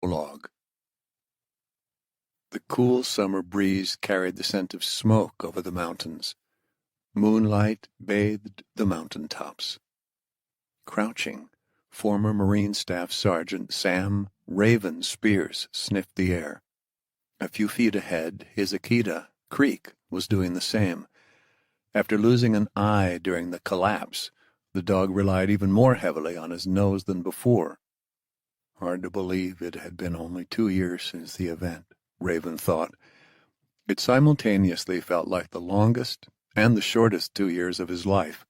Log. The cool summer breeze carried the scent of smoke over the mountains. Moonlight bathed the mountain tops. Crouching, former Marine Staff Sergeant Sam Raven Spears sniffed the air. A few feet ahead, his Akita, Creek, was doing the same. After losing an eye during the collapse, the dog relied even more heavily on his nose than before. Hard to believe it had been only 2 years since the event, Raven thought. It simultaneously felt like the longest and the shortest 2 years of his life.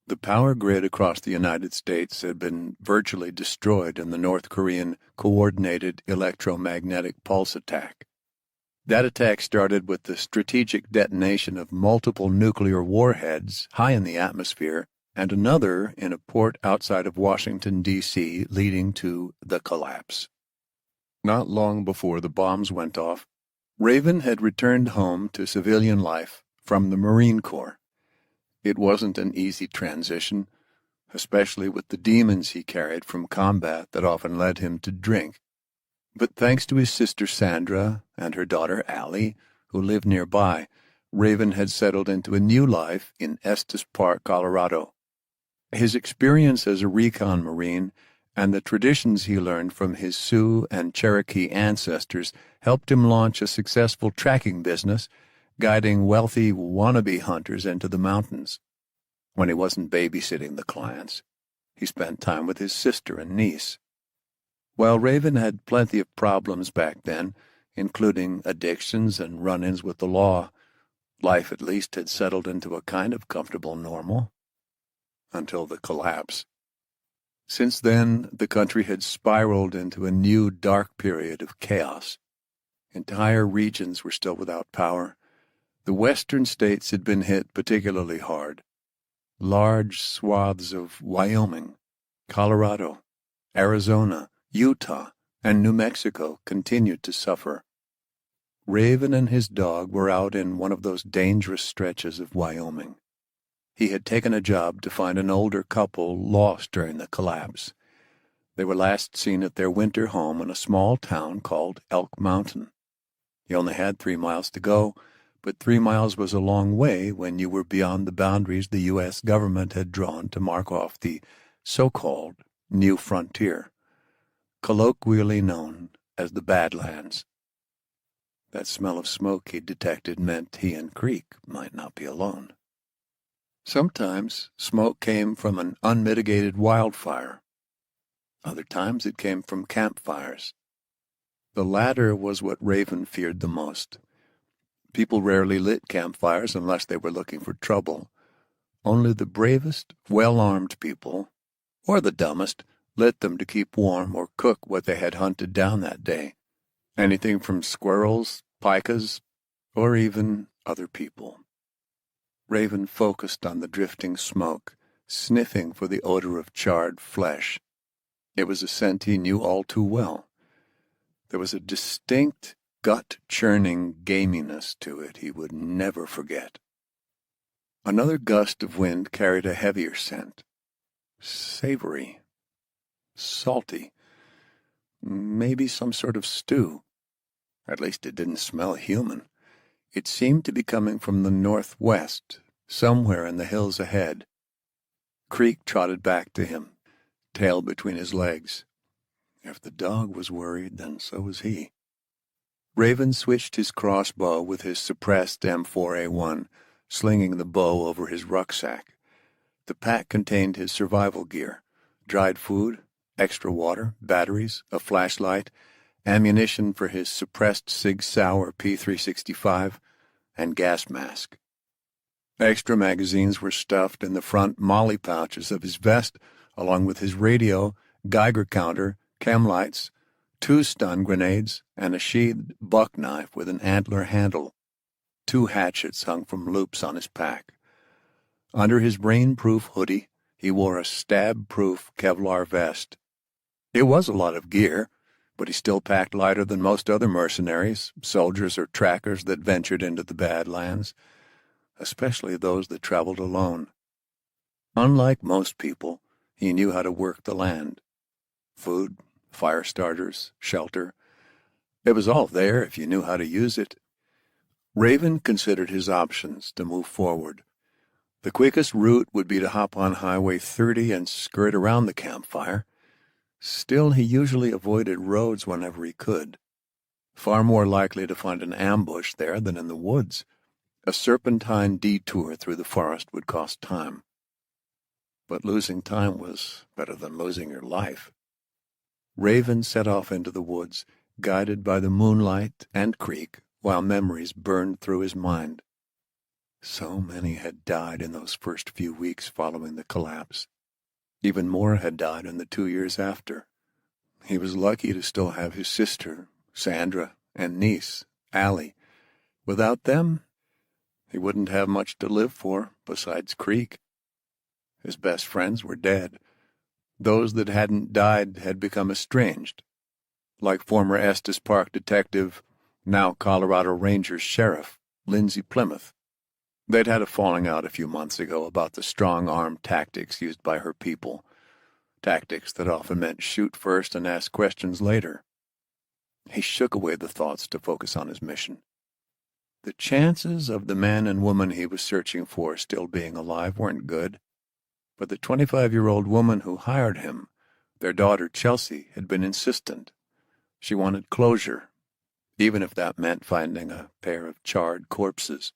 The power grid across the United States had been virtually destroyed in the North Korean coordinated electromagnetic pulse attack. That attack started with the strategic detonation of multiple nuclear warheads high in the atmosphere and another in a port outside of Washington, D.C., leading to the collapse. Not long before the bombs went off, Raven had returned home to civilian life from the Marine Corps. It wasn't an easy transition, especially with the demons he carried from combat that often led him to drink. But thanks to his sister Sandra and her daughter Allie, who lived nearby, Raven had settled into a new life in Estes Park, Colorado. His experience as a recon Marine and the traditions he learned from his Sioux and Cherokee ancestors helped him launch a successful tracking business, guiding wealthy wannabe hunters into the mountains. When he wasn't babysitting the clients, he spent time with his sister and niece. While Raven had plenty of problems back then, including addictions and run-ins with the law, life at least had settled into a kind of comfortable normal. Until the collapse. Since then, the country had spiraled into a new dark period of chaos. Entire regions were still without power. The western states had been hit particularly hard. Large swaths of Wyoming, Colorado, Arizona, Utah, and New Mexico continued to suffer. Raven and his dog were out in one of those dangerous stretches of Wyoming. He had taken a job to find an older couple lost during the collapse. They were last seen at their winter home in a small town called Elk Mountain. He only had 3 miles to go, but 3 miles was a long way when you were beyond the boundaries the U.S. government had drawn to mark off the so-called New Frontier, colloquially known as the Badlands. That smell of smoke he detected meant he and Creek might not be alone. Sometimes smoke came from an unmitigated wildfire. Other times it came from campfires. The latter was what Raven feared the most. People rarely lit campfires unless they were looking for trouble. Only the bravest, well-armed people, or the dumbest, lit them to keep warm or cook what they had hunted down that day. Anything from squirrels, pikas, or even other people. Raven focused on the drifting smoke, sniffing for the odor of charred flesh. It was a scent he knew all too well. There was a distinct, gut-churning gaminess to it he would never forget. Another gust of wind carried a heavier scent. Savory. Salty. Maybe some sort of stew. At least it didn't smell human. It seemed to be coming from the northwest, somewhere in the hills ahead. Creek trotted back to him, tail between his legs. If the dog was worried, then so was he. Raven switched his crossbow with his suppressed M4A1, slinging the bow over his rucksack. The pack contained his survival gear, dried food, extra water, batteries, a flashlight, ammunition for his suppressed Sig Sauer P365, and gas mask. Extra magazines were stuffed in the front molly pouches of his vest, along with his radio, Geiger counter, chem lights, 2 stun grenades, and a sheathed buck knife with an antler handle. 2 hatchets hung from loops on his pack. Under his rain-proof hoodie, he wore a stab-proof Kevlar vest. It was a lot of gear, but he still packed lighter than most other mercenaries, soldiers or trackers that ventured into the Badlands, especially those that traveled alone. Unlike most people, he knew how to work the land. Food, fire starters, shelter. It was all there if you knew how to use it. Raven considered his options to move forward. The quickest route would be to hop on Highway 30 and skirt around the campfire. Still, he usually avoided roads whenever he could. Far more likely to find an ambush there than in the woods. A serpentine detour through the forest would cost time. But losing time was better than losing your life. Raven set off into the woods, guided by the moonlight and creek, while memories burned through his mind. So many had died in those first few weeks following the collapse. Even more had died in the 2 years after. He was lucky to still have his sister, Sandra, and niece, Allie. Without them, he wouldn't have much to live for besides Creek. His best friends were dead. Those that hadn't died had become estranged, like former Estes Park detective, now Colorado Rangers sheriff, Lindsay Plymouth. They'd had a falling out a few months ago about the strong-arm tactics used by her people, tactics that often meant shoot first and ask questions later. He shook away the thoughts to focus on his mission. The chances of the man and woman he was searching for still being alive weren't good, but the 25-year-old woman who hired him, their daughter Chelsea, had been insistent. She wanted closure, even if that meant finding a pair of charred corpses.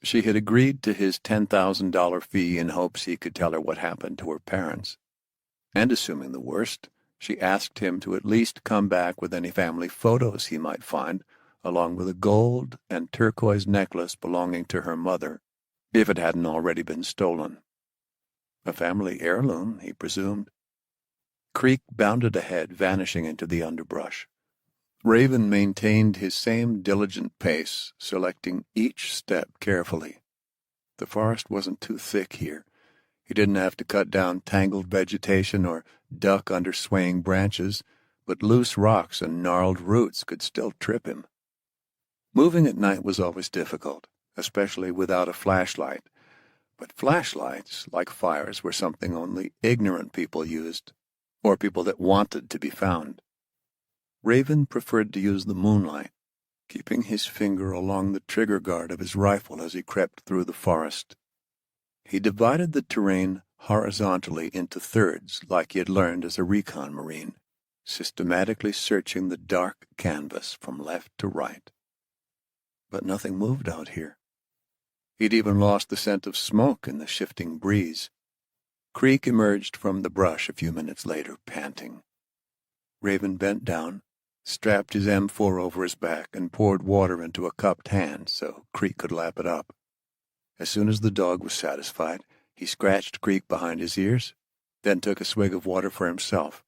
She had agreed to his $10,000 fee in hopes he could tell her what happened to her parents. And assuming the worst, she asked him to at least come back with any family photos he might find, along with a gold and turquoise necklace belonging to her mother, if it hadn't already been stolen. A family heirloom, he presumed. Creek bounded ahead, vanishing into the underbrush. Raven maintained his same diligent pace, selecting each step carefully. The forest wasn't too thick here. He didn't have to cut down tangled vegetation or duck under swaying branches, but loose rocks and gnarled roots could still trip him. Moving at night was always difficult, especially without a flashlight. But flashlights, like fires, were something only ignorant people used, or people that wanted to be found. Raven preferred to use the moonlight, keeping his finger along the trigger guard of his rifle as he crept through the forest. He divided the terrain horizontally into thirds like he had learned as a recon Marine, systematically searching the dark canvas from left to right. But nothing moved out here. He'd even lost the scent of smoke in the shifting breeze. Creek emerged from the brush a few minutes later, panting. Raven bent down, strapped his M4 over his back, and poured water into a cupped hand so Creek could lap it up. As soon as the dog was satisfied, he scratched Creek behind his ears, then took a swig of water for himself.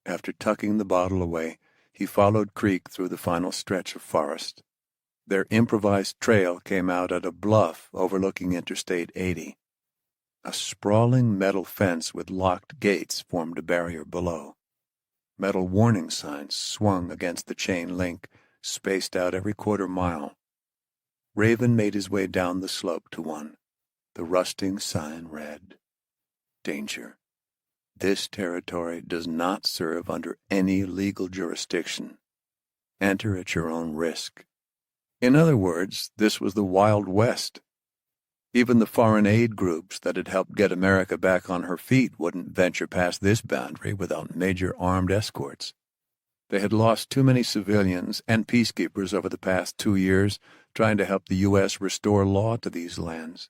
After tucking the bottle away, he followed Creek through the final stretch of forest. Their improvised trail came out at a bluff overlooking Interstate 80. A sprawling metal fence with locked gates formed a barrier below. Metal warning signs swung against the chain link, spaced out every quarter mile. Raven made his way down the slope to one. The rusting sign read, "Danger. This territory does not serve under any legal jurisdiction. Enter at your own risk." In other words, this was the Wild West. Even the foreign aid groups that had helped get America back on her feet wouldn't venture past this boundary without major armed escorts. They had lost too many civilians and peacekeepers over the past 2 years trying to help the U.S. restore law to these lands.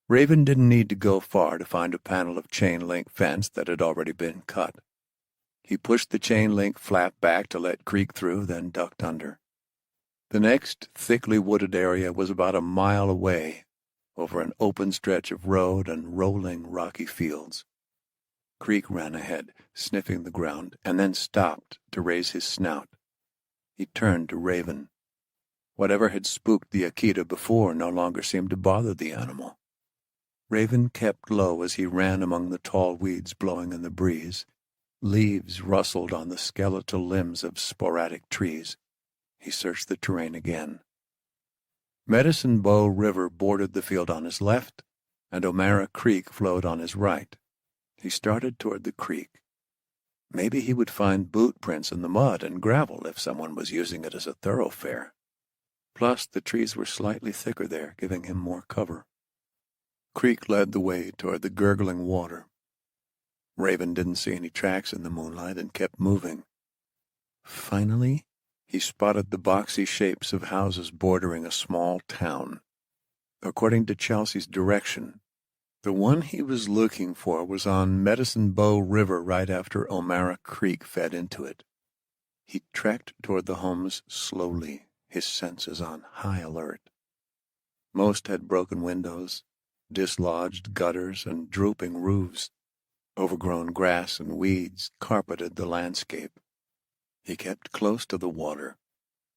Raven didn't need to go far to find a panel of chain-link fence that had already been cut. He pushed the chain-link flap back to let Creek through, then ducked under. The next thickly wooded area was about a mile away, over an open stretch of road and rolling rocky fields. Creek ran ahead, sniffing the ground, and then stopped to raise his snout. He turned to Raven. Whatever had spooked the Akita before no longer seemed to bother the animal. Raven kept low as he ran among the tall weeds blowing in the breeze. Leaves rustled on the skeletal limbs of sporadic trees. He searched the terrain again. Medicine Bow River bordered the field on his left, and O'Mara Creek flowed on his right. He started toward the creek. Maybe he would find boot prints in the mud and gravel if someone was using it as a thoroughfare. Plus, the trees were slightly thicker there, giving him more cover. Creek led the way toward the gurgling water. Raven didn't see any tracks in the moonlight and kept moving. Finally, he spotted the boxy shapes of houses bordering a small town. According to Chelsea's direction, the one he was looking for was on Medicine Bow River right after O'Mara Creek fed into it. He trekked toward the homes slowly, his senses on high alert. Most had broken windows, dislodged gutters, and drooping roofs. Overgrown grass and weeds carpeted the landscape. He kept close to the water.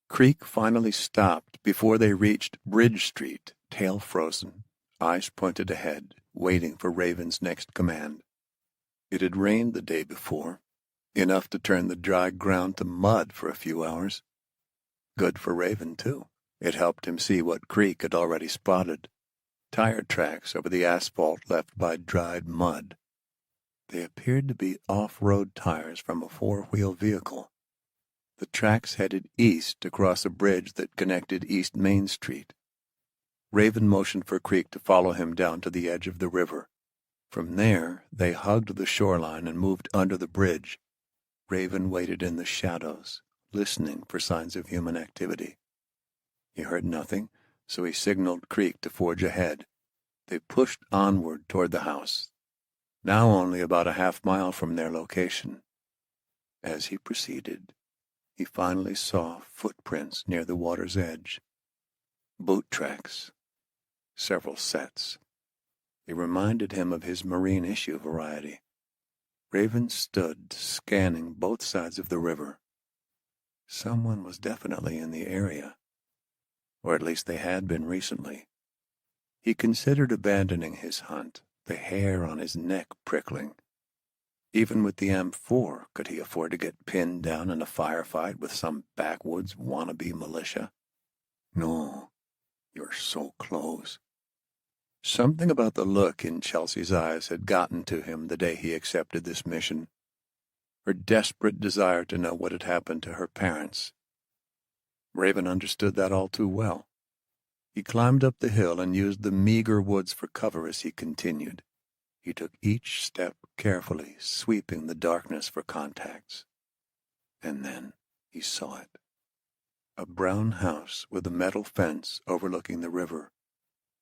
Creek finally stopped before they reached Bridge Street, tail frozen, eyes pointed ahead, waiting for Raven's next command. It had rained the day before, enough to turn the dry ground to mud for a few hours. Good for Raven, too. It helped him see what Creek had already spotted: tire tracks over the asphalt left by dried mud. They appeared to be off-road tires from a four-wheel vehicle. The tracks headed east across a bridge that connected East Main Street. Raven motioned for Creek to follow him down to the edge of the river. From there, they hugged the shoreline and moved under the bridge. Raven waited in the shadows, listening for signs of human activity. He heard nothing, so he signaled Creek to forge ahead. They pushed onward toward the house, now only about a half-mile from their location. As he proceeded, he finally saw footprints near the water's edge. Boot tracks. Several sets. They reminded him of his marine issue variety. Raven stood, scanning both sides of the river. Someone was definitely in the area, or at least they had been recently. He considered abandoning his hunt, the hair on his neck prickling. Even with the M4, could he afford to get pinned down in a firefight with some backwoods wannabe militia? No, you're so close. Something about the look in Chelsea's eyes had gotten to him the day he accepted this mission. Her desperate desire to know what had happened to her parents. Raven understood that all too well. He climbed up the hill and used the meager woods for cover as he continued. He took each step carefully, sweeping the darkness for contacts. And then he saw it. A brown house with a metal fence overlooking the river,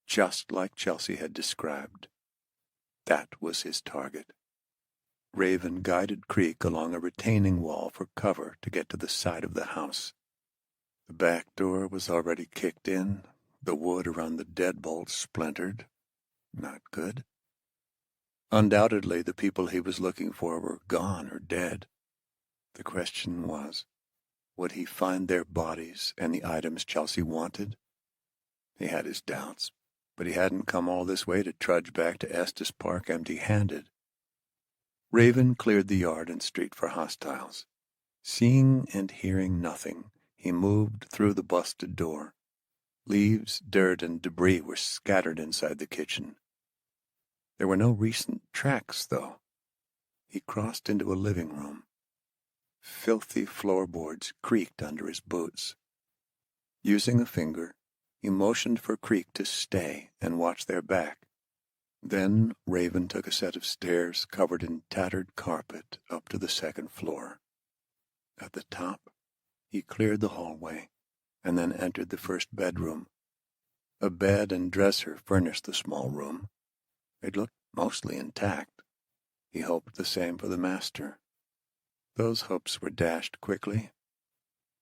just like Chelsea had described. That was his target. Raven guided Creek along a retaining wall for cover to get to the side of the house. The back door was already kicked in, the wood around the deadbolt splintered. Not good. Undoubtedly, the people he was looking for were gone or dead. The question was, would he find their bodies and the items Chelsea wanted? He had his doubts, but he hadn't come all this way to trudge back to Estes Park empty-handed. Raven cleared the yard and street for hostiles. Seeing and hearing nothing, he moved through the busted door. Leaves, dirt, and debris were scattered inside the kitchen. There were no recent tracks, though. He crossed into a living room. Filthy floorboards creaked under his boots. Using a finger, he motioned for Creek to stay and watch their back. Then Raven took a set of stairs covered in tattered carpet up to the second floor. At the top, he cleared the hallway and then entered the first bedroom. A bed and dresser furnished the small room. It looked mostly intact. He hoped the same for the master. Those hopes were dashed quickly.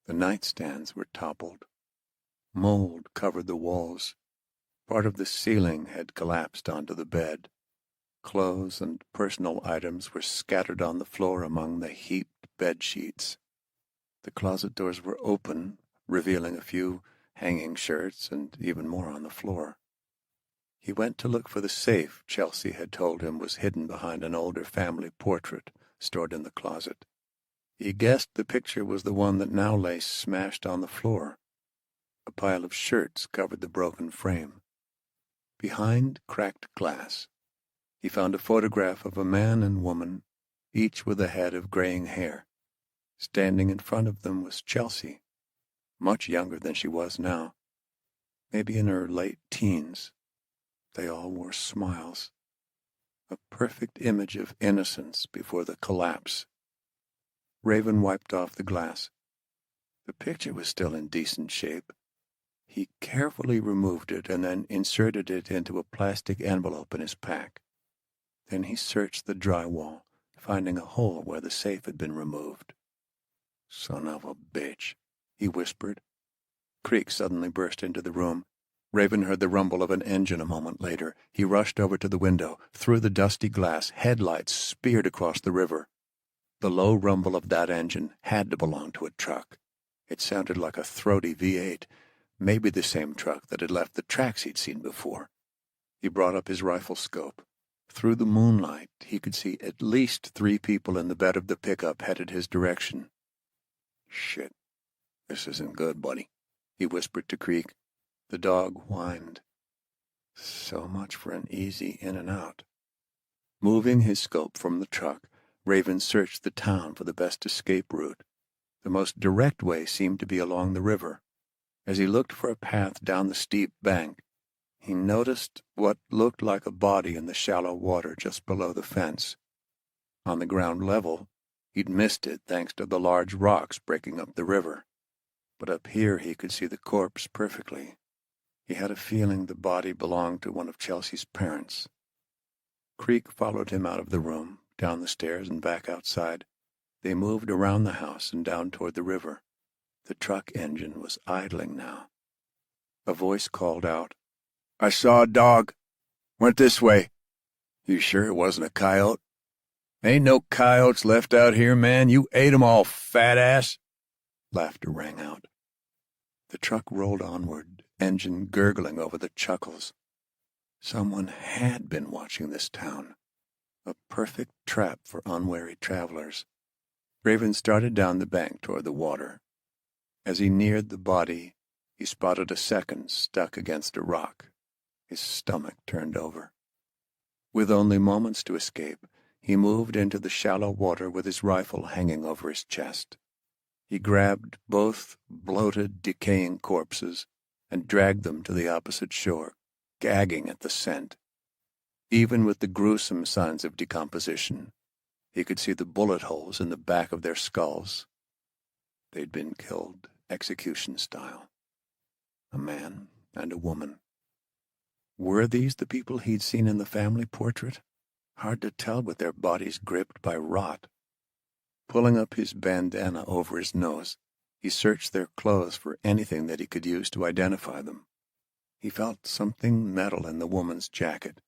The nightstands were toppled. Mold covered the walls. Part of the ceiling had collapsed onto the bed. Clothes and personal items were scattered on the floor among the heaped bed sheets. The closet doors were open, revealing a few hanging shirts and even more on the floor. He went to look for the safe Chelsea had told him was hidden behind an older family portrait stored in the closet. He guessed the picture was the one that now lay smashed on the floor. A pile of shirts covered the broken frame. Behind cracked glass, he found a photograph of a man and woman each with a head of graying hair. Standing in front of them was Chelsea, much younger than she was now, maybe in her late teens. They all wore smiles, a perfect image of innocence before the collapse. Raven wiped off the glass. The picture was still in decent shape. He carefully removed it and then inserted it into a plastic envelope in his pack. Then he searched the drywall, finding a hole where the safe had been removed. "Son of a bitch," he whispered. Creek suddenly burst into the room. Raven heard the rumble of an engine a moment later. He rushed over to the window. Through the dusty glass, headlights speared across the river. The low rumble of that engine had to belong to a truck. It sounded like a throaty V8, maybe the same truck that had left the tracks he'd seen before. He brought up his rifle scope. Through the moonlight, he could see at least 3 people in the bed of the pickup headed his direction. "Shit, this isn't good, buddy," he whispered to Creek. The dog whined. So much for an easy in and out. Moving his scope from the truck, Raven searched the town for the best escape route. The most direct way seemed to be along the river. As he looked for a path down the steep bank, he noticed what looked like a body in the shallow water just below the fence. On the ground level, he'd missed it thanks to the large rocks breaking up the river. But up here he could see the corpse perfectly. He had a feeling the body belonged to one of Chelsea's parents. Creek followed him out of the room, down the stairs and back outside. They moved around the house and down toward the river. The truck engine was idling now. A voice called out, "I saw a dog. Went this way." "You sure it wasn't a coyote?" "Ain't no coyotes left out here, man. You ate 'em all, fat ass." Laughter rang out. The truck rolled onward, engine gurgling over the chuckles. Someone had been watching this town. A perfect trap for unwary travelers. Raven started down the bank toward the water. As he neared the body, he spotted a second stuck against a rock. His stomach turned over. With only moments to escape, he moved into the shallow water with his rifle hanging over his chest. He grabbed both bloated, decaying corpses and dragged them to the opposite shore, gagging at the scent. Even with the gruesome signs of decomposition, he could see the bullet holes in the back of their skulls. They'd been killed execution style. A man and a woman. Were these the people he'd seen in the family portrait? Hard to tell with their bodies gripped by rot. Pulling up his bandana over his nose, he searched their clothes for anything that he could use to identify them. He felt something metal in the woman's jacket.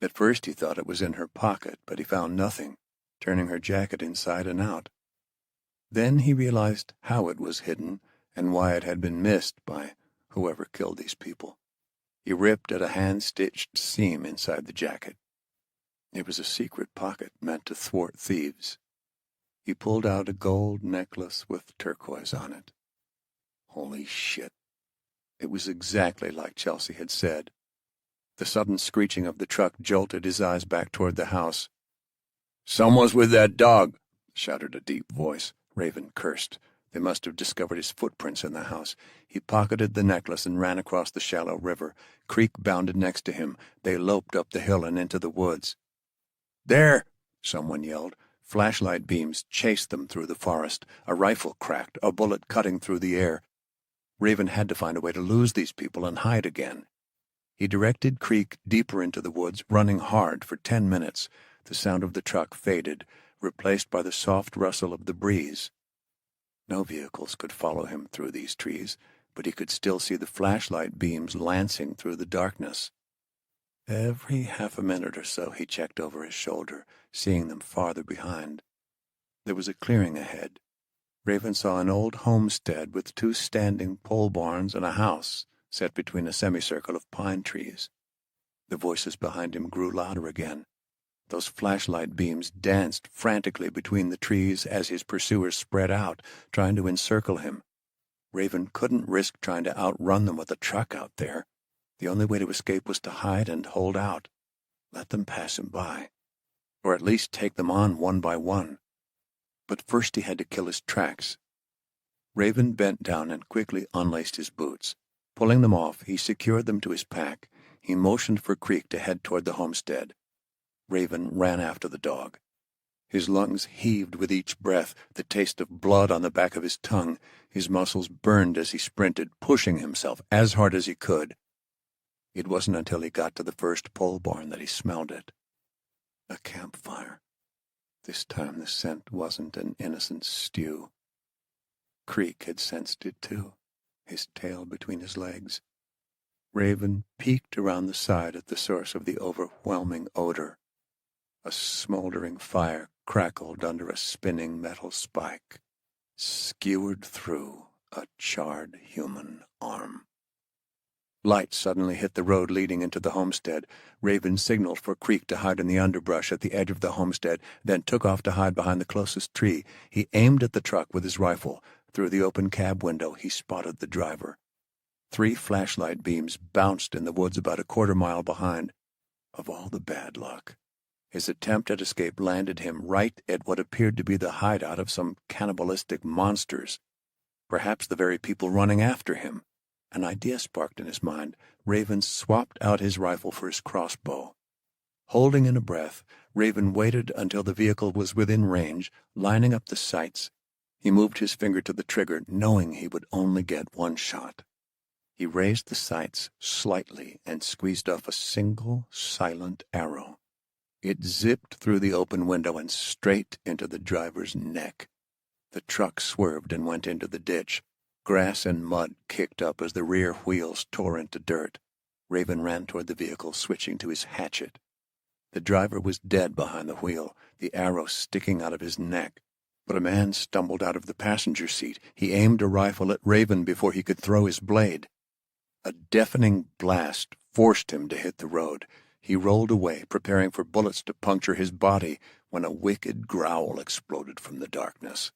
At first he thought it was in her pocket, but he found nothing, turning her jacket inside and out. Then he realized how it was hidden and why it had been missed by whoever killed these people. He ripped at a hand-stitched seam inside the jacket. It was a secret pocket meant to thwart thieves. He pulled out a gold necklace with turquoise on it. Holy shit. It was exactly like Chelsea had said. The sudden screeching of the truck jolted his eyes back toward the house. "Someone's with that dog," shouted a deep voice. Raven cursed. They must have discovered his footprints in the house. He pocketed the necklace and ran across the shallow river. Creek bounded next to him. They loped up the hill and into the woods. "There!" someone yelled. Flashlight beams chased them through the forest. A rifle cracked, a bullet cutting through the air. Raven had to find a way to lose these people and hide again. He directed Creek deeper into the woods, running hard for 10 minutes. The sound of the truck faded, replaced by the soft rustle of the breeze. No vehicles could follow him through these trees, but he could still see the flashlight beams lancing through the darkness. Every half a minute or so he checked over his shoulder, seeing them farther behind. There was a clearing ahead. Raven saw an old homestead with 2 standing pole barns and a house set between a semicircle of pine trees. The voices behind him grew louder again. Those flashlight beams danced frantically between the trees as his pursuers spread out, trying to encircle him. Raven couldn't risk trying to outrun them with a truck out there. The only way to escape was to hide and hold out. Let them pass him by. or at least take them on one by one. But first he had to kill his tracks. Raven bent down and quickly unlaced his boots. Pulling them off, he secured them to his pack. He motioned for Creek to head toward the homestead. Raven ran after the dog. His lungs heaved with each breath, the taste of blood on the back of his tongue. His muscles burned as he sprinted, pushing himself as hard as he could. It wasn't until he got to the first pole barn that he smelled it. A campfire. This time the scent wasn't an innocent stew. Creek had sensed it too, his tail between his legs. Raven peeked around the side at the source of the overwhelming odor. A smoldering fire crackled under a spinning metal spike, skewered through a charred human arm. Light suddenly hit the road leading into the homestead. Raven signaled for Creek to hide in the underbrush at the edge of the homestead, then took off to hide behind the closest tree. He aimed at the truck with his rifle. Through the open cab window, he spotted the driver. 3 flashlight beams bounced in the woods about a quarter-mile behind. Of all the bad luck, his attempt at escape landed him right at what appeared to be the hideout of some cannibalistic monsters, perhaps the very people running after him. An idea sparked in his mind. Raven swapped out his rifle for his crossbow. Holding in a breath, Raven waited until the vehicle was within range, lining up the sights. He moved his finger to the trigger, knowing he would only get one shot. He raised the sights slightly and squeezed off a single, silent arrow. It zipped through the open window and straight into the driver's neck. The truck swerved and went into the ditch. Grass and mud kicked up as the rear wheels tore into dirt. Raven ran toward the vehicle, switching to his hatchet. The driver was dead behind the wheel, the arrow sticking out of his neck. But a man stumbled out of the passenger seat. He aimed a rifle at Raven before he could throw his blade. A deafening blast forced him to hit the road. He rolled away, preparing for bullets to puncture his body, when a wicked growl exploded from the darkness.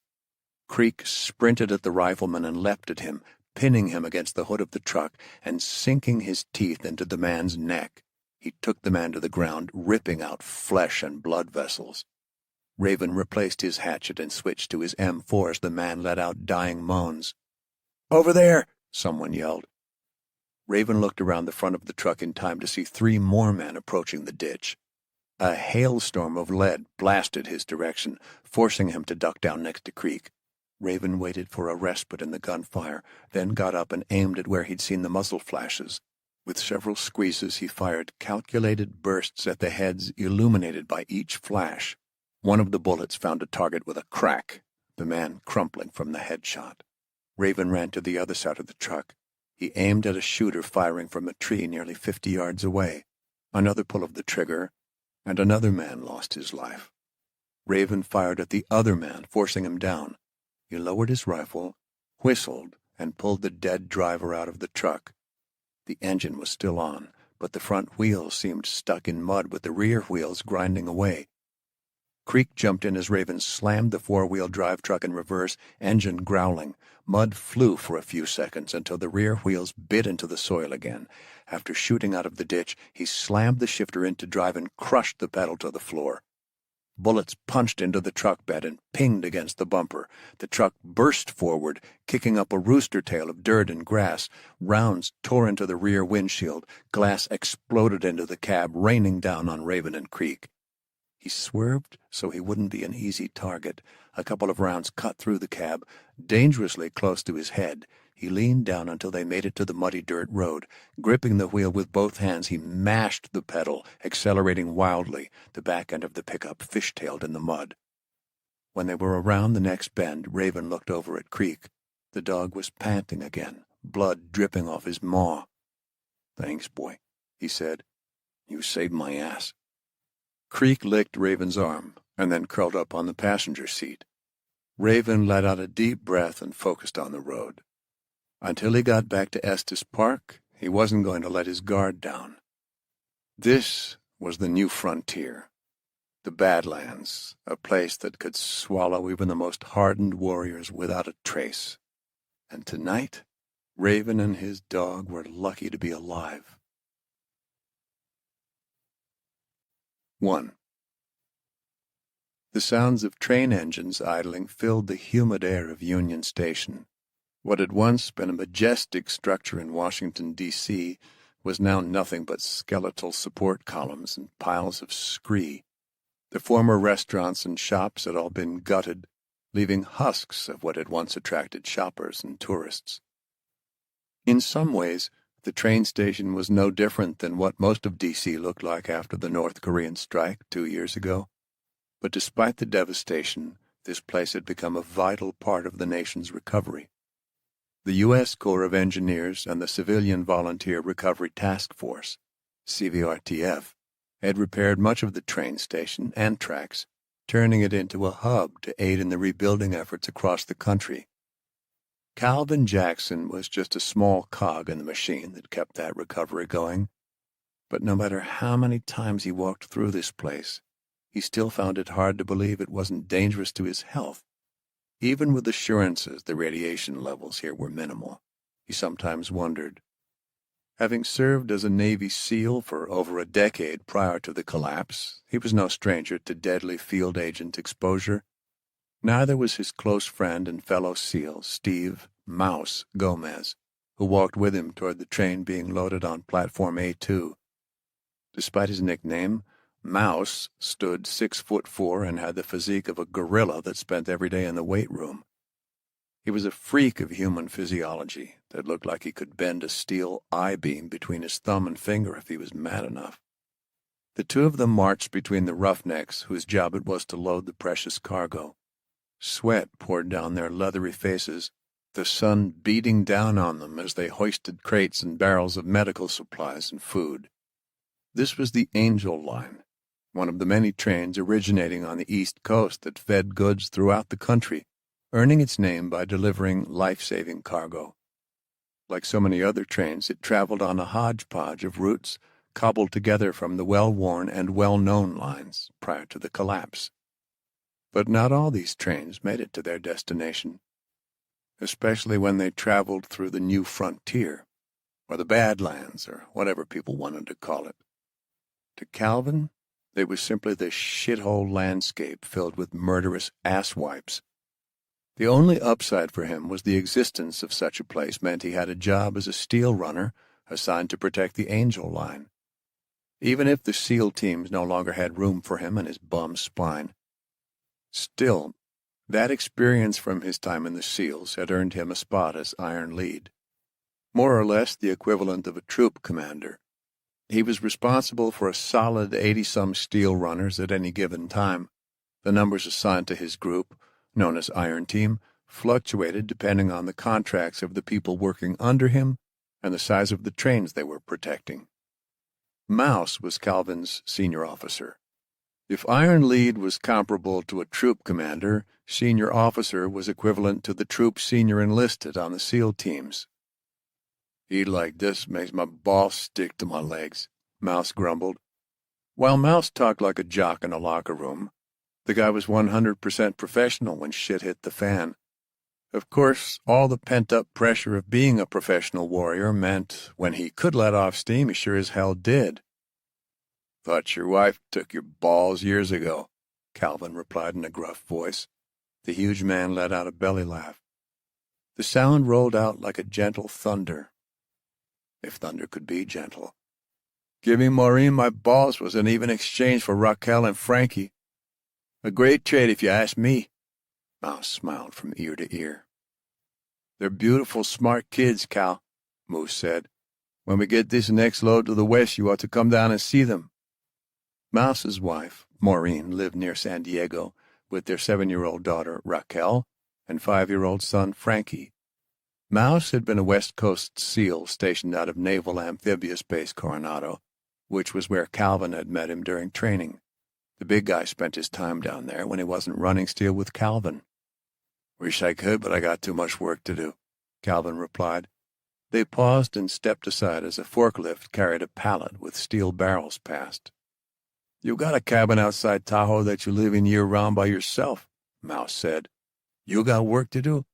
Creek sprinted at the rifleman and leapt at him, pinning him against the hood of the truck and sinking his teeth into the man's neck. He took the man to the ground, ripping out flesh and blood vessels. Raven replaced his hatchet and switched to his M4 as the man let out dying moans. "Over there!" someone yelled. Raven looked around the front of the truck in time to see 3 more men approaching the ditch. A hailstorm of lead blasted his direction, forcing him to duck down next to Creek. Raven waited for a respite in the gunfire, then got up and aimed at where he'd seen the muzzle flashes. With several squeezes, he fired calculated bursts at the heads illuminated by each flash. One of the bullets found a target with a crack, the man crumpling from the headshot. Raven ran to the other side of the truck. He aimed at a shooter firing from a tree nearly 50 yards away. Another pull of the trigger, and another man lost his life. Raven fired at the other man, forcing him down. He lowered his rifle, whistled, and pulled the dead driver out of the truck. The engine was still on, but the front wheels seemed stuck in mud with the rear wheels grinding away. Creek jumped in as Raven slammed the 4-wheel drive truck in reverse, engine growling. Mud flew for a few seconds until the rear wheels bit into the soil again. After shooting out of the ditch, he slammed the shifter into drive and crushed the pedal to the floor. Bullets punched into the truck bed and pinged against the bumper. The truck burst forward, kicking up a rooster tail of dirt and grass. Rounds tore into the rear windshield. Glass exploded into the cab, raining down on Raven and Creek. He swerved so he wouldn't be an easy target. A couple of rounds cut through the cab, dangerously close to his head. He leaned down until they made it to the muddy dirt road. Gripping the wheel with both hands, he mashed the pedal, accelerating wildly. The back end of the pickup fishtailed in the mud. When they were around the next bend, Raven looked over at Creek. The dog was panting again, blood dripping off his maw. "Thanks, boy," he said. "You saved my ass." Creek licked Raven's arm and then curled up on the passenger seat. Raven let out a deep breath and focused on the road. Until he got back to Estes Park, he wasn't going to let his guard down. This was the new frontier, the Badlands, a place that could swallow even the most hardened warriors without a trace. And tonight, Raven and his dog were lucky to be alive. 1. The sounds of train engines idling filled the humid air of Union Station. What had once been a majestic structure in Washington, D.C., was now nothing but skeletal support columns and piles of scree. The former restaurants and shops had all been gutted, leaving husks of what had once attracted shoppers and tourists. In some ways, the train station was no different than what most of D.C. looked like after the North Korean strike 2 years ago. But despite the devastation, this place had become a vital part of the nation's recovery. The U.S. Corps of Engineers and the Civilian Volunteer Recovery Task Force, CVRTF, had repaired much of the train station and tracks, turning it into a hub to aid in the rebuilding efforts across the country. Calvin Jackson was just a small cog in the machine that kept that recovery going, but no matter how many times he walked through this place, he still found it hard to believe it wasn't dangerous to his health. Even with assurances the radiation levels here were minimal, he sometimes wondered. Having served as a Navy SEAL for over a decade prior to the collapse, he was no stranger to deadly field agent exposure. Neither was his close friend and fellow SEAL, Steve "Mouse" Gomez, who walked with him toward the train being loaded on Platform A2. Despite his nickname, Mouse stood 6'4" and had the physique of a gorilla that spent every day in the weight room. He was a freak of human physiology that looked like he could bend a steel I-beam between his thumb and finger if he was mad enough. The two of them marched between the roughnecks whose job it was to load the precious cargo. Sweat poured down their leathery faces, the sun beating down on them as they hoisted crates and barrels of medical supplies and food. This was the Angel Line, one of the many trains originating on the East Coast that fed goods throughout the country, earning its name by delivering life-saving cargo. Like so many other trains, it traveled on a hodgepodge of routes cobbled together from the well-worn and well-known lines prior to the collapse. But not all these trains made it to their destination, especially when they traveled through the new frontier, or the Badlands, or whatever people wanted to call it. To Calvin, it was simply this shithole landscape filled with murderous asswipes. The only upside for him was the existence of such a place meant he had a job as a steel runner assigned to protect the Angel Line. Even if the SEAL teams no longer had room for him in his bum spine. Still, that experience from his time in the SEALs had earned him a spot as Iron Lead, more or less the equivalent of a troop commander. He was responsible for a solid 80-some steel runners at any given time. The numbers assigned to his group, known as Iron Team, fluctuated depending on the contracts of the people working under him and the size of the trains they were protecting. Mouse was Calvin's senior officer. If Iron Lead was comparable to a troop commander, senior officer was equivalent to the troop senior enlisted on the SEAL teams. "Heat like this makes my balls stick to my legs," Mouse grumbled. While Mouse talked like a jock in a locker room, the guy was 100% professional when shit hit the fan. Of course, all the pent-up pressure of being a professional warrior meant when he could let off steam, he sure as hell did. "Thought your wife took your balls years ago," Calvin replied in a gruff voice. The huge man let out a belly laugh. The sound rolled out like a gentle thunder, if thunder could be gentle. "Giving Maureen my balls was an even exchange for Raquel and Frankie. A great trade if you ask me." Mouse smiled from ear to ear. "They're beautiful, smart kids, Cal," Moose said. "When we get this next load to the west, you ought to come down and see them." Mouse's wife, Maureen, lived near San Diego with their 7-year-old daughter, Raquel, and 5-year-old son, Frankie. Mouse had been a West Coast SEAL stationed out of Naval Amphibious Base Coronado, which was where Calvin had met him during training. The big guy spent his time down there when he wasn't running steel with Calvin. "Wish I could, but I got too much work to do," Calvin replied. They paused and stepped aside as a forklift carried a pallet with steel barrels past. "You got a cabin outside Tahoe that you live in year-round by yourself," Mouse said. "You got work to do?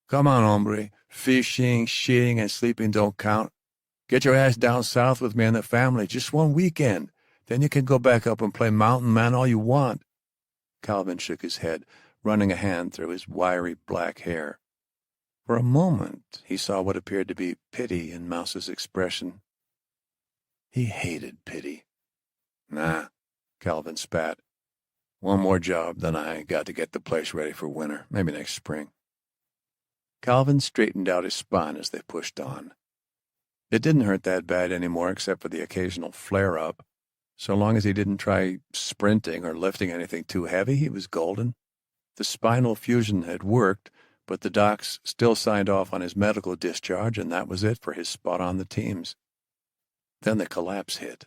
Come on, hombre. Fishing, shitting, and sleeping don't count. Get your ass down south with me and the family just one weekend. Then you can go back up and play mountain man all you want." Calvin shook his head, running a hand through his wiry black hair. For a moment he saw what appeared to be pity in Mouse's expression. He hated pity. "Nah," Calvin spat. "One more job, then I got to get the place ready for winter, maybe next spring." Calvin straightened out his spine as they pushed on. It didn't hurt that bad anymore except for the occasional flare-up. So long as he didn't try sprinting or lifting anything too heavy, he was golden. The spinal fusion had worked, but the docs still signed off on his medical discharge, and that was it for his spot on the teams. Then the collapse hit.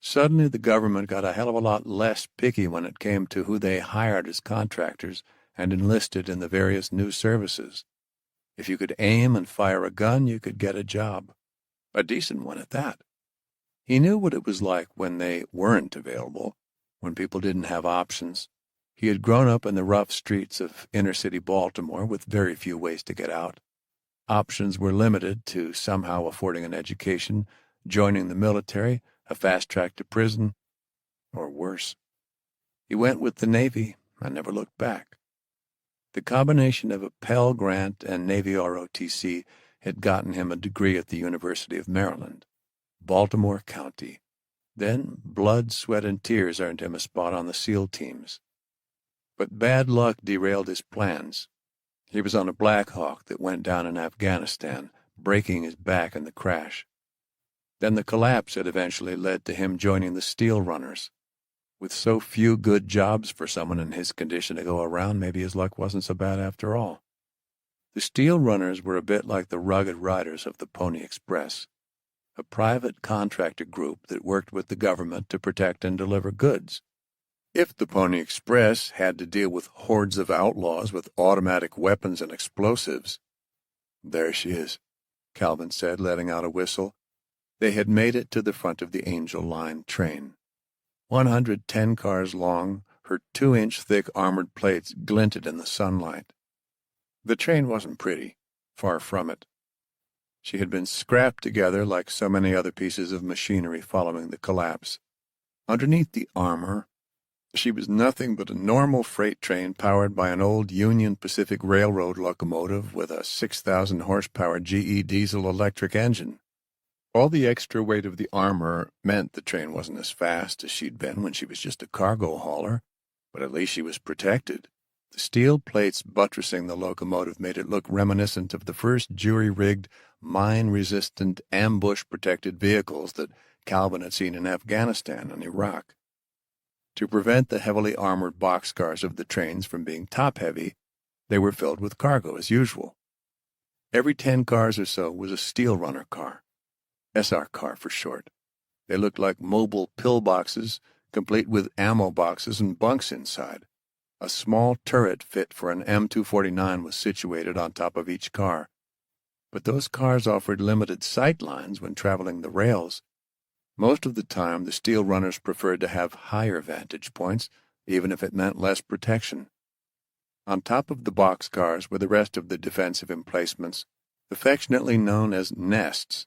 Suddenly the government got a hell of a lot less picky when it came to who they hired as contractors and enlisted in the various new services. If you could aim and fire a gun, you could get a job. A decent one at that. He knew what it was like when they weren't available, when people didn't have options. He had grown up in the rough streets of inner-city Baltimore with very few ways to get out. Options were limited to somehow affording an education, joining the military, a fast track to prison, or worse. He went with the Navy and never looked back. The combination of a Pell Grant and Navy ROTC had gotten him a degree at the University of Maryland, Baltimore County. Then blood, sweat, and tears earned him a spot on the SEAL teams. But bad luck derailed his plans. He was on a Black Hawk that went down in Afghanistan, breaking his back in the crash. Then the collapse had eventually led to him joining the Steel Runners. With so few good jobs for someone in his condition to go around, maybe his luck wasn't so bad after all. The Steel Runners were a bit like the Rugged Riders of the Pony Express, a private contractor group that worked with the government to protect and deliver goods. If the Pony Express had to deal with hordes of outlaws with automatic weapons and explosives— "There she is," Calvin said, letting out a whistle. They had made it to the front of the Angel Line train. 110 cars long, her 2-inch thick armored plates glinted in the sunlight. The train wasn't pretty, far from it. She had been scrapped together like so many other pieces of machinery following the collapse. Underneath the armor, she was nothing but a normal freight train powered by an old Union Pacific Railroad locomotive with a 6,000-horsepower GE diesel-electric engine. All the extra weight of the armor meant the train wasn't as fast as she'd been when she was just a cargo hauler, but at least she was protected. The steel plates buttressing the locomotive made it look reminiscent of the first jury-rigged, mine-resistant, ambush-protected vehicles that Calvin had seen in Afghanistan and Iraq. To prevent the heavily armored boxcars of the trains from being top-heavy, they were filled with cargo as usual. Every 10 cars or so was a steel runner car, SR car for short. They looked like mobile pillboxes, complete with ammo boxes and bunks inside. A small turret fit for an M249 was situated on top of each car. But those cars offered limited sight lines when traveling the rails. Most of the time, the steel runners preferred to have higher vantage points, even if it meant less protection. On top of the boxcars were the rest of the defensive emplacements, affectionately known as nests.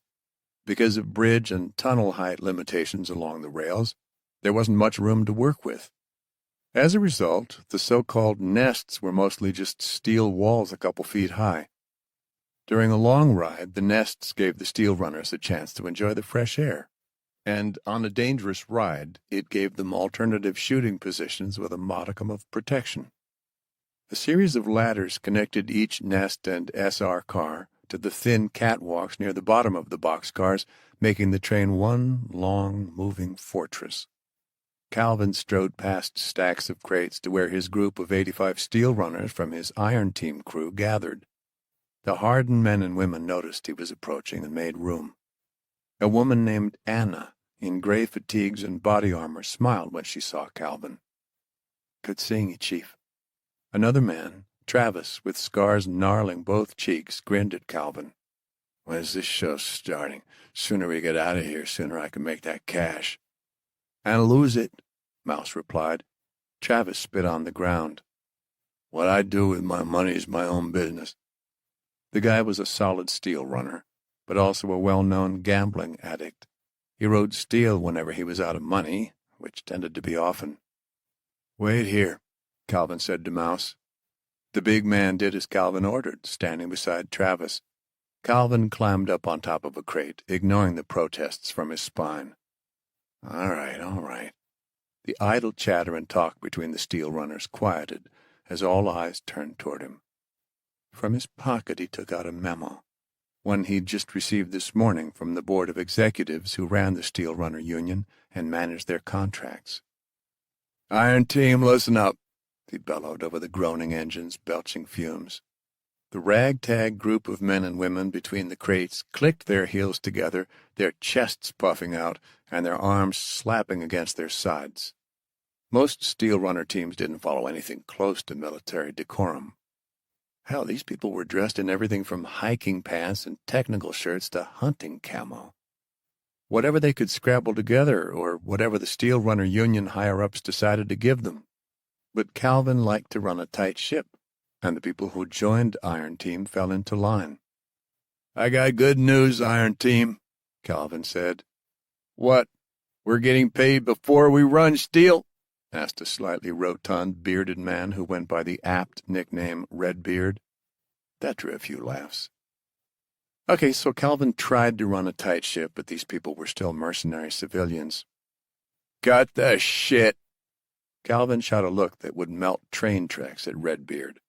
Because of bridge and tunnel height limitations along the rails, there wasn't much room to work with. As a result, the so-called nests were mostly just steel walls a couple feet high. During a long ride, the nests gave the steel runners a chance to enjoy the fresh air. And on a dangerous ride, it gave them alternative shooting positions with a modicum of protection. A series of ladders connected each nest and SR car to the thin catwalks near the bottom of the boxcars, making the train one long, moving fortress. Calvin strode past stacks of crates to where his group of 85 steel runners from his Iron Team crew gathered. The hardened men and women noticed he was approaching and made room. A woman named Anna, in gray fatigues and body armor, smiled when she saw Calvin. "Good seeing you, Chief." Another man, Travis, with scars gnarling both cheeks, grinned at Calvin. "When's this show starting? Sooner we get out of here, sooner I can make that cash." "And lose it," Mouse replied. Travis spit on the ground. "What I do with my money is my own business." The guy was a solid steel runner, but also a well-known gambling addict. He rode steel whenever he was out of money, which tended to be often. Wait here, Calvin said to Mouse. The big man did as Calvin ordered, standing beside Travis. Calvin climbed up on top of a crate, ignoring the protests from his spine. All right, all right. The idle chatter and talk between the steel runners quieted as all eyes turned toward him. From his pocket he took out a memo, one he'd just received this morning from the board of executives who ran the Steel Runner Union and managed their contracts. Iron Team, listen up, he bellowed over the groaning engines, belching fumes. The ragtag group of men and women between the crates clicked their heels together, their chests puffing out, and their arms slapping against their sides. Most Steel Runner teams didn't follow anything close to military decorum. Hell, these people were dressed in everything from hiking pants and technical shirts to hunting camo. Whatever they could scrabble together, or whatever the Steel Runner Union higher-ups decided to give them. But Calvin liked to run a tight ship, and the people who joined Iron Team fell into line. I got good news, Iron Team, Calvin said. What, we're getting paid before we run steel? Asked a slightly rotund, bearded man who went by the apt nickname Redbeard. That drew a few laughs. Okay, so Calvin tried to run a tight ship, but these people were still mercenary civilians. Got the shit! Calvin shot a look that would melt train tracks at Redbeard.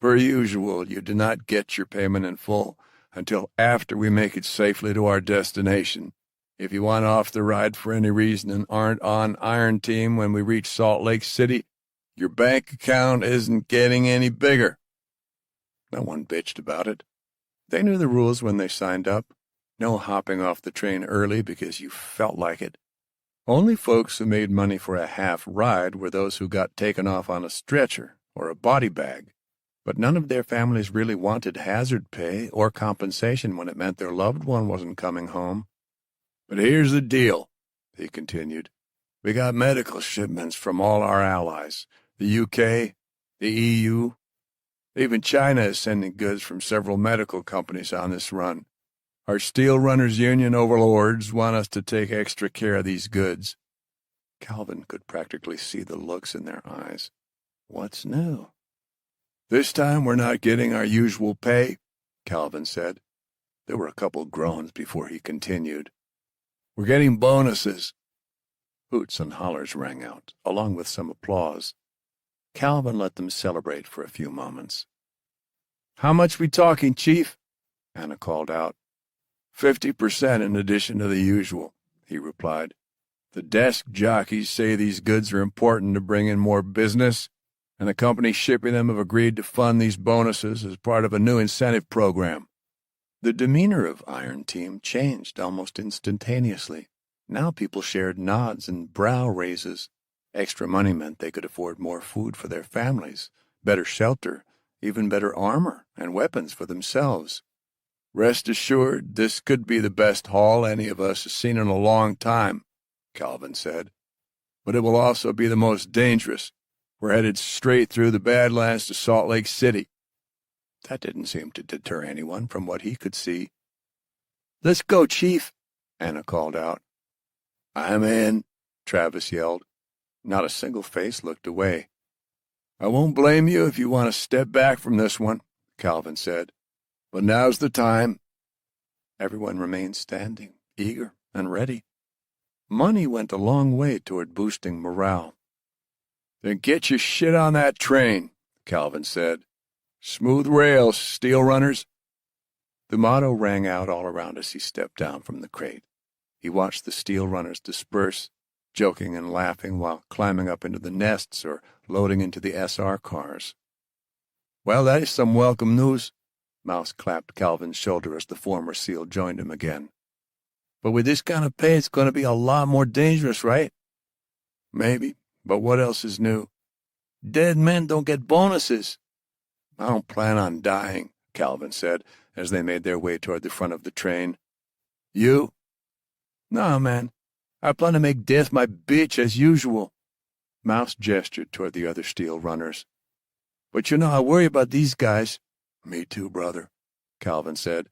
Per usual, you do not get your payment in full until after we make it safely to our destination. If you want off the ride for any reason and aren't on Iron Team when we reach Salt Lake City, your bank account isn't getting any bigger. No one bitched about it. They knew the rules when they signed up. No hopping off the train early because you felt like it. Only folks who made money for a half ride were those who got taken off on a stretcher or a body bag. But none of their families really wanted hazard pay or compensation when it meant their loved one wasn't coming home. But here's the deal, he continued. We got medical shipments from all our allies, the UK, the EU. Even China is sending goods from several medical companies on this run. Our Steel Runners Union overlords want us to take extra care of these goods. Calvin could practically see the looks in their eyes. What's new? This time we're not getting our usual pay, Calvin said. There were a couple groans before he continued. We're getting bonuses. Hoots and hollers rang out, along with some applause. Calvin let them celebrate for a few moments. How much we talking, Chief? Anna called out. 50% in addition to the usual, he replied. The desk jockeys say these goods are important to bring in more business, and the companies shipping them have agreed to fund these bonuses as part of a new incentive program. The demeanor of Iron Team changed almost instantaneously. Now people shared nods and brow raises. Extra money meant they could afford more food for their families, better shelter, even better armor and weapons for themselves. Rest assured, this could be the best haul any of us has seen in a long time, Calvin said. But it will also be the most dangerous. We're headed straight through the Badlands to Salt Lake City. That didn't seem to deter anyone from what he could see. Let's go, Chief, Anna called out. I'm in, Travis yelled. Not a single face looked away. I won't blame you if you want to step back from this one, Calvin said. But now's the time. Everyone remained standing, eager and ready. Money went a long way toward boosting morale. Then get your shit on that train, Calvin said. Smooth rails, Steel Runners. The motto rang out all around as he stepped down from the crate. He watched the Steel Runners disperse, joking and laughing while climbing up into the nests or loading into the SR cars. Well, that is some welcome news. Mouse clapped Calvin's shoulder as the former SEAL joined him again. But with this kind of pay, it's going to be a lot more dangerous, right? Maybe, but what else is new? Dead men don't get bonuses. I don't plan on dying, Calvin said, as they made their way toward the front of the train. You? No, man. I plan to make death my bitch as usual. Mouse gestured toward the other Steel Runners. But you know, I worry about these guys. Me too, brother, Calvin said.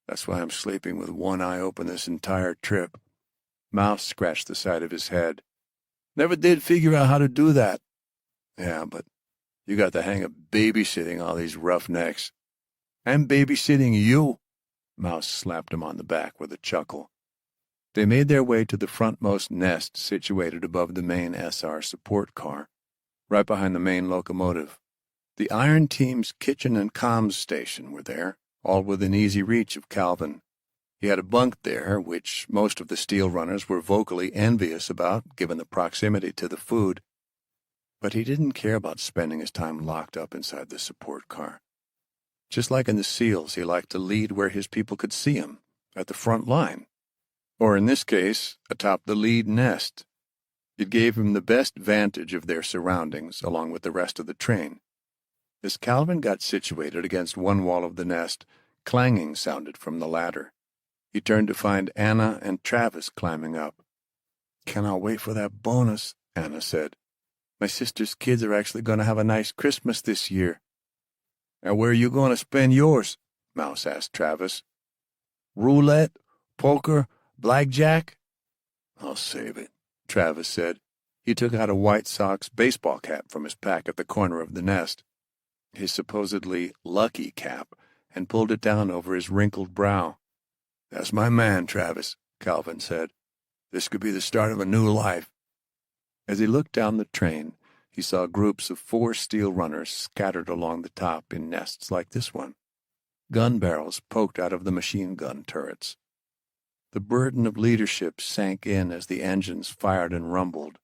That's why I'm sleeping with one eye open this entire trip. Mouse scratched the side of his head. Never did figure out how to do that. Yeah, but you got the hang of babysitting all these roughnecks. I'm babysitting you. Mouse slapped him on the back with a chuckle. They made their way to the frontmost nest situated above the main SR support car, right behind the main locomotive. The Iron Team's kitchen and comms station were there, all within easy reach of Calvin. He had a bunk there, which most of the steel runners were vocally envious about, given the proximity to the food. But he didn't care about spending his time locked up inside the support car. Just like in the SEALs, he liked to lead where his people could see him, at the front line. Or in this case, atop the lead nest. It gave him the best vantage of their surroundings, along with the rest of the train. As Calvin got situated against one wall of the nest, clanging sounded from the ladder. He turned to find Anna and Travis climbing up. "Cannot wait for that bonus," Anna said. "My sister's kids are actually going to have a nice Christmas this year." "And where are you going to spend yours?" Mouse asked Travis. "Roulette, poker, blackjack?" "I'll save it," Travis said. He took out a White Sox baseball cap from his pack at the corner of the nest, his supposedly lucky cap, and pulled it down over his wrinkled brow. "That's my man, Travis," Calvin said. "This could be the start of a new life." As he looked down the train, he saw groups of 4 steel runners scattered along the top in nests like this one. Gun barrels poked out of the machine gun turrets. The burden of leadership sank in as the engines fired and rumbled.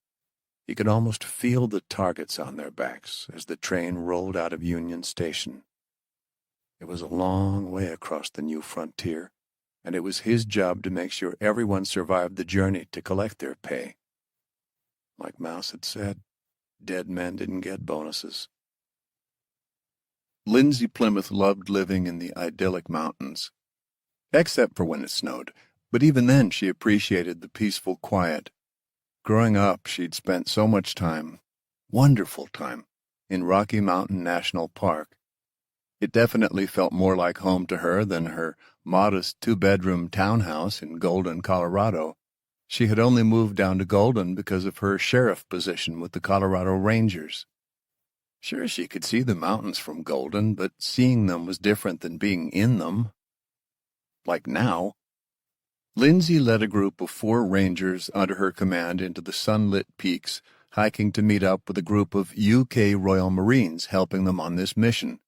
He could almost feel the targets on their backs as the train rolled out of Union Station. It was a long way across the new frontier, and it was his job to make sure everyone survived the journey to collect their pay. Like Mouse had said, dead men didn't get bonuses. Lindsay Plymouth loved living in the idyllic mountains, except for when it snowed, but even then she appreciated the peaceful quiet. Growing up, she'd spent so much time, wonderful time, in Rocky Mountain National Park. It definitely felt more like home to her than her modest 2-bedroom townhouse in Golden, Colorado. She had only moved down to Golden because of her sheriff position with the Colorado Rangers. Sure, she could see the mountains from Golden, but seeing them was different than being in them. Like now. Lindsay led a group of 4 rangers under her command into the sunlit peaks, hiking to meet up with a group of UK Royal Marines helping them on this mission.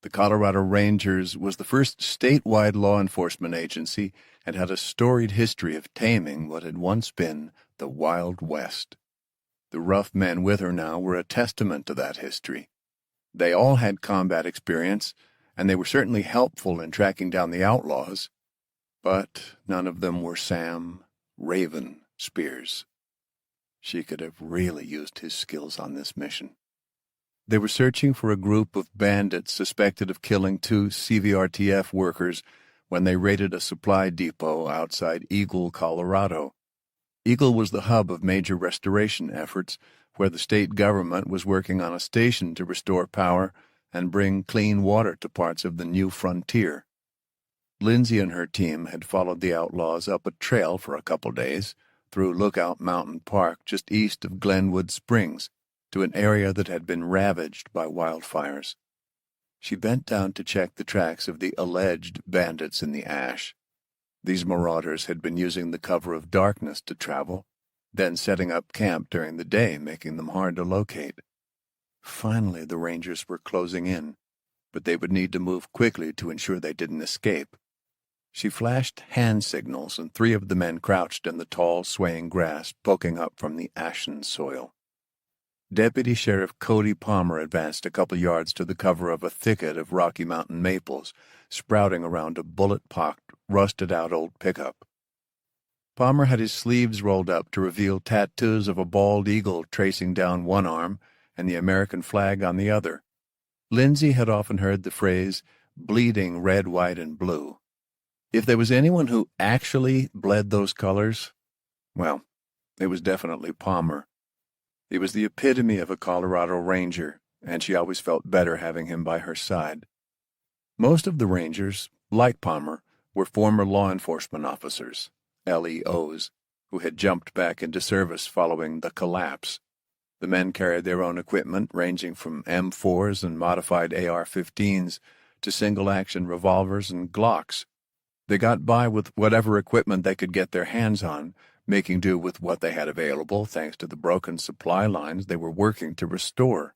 The Colorado Rangers was the first statewide law enforcement agency and had a storied history of taming what had once been the Wild West. The rough men with her now were a testament to that history. They all had combat experience, and they were certainly helpful in tracking down the outlaws, but none of them were Sam Raven Spears. She could have really used his skills on this mission. They were searching for a group of bandits suspected of killing 2 CVRTF workers when they raided a supply depot outside Eagle, Colorado. Eagle was the hub of major restoration efforts, where the state government was working on a station to restore power and bring clean water to parts of the new frontier. Lindsay and her team had followed the outlaws up a trail for a couple days, through Lookout Mountain Park just east of Glenwood Springs, to an area that had been ravaged by wildfires. She bent down to check the tracks of the alleged bandits in the ash. These marauders had been using the cover of darkness to travel, then setting up camp during the day, making them hard to locate. Finally, the Rangers were closing in, but they would need to move quickly to ensure they didn't escape. She flashed hand signals, and 3 of the men crouched in the tall, swaying grass poking up from the ashen soil. Deputy Sheriff Cody Palmer advanced a couple yards to the cover of a thicket of Rocky Mountain maples, sprouting around a bullet-pocked, rusted-out old pickup. Palmer had his sleeves rolled up to reveal tattoos of a bald eagle tracing down one arm and the American flag on the other. Lindsay had often heard the phrase, bleeding red, white, and blue. If there was anyone who actually bled those colors, well, it was definitely Palmer. He was the epitome of a Colorado Ranger, and she always felt better having him by her side. Most of the Rangers, like Palmer, were former law enforcement officers, LEOs, who had jumped back into service following the collapse. The men carried their own equipment, ranging from M4s and modified AR-15s to single-action revolvers and Glocks. They got by with whatever equipment they could get their hands on, making do with what they had available thanks to the broken supply lines they were working to restore.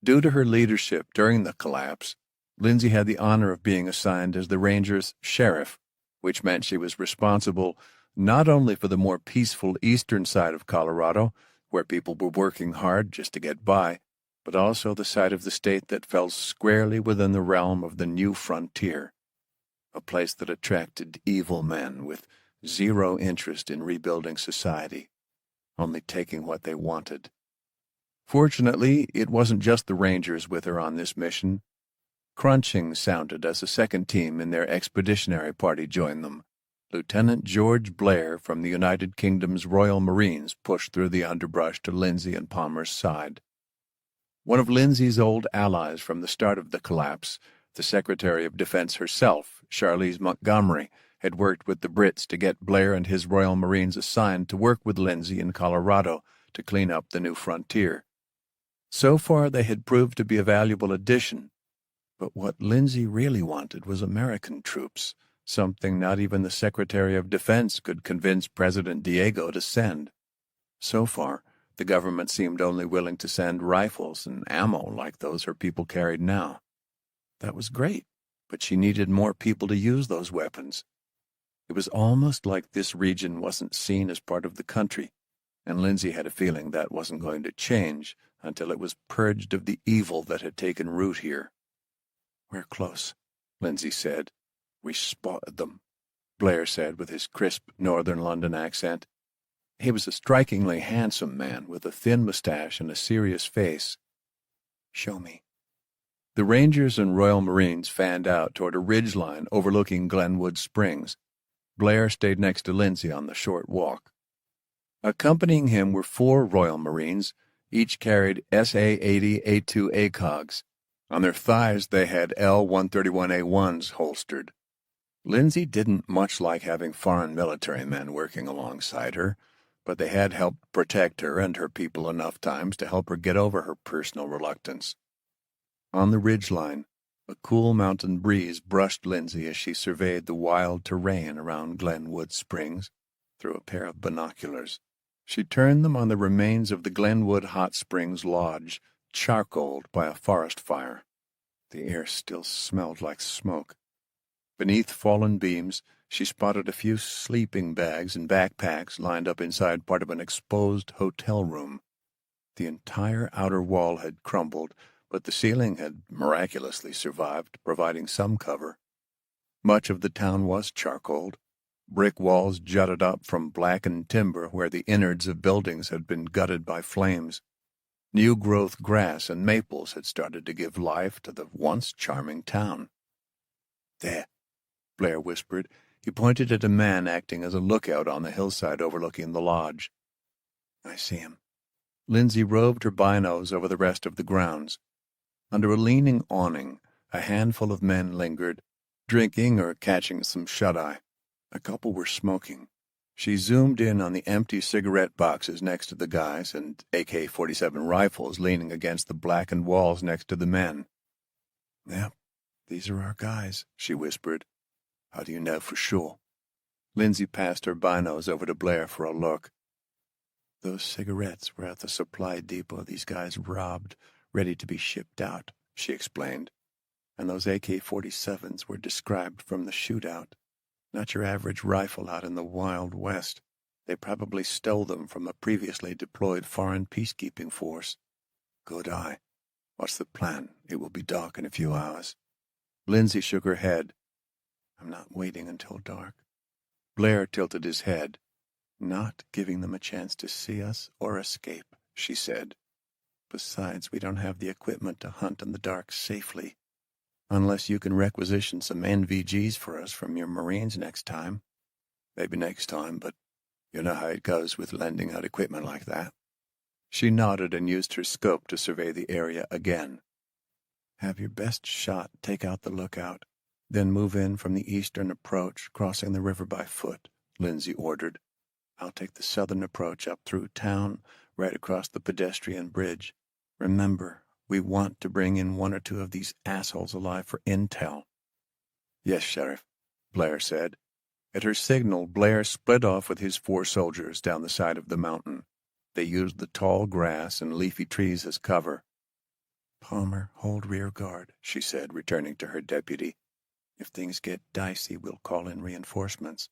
Due to her leadership during the collapse, Lindsay had the honor of being assigned as the Rangers' sheriff, which meant she was responsible not only for the more peaceful eastern side of Colorado, where people were working hard just to get by, but also the side of the state that fell squarely within the realm of the new frontier, a place that attracted evil men with zero interest in rebuilding society, only taking what they wanted. Fortunately, it wasn't just the Rangers with her on this mission. Crunching sounded as a second team in their expeditionary party joined them. Lieutenant George Blair from the United Kingdom's Royal Marines pushed through the underbrush to Lindsay and Palmer's side. One of Lindsay's old allies from the start of the collapse, the Secretary of Defense herself, Charlize Montgomery, had worked with the Brits to get Blair and his Royal Marines assigned to work with Lindsay in Colorado to clean up the new frontier. So far they had proved to be a valuable addition, but what Lindsay really wanted was American troops, something not even the Secretary of Defense could convince President Diego to send. So far, the government seemed only willing to send rifles and ammo like those her people carried now. That was great, but she needed more people to use those weapons. It was almost like this region wasn't seen as part of the country, and Lindsay had a feeling that wasn't going to change until it was purged of the evil that had taken root here. "We're close," Lindsay said. "We spotted them," Blair said with his crisp northern London accent. He was a strikingly handsome man with a thin mustache and a serious face. "Show me." The Rangers and Royal Marines fanned out toward a ridgeline overlooking Glenwood Springs. Blair stayed next to Lindsay on the short walk. Accompanying him were 4 Royal Marines. Each carried SA-80 A2 ACOGs. On their thighs they had L-131A1s holstered. Lindsay didn't much like having foreign military men working alongside her, but they had helped protect her and her people enough times to help her get over her personal reluctance. On the ridgeline, a cool mountain breeze brushed Lindsay as she surveyed the wild terrain around Glenwood Springs through a pair of binoculars. She turned them on the remains of the Glenwood Hot Springs Lodge, charcoaled by a forest fire. The air still smelled like smoke. Beneath fallen beams, she spotted a few sleeping bags and backpacks lined up inside part of an exposed hotel room. The entire outer wall had crumbled, but the ceiling had miraculously survived, providing some cover. Much of the town was charcoaled. Brick walls jutted up from blackened timber where the innards of buildings had been gutted by flames. New-growth grass and maples had started to give life to the once charming town. "There," Blair whispered. He pointed at a man acting as a lookout on the hillside overlooking the lodge. "I see him." Lindsay roved her binos over the rest of the grounds. Under a leaning awning, a handful of men lingered, drinking or catching some shut-eye. A couple were smoking. She zoomed in on the empty cigarette boxes next to the guys and AK-47 rifles leaning against the blackened walls next to the men. "Yep, these are our guys," she whispered. "How do you know for sure?" Lindsay passed her binos over to Blair for a look. "Those cigarettes were at the supply depot these guys robbed, ready to be shipped out," she explained. "And those AK-47s were described from the shootout. Not your average rifle out in the Wild West. They probably stole them from a previously deployed foreign peacekeeping force." "Good eye. What's the plan? It will be dark in a few hours." Lindsay shook her head. "I'm not waiting until dark." Blair tilted his head. "Not giving them a chance to see us or escape," she said. "Besides, we don't have the equipment to hunt in the dark safely. Unless you can requisition some NVGs for us from your Marines next time." "Maybe next time, but you know how it goes with lending out equipment like that." She nodded and used her scope to survey the area again. "Have your best shot take out the lookout, then move in from the eastern approach, crossing the river by foot," Lindsay ordered. "I'll take the southern approach up through town, right across the pedestrian bridge. Remember, we want to bring in one or two of these assholes alive for intel." "Yes, Sheriff," Blair said. At her signal, Blair split off with his 4 soldiers down the side of the mountain. They used the tall grass and leafy trees as cover. "Palmer, hold rear guard," she said, returning to her deputy. "If things get dicey, we'll call in reinforcements.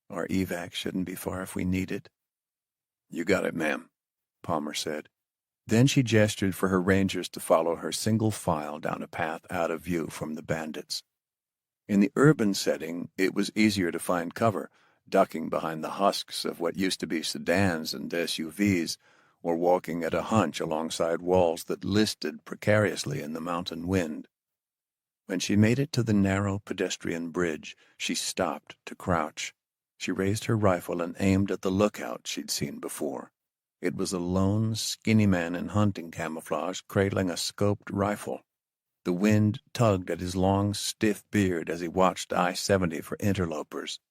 Our evac shouldn't be far if we need it." "You got it, ma'am," Palmer said. Then she gestured for her rangers to follow her single file down a path out of view from the bandits. In the urban setting, it was easier to find cover, ducking behind the husks of what used to be sedans and SUVs, or walking at a hunch alongside walls that listed precariously in the mountain wind. When she made it to the narrow pedestrian bridge, she stopped to crouch. She raised her rifle and aimed at the lookout she'd seen before. It was a lone, skinny man in hunting camouflage cradling a scoped rifle. The wind tugged at his long, stiff beard as he watched I-70 for interlopers.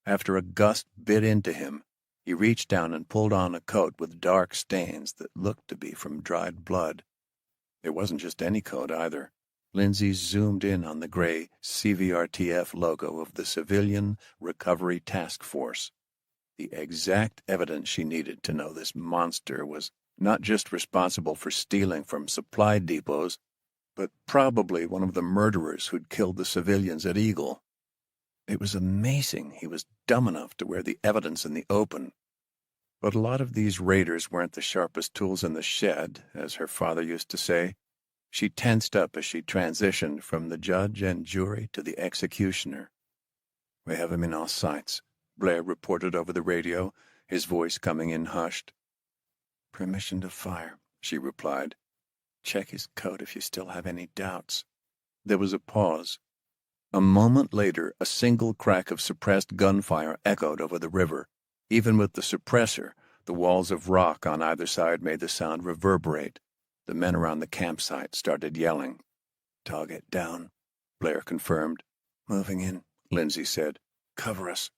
After a gust bit into him, he reached down and pulled on a coat with dark stains that looked to be from dried blood. It wasn't just any coat, either. Lindsay zoomed in on the gray CVRTF logo of the Civilian Recovery Task Force. The exact evidence she needed to know this monster was not just responsible for stealing from supply depots, but probably one of the murderers who'd killed the civilians at Eagle. It was amazing he was dumb enough to wear the evidence in the open. But a lot of these raiders weren't the sharpest tools in the shed, as her father used to say. She tensed up as she transitioned from the judge and jury to the executioner. "We have him in our sights," Blair reported over the radio, his voice coming in hushed. "Permission to fire," she replied. "Check his coat if you still have any doubts." There was a pause. A moment later, a single crack of suppressed gunfire echoed over the river. Even with the suppressor, the walls of rock on either side made the sound reverberate. The men around the campsite started yelling. "Target down," Blair confirmed. "Moving in," Lindsay said. "Cover us."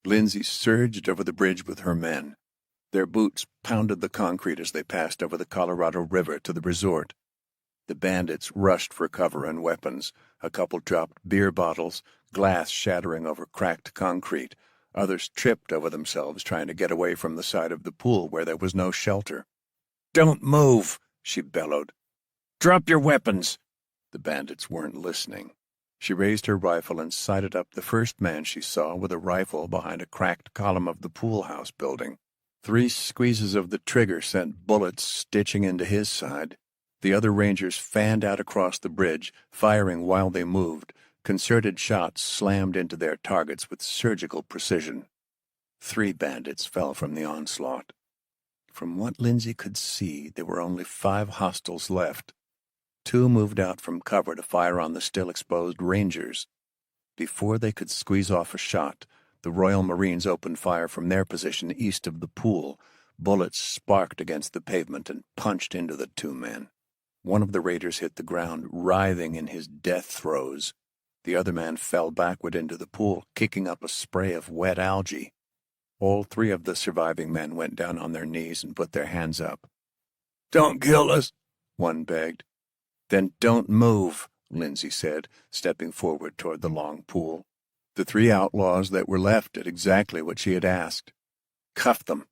Lindsay surged over the bridge with her men. Their boots pounded the concrete as they passed over the Colorado River to the resort. The bandits rushed for cover and weapons. A couple dropped beer bottles, glass shattering over cracked concrete. Others tripped over themselves trying to get away from the side of the pool where there was no shelter. "Don't move!" she bellowed. "Drop your weapons!" The bandits weren't listening. She raised her rifle and sighted up the first man she saw with a rifle behind a cracked column of the pool house building. 3 squeezes of the trigger sent bullets stitching into his side. The other rangers fanned out across the bridge, firing while they moved. Concerted shots slammed into their targets with surgical precision. 3 bandits fell from the onslaught. From what Lindsay could see, there were only 5 hostiles left. 2 moved out from cover to fire on the still exposed rangers. Before they could squeeze off a shot, the Royal Marines opened fire from their position east of the pool. Bullets sparked against the pavement and punched into the 2 men. One of the raiders hit the ground, writhing in his death throes. The other man fell backward into the pool, kicking up a spray of wet algae. All 3 of the surviving men went down on their knees and put their hands up. "Don't kill us," one begged. "Then don't move," Lindsay said, stepping forward toward the long pool. The 3 outlaws that were left did exactly what she had asked. "Cuff them."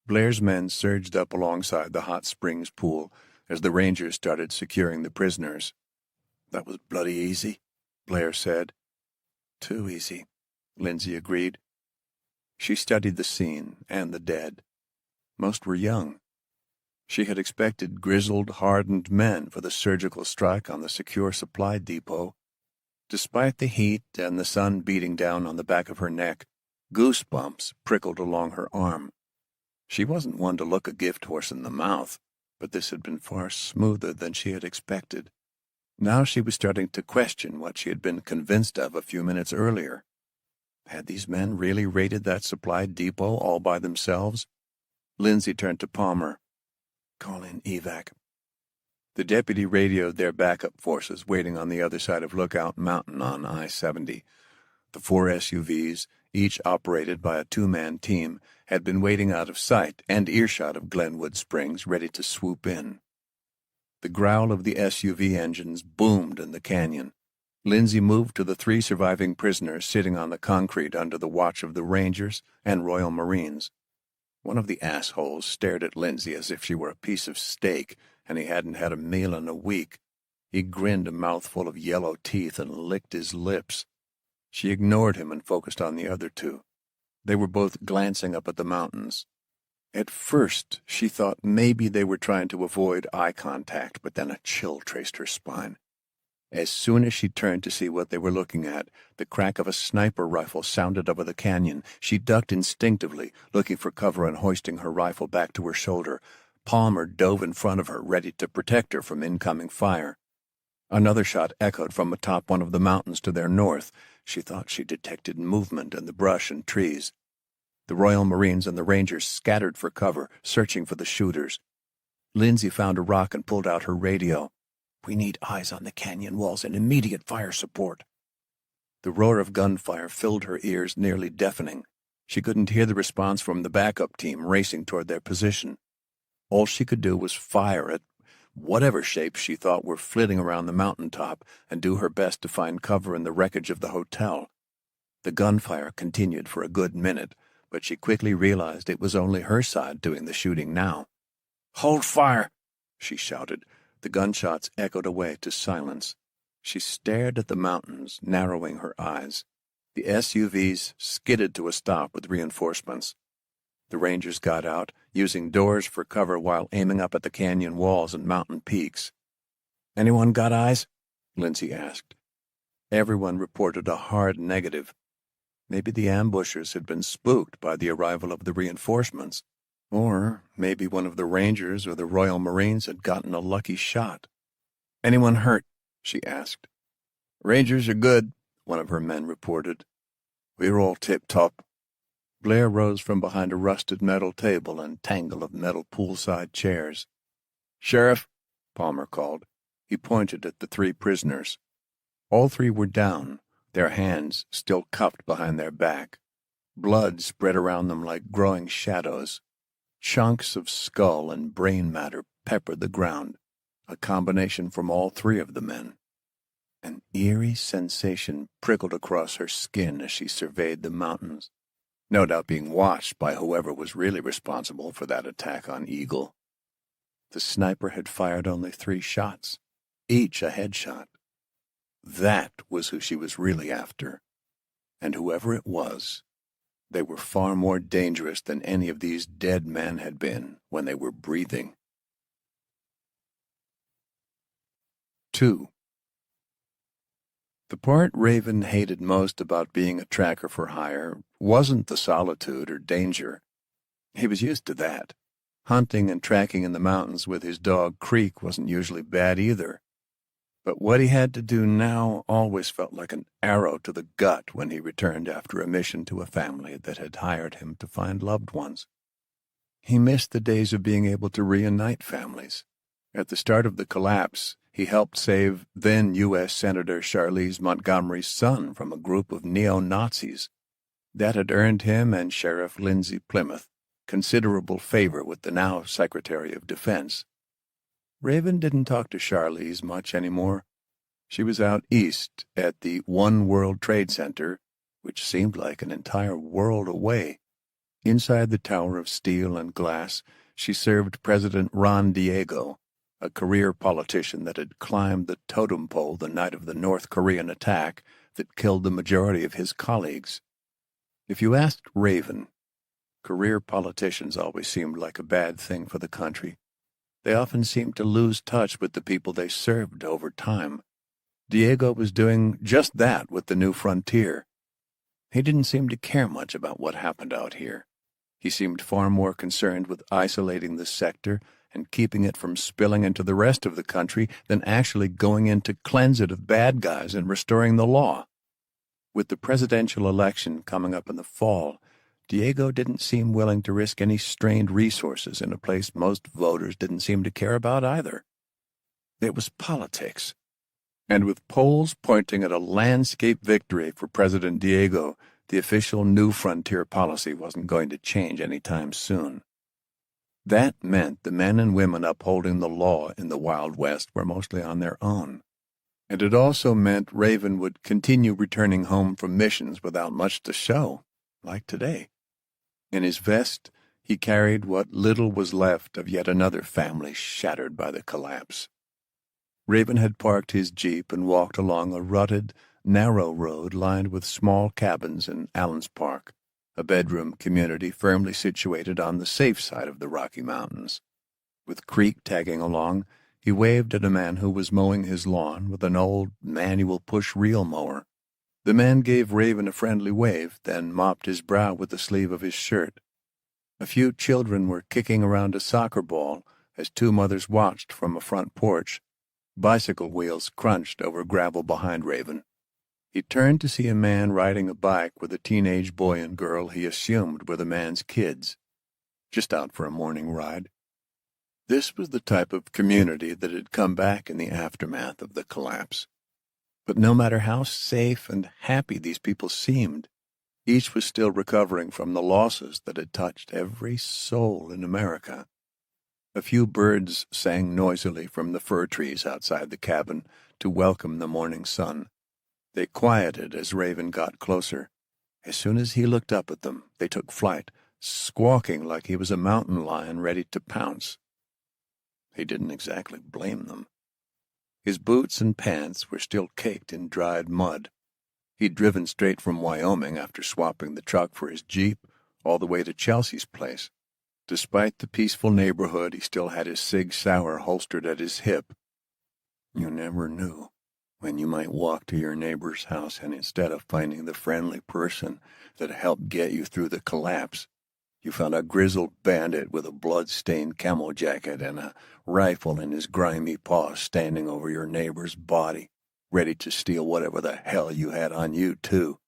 Blair's men surged up alongside the hot springs pool as the rangers started securing the prisoners. "That was bloody easy," Blair said. "Too easy," Lindsay agreed. She studied the scene and the dead. Most were young. She had expected grizzled, hardened men for the surgical strike on the secure supply depot. Despite the heat and the sun beating down on the back of her neck, goosebumps prickled along her arm. She wasn't one to look a gift horse in the mouth, but this had been far smoother than she had expected. Now she was starting to question what she had been convinced of a few minutes earlier. Had these men really raided that supply depot all by themselves? Lindsay turned to Palmer. "Call in evac." The deputy radioed their backup forces waiting on the other side of Lookout Mountain on I-70. The 4 SUVs, each operated by a two-man team, had been waiting out of sight and earshot of Glenwood Springs, ready to swoop in. The growl of the SUV engines boomed in the canyon. Lindsay moved to the 3 surviving prisoners sitting on the concrete under the watch of the Rangers and Royal Marines. One of the assholes stared at Lindsay as if she were a piece of steak and he hadn't had a meal in a week. He grinned a mouthful of yellow teeth and licked his lips. She ignored him and focused on the other 2. They were both glancing up at the mountains. At first, she thought maybe they were trying to avoid eye contact, but then a chill traced her spine. As soon as she turned to see what they were looking at, the crack of a sniper rifle sounded over the canyon. She ducked instinctively, looking for cover and hoisting her rifle back to her shoulder. Palmer dove in front of her, ready to protect her from incoming fire. Another shot echoed from atop one of the mountains to their north. She thought she detected movement in the brush and trees. The Royal Marines and the Rangers scattered for cover, searching for the shooters. Lindsay found a rock and pulled out her radio. "We need eyes on the canyon walls and immediate fire support." The roar of gunfire filled her ears, nearly deafening. She couldn't hear the response from the backup team racing toward their position. All she could do was fire at whatever shapes she thought were flitting around the mountaintop and do her best to find cover in the wreckage of the hotel. The gunfire continued for a good minute, but she quickly realized it was only her side doing the shooting now. "Hold fire!" she shouted. The gunshots echoed away to silence. She stared at the mountains, narrowing her eyes. The SUVs skidded to a stop with reinforcements. The Rangers got out, using doors for cover while aiming up at the canyon walls and mountain peaks. "Anyone got eyes?" Lindsay asked. Everyone reported a hard negative. Maybe the ambushers had been spooked by the arrival of the reinforcements. Or maybe one of the Rangers or the Royal Marines had gotten a lucky shot. "Anyone hurt?" she asked. "Rangers are good," one of her men reported. "We're all tip-top." Blair rose from behind a rusted metal table and tangle of metal poolside chairs. "Sheriff," Palmer called. He pointed at the 3 prisoners. All 3 were down, their hands still cupped behind their back. Blood spread around them like growing shadows. Chunks of skull and brain matter peppered the ground, a combination from all 3 of the men. An eerie sensation prickled across her skin as she surveyed the mountains, no doubt being watched by whoever was really responsible for that attack on Eagle. The sniper had fired only 3 shots, each a headshot. That was who she was really after, and whoever it was, they were far more dangerous than any of these dead men had been when they were breathing. 2. The part Raven hated most about being a tracker for hire wasn't the solitude or danger. He was used to that. Hunting and tracking in the mountains with his dog Creek wasn't usually bad either. But what he had to do now always felt like an arrow to the gut when he returned after a mission to a family that had hired him to find loved ones. He missed the days of being able to reunite families. At the start of the collapse, he helped save then U.S. Senator Charlize Montgomery's son from a group of neo-Nazis. That had earned him and Sheriff Lindsay Plymouth considerable favor with the now Secretary of Defense. Raven didn't talk to Charlize much anymore. She was out east at the One World Trade Center, which seemed like an entire world away. Inside the tower of steel and glass, she served President Ron Diego, a career politician that had climbed the totem pole the night of the North Korean attack that killed the majority of his colleagues. If you asked Raven, career politicians always seemed like a bad thing for the country. They often seemed to lose touch with the people they served over time. Diego was doing just that with the new frontier. He didn't seem to care much about what happened out here. He seemed far more concerned with isolating the sector and keeping it from spilling into the rest of the country than actually going in to cleanse it of bad guys and restoring the law. With the presidential election coming up in the fall, Diego didn't seem willing to risk any strained resources in a place most voters didn't seem to care about either. It was politics. And with polls pointing at a landscape victory for President Diego, The official New Frontier policy wasn't going to change any time soon. That meant the men and women upholding the law in the Wild West were mostly on their own. And it also meant Raven would continue returning home from missions without much to show, like today. In his vest, he carried what little was left of yet another family shattered by the collapse. Raven had parked his jeep and walked along a rutted, narrow road lined with small cabins in Allen's Park, a bedroom community firmly situated on the safe side of the Rocky Mountains. With Creek tagging along, he waved at a man who was mowing his lawn with an old manual push-reel mower. The man gave Raven a friendly wave, then mopped his brow with the sleeve of his shirt. A few children were kicking around a soccer ball as two mothers watched from a front porch. Bicycle wheels crunched over gravel behind Raven. He turned to see a man riding a bike with a teenage boy and girl he assumed were the man's kids, just out for a morning ride. This was the type of community that had come back in the aftermath of the collapse. But no matter how safe and happy these people seemed, each was still recovering from the losses that had touched every soul in America. A few birds sang noisily from the fir trees outside the cabin to welcome the morning sun. They quieted as Raven got closer. As soon as he looked up at them, they took flight, squawking like he was a mountain lion ready to pounce. He didn't exactly blame them. His boots and pants were still caked in dried mud. He'd driven straight from Wyoming after swapping the truck for his Jeep all the way to Chelsea's place. Despite the peaceful neighborhood, he still had his Sig Sauer holstered at his hip. You never knew when you might walk to your neighbor's house and instead of finding the friendly person that helped get you through the collapse, you found a grizzled bandit with a blood-stained camo jacket and a rifle in his grimy paw standing over your neighbor's body, ready to steal whatever the hell you had on you, too.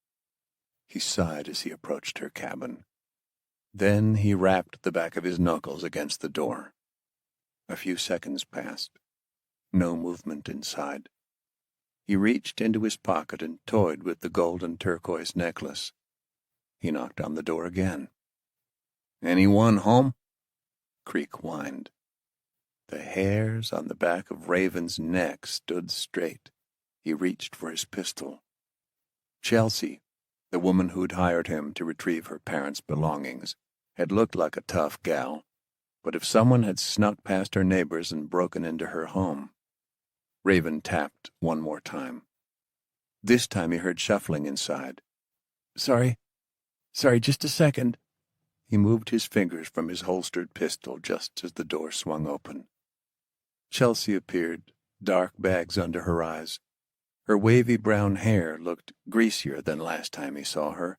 He sighed as he approached her cabin. Then he rapped the back of his knuckles against the door. A few seconds passed. No movement inside. He reached into his pocket and toyed with the gold and turquoise necklace. He knocked on the door again. "Anyone home?" Creek whined. The hairs on the back of Raven's neck stood straight. He reached for his pistol. Chelsea, the woman who'd hired him to retrieve her parents' belongings, had looked like a tough gal, but if someone had snuck past her neighbors and broken into her home. Raven tapped one more time. This time he heard shuffling inside. Sorry, just a second." He moved his fingers from his holstered pistol just as the door swung open. Chelsea appeared, dark bags under her eyes. Her wavy brown hair looked greasier than last time he saw her.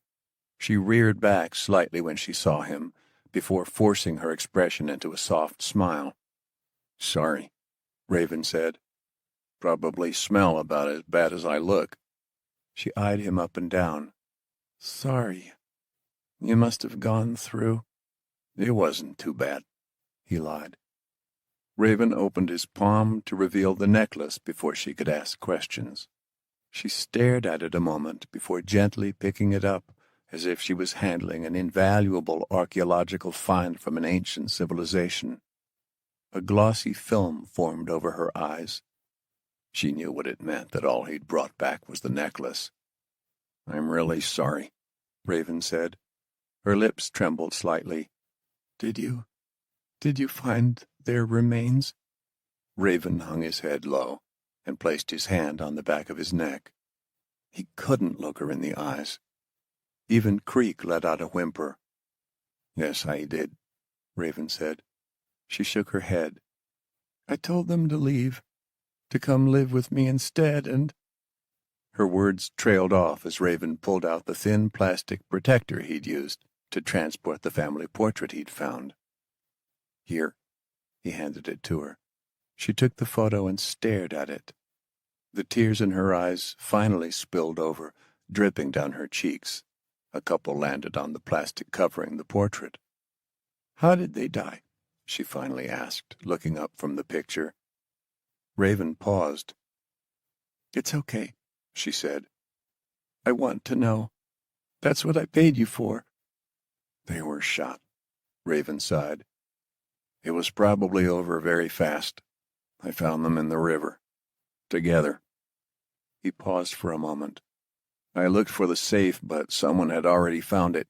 She reared back slightly when she saw him, before forcing her expression into a soft smile. "Sorry," Raven said. "Probably smell about as bad as I look." She eyed him up and down. "Sorry. You must have gone through." "It wasn't too bad," he lied. Raven opened his palm to reveal the necklace before she could ask questions. She stared at it a moment before gently picking it up as if she was handling an invaluable archaeological find from an ancient civilization. A glossy film formed over her eyes. She knew what it meant that all he'd brought back was the necklace. "I'm really sorry," Raven said. Her lips trembled slightly. Did you find their remains?" Raven hung his head low and placed his hand on the back of his neck. He couldn't look her in the eyes. Even Creek let out a whimper. "Yes, I did," Raven said. She shook her head. "I told them to leave, to come live with me instead, and—" Her words trailed off as Raven pulled out the thin plastic protector he'd used to transport the family portrait he'd found. "Here." He handed it to her. She took the photo and stared at it. The tears in her eyes finally spilled over, dripping down her cheeks. A couple landed on the plastic covering the portrait. "How did they die?" she finally asked, looking up from the picture. Raven paused. "It's okay," she said. "I want to know. That's what I paid you for." "They were shot," Raven sighed. "It was probably over very fast. I found them in the river. Together." He paused for a moment. "I looked for the safe, but someone had already found it."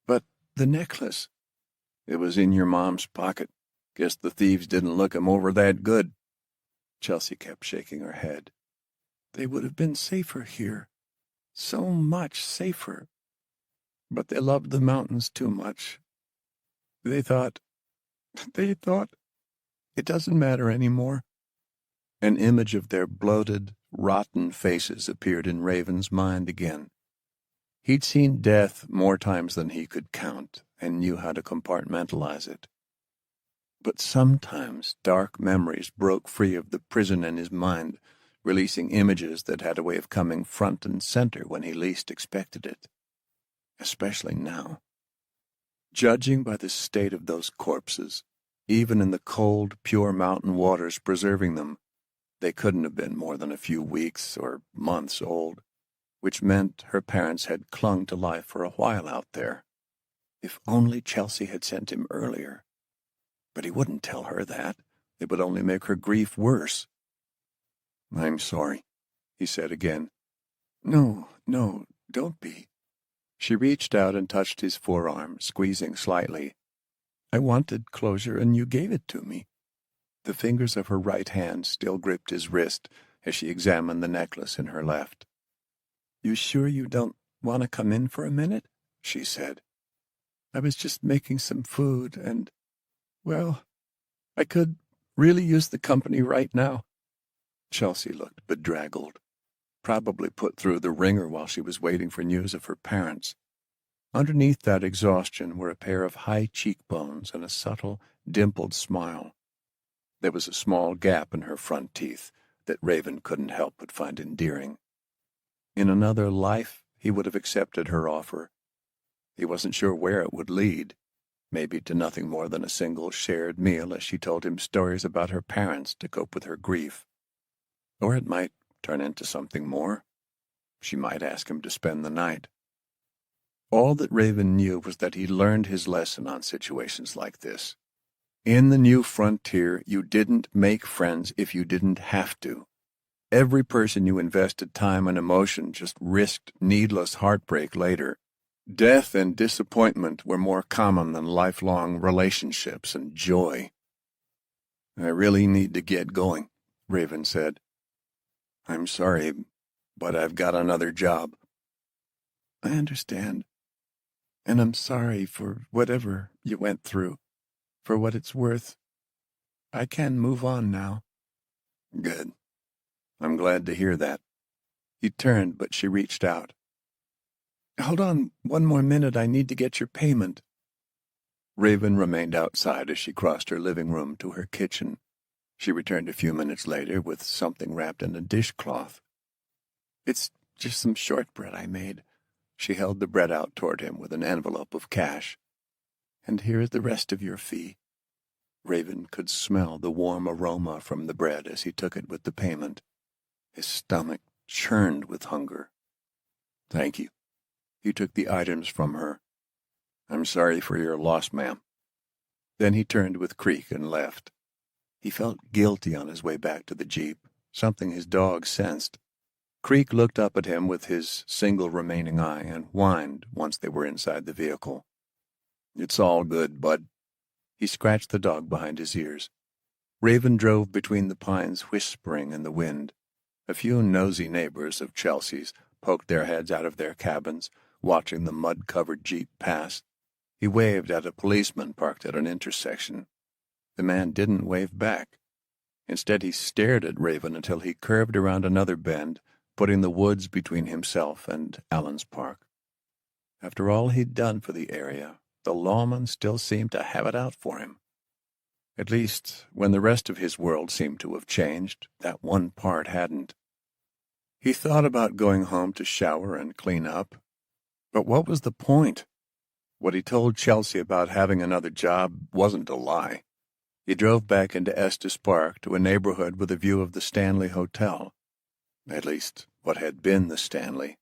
"But the necklace?" "It was in your mom's pocket. Guess the thieves didn't look 'em over that good." Chelsea kept shaking her head. "They would have been safer here. So much safer. But they loved the mountains too much. They thought... It doesn't matter anymore." An image of their bloated, rotten faces appeared in Raven's mind again. He'd seen death more times than he could count and knew how to compartmentalize it. But sometimes dark memories broke free of the prison in his mind, releasing images that had a way of coming front and center when he least expected it. Especially now. Judging by the state of those corpses, even in the cold, pure mountain waters preserving them, they couldn't have been more than a few weeks or months old, which meant her parents had clung to life for a while out there. If only Chelsea had sent him earlier. But he wouldn't tell her that. It would only make her grief worse. "I'm sorry," he said again. No, don't be." She reached out and touched his forearm, squeezing slightly. "I wanted closure, and you gave it to me." The fingers of her right hand still gripped his wrist as she examined the necklace in her left. "You sure you don't want to come in for a minute?" she said. "I was just making some food, and, well, I could really use the company right now." Chelsea looked bedraggled, probably put through the ringer while she was waiting for news of her parents. Underneath that exhaustion were a pair of high cheekbones and a subtle, dimpled smile. There was a small gap in her front teeth that Raven couldn't help but find endearing. In another life, he would have accepted her offer. He wasn't sure where it would lead, maybe to nothing more than a single shared meal as she told him stories about her parents to cope with her grief. Or it might turn into something more. She might ask him to spend the night. All that Raven knew was that he learned his lesson on situations like this. In the new frontier, you didn't make friends if you didn't have to. Every person you invested time and emotion just risked needless heartbreak later. Death and disappointment were more common than lifelong relationships and joy. "I really need to get going," Raven said. "I'm sorry, but I've got another job." "I understand. And I'm sorry for whatever you went through. For what it's worth, I can move on now." "Good. I'm glad to hear that." He turned, but she reached out. "Hold on one more minute. I need to get your payment." Raven remained outside as she crossed her living room to her kitchen. She returned a few minutes later with something wrapped in a dishcloth. "It's just some shortbread I made." She held the bread out toward him with an envelope of cash. "And here is the rest of your fee." Raven could smell the warm aroma from the bread as he took it with the payment. His stomach churned with hunger. "Thank you." He took the items from her. "I'm sorry for your loss, ma'am." Then he turned with Creek and left. He felt guilty on his way back to the Jeep, something his dog sensed. Creek looked up at him with his single remaining eye and whined once they were inside the vehicle. "It's all good, bud." He scratched the dog behind his ears. Raven drove between the pines, whispering in the wind. A few nosy neighbors of Chelsea's poked their heads out of their cabins, watching the mud-covered Jeep pass. He waved at a policeman parked at an intersection. The man didn't wave back. Instead, he stared at Raven until he curved around another bend, putting the woods between himself and Allen's Park. After all he'd done for the area, the lawman still seemed to have it out for him. At least, when the rest of his world seemed to have changed, that one part hadn't. He thought about going home to shower and clean up. But what was the point? What he told Chelsea about having another job wasn't a lie. He drove back into Estes Park to a neighborhood with a view of the Stanley Hotel. At least, what had been the Stanley.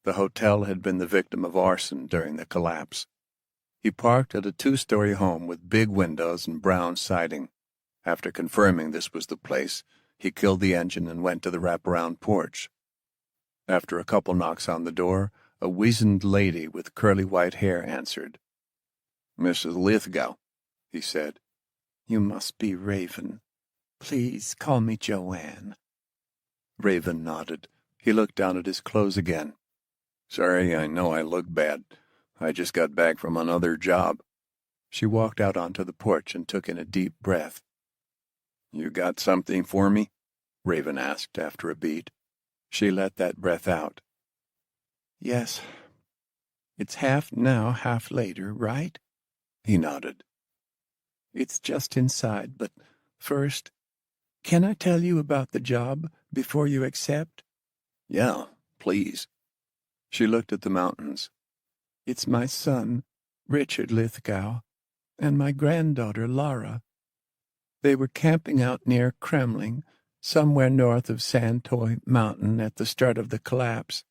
The hotel had been the victim of arson during the collapse. He parked at a 2-story home with big windows and brown siding. After confirming this was the place, he killed the engine and went to the wraparound porch. After a couple knocks on the door, a weazened lady with curly white hair answered. "Mrs. Lithgow," he said. "You must be Raven. Please call me Joanne." Raven nodded. He looked down at his clothes again. "Sorry, I know I look bad. I just got back from another job." She walked out onto the porch and took in a deep breath. "You got something for me?" Raven asked after a beat. She let that breath out. "Yes. It's half now, half later, right?" He nodded. "It's just inside, but first, can I tell you about the job before you accept?" "Yeah, please." She looked at the mountains. "It's my son, Richard Lithgow, and my granddaughter, Lara. They were camping out near Kremling, somewhere north of Santoy Mountain at the start of the collapse.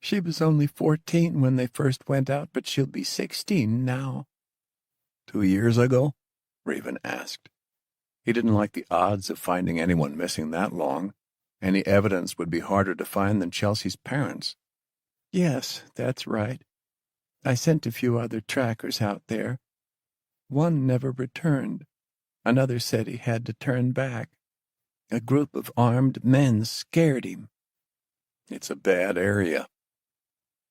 She was only 14 when they first went out, but she'll be 16 now." 2 years ago?" Raven asked. He didn't like the odds of finding anyone missing that long. Any evidence would be harder to find than Chelsea's parents. "Yes, that's right. I sent a few other trackers out there. One never returned. Another said he had to turn back. A group of armed men scared him." "It's a bad area."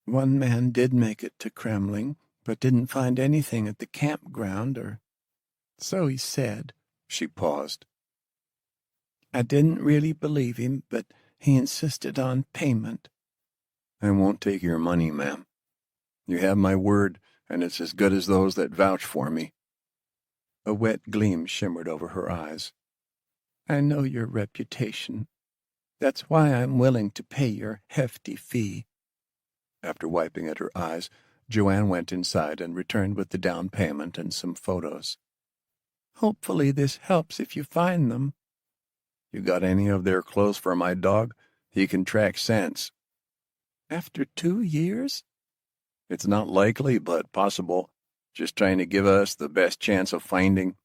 "One man did make it to Kremling, but didn't find anything at the campground, or so he said." She paused. "I didn't really believe him, but he insisted on payment." "I won't take your money, ma'am. You have my word, and it's as good as those that vouch for me." A wet gleam shimmered over her eyes. "I know your reputation. That's why I'm willing to pay your hefty fee." After wiping at her eyes, Joanne went inside and returned with the down payment and some photos. "Hopefully this helps if you find them." "You got any of their clothes for my dog? He can track scents." "After 2 years?" "It's not likely, but possible. Just trying to give us the best chance of finding."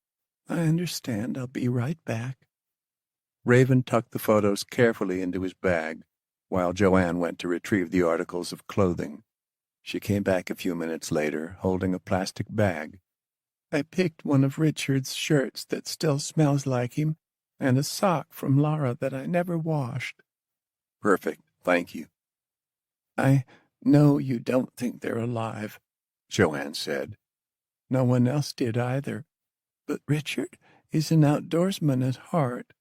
"I understand. I'll be right back." Raven tucked the photos carefully into his bag, while Joanne went to retrieve the articles of clothing. She came back a few minutes later, holding a plastic bag. "I picked one of Richard's shirts that still smells like him, and a sock from Lara that I never washed." "Perfect, thank you." "I know you don't think they're alive," Joanne said. "No one else did either. But Richard is an outdoorsman at heart.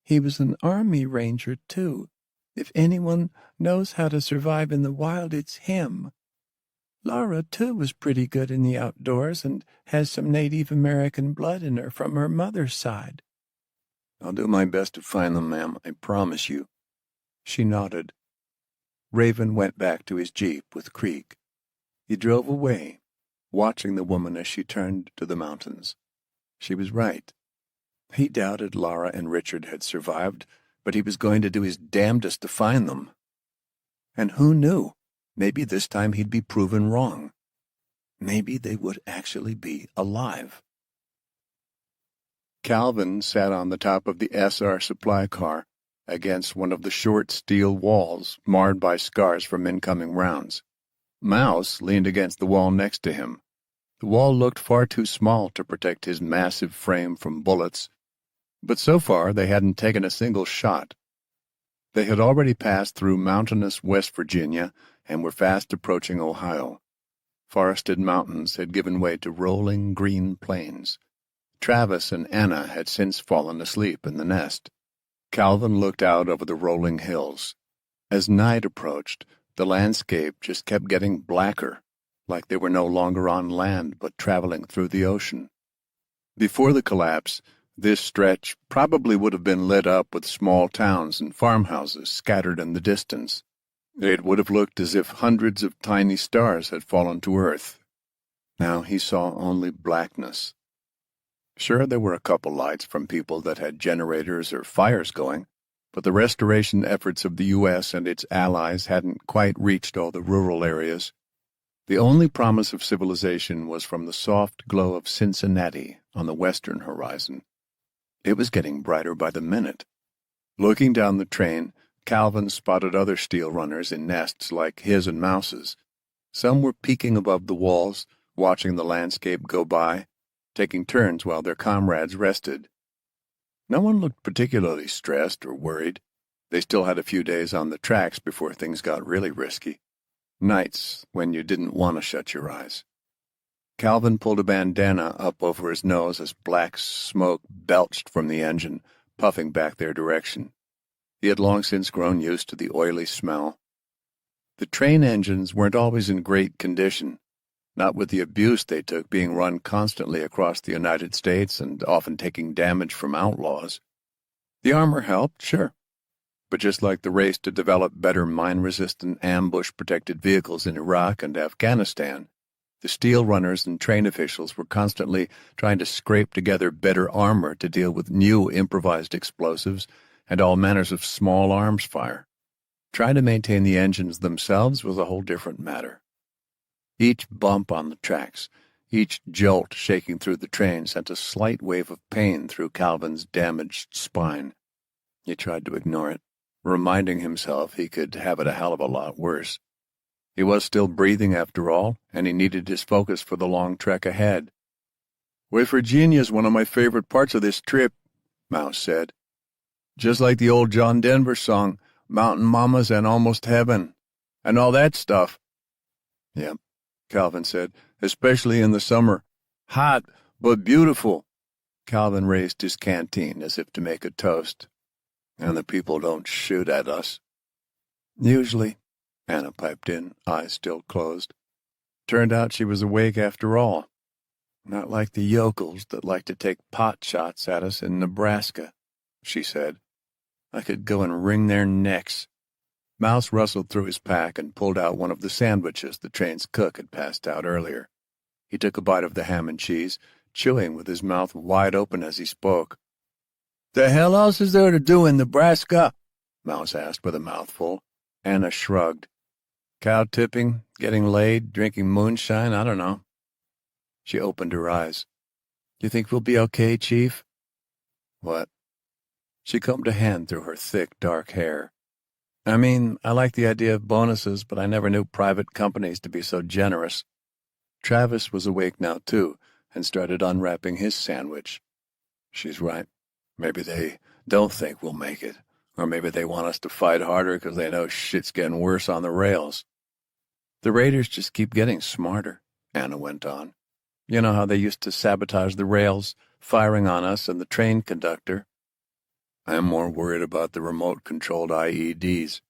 He was an army ranger, too. If anyone knows how to survive in the wild, it's him. Lara, too, was pretty good in the outdoors and has some Native American blood in her from her mother's side." "I'll do my best to find them, ma'am, I promise you." She nodded. Raven went back to his jeep with Creek. He drove away, watching the woman as she turned to the mountains. She was right. He doubted Lara and Richard had survived, but he was going to do his damnedest to find them. And who knew? Maybe this time he'd be proven wrong. Maybe they would actually be alive. Calvin sat on the top of the SR supply car, against one of the short steel walls marred by scars from incoming rounds. Mouse leaned against the wall next to him. The wall looked far too small to protect his massive frame from bullets, but so far they hadn't taken a single shot. They had already passed through mountainous West Virginia and were fast approaching Ohio. Forested mountains had given way to rolling green plains. Travis and Anna had since fallen asleep in the nest. Calvin looked out over the rolling hills. As night approached, the landscape just kept getting blacker, like they were no longer on land but traveling through the ocean. Before the collapse, this stretch probably would have been lit up with small towns and farmhouses scattered in the distance. It would have looked as if hundreds of tiny stars had fallen to earth. Now he saw only blackness. Sure, there were a couple lights from people that had generators or fires going, but the restoration efforts of the U.S. and its allies hadn't quite reached all the rural areas. The only promise of civilization was from the soft glow of Cincinnati on the western horizon. It was getting brighter by the minute. Looking down the train, Calvin spotted other steel runners in nests like his and Mouse's. Some were peeking above the walls, watching the landscape go by, taking turns while their comrades rested. No one looked particularly stressed or worried. They still had a few days on the tracks before things got really risky. Nights when you didn't want to shut your eyes. Calvin pulled a bandana up over his nose as black smoke belched from the engine, puffing back their direction. He had long since grown used to the oily smell. The train engines weren't always in great condition, not with the abuse they took being run constantly across the United States and often taking damage from outlaws. The armor helped, sure, but just like the race to develop better mine-resistant, ambush-protected vehicles in Iraq and Afghanistan, the steel runners and train officials were constantly trying to scrape together better armor to deal with new improvised explosives and all manners of small arms fire. Trying to maintain the engines themselves was a whole different matter. Each bump on the tracks, each jolt shaking through the train sent a slight wave of pain through Calvin's damaged spine. He tried to ignore it, reminding himself he could have it a hell of a lot worse. He was still breathing after all, and he needed his focus for the long trek ahead. "West Virginia's one of my favorite parts of this trip," Mouse said. "Just like the old John Denver song, Mountain Mamas and Almost Heaven, and all that stuff." "Yep," Calvin said, "especially in the summer. Hot, but beautiful." Calvin raised his canteen as if to make a toast. "And the people don't shoot at us." "Usually," Anna piped in, eyes still closed. Turned out she was awake after all. "Not like the yokels that like to take pot shots at us in Nebraska," she said. "I could go and wring their necks." Mouse rustled through his pack and pulled out one of the sandwiches the train's cook had passed out earlier. He took a bite of the ham and cheese, chewing with his mouth wide open as he spoke. "The hell else is there to do in Nebraska?" Mouse asked with a mouthful. Anna shrugged. "Cow tipping, getting laid, drinking moonshine, I don't know." She opened her eyes. "You think we'll be okay, Chief?" "What?" She combed a hand through her thick, dark hair. "I mean, I like the idea of bonuses, but I never knew private companies to be so generous." Travis was awake now, too, and started unwrapping his sandwich. "She's right. Maybe they don't think we'll make it, or maybe they want us to fight harder because they know shit's getting worse on the rails." "The raiders just keep getting smarter," Anna went on. "You know how they used to sabotage the rails, firing on us and the train conductor." "I'm more worried about the remote-controlled IEDs,"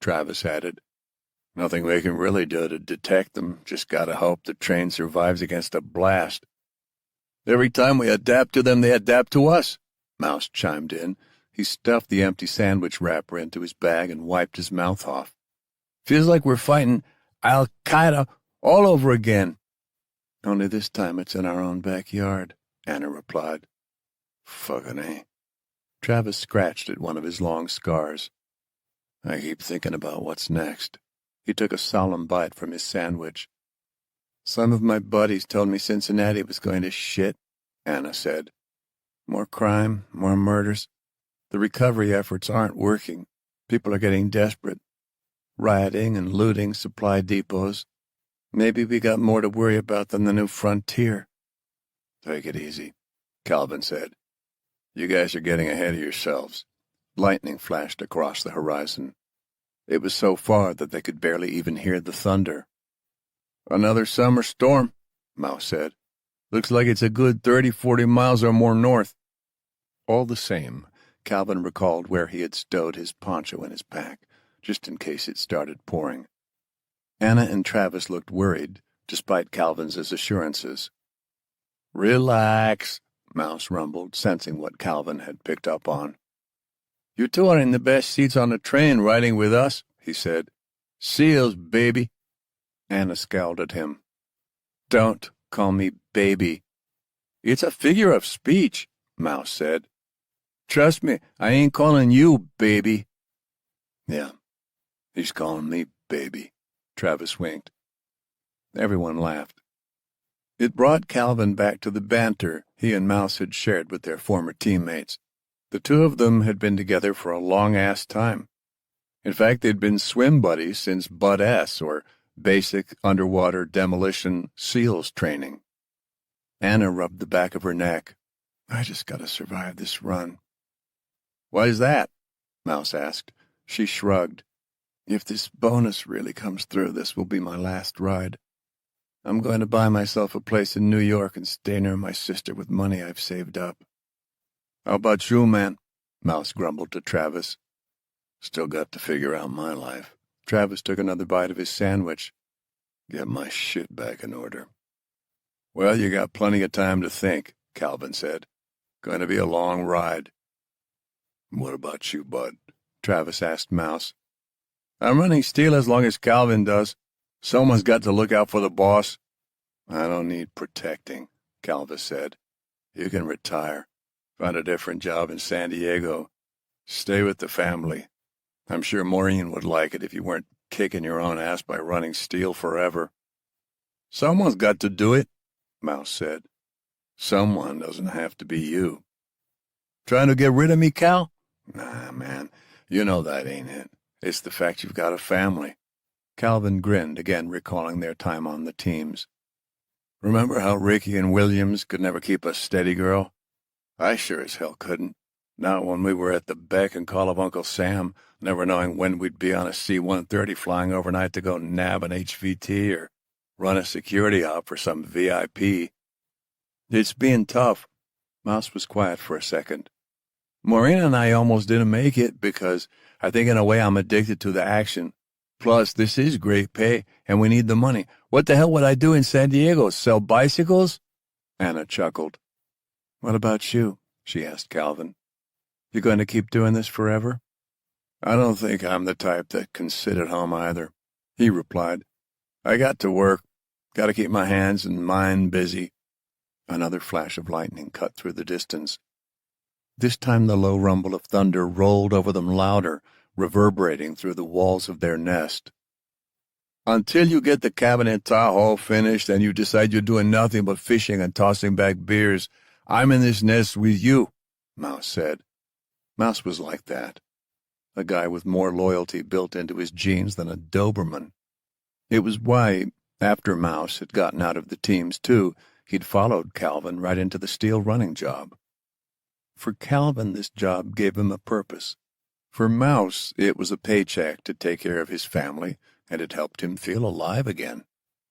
Travis added. "Nothing we can really do to detect them, just gotta hope the train survives against a blast." "Every time we adapt to them, they adapt to us," Mouse chimed in. He stuffed the empty sandwich wrapper into his bag and wiped his mouth off. "Feels like we're fighting Al-Qaeda all over again." "Only this time it's in our own backyard," Anna replied. "Fucking A." Travis scratched at one of his long scars. "I keep thinking about what's next." He took a solemn bite from his sandwich. "Some of my buddies told me Cincinnati was going to shit," Anna said. "More crime, more murders. The recovery efforts aren't working. People are getting desperate. Rioting and looting supply depots. Maybe we got more to worry about than the new frontier." "Take it easy," Calvin said. "You guys are getting ahead of yourselves." Lightning flashed across the horizon. It was so far that they could barely even hear the thunder. "Another summer storm," Mouse said. "Looks like it's a good 30-40 miles or more north." All the same, Calvin recalled where he had stowed his poncho in his pack, just in case it started pouring. Anna and Travis looked worried, despite Calvin's assurances. "Relax," Mouse rumbled, sensing what Calvin had picked up on. "You two are in the best seats on the train riding with us," he said. "Seals, baby." Anna scowled at him. "Don't call me baby." "It's a figure of speech," Mouse said. Trust me, I ain't calling you baby. Yeah, he's calling me baby, Travis winked. Everyone laughed. It brought Calvin back to the banter he and Mouse had shared with their former teammates. The two of them had been together for a long-ass time. In fact, they'd been swim buddies since Bud S, or basic underwater demolition SEALs training. Anna rubbed the back of her neck. I just gotta survive this run. Why is that? Mouse asked. She shrugged. If this bonus really comes through, this will be my last ride. I'm going to buy myself a place in New York and stay near my sister with money I've saved up. How about you, man? Mouse grumbled to Travis. Still got to figure out my life. Travis took another bite of his sandwich. Get my shit back in order. Well, you got plenty of time to think, Calvin said. Going to be a long ride. What about you, Bud? Travis asked Mouse. I'm running steel as long as Calvin does. Someone's got to look out for the boss. I don't need protecting, Calvin said. You can retire. Find a different job in San Diego. Stay with the family. I'm sure Maureen would like it if you weren't kicking your own ass by running steel forever. Someone's got to do it, Mouse said. Someone doesn't have to be you. Trying to get rid of me, Cal? Nah, man, you know that ain't it. It's the fact you've got a family. Calvin grinned, again recalling their time on the teams. Remember how Ricky and Williams could never keep a steady girl? I sure as hell couldn't. Not when we were at the beck and call of Uncle Sam, never knowing when we'd be on a C-130 flying overnight to go nab an HVT or run a security op for some VIP. It's being tough. Mouse was quiet for a second. Maureen and I almost didn't make it because I think in a way I'm addicted to the action. Plus, this is great pay, and we need the money. What the hell would I do in San Diego? Sell bicycles? Anna chuckled. What about you? She asked Calvin. You going to keep doing this forever? I don't think I'm the type that can sit at home either, he replied. I got to work. Got to keep my hands and mind busy. Another flash of lightning cut through the distance. This time the low rumble of thunder rolled over them louder, reverberating through the walls of their nest. Until you get the cabin in Tahoe finished and you decide you're doing nothing but fishing and tossing back beers, I'm in this nest with you, Mouse said. Mouse was like that. A guy with more loyalty built into his genes than a Doberman. It was why, after Mouse had gotten out of the teams too, he'd followed Calvin right into the steel running job. For Calvin, this job gave him a purpose. For Mouse, it was a paycheck to take care of his family, and it helped him feel alive again.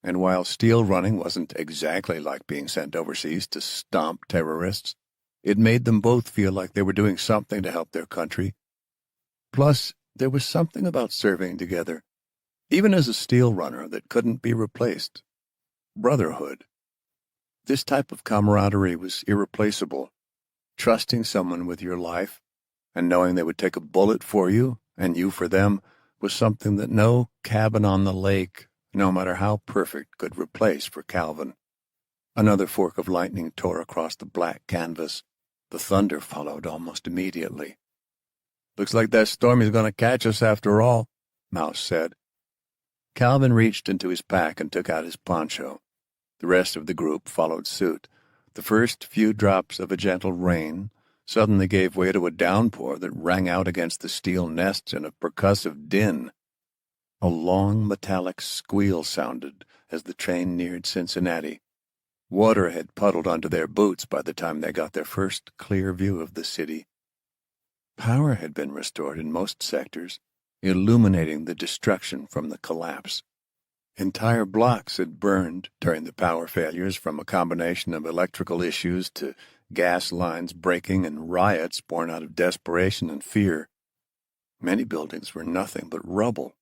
And while steel running wasn't exactly like being sent overseas to stomp terrorists, it made them both feel like they were doing something to help their country. Plus, there was something about serving together, even as a steel runner, that couldn't be replaced. Brotherhood. This type of camaraderie was irreplaceable. Trusting someone with your life, and knowing they would take a bullet for you, and you for them, was something that no cabin on the lake, no matter how perfect, could replace for Calvin. Another fork of lightning tore across the black canvas. The thunder followed almost immediately. Looks like that storm is going to catch us after all, Mouse said. Calvin reached into his pack and took out his poncho. The rest of the group followed suit. The first few drops of a gentle rain suddenly gave way to a downpour that rang out against the steel nests in a percussive din. A long metallic squeal sounded as the train neared Cincinnati. Water had puddled onto their boots by the time they got their first clear view of the city. Power had been restored in most sectors, illuminating the destruction from the collapse. Entire blocks had burned during the power failures, from a combination of electrical issues to gas lines breaking and riots born out of desperation and fear. Many buildings were nothing but rubble.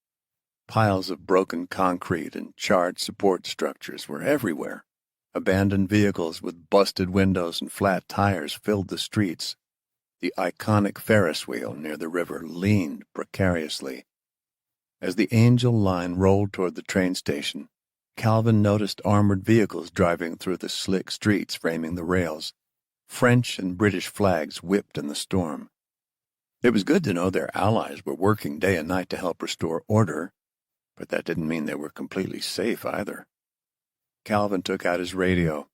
Piles of broken concrete and charred support structures were everywhere. Abandoned vehicles with busted windows and flat tires filled the streets. The iconic Ferris wheel near the river leaned precariously. As the Angel line rolled toward the train station, Calvin noticed armored vehicles driving through the slick streets framing the rails. French and British flags whipped in the storm. It was good to know their allies were working day and night to help restore order, but that didn't mean they were completely safe either. Calvin took out his radio.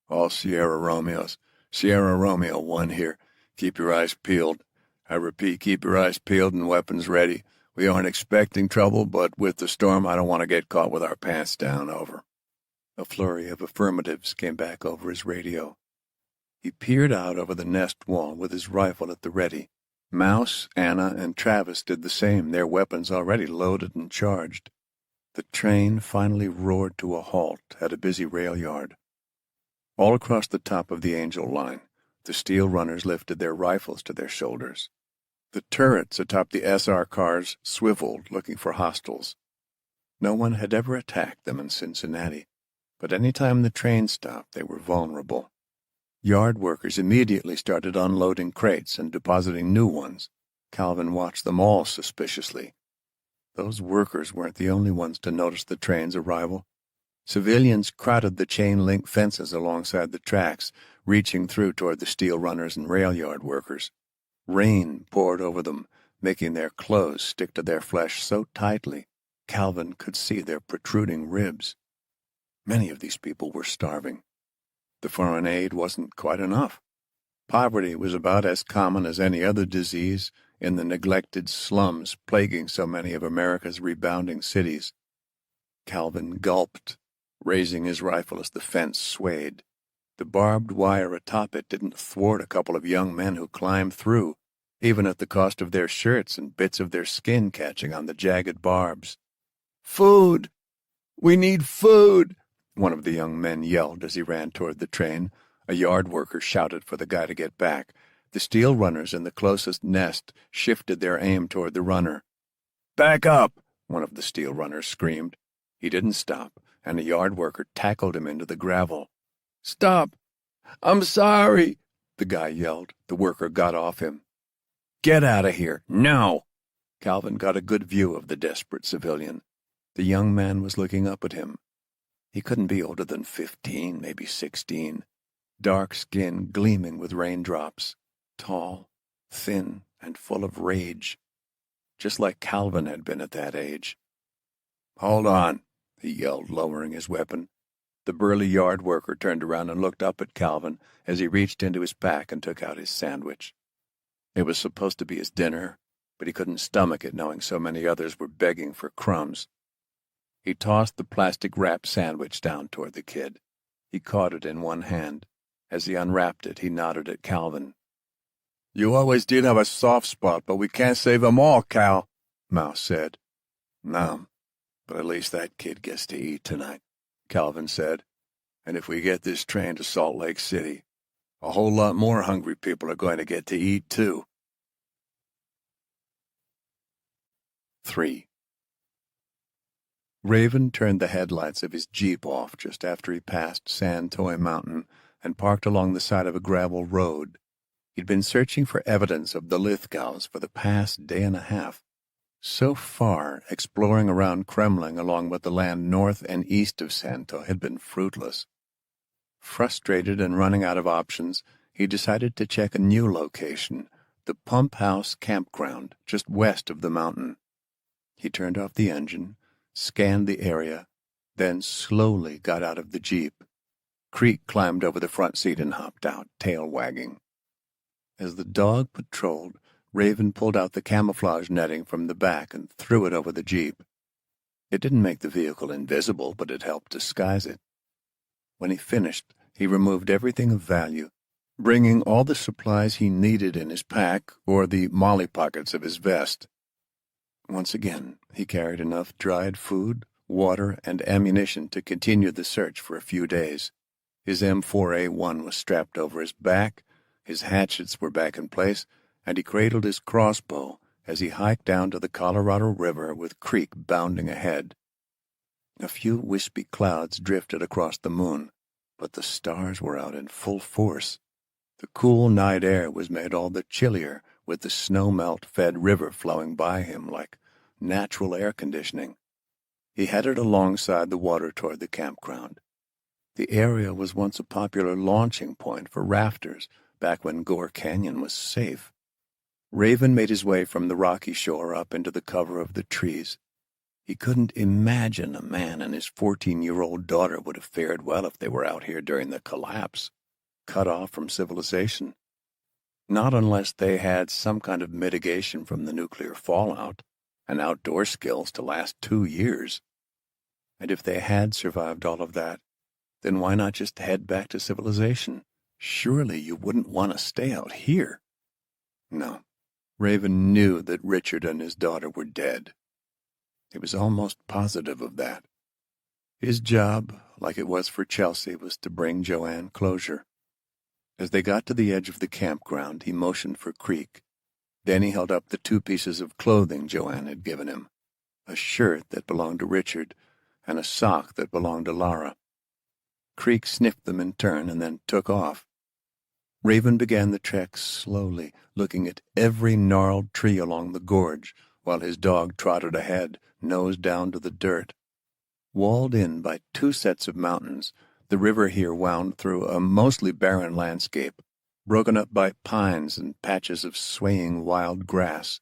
"All Sierra Romeos. Sierra Romeo 1 here. Keep your eyes peeled. I repeat, keep your eyes peeled and weapons ready. We aren't expecting trouble, but with the storm, I don't want to get caught with our pants down. Over." A flurry of affirmatives came back over his radio. He peered out over the nest wall with his rifle at the ready. Mouse, Anna, and Travis did the same, their weapons already loaded and charged. The train finally roared to a halt at a busy rail yard. All across the top of the Angel line, the steel runners lifted their rifles to their shoulders. The turrets atop the SR cars swiveled, looking for hostiles. No one had ever attacked them in Cincinnati, but any time the train stopped, they were vulnerable. Yard workers immediately started unloading crates and depositing new ones. Calvin watched them all suspiciously. Those workers weren't the only ones to notice the train's arrival. Civilians crowded the chain-link fences alongside the tracks, reaching through toward the steel runners and rail yard workers. Rain poured over them, making their clothes stick to their flesh so tightly Calvin could see their protruding ribs. Many of these people were starving. The foreign aid wasn't quite enough. Poverty was about as common as any other disease in the neglected slums plaguing so many of America's rebounding cities. Calvin gulped, raising his rifle as the fence swayed. The barbed wire atop it didn't thwart a couple of young men who climbed through, even at the cost of their shirts and bits of their skin catching on the jagged barbs. "Food! We need food!" one of the young men yelled as he ran toward the train. A yard worker shouted for the guy to get back. The steel runners in the closest nest shifted their aim toward the runner. "Back up!" one of the steel runners screamed. He didn't stop, and a yard worker tackled him into the gravel. "Stop! I'm sorry!" the guy yelled. The worker got off him. "Get out of here, now!" Calvin got a good view of the desperate civilian. The young man was looking up at him. He couldn't be older than 15, maybe 16. Dark skin gleaming with raindrops. Tall, thin, and full of rage. Just like Calvin had been at that age. "Hold on," he yelled, lowering his weapon. The burly yard worker turned around and looked up at Calvin as he reached into his pack and took out his sandwich. It was supposed to be his dinner, but he couldn't stomach it knowing so many others were begging for crumbs. He tossed the plastic-wrapped sandwich down toward the kid. He caught it in one hand. As he unwrapped it, he nodded at Calvin. "You always did have a soft spot, but we can't save 'em all, Cal," Mouse said. "No, but at least that kid gets to eat tonight," Calvin said. "And if we get this train to Salt Lake City, a whole lot more hungry people are going to get to eat, too." 3. Raven turned the headlights of his Jeep off just after he passed Santoy Mountain and parked along the side of a gravel road. He'd been searching for evidence of the Lithgows for the past day and a half. So far, exploring around Kremling along with the land north and east of Santoy had been fruitless. Frustrated and running out of options, he decided to check a new location, the Pump House Campground, just west of the mountain. He turned off the engine, scanned the area, then slowly got out of the Jeep. Creek climbed over the front seat and hopped out, tail wagging. As the dog patrolled, Raven pulled out the camouflage netting from the back and threw it over the Jeep. It didn't make the vehicle invisible, but it helped disguise it. When he finished, he removed everything of value, bringing all the supplies he needed in his pack or the molly pockets of his vest. Once again, he carried enough dried food, water, and ammunition to continue the search for a few days. His M4A1 was strapped over his back, his hatchets were back in place, and he cradled his crossbow as he hiked down to the Colorado River with Creek bounding ahead. A few wispy clouds drifted across the moon, but the stars were out in full force. The cool night air was made all the chillier with the snow-melt-fed river flowing by him like natural air conditioning. He headed alongside the water toward the campground. The area was once a popular launching point for rafters, back when Gore Canyon was safe. Raven made his way from the rocky shore up into the cover of the trees. He couldn't imagine a man and his 14-year-old daughter would have fared well if they were out here during the collapse, cut off from civilization. Not unless they had some kind of mitigation from the nuclear fallout and outdoor skills to last 2 years. And if they had survived all of that, then why not just head back to civilization? Surely you wouldn't want to stay out here. No, Raven knew that Richard and his daughter were dead. He was almost positive of that. His job, like it was for Chelsea, was to bring Joanne closure. As they got to the edge of the campground, he motioned for Creek. Then he held up the 2 pieces of clothing Joanne had given him, a shirt that belonged to Richard and a sock that belonged to Lara. Creek sniffed them in turn and then took off. Raven began the trek slowly, looking at every gnarled tree along the gorge, while his dog trotted ahead, nose down to the dirt. Walled in by 2 sets of mountains, the river here wound through a mostly barren landscape, broken up by pines and patches of swaying wild grass.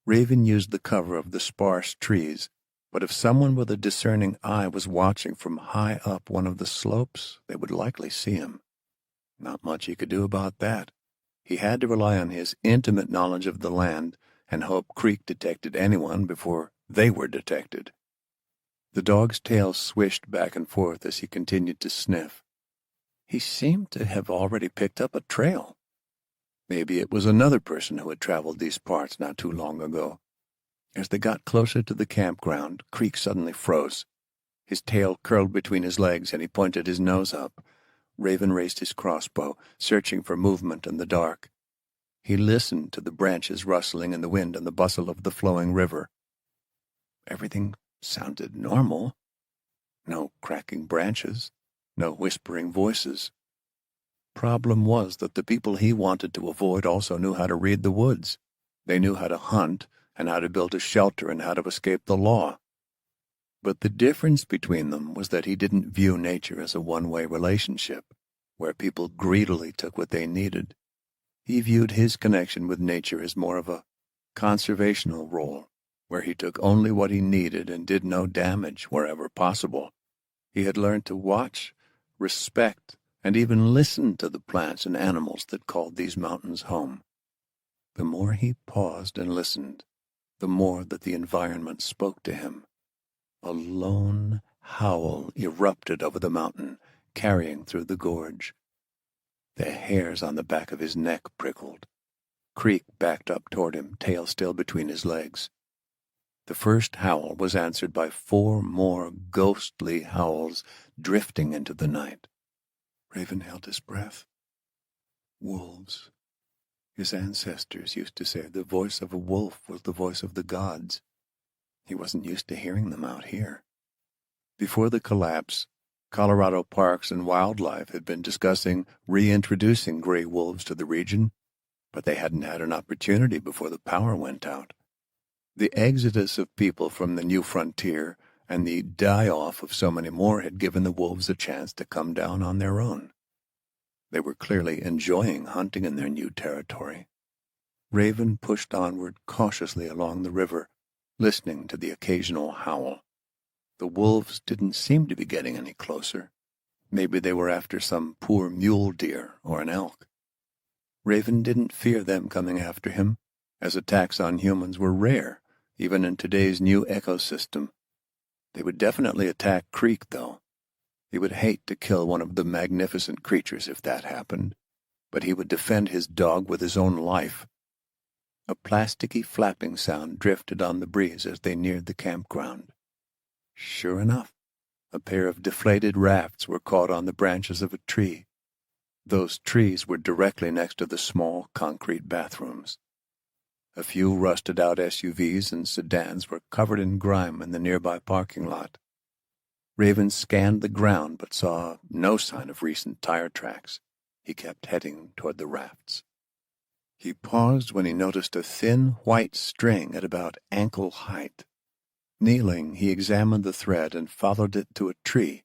Raven used the cover of the sparse trees, but if someone with a discerning eye was watching from high up one of the slopes, they would likely see him. Not much he could do about that. He had to rely on his intimate knowledge of the land and hope Creek detected anyone before they were detected. The dog's tail swished back and forth as he continued to sniff. He seemed to have already picked up a trail. Maybe it was another person who had traveled these parts not too long ago. As they got closer to the campground, Creek suddenly froze. His tail curled between his legs, and he pointed his nose up. Raven raised his crossbow, searching for movement in the dark. He listened to the branches rustling in the wind and the bustle of the flowing river. Everything sounded normal. No cracking branches, no whispering voices. Problem was that the people he wanted to avoid also knew how to read the woods. They knew how to hunt and how to build a shelter and how to escape the law. But the difference between them was that he didn't view nature as a one-way relationship, where people greedily took what they needed. He viewed his connection with nature as more of a conservational role, where he took only what he needed and did no damage wherever possible. He had learned to watch, respect, and even listen to the plants and animals that called these mountains home. The more he paused and listened, the more that the environment spoke to him. A lone howl erupted over the mountain, carrying through the gorge. The hairs on the back of his neck prickled. Creek backed up toward him, tail still between his legs. The first howl was answered by 4 more ghostly howls drifting into the night. Raven held his breath. Wolves. His ancestors used to say the voice of a wolf was the voice of the gods. He wasn't used to hearing them out here. Before the collapse, Colorado Parks and Wildlife had been discussing reintroducing gray wolves to the region, but they hadn't had an opportunity before the power went out. The exodus of people from the new frontier and the die-off of so many more had given the wolves a chance to come down on their own. They were clearly enjoying hunting in their new territory. Raven pushed onward cautiously along the river, listening to the occasional howl. The wolves didn't seem to be getting any closer. Maybe they were after some poor mule deer or an elk. Raven didn't fear them coming after him, as attacks on humans were rare, even in today's new ecosystem. They would definitely attack Creek, though. He would hate to kill one of the magnificent creatures if that happened, but he would defend his dog with his own life. A plasticky flapping sound drifted on the breeze as they neared the campground. Sure enough, a pair of deflated rafts were caught on the branches of a tree. Those trees were directly next to the small concrete bathrooms. A few rusted-out SUVs and sedans were covered in grime in the nearby parking lot. Raven scanned the ground but saw no sign of recent tire tracks. He kept heading toward the rafts. He paused when he noticed a thin white string at about ankle height. Kneeling, he examined the thread and followed it to a tree.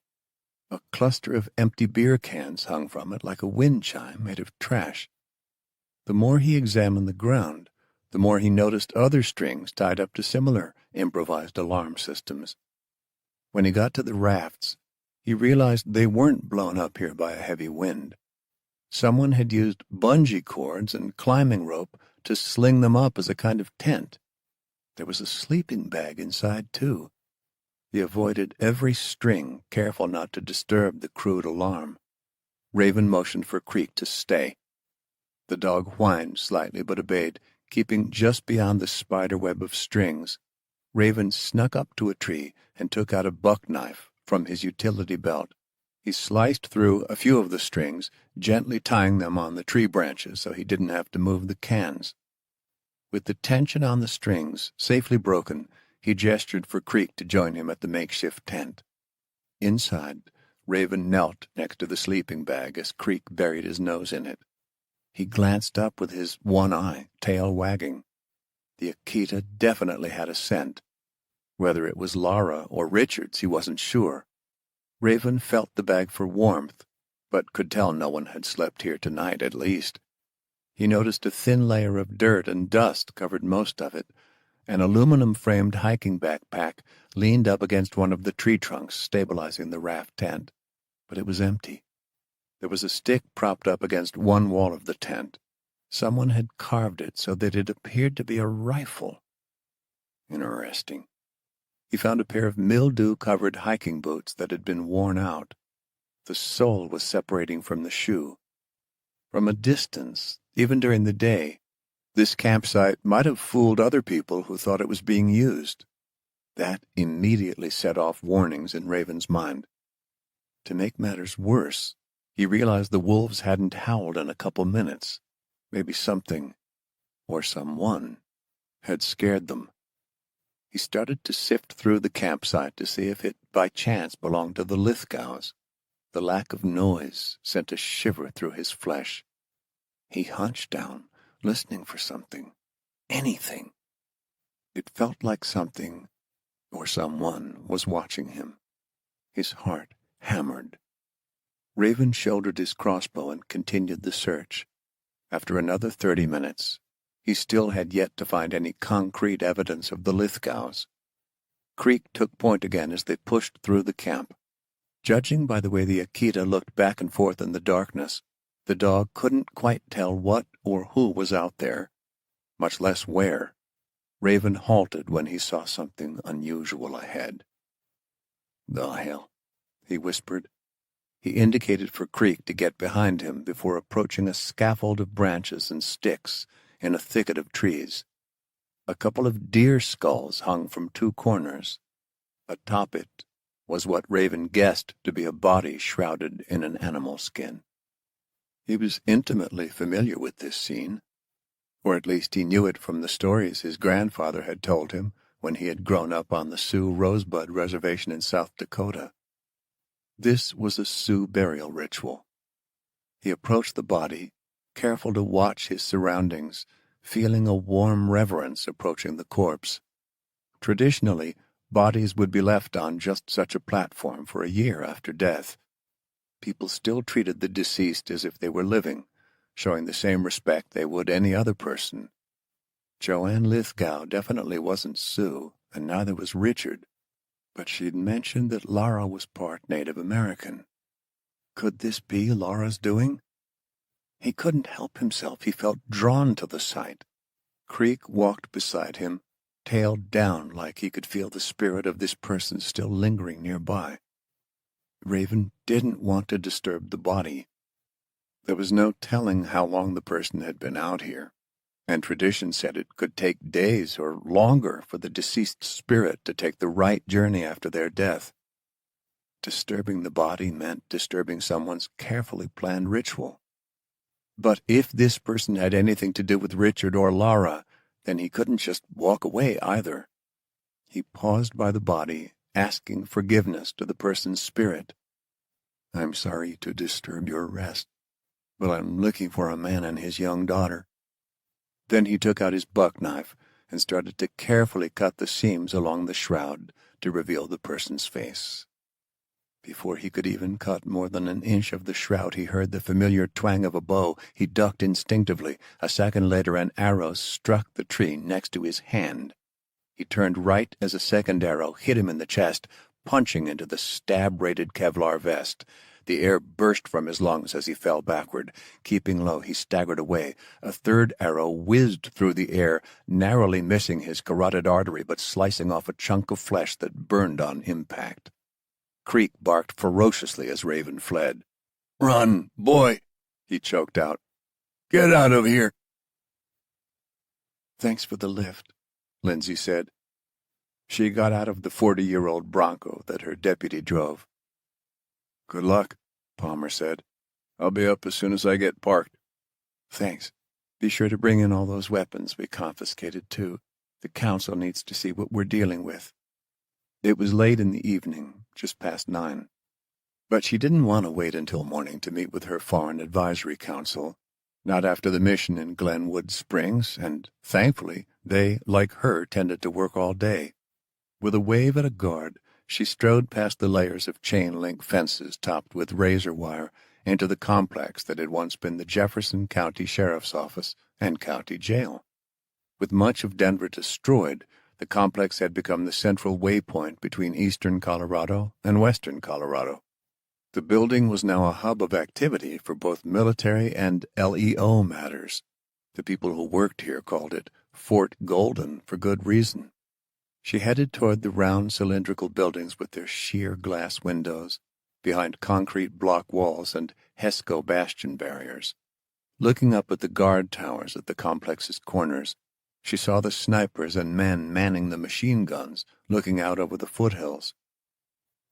A cluster of empty beer cans hung from it like a wind chime made of trash. The more he examined the ground, the more he noticed other strings tied up to similar improvised alarm systems. When he got to the rafts, he realized they weren't blown up here by a heavy wind. Someone had used bungee cords and climbing rope to sling them up as a kind of tent. There was a sleeping bag inside, too. He avoided every string, careful not to disturb the crude alarm. Raven motioned for Creek to stay. The dog whined slightly but obeyed, keeping just beyond the spider web of strings. Raven snuck up to a tree and took out a buck knife from his utility belt. He sliced through a few of the strings, gently tying them on the tree branches so he didn't have to move the cans. With the tension on the strings safely broken, he gestured for Creek to join him at the makeshift tent. Inside, Raven knelt next to the sleeping bag as Creek buried his nose in it. He glanced up with his one eye, tail wagging. The Akita definitely had a scent. Whether it was Lara or Richard's, he wasn't sure. Raven felt the bag for warmth, but could tell no one had slept here tonight, at least. He noticed a thin layer of dirt and dust covered most of it. An aluminum-framed hiking backpack leaned up against one of the tree trunks, stabilizing the raft tent. But it was empty. There was a stick propped up against one wall of the tent. Someone had carved it so that it appeared to be a rifle. Interesting. He found a pair of mildew-covered hiking boots that had been worn out. The sole was separating from the shoe. From a distance, even during the day, this campsite might have fooled other people who thought it was being used. That immediately set off warnings in Raven's mind. To make matters worse, he realized the wolves hadn't howled in a couple minutes. Maybe something, or someone, had scared them. He started to sift through the campsite to see if it by chance belonged to the Lithgows. The lack of noise sent a shiver through his flesh. He hunched down, listening for something. Anything. It felt like something, or someone, was watching him. His heart hammered. Raven shouldered his crossbow and continued the search. After another 30 minutes, he still had yet to find any concrete evidence of the Lithgows. Creek took point again as they pushed through the camp. Judging by the way the Akita looked back and forth in the darkness, the dog couldn't quite tell what or who was out there, much less where. Raven halted when he saw something unusual ahead. "The hell," he whispered. He indicated for Creek to get behind him before approaching a scaffold of branches and sticks in a thicket of trees. A couple of deer skulls hung from two corners. Atop it was what Raven guessed to be a body shrouded in an animal skin. He was intimately familiar with this scene, or at least he knew it from the stories his grandfather had told him when he had grown up on the Sioux Rosebud Reservation in South Dakota. This was a Sioux burial ritual. He approached the body, careful to watch his surroundings, feeling a warm reverence approaching the corpse. Traditionally, bodies would be left on just such a platform for a year after death. People still treated the deceased as if they were living, showing the same respect they would any other person. Joanne Lithgow definitely wasn't Sioux, and neither was Richard, but she'd mentioned that Lara was part Native American. Could this be Lara's doing? He couldn't help himself. He felt drawn to the sight. Creek walked beside him, tail down like he could feel the spirit of this person still lingering nearby. Raven didn't want to disturb the body. There was no telling how long the person had been out here, and tradition said it could take days or longer for the deceased spirit to take the right journey after their death. Disturbing the body meant disturbing someone's carefully planned ritual. But if this person had anything to do with Richard or Lara, then he couldn't just walk away either. He paused by the body, asking forgiveness to the person's spirit. "I'm sorry to disturb your rest, but I'm looking for a man and his young daughter." Then he took out his buck knife and started to carefully cut the seams along the shroud to reveal the person's face. Before he could even cut more than an inch of the shroud, he heard the familiar twang of a bow. He ducked instinctively. A second later, an arrow struck the tree next to his hand. He turned right as a second arrow hit him in the chest, punching into the stab-rated Kevlar vest. The air burst from his lungs as he fell backward. Keeping low, he staggered away. A third arrow whizzed through the air, narrowly missing his carotid artery but slicing off a chunk of flesh that burned on impact. Creek barked ferociously as Raven fled. "Run, boy," he choked out. "Get out of here." "Thanks for the lift," Lindsay said. She got out of the 40-year-old Bronco that her deputy drove. "Good luck," Palmer said. "I'll be up as soon as I get parked." "Thanks. Be sure to bring in all those weapons we confiscated, too. The council needs to see what we're dealing with." It was late in the evening, just past 9. But she didn't want to wait until morning to meet with her Foreign Advisory Council, not after the mission in Glenwood Springs, and, thankfully, they, like her, tended to work all day. With a wave at a guard, she strode past the layers of chain-link fences topped with razor wire into the complex that had once been the Jefferson County Sheriff's Office and County Jail. With much of Denver destroyed, the complex had become the central waypoint between eastern Colorado and western Colorado. The building was now a hub of activity for both military and LEO matters. The people who worked here called it Fort Golden for good reason. She headed toward the round cylindrical buildings with their sheer glass windows, behind concrete block walls and HESCO bastion barriers. Looking up at the guard towers at the complex's corners, she saw the snipers and men manning the machine guns, looking out over the foothills.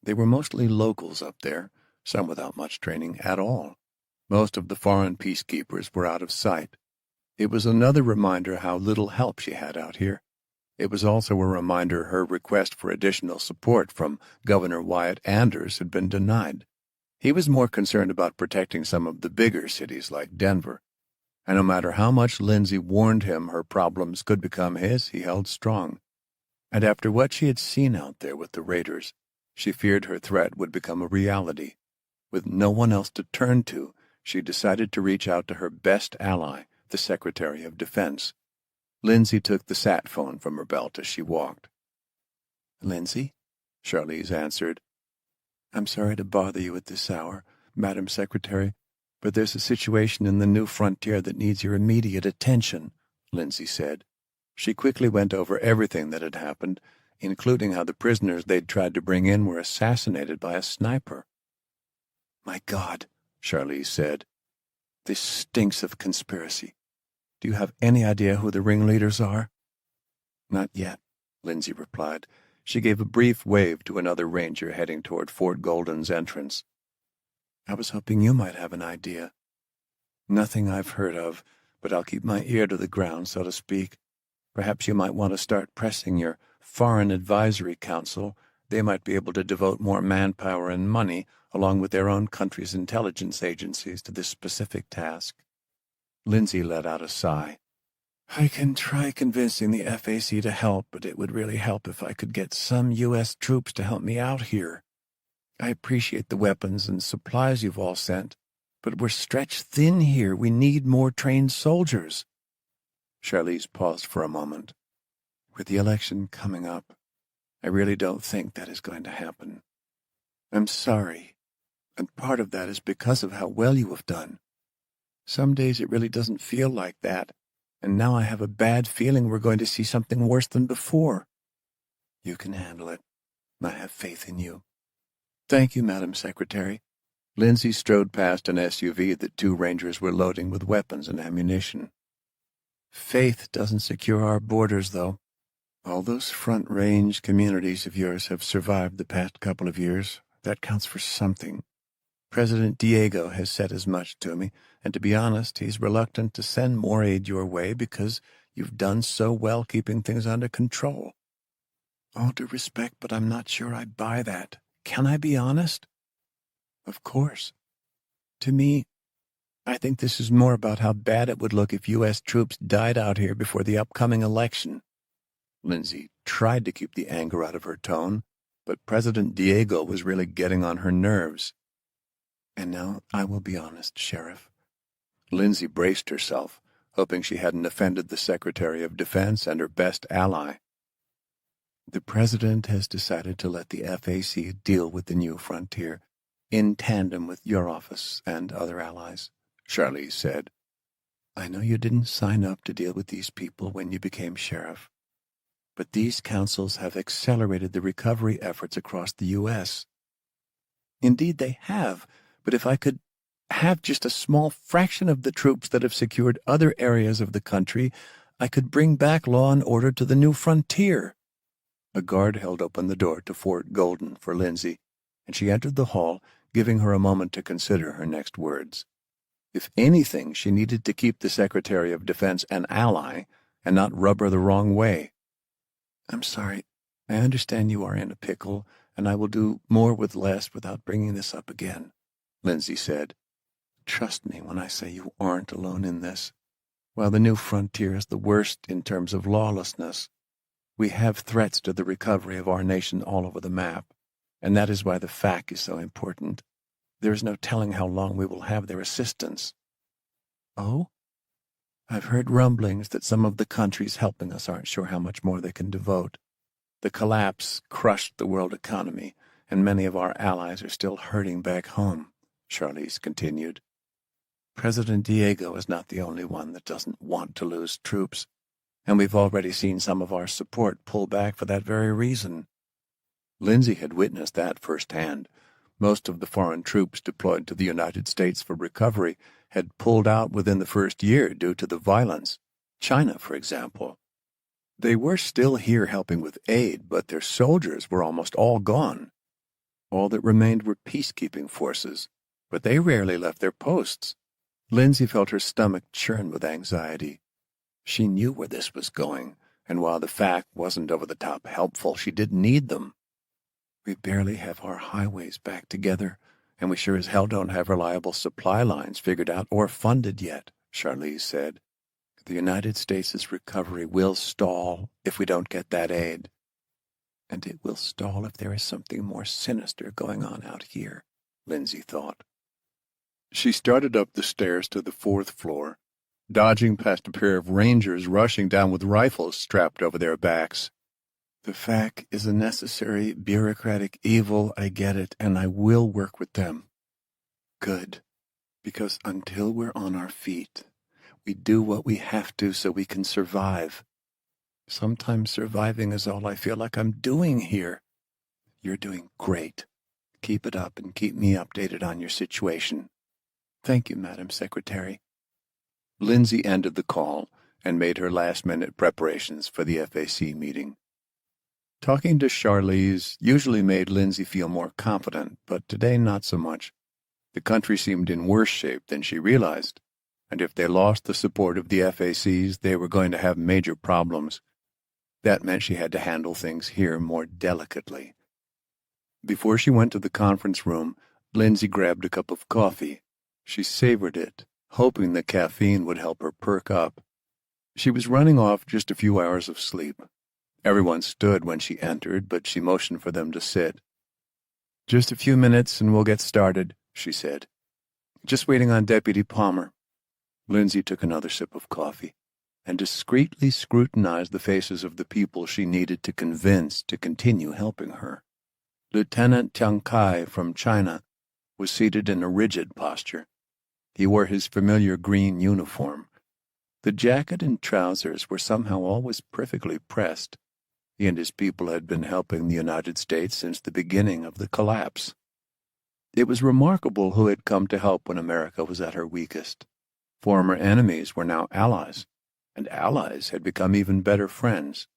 They were mostly locals up there, some without much training at all. Most of the foreign peacekeepers were out of sight. It was another reminder how little help she had out here. It was also a reminder her request for additional support from Governor Wyatt Anders had been denied. He was more concerned about protecting some of the bigger cities like Denver. And no matter how much Lindsay warned him her problems could become his, he held strong. And after what she had seen out there with the raiders, she feared her threat would become a reality. With no one else to turn to, she decided to reach out to her best ally, the Secretary of Defense. Lindsay took the sat phone from her belt as she walked. "Lindsay?" Charlize answered. "I'm sorry to bother you at this hour, Madam Secretary, but there's a situation in the New Frontier that needs your immediate attention," Lindsay said. She quickly went over everything that had happened, including how the prisoners they'd tried to bring in were assassinated by a sniper. "My God," Charlize said. "This stinks of conspiracy. Do you have any idea who the ringleaders are?" "Not yet," Lindsay replied. She gave a brief wave to another ranger heading toward Fort Golden's entrance. "I was hoping you might have an idea." "Nothing I've heard of, but I'll keep my ear to the ground, so to speak. Perhaps you might want to start pressing your Foreign Advisory Council. They might be able to devote more manpower and money, along with their own country's intelligence agencies, to this specific task." Lindsay let out a sigh. "I can try convincing the FAC to help, but it would really help if I could get some U.S. troops to help me out here. I appreciate the weapons and supplies you've all sent, but we're stretched thin here. We need more trained soldiers." Charlize paused for a moment. "With the election coming up, I really don't think that is going to happen. I'm sorry, and part of that is because of how well you have done. Some days it really doesn't feel like that, and now I have a bad feeling we're going to see something worse than before. You can handle it. I have faith in you." "Thank you, Madam Secretary." Lindsay strode past an SUV that 2 rangers were loading with weapons and ammunition. "Faith doesn't secure our borders, though. All those front-range communities of yours have survived the past couple of years. That counts for something. President Diego has said as much to me, and to be honest, he's reluctant to send more aid your way because you've done so well keeping things under control. All due respect, but I'm not sure I buy that. Can I be honest?" "Of course. To me, I think this is more about how bad it would look if U.S. troops died out here before the upcoming election." Lindsay tried to keep the anger out of her tone, but President Diego was really getting on her nerves. And now I will be honest, Sheriff. Lindsay braced herself, hoping she hadn't offended the Secretary of Defense and her best ally. The President has decided to let the FAC deal with the new frontier in tandem with your office and other allies, Charlize said. I know you didn't sign up to deal with these people when you became sheriff, but these councils have accelerated the recovery efforts across the U.S. Indeed they have, but if I could have just a small fraction of the troops that have secured other areas of the country, I could bring back law and order to the new frontier. A guard held open the door to Fort Golden for Lindsay, and she entered the hall, giving her a moment to consider her next words. If anything, she needed to keep the Secretary of Defense an ally and not rub her the wrong way. I'm sorry. I understand you are in a pickle, and I will do more with less without bringing this up again, Lindsay said. Trust me when I say you aren't alone in this. While the new frontier is the worst in terms of lawlessness, we have threats to the recovery of our nation all over the map, and that is why the FAC is so important. There is no telling how long we will have their assistance. Oh? I've heard rumblings that some of the countries helping us aren't sure how much more they can devote. The collapse crushed the world economy, and many of our allies are still hurting back home, Charlize continued. President Diego is not the only one that doesn't want to lose troops, and we've already seen some of our support pull back for that very reason. Lindsay had witnessed that firsthand. Most of the foreign troops deployed to the United States for recovery had pulled out within the first year due to the violence. China, for example. They were still here helping with aid, but their soldiers were almost all gone. All that remained were peacekeeping forces, but they rarely left their posts. Lindsay felt her stomach churn with anxiety. She knew where this was going, and while the FAC wasn't over-the-top helpful, she didn't need them. We barely have our highways back together, and we sure as hell don't have reliable supply lines figured out or funded yet, Charlize said. The United States' recovery will stall if we don't get that aid. And it will stall if there is something more sinister going on out here, Lindsay thought. She started up the stairs to the 4th floor, dodging past a pair of rangers rushing down with rifles strapped over their backs. The FAC is a necessary bureaucratic evil, I get it, and I will work with them. Good, because until we're on our feet, we do what we have to so we can survive. Sometimes surviving is all I feel like I'm doing here. You're doing great. Keep it up and keep me updated on your situation. Thank you, Madam Secretary. Lindsay ended the call and made her last-minute preparations for the FAC meeting. Talking to Charlize usually made Lindsay feel more confident, but today not so much. The country seemed in worse shape than she realized, and if they lost the support of the FACs, they were going to have major problems. That meant she had to handle things here more delicately. Before she went to the conference room, Lindsay grabbed a cup of coffee. She savored it, hoping the caffeine would help her perk up. She was running off just a few hours of sleep. Everyone stood when she entered, but she motioned for them to sit. Just a few minutes and we'll get started, she said. Just waiting on Deputy Palmer. Lindsay took another sip of coffee and discreetly scrutinized the faces of the people she needed to convince to continue helping her. Lieutenant Tiang Kai from China was seated in a rigid posture. He wore his familiar green uniform. The jacket and trousers were somehow always perfectly pressed. He and his people had been helping the United States since the beginning of the collapse. It was remarkable who had come to help when America was at her weakest. Former enemies were now allies, and allies had become even better friends.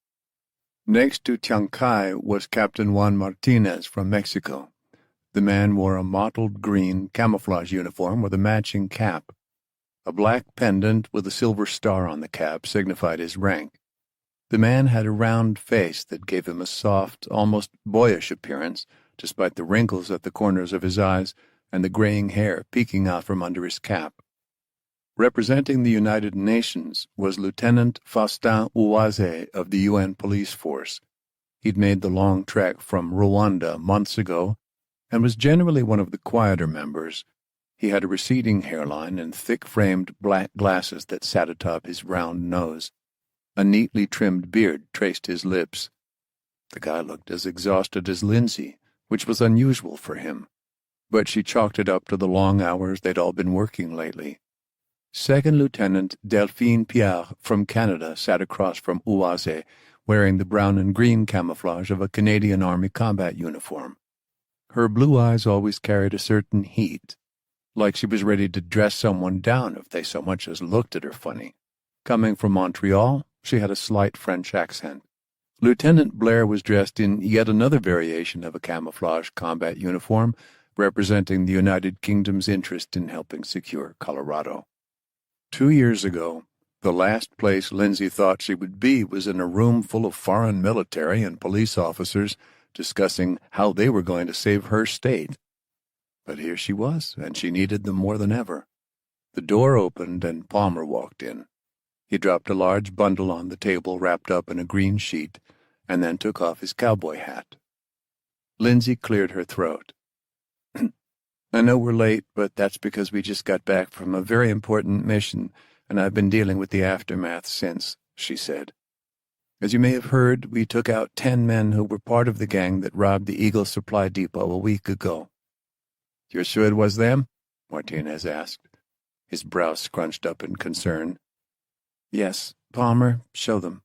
Next to Tiang Kai was Captain Juan Martinez from Mexico. The man wore a mottled green camouflage uniform with a matching cap. A black pendant with a silver star on the cap signified his rank. The man had a round face that gave him a soft, almost boyish appearance, despite the wrinkles at the corners of his eyes and the graying hair peeking out from under his cap. Representing the United Nations was Lieutenant Faustin Uwaze of the UN Police Force. He'd made the long trek from Rwanda months ago and was generally one of the quieter members. He had a receding hairline and thick-framed black glasses that sat atop his round nose. A neatly trimmed beard traced his lips. The guy looked as exhausted as Lindsay, which was unusual for him, but she chalked it up to the long hours they'd all been working lately. Second Lieutenant Delphine Pierre from Canada sat across from Uwaze, wearing the brown and green camouflage of a Canadian Army combat uniform. Her blue eyes always carried a certain heat, like she was ready to dress someone down if they so much as looked at her funny. Coming from Montreal, she had a slight French accent. Lieutenant Blair was dressed in yet another variation of a camouflage combat uniform, representing the United Kingdom's interest in helping secure Colorado. 2 years ago, the last place Lindsay thought she would be was in a room full of foreign military and police officers discussing how they were going to save her state. But here she was, and she needed them more than ever. The door opened, and Palmer walked in. He dropped a large bundle on the table wrapped up in a green sheet, and then took off his cowboy hat. Lindsay cleared her throat. I know we're late, but that's because we just got back from a very important mission, and I've been dealing with the aftermath since, she said. As you may have heard, we took out 10 men who were part of the gang that robbed the Eagle Supply Depot a week ago. You're sure it was them? Martinez asked, his brow scrunched up in concern. Yes, Palmer, show them.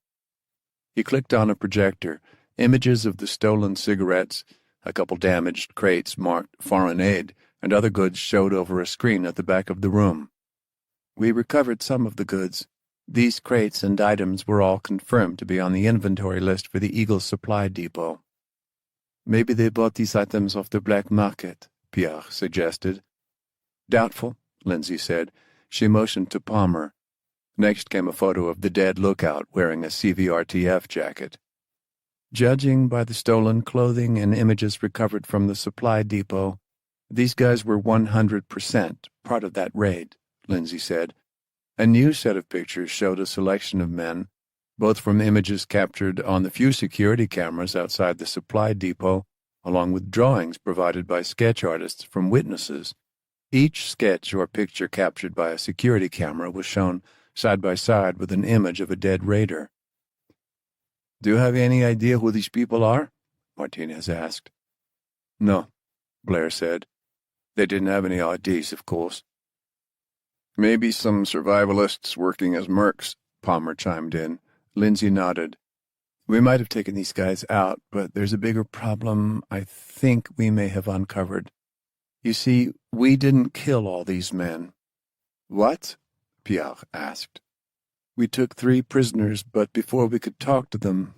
He clicked on a projector. Images of the stolen cigarettes, a couple damaged crates marked foreign aid, and other goods showed over a screen at the back of the room. We recovered some of the goods. These crates and items were all confirmed to be on the inventory list for the Eagle Supply Depot. Maybe they bought these items off the black market, Pierre suggested. Doubtful, Lindsay said. She motioned to Palmer. Next came a photo of the dead lookout wearing a CVRTF jacket. Judging by the stolen clothing and images recovered from the supply depot, these guys were 100% part of that raid, Lindsay said. A new set of pictures showed a selection of men, both from images captured on the few security cameras outside the supply depot, along with drawings provided by sketch artists from witnesses. Each sketch or picture captured by a security camera was shown side by side with an image of a dead raider. Do you have any idea who these people are? Martinez asked. No, Blair said. They didn't have any IDs, of course. Maybe some survivalists working as mercs, Palmer chimed in. Lindsay nodded. We might have taken these guys out, but there's a bigger problem I think we may have uncovered. You see, we didn't kill all these men. What? Pierre asked. We took 3 prisoners, but before we could talk to them,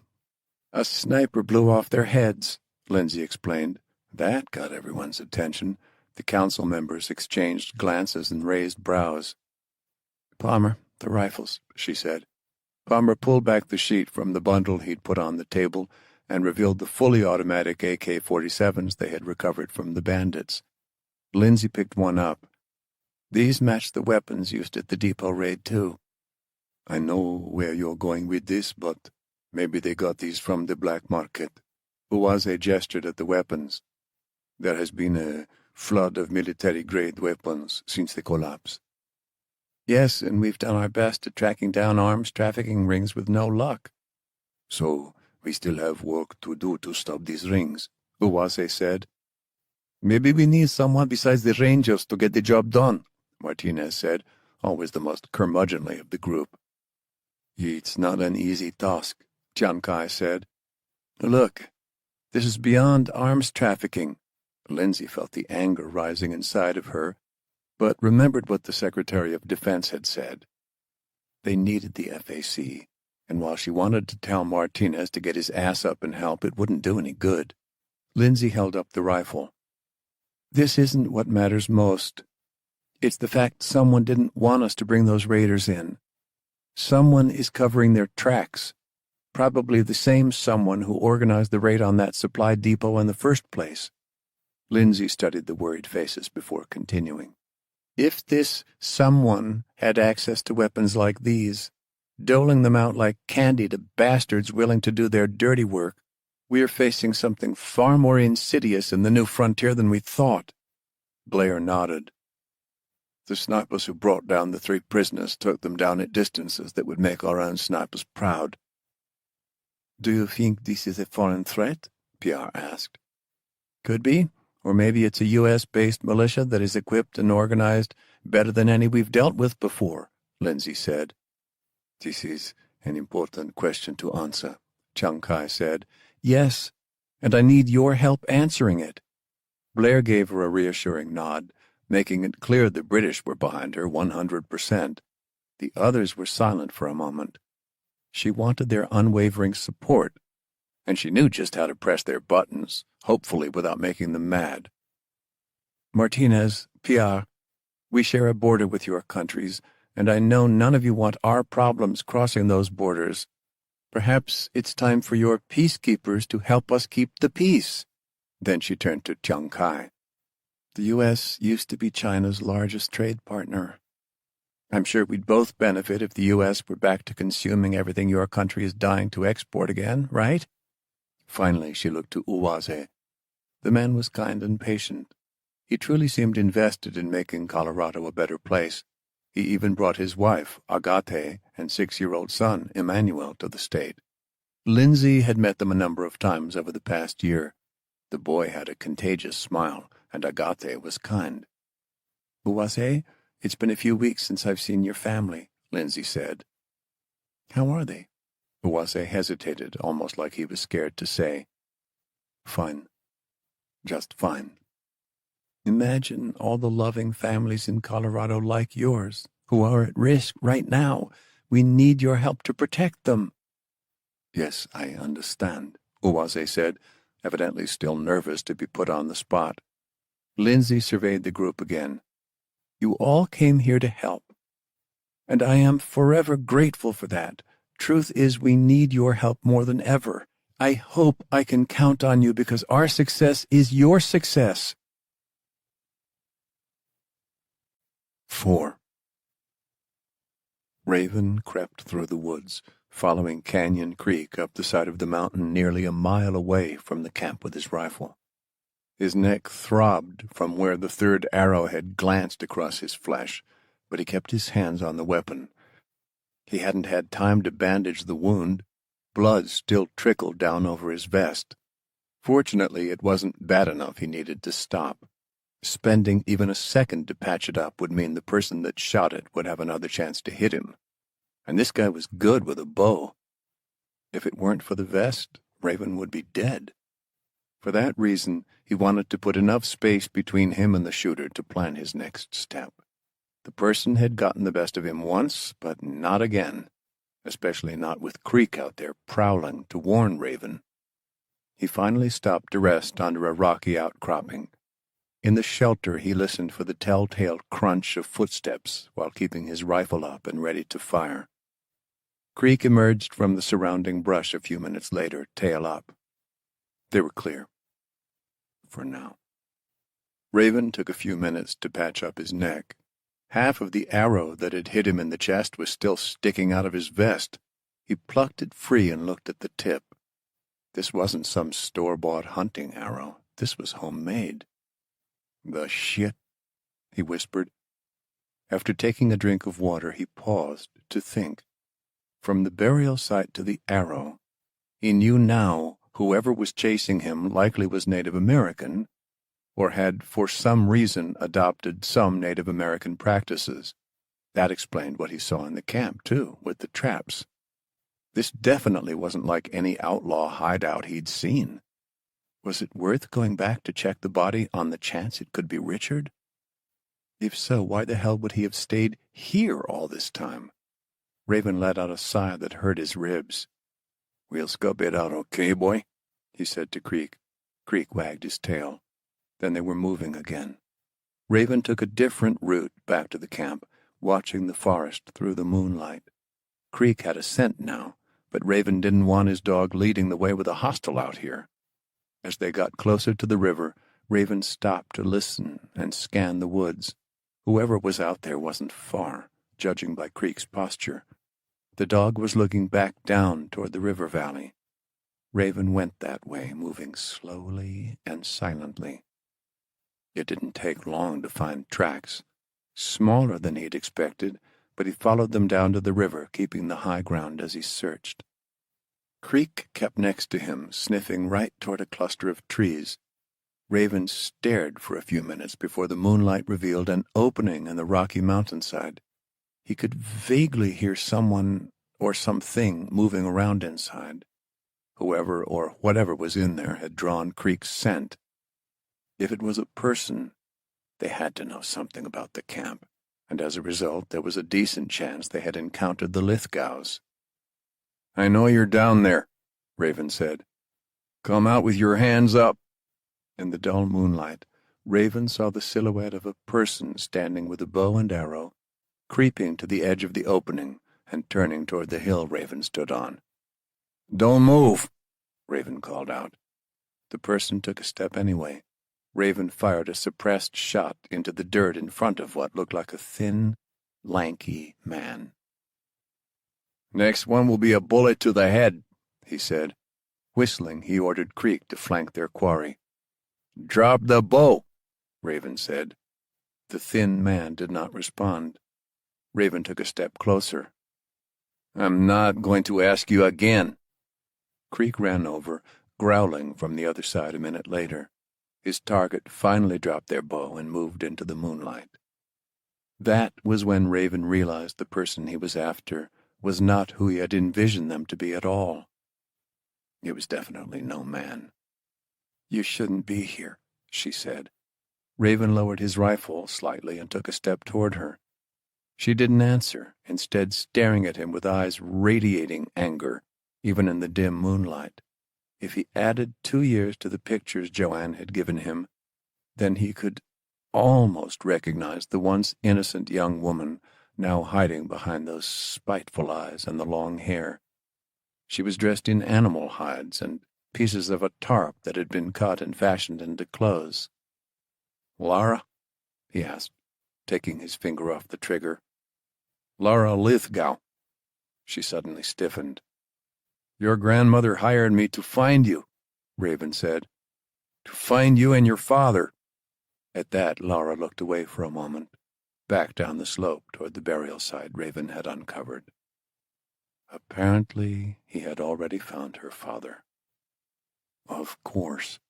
a sniper blew off their heads, Lindsay explained. That got everyone's attention. The council members exchanged glances and raised brows. Palmer, the rifles, she said. Palmer pulled back the sheet from the bundle he'd put on the table and revealed the fully automatic AK-47s they had recovered from the bandits. Lindsay picked one up. These matched the weapons used at the depot raid, too. I know where you're going with this, but maybe they got these from the black market. Uwaze gestured at the weapons. There has been a flood of military-grade weapons since the collapse. Yes, and we've done our best at tracking down arms trafficking rings with no luck. So we still have work to do to stop these rings, Uwaze said. Maybe we need someone besides the Rangers to get the job done, Martinez said, always the most curmudgeonly of the group. It's not an easy task, Chiang Kai said. Look, this is beyond arms trafficking. Lindsay felt the anger rising inside of her, but remembered what the Secretary of Defense had said. They needed the FAC, and while she wanted to tell Martinez to get his ass up and help, it wouldn't do any good. Lindsay held up the rifle. This isn't what matters most. It's the fact someone didn't want us to bring those raiders in. Someone is covering their tracks. Probably the same someone who organized the raid on that supply depot in the first place. Lindsay studied the worried faces before continuing. If this someone had access to weapons like these, doling them out like candy to bastards willing to do their dirty work, We are facing something far more insidious in the new frontier than we thought. Blair nodded. The snipers who brought down the 3 prisoners took them down at distances that would make our own snipers proud. Do you think this is a foreign threat? Pierre asked. Could be, or maybe it's a U.S.-based militia that is equipped and organized better than any we've dealt with before, Lindsay said. This is an important question to answer, Chiang Kai said. Yes, and I need your help answering it. Blair gave her a reassuring nod, making it clear the British were behind her 100%. The others were silent for a moment. She wanted their unwavering support, and she knew just how to press their buttons, hopefully without making them mad. Martinez, Pierre, we share a border with your countries, and I know none of you want our problems crossing those borders. Perhaps it's time for your peacekeepers to help us keep the peace. Then she turned to Chiang Kai. The U.S. used to be China's largest trade partner. I'm sure we'd both benefit if the U.S. were back to consuming everything your country is dying to export again, right? Finally, she looked to Uwaze. The man was kind and patient. He truly seemed invested in making Colorado a better place. He even brought his wife, Agate, and 6-year-old son, Emmanuel, to the state. Lindsay had met them a number of times over the past year. The boy had a contagious smile, and Agate was kind. Uwase, it's been a few weeks since I've seen your family, Lindsay said. How are they? Uwase hesitated, almost like he was scared to say. Fine. Just fine. Imagine all the loving families in Colorado like yours, who are at risk right now. We need your help to protect them. Yes, I understand, Uwase said, evidently still nervous to be put on the spot. Lindsay surveyed the group again. You all came here to help, and I am forever grateful for that. Truth is, we need your help more than ever. I hope I can count on you because our success is your success. 4. Raven crept through the woods, following Canyon Creek up the side of the mountain nearly a mile away from the camp with his rifle. His neck throbbed from where the 3rd arrow had glanced across his flesh, but he kept his hands on the weapon. He hadn't had time to bandage the wound. Blood still trickled down over his vest. Fortunately, it wasn't bad enough he needed to stop. Spending even a second to patch it up would mean the person that shot it would have another chance to hit him. And this guy was good with a bow. If it weren't for the vest, Raven would be dead. For that reason, he wanted to put enough space between him and the shooter to plan his next step. The person had gotten the best of him once, but not again, especially not with Creek out there prowling to warn Raven. He finally stopped to rest under a rocky outcropping. In the shelter, he listened for the telltale crunch of footsteps while keeping his rifle up and ready to fire. Creek emerged from the surrounding brush a few minutes later, tail up. They were clear. For now. Raven took a few minutes to patch up his neck. Half of the arrow that had hit him in the chest was still sticking out of his vest. He plucked it free and looked at the tip. This wasn't some store-bought hunting arrow. This was homemade. The shit, he whispered. After taking a drink of water, he paused to think. From the burial site to the arrow, he knew now whoever was chasing him likely was Native American, or had for some reason adopted some Native American practices. That explained what he saw in the camp, too, with the traps. This definitely wasn't like any outlaw hideout he'd seen. Was it worth going back to check the body on the chance it could be Richard? If so, why the hell would he have stayed here all this time? Raven let out a sigh that hurt his ribs. We'll scope it out, okay, boy? He said to Creek. Creek wagged his tail. Then they were moving again. Raven took a different route back to the camp, watching the forest through the moonlight. Creek had a scent now, but Raven didn't want his dog leading the way with a hostile out here. As they got closer to the river, Raven stopped to listen and scan the woods. Whoever was out there wasn't far, judging by Creek's posture. The dog was looking back down toward the river valley. Raven went that way, moving slowly and silently. It didn't take long to find tracks, smaller than he'd expected, but he followed them down to the river, keeping the high ground as he searched. Creek kept next to him, sniffing right toward a cluster of trees. Raven stared for a few minutes before the moonlight revealed an opening in the rocky mountainside. He could vaguely hear someone or something moving around inside. Whoever or whatever was in there had drawn Creek's scent. If it was a person, they had to know something about the camp, and as a result there was a decent chance they had encountered the Lithgows. "I know you're down there," Raven said. "Come out with your hands up." In the dull moonlight, Raven saw the silhouette of a person standing with a bow and arrow, creeping to the edge of the opening and turning toward the hill Raven stood on. "Don't move," Raven called out. The person took a step anyway. Raven fired a suppressed shot into the dirt in front of what looked like a thin, lanky man. "Next one will be a bullet to the head," he said. Whistling, he ordered Creek to flank their quarry. "Drop the bow," Raven said. The thin man did not respond. Raven took a step closer. "I'm not going to ask you again." Creek ran over, growling from the other side a minute later. His target finally dropped their bow and moved into the moonlight. That was when Raven realized the person he was after was not who he had envisioned them to be at all. It was definitely no man. "You shouldn't be here," she said. Raven lowered his rifle slightly and took a step toward her. She didn't answer, instead staring at him with eyes radiating anger, even in the dim moonlight. If he added 2 years to the pictures Joanne had given him, then he could almost recognize the once innocent young woman now hiding behind those spiteful eyes and the long hair. She was dressed in animal hides and pieces of a tarp that had been cut and fashioned into clothes. "Lara?" he asked, taking his finger off the trigger. "Lara Lithgow." She suddenly stiffened. "Your grandmother hired me to find you," Raven said. "To find you and your father." At that, Lara looked away for a moment, back down the slope toward the burial site Raven had uncovered. Apparently, he had already found her father. Of course.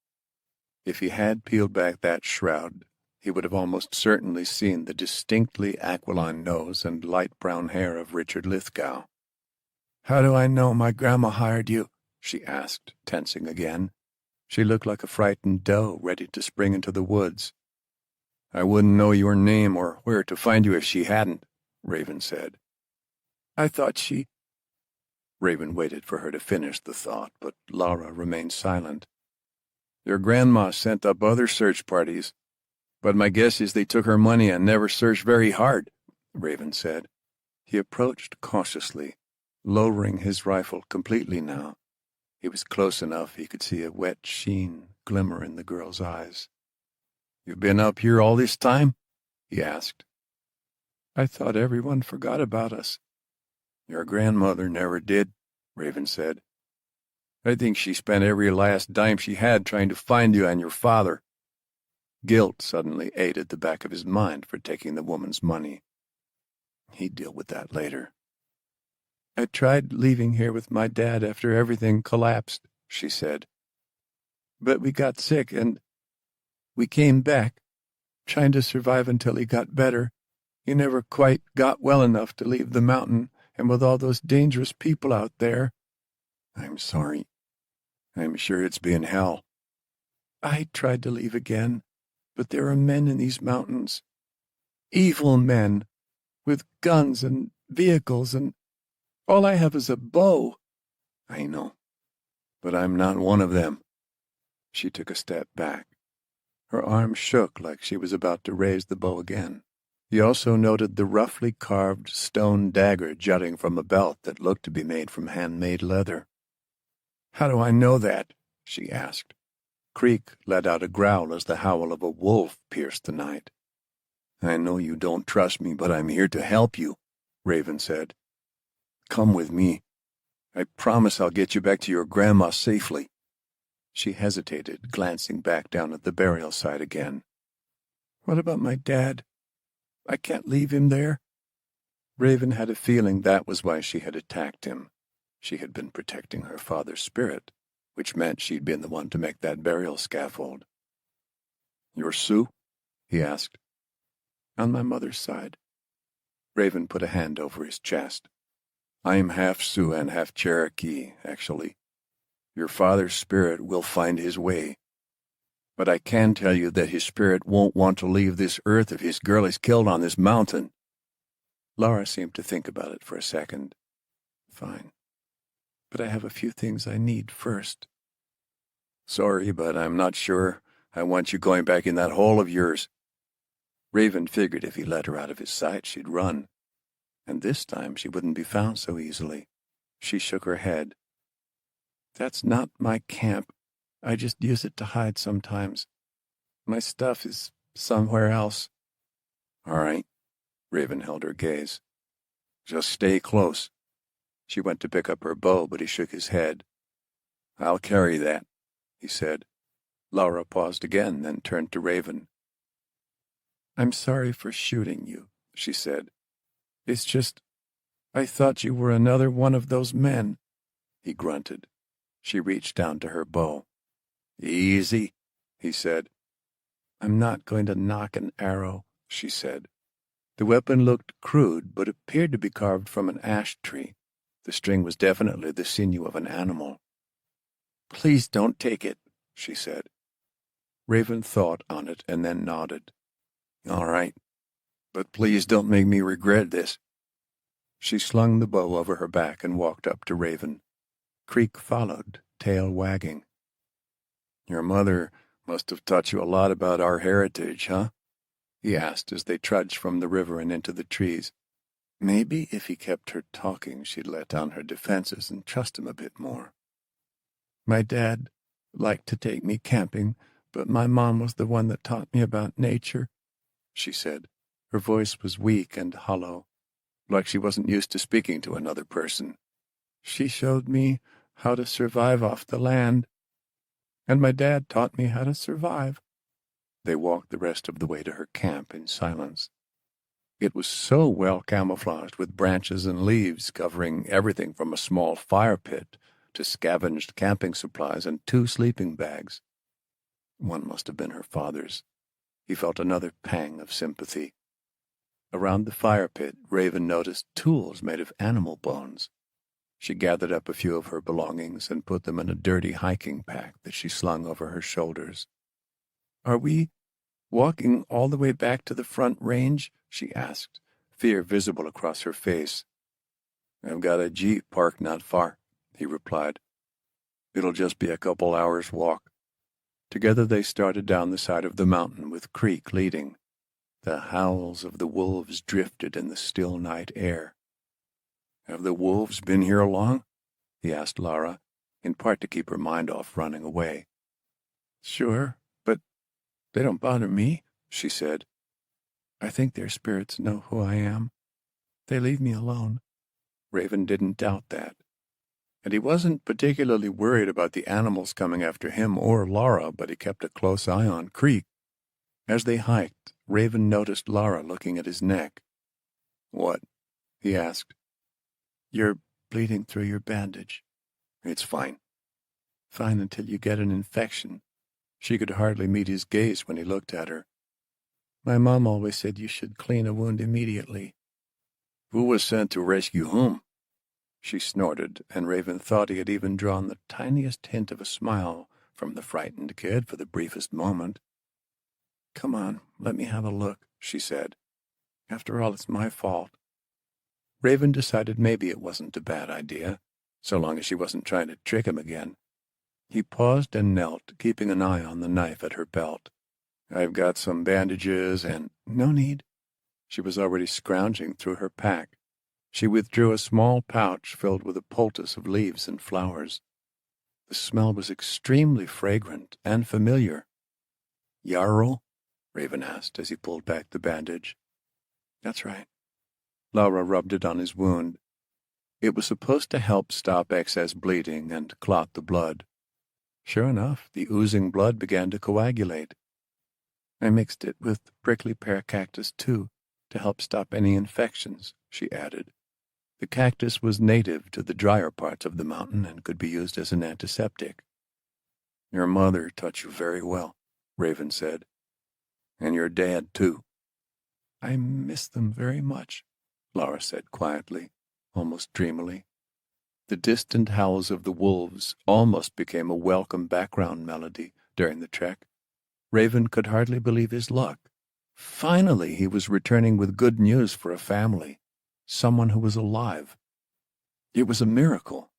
If he had peeled back that shroud, he would have almost certainly seen the distinctly aquiline nose and light brown hair of Richard Lithgow. "How do I know my grandma hired you?" she asked, tensing again. She looked like a frightened doe ready to spring into the woods. "I wouldn't know your name or where to find you if she hadn't," Raven said. "I thought she—" Raven waited for her to finish the thought, but Lara remained silent. "Your grandma sent up other search parties, but my guess is they took her money and never searched very hard," Raven said. He approached cautiously, lowering his rifle completely now. He was close enough he could see a wet sheen glimmer in the girl's eyes. "You been up here all this time?" he asked. "I thought everyone forgot about us." "Your grandmother never did," Raven said. "I think she spent every last dime she had trying to find you and your father." Guilt suddenly ate at the back of his mind for taking the woman's money. He'd deal with that later. "I tried leaving here with my dad after everything collapsed," she said. "But we got sick and we came back, trying to survive until he got better. He never quite got well enough to leave the mountain, and with all those dangerous people out there—" "I'm sorry. I'm sure it's been hell." "I tried to leave again, but there are men in these mountains. Evil men, with guns and vehicles, and all I have is a bow." "I know, but I'm not one of them." She took a step back. Her arm shook like she was about to raise the bow again. He also noted the roughly carved stone dagger jutting from a belt that looked to be made from handmade leather. "How do I know that?" she asked. Creek let out a growl as the howl of a wolf pierced the night. "I know you don't trust me, but I'm here to help you," Raven said. "Come with me. I promise I'll get you back to your grandma safely." She hesitated, glancing back down at the burial site again. "What about my dad? I can't leave him there." Raven had a feeling that was why she had attacked him. She had been protecting her father's spirit, which meant she'd been the one to make that burial scaffold. "You're Sioux?" he asked. "On my mother's side." Raven put a hand over his chest. "I'm half Sioux and half Cherokee, actually. Your father's spirit will find his way. But I can tell you that his spirit won't want to leave this earth if his girl is killed on this mountain." Laura seemed to think about it for a second. "Fine. But I have a few things I need first." "Sorry, but I'm not sure I want you going back in that hole of yours." Raven figured if he let her out of his sight, she'd run. And this time she wouldn't be found so easily. She shook her head. "That's not my camp. I just use it to hide sometimes. My stuff is somewhere else." "All right." Raven held her gaze. "Just stay close." She went to pick up her bow, but he shook his head. "I'll carry that," he said. Laura paused again, then turned to Raven. "I'm sorry for shooting you," she said. "It's just, I thought you were another one of those men." He grunted. She reached down to her bow. "Easy," he said. "I'm not going to knock an arrow," she said. The weapon looked crude, but appeared to be carved from an ash tree. The string was definitely the sinew of an animal. "Please don't take it," she said. Raven thought on it and then nodded. "All right, but please don't make me regret this." She slung the bow over her back and walked up to Raven. Creek followed, tail wagging. "Your mother must have taught you a lot about our heritage, huh?" he asked as they trudged from the river and into the trees. Maybe if he kept her talking, she'd let down her defenses and trust him a bit more. "My dad liked to take me camping, but my mom was the one that taught me about nature," she said. Her voice was weak and hollow, like she wasn't used to speaking to another person. "She showed me how to survive off the land, and my dad taught me how to survive." They walked the rest of the way to her camp in silence. It was so well camouflaged with branches and leaves covering everything from a small fire pit to scavenged camping supplies and 2 sleeping bags. One must have been her father's. He felt another pang of sympathy. Around the fire pit, Raven noticed tools made of animal bones. She gathered up a few of her belongings and put them in a dirty hiking pack that she slung over her shoulders. "Are we walking all the way back to the front range?" she asked, fear visible across her face. "I've got a jeep parked not far," he replied. "It'll just be a couple hours' walk." Together they started down the side of the mountain with Creek leading. The howls of the wolves drifted in the still night air. "Have the wolves been here long?" he asked Laura, in part to keep her mind off running away. "Sure, but they don't bother me," she said. "I think their spirits know who I am. They leave me alone." Raven didn't doubt that. And he wasn't particularly worried about the animals coming after him or Laura, but he kept a close eye on Creek. As they hiked, Raven noticed Laura looking at his neck. "What?" he asked. "You're bleeding through your bandage." "It's fine." "Fine until you get an infection." She could hardly meet his gaze when he looked at her. "My mom always said you should clean a wound immediately." "Who was sent to rescue whom?" She snorted, and Raven thought he had even drawn the tiniest hint of a smile from the frightened kid for the briefest moment. "Come on, let me have a look," she said. "After all, it's my fault." Raven decided maybe it wasn't a bad idea, so long as she wasn't trying to trick him again. He paused and knelt, keeping an eye on the knife at her belt. "I've got some bandages and—" "No need." She was already scrounging through her pack. She withdrew a small pouch filled with a poultice of leaves and flowers. The smell was extremely fragrant and familiar. "Yarrow?" Raven asked as he pulled back the bandage. "That's right." Laura rubbed it on his wound. It was supposed to help stop excess bleeding and clot the blood. Sure enough, the oozing blood began to coagulate. I mixed it with prickly pear cactus, too, to help stop any infections, she added. The cactus was native to the drier parts of the mountain and could be used as an antiseptic. Your mother taught you very well, Raven said. And your dad, too. I miss them very much, Laura said quietly, almost dreamily. The distant howls of the wolves almost became a welcome background melody during the trek. Raven could hardly believe his luck. Finally, he was returning with good news for a family, someone who was alive. It was a miracle.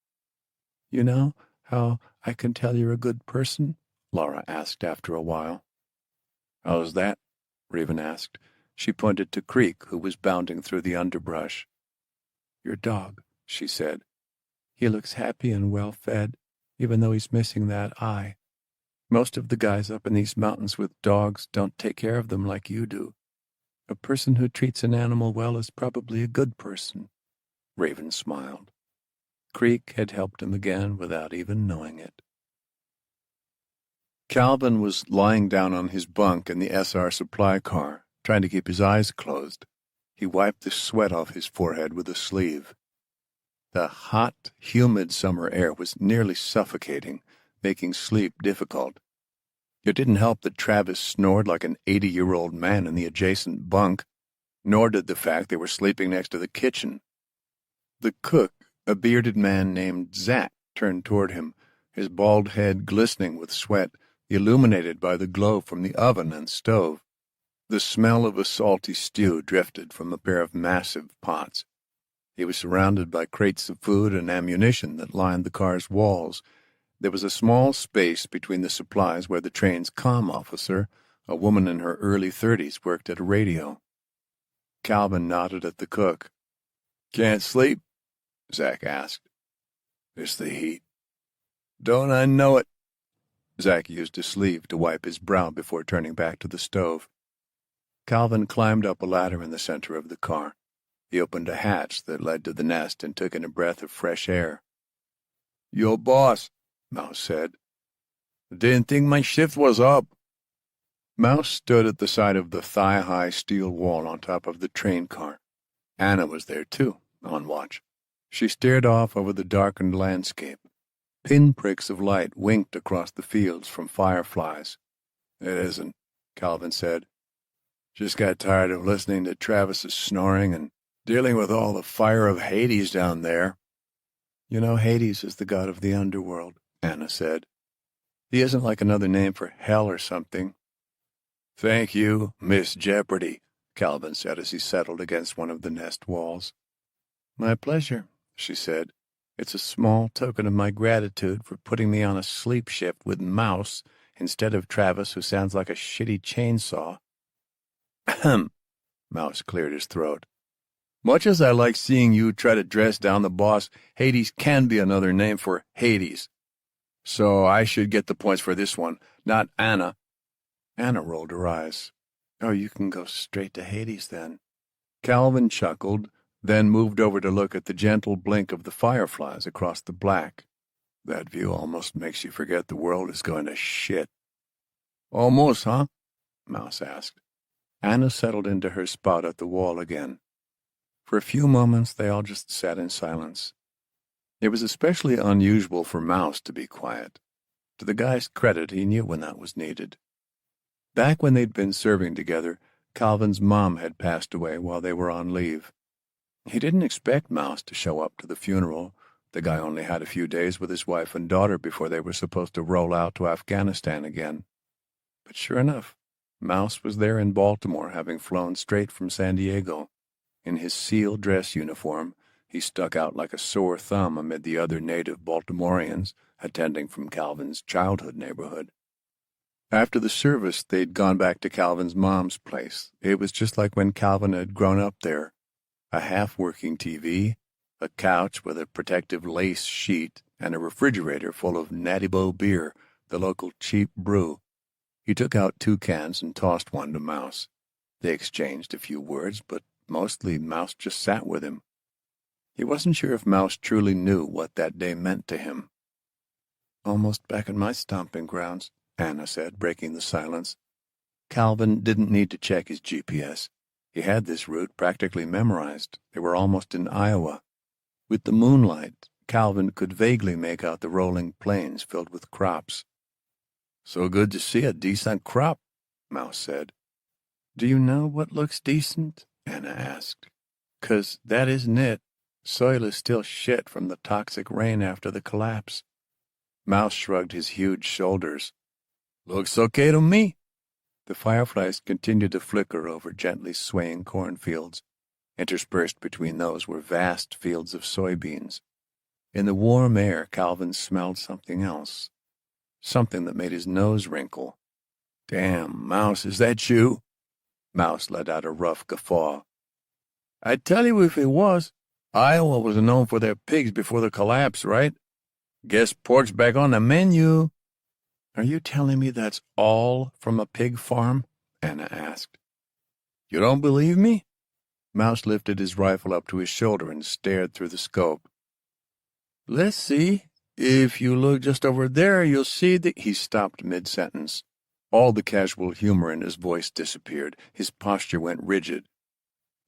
You know how I can tell you're a good person? Laura asked after a while. How's that? Raven asked. She pointed to Creek, who was bounding through the underbrush. Your dog, she said. He looks happy and well-fed, even though he's missing that eye. Most of the guys up in these mountains with dogs don't take care of them like you do. A person who treats an animal well is probably a good person. Raven smiled. Creek had helped him again without even knowing it. Calvin was lying down on his bunk in the SR supply car, trying to keep his eyes closed. He wiped the sweat off his forehead with a sleeve. The hot, humid summer air was nearly suffocating, making sleep difficult. It didn't help that Travis snored like an 80-year-old man in the adjacent bunk, nor did the fact they were sleeping next to the kitchen. The cook, a bearded man named Zach, turned toward him, his bald head glistening with sweat, illuminated by the glow from the oven and stove. The smell of a salty stew drifted from a pair of massive pots. He was surrounded by crates of food and ammunition that lined the car's walls. There was a small space between the supplies where the train's comm officer, a woman in her early 30s, worked at a radio. Calvin nodded at the cook. Can't sleep? Zach asked. It's the heat. Don't I know it? Zach used his sleeve to wipe his brow before turning back to the stove. Calvin climbed up a ladder in the center of the car. He opened a hatch that led to the nest and took in a breath of fresh air. Yo, boss, Mouse said. Didn't think my shift was up. Mouse stood at the side of the thigh-high steel wall on top of the train car. Anna was there, too, on watch. She stared off over the darkened landscape. Pinpricks of light winked across the fields from fireflies. It isn't, Calvin said. Just got tired of listening to Travis's snoring and dealing with all the fire of Hades down there. You know, Hades is the god of the underworld, Anna said. He isn't like another name for hell or something. Thank you, Miss Jeopardy, Calvin said as he settled against one of the nest walls. My pleasure, she said. It's a small token of my gratitude for putting me on a sleep shift with Mouse instead of Travis, who sounds like a shitty chainsaw. Ahem. Mouse cleared his throat. Much as I like seeing you try to dress down the boss, Hades can be another name for Hades. So I should get the points for this one, not Anna. Anna rolled her eyes. Oh, you can go straight to Hades, then. Calvin chuckled, then moved over to look at the gentle blink of the fireflies across the black. That view almost makes you forget the world is going to shit. Almost, huh? Mouse asked. Anna settled into her spot at the wall again. For a few moments they all just sat in silence. It was especially unusual for Mouse to be quiet. To the guy's credit, he knew when that was needed. Back when they'd been serving together, Calvin's mom had passed away while they were on leave. He didn't expect Mouse to show up to the funeral. The guy only had a few days with his wife and daughter before they were supposed to roll out to Afghanistan again. But sure enough, Mouse was there in Baltimore, having flown straight from San Diego. In his SEAL dress uniform, he stuck out like a sore thumb amid the other native Baltimoreans attending from Calvin's childhood neighborhood. After the service, they'd gone back to Calvin's mom's place. It was just like when Calvin had grown up there. A half-working TV, a couch with a protective lace sheet, and a refrigerator full of Natty Bo beer, the local cheap brew. He took out 2 cans and tossed one to Mouse. They exchanged a few words, but mostly Mouse just sat with him. He wasn't sure if Mouse truly knew what that day meant to him. "Almost back in my stomping grounds," Anna said, breaking the silence. Calvin didn't need to check his GPS. He had this route practically memorized. They were almost in Iowa. With the moonlight, Calvin could vaguely make out the rolling plains filled with crops. "So good to see a decent crop," Mouse said. "Do you know what looks decent?" Anna asked. "'Cause that isn't it. Soil is still shit from the toxic rain after the collapse." Mouse shrugged his huge shoulders. "Looks okay to me." The fireflies continued to flicker over gently swaying cornfields. Interspersed between those were vast fields of soybeans. In the warm air, Calvin smelled something else, something that made his nose wrinkle. "Damn, Mouse, is that you?" Mouse let out a rough guffaw. "I'd tell you if it was. Iowa was known for their pigs before the collapse, right? Guess pork's back on the menu." "Are you telling me that's all from a pig farm?" Anna asked. "You don't believe me?" Mouse lifted his rifle up to his shoulder and stared through the scope. "Let's see. If you look just over there, you'll see that—" He stopped mid-sentence. All the casual humor in his voice disappeared. His posture went rigid.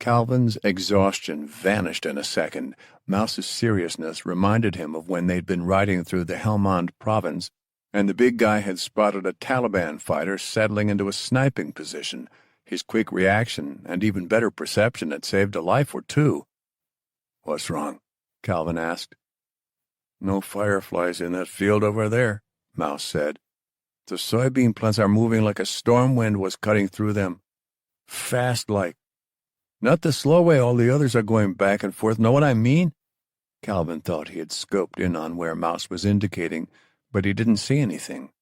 Calvin's exhaustion vanished in a second. Mouse's seriousness reminded him of when they'd been riding through the Helmand province, and the big guy had spotted a Taliban fighter settling into a sniping position. His quick reaction and even better perception had saved a life or two. "What's wrong?" Calvin asked. "No fireflies in that field over there," Mouse said. "The soybean plants are moving like a storm wind was cutting through them. Fast like. Not the slow way all the others are going back and forth, know what I mean?" Calvin thought he had scoped in on where Mouse was indicating, but he didn't see anything.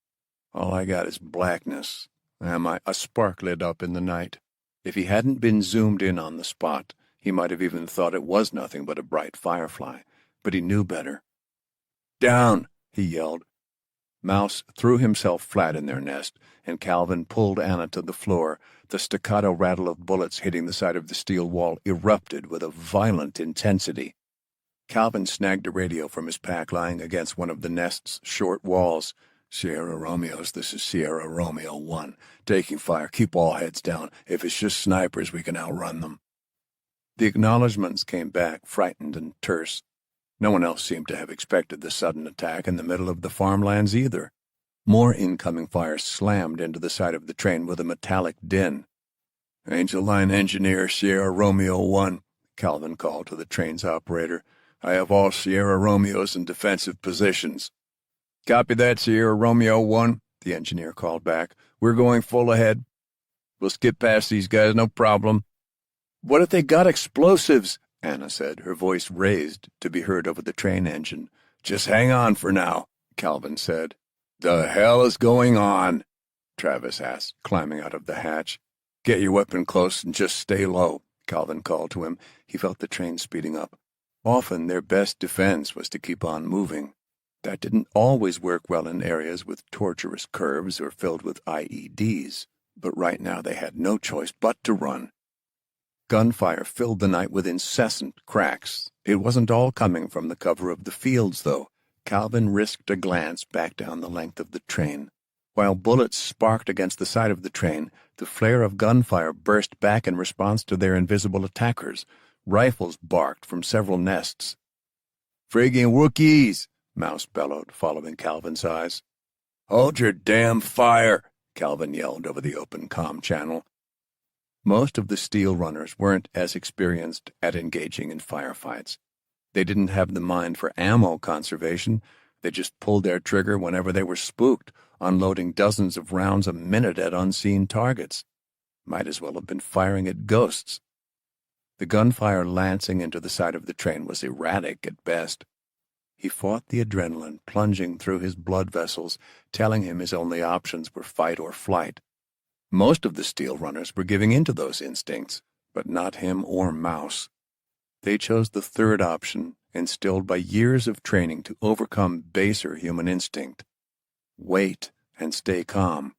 "All I got is blackness. A spark lit up in the night." If he hadn't been zoomed in on the spot, he might have even thought it was nothing but a bright firefly, but he knew better. "Down!" he yelled. Mouse threw himself flat in their nest, and Calvin pulled Anna to the floor. The staccato rattle of bullets hitting the side of the steel wall erupted with a violent intensity. Calvin snagged a radio from his pack lying against one of the nest's short walls. "Sierra Romeos, this is Sierra Romeo 1. Taking fire. Keep all heads down. If it's just snipers, we can outrun them." The acknowledgments came back, frightened and terse. No one else seemed to have expected the sudden attack in the middle of the farmlands either. More incoming fire slammed into the side of the train with a metallic din. "Angel Line Engineer, Sierra Romeo 1, Calvin called to the train's operator. "I have all Sierra Romeos in defensive positions." "Copy that, Sierra Romeo 1, the engineer called back. "We're going full ahead. We'll skip past these guys, no problem." "What if they got explosives?" Anna said, her voice raised to be heard over the train engine. "Just hang on for now," Calvin said. "The hell is going on?" Travis asked, climbing out of the hatch. "Get your weapon close and just stay low," Calvin called to him. He felt the train speeding up. Often their best defense was to keep on moving. That didn't always work well in areas with tortuous curves or filled with IEDs, but right now they had no choice but to run. Gunfire filled the night with incessant cracks. It wasn't all coming from the cover of the fields, though. Calvin risked a glance back down the length of the train. While bullets sparked against the side of the train, the flare of gunfire burst back in response to their invisible attackers. Rifles barked from several nests. "Friggin' Wookiees!" Mouse bellowed, following Calvin's eyes. "Hold your damn fire!" Calvin yelled over the open comm channel. Most of the steel runners weren't as experienced at engaging in firefights. They didn't have the mind for ammo conservation. They just pulled their trigger whenever they were spooked, unloading dozens of rounds a minute at unseen targets. Might as well have been firing at ghosts. The gunfire lancing into the side of the train was erratic at best. He fought the adrenaline plunging through his blood vessels, telling him his only options were fight or flight. Most of the steel runners were giving in to those instincts, but not him or Mouse. They chose the third option, instilled by years of training to overcome baser human instinct. Wait and stay calm.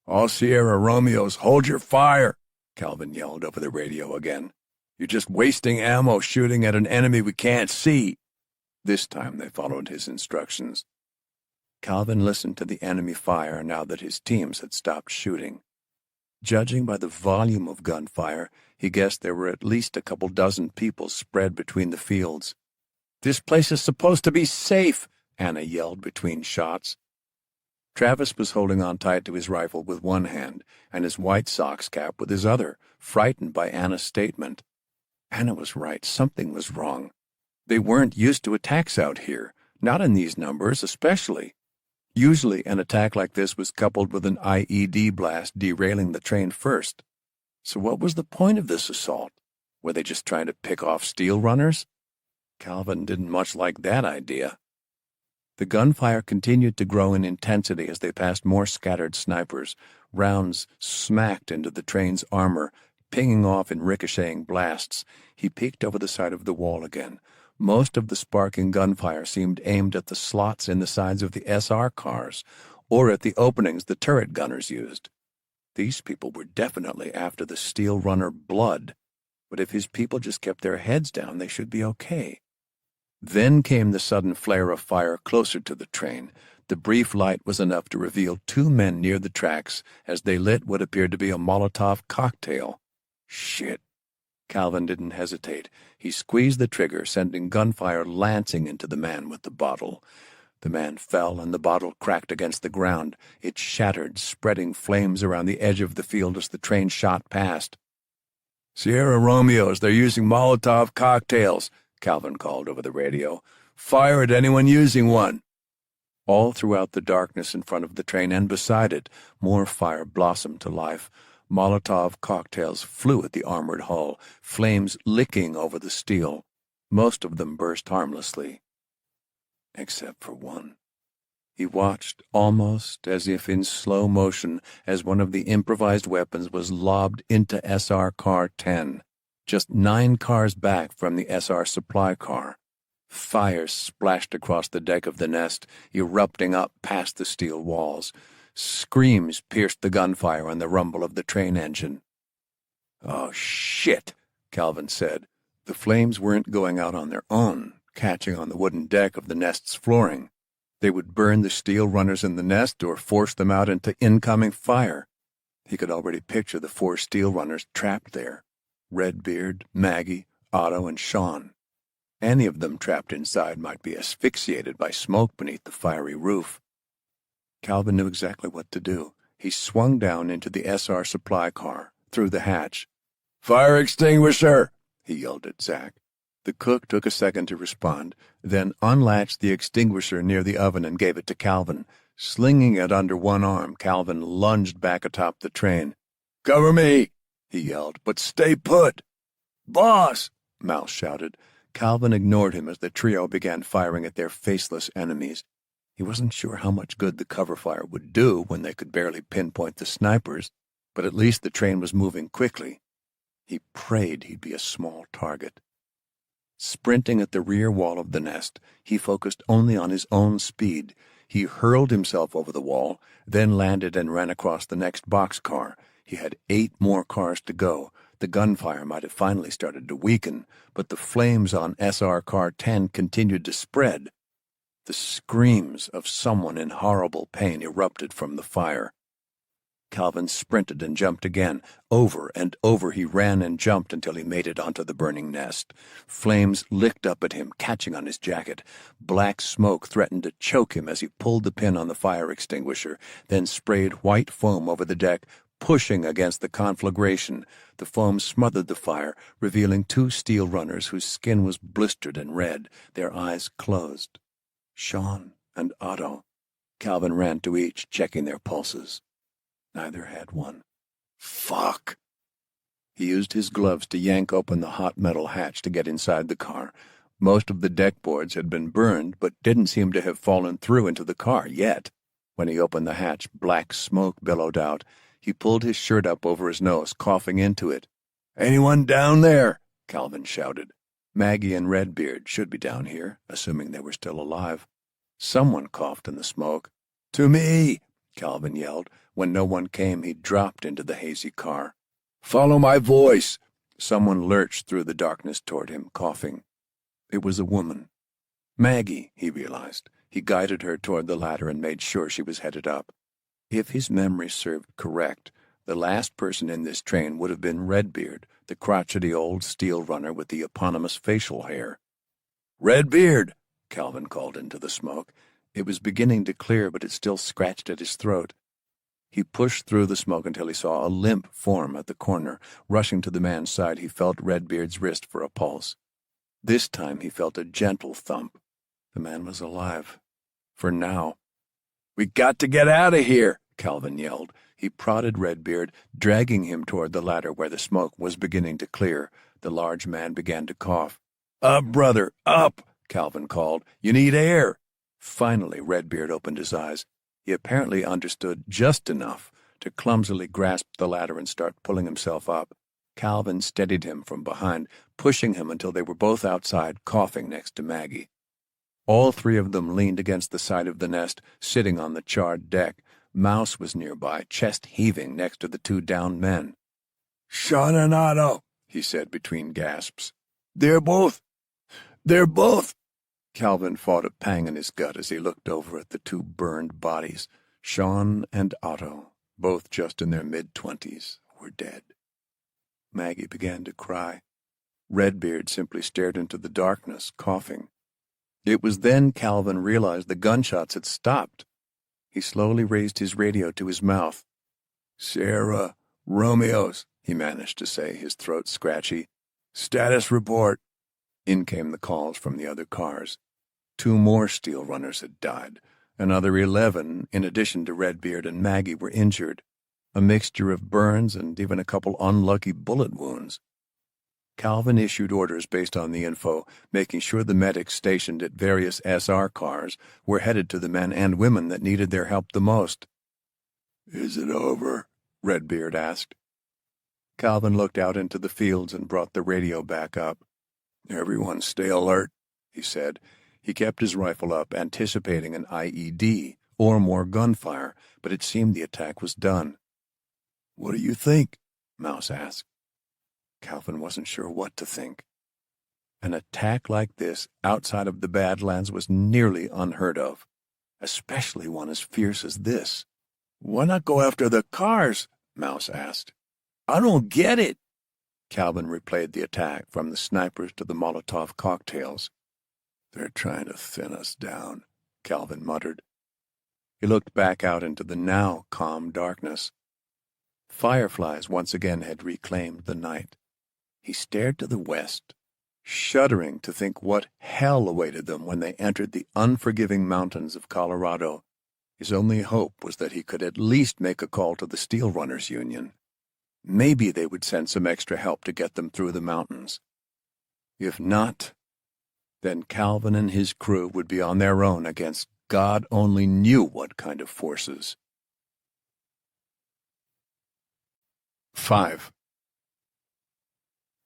"All Sierra Romeos, hold your fire!" Calvin yelled over the radio again. You're just wasting ammo shooting at an enemy we can't see." This time they followed his instructions. Calvin listened to the enemy fire now that his teams had stopped shooting. Judging by the volume of gunfire, he guessed there were at least a couple dozen people spread between the fields. "This place is supposed to be safe," Anna yelled between shots. Travis was holding on tight to his rifle with one hand and his White Sox cap with his other, frightened by Anna's statement. Anna was right. Something was wrong. They weren't used to attacks out here, not in these numbers especially. Usually an attack like this was coupled with an IED blast derailing the train first. So what was the point of this assault? Were they just trying to pick off steel runners? Calvin didn't much like that idea. The gunfire continued to grow in intensity as they passed more scattered snipers. Rounds smacked into the train's armor, pinging off in ricocheting blasts. He peeked over the side of the wall again. Most of the sparking gunfire seemed aimed at the slots in the sides of the SR cars, or at the openings the turret gunners used. These people were definitely after the steel runner blood, but if his people just kept their heads down, they should be okay. Then came the sudden flare of fire closer to the train. The brief light was enough to reveal two men near the tracks as they lit what appeared to be a Molotov cocktail. Shit. Calvin didn't hesitate. He squeezed the trigger, sending gunfire lancing into the man with the bottle. The man fell, and the bottle cracked against the ground. It shattered, spreading flames around the edge of the field as the train shot past. "Sierra Romeos, they're using Molotov cocktails," Calvin called over the radio. "Fire at anyone using one." All throughout the darkness in front of the train and beside it, more fire blossomed to life. Molotov cocktails flew at the armored hull, flames licking over the steel. Most of them burst harmlessly. Except for one. He watched, almost as if in slow motion, as one of the improvised weapons was lobbed into SR Car 10, just 9 cars back from the SR supply car. Fire splashed across the deck of the nest, erupting up past the steel walls. Screams pierced the gunfire and the rumble of the train engine. "Oh, shit," Calvin said. The flames weren't going out on their own, catching on the wooden deck of the nest's flooring. They would burn the steel runners in the nest or force them out into incoming fire. He could already picture the 4 steel runners trapped there. Redbeard, Maggie, Otto, and Sean. Any of them trapped inside might be asphyxiated by smoke beneath the fiery roof. Calvin knew exactly what to do. He swung down into the SR supply car, through the hatch. "Fire extinguisher!" he yelled at Zach. The cook took a second to respond, then unlatched the extinguisher near the oven and gave it to Calvin. Slinging it under one arm, Calvin lunged back atop the train. "Cover me!" he yelled, "but stay put!" "Boss!" Mouse shouted. Calvin ignored him as the trio began firing at their faceless enemies. He wasn't sure how much good the cover fire would do when they could barely pinpoint the snipers, but at least the train was moving quickly. He prayed he'd be a small target. Sprinting at the rear wall of the nest, he focused only on his own speed. He hurled himself over the wall, then landed and ran across the next boxcar. He had 8 more cars to go. The gunfire might have finally started to weaken, but the flames on SR Car 10 continued to spread. The screams of someone in horrible pain erupted from the fire. Calvin sprinted and jumped again. Over and over he ran and jumped until he made it onto the burning nest. Flames licked up at him, catching on his jacket. Black smoke threatened to choke him as he pulled the pin on the fire extinguisher, then sprayed white foam over the deck, pushing against the conflagration. The foam smothered the fire, revealing 2 steel runners whose skin was blistered and red, their eyes closed. Sean and Otto. Calvin ran to each, checking their pulses. Neither had one. Fuck! He used his gloves to yank open the hot metal hatch to get inside the car. Most of the deck boards had been burned, but didn't seem to have fallen through into the car yet. When he opened the hatch, black smoke billowed out. He pulled his shirt up over his nose, coughing into it. "Anyone down there?" Calvin shouted. Maggie and Redbeard should be down here, assuming they were still alive. Someone coughed in the smoke. "To me!" Calvin yelled. When no one came, he dropped into the hazy car. "Follow my voice!" Someone lurched through the darkness toward him, coughing. It was a woman. Maggie, he realized. He guided her toward the ladder and made sure she was headed up. If his memory served correct, the last person in this train would have been Redbeard, the crotchety old steel runner with the eponymous facial hair. "Redbeard!" Calvin called into the smoke. It was beginning to clear, but it still scratched at his throat. He pushed through the smoke until he saw a limp form at the corner. Rushing to the man's side, he felt Redbeard's wrist for a pulse. This time he felt a gentle thump. The man was alive. For now. "We got to get out of here!" Calvin yelled. He prodded Redbeard, dragging him toward the ladder where the smoke was beginning to clear. The large man began to cough. "Up, brother, up!" Calvin called. "You need air!" Finally, Redbeard opened his eyes. He apparently understood just enough to clumsily grasp the ladder and start pulling himself up. Calvin steadied him from behind, pushing him until they were both outside, coughing next to Maggie. All three of them leaned against the side of the nest, sitting on the charred deck. Mouse was nearby, chest heaving next to the two downed men. "Sean and Otto," he said between gasps. They're both. Calvin fought a pang in his gut as he looked over at the two burned bodies. Sean and Otto, both just in their mid-20s, were dead. Maggie began to cry. Redbeard simply stared into the darkness, coughing. It was then Calvin realized the gunshots had stopped. He slowly raised his radio to his mouth. "Sarah, Romeo's," he managed to say, his throat scratchy. "Status report." In came the calls from the other cars. 2 more steel runners had died. Another 11, in addition to Redbeard and Maggie, were injured. A mixture of burns and even a couple unlucky bullet wounds. Calvin issued orders based on the info, making sure the medics stationed at various SR cars were headed to the men and women that needed their help the most. "Is it over?" Redbeard asked. Calvin looked out into the fields and brought the radio back up. "Everyone stay alert," he said. He kept his rifle up, anticipating an IED or more gunfire, but it seemed the attack was done. "What do you think?" Mouse asked. Calvin wasn't sure what to think. An attack like this outside of the Badlands was nearly unheard of, especially one as fierce as this. "Why not go after the cars?" Mouse asked. "I don't get it." Calvin replayed the attack, from the snipers to the Molotov cocktails. "They're trying to thin us down," Calvin muttered. He looked back out into the now calm darkness. Fireflies once again had reclaimed the night. He stared to the west, shuddering to think what hell awaited them when they entered the unforgiving mountains of Colorado. His only hope was that he could at least make a call to the Steel Runners Union. Maybe they would send some extra help to get them through the mountains. If not, then Calvin and his crew would be on their own against God only knew what kind of forces. 5.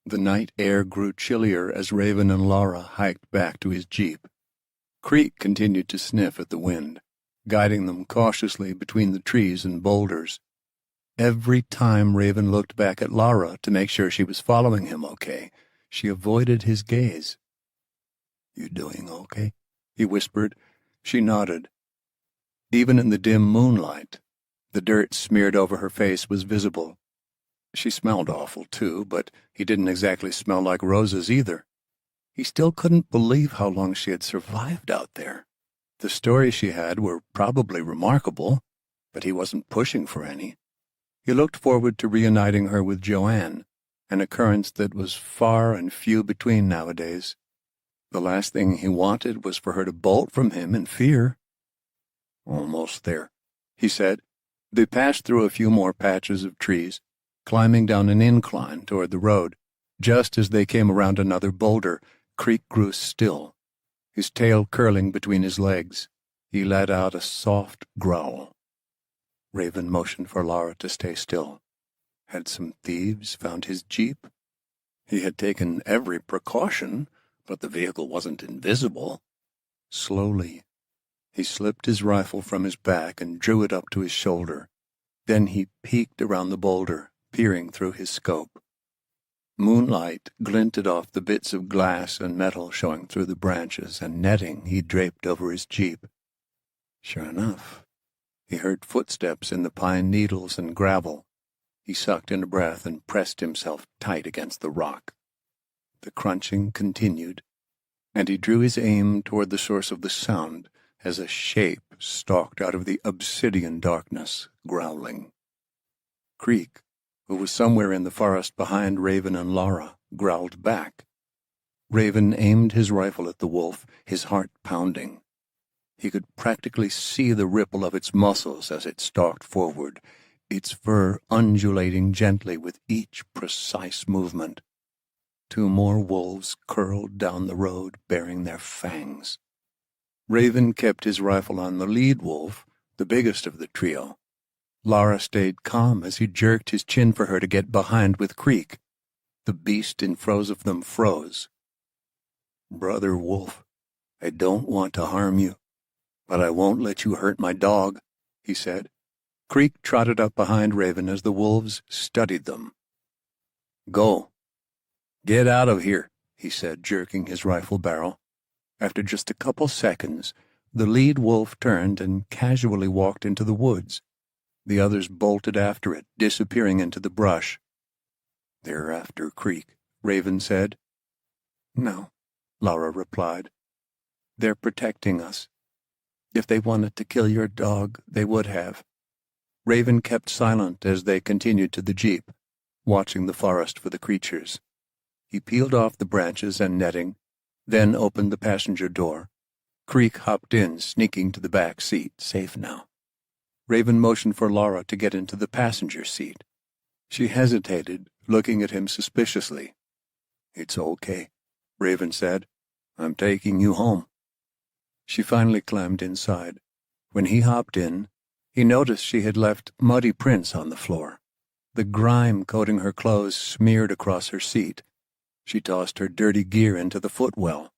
The night air grew chillier as Raven and Laura hiked back to his jeep. Creek continued to sniff at the wind, guiding them cautiously between the trees and boulders. Every time Raven looked back at Laura to make sure she was following him okay, she avoided his gaze. "You doing okay?" he whispered. She nodded. Even in the dim moonlight, the dirt smeared over her face was visible. She smelled awful, too, but he didn't exactly smell like roses either. He still couldn't believe how long she had survived out there. The stories she had were probably remarkable, but he wasn't pushing for any. He looked forward to reuniting her with Joanne, an occurrence that was far and few between nowadays. The last thing he wanted was for her to bolt from him in fear. "Almost there," he said. They passed through a few more patches of trees, climbing down an incline toward the road. Just as they came around another boulder, Creek grew still, his tail curling between his legs. He let out a soft growl. Raven motioned for Laura to stay still. Had some thieves found his jeep? He had taken every precaution, but the vehicle wasn't invisible. Slowly, he slipped his rifle from his back and drew it up to his shoulder. Then he peeked around the boulder, peering through his scope. Moonlight glinted off the bits of glass and metal showing through the branches and netting he draped over his jeep. Sure enough, he heard footsteps in the pine needles and gravel. He sucked in a breath and pressed himself tight against the rock. The crunching continued, and he drew his aim toward the source of the sound as a shape stalked out of the obsidian darkness, growling. Creek, who was somewhere in the forest behind Raven and Laura, growled back. Raven aimed his rifle at the wolf, his heart pounding. He could practically see the ripple of its muscles as it stalked forward, its fur undulating gently with each precise movement. 2 more wolves curled down the road, baring their fangs. Raven kept his rifle on the lead wolf, the biggest of the trio. Laura stayed calm as he jerked his chin for her to get behind with Creek. The beast in front of them froze. "Brother Wolf, I don't want to harm you, but I won't let you hurt my dog," he said. Creek trotted up behind Raven as the wolves studied them. "Go. Get out of here," he said, jerking his rifle barrel. After just a couple seconds, the lead wolf turned and casually walked into the woods. The others bolted after it, disappearing into the brush. "They're after Creek," Raven said. "No," Laura replied. "They're protecting us. If they wanted to kill your dog, they would have." Raven kept silent as they continued to the jeep, watching the forest for the creatures. He peeled off the branches and netting, then opened the passenger door. Creek hopped in, sneaking to the back seat, safe now. Raven motioned for Laura to get into the passenger seat. She hesitated, looking at him suspiciously. "It's okay," Raven said. "I'm taking you home." She finally climbed inside. When he hopped in, he noticed she had left muddy prints on the floor. The grime coating her clothes smeared across her seat. She tossed her dirty gear into the footwell.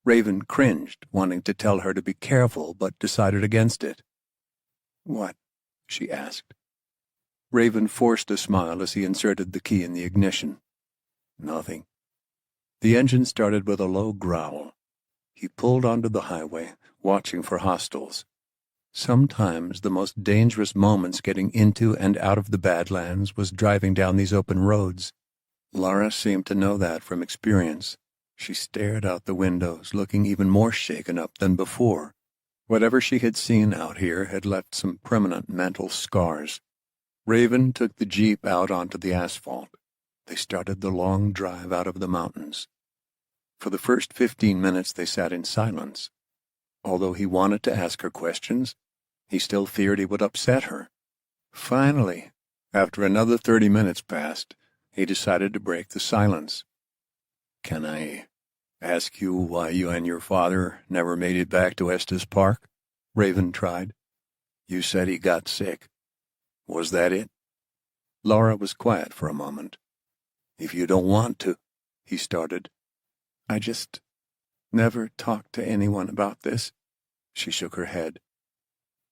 Raven cringed, wanting to tell her to be careful, but decided against it. "What?" she asked. Raven forced a smile as he inserted the key in the ignition. "Nothing." The engine started with a low growl. He pulled onto the highway, watching for hostiles. Sometimes the most dangerous moments getting into and out of the Badlands was driving down these open roads. Laura seemed to know that from experience. She stared out the windows, looking even more shaken up than before. Whatever she had seen out here had left some permanent mental scars. Raven took the jeep out onto the asphalt. They started the long drive out of the mountains. For the first 15 minutes they sat in silence. Although he wanted to ask her questions, he still feared he would upset her. Finally, after another 30 minutes passed, he decided to break the silence. "Can I ask you why you and your father never made it back to Estes Park?" Raven tried. "You said he got sick. Was that it?" Laura was quiet for a moment. "If you don't want to," he started. "I just never talked to anyone about this." She shook her head.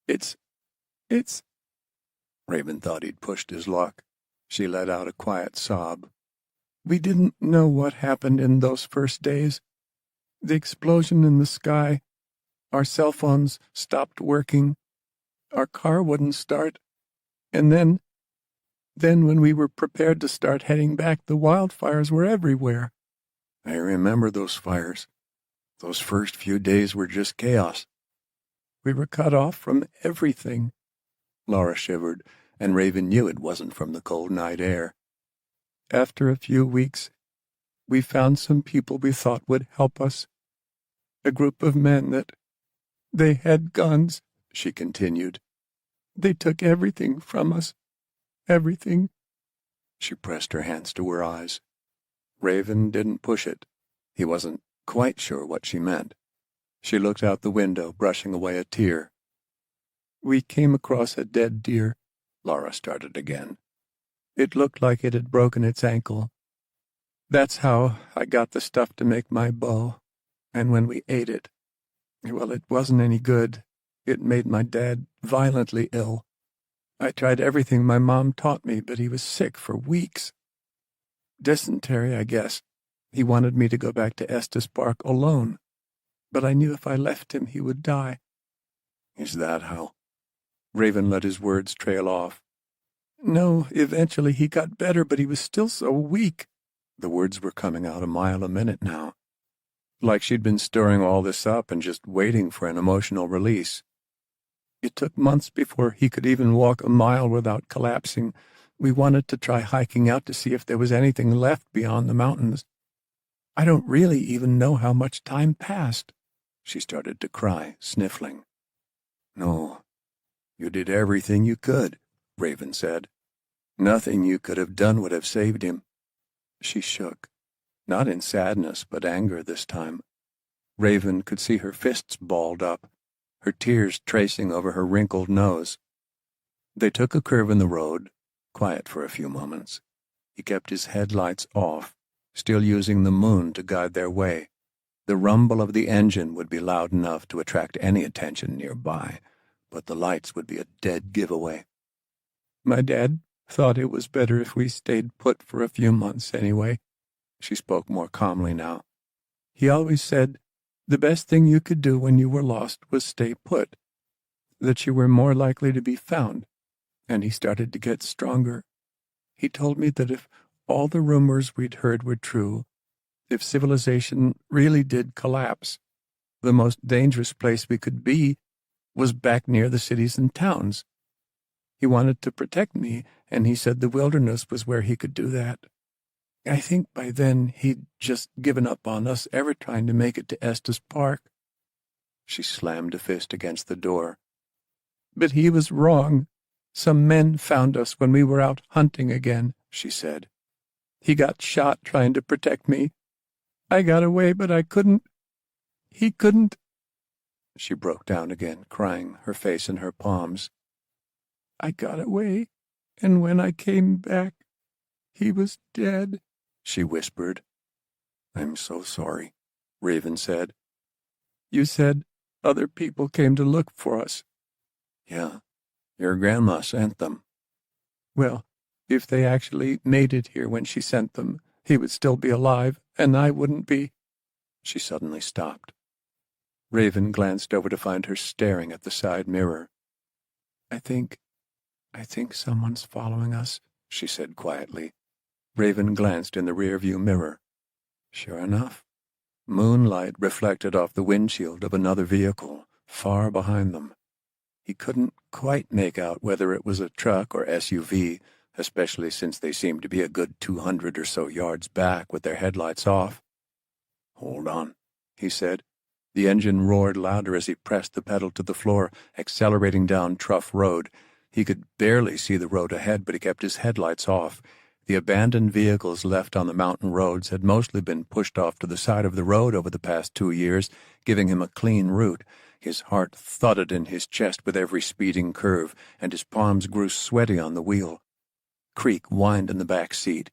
It's... Raven thought he'd pushed his luck. She let out a quiet sob. "We didn't know what happened in those first days. The explosion in the sky. Our cell phones stopped working. Our car wouldn't start. And then when we were prepared to start heading back, the wildfires were everywhere." "I remember those fires. Those first few days were just chaos." "We were cut off from everything." Laura shivered, and Raven knew it wasn't from the cold night air. "After a few weeks, we found some people we thought would help us. A group of men they had guns," she continued. "They took everything from us. Everything." She pressed her hands to her eyes. Raven didn't push it. He wasn't quite sure what she meant. She looked out the window, brushing away a tear. "We came across a dead deer," Laura started again. "It looked like it had broken its ankle. That's how I got the stuff to make my bow. And when we ate it, well, it wasn't any good. It made my dad violently ill. I tried everything my mom taught me, but he was sick for weeks. Dysentery, I guess. He wanted me to go back to Estes Park alone, but I knew if I left him he would die." "Is that how?" Raven let his words trail off. "No, eventually he got better, but he was still so weak." The words were coming out a mile a minute now, like she'd been stirring all this up and just waiting for an emotional release. "It took months before he could even walk a mile without collapsing. We wanted to try hiking out to see if there was anything left beyond the mountains. I don't really even know how much time passed." She started to cry, sniffling. "No, you did everything you could," Raven said. "Nothing you could have done would have saved him." She shook, not in sadness but anger this time. Raven could see her fists balled up, her tears tracing over her wrinkled nose. They took a curve in the road, quiet for a few moments. He kept his headlights off, still using the moon to guide their way. The rumble of the engine would be loud enough to attract any attention nearby, but the lights would be a dead giveaway. "My dad thought it was better if we stayed put for a few months anyway." She spoke more calmly now. "He always said the best thing you could do when you were lost was stay put, that you were more likely to be found, and he started to get stronger. He told me that if all the rumors we'd heard were true, if civilization really did collapse, the most dangerous place we could be was back near the cities and towns. He wanted to protect me, and he said the wilderness was where he could do that. I think by then he'd just given up on us ever trying to make it to Estes Park." She slammed a fist against the door. "But he was wrong. Some men found us when we were out hunting again," she said. "He got shot trying to protect me. I got away, but I couldn't. He couldn't." She broke down again, crying, her face in her palms. "I got away, and when I came back, he was dead," she whispered. "I'm so sorry," Raven said. "You said other people came to look for us." "Yeah, your grandma sent them." "Well, if they actually made it here when she sent them, he would still be alive, and I wouldn't be—" She suddenly stopped. Raven glanced over to find her staring at the side mirror. I think someone's following us," she said quietly. Raven glanced in the rearview mirror. Sure enough, moonlight reflected off the windshield of another vehicle, far behind them. He couldn't quite make out whether it was a truck or SUV, especially since they seemed to be a good 200 or so yards back with their headlights off. "Hold on," he said. The engine roared louder as he pressed the pedal to the floor, accelerating down Trough Road. He could barely see the road ahead, but he kept his headlights off. The abandoned vehicles left on the mountain roads had mostly been pushed off to the side of the road over the past 2 years, giving him a clean route. His heart thudded in his chest with every speeding curve, and his palms grew sweaty on the wheel. Creak whined in the back seat.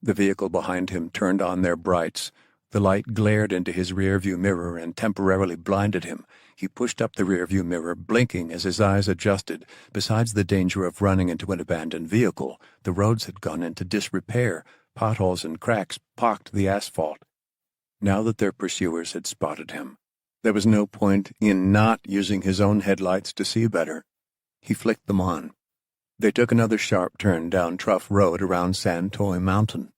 The vehicle behind him turned on their brights. The light glared into his rearview mirror and temporarily blinded him. He pushed up the rearview mirror, blinking as his eyes adjusted. Besides the danger of running into an abandoned vehicle, the roads had gone into disrepair. Potholes and cracks pocked the asphalt. Now that their pursuers had spotted him, there was no point in not using his own headlights to see better. He flicked them on. They took another sharp turn down Trough Road around Santoy Mountain.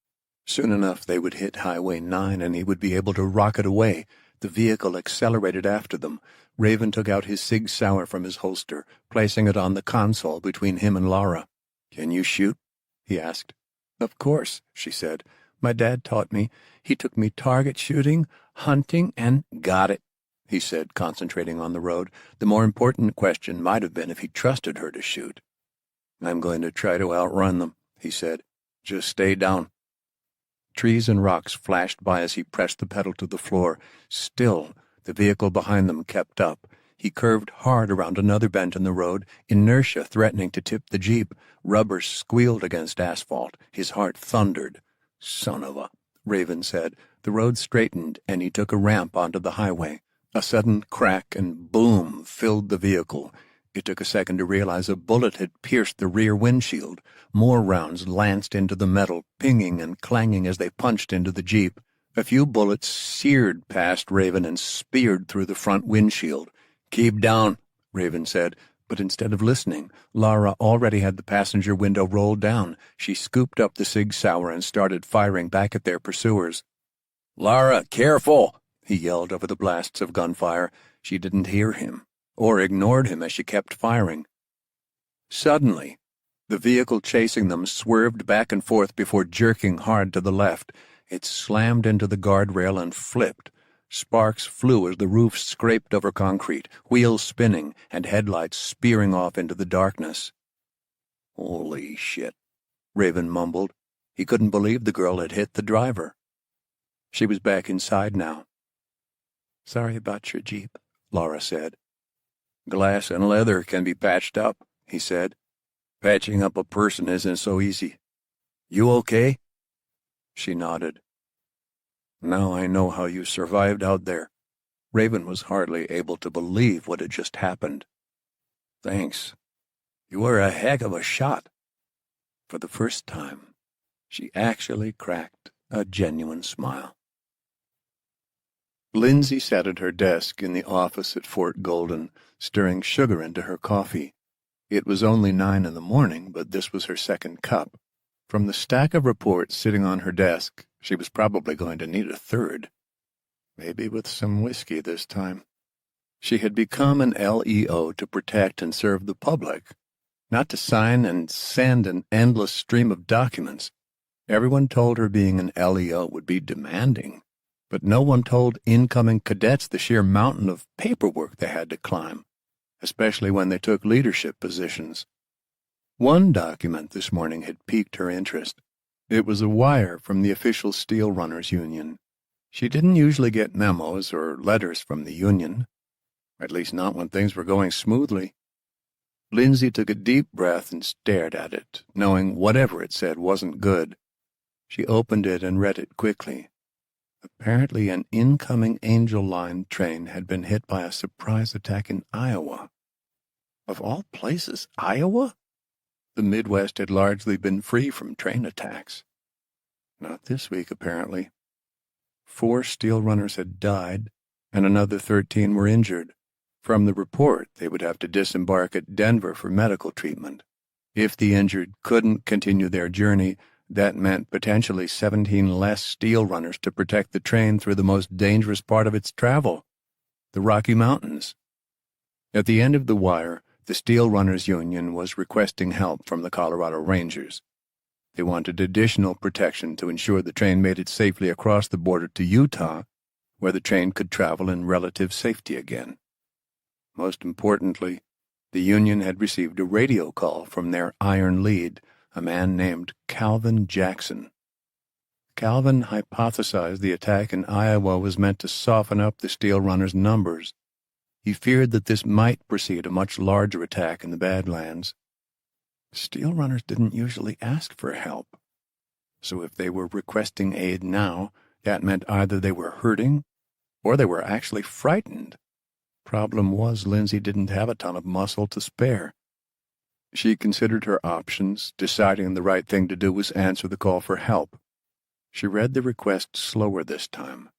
Soon enough they would hit Highway 9 and he would be able to rocket away. The vehicle accelerated after them. Raven took out his Sig Sauer from his holster, placing it on the console between him and Lara. "Can you shoot?" he asked. "Of course," she said. "My dad taught me. He took me target shooting, hunting, and—" "Got it," he said, concentrating on the road. The more important question might have been if he trusted her to shoot. "I'm going to try to outrun them," he said. "Just stay down." Trees and rocks flashed by as he pressed the pedal to the floor. Still, the vehicle behind them kept up. He curved hard around another bend in the road, inertia threatening to tip the Jeep. Rubber squealed against asphalt. His heart thundered. "Son of a—" Raven said. The road straightened, and he took a ramp onto the highway. A sudden crack and boom filled the vehicle. It took a second to realize a bullet had pierced the rear windshield. More rounds lanced into the metal, pinging and clanging as they punched into the Jeep. A few bullets seared past Raven and speared through the front windshield. "Keep down," Raven said, but instead of listening, Lara already had the passenger window rolled down. She scooped up the Sig Sauer and started firing back at their pursuers. "Lara, careful!" he yelled over the blasts of gunfire. She didn't hear him, or ignored him as she kept firing. Suddenly, the vehicle chasing them swerved back and forth before jerking hard to the left. It slammed into the guardrail and flipped. Sparks flew as the roof scraped over concrete, wheels spinning and headlights spearing off into the darkness. "Holy shit," Raven mumbled. He couldn't believe the girl had hit the driver. She was back inside now. "Sorry about your Jeep," Lara said. "Glass and leather can be patched up," he said. "Patching up a person isn't so easy. You okay?" She nodded. "Now I know how you survived out there." Raven was hardly able to believe what had just happened. "Thanks. You were a heck of a shot." For the first time, she actually cracked a genuine smile. Lindsay sat at her desk in the office at Fort Golden, stirring sugar into her coffee. It was only 9 in the morning, but this was her second cup. From the stack of reports sitting on her desk, she was probably going to need a third. Maybe with some whiskey this time. She had become an LEO to protect and serve the public, not to sign and send an endless stream of documents. Everyone told her being an LEO would be demanding, but no one told incoming cadets the sheer mountain of paperwork they had to climb, especially when they took leadership positions. One document this morning had piqued her interest. It was a wire from the official Steel Runners Union. She didn't usually get memos or letters from the union, at least not when things were going smoothly. Lindsay took a deep breath and stared at it, knowing whatever it said wasn't good. She opened it and read it quickly. Apparently an incoming Angel Line train had been hit by a surprise attack in Iowa. Of all places, Iowa? The Midwest had largely been free from train attacks. Not this week, apparently. 4 steel runners had died, and another 13 were injured. From the report, they would have to disembark at Denver for medical treatment. If the injured couldn't continue their journey, that meant potentially 17 less steel runners to protect the train through the most dangerous part of its travel, the Rocky Mountains. At the end of the wire, the Steel Runners Union was requesting help from the Colorado Rangers. They wanted additional protection to ensure the train made it safely across the border to Utah, where the train could travel in relative safety again. Most importantly, the Union had received a radio call from their iron lead, a man named Calvin Jackson. Calvin hypothesized the attack in Iowa was meant to soften up the Steel Runners' numbers. He feared that this might precede a much larger attack in the Badlands. Steel Runners didn't usually ask for help, so if they were requesting aid now, that meant either they were hurting or they were actually frightened. Problem was, Lindsay didn't have a ton of muscle to spare. She considered her options, deciding the right thing to do was answer the call for help. She read the request slower this time.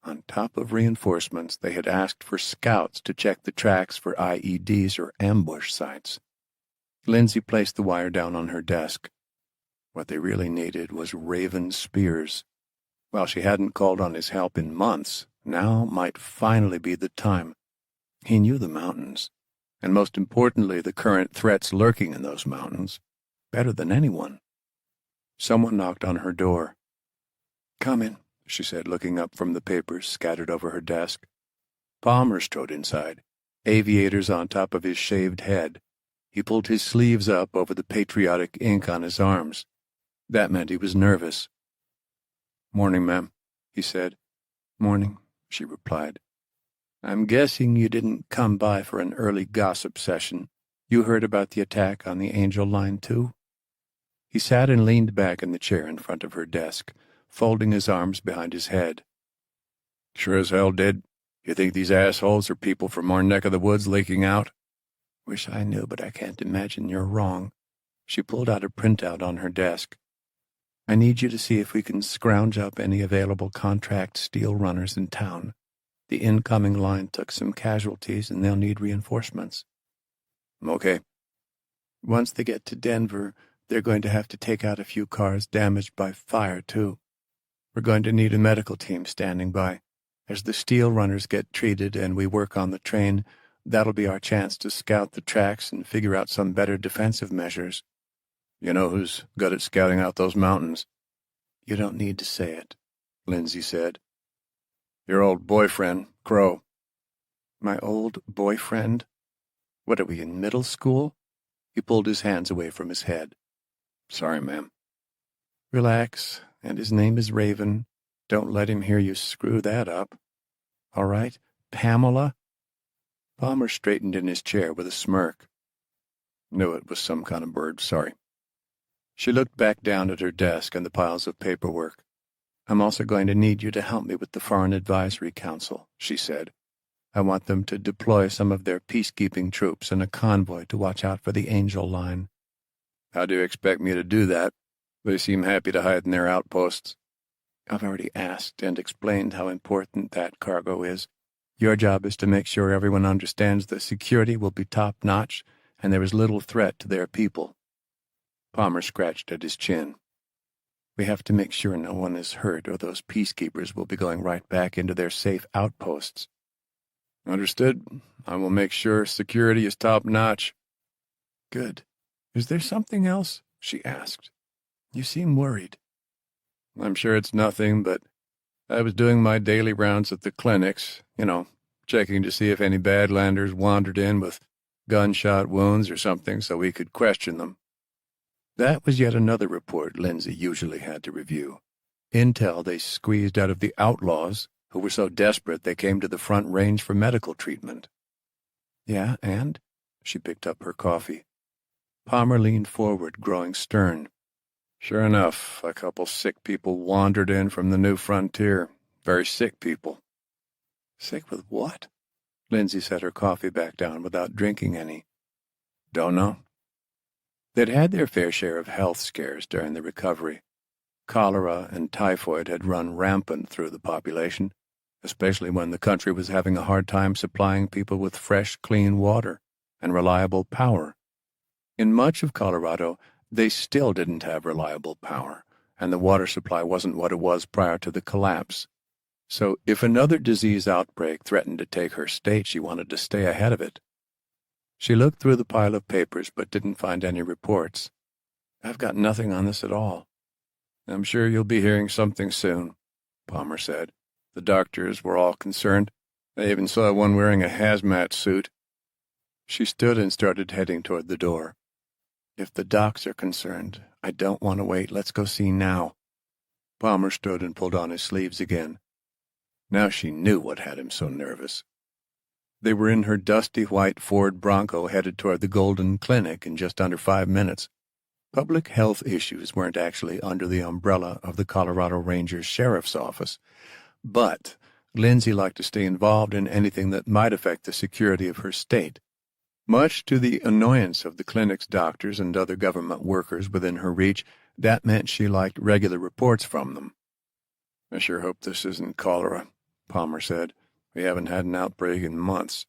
On top of reinforcements, they had asked for scouts to check the tracks for IEDs or ambush sites. Lindsay placed the wire down on her desk. What they really needed was Raven Spears. While she hadn't called on his help in months, now might finally be the time. He knew the mountains, and most importantly the current threats lurking in those mountains, better than anyone. Someone knocked on her door. "Come in," she said, looking up from the papers scattered over her desk. Palmer strode inside, aviators on top of his shaved head. He pulled his sleeves up over the patriotic ink on his arms. That meant he was nervous. "Morning, ma'am," he said. "Morning," she replied. "I'm guessing you didn't come by for an early gossip session. You heard about the attack on the Angel Line, too?" He sat and leaned back in the chair in front of her desk, folding his arms behind his head. "Sure as hell did. You think these assholes are people from our neck of the woods leaking out?" Wish I knew, but I can't imagine you're wrong. She pulled out a printout on her desk. I need you to see if we can scrounge up any available contract steel runners in town. The incoming line took some casualties and they'll need reinforcements. Okay. Once they get to Denver, they're going to have to take out a few cars damaged by fire, too. We're going to need a medical team standing by. As the steel runners get treated and we work on the train, that'll be our chance to scout the tracks and figure out some better defensive measures. You know who's good at scouting out those mountains? You don't need to say it, Lindsay said. Your old boyfriend, Crow. My old boyfriend? What are we, in middle school? He pulled his hands away from his head. Sorry, ma'am. Relax, and his name is Raven. Don't let him hear you screw that up. All right, Pamela? Palmer straightened in his chair with a smirk. Knew it was some kind of bird, sorry. She looked back down at her desk and the piles of paperwork. I'm also going to need you to help me with the Foreign Advisory Council, she said. I want them to deploy some of their peacekeeping troops in a convoy to watch out for the Angel Line. How do you expect me to do that? They seem happy to hide in their outposts. I've already asked and explained how important that cargo is. Your job is to make sure everyone understands that security will be top-notch and there is little threat to their people. Palmer scratched at his chin. We have to make sure no one is hurt or those peacekeepers will be going right back into their safe outposts. Understood. I will make sure security is top-notch. Good. Is there something else? She asked. You seem worried. I'm sure it's nothing, but I was doing my daily rounds at the clinics, checking to see if any badlanders wandered in with gunshot wounds or something so we could question them. That was yet another report Lindsay usually had to review. Intel they squeezed out of the outlaws, who were so desperate they came to the front range for medical treatment. Yeah, and? She picked up her coffee. Palmer leaned forward, growing stern. Sure enough, a couple sick people wandered in from the new frontier. Very sick people. Sick with what? Lindsay set her coffee back down without drinking any. Don't know. They'd had their fair share of health scares during the recovery. Cholera and typhoid had run rampant through the population, especially when the country was having a hard time supplying people with fresh, clean water and reliable power. In much of Colorado, they still didn't have reliable power, and the water supply wasn't what it was prior to the collapse. So if another disease outbreak threatened to take her state, she wanted to stay ahead of it. She looked through the pile of papers but didn't find any reports. I've got nothing on this at all. I'm sure you'll be hearing something soon, Palmer said. The doctors were all concerned. I even saw one wearing a hazmat suit. She stood and started heading toward the door. If the docs are concerned, I don't want to wait. Let's go see now. Palmer stood and pulled on his sleeves again. Now she knew what had him so nervous. They were in her dusty white Ford Bronco headed toward the Golden Clinic in just under 5 minutes. Public health issues weren't actually under the umbrella of the Colorado Rangers Sheriff's Office, but Lindsay liked to stay involved in anything that might affect the security of her state. Much to the annoyance of the clinic's doctors and other government workers within her reach, that meant she liked regular reports from them. I sure hope this isn't cholera, Palmer said. We haven't had an outbreak in months.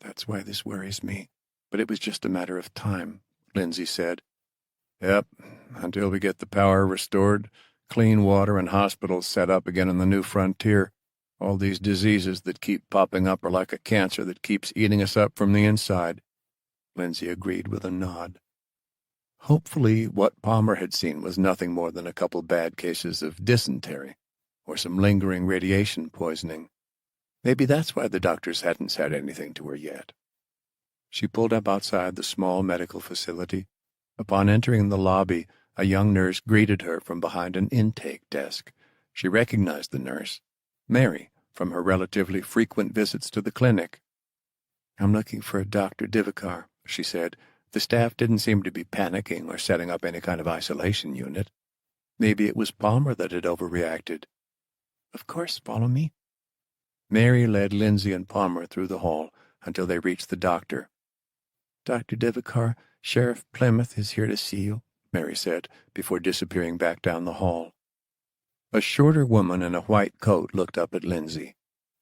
That's why this worries me. But it was just a matter of time, Lindsay said. Yep, until we get the power restored, clean water and hospitals set up again on the new frontier. All these diseases that keep popping up are like a cancer that keeps eating us up from the inside. Lindsay agreed with a nod. Hopefully what Palmer had seen was nothing more than a couple bad cases of dysentery or some lingering radiation poisoning. Maybe that's why the doctors hadn't said anything to her yet. She pulled up outside the small medical facility. Upon entering the lobby, a young nurse greeted her from behind an intake desk. She recognized the nurse, Mary, from her relatively frequent visits to the clinic. I'm looking for a Dr. Divakar, she said. The staff didn't seem to be panicking or setting up any kind of isolation unit. Maybe it was Palmer that had overreacted. Of course, follow me. Mary led Lindsay and Palmer through the hall until they reached the doctor. Dr. Devakar, Sheriff Plymouth is here to see you, Mary said, before disappearing back down the hall. A shorter woman in a white coat looked up at Lindsay.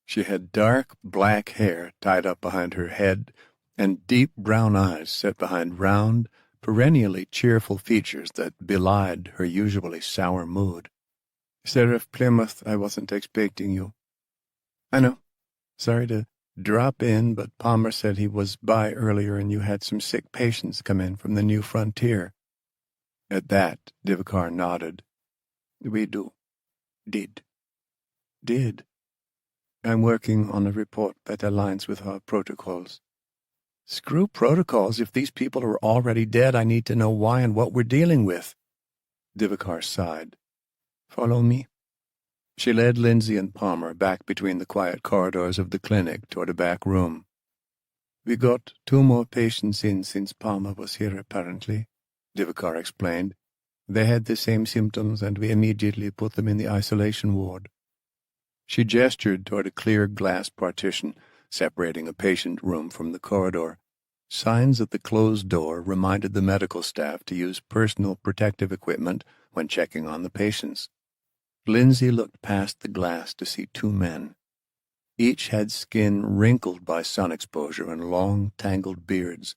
She had dark black hair tied up behind her head and deep brown eyes set behind round, perennially cheerful features that belied her usually sour mood. Sheriff Plymouth, I wasn't expecting you. I know. Sorry to drop in, but Palmer said he was by earlier and you had some sick patients come in from the new frontier. At that, Devakar nodded. We do. Did. I'm working on a report that aligns with our protocols. Screw protocols. If these people are already dead, I need to know why and what we're dealing with. Devakar sighed. Follow me. She led Lindsay and Palmer back between the quiet corridors of the clinic toward a back room. We got 2 more patients in since Palmer was here, apparently, Devakar explained. They had the same symptoms, and we immediately put them in the isolation ward. She gestured toward a clear glass partition separating a patient room from the corridor. Signs at the closed door reminded the medical staff to use personal protective equipment when checking on the patients. Lindsay looked past the glass to see 2 men. Each had skin wrinkled by sun exposure and long, tangled beards.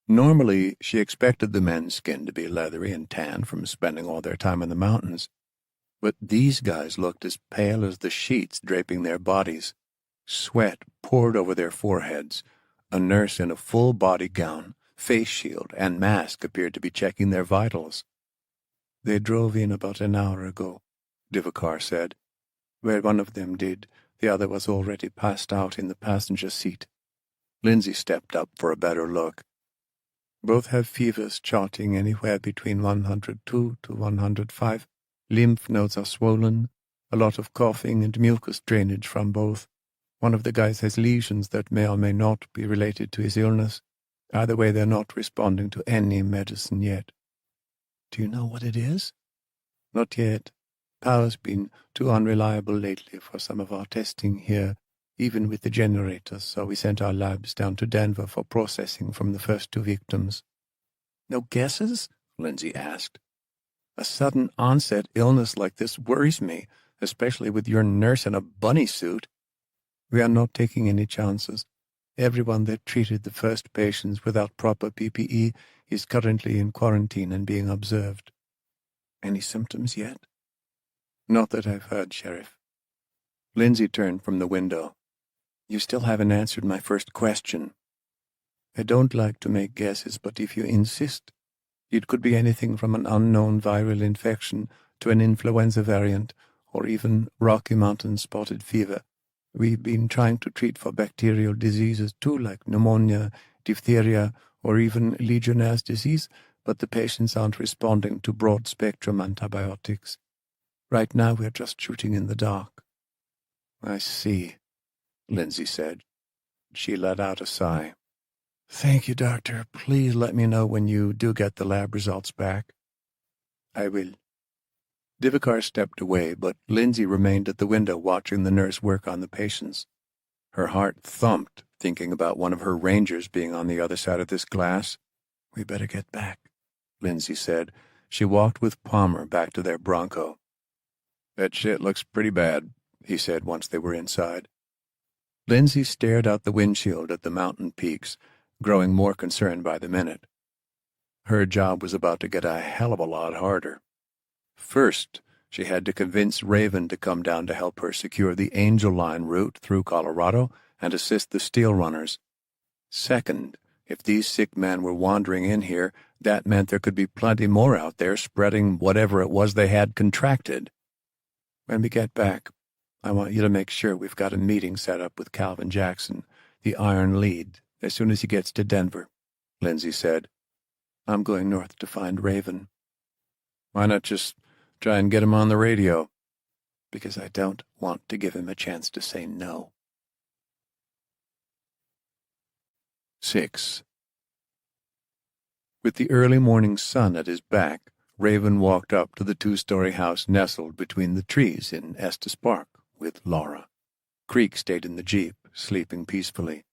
Normally, she expected the men's skin to be leathery and tan from spending all their time in the mountains, but these guys looked as pale as the sheets draping their bodies. Sweat poured over their foreheads. A nurse in a full-body gown, face shield, and mask appeared to be checking their vitals. They drove in about an hour ago, Devakar said. Where one of them did, the other was already passed out in the passenger seat. Lindsay stepped up for a better look. Both have fevers charting anywhere between 102 to 105. Lymph nodes are swollen, a lot of coughing and mucus drainage from both. One of the guys has lesions that may or may not be related to his illness. Either way, they're not responding to any medicine yet. Do you know what it is? Not yet. Power's been too unreliable lately for some of our testing here, even with the generators, so we sent our labs down to Denver for processing from the first 2 victims. No guesses? Lindsay asked. A sudden onset illness like this worries me, especially with your nurse in a bunny suit. We are not taking any chances. Everyone that treated the first patients without proper PPE is currently in quarantine and being observed. Any symptoms yet? Not that I've heard, Sheriff. Lindsay turned from the window. You still haven't answered my first question. I don't like to make guesses, but if you insist, it could be anything from an unknown viral infection to an influenza variant, or even Rocky Mountain spotted fever. We've been trying to treat for bacterial diseases too, like pneumonia, diphtheria, or even Legionnaire's disease, but the patients aren't responding to broad-spectrum antibiotics. Right now we're just shooting in the dark. I see, Lindsay said. She let out a sigh. Thank you, Doctor. Please let me know when you do get the lab results back. I will. Devakar stepped away, but Lindsay remained at the window watching the nurse work on the patients. Her heart thumped, thinking about one of her rangers being on the other side of this glass. We better get back, Lindsay said. She walked with Palmer back to their Bronco. That shit looks pretty bad, he said once they were inside. Lindsay stared out the windshield at the mountain peaks, growing more concerned by the minute. Her job was about to get a hell of a lot harder. First, she had to convince Raven to come down to help her secure the Angel Line route through Colorado and assist the steel runners. Second, if these sick men were wandering in here, that meant there could be plenty more out there spreading whatever it was they had contracted. When we get back, I want you to make sure we've got a meeting set up with Calvin Jackson, the Iron Lead, as soon as he gets to Denver, Lindsay said. I'm going north to find Raven. Why not just try and get him on the radio? Because I don't want to give him a chance to say no. 6. With the early morning sun at his back, Raven walked up to the 2-story house nestled between the trees in Estes Park with Laura. Creek stayed in the Jeep, sleeping peacefully.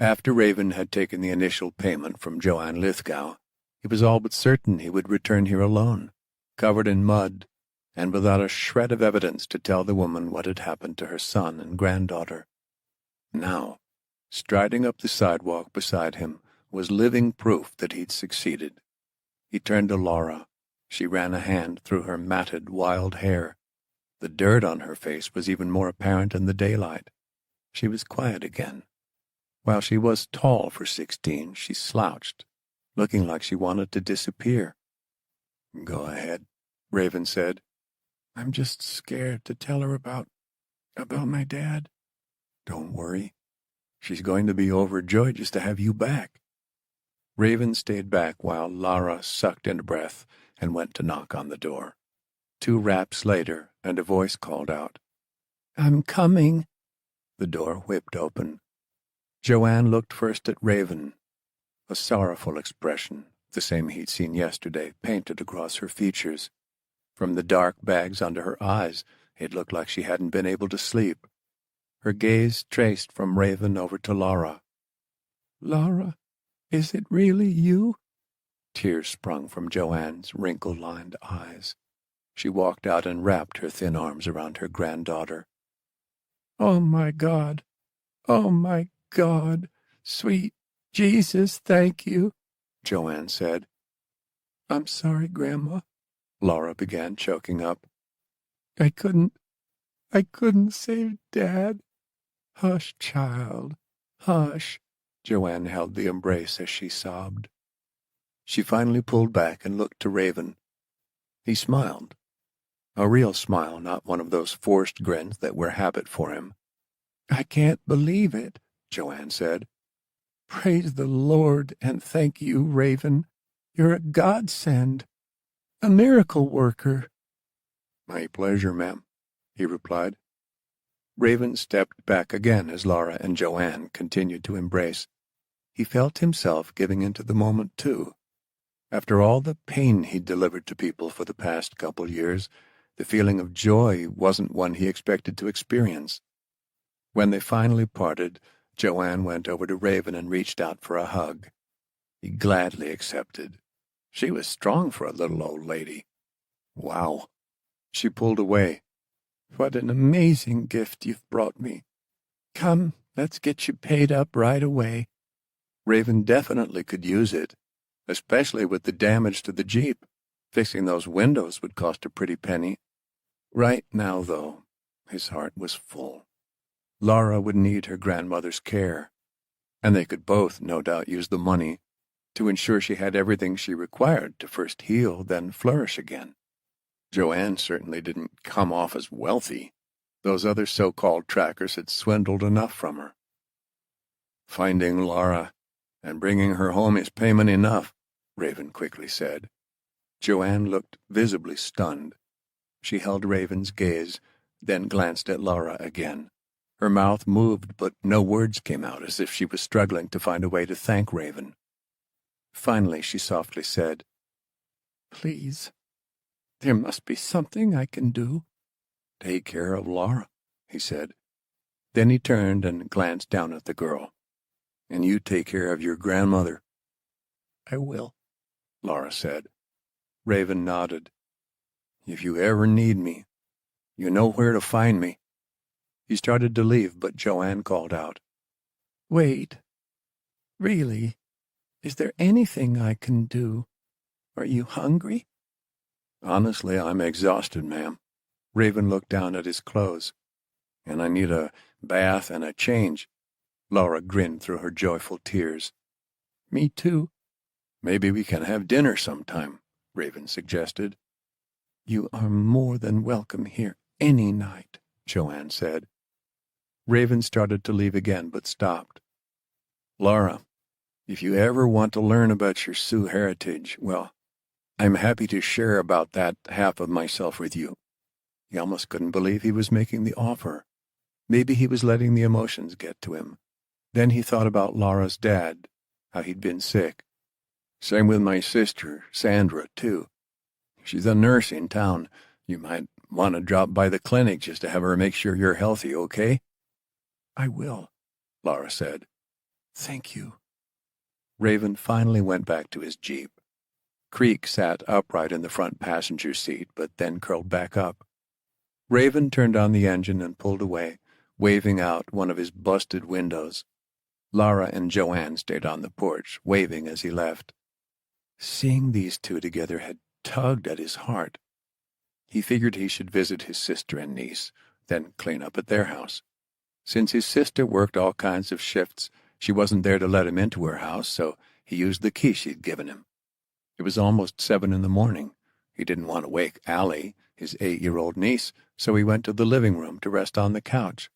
After Raven had taken the initial payment from Joanne Lithgow, he was all but certain he would return here alone, covered in mud, and without a shred of evidence to tell the woman what had happened to her son and granddaughter. Now, striding up the sidewalk beside him, was living proof that he'd succeeded. He turned to Laura. She ran a hand through her matted, wild hair. The dirt on her face was even more apparent in the daylight. She was quiet again. While she was tall for 16, she slouched, looking like she wanted to disappear. "Go ahead," Raven said. "I'm just scared to tell her about my dad." "Don't worry. She's going to be overjoyed just to have you back." Raven stayed back while Lara sucked in a breath and went to knock on the door. 2 raps later, and a voice called out, "I'm coming." The door whipped open. Joanne looked first at Raven. A sorrowful expression, the same he'd seen yesterday, painted across her features. From the dark bags under her eyes, it looked like she hadn't been able to sleep. Her gaze traced from Raven over to Lara. "Lara, is it really you?" Tears sprung from Joanne's wrinkle-lined eyes. She walked out and wrapped her thin arms around her granddaughter. "Oh, my God! Oh, my God! Sweet Jesus, thank you," Joanne said. "I'm sorry, Grandma," Laura began, choking up. I couldn't save Dad." "Hush, child, hush." Joanne held the embrace as she sobbed. She finally pulled back and looked to Raven. He smiled. A real smile, not one of those forced grins that were habit for him. "I can't believe it," Joanne said. "Praise the Lord and thank you, Raven. You're a godsend, a miracle worker." "My pleasure, ma'am," he replied. Raven stepped back again as Laura and Joanne continued to embrace. He felt himself giving into the moment, too. After all the pain he'd delivered to people for the past couple years, the feeling of joy wasn't one he expected to experience. When they finally parted, Joanne went over to Raven and reached out for a hug. He gladly accepted. She was strong for a little old lady. "Wow." She pulled away. "What an amazing gift you've brought me. Come, let's get you paid up right away." Raven definitely could use it, especially with the damage to the Jeep. Fixing those windows would cost a pretty penny. Right now, though, his heart was full. Laura would need her grandmother's care, and they could both, no doubt, use the money to ensure she had everything she required to first heal, then flourish again. Joanne certainly didn't come off as wealthy. Those other so-called trackers had swindled enough from her. "Finding Laura and bringing her home is payment enough," Raven quickly said. Joanne looked visibly stunned. She held Raven's gaze, then glanced at Laura again. Her mouth moved, but no words came out, as if she was struggling to find a way to thank Raven. Finally, she softly said, "Please, there must be something I can do." "Take care of Laura," he said. Then he turned and glanced down at the girl. "And you take care of your grandmother." "I will," Laura said. Raven nodded. "If you ever need me, you know where to find me." He started to leave, but Joanne called out, "Wait. Really, is there anything I can do? Are you hungry?" "Honestly, I'm exhausted, ma'am." Raven looked down at his clothes. "And I need a bath and a change." Laura grinned through her joyful tears. "Me too." "Maybe we can have dinner sometime," Raven suggested. "You are more than welcome here any night," Joanne said. Raven started to leave again, but stopped. "Laura, if you ever want to learn about your Sioux heritage, well, I'm happy to share about that half of myself with you." He almost couldn't believe he was making the offer. Maybe he was letting the emotions get to him. Then he thought about Laura's dad, how he'd been sick. "Same with my sister, Sandra, too. She's a nurse in town. You might want to drop by the clinic just to have her make sure you're healthy, okay?" "I will," Laura said. Thank you. Raven finally went back to his jeep. Creek sat upright in the front passenger seat, but then curled back up. Raven turned on the engine and pulled away, waving out one of his busted windows. Lara and Joanne stayed on the porch, waving as he left. Seeing these two together had tugged at his heart. He figured he should visit his sister and niece, then clean up at their house. Since his sister worked all kinds of shifts, she wasn't there to let him into her house, so he used the key she'd given him. It was almost 7 in the morning. He didn't want to wake Allie, his 8-year-old niece, so he went to the living room to rest on the couch.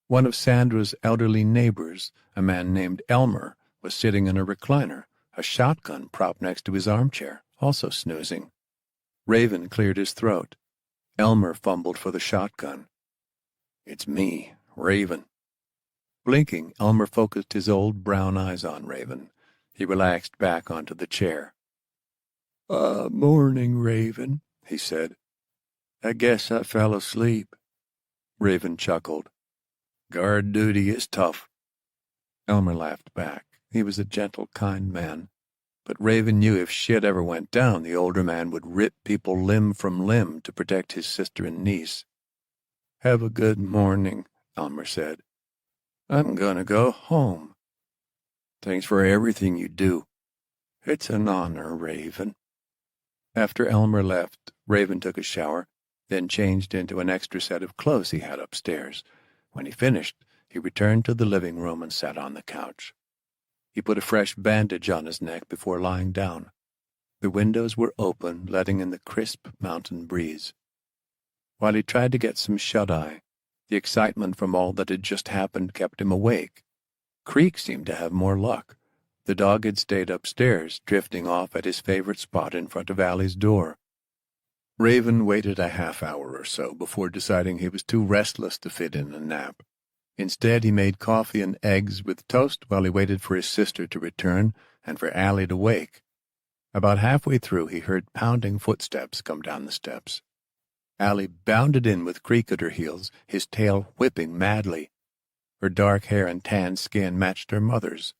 One of Sandra's elderly neighbors, a man named Elmer, was sitting in a recliner, a shotgun propped next to his armchair, also snoozing. Raven cleared his throat. Elmer fumbled for the shotgun. "It's me, Raven." Blinking, Elmer focused his old brown eyes on Raven. He relaxed back onto the chair. Morning, Raven," he said. "I guess I fell asleep." Raven chuckled. "Guard duty is tough." Elmer laughed back. He was a gentle, kind man. But Raven knew if shit ever went down, the older man would rip people limb from limb to protect his sister and niece. "Have a good morning," Elmer said. "I'm gonna go home." "Thanks for everything you do." "It's an honor, Raven." After Elmer left, Raven took a shower, then changed into an extra set of clothes he had upstairs. When he finished, he returned to the living room and sat on the couch. He put a fresh bandage on his neck before lying down. The windows were open, letting in the crisp mountain breeze. While he tried to get some shut-eye, the excitement from all that had just happened kept him awake. Creek seemed to have more luck. The dog had stayed upstairs, drifting off at his favorite spot in front of Allie's door. Raven waited a half-hour or so before deciding he was too restless to fit in a nap. Instead, he made coffee and eggs with toast while he waited for his sister to return and for Allie to wake. About halfway through, he heard pounding footsteps come down the steps. Allie bounded in with Creek at her heels, his tail whipping madly. Her dark hair and tan skin matched her mother's.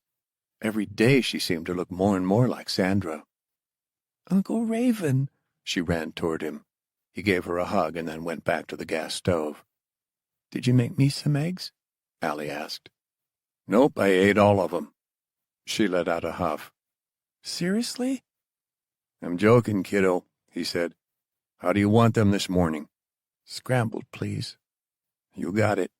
Every day she seemed to look more and more like Sandra. "Uncle Raven!" She ran toward him. He gave her a hug and then went back to the gas stove. "Did you make me some eggs?" Allie asked. "Nope, I ate all of them." She let out a huff. "Seriously?" "I'm joking, kiddo," he said. "How do you want them this morning?" "Scrambled, please." "You got it."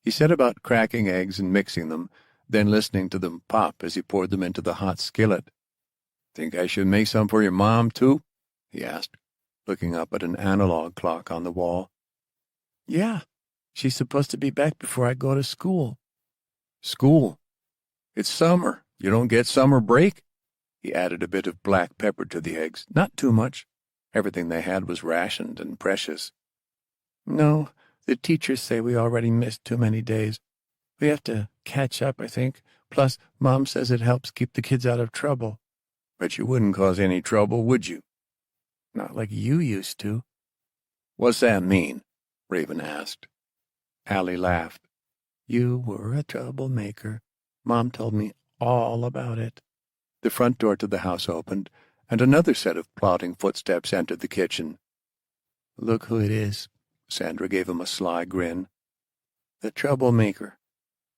He set about cracking eggs and mixing them, then listening to them pop as he poured them into the hot skillet. "Think I should make some for your mom, too?" he asked, looking up at an analog clock on the wall. "Yeah, she's supposed to be back before I go to school." "School? It's summer. You don't get summer break?" He added a bit of black pepper to the eggs, not too much. Everything they had was rationed and precious. "No, the teachers say we already missed too many days. We have to catch up, I think. Plus, Mom says it helps keep the kids out of trouble." "But you wouldn't cause any trouble, would you?" "Not like you used to." "What's that mean?" Raven asked. Allie laughed. "You were a troublemaker. Mom told me all about it." The front door to the house opened, and another set of plodding footsteps entered the kitchen. "Look who it is." Sandra gave him a sly grin. "The troublemaker."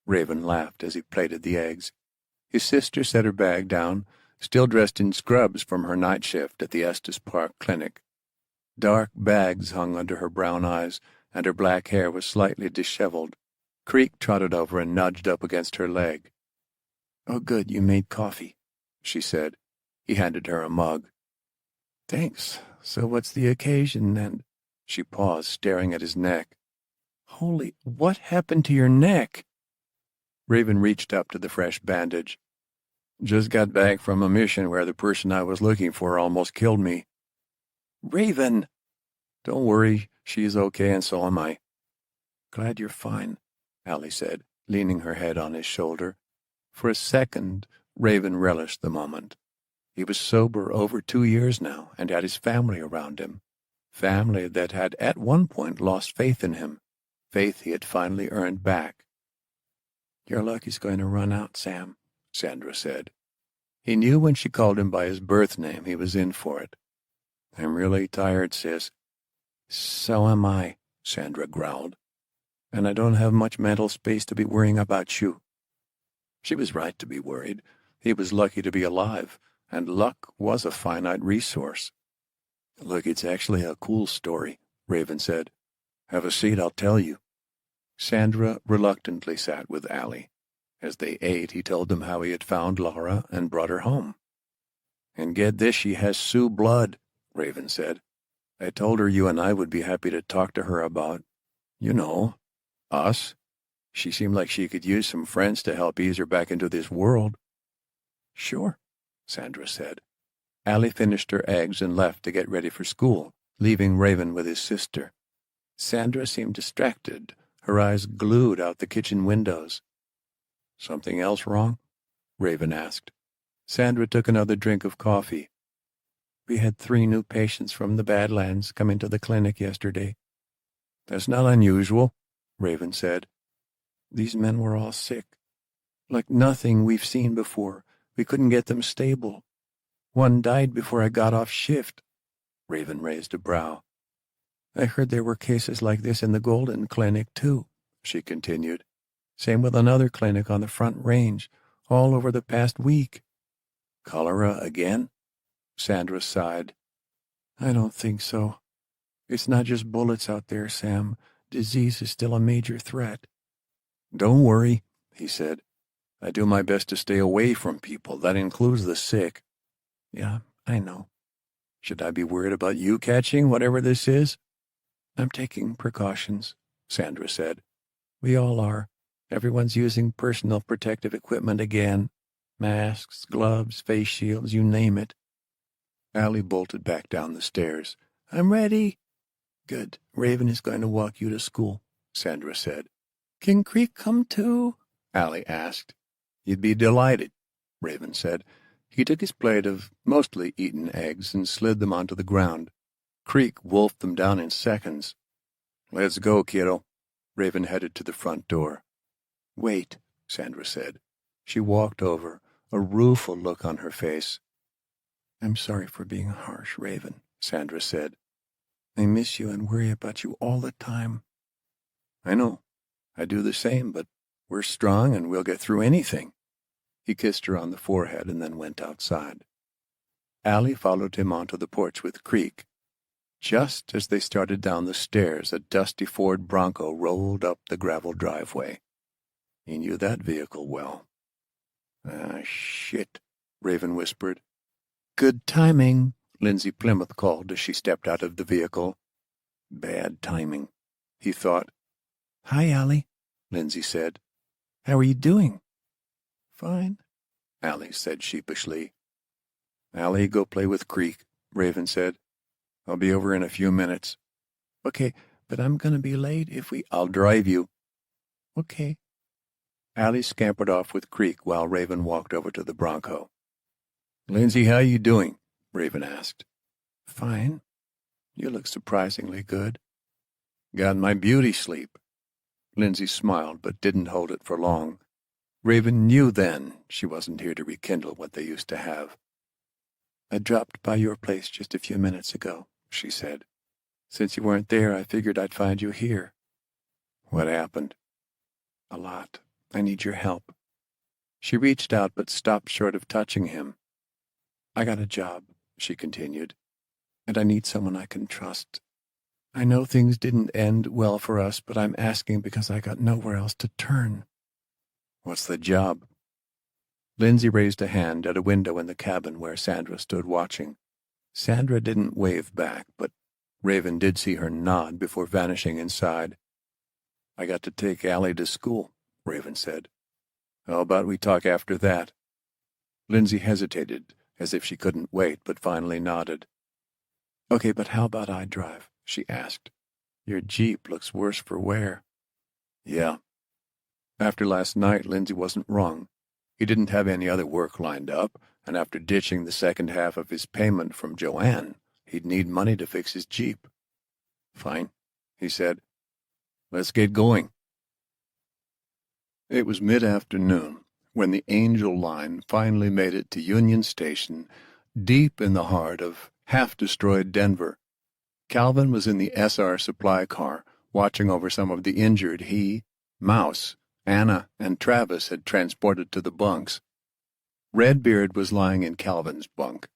Raven laughed as he plated the eggs. His sister set her bag down, still dressed in scrubs from her night shift at the Estes Park Clinic. Dark bags hung under her brown eyes, and her black hair was slightly disheveled. Creek trotted over and nudged up against her leg. "Oh, good, you made coffee," she said. He handed her a mug. "Thanks. So what's the occasion, and—" She paused, staring at his neck. "Holy, what happened to your neck?" Raven reached up to the fresh bandage. "Just got back from a mission where the person I was looking for almost killed me." "Raven!" "Don't worry, she's okay and so am I." "Glad you're fine," Allie said, leaning her head on his shoulder. For a second, Raven relished the moment. He was sober over 2 years now and had his family around him. Family that had at one point lost faith in him, faith he had finally earned back. Your luck is going to run out, Sam, Sandra said. He knew when she called him by his birth name he was in for it. I'm really tired, sis. So am I, Sandra growled. And I don't have much mental space to be worrying about you. She was right to be worried. He was lucky to be alive, and luck was a finite resource. Look, it's actually a cool story, Raven said. Have a seat, I'll tell you. Sandra reluctantly sat with Allie. As they ate, he told them how he had found Laura and brought her home. And get this, she has Sioux blood, Raven said. I told her you and I would be happy to talk to her about, us. She seemed like she could use some friends to help ease her back into this world. Sure, Sandra said. Allie finished her eggs and left to get ready for school, leaving Raven with his sister. Sandra seemed distracted, her eyes glued out the kitchen windows. Something else wrong? Raven asked. Sandra took another drink of coffee. We had 3 new patients from the Badlands come into the clinic yesterday. That's not unusual, Raven said. These men were all sick. Like nothing we've seen before. We couldn't get them stable. One died before I got off shift. Raven raised a brow. I heard there were cases like this in the Golden Clinic, too, she continued. Same with another clinic on the Front Range, all over the past week. Cholera again? Sandra sighed. I don't think so. It's not just bullets out there, Sam. Disease is still a major threat. Don't worry, he said. I do my best to stay away from people. That includes the sick. Yeah, I know. Should I be worried about you catching whatever this is? I'm taking precautions, Sandra said. We all are. Everyone's using personal protective equipment again. Masks, gloves, face shields, you name it. Allie bolted back down the stairs. I'm ready. Good. Raven is going to walk you to school, Sandra said. Can Creek come too? Allie asked. You'd be delighted, Raven said. He took his plate of mostly eaten eggs and slid them onto the ground. Creek wolfed them down in seconds. Let's go, kiddo. Raven headed to the front door. Wait, Sandra said. She walked over, a rueful look on her face. I'm sorry for being harsh, Raven, Sandra said. I miss you and worry about you all the time. I know. I do the same, but we're strong and we'll get through anything. He kissed her on the forehead and then went outside. Allie followed him onto the porch with Creek. Just as they started down the stairs, a dusty Ford Bronco rolled up the gravel driveway. He knew that vehicle well. Ah, shit, Raven whispered. Good timing, Lindsay Plymouth called as she stepped out of the vehicle. Bad timing, he thought. Hi, Allie, Lindsay said. How are you doing? Fine, Allie said sheepishly. Allie, go play with Creek, Raven said. I'll be over in a few minutes. Okay, but I'm going to be late if we... I'll drive you. Okay. Allie scampered off with Creek while Raven walked over to the Bronco. Lindsay, how you doing? Raven asked. Fine. You look surprisingly good. Got my beauty sleep. Lindsay smiled but didn't hold it for long. Raven knew then she wasn't here to rekindle what they used to have. I dropped by your place just a few minutes ago, she said. Since you weren't there, I figured I'd find you here. What happened? A lot. I need your help. She reached out but stopped short of touching him. I got a job, she continued, and I need someone I can trust. I know things didn't end well for us, but I'm asking because I got nowhere else to turn. What's the job? Lindsay raised a hand at a window in the cabin where Sandra stood watching. Sandra didn't wave back, but Raven did see her nod before vanishing inside. I got to take Allie to school, Raven said. How about we talk after that? Lindsay hesitated, as if she couldn't wait, but finally nodded. Okay, but how about I drive? She asked. Your Jeep looks worse for wear. Yeah. After last night, Lindsay wasn't wrong. He didn't have any other work lined up, and after ditching the second half of his payment from Joanne, he'd need money to fix his Jeep. Fine, he said. Let's get going. It was mid-afternoon when the Angel Line finally made it to Union Station, deep in the heart of half-destroyed Denver. Calvin was in the SR supply car, watching over some of the injured he, Mouse, Anna, and Travis had transported to the bunks. Redbeard was lying in Calvin's bunk.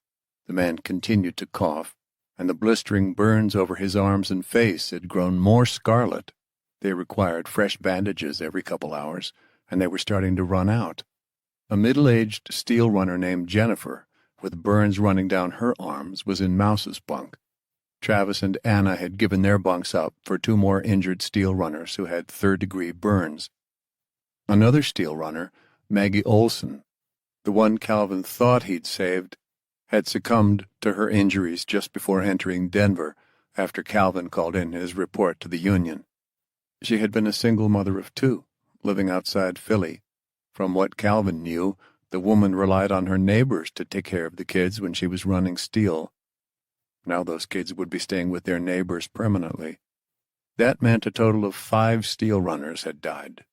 The man continued to cough, and the blistering burns over his arms and face had grown more scarlet. They required fresh bandages every couple hours, and they were starting to run out. A middle-aged steel runner named Jennifer, with burns running down her arms, was in Mouse's bunk. Travis and Anna had given their bunks up for 2 more injured steel runners who had third-degree burns. Another steel runner, Maggie Olson, the one Calvin thought he'd saved, had succumbed to her injuries just before entering Denver after Calvin called in his report to the Union. She had been a single mother of 2, living outside Philly. From what Calvin knew, the woman relied on her neighbors to take care of the kids when she was running steel. Now those kids would be staying with their neighbors permanently. That meant a total of 5 steel runners had died,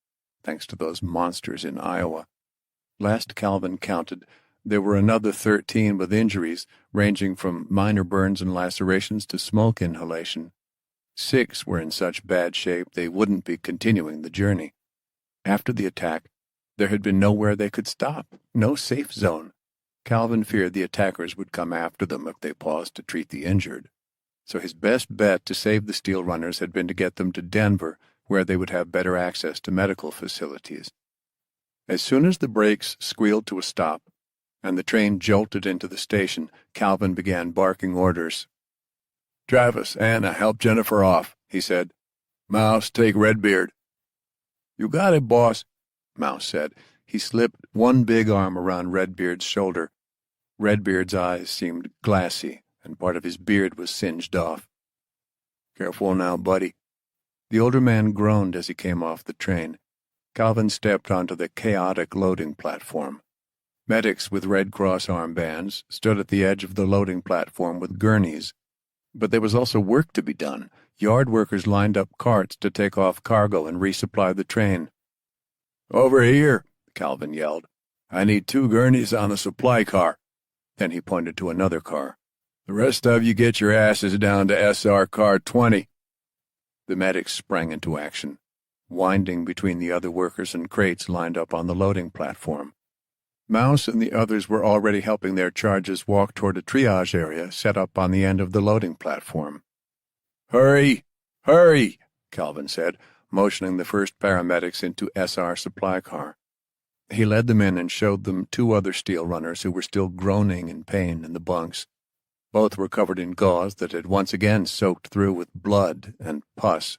thanks to those monsters in Iowa. Last Calvin counted, there were another 13 with injuries ranging from minor burns and lacerations to smoke inhalation. 6 were in such bad shape they wouldn't be continuing the journey. After the attack, there had been nowhere they could stop, no safe zone. Calvin feared the attackers would come after them if they paused to treat the injured. So his best bet to save the steel runners had been to get them to Denver, where they would have better access to medical facilities. As soon as the brakes squealed to a stop, and the train jolted into the station, Calvin began barking orders. "Travis, Anna, help Jennifer off," he said. "Mouse, take Redbeard." "You got it, boss," Mouse said. He slipped one big arm around Redbeard's shoulder. Redbeard's eyes seemed glassy, and part of his beard was singed off. "Careful now, buddy." The older man groaned as he came off the train. Calvin stepped onto the chaotic loading platform. Medics with Red Cross armbands stood at the edge of the loading platform with gurneys. But there was also work to be done. Yard workers lined up carts to take off cargo and resupply the train. "Over here," Calvin yelled. "I need 2 gurneys on the supply car." Then he pointed to another car. "The rest of you get your asses down to SR car 20. The medics sprang into action, winding between the other workers and crates lined up on the loading platform. Mouse and the others were already helping their charges walk toward a triage area set up on the end of the loading platform. "Hurry! Hurry!" Calvin said, motioning the first paramedics into SR supply car. He led them in and showed them 2 other steel runners who were still groaning in pain in the bunks. Both were covered in gauze that had once again soaked through with blood and pus.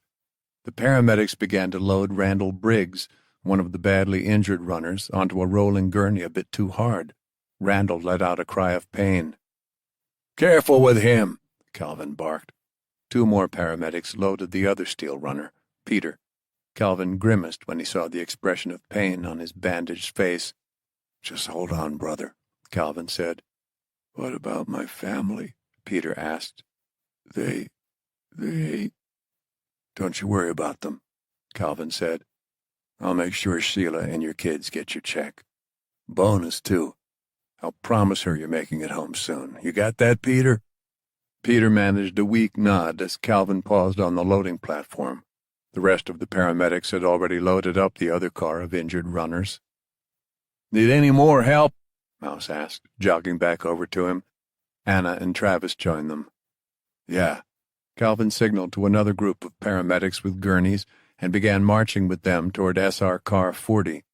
The paramedics began to load Randall Briggs, one of the badly injured runners, onto a rolling gurney a bit too hard. Randall let out a cry of pain. "Careful with him," Calvin barked. 2 more paramedics loaded the other steel runner, Peter. Calvin grimaced when he saw the expression of pain on his bandaged face. "Just hold on, brother," Calvin said. "What about my family?" Peter asked. They... "Don't you worry about them," Calvin said. "I'll make sure Sheila and your kids get your check. Bonus, too. I'll promise her you're making it home soon. You got that, Peter?" Peter managed a weak nod as Calvin paused on the loading platform. The rest of the paramedics had already loaded up the other car of injured runners. "Need any more help?" Mouse asked, jogging back over to him. Anna and Travis joined them. "Yeah." Calvin signaled to another group of paramedics with gurneys and began marching with them toward SR car 40.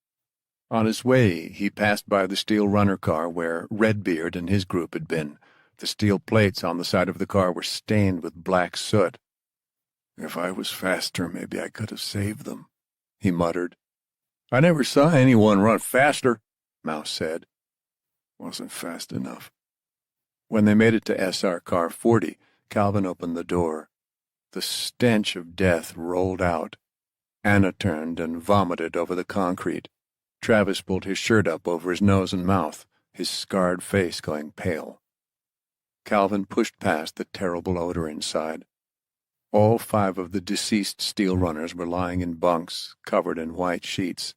On his way, he passed by the steel runner car where Redbeard and his group had been. The steel plates on the side of the car were stained with black soot. "If I was faster, maybe I could have saved them," he muttered. "I never saw anyone run faster," Mouse said. "Wasn't fast enough." When they made it to SR car 40, Calvin opened the door. The stench of death rolled out. Anna turned and vomited over the concrete. Travis pulled his shirt up over his nose and mouth, his scarred face going pale. Calvin pushed past the terrible odor inside. All 5 of the deceased steel runners were lying in bunks, covered in white sheets.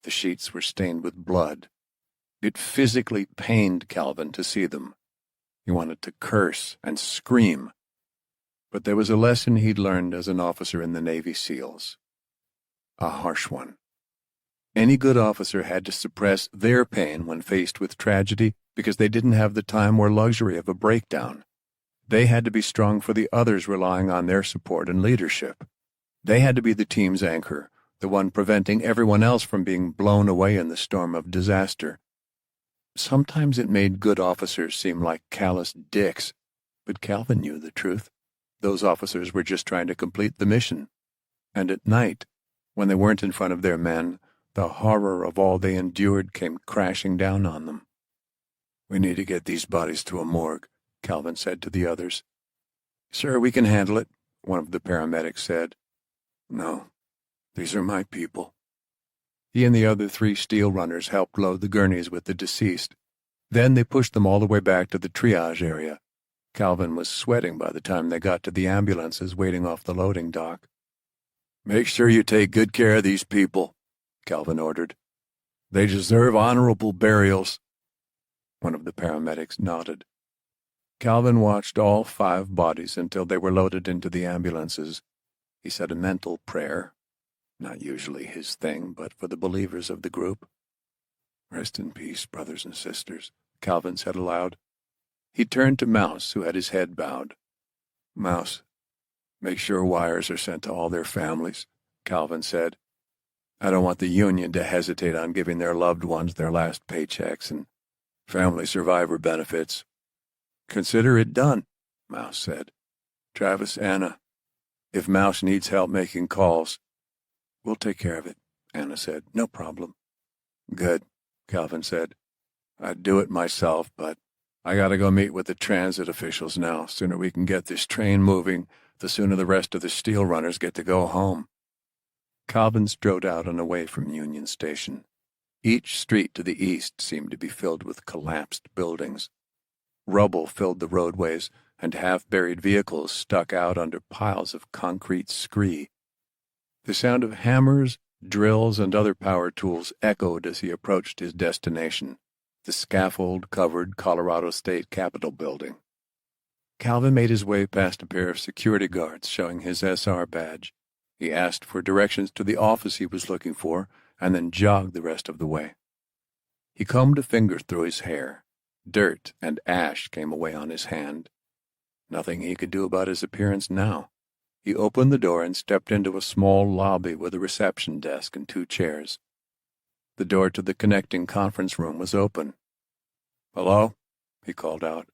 The sheets were stained with blood. It physically pained Calvin to see them. He wanted to curse and scream. But there was a lesson he'd learned as an officer in the Navy SEALs. A harsh one. Any good officer had to suppress their pain when faced with tragedy because they didn't have the time or luxury of a breakdown. They had to be strong for the others relying on their support and leadership. They had to be the team's anchor, the one preventing everyone else from being blown away in the storm of disaster. Sometimes it made good officers seem like callous dicks, but Calvin knew the truth. Those officers were just trying to complete the mission. And at night, when they weren't in front of their men, the horror of all they endured came crashing down on them. "We need to get these bodies to a morgue," Calvin said to the others. "Sir, we can handle it," one of the paramedics said. "No, these are my people." He and the other 3 steel runners helped load the gurneys with the deceased. Then they pushed them all the way back to the triage area. Calvin was sweating by the time they got to the ambulances waiting off the loading dock. "Make sure you take good care of these people," Calvin ordered. "They deserve honorable burials." One of the paramedics nodded. Calvin watched all 5 bodies until they were loaded into the ambulances. He said a mental prayer, not usually his thing, but for the believers of the group. "Rest in peace, brothers and sisters," Calvin said aloud. He turned to Mouse, who had his head bowed. "Mouse, make sure wires are sent to all their families," Calvin said. "I don't want the union to hesitate on giving their loved ones their last paychecks and family survivor benefits." "Consider it done," Mouse said. "Travis, Anna, if Mouse needs help making calls—" "We'll take care of it," Anna said. "No problem." "Good," Calvin said. "I'd do it myself, but I gotta go meet with the transit officials now. Sooner we can get this train moving, the sooner the rest of the steel runners get to go home." Calvin strode out and away from Union Station. Each street to the east seemed to be filled with collapsed buildings. Rubble filled the roadways, and half-buried vehicles stuck out under piles of concrete scree. The sound of hammers, drills, and other power tools echoed as he approached his destination, the scaffold-covered Colorado State Capitol building. Calvin made his way past a pair of security guards showing his SR badge. He asked for directions to the office he was looking for, and then jogged the rest of the way. He combed a finger through his hair. Dirt and ash came away on his hand. Nothing he could do about his appearance now. He opened the door and stepped into a small lobby with a reception desk and 2 chairs. The door to the connecting conference room was open. "Hello?" he called out.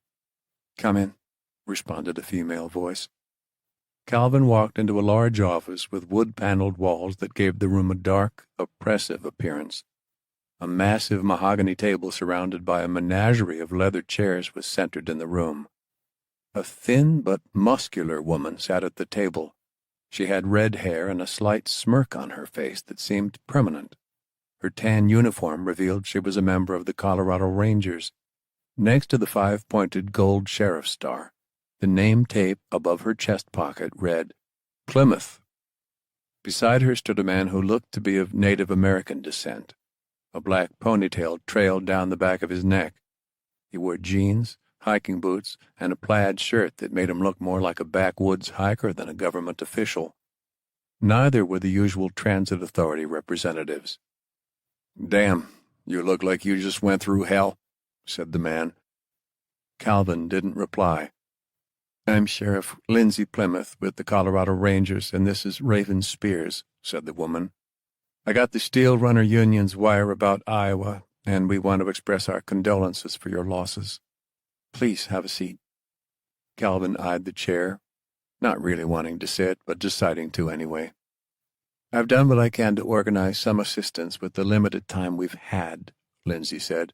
"Come in," responded a female voice. Calvin walked into a large office with wood-paneled walls that gave the room a dark, oppressive appearance. A massive mahogany table surrounded by a menagerie of leather chairs was centered in the room. A thin but muscular woman sat at the table. She had red hair and a slight smirk on her face that seemed permanent. Her tan uniform revealed she was a member of the Colorado Rangers. Next to the 5-pointed gold sheriff's star, the name tape above her chest pocket read, "Plymouth." Beside her stood a man who looked to be of Native American descent. A black ponytail trailed down the back of his neck. He wore jeans, hiking boots, and a plaid shirt that made him look more like a backwoods hiker than a government official. Neither were the usual transit authority representatives. "Damn, you look like you just went through hell," said the man. Calvin didn't reply. "I'm Sheriff Lindsay Plymouth with the Colorado Rangers, and this is Raven Spears," said the woman. "I got the Steel Runner Union's wire about Iowa, and we want to express our condolences for your losses. Please have a seat." Calvin eyed the chair, not really wanting to sit, but deciding to anyway. "I've done what I can to organize some assistance with the limited time we've had," Lindsay said.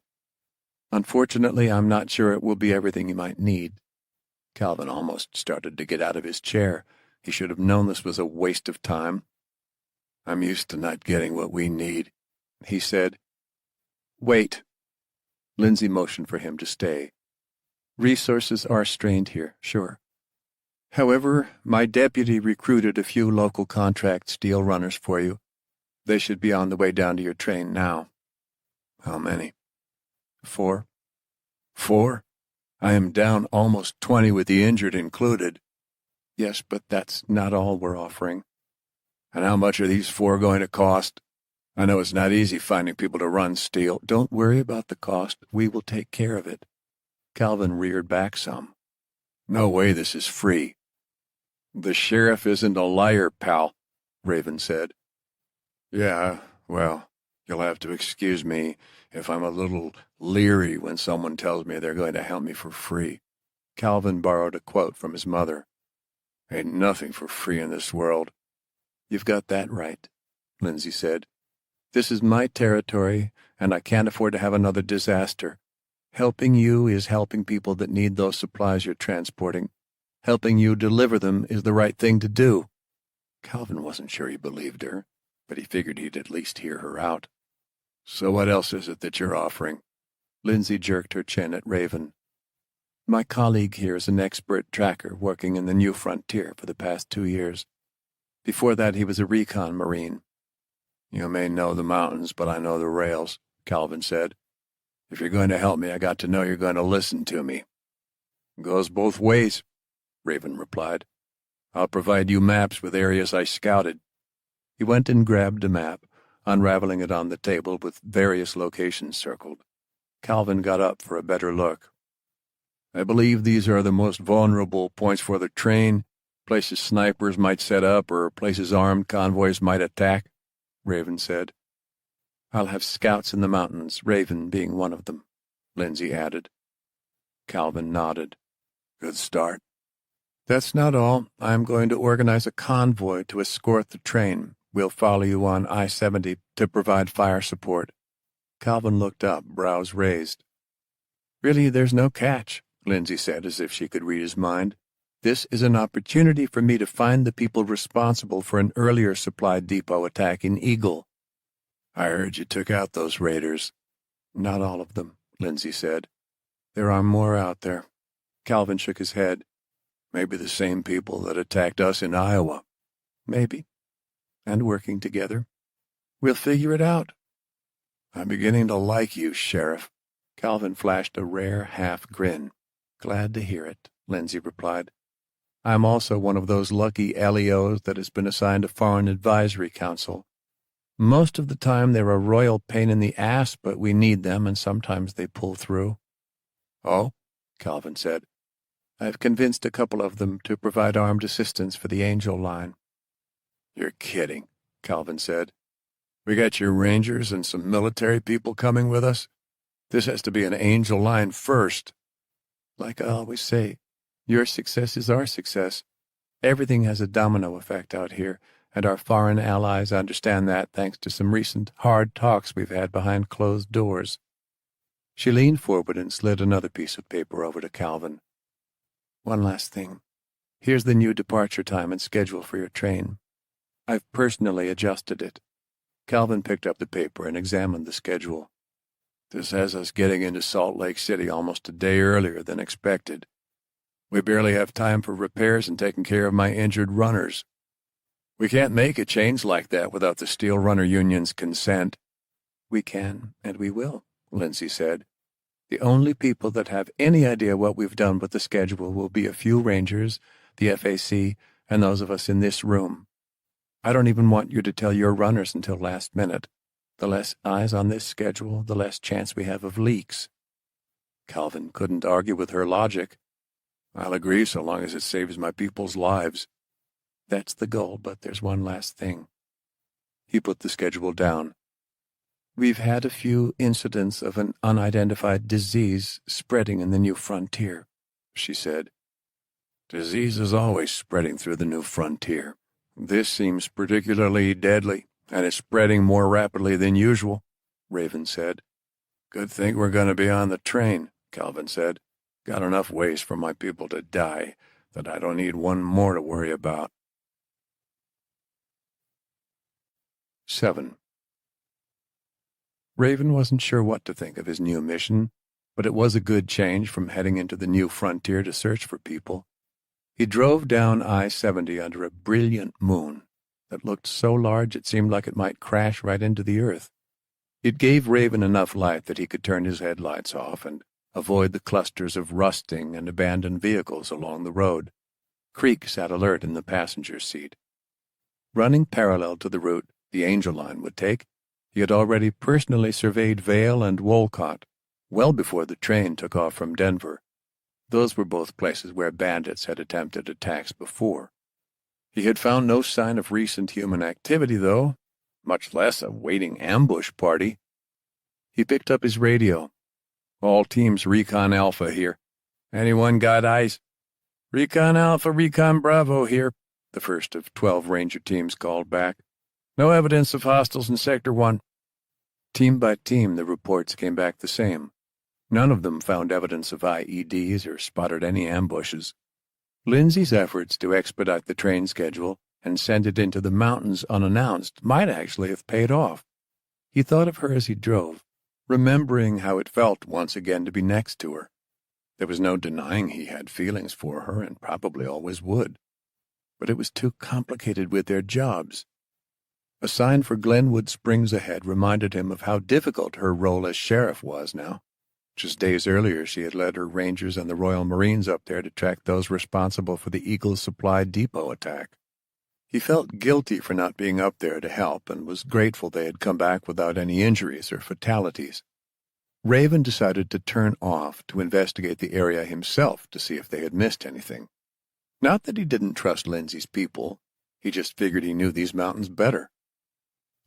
"Unfortunately, I'm not sure it will be everything you might need." Calvin almost started to get out of his chair. He should have known this was a waste of time. "I'm used to not getting what we need," he said. "Wait." Lindsay motioned for him to stay. "Resources are strained here, sure. However, my deputy recruited a few local contract steel runners for you. They should be on the way down to your train now." "How many?" "4." "4? I am down almost 20 with the injured included." "Yes, but that's not all we're offering." "And how much are these 4 going to cost? I know it's not easy finding people to run steel." "Don't worry about the cost. We will take care of it." Calvin reared back some. "No way this is free." "The sheriff isn't a liar, pal," Raven said. "Yeah, well, you'll have to excuse me if I'm a little leery when someone tells me they're going to help me for free." Calvin borrowed a quote from his mother. "Ain't nothing for free in this world." "You've got that right," Lindsay said. "This is my territory, and I can't afford to have another disaster. Helping you is helping people that need those supplies you're transporting. Helping you deliver them is the right thing to do." Calvin wasn't sure he believed her, but he figured he'd at least hear her out. "So what else is it that you're offering?" Lindsay jerked her chin at Raven. "My colleague here is an expert tracker working in the New Frontier for the past 2 years. Before that, he was a recon Marine." "You may know the mountains, but I know the rails," Calvin said. "If you're going to help me, I got to know you're going to listen to me." "Goes both ways," Raven replied. "I'll provide you maps with areas I scouted." He went and grabbed a map, unraveling it on the table with various locations circled. Calvin got up for a better look. "I believe these are the most vulnerable points for the train, places snipers might set up or places armed convoys might attack," Raven said. "I'll have scouts in the mountains, Raven being one of them," Lindsay added. Calvin nodded. "Good start." "That's not all. I'm going to organize a convoy to escort the train. We'll follow you on I-70 to provide fire support." Calvin looked up, brows raised. "Really, there's no catch," Lindsay said as if she could read his mind. "This is an opportunity for me to find the people responsible for an earlier supply depot attack in Eagle." "I heard you took out those raiders." "Not all of them," Lindsay said. "There are more out there." Calvin shook his head. "Maybe the same people that attacked us in Iowa." "Maybe. And working together. We'll figure it out." "I'm beginning to like you, Sheriff." Calvin flashed a rare half grin. "Glad to hear it," Lindsay replied. "I'm also one of those lucky LEOs that has been assigned a Foreign Advisory Council. Most of the time they're a royal pain in the ass, but we need them, and sometimes they pull through." "Oh?" Calvin said. "I've convinced a couple of them to provide armed assistance for the Angel Line." "You're kidding," Calvin said. "We got your Rangers and some military people coming with us? This has to be an Angel Line first." "Like I always say, your success is our success. Everything has a domino effect out here, and our foreign allies understand that thanks to some recent hard talks we've had behind closed doors." She leaned forward and slid another piece of paper over to Calvin. "One last thing. Here's the new departure time and schedule for your train. I've personally adjusted it." Calvin picked up the paper and examined the schedule. "This has us getting into Salt Lake City almost a day earlier than expected. We barely have time for repairs and taking care of my injured runners. We can't make a change like that without the Steel Runner Union's consent." "We can, and we will," Lindsay said. "The only people that have any idea what we've done with the schedule will be a few Rangers, the FAC, and those of us in this room. I don't even want you to tell your runners until last minute. The less eyes on this schedule, the less chance we have of leaks." Calvin couldn't argue with her logic. "I'll agree so long as it saves my people's lives." "That's the goal, but there's one last thing." He put the schedule down. "We've had a few incidents of an unidentified disease spreading in the New Frontier," she said. "Disease is always spreading through the New Frontier. This seems particularly deadly, and it's spreading more rapidly than usual," Raven said. "Good thing we're going to be on the train," Calvin said. "Got enough ways for my people to die that I don't need one more to worry about." 7. Raven wasn't sure what to think of his new mission, but it was a good change from heading into the New Frontier to search for people. He drove down I-70 under a brilliant moon. that looked so large it seemed like it might crash right into the earth. It gave Raven enough light that he could turn his headlights off and avoid the clusters of rusting and abandoned vehicles along the road. Creek sat alert in the passenger's seat. Running parallel to the route the Angel Line would take, he had already personally surveyed Vale and Wolcott, well before the train took off from Denver. Those were both places where bandits had attempted attacks before. He had found no sign of recent human activity, though, much less a waiting ambush party. He picked up his radio. "All teams Recon Alpha here. Anyone got eyes?" "Recon Alpha, Recon Bravo here," the first of 12 Ranger teams called back. "No evidence of hostiles in Sector 1. Team by team, the reports came back the same. None of them found evidence of IEDs or spotted any ambushes. Lindsay's efforts to expedite the train schedule and send it into the mountains unannounced might actually have paid off. He thought of her as he drove, remembering how it felt once again to be next to her. There was no denying he had feelings for her and probably always would. But it was too complicated with their jobs. A sign for Glenwood Springs ahead reminded him of how difficult her role as sheriff was now. Just days earlier she had led her Rangers and the Royal Marines up there to track those responsible for the Eagles Supply Depot attack. He felt guilty for not being up there to help and was grateful they had come back without any injuries or fatalities. Raven decided to turn off to investigate the area himself to see if they had missed anything. Not that he didn't trust Lindsay's people, he just figured he knew these mountains better.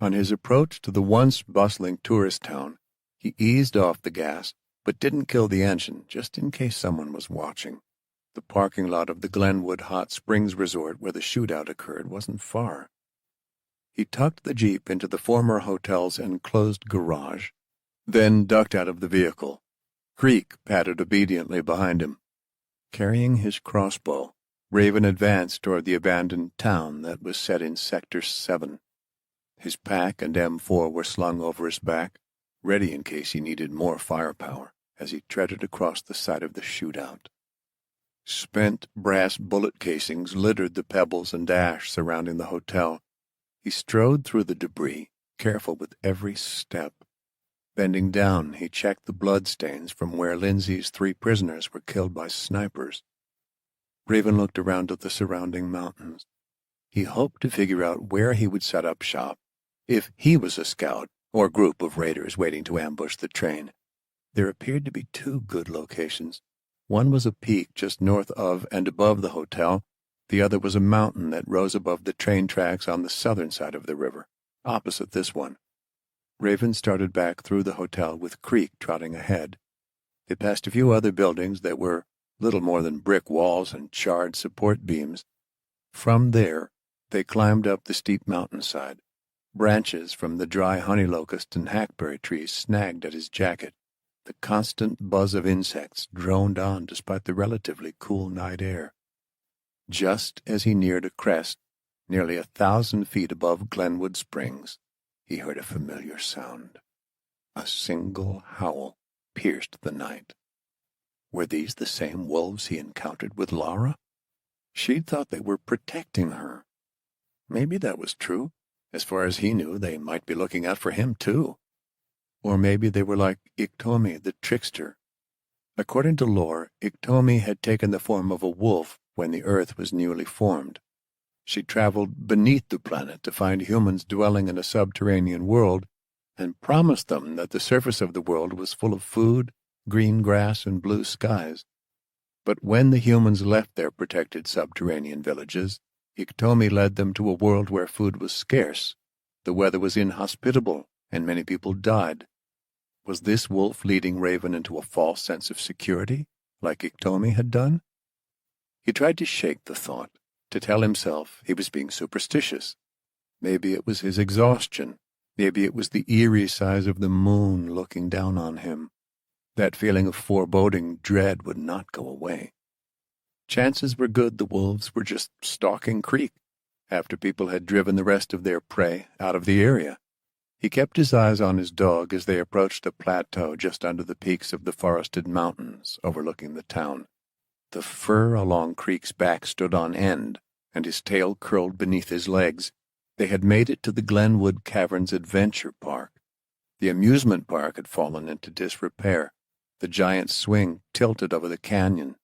On his approach to the once bustling tourist town, he eased off the gas, but didn't kill the engine, just in case someone was watching. The parking lot of the Glenwood Hot Springs Resort where the shootout occurred wasn't far. He tucked the Jeep into the former hotel's enclosed garage, then ducked out of the vehicle. Creek padded obediently behind him. Carrying his crossbow, Raven advanced toward the abandoned town that was set in Sector 7. His pack and M4 were slung over his back, ready in case he needed more firepower, as he treaded across the site of the shootout. Spent brass bullet casings littered the pebbles and ash surrounding the hotel. He strode through the debris, careful with every step. Bending down, he checked the bloodstains from where Lindsay's 3 prisoners were killed by snipers. Raven looked around at the surrounding mountains. He hoped to figure out where he would set up shop, if he was a scout or group of raiders waiting to ambush the train. There appeared to be 2 good locations. One was a peak just north of and above the hotel. The other was a mountain that rose above the train tracks on the southern side of the river, opposite this one. Raven started back through the hotel with Creek trotting ahead. They passed a few other buildings that were little more than brick walls and charred support beams. From there, they climbed up the steep mountainside. Branches from the dry honey locust and hackberry trees snagged at his jacket. The constant buzz of insects droned on despite the relatively cool night air. Just as he neared a crest, nearly 1,000 feet above Glenwood Springs, he heard a familiar sound. A single howl pierced the night. Were these the same wolves he encountered with Laura? She'd thought they were protecting her. Maybe that was true. As far as he knew, they might be looking out for him, too. Or maybe they were like Iktomi, the trickster. According to lore, Iktomi had taken the form of a wolf when the earth was newly formed. She traveled beneath the planet to find humans dwelling in a subterranean world and promised them that the surface of the world was full of food, green grass, and blue skies. But when the humans left their protected subterranean villages, Iktomi led them to a world where food was scarce, the weather was inhospitable, and many people died. Was this wolf leading Raven into a false sense of security, like Iktomi had done? He tried to shake the thought, to tell himself he was being superstitious. Maybe it was his exhaustion. Maybe it was the eerie size of the moon looking down on him. That feeling of foreboding dread would not go away. Chances were good the wolves were just stalking Creek after people had driven the rest of their prey out of the area. He kept his eyes on his dog as they approached a plateau just under the peaks of the forested mountains overlooking the town. The fur along Creek's back stood on end, and his tail curled beneath his legs. They had made it to the Glenwood Caverns Adventure Park. The amusement park had fallen into disrepair. The giant swing tilted over the canyon.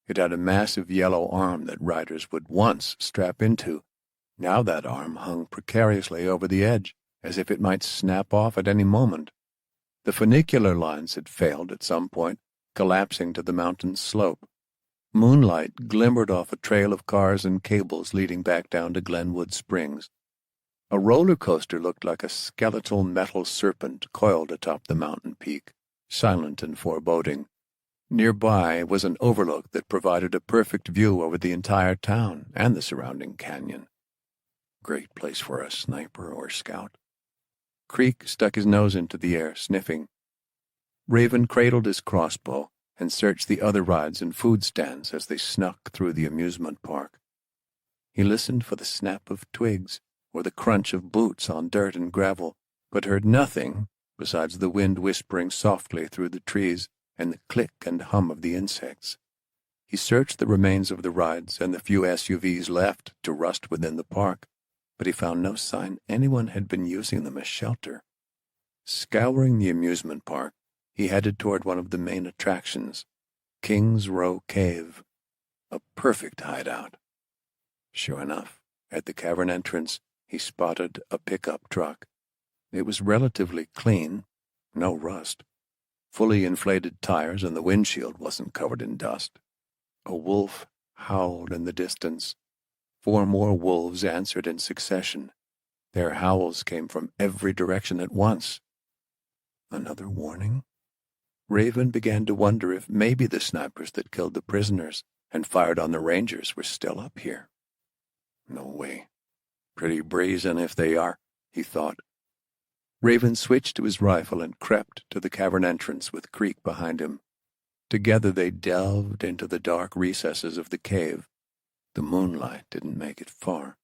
It had a massive yellow arm that riders would once strap into. Now that arm hung precariously over the edge, as if it might snap off at any moment. The funicular lines had failed at some point, collapsing to the mountain's slope. Moonlight glimmered off a trail of cars and cables leading back down to Glenwood Springs. A roller coaster looked like a skeletal metal serpent coiled atop the mountain peak, silent and foreboding. Nearby was an overlook that provided a perfect view over the entire town and the surrounding canyon. Great place for a sniper or scout. Creek stuck his nose into the air, sniffing. Raven cradled his crossbow and searched the other rides and food stands as they snuck through the amusement park. He listened for the snap of twigs or the crunch of boots on dirt and gravel, but heard nothing besides the wind whispering softly through the trees and the click and hum of the insects. He searched the remains of the rides and the few SUVs left to rust within the park, but he found no sign anyone had been using them as shelter. Scouring the amusement park, he headed toward one of the main attractions, King's Row Cave, a perfect hideout. Sure enough, at the cavern entrance, he spotted a pickup truck. It was relatively clean, no rust. Fully inflated tires, and the windshield wasn't covered in dust. A wolf howled in the distance. 4 more wolves answered in succession. Their howls came from every direction at once. Another warning? Raven began to wonder if maybe the snipers that killed the prisoners and fired on the rangers were still up here. No way. Pretty brazen if they are, he thought. Raven switched to his rifle and crept to the cavern entrance with Creek behind him. Together they delved into the dark recesses of the cave. The moonlight didn't make it far.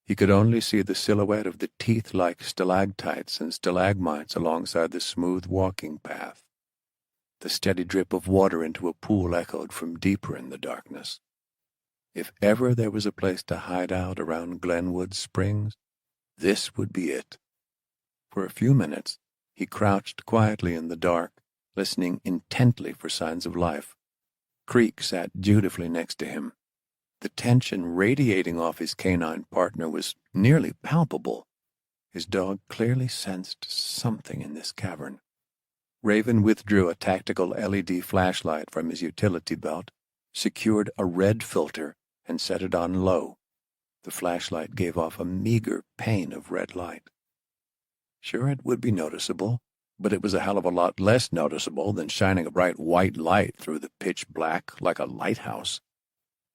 He could only see the silhouette of the teeth-like stalactites and stalagmites alongside the smooth walking path. The steady drip of water into a pool echoed from deeper in the darkness. If ever there was a place to hide out around Glenwood Springs, this would be it. For a few minutes, he crouched quietly in the dark, listening intently for signs of life. Creek sat dutifully next to him. The tension radiating off his canine partner was nearly palpable. His dog clearly sensed something in this cavern. Raven withdrew a tactical LED flashlight from his utility belt, secured a red filter, and set it on low. The flashlight gave off a meager pane of red light. Sure, it would be noticeable, but it was a hell of a lot less noticeable than shining a bright white light through the pitch black like a lighthouse.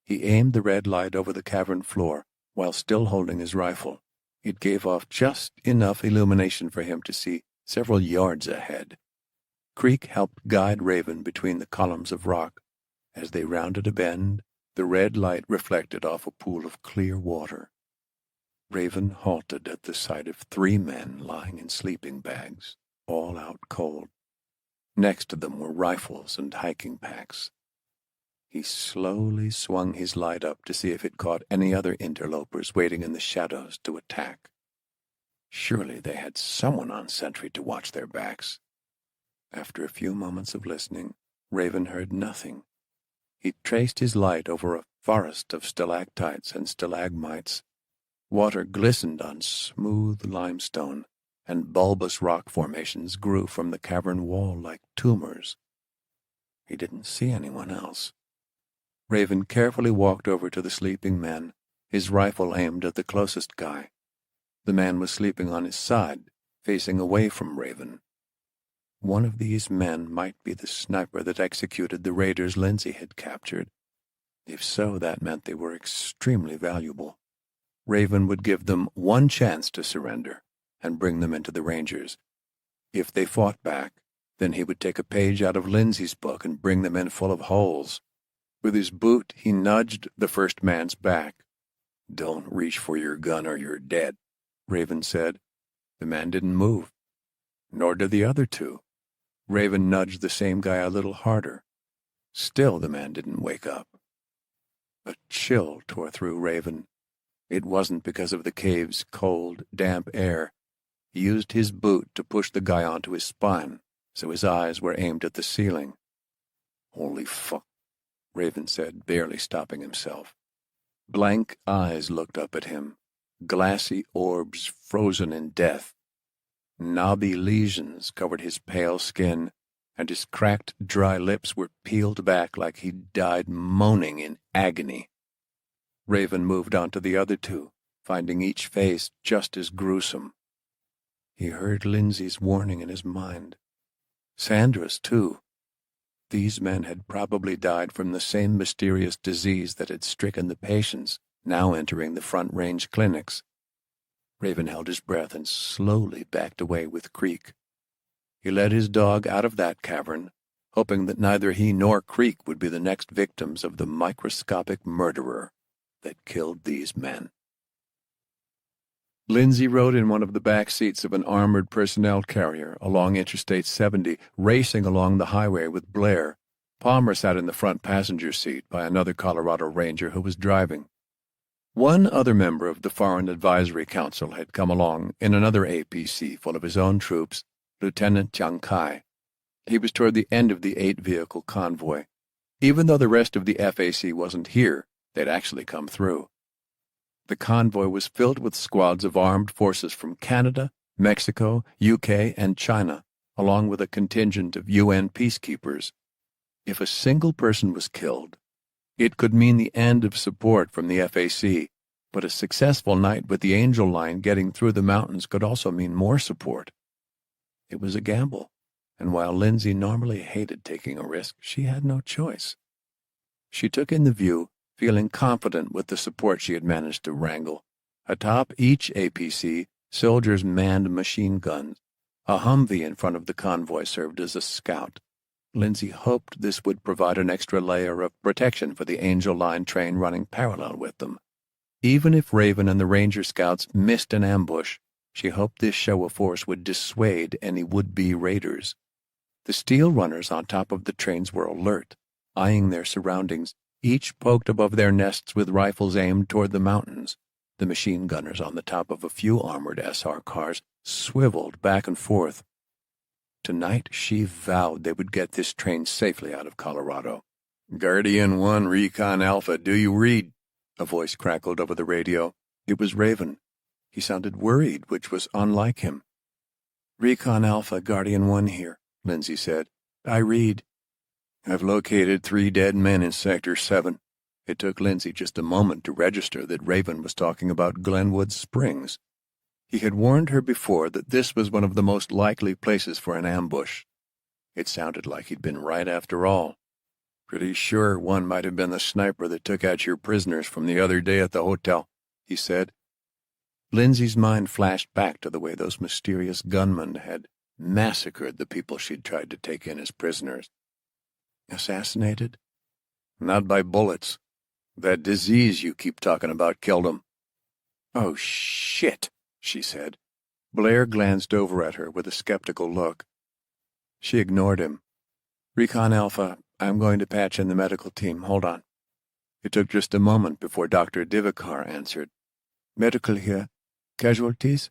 He aimed the red light over the cavern floor while still holding his rifle. It gave off just enough illumination for him to see several yards ahead. Creek helped guide Raven between the columns of rock. As they rounded a bend, the red light reflected off a pool of clear water. Raven halted at the sight of 3 men lying in sleeping bags, all out cold. Next to them were rifles and hiking packs. He slowly swung his light up to see if it caught any other interlopers waiting in the shadows to attack. Surely they had someone on sentry to watch their backs. After a few moments of listening, Raven heard nothing. He traced his light over a forest of stalactites and stalagmites. Water glistened on smooth limestone, and bulbous rock formations grew from the cavern wall like tumors. He didn't see anyone else. Raven carefully walked over to the sleeping men, his rifle aimed at the closest guy. The man was sleeping on his side, facing away from Raven. One of these men might be the sniper that executed the raiders Lindsay had captured. If so, that meant they were extremely valuable. Raven would give them one chance to surrender and bring them into the Rangers. If they fought back, then he would take a page out of Lindsay's book and bring them in full of holes. With his boot, he nudged the first man's back. "Don't reach for your gun or you're dead," Raven said. The man didn't move. Nor did the other 2. Raven nudged the same guy a little harder. Still the man didn't wake up. A chill tore through Raven. It wasn't because of the cave's cold, damp air. He used his boot to push the guy onto his spine, so his eyes were aimed at the ceiling. "Holy fuck," Raven said, barely stopping himself. Blank eyes looked up at him, glassy orbs frozen in death. Knobby lesions covered his pale skin, and his cracked, dry lips were peeled back like he'd died moaning in agony. Raven moved on to the other two, finding each face just as gruesome. He heard Lindsay's warning in his mind. Sandra's, too. These men had probably died from the same mysterious disease that had stricken the patients now entering the Front Range clinics. Raven held his breath and slowly backed away with Creek. He led his dog out of that cavern, hoping that neither he nor Creek would be the next victims of the microscopic murderer that killed these men. Lindsay rode in one of the back seats of an armored personnel carrier along Interstate 70, racing along the highway with Blair. Palmer sat in the front passenger seat by another Colorado Ranger who was driving. One other member of the Foreign Advisory Council had come along in another APC full of his own troops, Lieutenant Chiang Kai. He was toward the end of the 8-vehicle convoy. Even though the rest of the FAC wasn't here, they'd actually come through. The convoy was filled with squads of armed forces from Canada, Mexico, UK, and China, along with a contingent of UN peacekeepers. If a single person was killed, it could mean the end of support from the FAC, but a successful night with the Angel Line getting through the mountains could also mean more support. It was a gamble, and while Lindsay normally hated taking a risk, she had no choice. She took in the view, feeling confident with the support she had managed to wrangle. Atop each APC, soldiers manned machine guns. A Humvee in front of the convoy served as a scout. Lindsay hoped this would provide an extra layer of protection for the Angel Line train running parallel with them. Even if Raven and the Ranger Scouts missed an ambush, she hoped this show of force would dissuade any would-be raiders. The steel runners on top of the trains were alert, eyeing their surroundings, each poked above their nests with rifles aimed toward the mountains. The machine gunners on the top of a few armored SR cars swiveled back and forth. Tonight she vowed they would get this train safely out of Colorado. "Guardian 1, Recon Alpha, do you read?" A voice crackled over the radio. It was Raven. He sounded worried, which was unlike him. "Recon Alpha, Guardian 1 here," Lindsay said. "I read." "I've located 3 dead men in Sector 7. It took Lindsay just a moment to register that Raven was talking about Glenwood Springs. He had warned her before that this was one of the most likely places for an ambush. It sounded like he'd been right after all. "Pretty sure one might have been the sniper that took out your prisoners from the other day at the hotel," he said. Lindsay's mind flashed back to the way those mysterious gunmen had massacred the people she'd tried to take in as prisoners. "Assassinated?" "Not by bullets. That disease you keep talking about killed them." "Oh, shit," she said. Blair glanced over at her with a skeptical look. She ignored him. "Recon Alpha, I'm going to patch in the medical team. Hold on." It took just a moment before Dr. Divakar answered. "Medical here. Casualties?"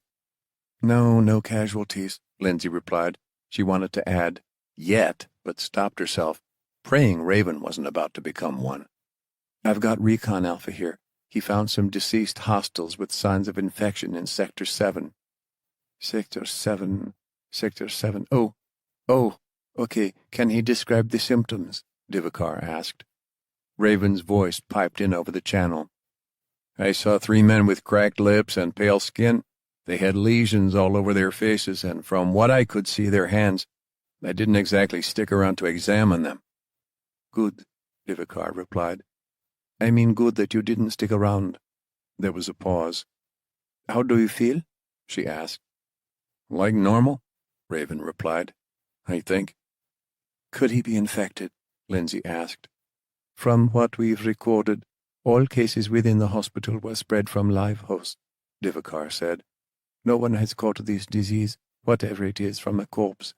No casualties," Lindsay replied. She wanted to add, "yet," but stopped herself, praying Raven wasn't about to become one. "I've got Recon Alpha here. He found some deceased hostiles with signs of infection in Sector 7. Sector 7. Oh, okay. Can he describe the symptoms?" Divakar asked. Raven's voice piped in over the channel. "I saw 3 men with cracked lips and pale skin. They had lesions all over their faces, and from what I could see, their hands. I didn't exactly stick around to examine them." "Good," Divakar replied. "I mean good that you didn't stick around." There was a pause. "How do you feel?" she asked. "Like normal," Raven replied. "I think." "Could he be infected?" Lindsay asked. "From what we've recorded, all cases within the hospital were spread from live hosts," Divakar said. "No one has caught this disease, whatever it is, from a corpse."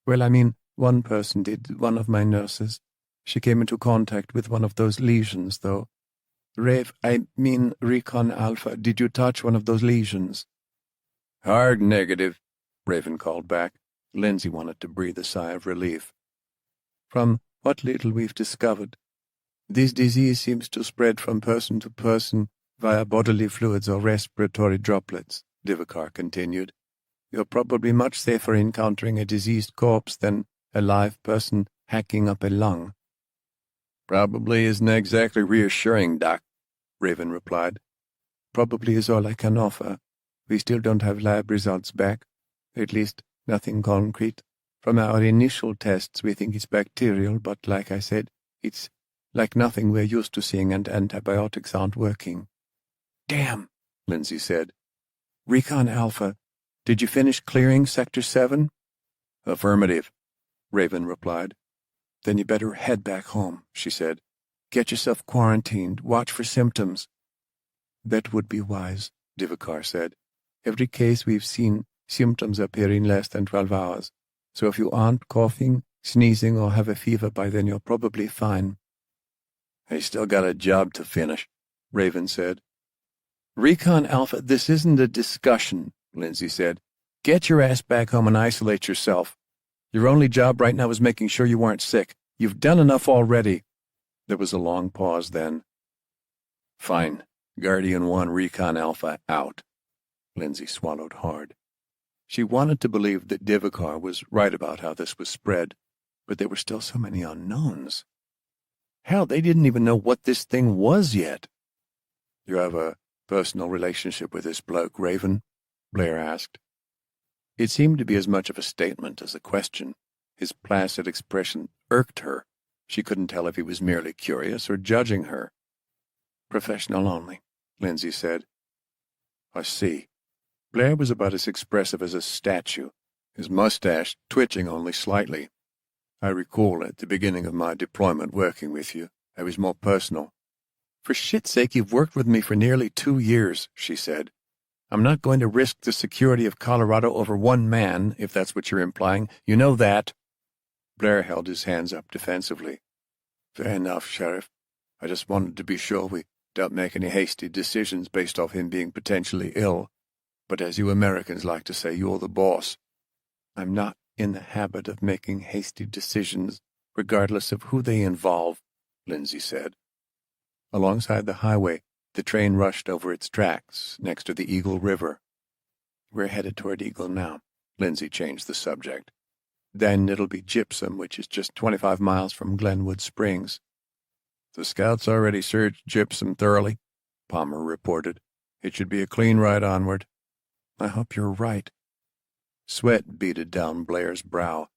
"Well, I mean, one person did, one of my nurses. She came into contact with one of those lesions, though. I mean Recon Alpha, did you touch one of those lesions? Hard negative, Raven called back. Lindsay wanted to breathe a sigh of relief. From what little we've discovered, this disease seems to spread from person to person via bodily fluids or respiratory droplets, Divakar continued. You're probably much safer encountering a diseased corpse than a live person hacking up a lung. Probably isn't exactly reassuring, Doc, Raven replied. Probably is all I can offer. We still don't have lab results back. At least, nothing concrete. From our initial tests, we think it's bacterial, but like I said, it's like nothing we're used to seeing, and antibiotics aren't working. Damn, Lindsay said. Recon Alpha, did you finish clearing Sector 7? Affirmative, Raven replied. Then you better head back home, she said. Get yourself quarantined. Watch for symptoms. That would be wise, Divakar said. Every case we've seen, symptoms appear in less than 12 hours. So if you aren't coughing, sneezing, or have a fever by then, you're probably fine. I still got a job to finish, Raven said. Recon Alpha, this isn't a discussion, Lindsay said. Get your ass back home and isolate yourself. Your only job right now is making sure you aren't sick. You've done enough already. There was a long pause then. Fine. Guardian 1 Recon Alpha out. Lindsay swallowed hard. She wanted to believe that Divakar was right about how this was spread, but there were still so many unknowns. Hell, they didn't even know what this thing was yet. You have a personal relationship with this bloke, Raven? Blair asked. It seemed to be as much of a statement as a question. His placid expression irked her. She couldn't tell if he was merely curious or judging her. Professional only, Lindsay said. I see. Blair was about as expressive as a statue, his mustache twitching only slightly. I recall at the beginning of my deployment working with you. I was more personal. For shit's sake, you've worked with me for nearly 2 years, she said. I'm not going to risk the security of Colorado over one man, if that's what you're implying. You know that. Blair held his hands up defensively. Fair enough, Sheriff. I just wanted to be sure we don't make any hasty decisions based off him being potentially ill. But as you Americans like to say, you're the boss. I'm not in the habit of making hasty decisions, regardless of who they involve, Lindsay said. Alongside the highway, the train rushed over its tracks next to the Eagle River. We're headed toward Eagle now. Lindsay changed the subject. Then it'll be Gypsum, which is just 25 miles from Glenwood Springs. The scouts already searched Gypsum thoroughly, Palmer reported. It should be a clean ride onward. I hope you're right. Sweat beaded down Blair's brow.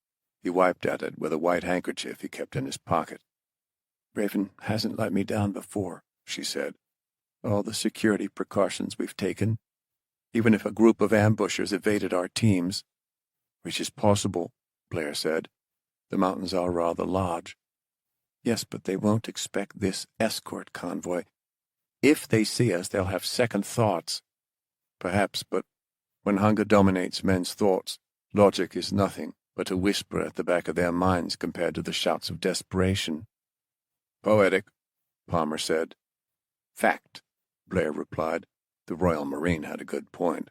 He wiped at it with a white handkerchief he kept in his pocket. Raven hasn't let me down before, she said. All the security precautions we've taken, even if a group of ambushers evaded our teams. Which is possible, Blair said. The mountains are rather large. Yes, but they won't expect this escort convoy. If they see us, they'll have second thoughts. Perhaps, but when hunger dominates men's thoughts, logic is nothing but a whisper at the back of their minds compared to the shouts of desperation. Poetic, Palmer said. Fact, Blair replied. The Royal Marine had a good point.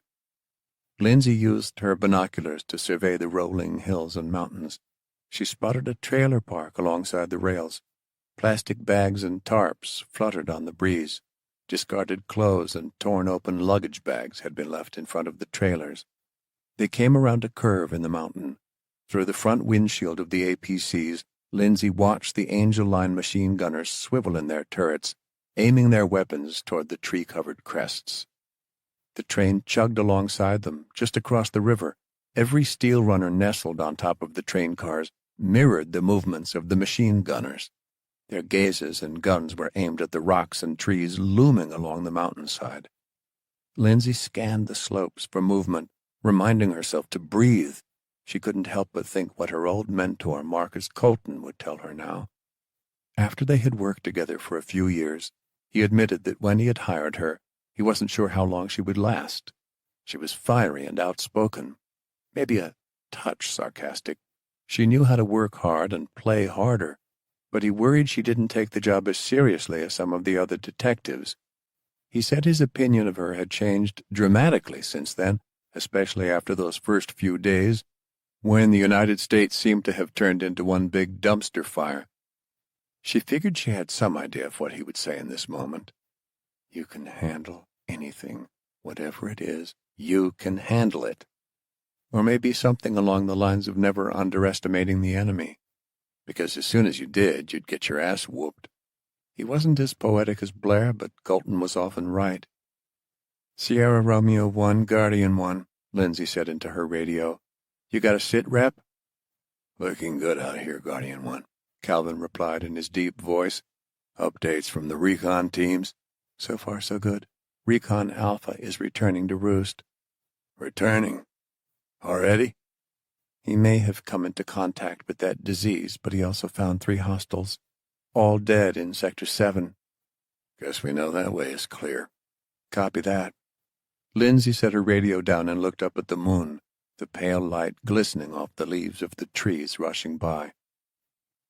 Lindsay used her binoculars to survey the rolling hills and mountains. She spotted a trailer park alongside the rails. Plastic bags and tarps fluttered on the breeze. Discarded clothes and torn-open luggage bags had been left in front of the trailers. They came around a curve in the mountain. Through the front windshield of the APCs, Lindsay watched the Angel Line machine gunners swivel in their turrets, aiming their weapons toward the tree-covered crests. The train chugged alongside them, just across the river. Every steel runner nestled on top of the train cars mirrored the movements of the machine gunners. Their gazes and guns were aimed at the rocks and trees looming along the mountainside. Lindsay scanned the slopes for movement, reminding herself to breathe. She couldn't help but think what her old mentor, Marcus Colton, would tell her now. After they had worked together for a few years, he admitted that when he had hired her, he wasn't sure how long she would last. She was fiery and outspoken, maybe a touch sarcastic. She knew how to work hard and play harder, but he worried she didn't take the job as seriously as some of the other detectives. He said his opinion of her had changed dramatically since then, especially after those first few days, when the United States seemed to have turned into one big dumpster fire. She figured she had some idea of what he would say in this moment. You can handle anything, whatever it is, you can handle it. Or maybe something along the lines of never underestimating the enemy, because as soon as you did, you'd get your ass whooped. He wasn't as poetic as Blair, but Galton was often right. Sierra Romeo 1, Guardian 1, Lindsay said into her radio. You got a sit rep? Looking good out here, Guardian 1, Calvin replied in his deep voice. Updates from the recon teams? So far, so good. Recon Alpha is returning to roost. Returning? Already? He may have come into contact with that disease, but he also found 3 hostiles, all dead in Sector 7. Guess we know that way is clear. Copy that. Lindsay set her radio down and looked up at the moon, the pale light glistening off the leaves of the trees rushing by.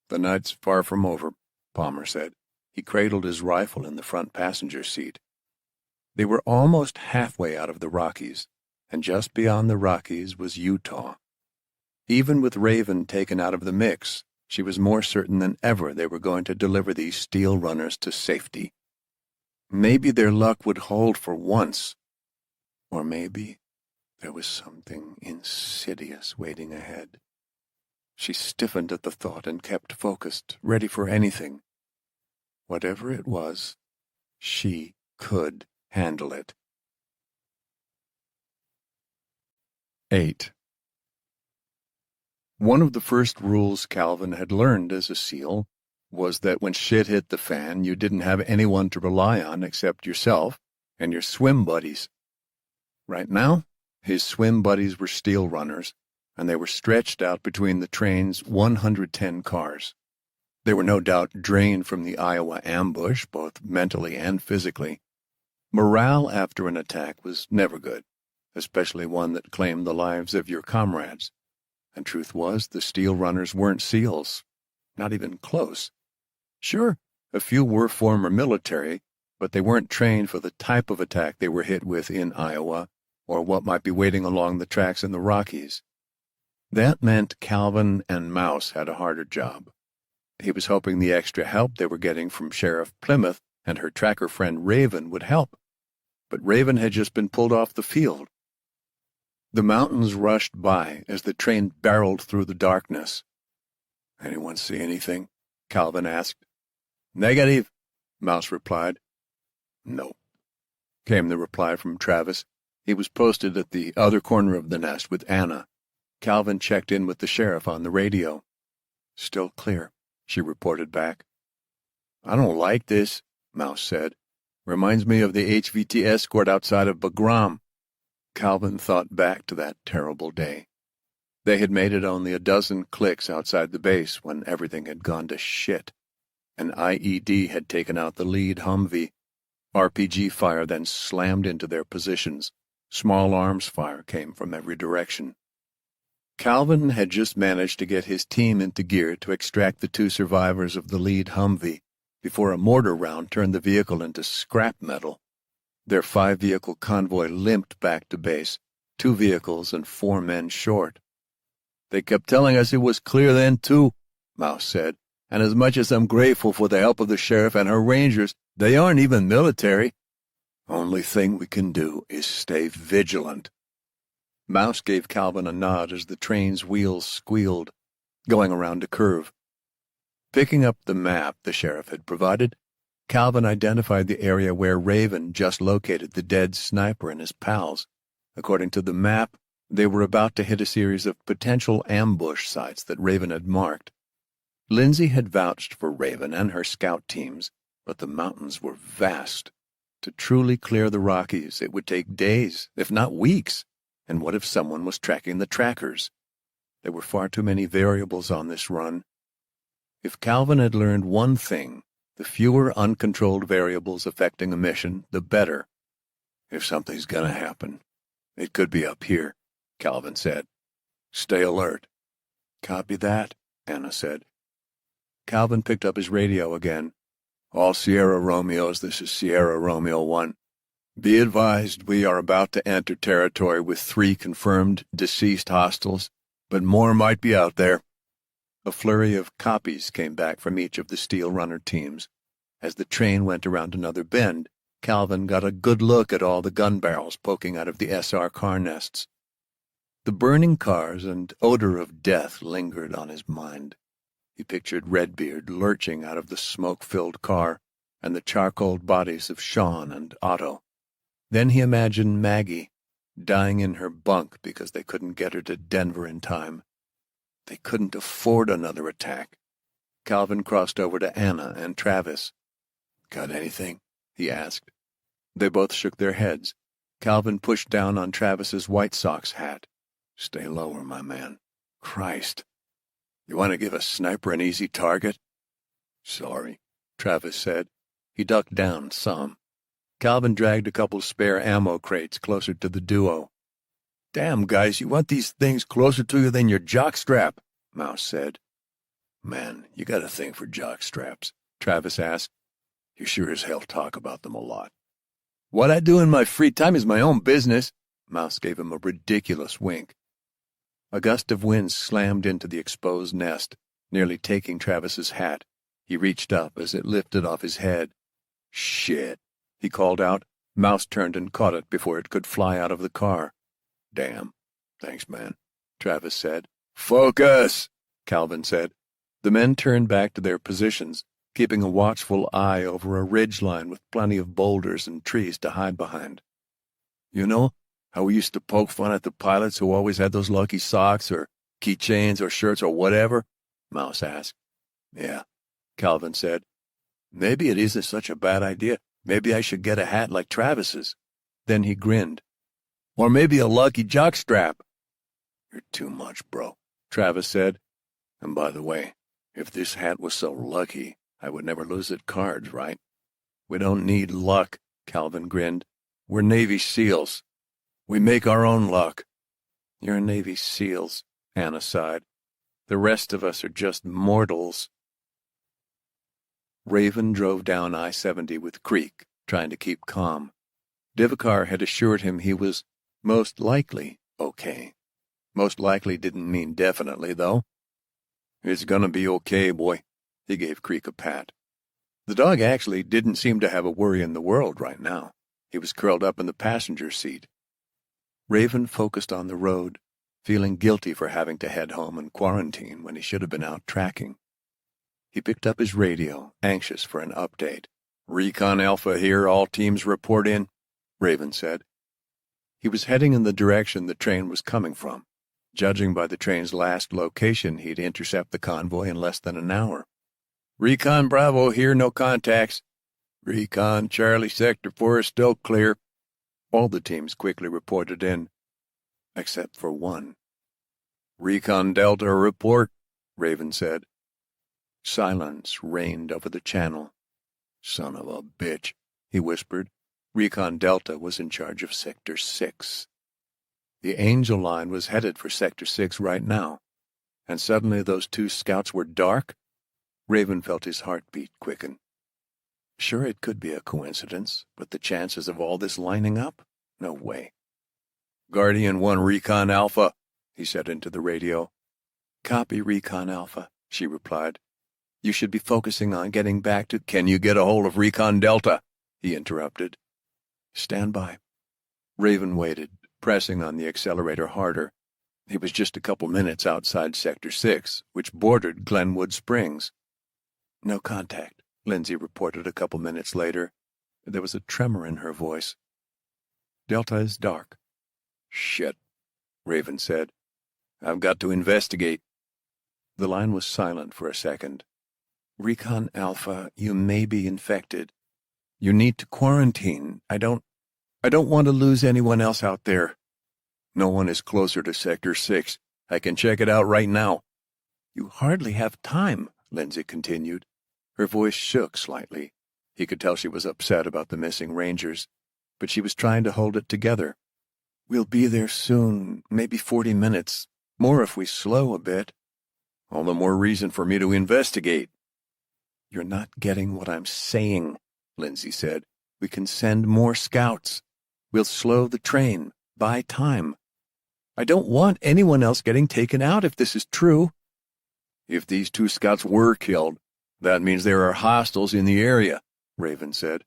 The night's far from over, Palmer said. He cradled his rifle in the front passenger seat. They were almost halfway out of the Rockies, and just beyond the Rockies was Utah. Even with Raven taken out of the mix, she was more certain than ever they were going to deliver these steel runners to safety. Maybe their luck would hold for once, or maybe there was something insidious waiting ahead. She stiffened at the thought and kept focused, ready for anything. Whatever it was, she could handle it. 8. One of the first rules Calvin had learned as a SEAL was that when shit hit the fan, you didn't have anyone to rely on except yourself and your swim buddies. Right now, his swim buddies were steel runners, and they were stretched out between the train's 110 cars. They were no doubt drained from the Iowa ambush, both mentally and physically. Morale after an attack was never good, especially one that claimed the lives of your comrades. And truth was, the steel runners weren't SEALs, not even close. Sure, a few were former military, but they weren't trained for the type of attack they were hit with in Iowa, or what might be waiting along the tracks in the Rockies. That meant Calvin and Mouse had a harder job. He was hoping the extra help they were getting from Sheriff Plymouth and her tracker friend Raven would help, but Raven had just been pulled off the field. The mountains rushed by as the train barreled through the darkness. Anyone see anything? Calvin asked. Negative, Mouse replied. No, came the reply from Travis. He was posted at the other corner of the nest with Anna. Calvin checked in with the sheriff on the radio. Still clear, she reported back. I don't like this, Mouse said. Reminds me of the HVT escort outside of Bagram. Calvin thought back to that terrible day. They had made it only a dozen clicks outside the base when everything had gone to shit. An IED had taken out the lead Humvee. RPG fire then slammed into their positions. Small arms fire came from every direction. Calvin had just managed to get his team into gear to extract the 2 survivors of the lead Humvee before a mortar round turned the vehicle into scrap metal. Their 5-vehicle convoy limped back to base, 2 vehicles and 4 men short. They kept telling us it was clear then, too, Mouse said, and as much as I'm grateful for the help of the sheriff and her rangers, they aren't even military. Only thing we can do is stay vigilant. Mouse gave Calvin a nod as the train's wheels squealed, going around a curve. Picking up the map the sheriff had provided, Calvin identified the area where Raven just located the dead sniper and his pals. According to the map, they were about to hit a series of potential ambush sites that Raven had marked. Lindsay had vouched for Raven and her scout teams, but the mountains were vast. To truly clear the Rockies, it would take days, if not weeks. And what if someone was tracking the trackers? There were far too many variables on this run. If Calvin had learned one thing, the fewer uncontrolled variables affecting a mission, the better. If something's gonna happen, it could be up here, Calvin said. Stay alert. Copy that, Anna said. Calvin picked up his radio again. "All Sierra Romeos, this is Sierra Romeo 1. Be advised, we are about to enter territory with 3 confirmed deceased hostiles, but more might be out there." A flurry of copies came back from each of the Steel Runner teams. As the train went around another bend, Calvin got a good look at all the gun barrels poking out of the SR car nests. The burning cars and odor of death lingered on his mind. He pictured Redbeard lurching out of the smoke-filled car and the charcoaled bodies of Sean and Otto. Then he imagined Maggie dying in her bunk because they couldn't get her to Denver in time. They couldn't afford another attack. Calvin crossed over to Anna and Travis. "Got anything?" he asked. They both shook their heads. Calvin pushed down on Travis's White Sox hat. "Stay lower, my man. Christ. You want to give a sniper an easy target?" "Sorry," Travis said. He ducked down some. Calvin dragged a couple spare ammo crates closer to the duo. "Damn, guys, you want these things closer to you than your jockstrap," Mouse said. "Man, you got a thing for jockstraps?" Travis asked. "You sure as hell talk about them a lot." "What I do in my free time is my own business." Mouse gave him a ridiculous wink. A gust of wind slammed into the exposed nest, nearly taking Travis's hat. He reached up as it lifted off his head. "Shit," he called out. Mouse turned and caught it before it could fly out of the car. "Damn. Thanks, man," Travis said. "Focus," Calvin said. The men turned back to their positions, keeping a watchful eye over a ridgeline with plenty of boulders and trees to hide behind. "You know how we used to poke fun at the pilots who always had those lucky socks or keychains or shirts or whatever?" Mouse asked. "Yeah," Calvin said. "Maybe it isn't such a bad idea. Maybe I should get a hat like Travis's." Then he grinned. "Or maybe a lucky jockstrap." "You're too much, bro," Travis said. "And by the way, if this hat was so lucky, I would never lose at cards, right?" "We don't need luck," Calvin grinned. "We're Navy SEALs. We make our own luck." "You're Navy SEALs," Anna sighed. "The rest of us are just mortals." Raven drove down I-70 with Creek, trying to keep calm. Divakar had assured him he was most likely okay. Most likely didn't mean definitely, though. "It's gonna be okay, boy." He gave Creek a pat. The dog actually didn't seem to have a worry in the world right now. He was curled up in the passenger seat. Raven focused on the road, feeling guilty for having to head home and quarantine when he should have been out tracking. He picked up his radio, anxious for an update. "Recon Alpha here, all teams report in," Raven said. He was heading in the direction the train was coming from. Judging by the train's last location, he'd intercept the convoy in less than an hour. "Recon Bravo here, no contacts." "Recon Charlie, Sector 4 is still clear." All the teams quickly reported in, except for one. "Recon Delta report," Raven said. Silence reigned over the channel. "Son of a bitch," he whispered. Recon Delta was in charge of Sector 6. The Angel line was headed for Sector 6 right now, and suddenly those 2 scouts were dark? Raven felt his heartbeat quicken. Sure, it could be a coincidence, but the chances of all this lining up? No way. "Guardian 1 Recon Alpha," he said into the radio. "Copy, Recon Alpha," she replied. "You should be focusing on getting back to—" "Can you get a hold of Recon Delta?" he interrupted. "Stand by." Raven waited, pressing on the accelerator harder. He was just a couple minutes outside Sector 6, which bordered Glenwood Springs. "No contact," Lindsay reported a couple minutes later. There was a tremor in her voice. "Delta is dark." "Shit," Raven said. "I've got to investigate." The line was silent for a second. "Recon Alpha, you may be infected. You need to quarantine. I don't want to lose anyone else out there." "No one is closer to Sector 6. I can check it out right now." "You hardly have time," Lindsay continued. Her voice shook slightly. He could tell she was upset about the missing Rangers, but she was trying to hold it together. "We'll be there soon, maybe 40 minutes. More if we slow a bit." "All the more reason for me to investigate." "You're not getting what I'm saying," Lindsay said. "We can send more scouts. We'll slow the train, buy time. I don't want anyone else getting taken out if this is true." "If these 2 scouts were killed, that means there are hostiles in the area," Raven said.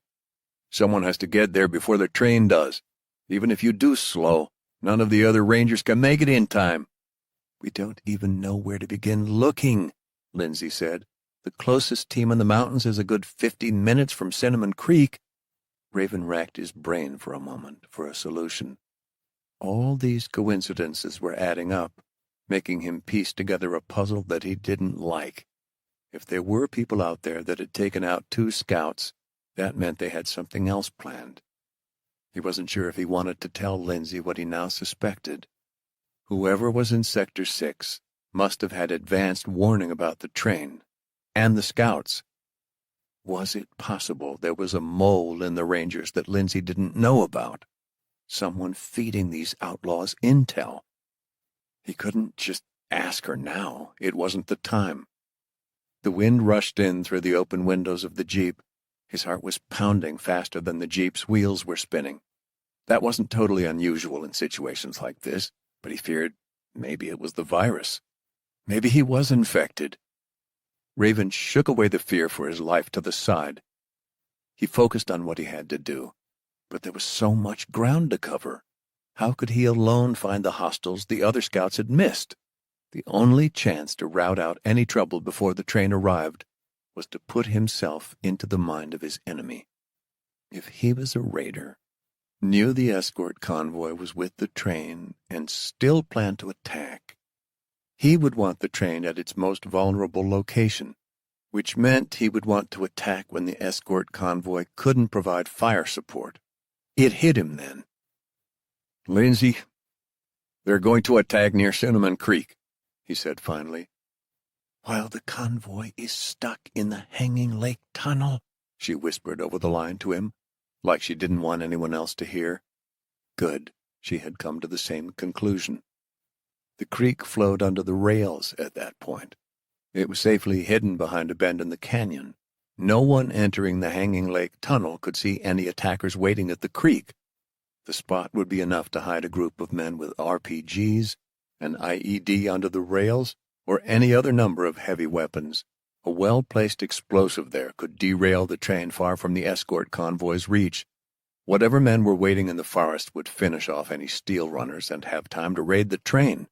"Someone has to get there before the train does. Even if you do slow, none of the other rangers can make it in time." "We don't even know where to begin looking," Lindsay said. "The closest team in the mountains is a good 15 minutes from Cinnamon Creek." Raven racked his brain for a moment for a solution. All these coincidences were adding up, making him piece together a puzzle that he didn't like. If there were people out there that had taken out 2 scouts, that meant they had something else planned. He wasn't sure if he wanted to tell Lindsay what he now suspected. Whoever was in Sector 6 must have had advanced warning about the train and the scouts. Was it possible there was a mole in the Rangers that Lindsay didn't know about? Someone feeding these outlaws intel? He couldn't just ask her now. It wasn't the time. The wind rushed in through the open windows of the Jeep. His heart was pounding faster than the Jeep's wheels were spinning. That wasn't totally unusual in situations like this, but he feared maybe it was the virus. Maybe he was infected. Raven shook away the fear for his life to the side. He focused on what he had to do, but there was so much ground to cover. How could he alone find the hostiles the other scouts had missed? The only chance to rout out any trouble before the train arrived was to put himself into the mind of his enemy. If he was a raider, knew the escort convoy was with the train, and still planned to attack, he would want the train at its most vulnerable location, which meant he would want to attack when the escort convoy couldn't provide fire support. It hit him then. "Lindsay, they're going to attack near Cinnamon Creek," he said finally. "While the convoy is stuck in the Hanging Lake Tunnel," she whispered over the line to him, like she didn't want anyone else to hear. Good. She had come to the same conclusion. The creek flowed under the rails at that point. It was safely hidden behind a bend in the canyon. No one entering the Hanging Lake Tunnel could see any attackers waiting at the creek. The spot would be enough to hide a group of men with RPGs, an IED under the rails, or any other number of heavy weapons. A well-placed explosive there could derail the train far from the escort convoy's reach. Whatever men were waiting in the forest would finish off any steel runners and have time to raid the train.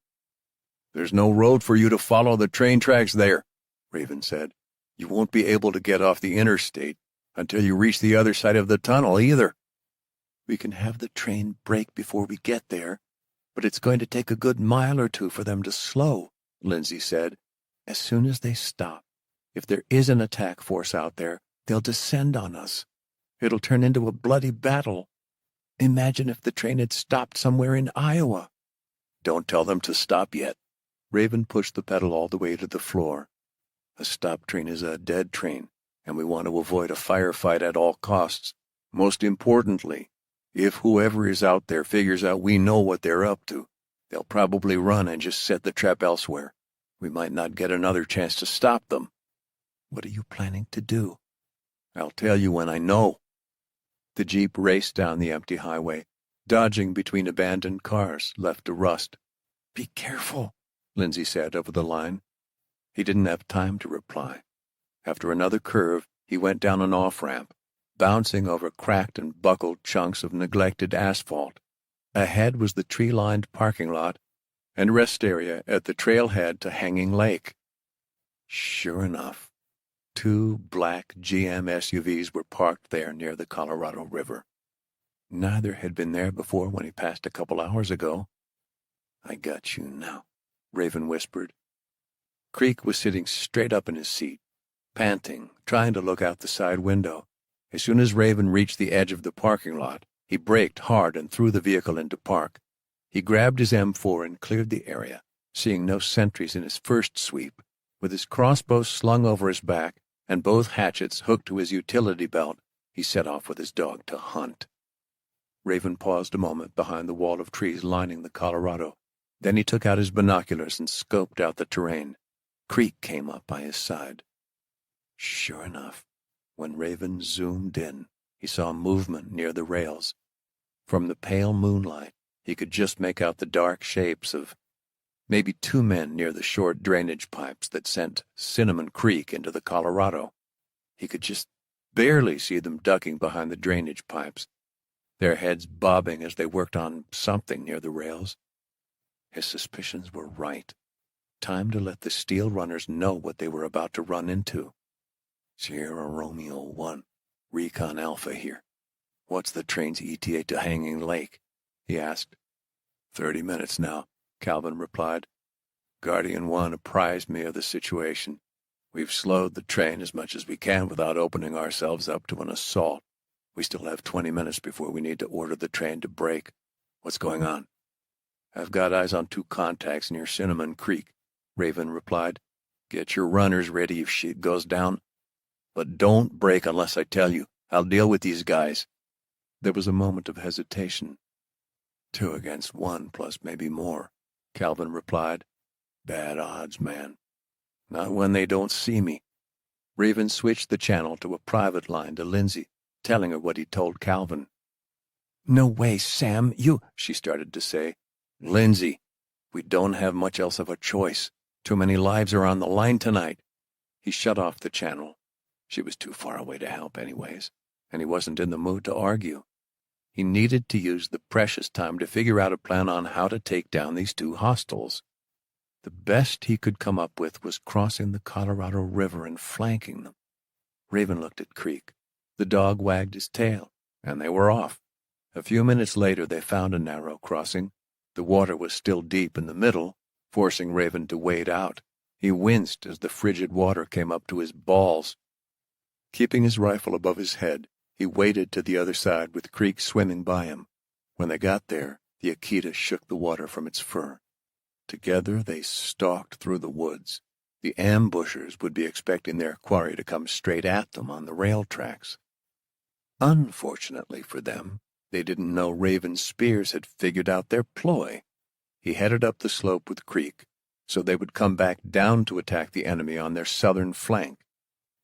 "There's no road for you to follow the train tracks there," Raven said. "You won't be able to get off the interstate until you reach the other side of the tunnel either." "We can have the train break before we get there, but it's going to take a good mile or 2 for them to slow," Lindsay said. "As soon as they stop, if there is an attack force out there, they'll descend on us. It'll turn into a bloody battle. Imagine if the train had stopped somewhere in Iowa." "Don't tell them to stop yet." Raven pushed the pedal all the way to the floor. "A stop train is a dead train, and we want to avoid a firefight at all costs. Most importantly, if whoever is out there figures out we know what they're up to, they'll probably run and just set the trap elsewhere. We might not get another chance to stop them." "What are you planning to do?" "I'll tell you when I know." The Jeep raced down the empty highway, dodging between abandoned cars left to rust. "Be careful," Lindsay said over the line. He didn't have time to reply. After another curve, he went down an off-ramp, bouncing over cracked and buckled chunks of neglected asphalt. Ahead was the tree-lined parking lot and rest area at the trailhead to Hanging Lake. Sure enough, 2 black GM SUVs were parked there near the Colorado River. Neither had been there before when he passed a couple hours ago. "I got you now," Raven whispered. Creek was sitting straight up in his seat, panting, trying to look out the side window. As soon as Raven reached the edge of the parking lot, he braked hard and threw the vehicle into park. He grabbed his M4 and cleared the area, seeing no sentries in his first sweep. With his crossbow slung over his back and both hatchets hooked to his utility belt, he set off with his dog to hunt. Raven paused a moment behind the wall of trees lining the Colorado. Then he took out his binoculars and scoped out the terrain. Creek came up by his side. Sure enough, when Raven zoomed in, he saw movement near the rails. From the pale moonlight, he could just make out the dark shapes of maybe 2 men near the short drainage pipes that sent Cinnamon Creek into the Colorado. He could just barely see them ducking behind the drainage pipes, their heads bobbing as they worked on something near the rails. His suspicions were right. Time to let the steel runners know what they were about to run into. Sierra Romeo 1, Recon Alpha here. What's the train's ETA to Hanging Lake? He asked. 30 minutes now, Calvin replied. Guardian 1 apprised me of the situation. We've slowed the train as much as we can without opening ourselves up to an assault. We still have 20 minutes before we need to order the train to brake. What's going on? I've got eyes on 2 contacts near Cinnamon Creek, Raven replied. Get your runners ready if shit goes down. But don't brake unless I tell you. I'll deal with these guys. There was a moment of hesitation. 2 against 1 plus maybe more, Calvin replied. Bad odds, man. Not when they don't see me. Raven switched the channel to a private line to Lindsay, telling her what he told Calvin. No way, Sam, she started to say. Lindsay, we don't have much else of a choice. Too many lives are on the line tonight. He shut off the channel. She was too far away to help anyways, and he wasn't in the mood to argue. He needed to use the precious time to figure out a plan on how to take down these 2 hostiles. The best he could come up with was crossing the Colorado River and flanking them. Raven looked at Creek. The dog wagged his tail, and they were off. A few minutes later they found a narrow crossing. The water was still deep in the middle, forcing Raven to wade out. He winced as the frigid water came up to his balls. Keeping his rifle above his head, he waded to the other side with Creek swimming by him. When they got there, the Akita shook the water from its fur. Together they stalked through the woods. The ambushers would be expecting their quarry to come straight at them on the rail tracks. Unfortunately for them, they didn't know Raven's spears had figured out their ploy. He headed up the slope with Creek, so they would come back down to attack the enemy on their southern flank.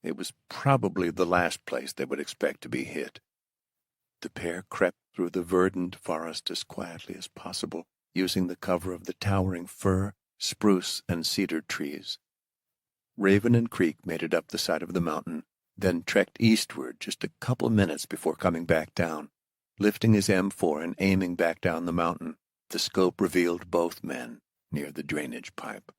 It was probably the last place they would expect to be hit. The pair crept through the verdant forest as quietly as possible, using the cover of the towering fir, spruce, and cedar trees. Raven and Creek made it up the side of the mountain, then trekked eastward just a couple minutes before coming back down. Lifting his M4 and aiming back down the mountain, the scope revealed both men near the drainage pipe.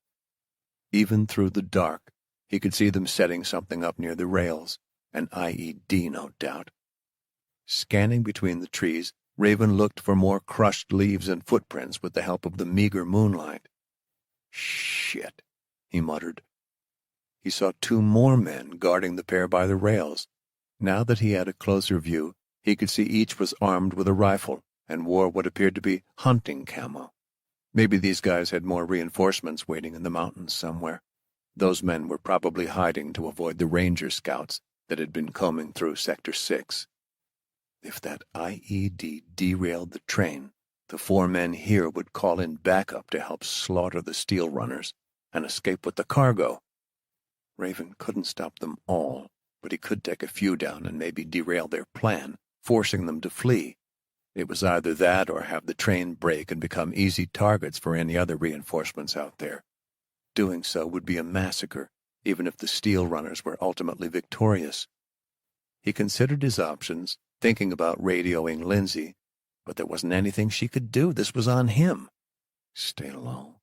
Even through the dark, he could see them setting something up near the rails, an IED, no doubt. Scanning between the trees, Raven looked for more crushed leaves and footprints with the help of the meager moonlight. Shit, he muttered. He saw 2 more men guarding the pair by the rails. Now that he had a closer view, he could see each was armed with a rifle and wore what appeared to be hunting camo. Maybe these guys had more reinforcements waiting in the mountains somewhere. Those men were probably hiding to avoid the Ranger scouts that had been combing through Sector 6. If that IED derailed the train, the 4 men here would call in backup to help slaughter the steel runners and escape with the cargo. Raven couldn't stop them all, but he could take a few down and maybe derail their plan, forcing them to flee. It was either that or have the train break and become easy targets for any other reinforcements out there. Doing so would be a massacre, even if the steel runners were ultimately victorious. He considered his options, thinking about radioing Lindsay, but there wasn't anything she could do. This was on him. Stay low,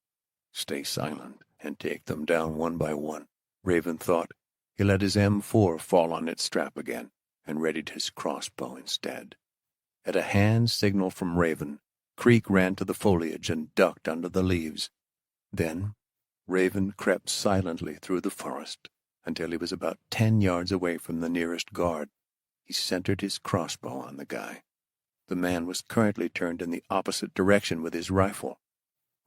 stay silent, and take them down one by one, Raven thought. He let his M4 fall on its strap again and readied his crossbow instead. At a hand signal from Raven, Creek ran to the foliage and ducked under the leaves. Then Raven crept silently through the forest until he was about 10 yards away from the nearest guard. He centered his crossbow on the guy. The man was currently turned in the opposite direction with his rifle.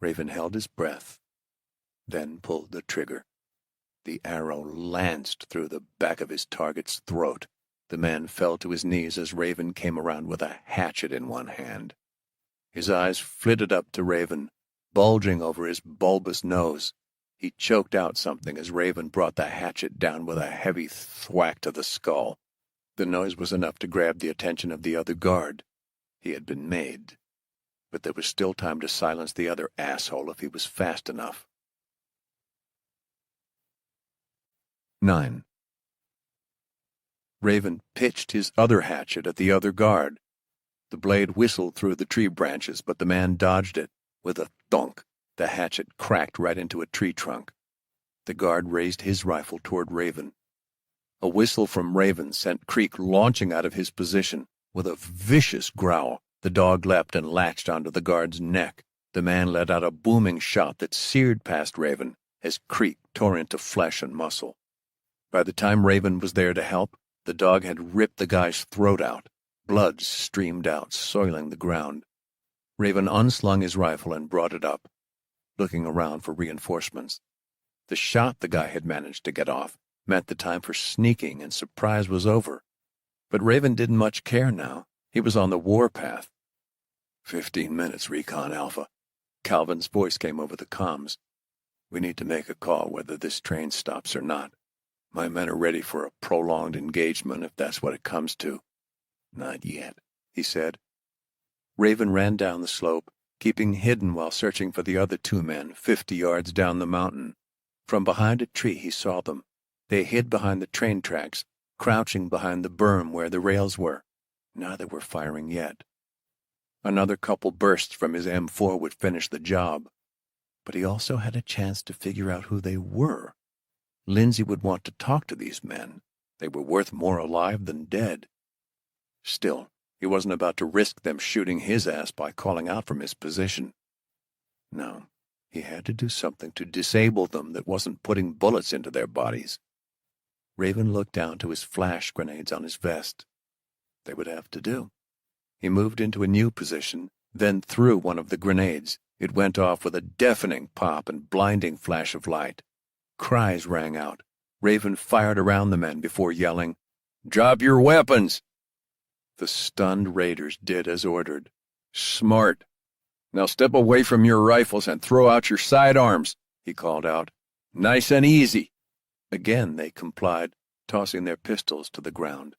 Raven held his breath, then pulled the trigger. The arrow lanced through the back of his target's throat. The man fell to his knees as Raven came around with a hatchet in one hand. His eyes flitted up to Raven, bulging over his bulbous nose. He choked out something as Raven brought the hatchet down with a heavy thwack to the skull. The noise was enough to grab the attention of the other guard. He had been made. But there was still time to silence the other asshole if he was fast enough. 9. Raven pitched his other hatchet at the other guard. The blade whistled through the tree branches, but the man dodged it. With a thunk, the hatchet cracked right into a tree trunk. The guard raised his rifle toward Raven. A whistle from Raven sent Creek launching out of his position. With a vicious growl, the dog leapt and latched onto the guard's neck. The man let out a booming shot that seared past Raven as Creek tore into flesh and muscle. By the time Raven was there to help, the dog had ripped the guy's throat out. Blood streamed out, soiling the ground. Raven unslung his rifle and brought it up, looking around for reinforcements. The shot the guy had managed to get off meant the time for sneaking and surprise was over. But Raven didn't much care now. He was on the warpath. 15 minutes, Recon Alpha. Calvin's voice came over the comms. We need to make a call whether this train stops or not. My men are ready for a prolonged engagement if that's what it comes to. Not yet, he said. Raven ran down the slope, keeping hidden while searching for the other 2 men 50 yards down the mountain. From behind a tree he saw them. They hid behind the train tracks, crouching behind the berm where the rails were. Neither were firing yet. Another couple bursts from his M4 would finish the job. But he also had a chance to figure out who they were. Lindsay would want to talk to these men. They were worth more alive than dead. Still, he wasn't about to risk them shooting his ass by calling out from his position. No, he had to do something to disable them that wasn't putting bullets into their bodies. Raven looked down to his flash grenades on his vest. They would have to do. He moved into a new position, then threw one of the grenades. It went off with a deafening pop and blinding flash of light. Cries rang out. Raven fired around the men before yelling, "Drop your weapons!" The stunned raiders did as ordered. "Smart. Now step away from your rifles and throw out your sidearms," he called out. "Nice and easy." Again they complied, tossing their pistols to the ground.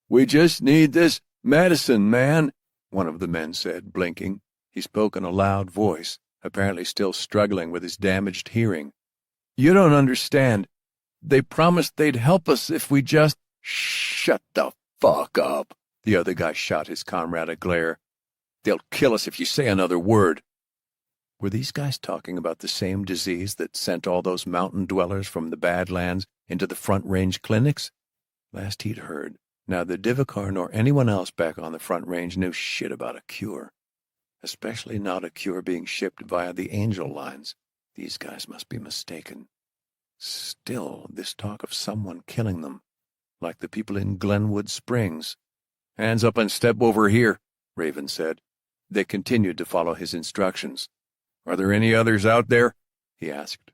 "We just need this medicine, man," one of the men said, blinking. He spoke in a loud voice, apparently still struggling with his damaged hearing. "You don't understand. They promised they'd help us if we just—" "Shut the fuck up," the other guy shot his comrade a glare. "They'll kill us if you say another word." Were these guys talking about the same disease that sent all those mountain dwellers from the Badlands into the Front Range clinics? Last he'd heard, neither Divikar nor anyone else back on the Front Range knew shit about a cure. Especially not a cure being shipped via the Angel lines. These guys must be mistaken. Still, this talk of someone killing them, like the people in Glenwood Springs. "Hands up and step over here," Raven said. They continued to follow his instructions. "Are there any others out there?" he asked.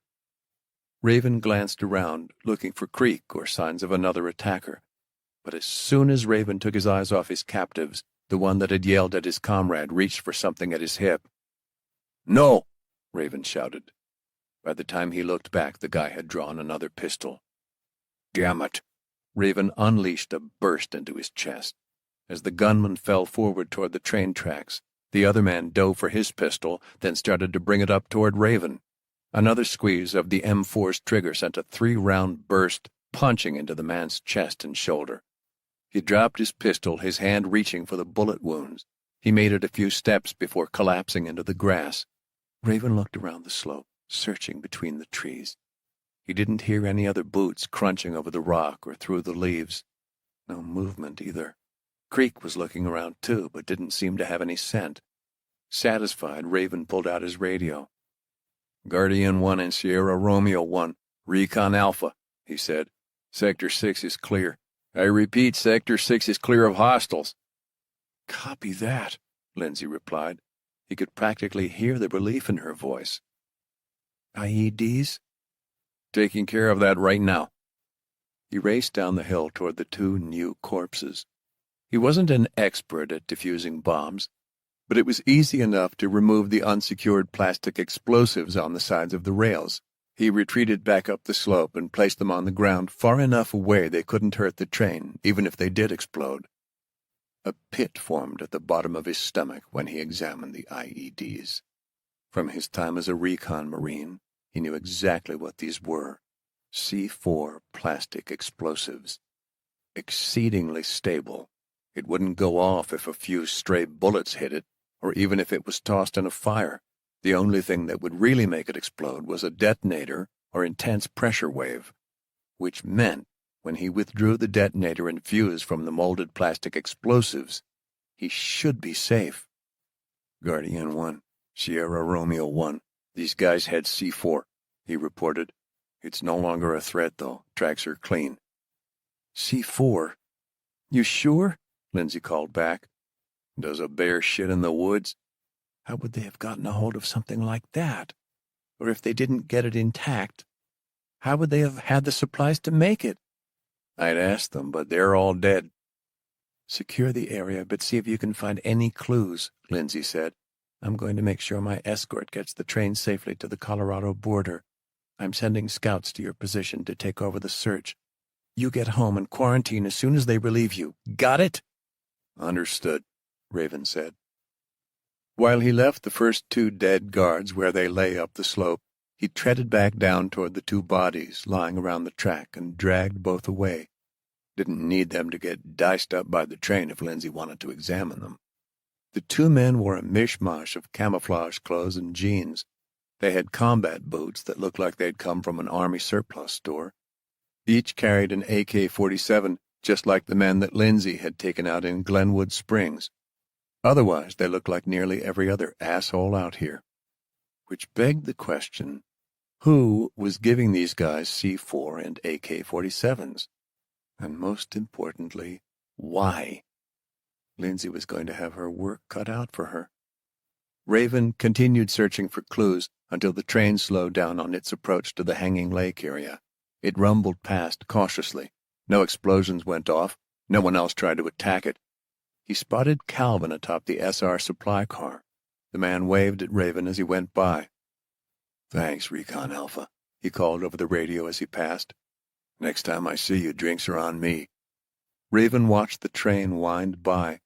Raven glanced around, looking for Creek or signs of another attacker. But as soon as Raven took his eyes off his captives, the one that had yelled at his comrade reached for something at his hip. "No!" Raven shouted. By the time he looked back, the guy had drawn another pistol. "Damn it!" Raven unleashed a burst into his chest. As the gunman fell forward toward the train tracks, the other man dove for his pistol, then started to bring it up toward Raven. Another squeeze of the M4's trigger sent a 3-round burst punching into the man's chest and shoulder. He dropped his pistol, his hand reaching for the bullet wounds. He made it a few steps before collapsing into the grass. Raven looked around the slope, searching between the trees. He didn't hear any other boots crunching over the rock or through the leaves. No movement either. Creek was looking around too, but didn't seem to have any scent. Satisfied, Raven pulled out his radio. "Guardian 1 and Sierra Romeo 1, Recon Alpha," he said. "Sector 6 is clear. I repeat, Sector 6 is clear of hostiles." "Copy that," Lindsay replied. He could practically hear the relief in her voice. "IEDs?" "Taking care of that right now." He raced down the hill toward the 2 new corpses. He wasn't an expert at defusing bombs, but it was easy enough to remove the unsecured plastic explosives on the sides of the rails. He retreated back up the slope and placed them on the ground far enough away they couldn't hurt the train, even if they did explode. A pit formed at the bottom of his stomach when he examined the IEDs. From his time as a recon Marine, he knew exactly what these were. C4 plastic explosives. Exceedingly stable. It wouldn't go off if a few stray bullets hit it, or even if it was tossed in a fire. The only thing that would really make it explode was a detonator or intense pressure wave, which meant when he withdrew the detonator and fuse from the molded plastic explosives, he should be safe. Guardian 1, Sierra Romeo 1. These guys had C4, he reported. It's no longer a threat, though. Tracks are clean. C4? You sure? Lindsay called back. Does a bear shit in the woods? How would they have gotten a hold of something like that? Or if they didn't get it intact, how would they have had the supplies to make it? I'd ask them, but they're all dead. Secure the area, but see if you can find any clues, Lindsay said. I'm going to make sure my escort gets the train safely to the Colorado border. I'm sending scouts to your position to take over the search. You get home and quarantine as soon as they relieve you. Got it? Understood, Raven said. While he left the first 2 dead guards where they lay up the slope, he treaded back down toward the 2 bodies lying around the track and dragged both away. Didn't need them to get diced up by the train if Lindsay wanted to examine them. The 2 men wore a mishmash of camouflage clothes and jeans. They had combat boots that looked like they'd come from an army surplus store. Each carried an AK-47, just like the men that Lindsay had taken out in Glenwood Springs. Otherwise, they looked like nearly every other asshole out here. Which begged the question, who was giving these guys C4 and AK-47s? And most importantly, why? Lindsay was going to have her work cut out for her. Raven continued searching for clues until the train slowed down on its approach to the Hanging Lake area. It rumbled past cautiously. No explosions went off. No one else tried to attack it. He spotted Calvin atop the SR supply car. The man waved at Raven as he went by. Thanks, Recon Alpha, he called over the radio as he passed. Next time I see you, drinks are on me. Raven watched the train wind by.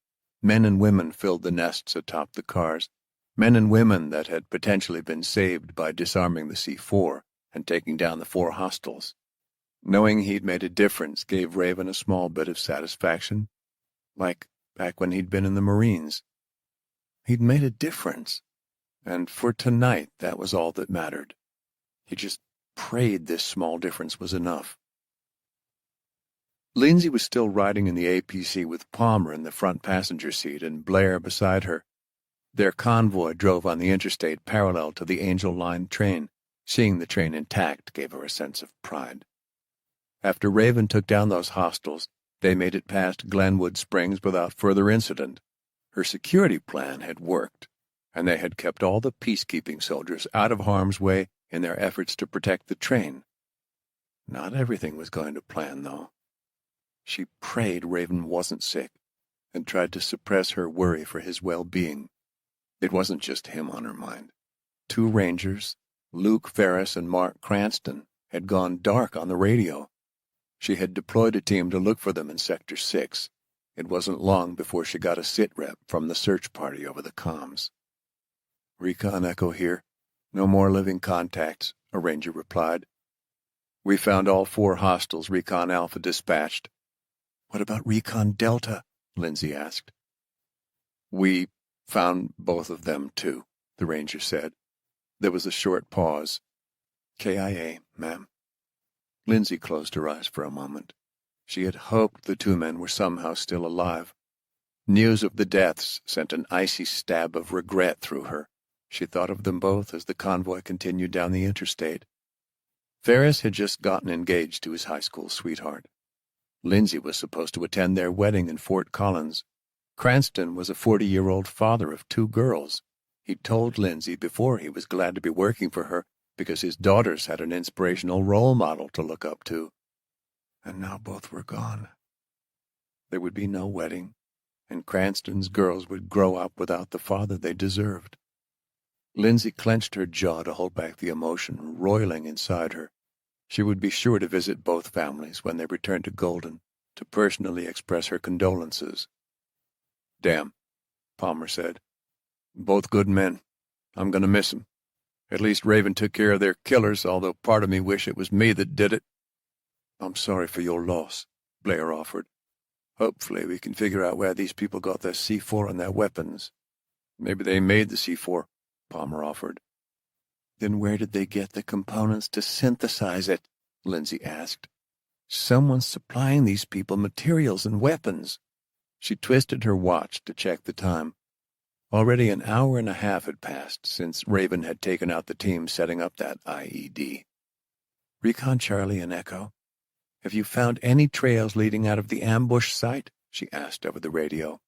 Men and women filled the nests atop the cars. Men and women that had potentially been saved by disarming the C4 and taking down the 4 hostiles. Knowing he'd made a difference gave Raven a small bit of satisfaction, like back when he'd been in the Marines. He'd made a difference, and for tonight that was all that mattered. He just prayed this small difference was enough. Lindsay was still riding in the APC with Palmer in the front passenger seat and Blair beside her. Their convoy drove on the interstate parallel to the Angel Line train. Seeing the train intact gave her a sense of pride. After Raven took down those hostiles, they made it past Glenwood Springs without further incident. Her security plan had worked, and they had kept all the peacekeeping soldiers out of harm's way in their efforts to protect the train. Not everything was going to plan, though. She prayed Raven wasn't sick, and tried to suppress her worry for his well-being. It wasn't just him on her mind. 2 Rangers, Luke Ferris and Mark Cranston, had gone dark on the radio. She had deployed a team to look for them in Sector 6. It wasn't long before she got a sitrep from the search party over the comms. Recon Echo here. No more living contacts, a ranger replied. We found all 4 hostiles Recon Alpha dispatched. What about Recon Delta? Lindsay asked. We found both of them, too, the ranger said. There was a short pause. KIA, ma'am. Lindsay closed her eyes for a moment. She had hoped the 2 men were somehow still alive. News of the deaths sent an icy stab of regret through her. She thought of them both as the convoy continued down the interstate. Ferris had just gotten engaged to his high school sweetheart. Lindsay was supposed to attend their wedding in Fort Collins. Cranston was a 40-year-old father of 2 girls. He'd told Lindsay before he was glad to be working for her because his daughters had an inspirational role model to look up to. And now both were gone. There would be no wedding, and Cranston's girls would grow up without the father they deserved. Lindsay clenched her jaw to hold back the emotion roiling inside her. She would be sure to visit both families when they returned to Golden, to personally express her condolences. "Damn," Palmer said. "Both good men. I'm going to miss 'em. At least Raven took care of their killers, although part of me wish it was me that did it." "I'm sorry for your loss," Blair offered. "Hopefully we can figure out where these people got their C4 and their weapons." "Maybe they made the C4, Palmer offered. "Then where did they get the components to synthesize it?" Lindsay asked. "Someone's supplying these people materials and weapons." She twisted her watch to check the time. Already an hour and a half had passed since Raven had taken out the team setting up that IED. "Recon Charlie and Echo, have you found any trails leading out of the ambush site?" she asked over the radio.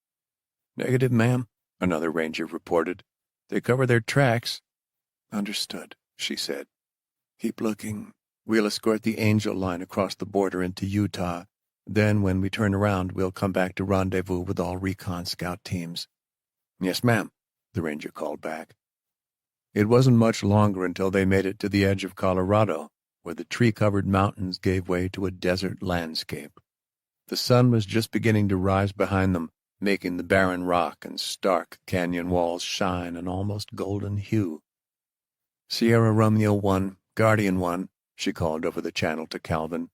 "Negative, ma'am," another ranger reported. "They cover their tracks." "Understood," she said. "Keep looking. We'll escort the Angel line across the border into Utah. Then, when we turn around, we'll come back to rendezvous with all recon scout teams." "Yes, ma'am," the ranger called back. It wasn't much longer until they made it to the edge of Colorado, where the tree-covered mountains gave way to a desert landscape. The sun was just beginning to rise behind them, making the barren rock and stark canyon walls shine an almost golden hue. "Sierra Romeo 1, Guardian 1, she called over the channel to Calvin.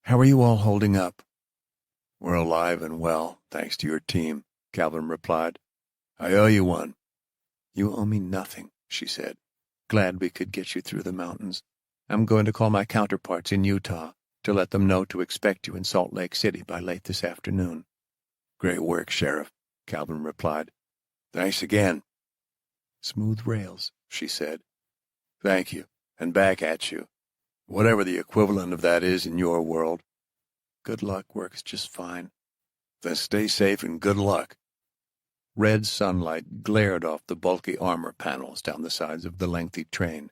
"How are you all holding up?" "We're alive and well, thanks to your team," Calvin replied. "I owe you one." "You owe me nothing," she said. "Glad we could get you through the mountains. I'm going to call my counterparts in Utah to let them know to expect you in Salt Lake City by late this afternoon." "Great work, Sheriff," Calvin replied. "Thanks again." "Smooth rails," she said. "Thank you, and back at you. Whatever the equivalent of that is in your world." "Good luck works just fine." "Then stay safe and good luck." Red sunlight glared off the bulky armor panels down the sides of the lengthy train.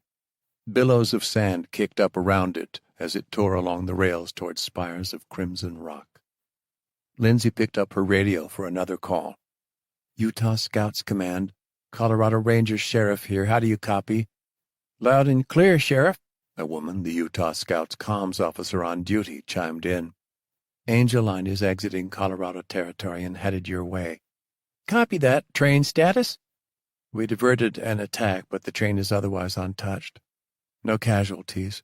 Billows of sand kicked up around it as it tore along the rails toward spires of crimson rock. Lindsay picked up her radio for another call. "Utah Scouts Command. Colorado Rangers Sheriff here. How do you copy?" "Loud and clear, Sheriff," a woman, the Utah Scouts comms officer on duty, chimed in. "Angel Line is exiting Colorado territory and headed your way." "Copy that. Train status?" "We diverted an attack, but the train is otherwise untouched. No casualties."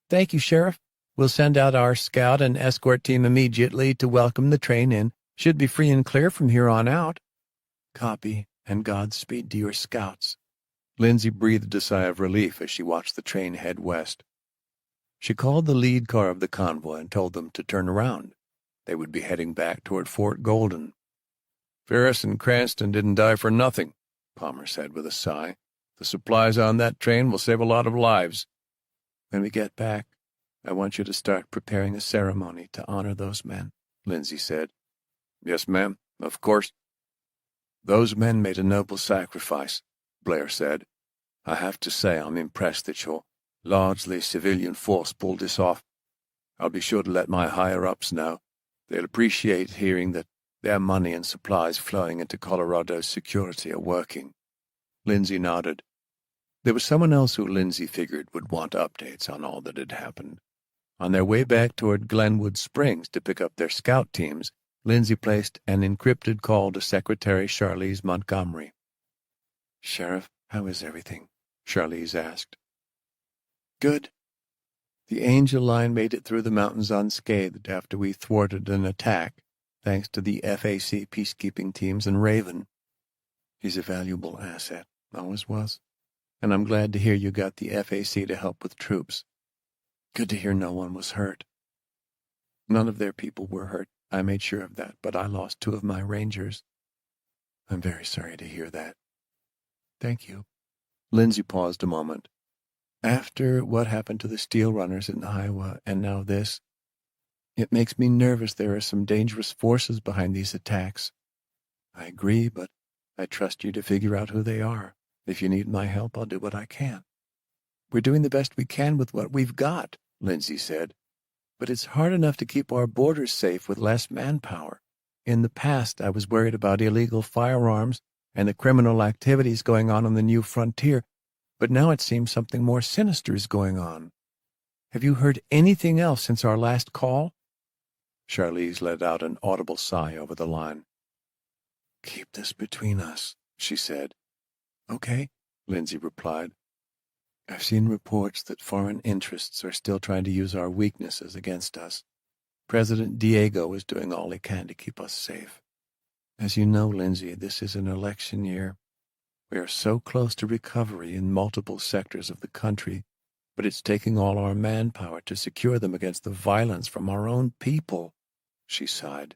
"Thank you, Sheriff. We'll send out our scout and escort team immediately to welcome the train in. Should be free and clear from here on out." "Copy, and Godspeed to your scouts." Lindsay breathed a sigh of relief as she watched the train head west. She called the lead car of the convoy and told them to turn around. They would be heading back toward Fort Golden. "Ferris and Cranston didn't die for nothing," Palmer said with a sigh. "The supplies on that train will save a lot of lives." "When we get back, I want you to start preparing a ceremony to honor those men," Lindsay said. "Yes, ma'am, of course." "Those men made a noble sacrifice," Blair said. "I have to say I'm impressed that your largely civilian force pulled this off. I'll be sure to let my higher-ups know. They'll appreciate hearing that their money and supplies flowing into Colorado's security are working." Lindsay nodded. There was someone else who Lindsay figured would want updates on all that had happened. On their way back toward Glenwood Springs to pick up their scout teams, Lindsay placed an encrypted call to Secretary Charlize Montgomery. "Sheriff, how is everything?" Charlize asked. "Good. The Angel Line made it through the mountains unscathed after we thwarted an attack, thanks to the FAC peacekeeping teams and Raven. He's a valuable asset, always was. And I'm glad to hear you got the FAC to help with troops. Good to hear no one was hurt." "None of their people were hurt. I made sure of that, but I lost 2 of my rangers." "I'm very sorry to hear that." "Thank you." Lindsay paused a moment. "After what happened to the Steel Runners in Iowa, and now this, it makes me nervous there are some dangerous forces behind these attacks." "I agree, but I trust you to figure out who they are. If you need my help, I'll do what I can." "We're doing the best we can with what we've got," Lindsay said. "But it's hard enough to keep our borders safe with less manpower. In the past, I was worried about illegal firearms, and the criminal activities going on the new frontier, but now it seems something more sinister is going on. Have you heard anything else since our last call?" Charlize let out an audible sigh over the line. "Keep this between us," she said. "Okay," Lindsay replied. "I've seen reports that foreign interests are still trying to use our weaknesses against us. President Diego is doing all he can to keep us safe. As you know, Lindsay, this is an election year. We are so close to recovery in multiple sectors of the country, but it's taking all our manpower to secure them against the violence from our own people," she sighed.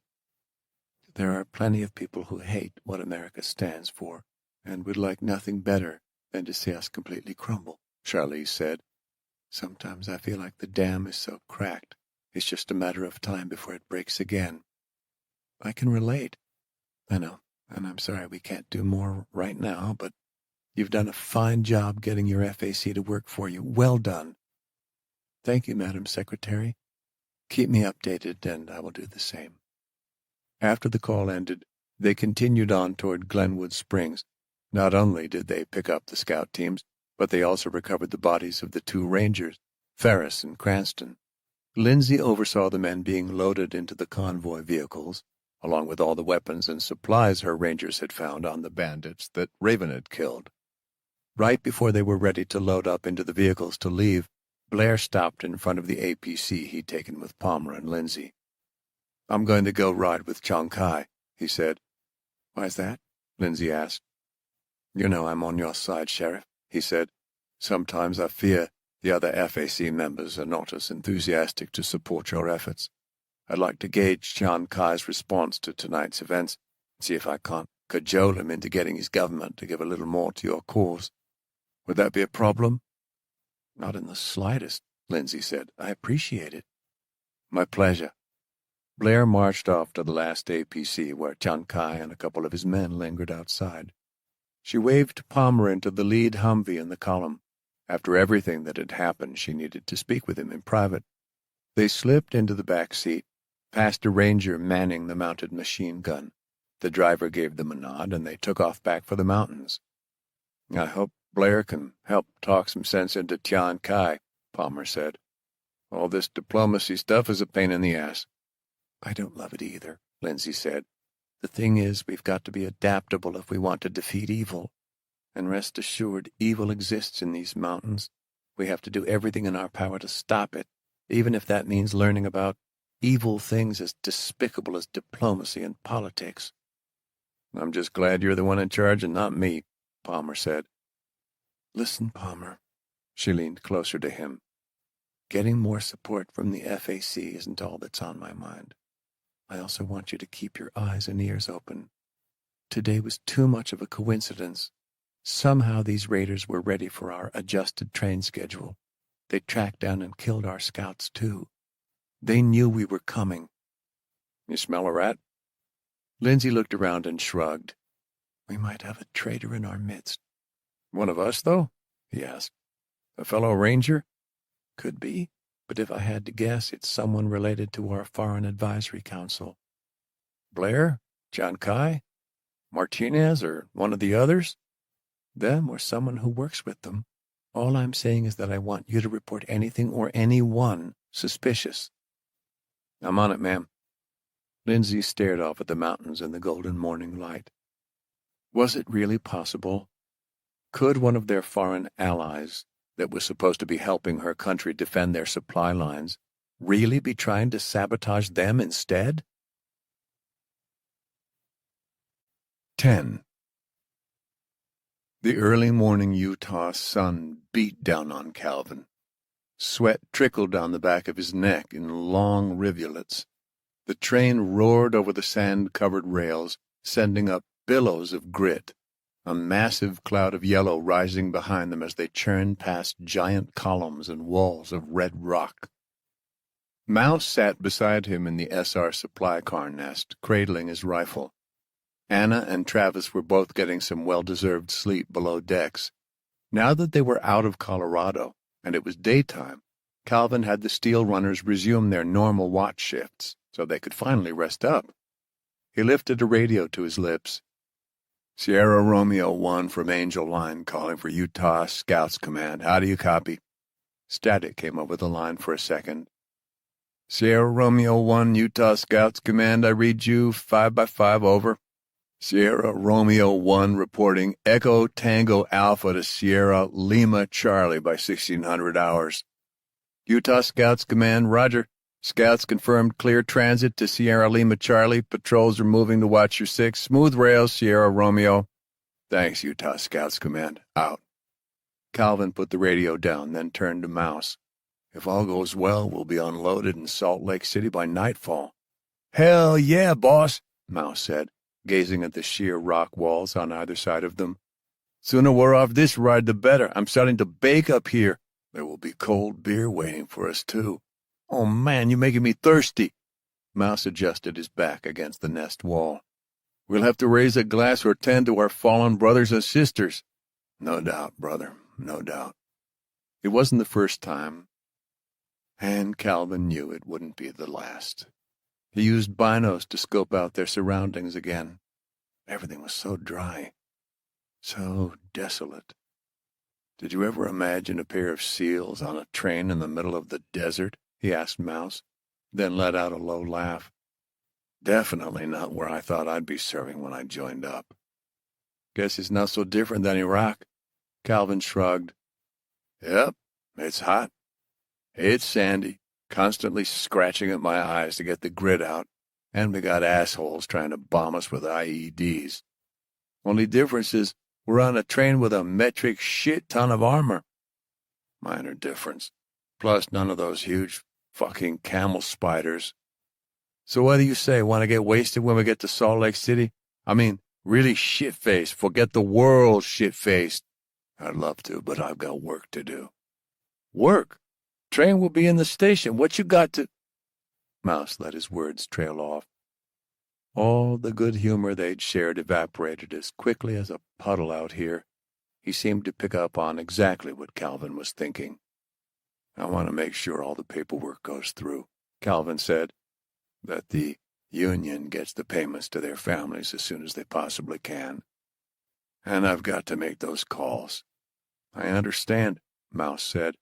"There are plenty of people who hate what America stands for and would like nothing better than to see us completely crumble," Charlize said. "Sometimes I feel like the dam is so cracked, it's just a matter of time before it breaks again." "I can relate. I know, and I'm sorry we can't do more right now, but you've done a fine job getting your FAC to work for you. Well done." "Thank you, Madam Secretary. Keep me updated, and I will do the same." After the call ended, they continued on toward Glenwood Springs. Not only did they pick up the scout teams, but they also recovered the bodies of the 2 rangers, Ferris and Cranston. Lindsay oversaw the men being loaded into the convoy vehicles, along with all the weapons and supplies her rangers had found on the bandits that Raven had killed. Right before they were ready to load up into the vehicles to leave, Blair stopped in front of the APC he'd taken with Palmer and Lindsay. "I'm going to go ride with Chang Kai," he said. "Why's that?" Lindsay asked. "You know I'm on your side, Sheriff," he said. "Sometimes I fear the other FAC members are not as enthusiastic to support your efforts. I'd like to gauge Chang Kai's response to tonight's events and see if I can't cajole him into getting his government to give a little more to your cause. Would that be a problem?" "Not in the slightest," Lindsay said. "I appreciate it." "My pleasure." Blair marched off to the last APC, where Chang Kai and a couple of his men lingered outside. She waved Palmer into the lead Humvee in the column. After everything that had happened, she needed to speak with him in private. They slipped into the back seat, past a ranger manning the mounted machine gun. The driver gave them a nod, and they took off back for the mountains. "I hope Blair can help talk some sense into Chang Kai," Palmer said. "All this diplomacy stuff is a pain in the ass." "I don't love it either," Lindsay said. "The thing is, we've got to be adaptable if we want to defeat evil. And rest assured, evil exists in these mountains. We have to do everything in our power to stop it, even if that means learning about evil things as despicable as diplomacy and politics." "I'm just glad you're the one in charge and not me," Palmer said. "Listen, Palmer." She leaned closer to him. "Getting more support from the FAC isn't all that's on my mind. I also want you to keep your eyes and ears open. Today was too much of a coincidence. Somehow these raiders were ready for our adjusted train schedule. They tracked down and killed our scouts, too. They knew we were coming." "You smell a rat?" Lindsay looked around and shrugged. "We might have a traitor in our midst." "One of us, though?" he asked. "A fellow ranger?" "Could be, but if I had to guess, it's someone related to our Foreign Advisory Council." "Blair? Chang Kai? Martinez, or one of the others?" "Them or someone who works with them. All I'm saying is that I want you to report anything or anyone suspicious." "I'm on it, ma'am." Lindsay stared off at the mountains in the golden morning light. Was it really possible? Could one of their foreign allies that was supposed to be helping her country defend their supply lines really be trying to sabotage them instead? 10. The early morning Utah sun beat down on Calvin. Sweat trickled down the back of his neck in long rivulets. The train roared over the sand-covered rails, sending up billows of grit, a massive cloud of yellow rising behind them as they churned past giant columns and walls of red rock. Mouse sat beside him in the SR supply car nest, cradling his rifle. Anna and Travis were both getting some well-deserved sleep below decks. Now that they were out of Colorado, and it was daytime, Calvin had the steel runners resume their normal watch shifts, so they could finally rest up. He lifted a radio to his lips. Sierra Romeo 1 from Angel Line calling for Utah Scouts Command. How do you copy? Static came over the line for a second. Sierra Romeo 1, Utah Scouts Command, I read you 5x5, over. Sierra Romeo 1 reporting Echo Tango Alpha to Sierra Lima Charlie by 1600 hours. Utah Scouts Command, roger. Scouts confirmed clear transit to Sierra Lima Charlie. Patrols are moving to Watcher 6. Smooth rails, Sierra Romeo. Thanks, Utah Scouts Command. Out. Calvin put the radio down, then turned to Mouse. If all goes well, we'll be unloaded in Salt Lake City by nightfall. Hell yeah, boss, Mouse said, gazing at the sheer rock walls on either side of them. Sooner we're off this ride, the better. I'm starting to bake up here. There will be cold beer waiting for us, too. Oh, man, you're making me thirsty. Mouse adjusted his back against the nest wall. We'll have to raise a glass or 10 to our fallen brothers and sisters. No doubt, brother, no doubt. It wasn't the first time, and Calvin knew it wouldn't be the last. He used binos to scope out their surroundings again. Everything was so dry, so desolate. Did you ever imagine a pair of seals on a train in the middle of the desert? He asked Mouse, then let out a low laugh. Definitely not where I thought I'd be serving when I joined up. Guess it's not so different than Iraq. Calvin shrugged. Yep, it's hot. It's sandy, constantly scratching at my eyes to get the grit out, and we got assholes trying to bomb us with IEDs. Only difference is we're on a train with a metric shit ton of armor. Minor difference. Plus none of those huge fucking camel spiders. So what do you say? Want to get wasted when we get to Salt Lake City? I mean, really shit-faced. Forget the world shit-faced. I'd love to, but I've got work to do. Work? Train will be in the station. What you got to... Mouse let his words trail off. All the good humor they'd shared evaporated as quickly as a puddle out here. He seemed to pick up on exactly what Calvin was thinking. I want to make sure all the paperwork goes through, Calvin said, that the union gets the payments to their families as soon as they possibly can. And I've got to make those calls. I understand, Mouse said.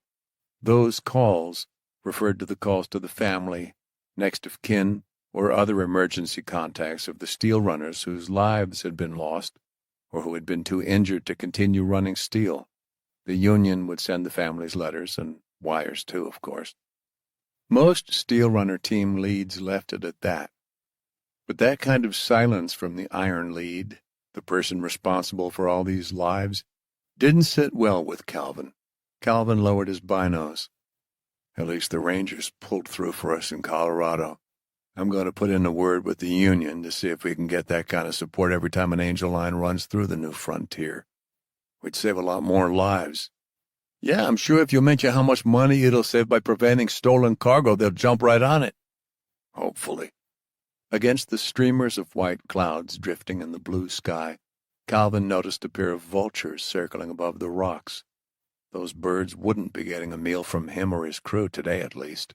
Those calls referred to the calls to the family, next of kin, or other emergency contacts of the steel runners whose lives had been lost or who had been too injured to continue running steel. The union would send the families letters, and wires too, of course. Most steel runner team leads left it at that. But that kind of silence from the iron lead, the person responsible for all these lives, didn't sit well with Calvin. Calvin lowered his binos. At least the Rangers pulled through for us in Colorado. I'm going to put in a word with the union to see if we can get that kind of support every time an Angel Line runs through the new frontier. We'd save a lot more lives. Yeah, I'm sure if you mention how much money it'll save by preventing stolen cargo, they'll jump right on it. Hopefully. Against the streamers of white clouds drifting in the blue sky, Calvin noticed a pair of vultures circling above the rocks. Those birds wouldn't be getting a meal from him or his crew today, at least.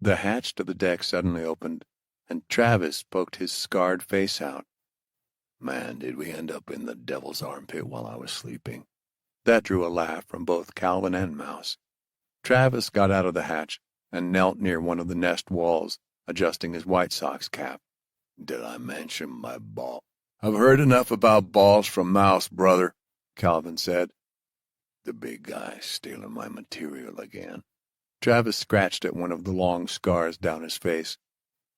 The hatch to the deck suddenly opened, and Travis poked his scarred face out. Man, did we end up in the devil's armpit while I was sleeping. That drew a laugh from both Calvin and Mouse. Travis got out of the hatch and knelt near one of the nest walls, adjusting his White Sox cap. Did I mention my ball? I've heard enough about balls from Mouse, brother, Calvin said. The big guy stealing my material again. Travis scratched at one of the long scars down his face.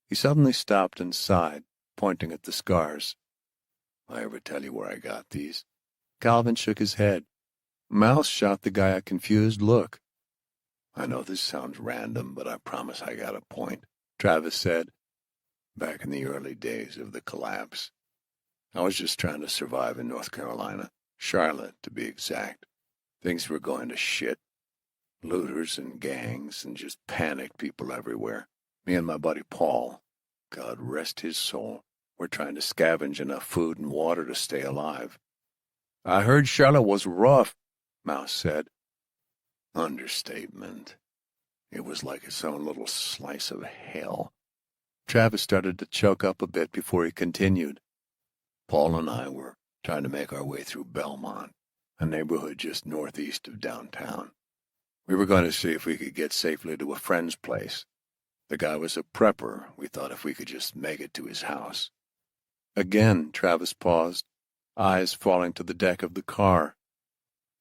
He suddenly stopped and sighed, pointing at the scars. I ever tell you where I got these? Calvin shook his head. Mouse shot the guy a confused look. I know this sounds random, but I promise I got a point, Travis said. Back in the early days of the collapse, I was just trying to survive in North Carolina, Charlotte to be exact. Things were going to shit. Looters and gangs and just panicked people everywhere. Me and my buddy Paul, God rest his soul, were trying to scavenge enough food and water to stay alive. I heard Charlotte was rough, Mouse said. Understatement. It was like its own little slice of hell. Travis started to choke up a bit before he continued. Paul and I were trying to make our way through Belmont, a neighborhood just northeast of downtown. We were going to see if we could get safely to a friend's place. The guy was a prepper. We thought if we could just make it to his house. Again, Travis paused, eyes falling to the deck of the car.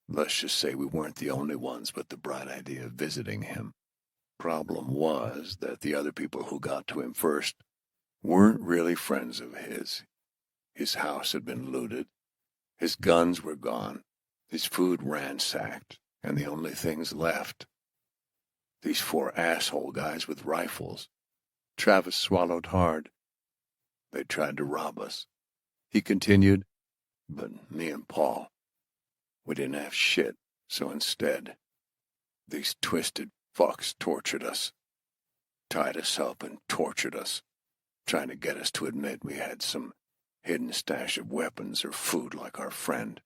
Let's just say we weren't the only ones with the bright idea of visiting him. Problem was that the other people who got to him first weren't really friends of his. His house had been looted. His guns were gone. His food ransacked. And the only things left, these 4 asshole guys with rifles. Travis swallowed hard. They tried to rob us. He continued, but me and Paul, we didn't have shit, so instead, these twisted fucks tortured us, tied us up and tortured us, trying to get us to admit we had some hidden stash of weapons or food like our friend.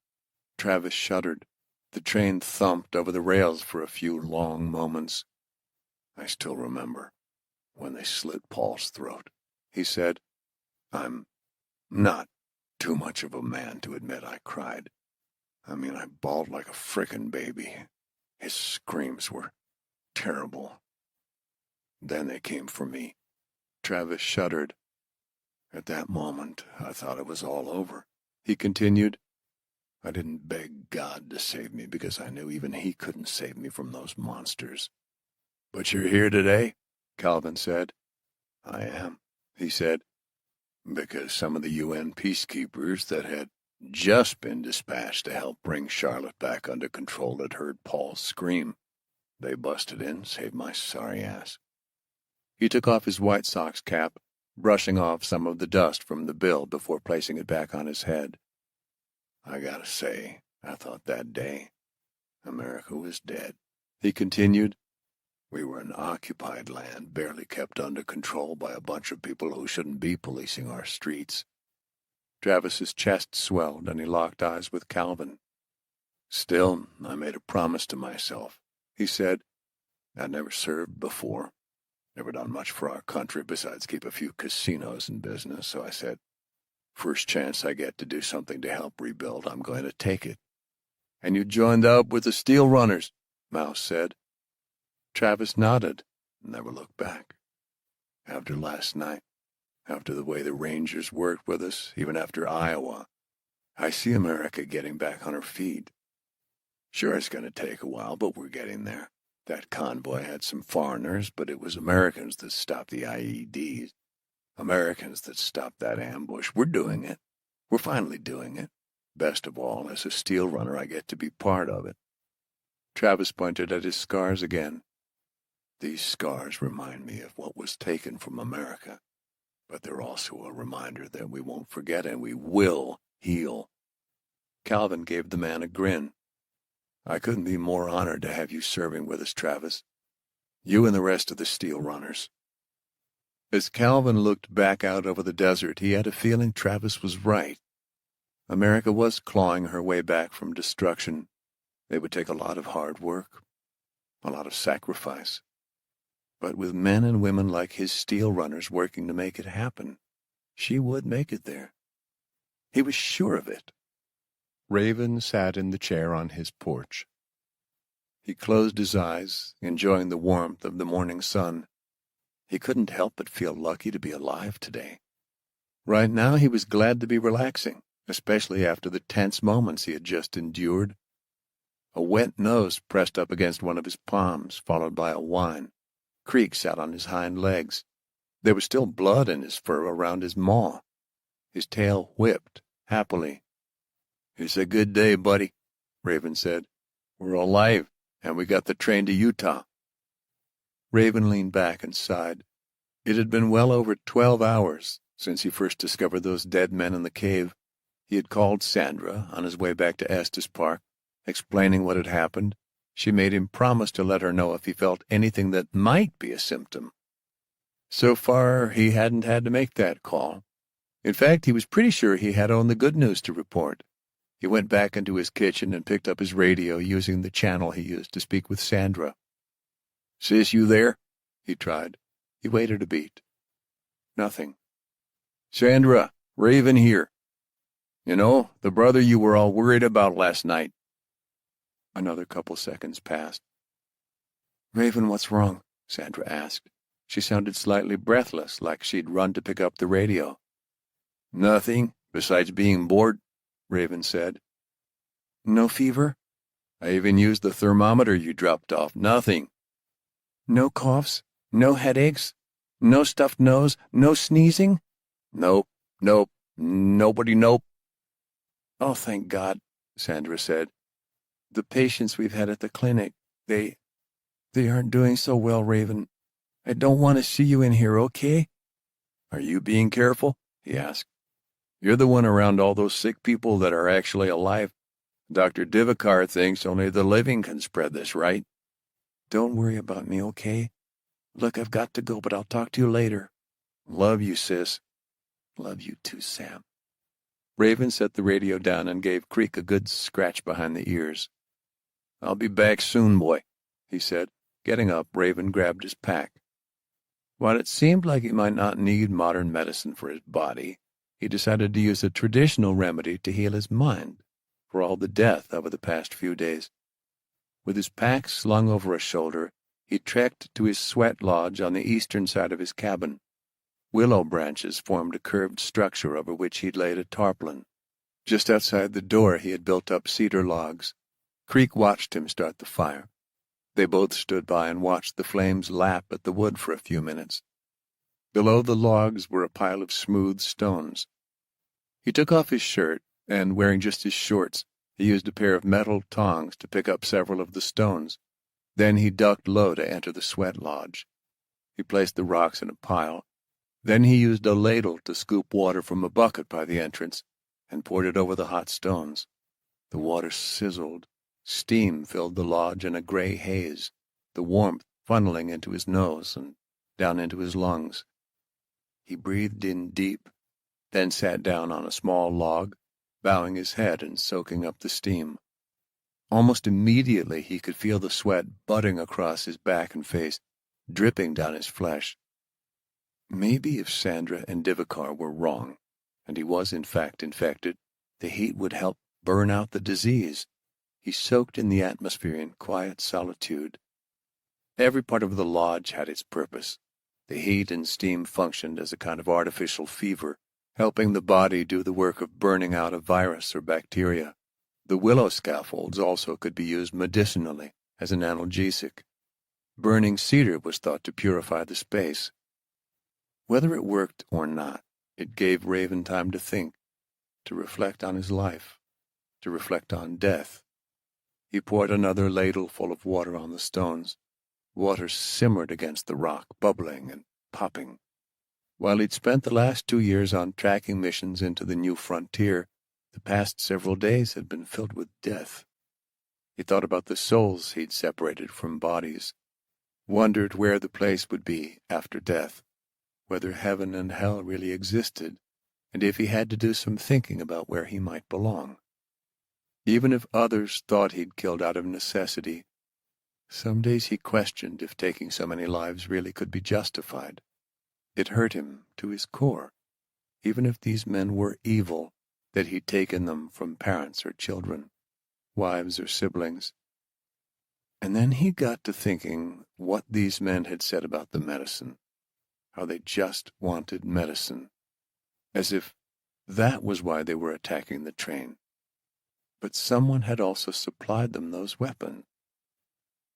Travis shuddered. The train thumped over the rails for a few long moments. I still remember when they slit Paul's throat. He said, I'm not too much of a man to admit I cried. I mean, I bawled like a frickin' baby. His screams were terrible. Then they came for me. Travis shuddered. At that moment, I thought it was all over. He continued, I didn't beg God to save me because I knew even he couldn't save me from those monsters. But you're here today, Calvin said. I am, he said, because some of the UN peacekeepers that had just been dispatched to help bring Charlotte back under control had heard Paul scream. They busted in, saved my sorry ass. He took off his White Sox cap, brushing off some of the dust from the bill before placing it back on his head. I gotta say, I thought that day America was dead. He continued, we were in occupied land, barely kept under control by a bunch of people who shouldn't be policing our streets. Travis's chest swelled, and he locked eyes with Calvin. Still, I made a promise to myself. He said, I'd never served before, never done much for our country besides keep a few casinos in business, so I said, first chance I get to do something to help rebuild, I'm going to take it. And you joined up with the Steel Runners, Mouse said. Travis nodded and never looked back. After last night, after the way the Rangers worked with us, even after Iowa, I see America getting back on her feet. Sure, it's going to take a while, but we're getting there. That convoy had some foreigners, but it was Americans that stopped the IEDs. Americans that stopped that ambush. We're doing it. We're finally doing it. Best of all, as a steel runner, I get to be part of it. Travis pointed at his scars again. These scars remind me of what was taken from America, but they're also a reminder that we won't forget and we will heal. Calvin gave the man a grin. I couldn't be more honored to have you serving with us, Travis. You and the rest of the steel runners. As Calvin looked back out over the desert, he had a feeling Travis was right. America was clawing her way back from destruction. It would take a lot of hard work, a lot of sacrifice. But with men and women like his steel runners working to make it happen, she would make it there. He was sure of it. Raven sat in the chair on his porch. He closed his eyes, enjoying the warmth of the morning sun. He couldn't help but feel lucky to be alive today. Right now he was glad to be relaxing, especially after the tense moments he had just endured. A wet nose pressed up against one of his palms, followed by a whine. Creek sat on his hind legs. There was still blood in his fur around his maw. His tail whipped, happily. It's a good day, buddy, Raven said. We're alive, and we got the train to Utah. Raven leaned back and sighed. It had been well over 12 hours since he first discovered those dead men in the cave. He had called Sandra on his way back to Estes Park, explaining what had happened. She made him promise to let her know if he felt anything that might be a symptom. So far, he hadn't had to make that call. In fact, he was pretty sure he had only good news to report. He went back into his kitchen and picked up his radio, using the channel he used to speak with Sandra. Sis, you there? He tried. He waited a beat. Nothing. Sandra, Raven here. You know, the brother you were all worried about last night. Another couple seconds passed. Raven, what's wrong? Sandra asked. She sounded slightly breathless, like she'd run to pick up the radio. Nothing, besides being bored, Raven said. No fever? I even used the thermometer you dropped off. Nothing. No coughs? No headaches? No stuffed nose? No sneezing? Nope, nobody, nope. Oh, thank God, Sandra said. The patients we've had at the clinic, they aren't doing so well, Raven. I don't want to see you in here, okay? Are you being careful? He asked. You're the one around all those sick people that are actually alive. Dr. Divakar thinks only the living can spread this, right? Don't worry about me, okay? Look, I've got to go, but I'll talk to you later. Love you, sis. Love you too, Sam. Raven set the radio down and gave Creek a good scratch behind the ears. I'll be back soon, boy, he said. Getting up, Raven grabbed his pack. While it seemed like he might not need modern medicine for his body, he decided to use a traditional remedy to heal his mind for all the death over the past few days. With his pack slung over a shoulder, he trekked to his sweat lodge on the eastern side of his cabin. Willow branches formed a curved structure over which he'd laid a tarpaulin. Just outside the door he had built up cedar logs. Creek watched him start the fire. They both stood by and watched the flames lap at the wood for a few minutes. Below the logs were a pile of smooth stones. He took off his shirt, and, wearing just his shorts, he used a pair of metal tongs to pick up several of the stones. Then he ducked low to enter the sweat lodge. He placed the rocks in a pile. Then he used a ladle to scoop water from a bucket by the entrance and poured it over the hot stones. The water sizzled. Steam filled the lodge in a gray haze, the warmth funneling into his nose and down into his lungs. He breathed in deep, then sat down on a small log, bowing his head and soaking up the steam. Almost immediately he could feel the sweat budding across his back and face, dripping down his flesh. Maybe if Sandra and Divakar were wrong, and he was in fact infected, the heat would help burn out the disease. He soaked in the atmosphere in quiet solitude. Every part of the lodge had its purpose. The heat and steam functioned as a kind of artificial fever, helping the body do the work of burning out a virus or bacteria. The willow scaffolds also could be used medicinally as an analgesic. Burning cedar was thought to purify the space. Whether it worked or not, it gave Raven time to think, to reflect on his life, to reflect on death. He poured another ladle full of water on the stones. Water simmered against the rock, bubbling and popping. While he'd spent the last 2 years on tracking missions into the new frontier, the past several days had been filled with death. He thought about the souls he'd separated from bodies, wondered where the place would be after death, whether heaven and hell really existed, and if he had to do some thinking about where he might belong. Even if others thought he'd killed out of necessity, some days he questioned if taking so many lives really could be justified. It hurt him to his core, even if these men were evil, that he'd taken them from parents or children, wives or siblings. And then he got to thinking what these men had said about the medicine, how they just wanted medicine, as if that was why they were attacking the train. But someone had also supplied them those weapons.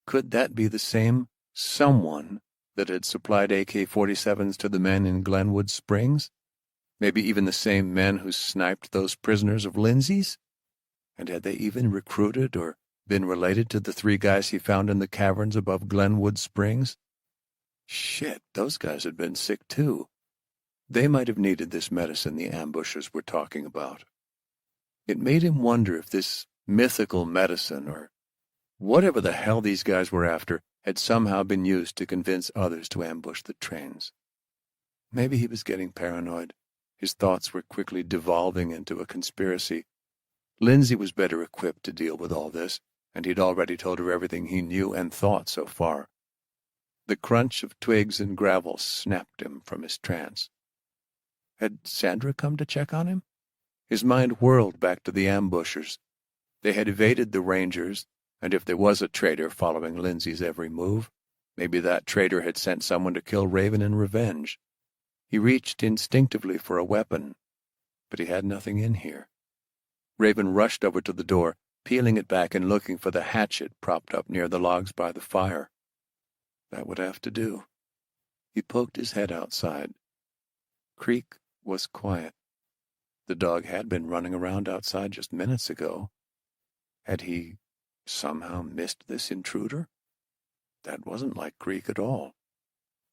Could that be the same someone that had supplied AK-47s to the men in Glenwood Springs? Maybe even the same men who sniped those prisoners of Lindsay's? And had they even recruited or been related to the 3 guys he found in the caverns above Glenwood Springs? Shit, those guys had been sick too. They might have needed this medicine the ambushers were talking about. It made him wonder if this mythical medicine, or whatever the hell these guys were after, had somehow been used to convince others to ambush the trains. Maybe he was getting paranoid. His thoughts were quickly devolving into a conspiracy. Lindsay was better equipped to deal with all this, and he'd already told her everything he knew and thought so far. The crunch of twigs and gravel snapped him from his trance. Had Sandra come to check on him? His mind whirled back to the ambushers. They had evaded the Rangers, and if there was a traitor following Lindsay's every move, maybe that traitor had sent someone to kill Raven in revenge. He reached instinctively for a weapon, but he had nothing in here. Raven rushed over to the door, peeling it back and looking for the hatchet propped up near the logs by the fire. That would have to do. He poked his head outside. Creek was quiet. The dog had been running around outside just minutes ago. Had he somehow missed this intruder? That wasn't like Creek at all,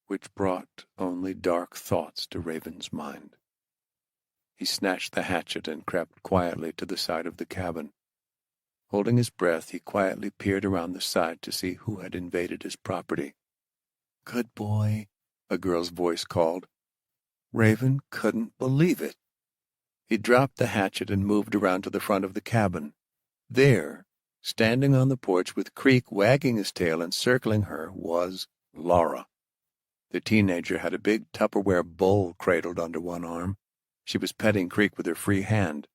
which brought only dark thoughts to Raven's mind. He snatched the hatchet and crept quietly to the side of the cabin. Holding his breath, he quietly peered around the side to see who had invaded his property. "Good boy," a girl's voice called. Raven couldn't believe it. He dropped the hatchet and moved around to the front of the cabin. There, standing on the porch with Creek wagging his tail and circling her, was Laura. The teenager had a big Tupperware bowl cradled under one arm. She was petting Creek with her free hand.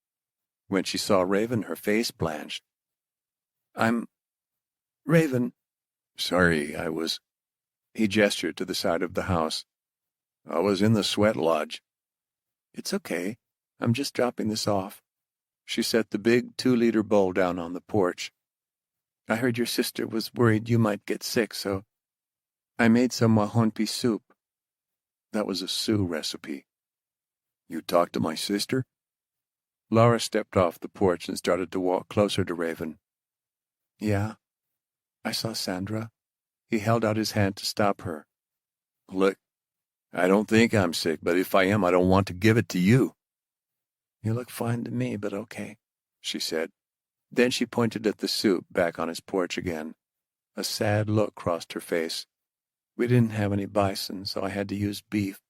When she saw Raven, her face blanched. "I'm... Raven." "Sorry, I was..." He gestured to the side of the house. "I was in the sweat lodge." "It's okay. I'm just dropping this off." She set the big 2-liter bowl down on the porch. "I heard your sister was worried you might get sick, so I made some wahonpi soup." That was a Sioux recipe. "You talked to my sister?" Laura stepped off the porch and started to walk closer to Raven. "Yeah, I saw Sandra." He held out his hand to stop her. "Look, I don't think I'm sick, but if I am, I don't want to give it to you." "You look fine to me, but okay," she said. Then she pointed at the soup back on his porch again. A sad look crossed her face. "We didn't have any bison, so I had to use beef.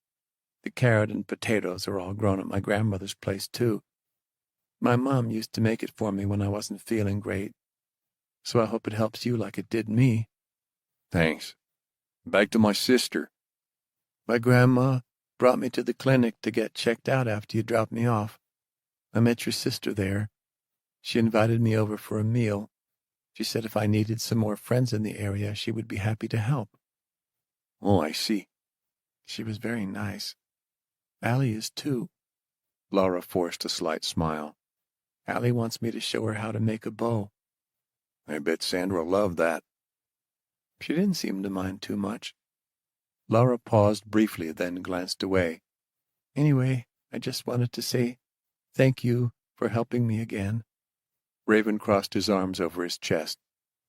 The carrot and potatoes are all grown at my grandmother's place, too. My mom used to make it for me when I wasn't feeling great, so I hope it helps you like it did me." "Thanks. Back to my sister." "My grandma brought me to the clinic to get checked out after you dropped me off. I met your sister there. She invited me over for a meal. She said if I needed some more friends in the area, she would be happy to help." "Oh, I see." "She was very nice. Allie is too." Laura forced a slight smile. "Allie wants me to show her how to make a bow." "I bet Sandra loved that." "She didn't seem to mind too much." Laura paused briefly, then glanced away. "Anyway, I just wanted to say thank you for helping me again." Raven crossed his arms over his chest.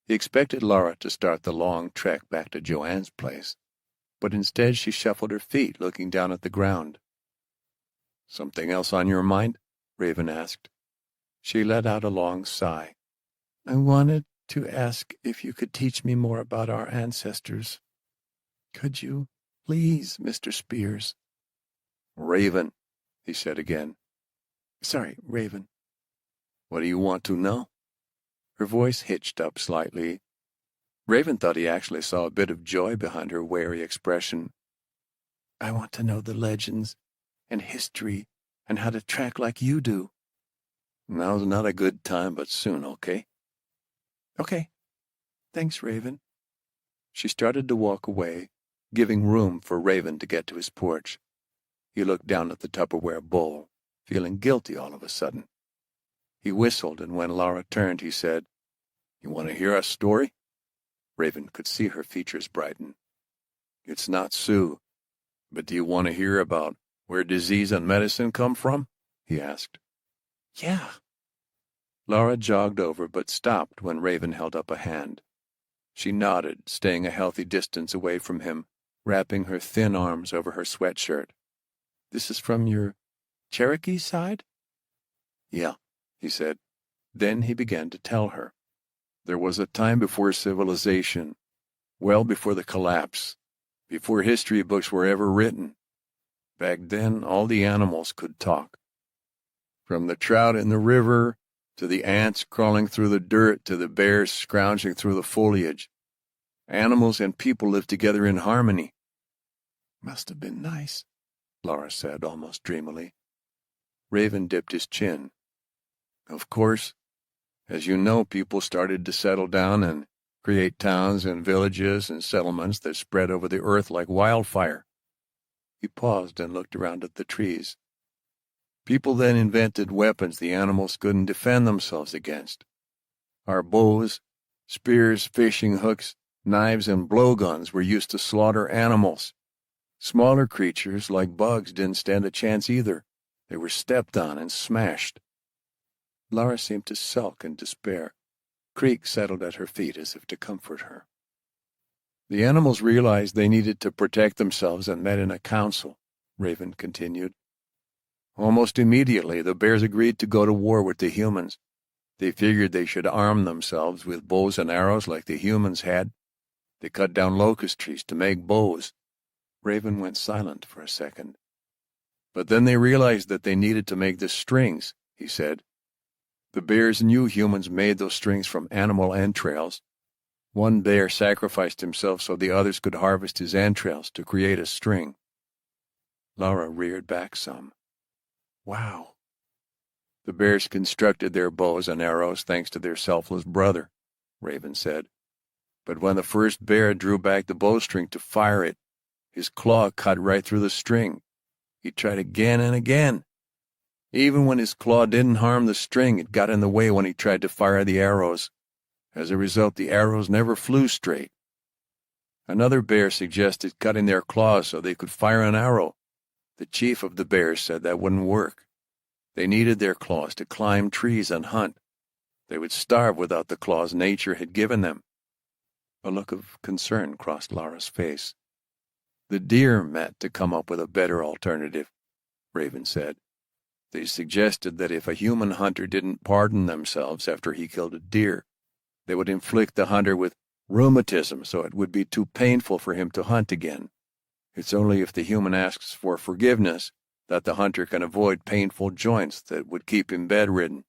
He expected Laura to start the long trek back to Joanne's place, but instead she shuffled her feet, looking down at the ground. "Something else on your mind?" Raven asked. She let out a long sigh. "I wanted to ask if you could teach me more about our ancestors. Could you, please, Mr. Spears?" "Raven," he said again. "Sorry, Raven." "What do you want to know?" Her voice hitched up slightly. Raven thought he actually saw a bit of joy behind her wary expression. "I want to know the legends and history and how to track like you do." "Now's not a good time, but soon, okay?" "Okay. Thanks, Raven." She started to walk away, giving room for Raven to get to his porch. He looked down at the Tupperware bowl, feeling guilty all of a sudden. He whistled, and when Laura turned, he said, "You want to hear a story?" Raven could see her features brighten. "It's not Sioux, but do you want to hear about where disease and medicine come from?" he asked. "Yeah." Laura jogged over, but stopped when Raven held up a hand. She nodded, staying a healthy distance away from him, wrapping her thin arms over her sweatshirt. "This is from your Cherokee side?" "Yeah," he said. Then he began to tell her. "There was a time before civilization, well before the collapse, before history books were ever written. Back then, all the animals could talk. From the trout in the river, to the ants crawling through the dirt, to the bears scrounging through the foliage. Animals and people lived together in harmony." "Must have been nice," Laura said, almost dreamily. Raven dipped his chin. Of course, as you know, people started to settle down and create towns and villages and settlements that spread over the earth like wildfire. He paused and looked around at the trees. People then invented weapons the animals couldn't defend themselves against. Our bows, spears, fishing hooks, knives, and blowguns were used to slaughter animals. Smaller creatures, like bugs, didn't stand a chance either. They were stepped on and smashed. Lara seemed to sulk in despair. Creek settled at her feet as if to comfort her. The animals realized they needed to protect themselves and met in a council, Raven continued. Almost immediately, the bears agreed to go to war with the humans. They figured they should arm themselves with bows and arrows like the humans had. They cut down locust trees to make bows. Raven went silent for a second. But then they realized that they needed to make the strings, he said. The bears knew humans made those strings from animal entrails. One bear sacrificed himself so the others could harvest his entrails to create a string. Lara reared back some. Wow. The bears constructed their bows and arrows thanks to their selfless brother, Raven said. But when the first bear drew back the bowstring to fire it, his claw cut right through the string. He tried again and again. Even when his claw didn't harm the string, it got in the way when he tried to fire the arrows. As a result, the arrows never flew straight. Another bear suggested cutting their claws so they could fire an arrow. The chief of the bears said that wouldn't work. They needed their claws to climb trees and hunt. They would starve without the claws nature had given them. A look of concern crossed Lara's face. The deer met to come up with a better alternative, Raven said. They suggested that if a human hunter didn't pardon themselves after he killed a deer, they would inflict the hunter with rheumatism so it would be too painful for him to hunt again. It's only if the human asks for forgiveness that the hunter can avoid painful joints that would keep him bedridden.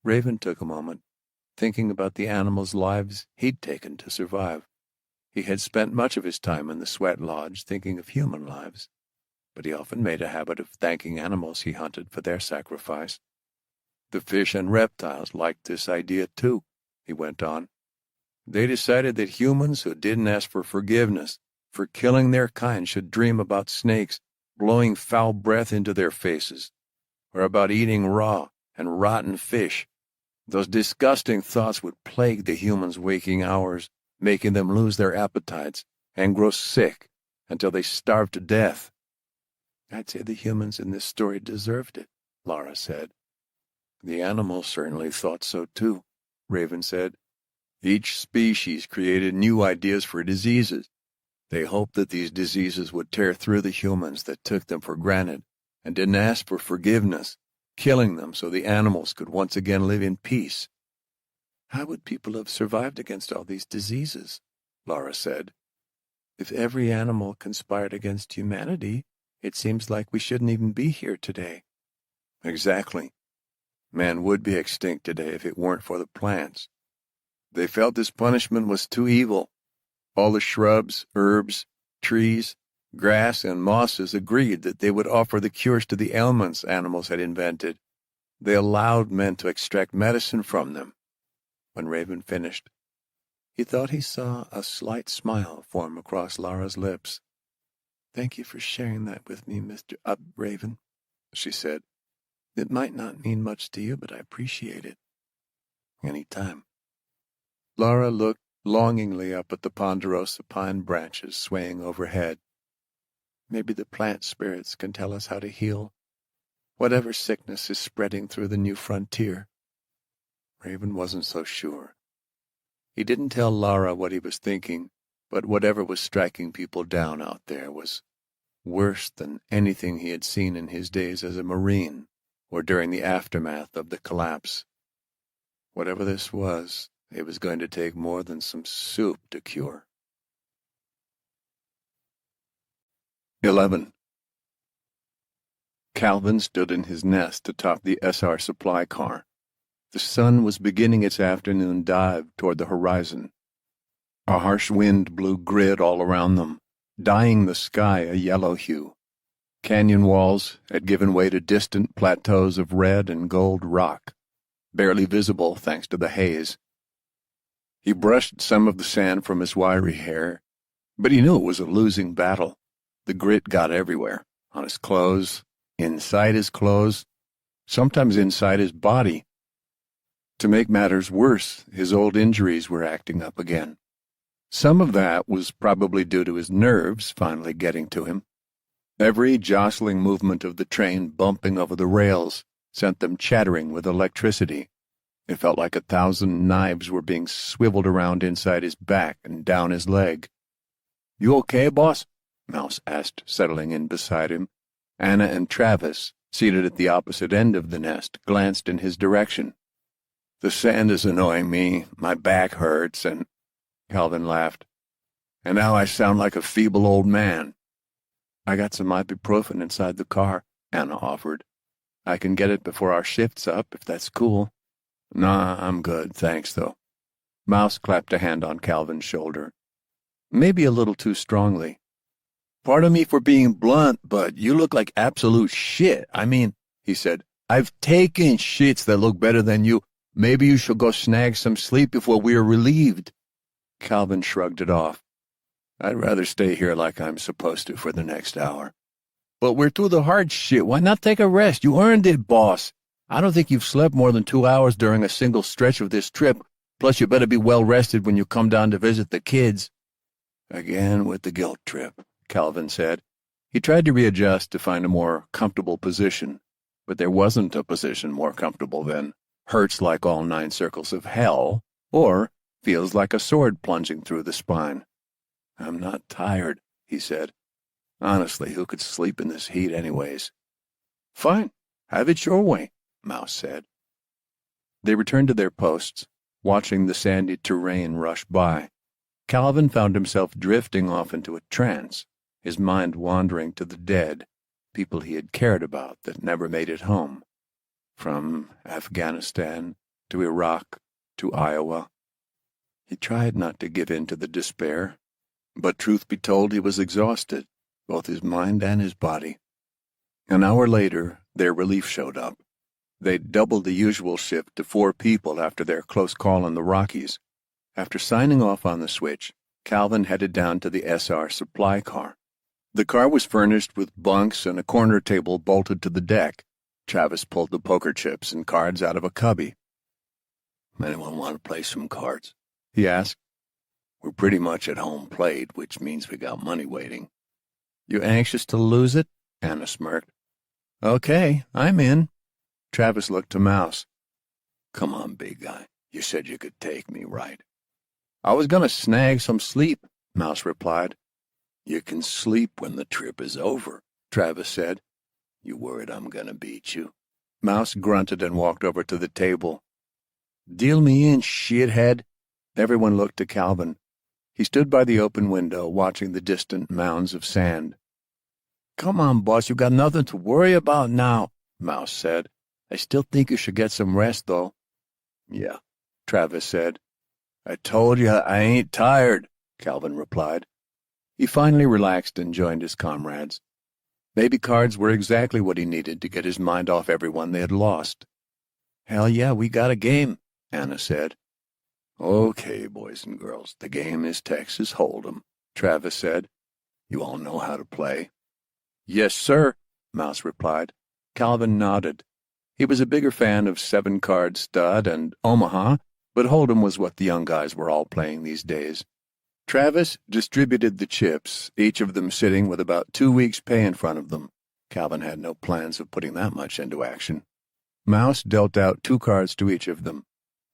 Raven took a moment, thinking about the animals' lives he'd taken to survive. He had spent much of his time in the sweat lodge thinking of human lives, but he often made a habit of thanking animals he hunted for their sacrifice. The fish and reptiles liked this idea too, he went on. They decided that humans who didn't ask for forgiveness for killing their kind should dream about snakes blowing foul breath into their faces, or about eating raw and rotten fish. Those disgusting thoughts would plague the humans' waking hours, making them lose their appetites and grow sick until they starved to death. I'd say the humans in this story deserved it, Lara said. The animals certainly thought so too, Raven said. Each species created new ideas for diseases. They hoped that these diseases would tear through the humans that took them for granted and didn't ask for forgiveness, killing them so the animals could once again live in peace. How would people have survived against all these diseases? Lara said. If every animal conspired against humanity, it seems like we shouldn't even be here today. Exactly. Man would be extinct today if it weren't for the plants. They felt this punishment was too evil. All the shrubs, herbs, trees, grass, and mosses agreed that they would offer the cures to the ailments animals had invented. They allowed men to extract medicine from them. When Raven finished, he thought he saw a slight smile form across Lara's lips. Thank you for sharing that with me, Mr. Raven, she said. It might not mean much to you, but I appreciate it. Any time. Lara looked longingly up at the ponderosa pine branches swaying overhead. Maybe the plant spirits can tell us how to heal whatever sickness is spreading through the new frontier. Raven wasn't so sure. He didn't tell Lara what he was thinking, but whatever was striking people down out there was worse than anything he had seen in his days as a Marine or during the aftermath of the collapse. Whatever this was, it was going to take more than some soup to cure. 11. Calvin stood in his nest atop the SR supply car. The sun was beginning its afternoon dive toward the horizon. A harsh wind blew grid all around them, dyeing the sky a yellow hue. Canyon walls had given way to distant plateaus of red and gold rock, barely visible thanks to the haze. He brushed some of the sand from his wiry hair, but he knew it was a losing battle. The grit got everywhere, on his clothes, inside his clothes, sometimes inside his body. To make matters worse, his old injuries were acting up again. Some of that was probably due to his nerves finally getting to him. Every jostling movement of the train bumping over the rails sent them chattering with electricity. It felt like 1,000 knives were being swiveled around inside his back and down his leg. "You okay, boss?" Mouse asked, settling in beside him. Anna and Travis, seated at the opposite end of the nest, glanced in his direction. "The sand is annoying me, my back hurts, and—" Calvin laughed. "And now I sound like a feeble old man." "I got some ibuprofen inside the car," Anna offered. "I can get it before our shift's up, if that's cool." "Nah, I'm good, thanks, though." Mouse clapped a hand on Calvin's shoulder. Maybe a little too strongly. "Pardon me for being blunt, but you look like absolute shit. I mean," he said, "I've taken shits that look better than you. Maybe you should go snag some sleep before we are relieved." Calvin shrugged it off. "I'd rather stay here like I'm supposed to for the next hour." "But we're through the hard shit. Why not take a rest? You earned it, boss. I don't think you've slept more than 2 hours during a single stretch of this trip. Plus, you better be well rested when you come down to visit the kids." "Again with the guilt trip," Calvin said. He tried to readjust to find a more comfortable position, but there wasn't a position more comfortable than "hurts like all 9 circles of hell," or "feels like a sword plunging through the spine." "I'm not tired," he said. "Honestly, who could sleep in this heat anyways?" "Fine, have it your way," Mouse said. They returned to their posts, watching the sandy terrain rush by. Calvin found himself drifting off into a trance, his mind wandering to the dead, people he had cared about that never made it home. From Afghanistan to Iraq to Iowa. He tried not to give in to the despair, but truth be told, he was exhausted, both his mind and his body. An hour later, their relief showed up. They'd doubled the usual shift to 4 people after their close call in the Rockies. After signing off on the switch, Calvin headed down to the SR supply car. The car was furnished with bunks and a corner table bolted to the deck. Travis pulled the poker chips and cards out of a cubby. "Anyone want to play some cards?" he asked. "We're pretty much at home plate, which means we got money waiting." "You anxious to lose it?" Anna smirked. "Okay, I'm in." Travis looked to Mouse. "Come on, big guy. You said you could take me, right?" "I was gonna snag some sleep," Mouse replied. "You can sleep when the trip is over," Travis said. "You worried I'm gonna beat you?" Mouse grunted and walked over to the table. "Deal me in, shithead." Everyone looked to Calvin. He stood by the open window, watching the distant mounds of sand. "Come on, boss, you got nothing to worry about now," Mouse said. "I still think you should get some rest, though." "Yeah," Travis said. "I told you I ain't tired," Calvin replied. He finally relaxed and joined his comrades. Maybe cards were exactly what he needed to get his mind off everyone they had lost. "Hell yeah, we got a game," Anna said. "Okay, boys and girls, the game is Texas Hold'em," Travis said. "You all know how to play?" "Yes, sir," Mouse replied. Calvin nodded. He was a bigger fan of 7-card stud and Omaha, but Hold'em was what the young guys were all playing these days. Travis distributed the chips, each of them sitting with about 2 weeks' pay in front of them. Calvin had no plans of putting that much into action. Mouse dealt out 2 cards to each of them.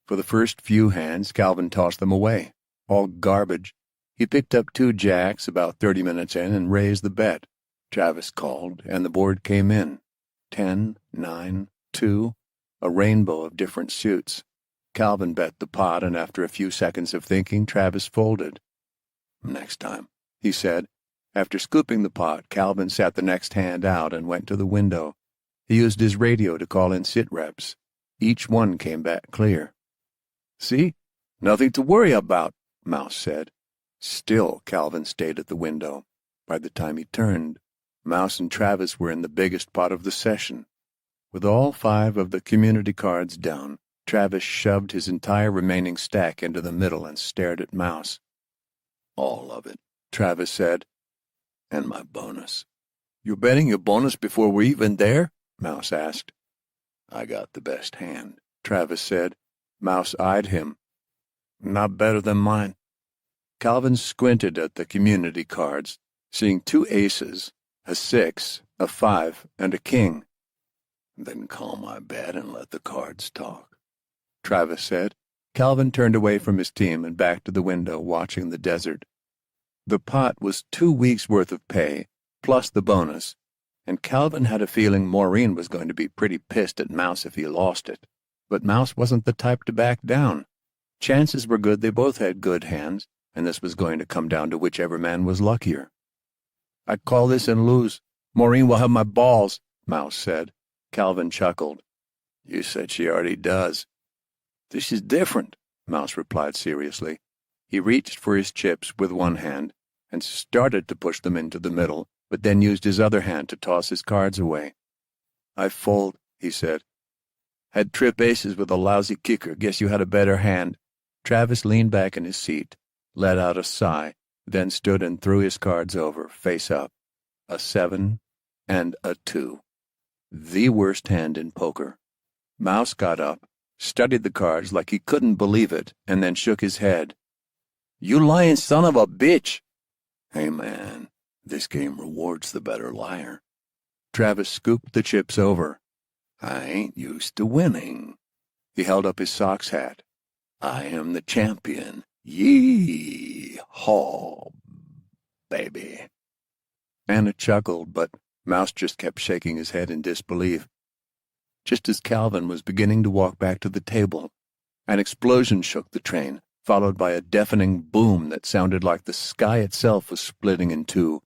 For the first few hands, Calvin tossed them away. All garbage. He picked up 2 jacks about 30 minutes in and raised the bet. Travis called, and the board came in. 10, 9, 2, a rainbow of different suits. Calvin bet the pot, and after a few seconds of thinking, Travis folded. "Next time," he said. After scooping the pot, Calvin sat the next hand out and went to the window. He used his radio to call in sit reps. Each one came back clear. "See? Nothing to worry about," Mouse said. Still, Calvin stayed at the window. By the time he turned, Mouse and Travis were in the biggest pot of the session. With all 5 of the community cards down, Travis shoved his entire remaining stack into the middle and stared at Mouse. "All of it," Travis said. "And my bonus." "You're betting your bonus before we're even there?" Mouse asked. "I got the best hand," Travis said. Mouse eyed him. "Not better than mine." Calvin squinted at the community cards, seeing 2 aces, a 6, a 5, and a king. "Then call my bet and let the cards talk," Travis said. Calvin turned away from his team and back to the window, watching the desert. The pot was 2 weeks' worth of pay, plus the bonus, and Calvin had a feeling Maureen was going to be pretty pissed at Mouse if he lost it. But Mouse wasn't the type to back down. Chances were good they both had good hands, and this was going to come down to whichever man was luckier. "I call this and lose. Maureen will have my balls," Mouse said. Calvin chuckled. "You said she already does." "This is different," Mouse replied seriously. He reached for his chips with one hand and started to push them into the middle, but then used his other hand to toss his cards away. "I fold," he said. "Had trip aces with a lousy kicker. Guess you had a better hand." Travis leaned back in his seat, let out a sigh, then stood and threw his cards over, face up. A 7 and a 2. The worst hand in poker. Mouse got up, studied the cards like he couldn't believe it, and then shook his head. "You lying son of a bitch!" "Hey, man, this game rewards the better liar." Travis scooped the chips over. "I ain't used to winning." He held up his socks hat. "I am the champion. Yee-haw, baby." Anna chuckled, but Mouse just kept shaking his head in disbelief. Just as Calvin was beginning to walk back to the table, an explosion shook the train, followed by a deafening boom that sounded like the sky itself was splitting in 2.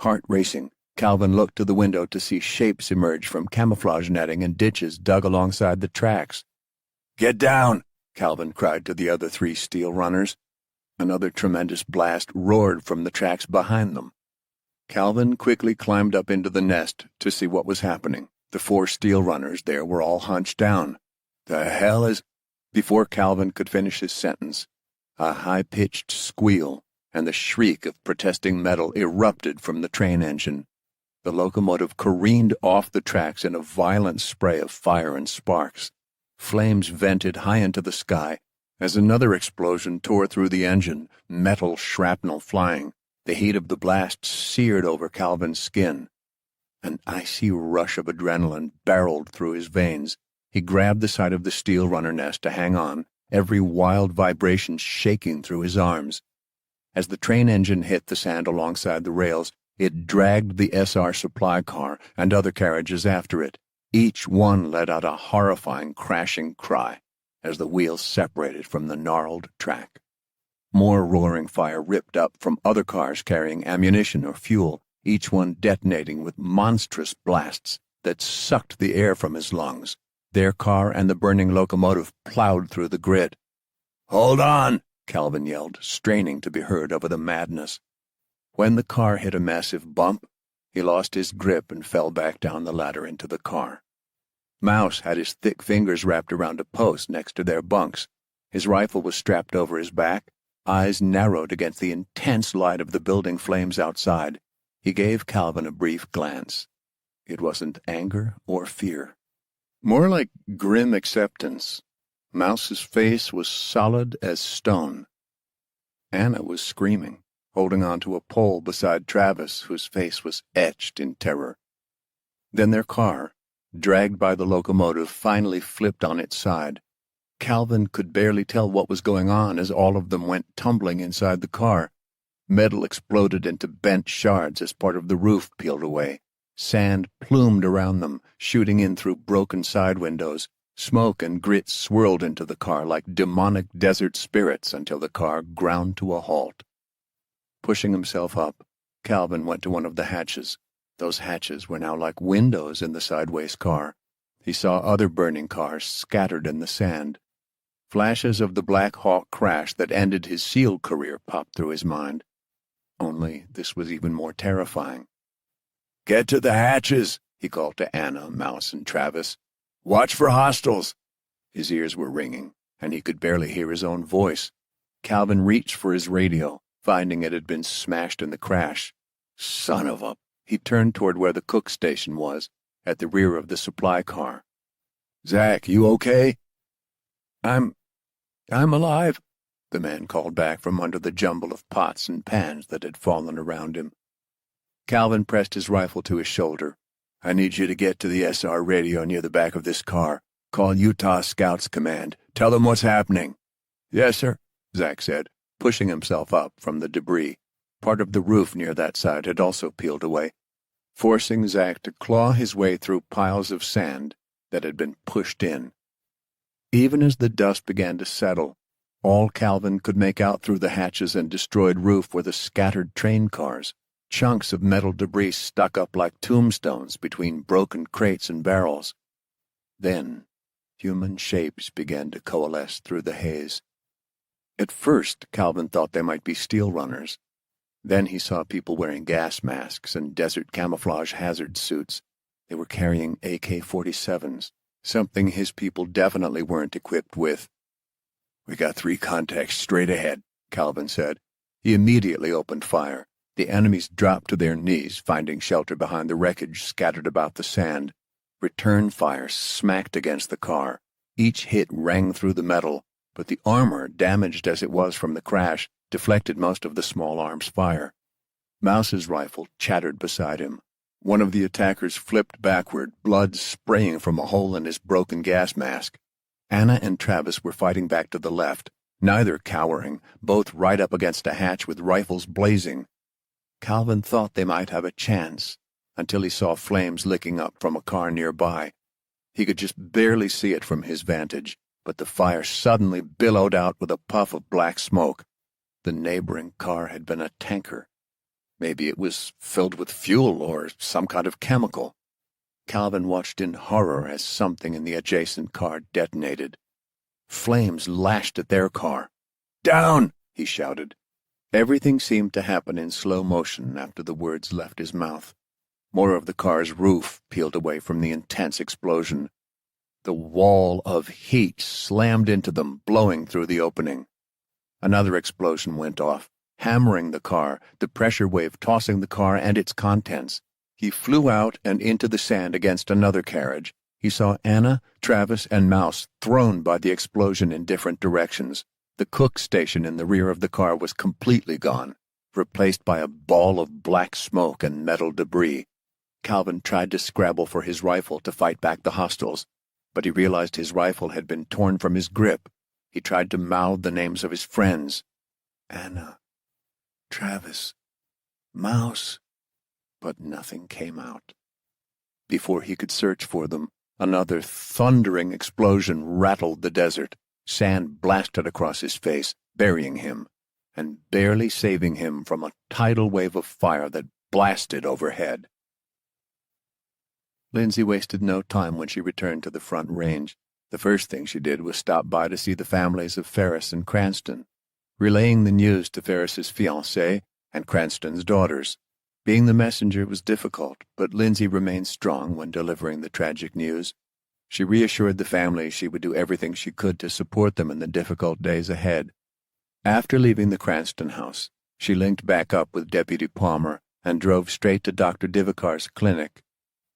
Heart racing, Calvin looked to the window to see shapes emerge from camouflage netting and ditches dug alongside the tracks. "Get down!" Calvin cried to the other 3 steel runners. Another tremendous blast roared from the tracks behind them. Calvin quickly climbed up into the nest to see what was happening. The 4 steel runners there were all hunched down. "The hell is—" Before Calvin could finish his sentence, a high-pitched squeal and the shriek of protesting metal erupted from the train engine. The locomotive careened off the tracks in a violent spray of fire and sparks. Flames vented high into the sky as another explosion tore through the engine, metal shrapnel flying. The heat of the blast seared over Calvin's skin. An icy rush of adrenaline barreled through his veins. He grabbed the side of the steel runner nest to hang on, every wild vibration shaking through his arms. As the train engine hit the sand alongside the rails, it dragged the SR supply car and other carriages after it. Each one let out a horrifying crashing cry as the wheels separated from the gnarled track. More roaring fire ripped up from other cars carrying ammunition or fuel, each one detonating with monstrous blasts that sucked the air from his lungs. Their car and the burning locomotive plowed through the grid. "Hold on!" Calvin yelled, straining to be heard over the madness. When the car hit a massive bump, he lost his grip and fell back down the ladder into the car. Mouse had his thick fingers wrapped around a post next to their bunks. His rifle was strapped over his back, eyes narrowed against the intense light of the building flames outside. He gave Calvin a brief glance. It wasn't anger or fear. More like grim acceptance. Mouse's face was solid as stone. Anna was screaming, holding on to a pole beside Travis, whose face was etched in terror. Then their car, dragged by the locomotive, finally flipped on its side. Calvin could barely tell what was going on as all of them went tumbling inside the car. Metal exploded into bent shards as part of the roof peeled away. Sand plumed around them, shooting in through broken side windows. Smoke and grit swirled into the car like demonic desert spirits until the car ground to a halt. Pushing himself up, Calvin went to one of the hatches. Those hatches were now like windows in the sideways car. He saw other burning cars scattered in the sand. Flashes of the Black Hawk crash that ended his SEAL career popped through his mind. Only this was even more terrifying. "Get to the hatches," he called to Anna, Mouse, and Travis. "Watch for hostiles." His ears were ringing, and he could barely hear his own voice. Calvin reached for his radio, finding it had been smashed in the crash. Son of a... He turned toward where the cook station was, at the rear of the supply car. "Zach, you okay?" I'm alive," the man called back from under the jumble of pots and pans that had fallen around him. Calvin pressed his rifle to his shoulder. "I need you to get to the SR radio near the back of this car. Call Utah Scouts Command. Tell them what's happening." "Yes, sir," Zach said, pushing himself up from the debris. Part of the roof near that side had also peeled away, forcing Zach to claw his way through piles of sand that had been pushed in. Even as the dust began to settle, all Calvin could make out through the hatches and destroyed roof were the scattered train cars, chunks of metal debris stuck up like tombstones between broken crates and barrels. Then human shapes began to coalesce through the haze. At first, Calvin thought they might be steel runners. Then he saw people wearing gas masks and desert camouflage hazard suits. They were carrying AK-47s, something his people definitely weren't equipped with. "We got 3 contacts straight ahead," Calvin said. He immediately opened fire. The enemies dropped to their knees, finding shelter behind the wreckage scattered about the sand. Return fire smacked against the car. Each hit rang through the metal, but the armor, damaged as it was from the crash, deflected most of the small arms' fire. Mouse's rifle chattered beside him. One of the attackers flipped backward, blood spraying from a hole in his broken gas mask. Anna and Travis were fighting back to the left, neither cowering, both right up against a hatch with rifles blazing. Calvin thought they might have a chance, until he saw flames licking up from a car nearby. He could just barely see it from his vantage, but the fire suddenly billowed out with a puff of black smoke. The neighboring car had been a tanker. Maybe it was filled with fuel or some kind of chemical. Calvin watched in horror as something in the adjacent car detonated. Flames lashed at their car. "Down!" he shouted. Everything seemed to happen in slow motion after the words left his mouth. More of the car's roof peeled away from the intense explosion. The wall of heat slammed into them, blowing through the opening. Another explosion went off, hammering the car, the pressure wave tossing the car and its contents. He flew out and into the sand against another carriage. He saw Anna, Travis, and Mouse thrown by the explosion in different directions. The cook station in the rear of the car was completely gone, replaced by a ball of black smoke and metal debris. Calvin tried to scrabble for his rifle to fight back the hostiles, but he realized his rifle had been torn from his grip. He tried to mouth the names of his friends. Anna, Travis, Mouse, but nothing came out. Before he could search for them, another thundering explosion rattled the desert. Sand blasted across his face, burying him, and barely saving him from a tidal wave of fire that blasted overhead. Lindsay wasted no time when she returned to the Front Range. The first thing she did was stop by to see the families of Ferris and Cranston, relaying the news to Ferris's fiancée and Cranston's daughters. Being the messenger was difficult, but Lindsay remained strong when delivering the tragic news. She reassured the family she would do everything she could to support them in the difficult days ahead. After leaving the Cranston house, she linked back up with Deputy Palmer and drove straight to Dr. Divakar's clinic.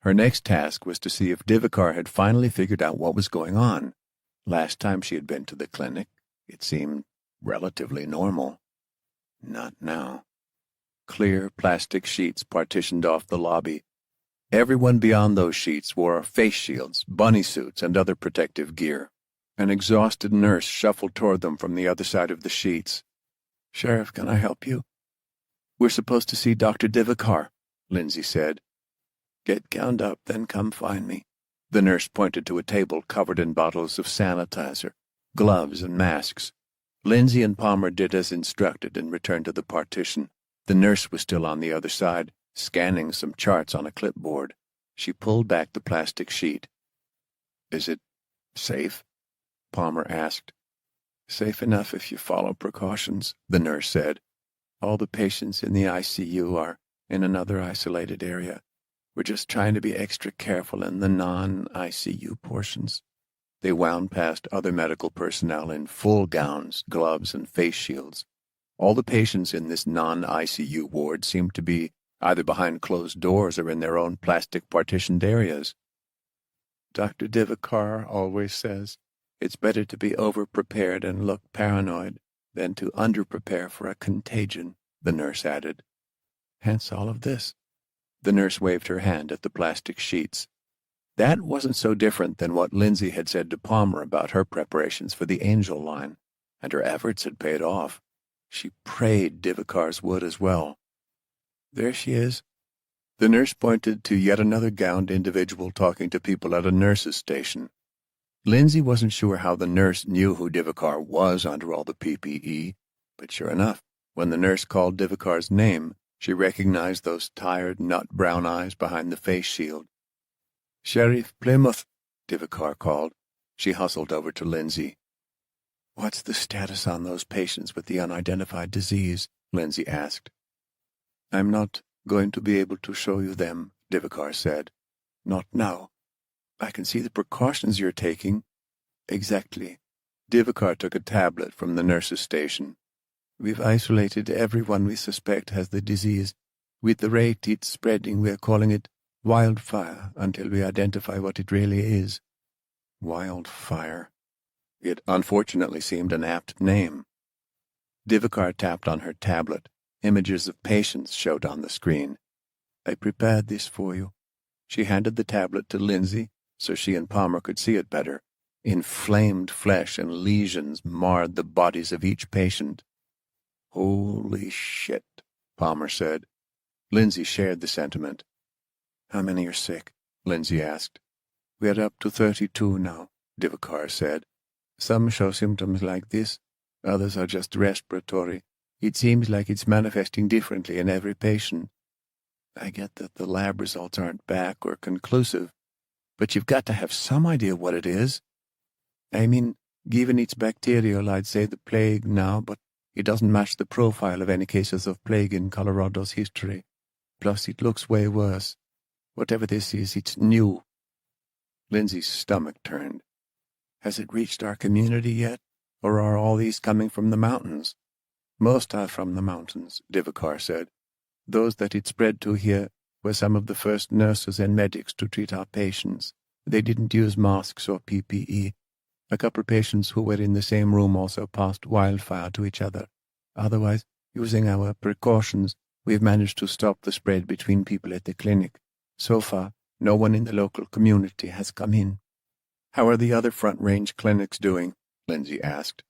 Her next task was to see if Divakar had finally figured out what was going on. Last time she had been to the clinic, it seemed relatively normal. Not now. Clear plastic sheets partitioned off the lobby. Everyone beyond those sheets wore face shields, bunny suits, and other protective gear. An exhausted nurse shuffled toward them from the other side of the sheets. "Sheriff, can I help you?" "We're supposed to see Dr. Divakar," Lindsay said. "Get gowned up, then come find me." The nurse pointed to a table covered in bottles of sanitizer, gloves, and masks. Lindsay and Palmer did as instructed and returned to the partition. The nurse was still on the other side, scanning some charts on a clipboard. She pulled back the plastic sheet. "Is it safe?" Palmer asked. "Safe enough if you follow precautions," the nurse said. "All the patients in the ICU are in another isolated area. We're just trying to be extra careful in the non-ICU portions." They wound past other medical personnel in full gowns, gloves, and face shields. All the patients in this non-ICU ward seemed to be either behind closed doors or in their own plastic partitioned areas. "Dr. Divakar always says it's better to be over-prepared and look paranoid than to under-prepare for a contagion," the nurse added. "Hence all of this." The nurse waved her hand at the plastic sheets. That wasn't so different than what Lindsay had said to Palmer about her preparations for the Angel line, and her efforts had paid off. She prayed Divakar's would as well. "There she is." The nurse pointed to yet another gowned individual talking to people at a nurse's station. Lindsay wasn't sure how the nurse knew who Divakar was under all the PPE, but sure enough, when the nurse called Divakar's name, she recognized those tired, nut-brown eyes behind the face shield. "Sheriff Plymouth," Divakar called. She hustled over to Lindsay. "What's the status on those patients with the unidentified disease?" Lindsay asked. "I'm not going to be able to show you them," Divakar said. "Not now. I can see the precautions you're taking." "Exactly." Divakar took a tablet from the nurse's station. "We've isolated everyone we suspect has the disease. With the rate it's spreading, we're calling it wildfire until we identify what it really is." Wildfire. It unfortunately seemed an apt name. Divakar tapped on her tablet. Images of patients showed on the screen. "I prepared this for you." She handed the tablet to Lindsay so she and Palmer could see it better. Inflamed flesh and lesions marred the bodies of each patient. "Holy shit," Palmer said. Lindsay shared the sentiment. "How many are sick?" Lindsay asked. "We're up to 32 now," Divakar said. "Some show symptoms like this. Others are just respiratory. It seems like it's manifesting differently in every patient. I get that the lab results aren't back or conclusive, but you've got to have some idea what it is. I mean, given it's bacterial, I'd say the plague now, but it doesn't match the profile of any cases of plague in Colorado's history. Plus, it looks way worse. Whatever this is, it's new." Lindsay's stomach turned. "Has it reached our community yet, or are all these coming from the mountains?" "Most are from the mountains," Divakar said. "Those that it spread to here were some of the first nurses and medics to treat our patients. They didn't use masks or PPE. A couple patients who were in the same room also passed wildfire to each other. Otherwise, using our precautions, we've managed to stop the spread between people at the clinic. So far, no one in the local community has come in." "How are the other Front Range clinics doing?" Lindsay asked.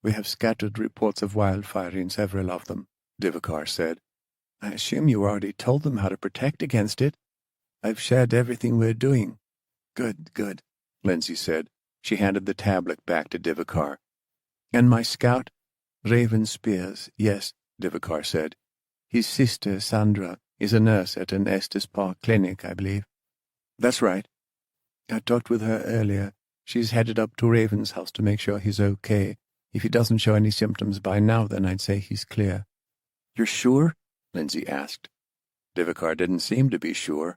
"We have scattered reports of wildfire in several of them," Divakar said. "I assume you already told them how to protect against it." "I've shared everything we're doing." "Good, good," Lindsay said. She handed the tablet back to Divakar. "And my scout?" "Raven Spears, yes," Divakar said. "His sister, Sandra, is a nurse at an Estes Park clinic, I believe." "That's right." "I talked with her earlier. She's headed up to Raven's house to make sure he's okay. If he doesn't show any symptoms by now, then I'd say he's clear." "You're sure?" Lindsay asked. Divakar didn't seem to be sure.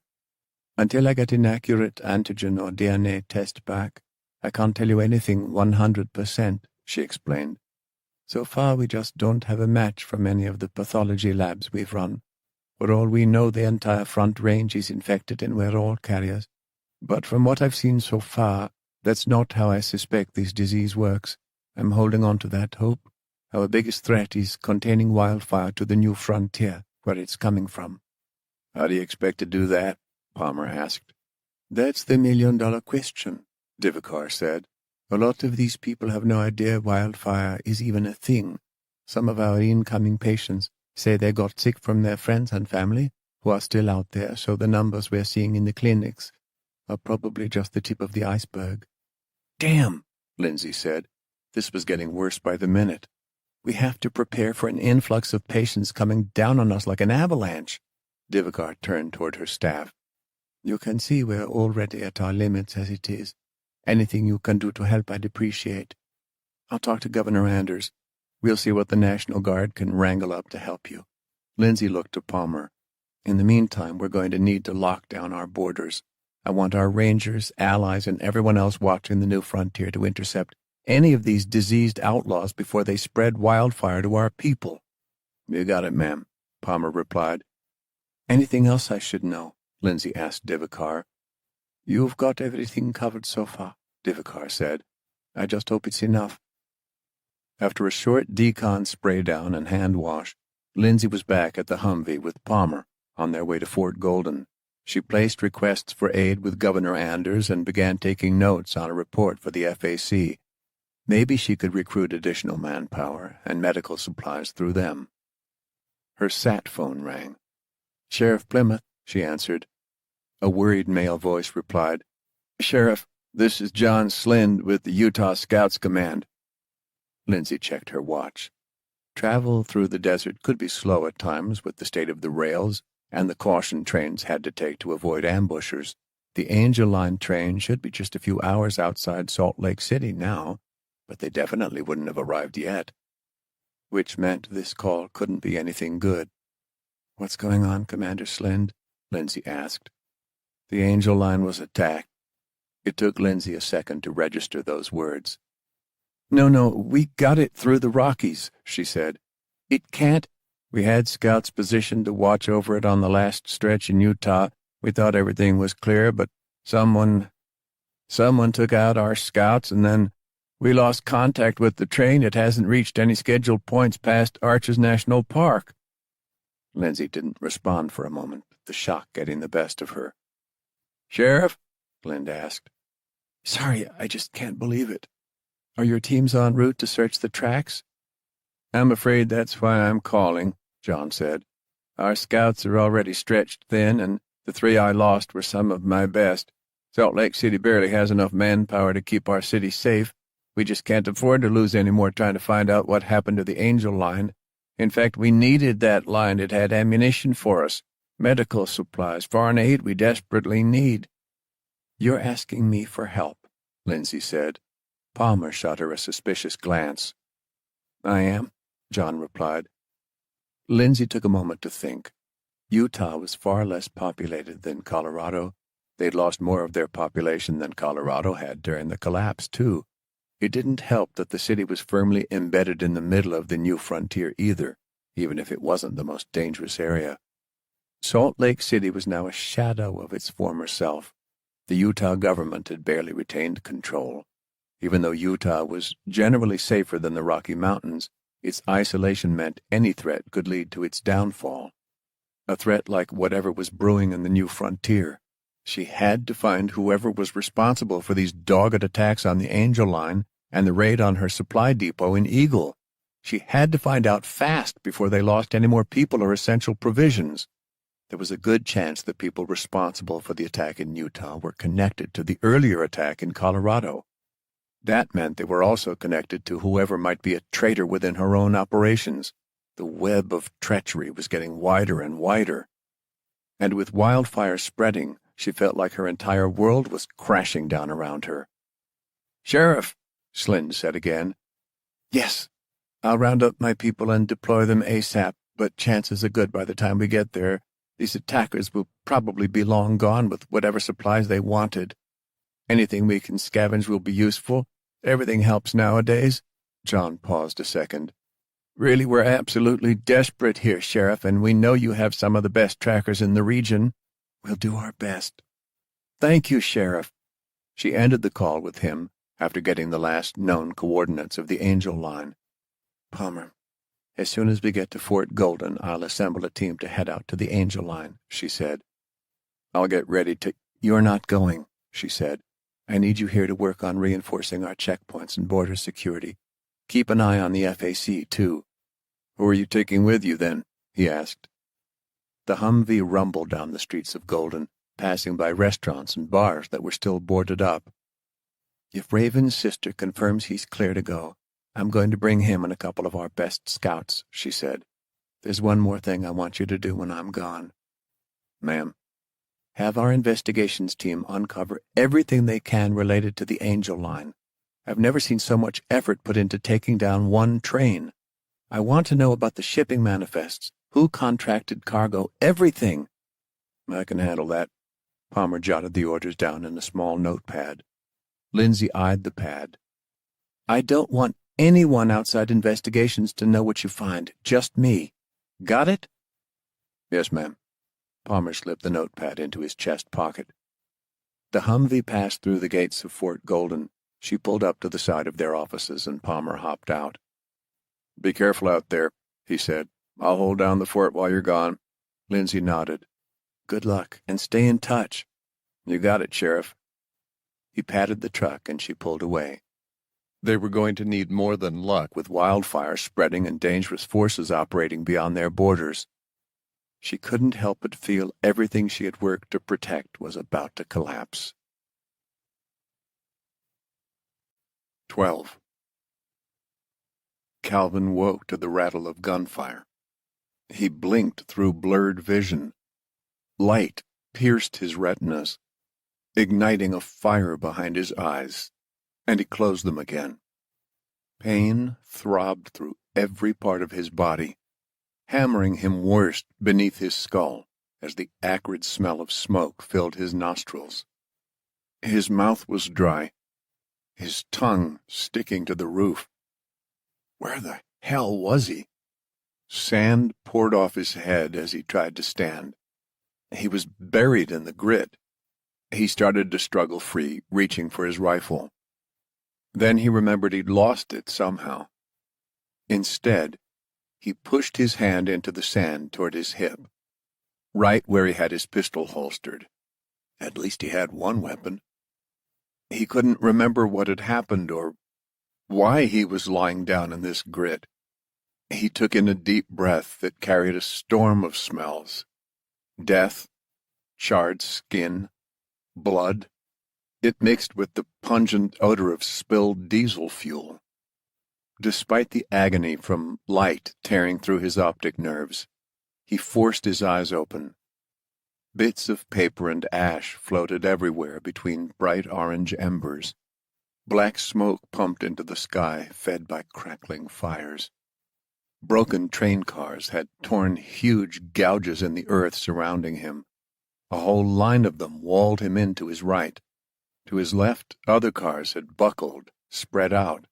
"Until I get an accurate antigen or DNA test back, I can't tell you anything 100%, she explained. "So far, we just don't have a match from any of the pathology labs we've run. For all we know, the entire Front Range is infected and we're all carriers. But from what I've seen so far, that's not how I suspect this disease works. I'm holding on to that hope. Our biggest threat is containing wildfire to the new frontier, where it's coming from." "How do you expect to do that?" Palmer asked. "That's the million-dollar question," Divakar said. "A lot of these people have no idea wildfire is even a thing. Some of our incoming patients say they got sick from their friends and family, who are still out there, so the numbers we're seeing in the clinics are probably just the tip of the iceberg." "Damn," Lindsay said. This was getting worse by the minute. "We have to prepare for an influx of patients coming down on us like an avalanche." Divakar turned toward her staff. "You can see we're already at our limits as it is. Anything you can do to help I'd appreciate. I'll talk to Governor Anders. We'll see what the National Guard can wrangle up to help you." Lindsay looked to Palmer. In the meantime, we're going to need to lock down our borders. I want our rangers, allies, and everyone else watching the new frontier to intercept any of these diseased outlaws before they spread wildfire to our people." "You got it, ma'am," Palmer replied. "Anything else I should know?" Lindsay asked Divakar. "You've got everything covered so far," Divakar said. "I just hope it's enough." After a short decon spray down and hand wash, Lindsay was back at the Humvee with Palmer on their way to Fort Golden. She placed requests for aid with Governor Anders and began taking notes on a report for the FAC. Maybe she could recruit additional manpower and medical supplies through them. Her sat phone rang. "Sheriff Plymouth," she answered. A worried male voice replied, "Sheriff, this is John Slind with the Utah Scouts Command." Lindsay checked her watch. Travel through the desert could be slow at times with the state of the rails and the caution trains had to take to avoid ambushers. The Angel Line train should be just a few hours outside Salt Lake City now, but they definitely wouldn't have arrived yet. Which meant this call couldn't be anything good. "What's going on, Commander Slind?" Lindsay asked. "The Angel Line was attacked." It took Lindsay a second to register those words. No, we got it through the Rockies," she said. "It can't—" "We had scouts positioned to watch over it on the last stretch in Utah. We thought everything was clear, but someone took out our scouts, and then we lost contact with the train. It hasn't reached any scheduled points past Arches National Park." Lindsay didn't respond for a moment, the shock getting the best of her. "Sheriff?" Slind asked. "Sorry, I just can't believe it. Are your teams en route to search the tracks?" "I'm afraid that's why I'm calling," John said. "Our scouts are already stretched thin, and the 3 I lost were some of my best. Salt Lake City barely has enough manpower to keep our city safe. We just can't afford to lose any more trying to find out what happened to the Angel Line. In fact, we needed that line. It had ammunition for us, medical supplies, foreign aid we desperately need." "You're asking me for help," Lindsay said. Palmer shot her a suspicious glance. "I am," John replied. Lindsay took a moment to think. Utah was far less populated than Colorado. They'd lost more of their population than Colorado had during the collapse, too. It didn't help that the city was firmly embedded in the middle of the new frontier either, even if it wasn't the most dangerous area. Salt Lake City was now a shadow of its former self. The Utah government had barely retained control. Even though Utah was generally safer than the Rocky Mountains, its isolation meant any threat could lead to its downfall. A threat like whatever was brewing in the new frontier. She had to find whoever was responsible for these dogged attacks on the Angel Line and the raid on her supply depot in Eagle. She had to find out fast before they lost any more people or essential provisions. There was a good chance the people responsible for the attack in Utah were connected to the earlier attack in Colorado. That meant they were also connected to whoever might be a traitor within her own operations. The web of treachery was getting wider and wider. And with wildfire spreading, she felt like her entire world was crashing down around her. "Sheriff," Slind said again. "Yes, I'll round up my people and deploy them ASAP, but chances are good by the time we get there. These attackers will probably be long gone with whatever supplies they wanted. Anything we can scavenge will be useful. Everything helps nowadays." John paused a second. "Really, we're absolutely desperate here, Sheriff, and we know you have some of the best trackers in the region." "We'll do our best." "Thank you, Sheriff." She ended the call with him after getting the last known coordinates of the Angel Line. "Palmer, as soon as we get to Fort Golden, I'll assemble a team to head out to the Angel Line," she said. "I'll get ready to—" "You're not going," she said. "I need you here to work on reinforcing our checkpoints and border security. Keep an eye on the FAC, too." "Who are you taking with you, then?" he asked. The Humvee rumbled down the streets of Golden, passing by restaurants and bars that were still boarded up. "If Raven's sister confirms he's clear to go, I'm going to bring him and a couple of our best scouts," she said. "There's one more thing I want you to do when I'm gone." "Ma'am?" "Have our investigations team uncover everything they can related to the Angel Line. I've never seen so much effort put into taking down one train. I want to know about the shipping manifests, who contracted cargo, everything. "I can handle that." Palmer jotted the orders down in a small notepad. Lindsay eyed the pad. "I don't want anyone outside investigations to know what you find. Just me. Got it?" "Yes, ma'am." Palmer slipped the notepad into his chest pocket. The Humvee passed through the gates of Fort Golden. She pulled up to the side of their offices, and Palmer hopped out. "Be careful out there," he said. "I'll hold down the fort while you're gone." Lindsay nodded. "Good luck, and stay in touch." "You got it, Sheriff." He patted the truck, and she pulled away. They were going to need more than luck with wildfire spreading and dangerous forces operating beyond their borders. She couldn't help but feel everything she had worked to protect was about to collapse. 12. Calvin woke to the rattle of gunfire. He blinked through blurred vision. Light pierced his retinas, igniting a fire behind his eyes, and he closed them again. Pain throbbed through every part of his body, hammering him worst beneath his skull as the acrid smell of smoke filled his nostrils. His mouth was dry, his tongue sticking to the roof. Where the hell was he? Sand poured off his head as he tried to stand. He was buried in the grit. He started to struggle free, reaching for his rifle. Then he remembered he'd lost it somehow. Instead, he pushed his hand into the sand toward his hip, right where he had his pistol holstered. At least he had one weapon. He couldn't remember what had happened or why he was lying down in this grit. He took in a deep breath that carried a storm of smells. Death, charred skin, blood. It mixed with the pungent odor of spilled diesel fuel. Despite the agony from light tearing through his optic nerves, he forced his eyes open. Bits of paper and ash floated everywhere between bright orange embers. Black smoke pumped into the sky, fed by crackling fires. Broken train cars had torn huge gouges in the earth surrounding him. A whole line of them walled him in to his right. To his left, other cars had buckled, spread out.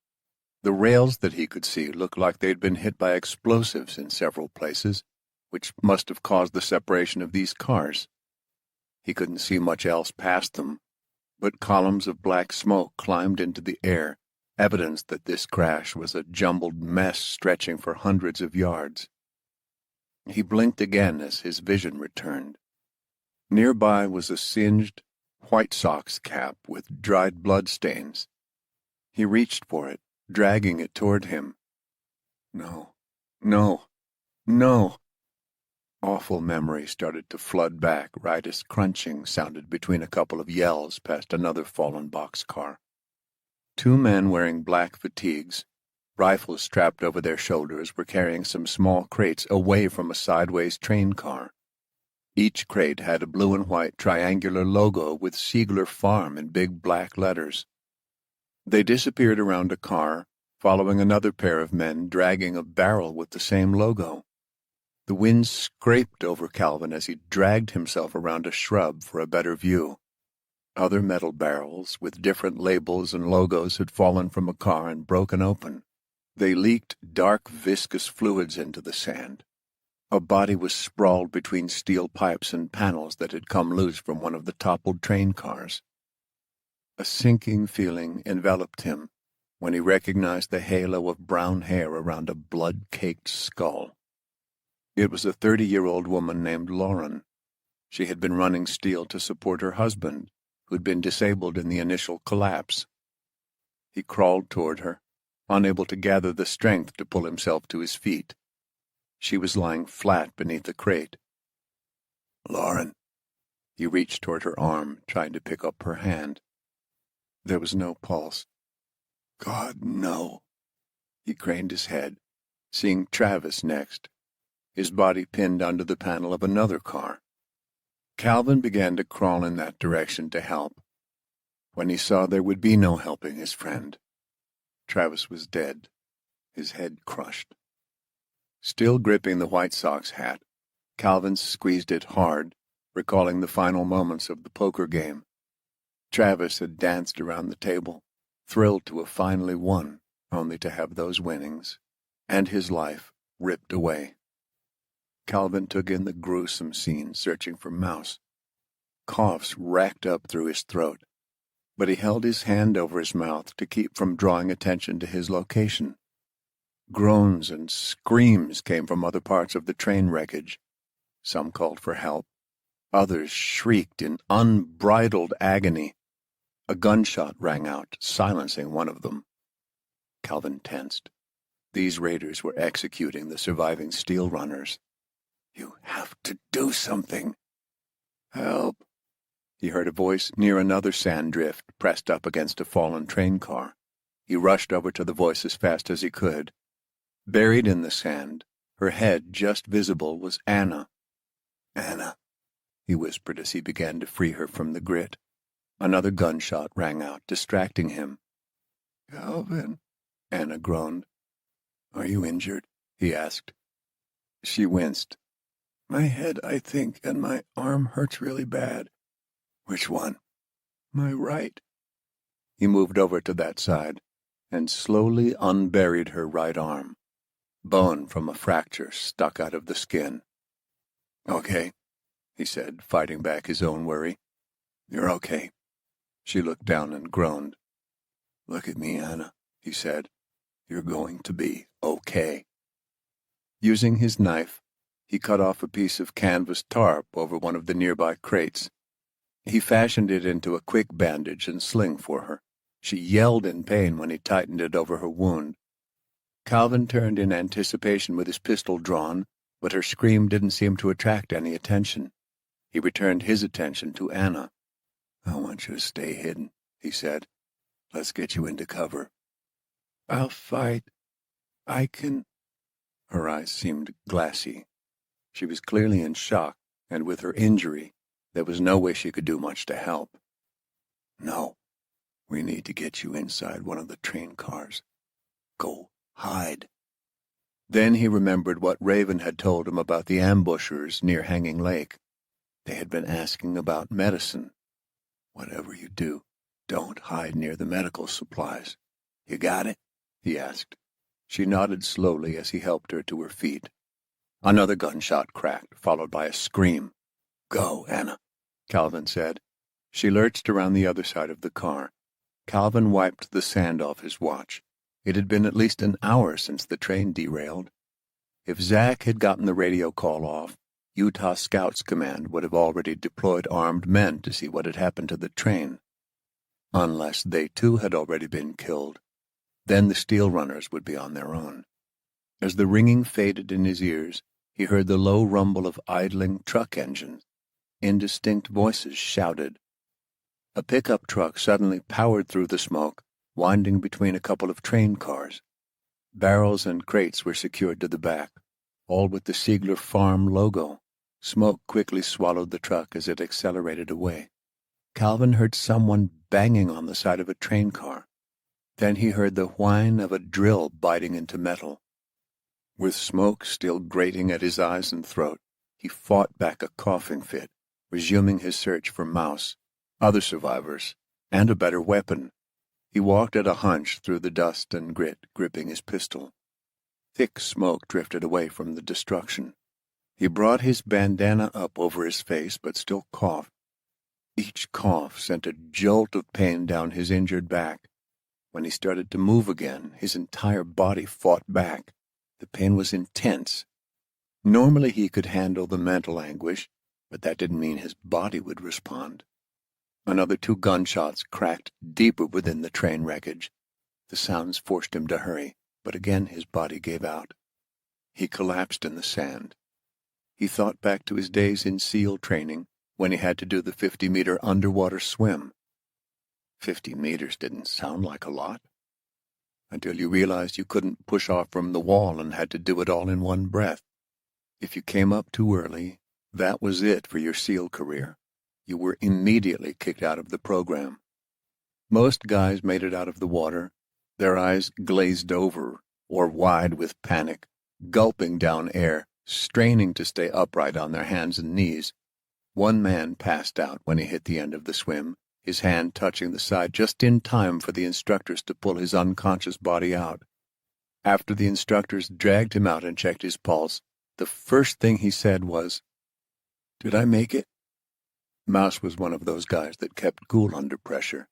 The rails that he could see looked like they'd been hit by explosives in several places, which must have caused the separation of these cars. He couldn't see much else past them, but columns of black smoke climbed into the air, evidence that this crash was a jumbled mess stretching for hundreds of yards. He blinked again as his vision returned. Nearby was a singed White Sox cap with dried blood stains. He reached for it, dragging it toward him. No, no, no. Awful memories started to flood back right as crunching sounded between a couple of yells past another fallen boxcar. Two men wearing black fatigues, rifles strapped over their shoulders, were carrying some small crates away from a sideways train car. Each crate had a blue and white triangular logo with Siegler Farm in big black letters. They disappeared around a car, following another pair of men dragging a barrel with the same logo. The wind scraped over Calvin as he dragged himself around a shrub for a better view. Other metal barrels with different labels and logos had fallen from a car and broken open. They leaked dark, viscous fluids into the sand. A body was sprawled between steel pipes and panels that had come loose from one of the toppled train cars. A sinking feeling enveloped him when he recognized the halo of brown hair around a blood-caked skull. It was a 30-year-old woman named Lauren. She had been running steel to support her husband, who'd been disabled in the initial collapse. He crawled toward her, unable to gather the strength to pull himself to his feet. She was lying flat beneath a crate. "Lauren." He reached toward her arm, trying to pick up her hand. There was no pulse. "God, no." He craned his head, seeing Travis next, his body pinned under the panel of another car. Calvin began to crawl in that direction to help, when he saw there would be no helping his friend. Travis was dead, his head crushed. Still gripping the White Sox hat, Calvin squeezed it hard, recalling the final moments of the poker game. Travis had danced around the table, thrilled to have finally won, only to have those winnings, and his life, ripped away. Calvin took in the gruesome scene, searching for Mouse. Coughs racked up through his throat, but he held his hand over his mouth to keep from drawing attention to his location. Groans and screams came from other parts of the train wreckage. Some called for help. Others shrieked in unbridled agony. A gunshot rang out, silencing one of them. Calvin tensed. These raiders were executing the surviving steel runners. "You have to do something." "Help!" He heard a voice near another sand drift pressed up against a fallen train car. He rushed over to the voice as fast as he could. Buried in the sand, her head just visible, was Anna. "Anna," he whispered as he began to free her from the grit. Another gunshot rang out, distracting him. "Calvin," Anna groaned. "Are you injured?" he asked. She winced. "My head, I think, and my arm hurts really bad." "Which one?" "My right." He moved over to that side and slowly unburied her right arm. Bone from a fracture stuck out of the skin. "Okay," he said, fighting back his own worry. "You're okay." She looked down and groaned. "Look at me, Anna," he said. "You're going to be okay." Using his knife, he cut off a piece of canvas tarp over one of the nearby crates. He fashioned it into a quick bandage and sling for her. She yelled in pain when he tightened it over her wound. Calvin turned in anticipation with his pistol drawn, but her scream didn't seem to attract any attention. He returned his attention to Anna. "I want you to stay hidden," he said. "Let's get you into cover." "I'll fight. I can—" Her eyes seemed glassy. She was clearly in shock, and with her injury, there was no way she could do much to help. "No, we need to get you inside one of the train cars. Go hide." Then he remembered what Raven had told him about the ambushers near Hanging Lake. They had been asking about medicine. "Whatever you do, don't hide near the medical supplies. You got it?" he asked. She nodded slowly as he helped her to her feet. Another gunshot cracked, followed by a scream. "Go, Anna," Calvin said. She lurched around the other side of the car. Calvin wiped the sand off his watch. It had been at least an hour since the train derailed. If Zach had gotten the radio call off, Utah Scouts Command would have already deployed armed men to see what had happened to the train. Unless they too had already been killed, then the steel runners would be on their own. As the ringing faded in his ears, he heard the low rumble of idling truck engines. Indistinct voices shouted. A pickup truck suddenly powered through the smoke, winding between a couple of train cars. Barrels and crates were secured to the back, all with the Siegler Farm logo. Smoke quickly swallowed the truck as it accelerated away. Calvin heard someone banging on the side of a train car. Then he heard the whine of a drill biting into metal. With smoke still grating at his eyes and throat, he fought back a coughing fit, resuming his search for Mouse, other survivors, and a better weapon. He walked at a hunch through the dust and grit, gripping his pistol. Thick smoke drifted away from the destruction. He brought his bandana up over his face, but still coughed. Each cough sent a jolt of pain down his injured back. When he started to move again, his entire body fought back. The pain was intense. Normally he could handle the mental anguish, but that didn't mean his body would respond. Another 2 gunshots cracked deeper within the train wreckage. The sounds forced him to hurry, but again his body gave out. He collapsed in the sand. He thought back to his days in SEAL training, when he had to do the 50-meter underwater swim. 50 meters didn't sound like a lot, until you realized you couldn't push off from the wall and had to do it all in one breath. If you came up too early, that was it for your SEAL career. You were immediately kicked out of the program. Most guys made it out of the water, their eyes glazed over or wide with panic, gulping down air, straining to stay upright on their hands and knees. One man passed out when he hit the end of the swim, his hand touching the side just in time for the instructors to pull his unconscious body out. After the instructors dragged him out and checked his pulse, the first thing he said was, "Did I make it?" Mouse was one of those guys that kept cool under pressure.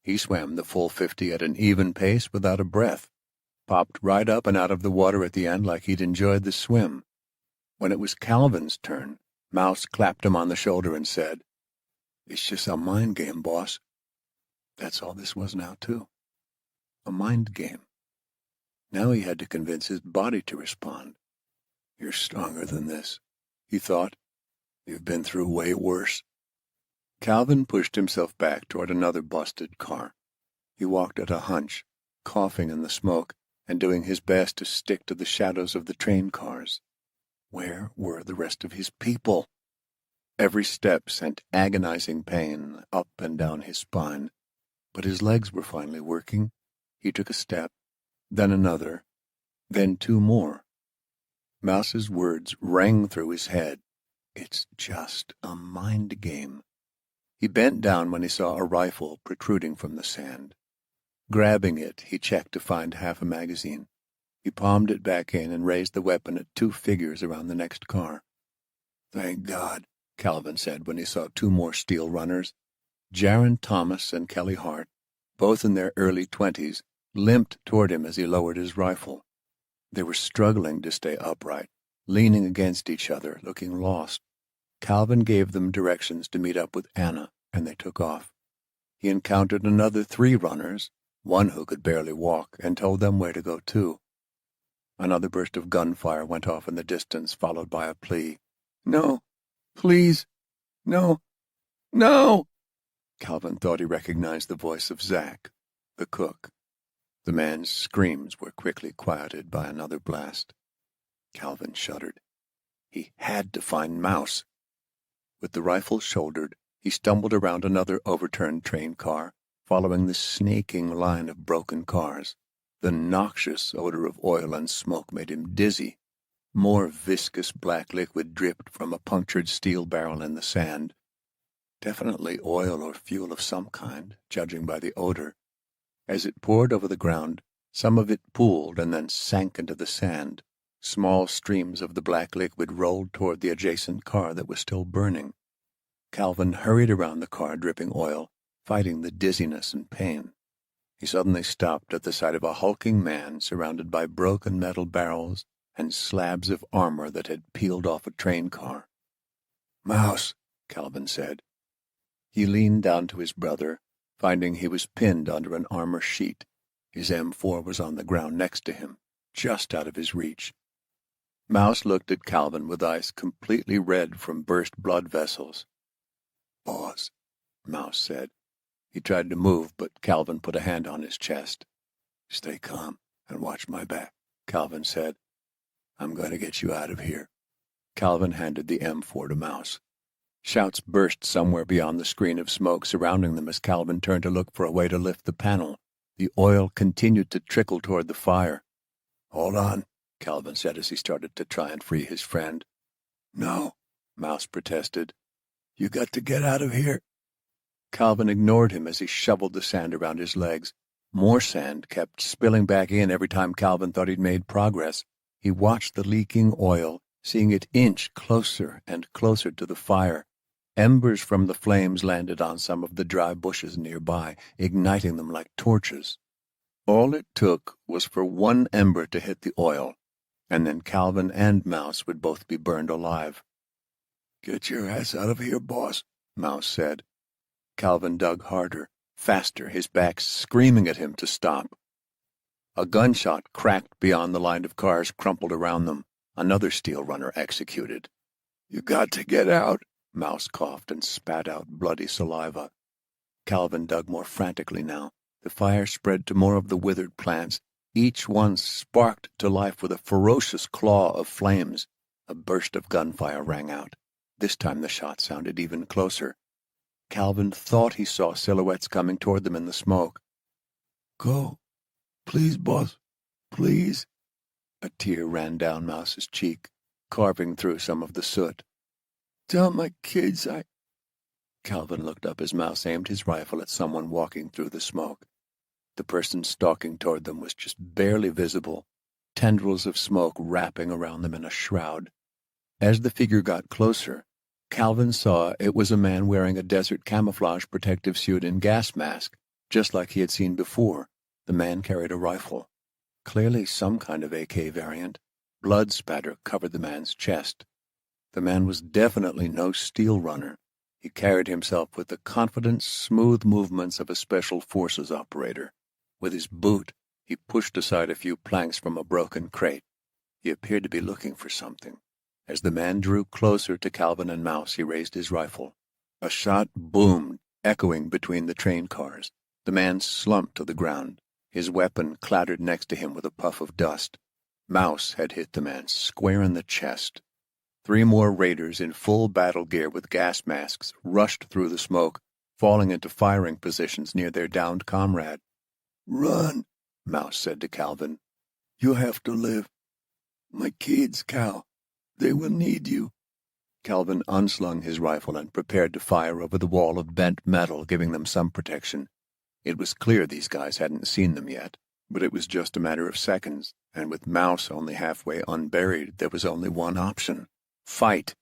He swam the full 50 at an even pace without a breath, popped right up and out of the water at the end like he'd enjoyed the swim. When it was Calvin's turn, Mouse clapped him on the shoulder and said, "It's just a mind game, boss." That's all this was now, too. A mind game. Now he had to convince his body to respond. "You're stronger than this," he thought. "You've been through way worse." Calvin pushed himself back toward another busted car. He walked at a hunch, coughing in the smoke, and doing his best to stick to the shadows of the train cars. Where were the rest of his people? Every step sent agonizing pain up and down his spine, but his legs were finally working. He took a step, then another, then two more. Mouse's words rang through his head. "It's just a mind game." He bent down when he saw a rifle protruding from the sand. Grabbing it, he checked to find half a magazine. He palmed it back in and raised the weapon at two figures around the next car. "Thank God," Calvin said when he saw two more steel runners. Jaron Thomas and Kelly Hart, both in their early 20s, limped toward him as he lowered his rifle. They were struggling to stay upright, leaning against each other, looking lost. Calvin gave them directions to meet up with Anna, and they took off. He encountered another 3 runners, one who could barely walk, and told them where to go to. Another burst of gunfire went off in the distance, followed by a plea. "No, please, no, no!" Calvin thought he recognized the voice of Zach, the cook. The man's screams were quickly quieted by another blast. Calvin shuddered. He had to find Mouse. With the rifle shouldered, he stumbled around another overturned train car, following the snaking line of broken cars. The noxious odor of oil and smoke made him dizzy. More viscous black liquid dripped from a punctured steel barrel in the sand. Definitely oil or fuel of some kind, judging by the odor. As it poured over the ground, some of it pooled and then sank into the sand. Small streams of the black liquid rolled toward the adjacent car that was still burning. Calvin hurried around the car dripping oil, fighting the dizziness and pain. He suddenly stopped at the sight of a hulking man surrounded by broken metal barrels and slabs of armor that had peeled off a train car. "Mouse," Calvin said. He leaned down to his brother, finding he was pinned under an armor sheet. His M4 was on the ground next to him, just out of his reach. Mouse looked at Calvin with eyes completely red from burst blood vessels. "Boss," Mouse said. He tried to move, but Calvin put a hand on his chest. "Stay calm and watch my back," Calvin said. "I'm going to get you out of here." Calvin handed the M4 to Mouse. Shouts burst somewhere beyond the screen of smoke surrounding them as Calvin turned to look for a way to lift the panel. The oil continued to trickle toward the fire. "Hold on," Calvin said as he started to try and free his friend. "No," Mouse protested. "You got to get out of here." Calvin ignored him as he shoveled the sand around his legs. More sand kept spilling back in every time Calvin thought he'd made progress. He watched the leaking oil, seeing it inch closer and closer to the fire. Embers from the flames landed on some of the dry bushes nearby, igniting them like torches. All it took was for one ember to hit the oil, and then Calvin and Mouse would both be burned alive. "Get your ass out of here, boss," Mouse said. Calvin dug harder, faster, his back screaming at him to stop. A gunshot cracked beyond the line of cars crumpled around them. Another steel runner executed. "You got to get out," Mouse coughed and spat out bloody saliva. Calvin dug more frantically now. The fire spread to more of the withered plants. Each one sparked to life with a ferocious claw of flames. A burst of gunfire rang out. This time the shot sounded even closer. Calvin thought he saw silhouettes coming toward them in the smoke. "Go. Please, boss. Please." A tear ran down Mouse's cheek, carving through some of the soot. "Tell my kids Calvin looked up as Mouse aimed his rifle at someone walking through the smoke. The person stalking toward them was just barely visible, tendrils of smoke wrapping around them in a shroud. As the figure got closer, Calvin saw it was a man wearing a desert camouflage protective suit and gas mask, just like he had seen before. The man carried a rifle. Clearly some kind of AK variant. Blood spatter covered the man's chest. The man was definitely no steel runner. He carried himself with the confident, smooth movements of a special forces operator. With his boot, he pushed aside a few planks from a broken crate. He appeared to be looking for something. As the man drew closer to Calvin and Mouse, he raised his rifle. A shot boomed, echoing between the train cars. The man slumped to the ground. His weapon clattered next to him with a puff of dust. Mouse had hit the man square in the chest. 3 more raiders in full battle gear with gas masks rushed through the smoke, falling into firing positions near their downed comrade. "Run," Mouse said to Calvin. "You have to live. My kids, Cal. They will need you." Calvin unslung his rifle and prepared to fire over the wall of bent metal, giving them some protection. It was clear these guys hadn't seen them yet, but it was just a matter of seconds, and with Mouse only halfway unburied, there was only one option. Fight.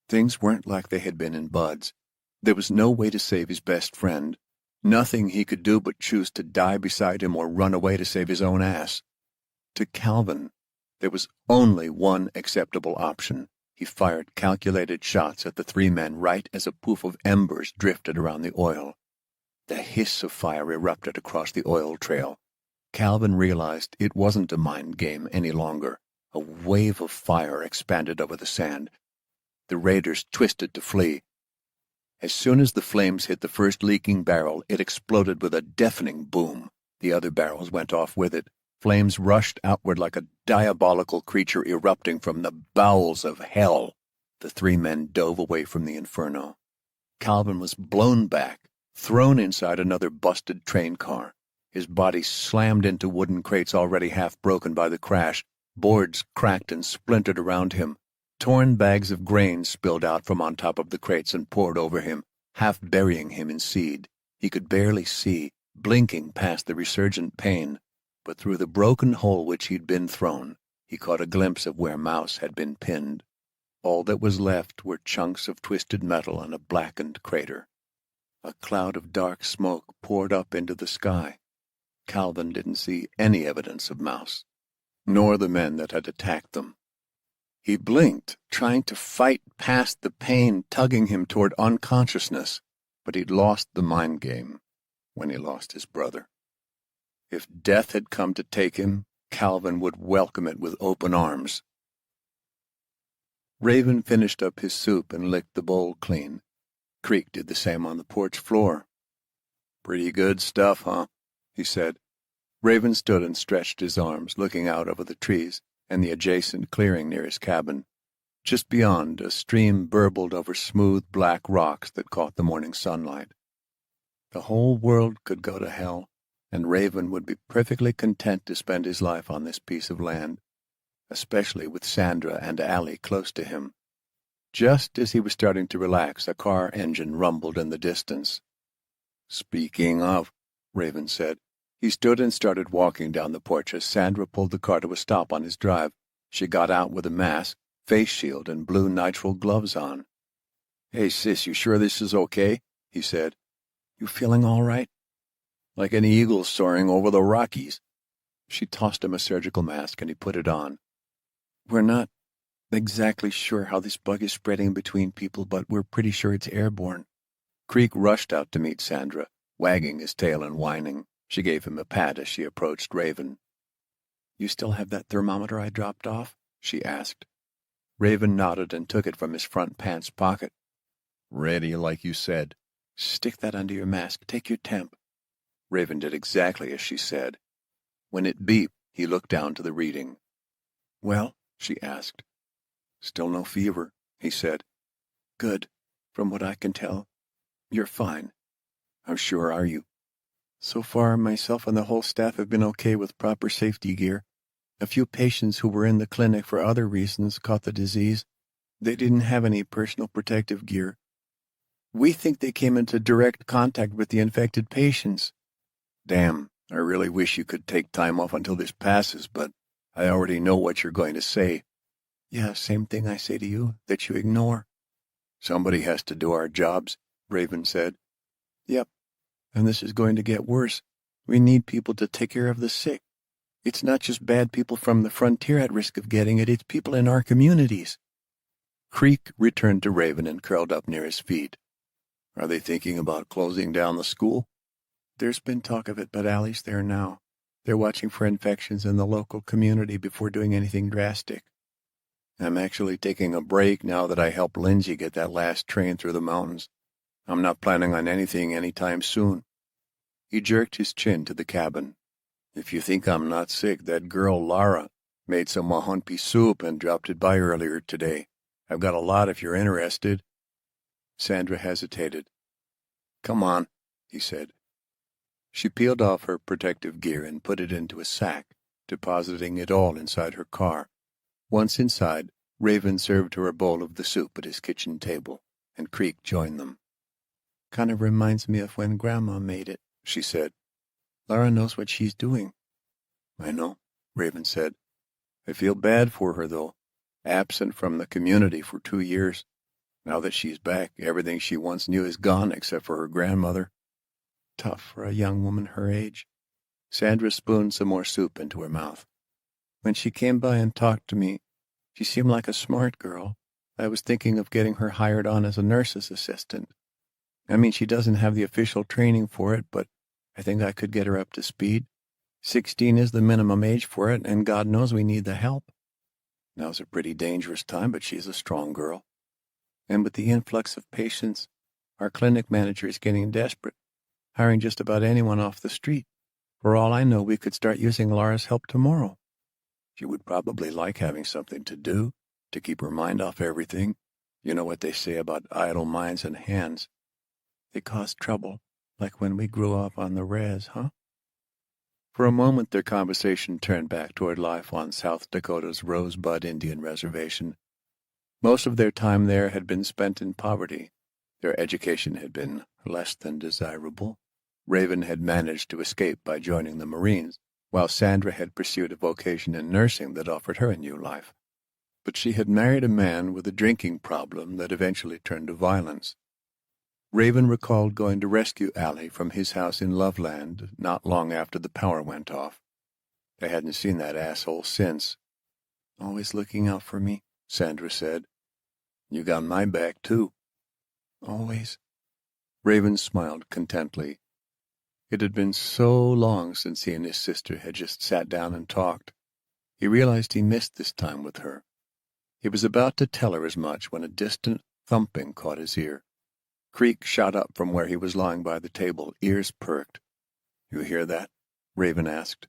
Things weren't like they had been in Bud's. There was no way to save his best friend. Nothing he could do but choose to die beside him or run away to save his own ass. To Calvin, there was only one acceptable option. He fired calculated shots at the 3 men right as a poof of embers drifted around the oil. The hiss of fire erupted across the oil trail. Calvin realized it wasn't a mind game any longer. A wave of fire expanded over the sand. The raiders twisted to flee. As soon as the flames hit the first leaking barrel, it exploded with a deafening boom. The other barrels went off with it. Flames rushed outward like a diabolical creature erupting from the bowels of hell. The 3 men dove away from the inferno. Calvin was blown back, thrown inside another busted train car. His body slammed into wooden crates already half broken by the crash. Boards cracked and splintered around him. Torn bags of grain spilled out from on top of the crates and poured over him, half burying him in seed. He could barely see, blinking past the resurgent pain, but through the broken hole which he'd been thrown, he caught a glimpse of where Mouse had been pinned. All that was left were chunks of twisted metal and a blackened crater. A cloud of dark smoke poured up into the sky. Calvin didn't see any evidence of Mouse, nor the men that had attacked them. He blinked, trying to fight past the pain tugging him toward unconsciousness, but he'd lost the mind game when he lost his brother. If death had come to take him, Calvin would welcome it with open arms. Raven finished up his soup and licked the bowl clean. Creek did the same on the porch floor. "Pretty good stuff, huh?" he said. Raven stood and stretched his arms, looking out over the trees and the adjacent clearing near his cabin. Just beyond, a stream burbled over smooth black rocks that caught the morning sunlight. The whole world could go to hell, and Raven would be perfectly content to spend his life on this piece of land, especially with Sandra and Allie close to him. Just as he was starting to relax, a car engine rumbled in the distance. "Speaking of," Raven said. He stood and started walking down the porch as Sandra pulled the car to a stop on his drive. She got out with a mask, face shield, and blue nitrile gloves on. "Hey, sis, you sure this is okay?" he said. "You feeling all right?" "Like an eagle soaring over the Rockies." She tossed him a surgical mask, and he put it on. "We're not exactly sure how this bug is spreading between people, but we're pretty sure it's airborne." Creek rushed out to meet Sandra, wagging his tail and whining. She gave him a pat as she approached Raven. "You still have that thermometer I dropped off?" she asked. Raven nodded and took it from his front pants pocket. "Ready, like you said." "Stick that under your mask. Take your temp." Raven did exactly as she said. When it beeped, he looked down to the reading. "Well?" she asked. "Still no fever," he said. "Good. From what I can tell, you're fine." "How sure are you?" "So far, myself and the whole staff have been okay with proper safety gear. A few patients who were in the clinic for other reasons caught the disease. They didn't have any personal protective gear." We think they came into direct contact with the infected patients. Damn, I really wish you could take time off until this passes, but I already know what you're going to say. Yeah, same thing I say to you, that you ignore. Somebody has to do our jobs, Raven said. Yep, and this is going to get worse. We need people to take care of the sick. It's not just bad people from the frontier at risk of getting it, it's people in our communities. Creek returned to Raven and curled up near his feet. Are they thinking about closing down the school? There's been talk of it, but Allie's there now. They're watching for infections in the local community before doing anything drastic. I'm actually taking a break now that I helped Lindsay get that last train through the mountains. I'm not planning on anything anytime soon. He jerked his chin to the cabin. If you think I'm not sick, that girl Lara made some wahunpi soup and dropped it by earlier today. I've got a lot if you're interested. Sandra hesitated. Come on, he said. She peeled off her protective gear and put it into a sack, depositing it all inside her car. Once inside, Raven served her a bowl of the soup at his kitchen table, and Creek joined them. Kind of reminds me of when Grandma made it, she said. Lara knows what she's doing. I know, Raven said. I feel bad for her, though. Absent from the community for 2 years. Now that she's back, everything she once knew is gone except for her grandmother. Tough for a young woman her age. Sandra spooned some more soup into her mouth. When she came by and talked to me, she seemed like a smart girl. I was thinking of getting her hired on as a nurse's assistant. I mean, she doesn't have the official training for it, but I think I could get her up to speed. 16 is the minimum age for it, and God knows we need the help. Now's a pretty dangerous time, but she's a strong girl. And with the influx of patients, our clinic manager is getting desperate, hiring just about anyone off the street. For all I know, we could start using Lara's help tomorrow. She would probably like having something to do, to keep her mind off everything. You know what they say about idle minds and hands. They cause trouble, like when we grew up on the res, huh? For a moment their conversation turned back toward life on South Dakota's Rosebud Indian Reservation. Most of their time there had been spent in poverty. Their education had been less than desirable. Raven had managed to escape by joining the Marines, while Sandra had pursued a vocation in nursing that offered her a new life. But she had married a man with a drinking problem that eventually turned to violence. Raven recalled going to rescue Allie from his house in Loveland not long after the power went off. They hadn't seen that asshole since. Always looking out for me, Sandra said. You got my back, too. Always. Raven smiled contently. It had been so long since he and his sister had just sat down and talked. He realized he missed this time with her. He was about to tell her as much when a distant thumping caught his ear. Creek shot up from where he was lying by the table, ears perked. You hear that? Raven asked.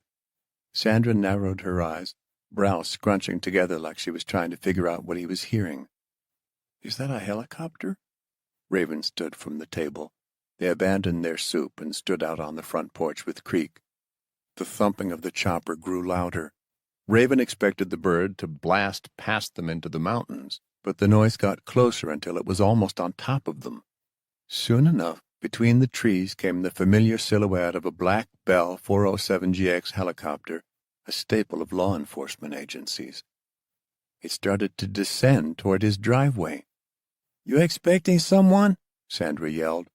Sandra narrowed her eyes, brows scrunching together like she was trying to figure out what he was hearing. Is that a helicopter? Raven stood from the table. They abandoned their soup and stood out on the front porch with Creek. The thumping of the chopper grew louder. Raven expected the bird to blast past them into the mountains, but the noise got closer until it was almost on top of them. Soon enough, between the trees came the familiar silhouette of a black Bell 407GX helicopter, a staple of law enforcement agencies. It started to descend toward his driveway. You expecting someone? Sandra yelled.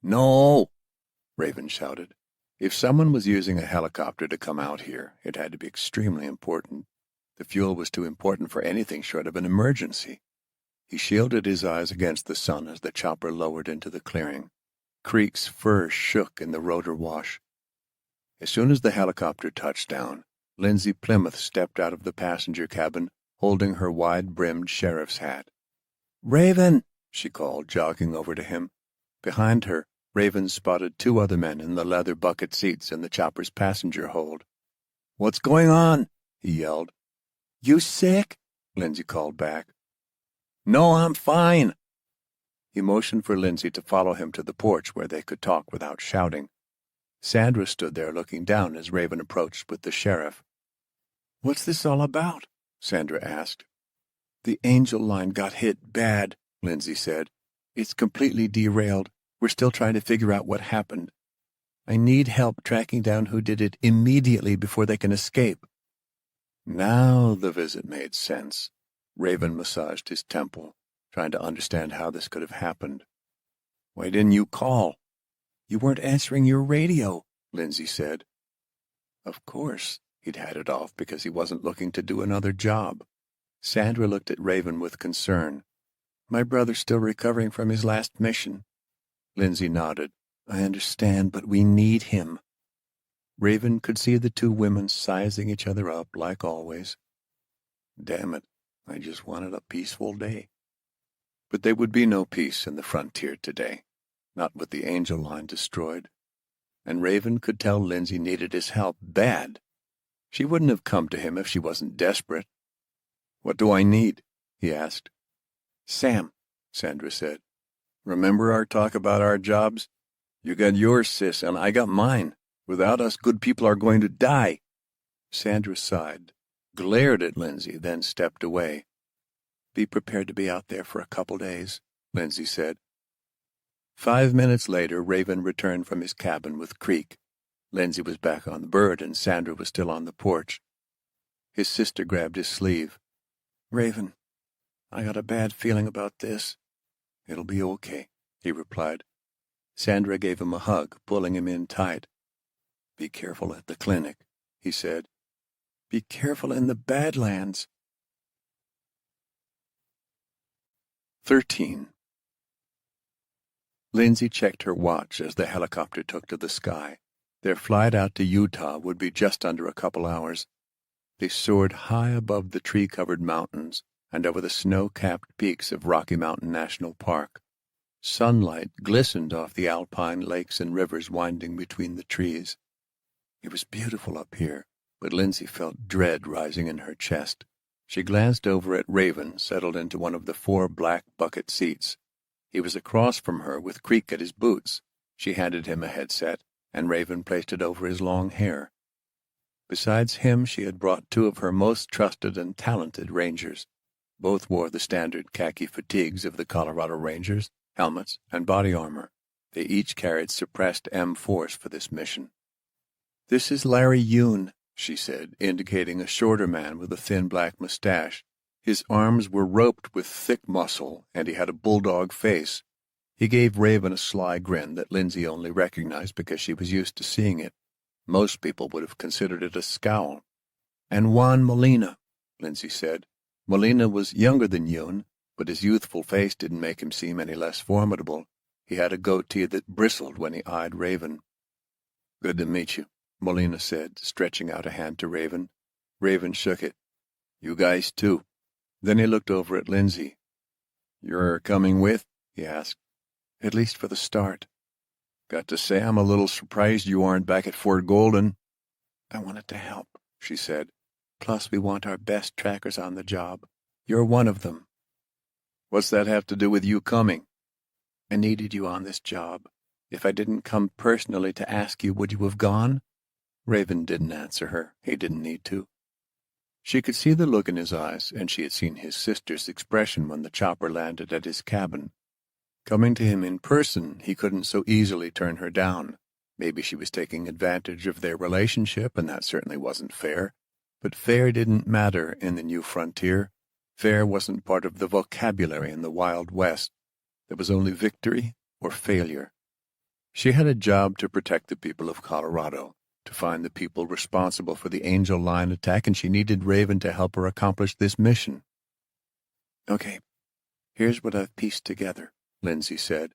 No, Raven shouted. If someone was using a helicopter to come out here, it had to be extremely important. The fuel was too important for anything short of an emergency. He shielded his eyes against the sun as the chopper lowered into the clearing. Creek's fur shook in the rotor wash. As soon as the helicopter touched down, Lindsay Plymouth stepped out of the passenger cabin, holding her wide-brimmed sheriff's hat. Raven, she called, jogging over to him. Behind her, Raven spotted 2 other men in the leather bucket seats in the chopper's passenger hold. What's going on? He yelled. You sick? Lindsay called back. No, I'm fine. He motioned for Lindsay to follow him to the porch where they could talk without shouting. Sandra stood there looking down as Raven approached with the sheriff. What's this all about? Sandra asked. The Angel line got hit bad, Lindsay said. It's completely derailed. We're still trying to figure out what happened. I need help tracking down who did it immediately before they can escape." Now the visit made sense. Raven massaged his temple, trying to understand how this could have happened. "Why didn't you call?" "You weren't answering your radio," Lindsay said. Of course, he'd had it off because he wasn't looking to do another job. Sandra looked at Raven with concern. "My brother's still recovering from his last mission." Lindsay nodded. "I understand, but we need him." Raven could see the two women sizing each other up, like always. Damn it, I just wanted a peaceful day. But there would be no peace in the frontier today, not with the Angel line destroyed. And Raven could tell Lindsay needed his help bad. She wouldn't have come to him if she wasn't desperate. "What do I need?" he asked. "Sam," Sandra said. "Remember our talk about our jobs? You got yours, sis, and I got mine. Without us, good people are going to die." Sandra sighed, glared at Lindsay, then stepped away. "Be prepared to be out there for a couple days," Lindsay said. 5 minutes later, Raven returned from his cabin with Creek. Lindsay was back on the bird, and Sandra was still on the porch. His sister grabbed his sleeve. "Raven, I got a bad feeling about this." "It'll be okay," he replied. Sandra gave him a hug, pulling him in tight. "Be careful at the clinic," he said. "Be careful in the Badlands." 13. Lindsay checked her watch as the helicopter took to the sky. Their flight out to Utah would be just under a couple hours. They soared high above the tree-covered mountains and over the snow-capped peaks of Rocky Mountain National Park. Sunlight glistened off the alpine lakes and rivers winding between the trees. It was beautiful up here, but Lindsay felt dread rising in her chest. She glanced over at Raven, settled into one of the 4 black bucket seats. He was across from her with Creek at his boots. She handed him a headset, and Raven placed it over his long hair. Besides him, she had brought 2 of her most trusted and talented rangers. Both wore the standard khaki fatigues of the Colorado Rangers, helmets, and body armor. They each carried suppressed M4s for this mission. "This is Larry Yoon," she said, indicating a shorter man with a thin black mustache. His arms were roped with thick muscle, and he had a bulldog face. He gave Raven a sly grin that Lindsay only recognized because she was used to seeing it. Most people would have considered it a scowl. "And Juan Molina," Lindsay said. Molina was younger than Yoon, but his youthful face didn't make him seem any less formidable. He had a goatee that bristled when he eyed Raven. "Good to meet you," Molina said, stretching out a hand to Raven. Raven shook it. "You guys too." Then he looked over at Lindsay. "You're coming with?" he asked. "At least for the start." "Got to say I'm a little surprised you aren't back at Fort Golden." "I wanted to help," she said. "Plus we want our best trackers on the job. You're one of them." "What's that have to do with you coming?" "I needed you on this job. If I didn't come personally to ask you, would you have gone?" Raven didn't answer her. He didn't need to. She could see the look in his eyes, and she had seen his sister's expression when the chopper landed at his cabin. Coming to him in person, he couldn't so easily turn her down. Maybe she was taking advantage of their relationship, and that certainly wasn't fair. But fair didn't matter in the new frontier. Fair wasn't part of the vocabulary in the Wild West. There was only victory or failure. She had a job to protect the people of Colorado, to find the people responsible for the Angel line attack, and she needed Raven to help her accomplish this mission. "Okay, here's what I've pieced together," Lindsay said.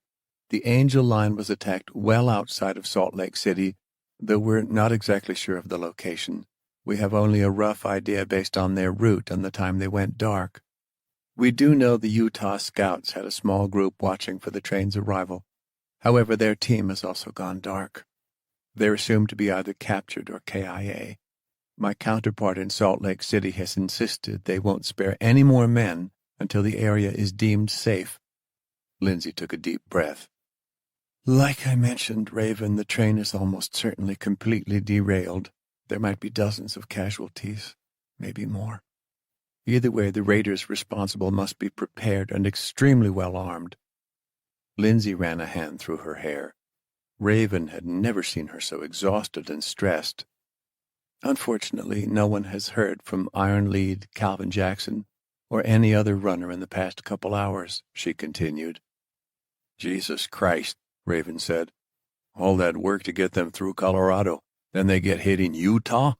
"The Angel line was attacked well outside of Salt Lake City, though we're not exactly sure of the location. We have only a rough idea based on their route and the time they went dark. We do know the Utah Scouts had a small group watching for the train's arrival. However, their team has also gone dark. They're assumed to be either captured or KIA. My counterpart in Salt Lake City has insisted they won't spare any more men until the area is deemed safe." Lindsay took a deep breath. "Like I mentioned, Raven, the train is almost certainly completely derailed. There might be dozens of casualties, maybe more. Either way, the raiders responsible must be prepared and extremely well armed. Lindsay ran a hand through her hair. Raven had never seen her so exhausted and stressed. Unfortunately, no one has heard from Iron Lead, Calvin Jackson, or any other runner in the past couple hours, she continued. Jesus Christ, Raven said. All that work to get them through Colorado, then they get hit in Utah?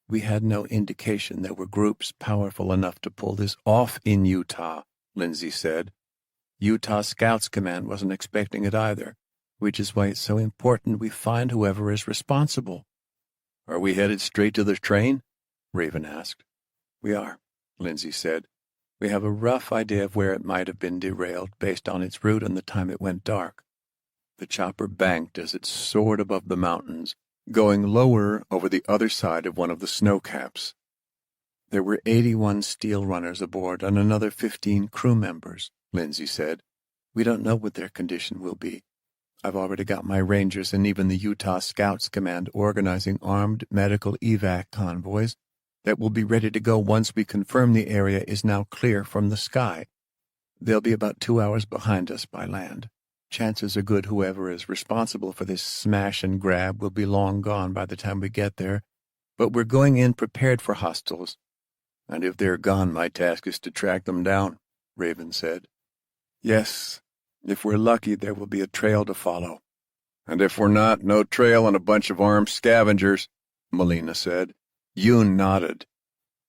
We had no indication there were groups powerful enough to pull this off in Utah, Lindsay said. Utah Scouts Command wasn't expecting it either, which is why it's so important we find whoever is responsible. Are we headed straight to the train? Raven asked. We are, Lindsay said. We have a rough idea of where it might have been derailed based on its route and the time it went dark. The chopper banked as it soared above the mountains, going lower over the other side of one of the snow caps. There were 81 steel runners aboard and another 15 crew members, Lindsay said. We don't know what their condition will be. I've already got my Rangers and even the Utah Scouts Command organizing armed medical evac convoys that will be ready to go once we confirm the area is now clear from the sky. They'll be about 2 hours behind us by land. Chances are good whoever is responsible for this smash and grab will be long gone by the time we get there, but we're going in prepared for hostiles. And if they're gone, my task is to track them down, Raven said. Yes, if we're lucky, there will be a trail to follow. And if we're not, no trail and a bunch of armed scavengers, Molina said. Yoon nodded.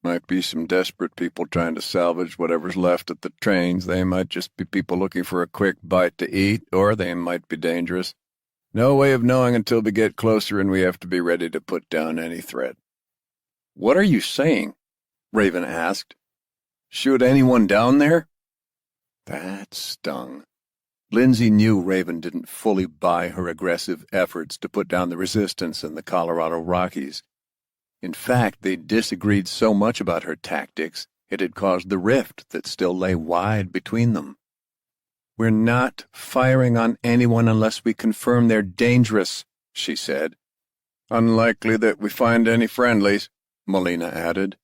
Might be some desperate people trying to salvage whatever's left at the trains. They might just be people looking for a quick bite to eat, or they might be dangerous. No way of knowing until we get closer and we have to be ready to put down any threat. What are you saying? Raven asked. Shoot anyone down there? That stung. Lindsay knew Raven didn't fully buy her aggressive efforts to put down the resistance in the Colorado Rockies. In fact, they disagreed so much about her tactics, it had caused the rift that still lay wide between them. We're not firing on anyone unless we confirm they're dangerous, she said. Unlikely that we find any friendlies, Molina added.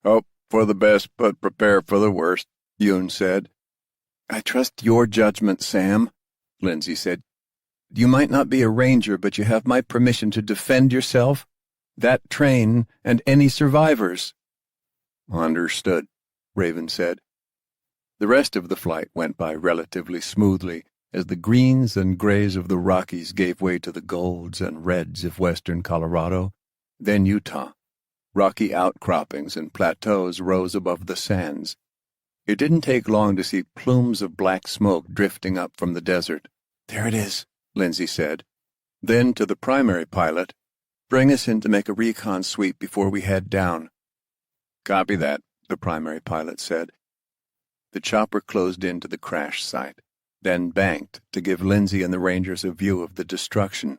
Hope for the best, but prepare for the worst, Yoon said. I trust your judgment, Sam, Lindsay said. You might not be a ranger, but you have my permission to defend yourself, that train, and any survivors. Understood, Raven said. The rest of the flight went by relatively smoothly as the greens and grays of the Rockies gave way to the golds and reds of western Colorado, then Utah. Rocky outcroppings and plateaus rose above the sands. It didn't take long to see plumes of black smoke drifting up from the desert. There it is, Lindsay said. Then to the primary pilot, bring us in to make a recon sweep before we head down. Copy that, the primary pilot said. The chopper closed into the crash site, then banked to give Lindsay and the Rangers a view of the destruction.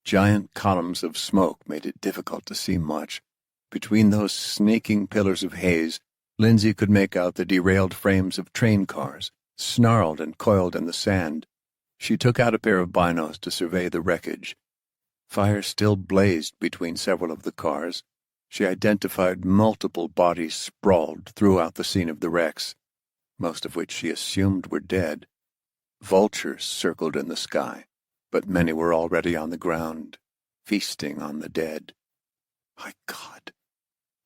Giant columns of smoke made it difficult to see much. Between those snaking pillars of haze, Lindsay could make out the derailed frames of train cars, snarled and coiled in the sand. She took out a pair of binos to survey the wreckage. Fire still blazed between several of the cars. She identified multiple bodies sprawled throughout the scene of the wrecks, most of which she assumed were dead. Vultures circled in the sky, but many were already on the ground, feasting on the dead. My God,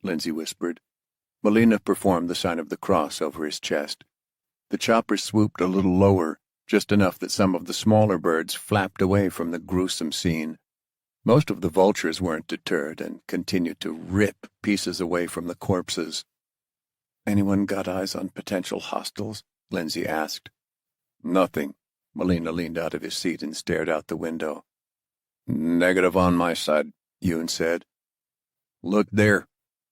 Lindsay whispered. Molina performed the sign of the cross over his chest. The chopper swooped a little lower, just enough that some of the smaller birds flapped away from the gruesome scene. Most of the vultures weren't deterred and continued to rip pieces away from the corpses. Anyone got eyes on potential hostiles? Lindsay asked. Nothing. Molina leaned out of his seat and stared out the window. Negative on my side, Yoon said. Look there.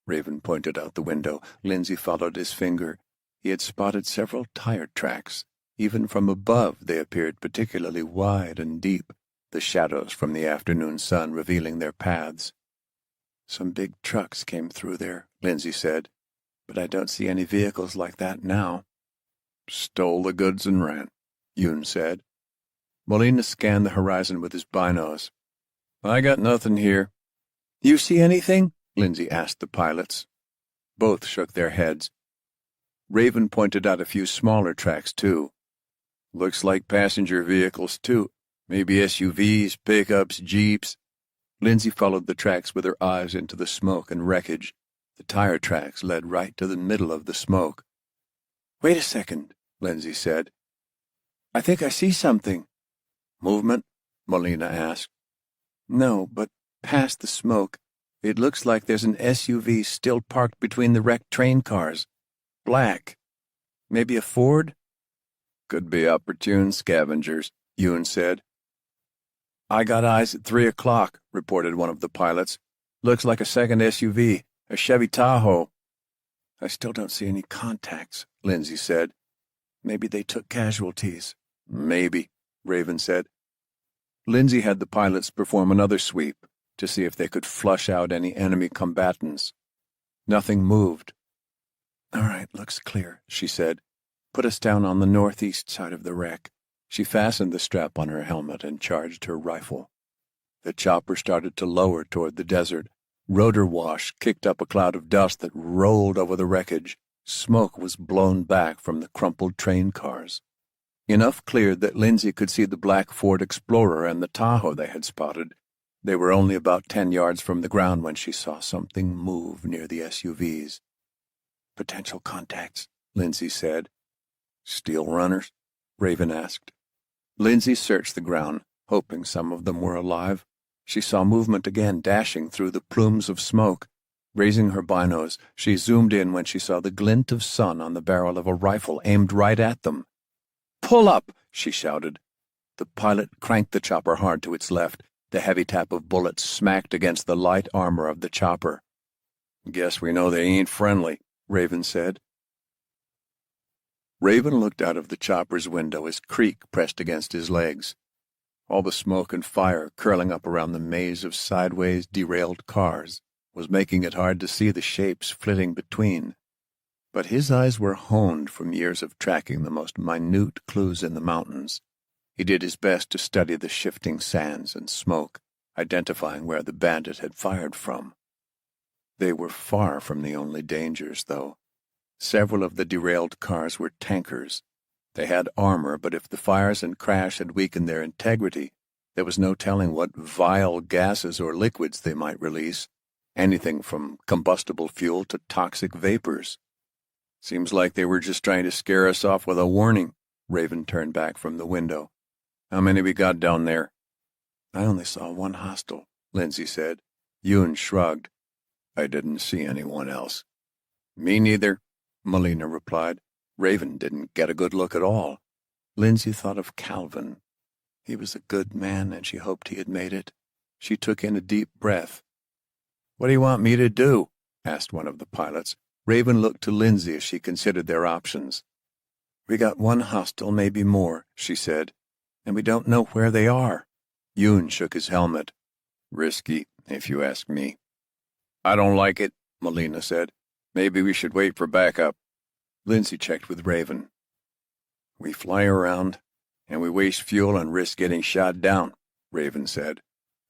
Raven pointed out the window. Lindsay followed his finger. He had spotted several tire tracks. Even from above they appeared particularly wide and deep, the shadows from the afternoon sun revealing their paths. Some big trucks came through there, Lindsay said, but I don't see any vehicles like that now. Stole the goods and ran, Yoon said. Molina scanned the horizon with his binos. I got nothing here. You see anything? Lindsay asked the pilots. Both shook their heads. Raven pointed out a few smaller tracks, too. Looks like passenger vehicles, too. Maybe SUVs, pickups, jeeps. Lindsay followed the tracks with her eyes into the smoke and wreckage. The tire tracks led right to the middle of the smoke. "Wait a second," Lindsay said. "I think I see something." "Movement?" Molina asked. "No, but past the smoke, it looks like there's an SUV still parked between the wrecked train cars. Black. Maybe a Ford?" "Could be opportune scavengers," Yoon said. "I got eyes at 3 o'clock, reported one of the pilots. "Looks like a second SUV, a Chevy Tahoe." "I still don't see any contacts," Lindsay said. "Maybe they took casualties." "Maybe," Raven said. Lindsay had the pilots perform another sweep to see if they could flush out any enemy combatants. Nothing moved. "All right, looks clear," she said. "Put us down on the northeast side of the wreck." She fastened the strap on her helmet and charged her rifle. The chopper started to lower toward the desert. Rotor wash kicked up a cloud of dust that rolled over the wreckage. Smoke was blown back from the crumpled train cars. Enough cleared that Lindsay could see the black Ford Explorer and the Tahoe they had spotted. They were only about 10 yards from the ground when she saw something move near the SUVs. "Potential contacts," Lindsay said. "Steel runners?" Raven asked. Lindsay searched the ground, hoping some of them were alive. She saw movement again dashing through the plumes of smoke. Raising her binos, she zoomed in when she saw the glint of sun on the barrel of a rifle aimed right at them. "Pull up!" she shouted. The pilot cranked the chopper hard to its left. The heavy tap of bullets smacked against the light armor of the chopper. "Guess we know they ain't friendly," Raven said. Raven looked out of the chopper's window as creak pressed against his legs. All the smoke and fire curling up around the maze of sideways derailed cars was making it hard to see the shapes flitting between. But his eyes were honed from years of tracking the most minute clues in the mountains. He did his best to study the shifting sands and smoke, identifying where the bandit had fired from. They were far from the only dangers, though. Several of the derailed cars were tankers. They had armor, but if the fires and crash had weakened their integrity, there was no telling what vile gases or liquids they might release, anything from combustible fuel to toxic vapors. "Seems like they were just trying to scare us off with a warning." Raven turned back from the window. "How many we got down there?" "I only saw one hostile," Lindsay said. Yoon shrugged. "I didn't see anyone else." "Me neither," Molina replied. Raven didn't get a good look at all. Lindsay thought of Calvin. He was a good man, and she hoped he had made it. She took in a deep breath. "What do you want me to do?" asked one of the pilots. Raven looked to Lindsay as she considered their options. "We got one hostile, maybe more," she said, "and we don't know where they are." Yoon shook his helmet. "Risky, if you ask me." "I don't like it," Molina said. "Maybe we should wait for backup." Lindsay checked with Raven. "We fly around, and we waste fuel and risk getting shot down," Raven said.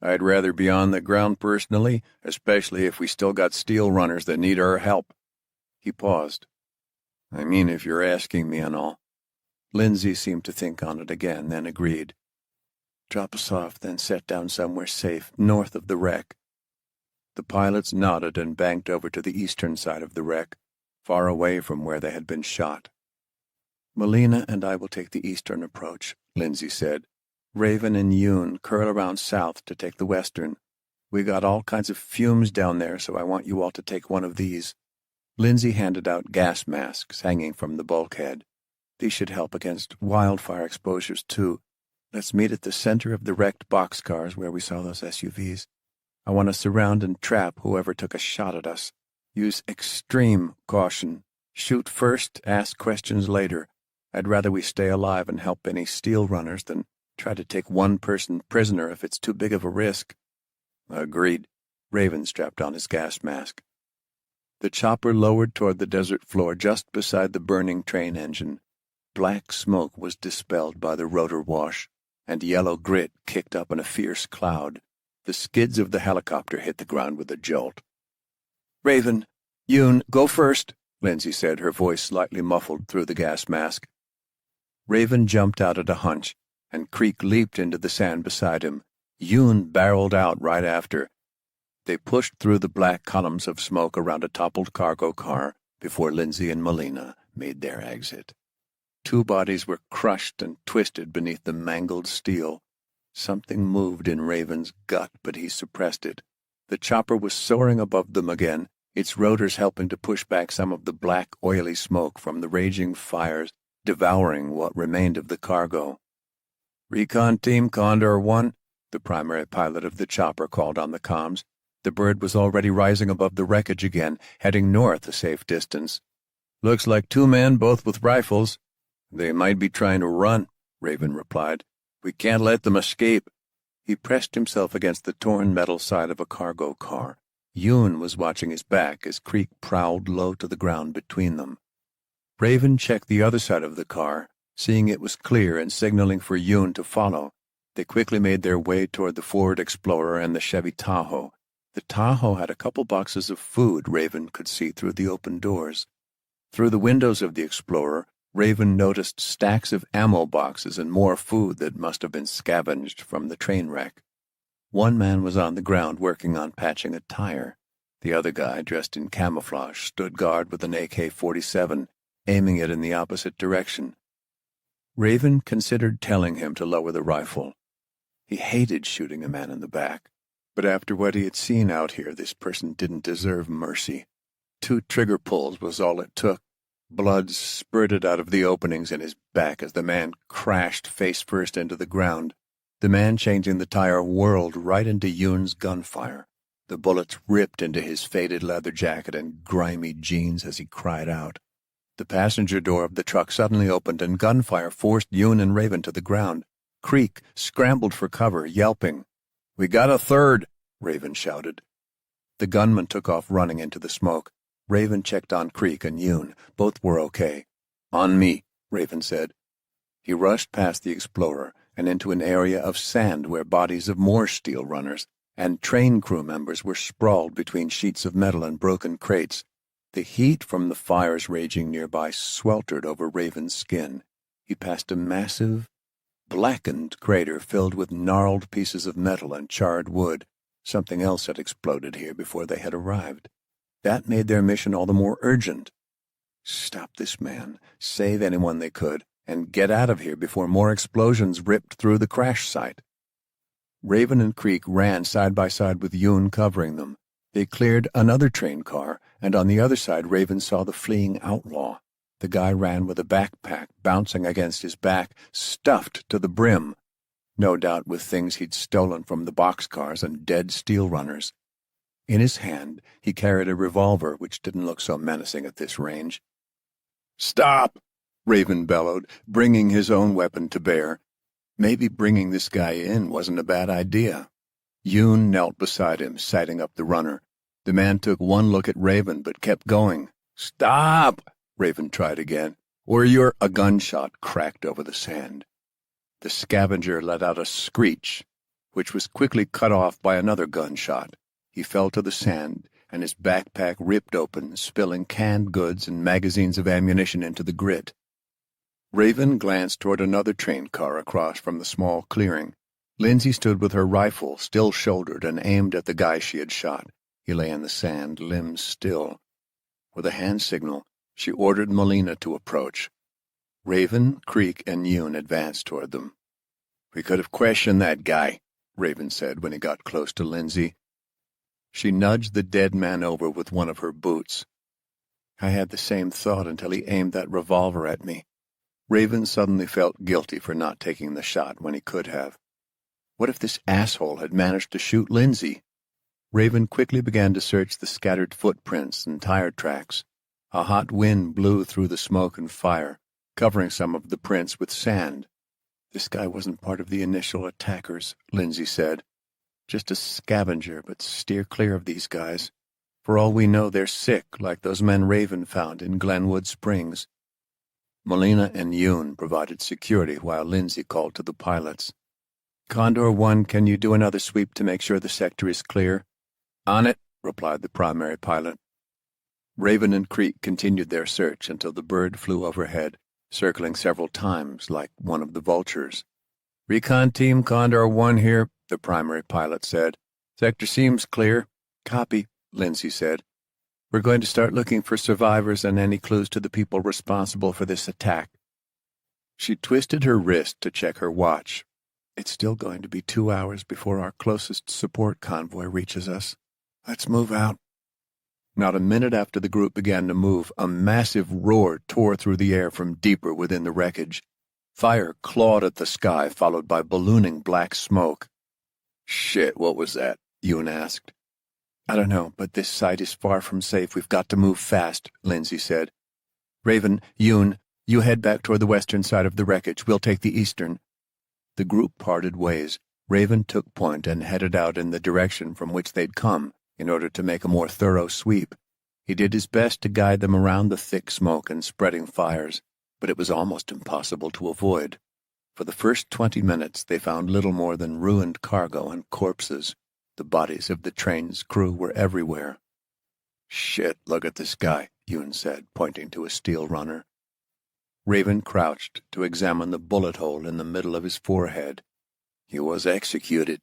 "I'd rather be on the ground personally, especially if we still got steel runners that need our help." He paused. "I mean, if you're asking me and all." Lindsay seemed to think on it again, then agreed. "Drop us off, then set down somewhere safe, north of the wreck." The pilots nodded and banked over to the eastern side of the wreck, far away from where they had been shot. "Molina and I will take the eastern approach," Lindsay said. "Raven and Yoon curl around south to take the western. We got all kinds of fumes down there, so I want you all to take one of these." Lindsay handed out gas masks hanging from the bulkhead. "These should help against wildfire exposures, too. Let's meet at the center of the wrecked boxcars where we saw those SUVs. I want to surround and trap whoever took a shot at us. Use extreme caution. Shoot first, ask questions later. I'd rather we stay alive and help any steel runners than try to take one person prisoner if it's too big of a risk." "Agreed." Raven strapped on his gas mask. The chopper lowered toward the desert floor just beside the burning train engine. Black smoke was dispelled by the rotor wash, and yellow grit kicked up in a fierce cloud. The skids of the helicopter hit the ground with a jolt. "Raven, Yoon, go first," Lindsay said, her voice slightly muffled through the gas mask. Raven jumped out at a hunch, and Creek leaped into the sand beside him. Yoon barreled out right after. They pushed through the black columns of smoke around a toppled cargo car before Lindsay and Melina made their exit. Two bodies were crushed and twisted beneath the mangled steel. Something moved in Raven's gut, but he suppressed it. The chopper was soaring above them again, its rotors helping to push back some of the black, oily smoke from the raging fires, devouring what remained of the cargo. "Recon Team Condor 1," the primary pilot of the chopper called on the comms. The bird was already rising above the wreckage again, heading north a safe distance. "Looks like 2 men, both with rifles." "They might be trying to run," Raven replied. "We can't let them escape." He pressed himself against the torn metal side of a cargo car. Yoon was watching his back as Creek prowled low to the ground between them. Raven checked the other side of the car, seeing it was clear and signaling for Yoon to follow. They quickly made their way toward the Ford Explorer and the Chevy Tahoe. The Tahoe had a couple boxes of food Raven could see through the open doors. Through the windows of the Explorer, Raven noticed stacks of ammo boxes and more food that must have been scavenged from the train wreck. One man was on the ground working on patching a tire. The other guy, dressed in camouflage, stood guard with an AK-47, aiming it in the opposite direction. Raven considered telling him to lower the rifle. He hated shooting a man in the back, but after what he had seen out here, this person didn't deserve mercy. 2 trigger pulls was all it took. Blood spurted out of the openings in his back as the man crashed face first into the ground. The man changing the tire whirled right into Yoon's gunfire. The bullets ripped into his faded leather jacket and grimy jeans as he cried out. The passenger door of the truck suddenly opened and gunfire forced Yoon and Raven to the ground. Creek scrambled for cover, yelping. "We got a third," Raven shouted. The gunman took off running into the smoke. Raven checked on Creek and Yoon. Both were okay. "On me," Raven said. He rushed past the Explorer and into an area of sand where bodies of more steel runners and train crew members were sprawled between sheets of metal and broken crates. The heat from the fires raging nearby sweltered over Raven's skin. He passed a massive, blackened crater filled with gnarled pieces of metal and charred wood. Something else had exploded here before they had arrived. That made their mission all the more urgent. Stop this man, save anyone they could, and get out of here before more explosions ripped through the crash site. Raven and Creek ran side by side with Yoon covering them. They cleared another train car, and on the other side Raven saw the fleeing outlaw. The guy ran with a backpack bouncing against his back, stuffed to the brim, no doubt with things he'd stolen from the boxcars and dead steel runners. In his hand, he carried a revolver which didn't look so menacing at this range. "Stop!" Raven bellowed, bringing his own weapon to bear. Maybe bringing this guy in wasn't a bad idea. Yoon knelt beside him, sighting up the runner. The man took one look at Raven but kept going. "Stop!" Raven tried again. "Or you're—" A gunshot cracked over the sand. The scavenger let out a screech, which was quickly cut off by another gunshot. He fell to the sand, and his backpack ripped open, spilling canned goods and magazines of ammunition into the grit. Raven glanced toward another train car across from the small clearing. Lindsay stood with her rifle still shouldered and aimed at the guy she had shot. He lay in the sand, limbs still. With a hand signal, she ordered Melina to approach. Raven, Creek, and Yoon advanced toward them. "We could have questioned that guy," Raven said when he got close to Lindsay. She nudged the dead man over with one of her boots. "I had the same thought until he aimed that revolver at me." Raven suddenly felt guilty for not taking the shot when he could have. What if this asshole had managed to shoot Lindsay? Raven quickly began to search the scattered footprints and tire tracks. A hot wind blew through the smoke and fire, covering some of the prints with sand. "This guy wasn't part of the initial attackers," Lindsay said. "Just a scavenger, but steer clear of these guys. For all we know, they're sick, like those men Raven found in Glenwood Springs." Melina and Yoon provided security while Lindsay called to the pilots. "Condor 1, can you do another sweep to make sure the sector is clear?" "On it," replied the primary pilot. Raven and Creek continued their search until the bird flew overhead. circling several times like one of the vultures. "Recon Team Condor 1 here," the primary pilot said. "Sector seems clear." "Copy," Lindsay said. "We're going to start looking for survivors and any clues to the people responsible for this attack." She twisted her wrist to check her watch. "It's still going to be 2 hours before our closest support convoy reaches us. Let's move out." Not a minute after the group began to move, a massive roar tore through the air from deeper within the wreckage. Fire clawed at the sky, followed by ballooning black smoke. "Shit, what was that?" Yoon asked. "I don't know, but this site is far from safe. We've got to move fast," Lindsay said. "Raven, Yoon, you head back toward the western side of the wreckage. We'll take the eastern." The group parted ways. Raven took point and headed out in the direction from which they'd come in order to make a more thorough sweep. He did his best to guide them around the thick smoke and spreading fires, but it was almost impossible to avoid. For the first 20 minutes they found little more than ruined cargo and corpses. The bodies of the train's crew were everywhere. "Shit, look at this guy," Yoon said, pointing to a steel runner. Raven crouched to examine the bullet hole in the middle of his forehead. "He was executed."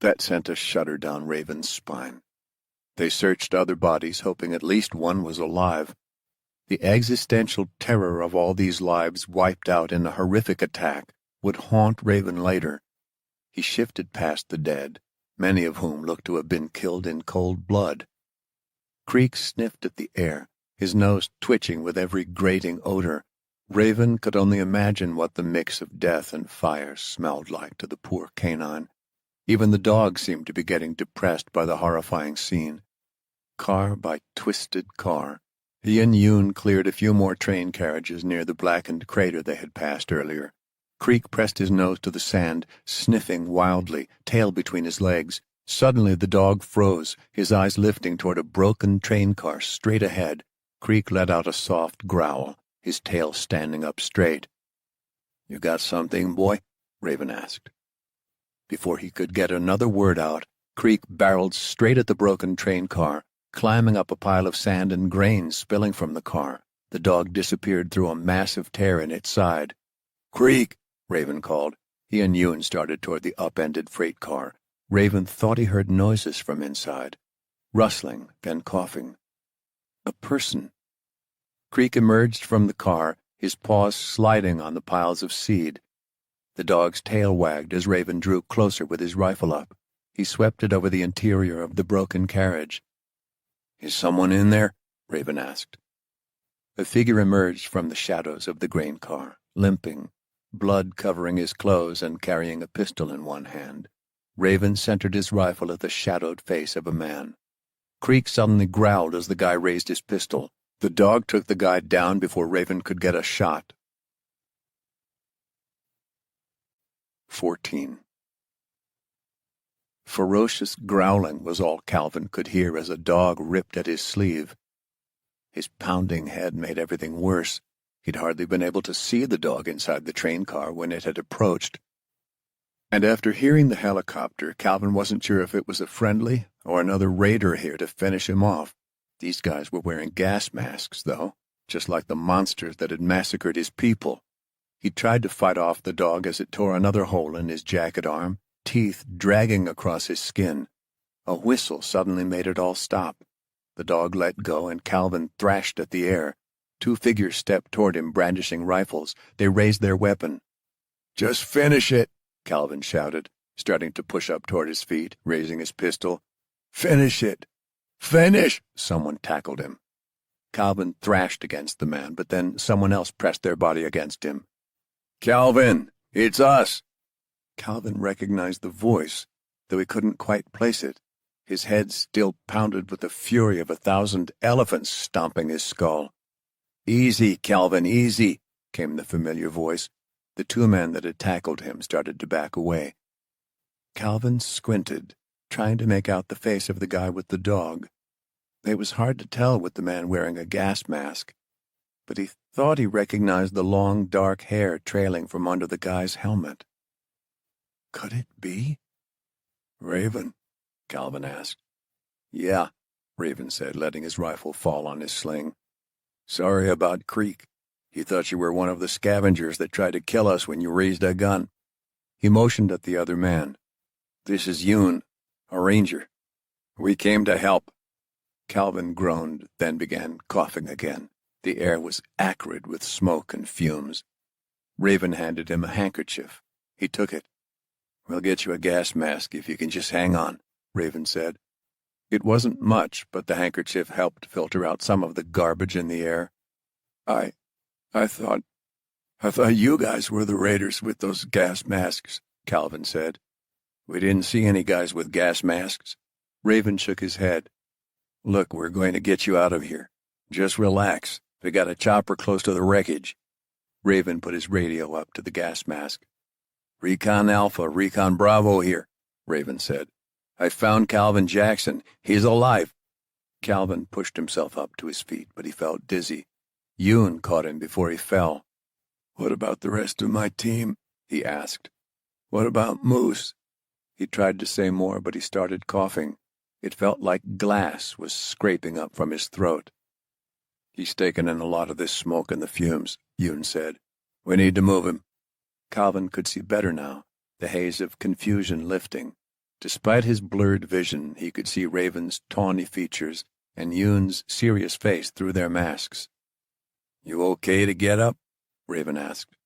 That sent a shudder down Raven's spine. They searched other bodies, hoping at least one was alive. The existential terror of all these lives wiped out in a horrific attack would haunt Raven later. He shifted past the dead, many of whom looked to have been killed in cold blood. Creek sniffed at the air, his nose twitching with every grating odor. Raven could only imagine what the mix of death and fire smelled like to the poor canine. Even the dog seemed to be getting depressed by the horrifying scene. Car by twisted car. He and Yoon cleared a few more train carriages near the blackened crater they had passed earlier. Creek pressed his nose to the sand, sniffing wildly, tail between his legs. Suddenly the dog froze, his eyes lifting toward a broken train car straight ahead. Creek let out a soft growl, his tail standing up straight. "You got something, boy?" Raven asked. Before he could get another word out, Creek barreled straight at the broken train car, climbing up a pile of sand and grain spilling from the car. The dog disappeared through a massive tear in its side. "Creek!" Raven called. He and Yoon started toward the upended freight car. Raven thought he heard noises from inside. Rustling, then coughing. A person. Creek emerged from the car, his paws sliding on the piles of seed. The dog's tail wagged as Raven drew closer with his rifle up. He swept it over the interior of the broken carriage. "Is someone in there?" Raven asked. A figure emerged from the shadows of the grain car, limping, blood covering his clothes and carrying a pistol in one hand. Raven centered his rifle at the shadowed face of a man. Creek suddenly growled as the guy raised his pistol. The dog took the guy down before Raven could get a shot. 14. Ferocious growling was all Calvin could hear as a dog ripped at his sleeve. His pounding head made everything worse. He'd hardly been able to see the dog inside the train car when it had approached. And after hearing the helicopter, Calvin wasn't sure if it was a friendly or another raider here to finish him off. These guys were wearing gas masks, though, just like the monsters that had massacred his people. He tried to fight off the dog as it tore another hole in his jacket arm, teeth dragging across his skin. A whistle suddenly made it all stop. The dog let go, and Calvin thrashed at the air. Two figures stepped toward him, brandishing rifles. They raised their weapon. "Just finish it!" Calvin shouted, starting to push up toward his feet, raising his pistol. "Finish it! Finish!" Someone tackled him. Calvin thrashed against the man, but then someone else pressed their body against him. "Calvin, it's us!" Calvin recognized the voice, though he couldn't quite place it. His head still pounded with the fury of 1,000 elephants stomping his skull. "Easy, Calvin, easy," came the familiar voice. The two men that had tackled him started to back away. Calvin squinted, trying to make out the face of the guy with the dog. It was hard to tell with the man wearing a gas mask, but he thought he recognized the long, dark hair trailing from under the guy's helmet. Could it be? "Raven?" Calvin asked. "Yeah," Raven said, letting his rifle fall on his sling. "Sorry about Creek. He thought you were one of the scavengers that tried to kill us when you raised a gun." He motioned at the other man. "This is Yoon, a ranger. We came to help." Calvin groaned, then began coughing again. The air was acrid with smoke and fumes. Raven handed him a handkerchief. He took it. "We'll get you a gas mask if you can just hang on," Raven said. It wasn't much, but the handkerchief helped filter out some of the garbage in the air. I thought you guys were the raiders with those gas masks," Calvin said. "We didn't see any guys with gas masks." Raven shook his head. "Look, we're going to get you out of here. Just relax. We got a chopper close to the wreckage." Raven put his radio up to the gas mask. "Recon Alpha, Recon Bravo here," Raven said. "I found Calvin Jackson. He's alive." Calvin pushed himself up to his feet, but he felt dizzy. Yoon caught him before he fell. "What about the rest of my team?" he asked. "What about Moose?" He tried to say more, but he started coughing. It felt like glass was scraping up from his throat. "He's taken in a lot of this smoke and the fumes," Yoon said. "We need to move him." Calvin could see better now, the haze of confusion lifting. Despite his blurred vision, he could see Raven's tawny features and Yoon's serious face through their masks. "You okay to get up?" Raven asked.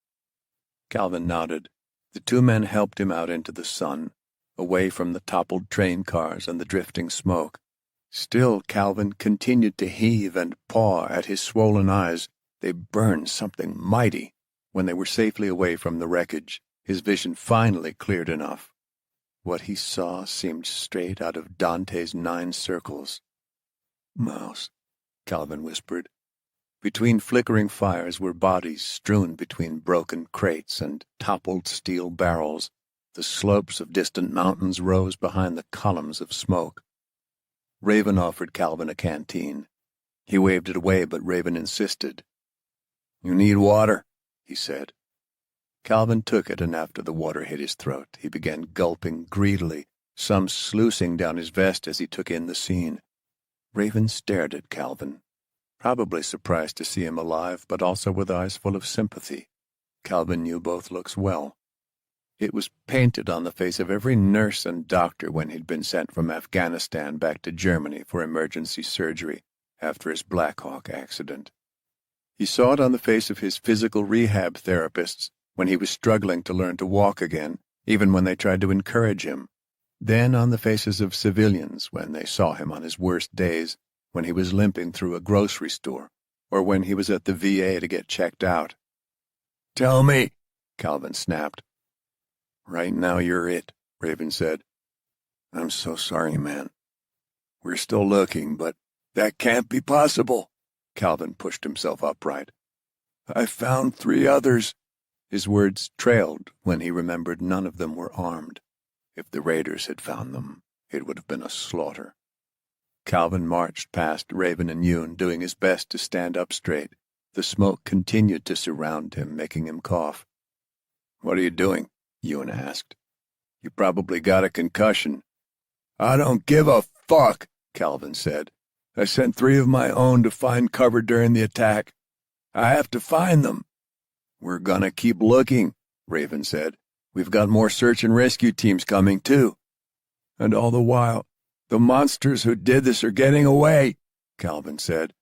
Calvin nodded. The two men helped him out into the sun, away from the toppled train cars and the drifting smoke. Still, Calvin continued to heave and paw at his swollen eyes. They burned something mighty. When they were safely away from the wreckage, his vision finally cleared enough. What he saw seemed straight out of Dante's 9 circles. "Mouse," Calvin whispered. Between flickering fires were bodies strewn between broken crates and toppled steel barrels. The slopes of distant mountains rose behind the columns of smoke. Raven offered Calvin a canteen. He waved it away, but Raven insisted. "You need water," he said. Calvin took it, and after the water hit his throat, he began gulping greedily, some sluicing down his vest as he took in the scene. Raven stared at Calvin, probably surprised to see him alive, but also with eyes full of sympathy. Calvin knew both looks well. It was painted on the face of every nurse and doctor when he'd been sent from Afghanistan back to Germany for emergency surgery after his Black Hawk accident. He saw it on the face of his physical rehab therapists when he was struggling to learn to walk again, even when they tried to encourage him. Then on the faces of civilians when they saw him on his worst days, when he was limping through a grocery store, or when he was at the VA to get checked out. "Tell me," Calvin snapped. "Right now you're it," Raven said. "I'm so sorry, man. We're still looking, but that can't be possible." Calvin pushed himself upright. "I found 3 others." His words trailed when he remembered none of them were armed. If the raiders had found them, it would have been a slaughter. Calvin marched past Raven and Yoon, doing his best to stand up straight. The smoke continued to surround him, making him cough. "What are you doing?" Yoon asked. "You probably got a concussion." "I don't give a fuck," Calvin said. "I sent 3 of my own to find cover during the attack. I have to find them." "We're gonna keep looking," Raven said. "We've got more search and rescue teams coming, too." "And all the while, the monsters who did this are getting away," Calvin said.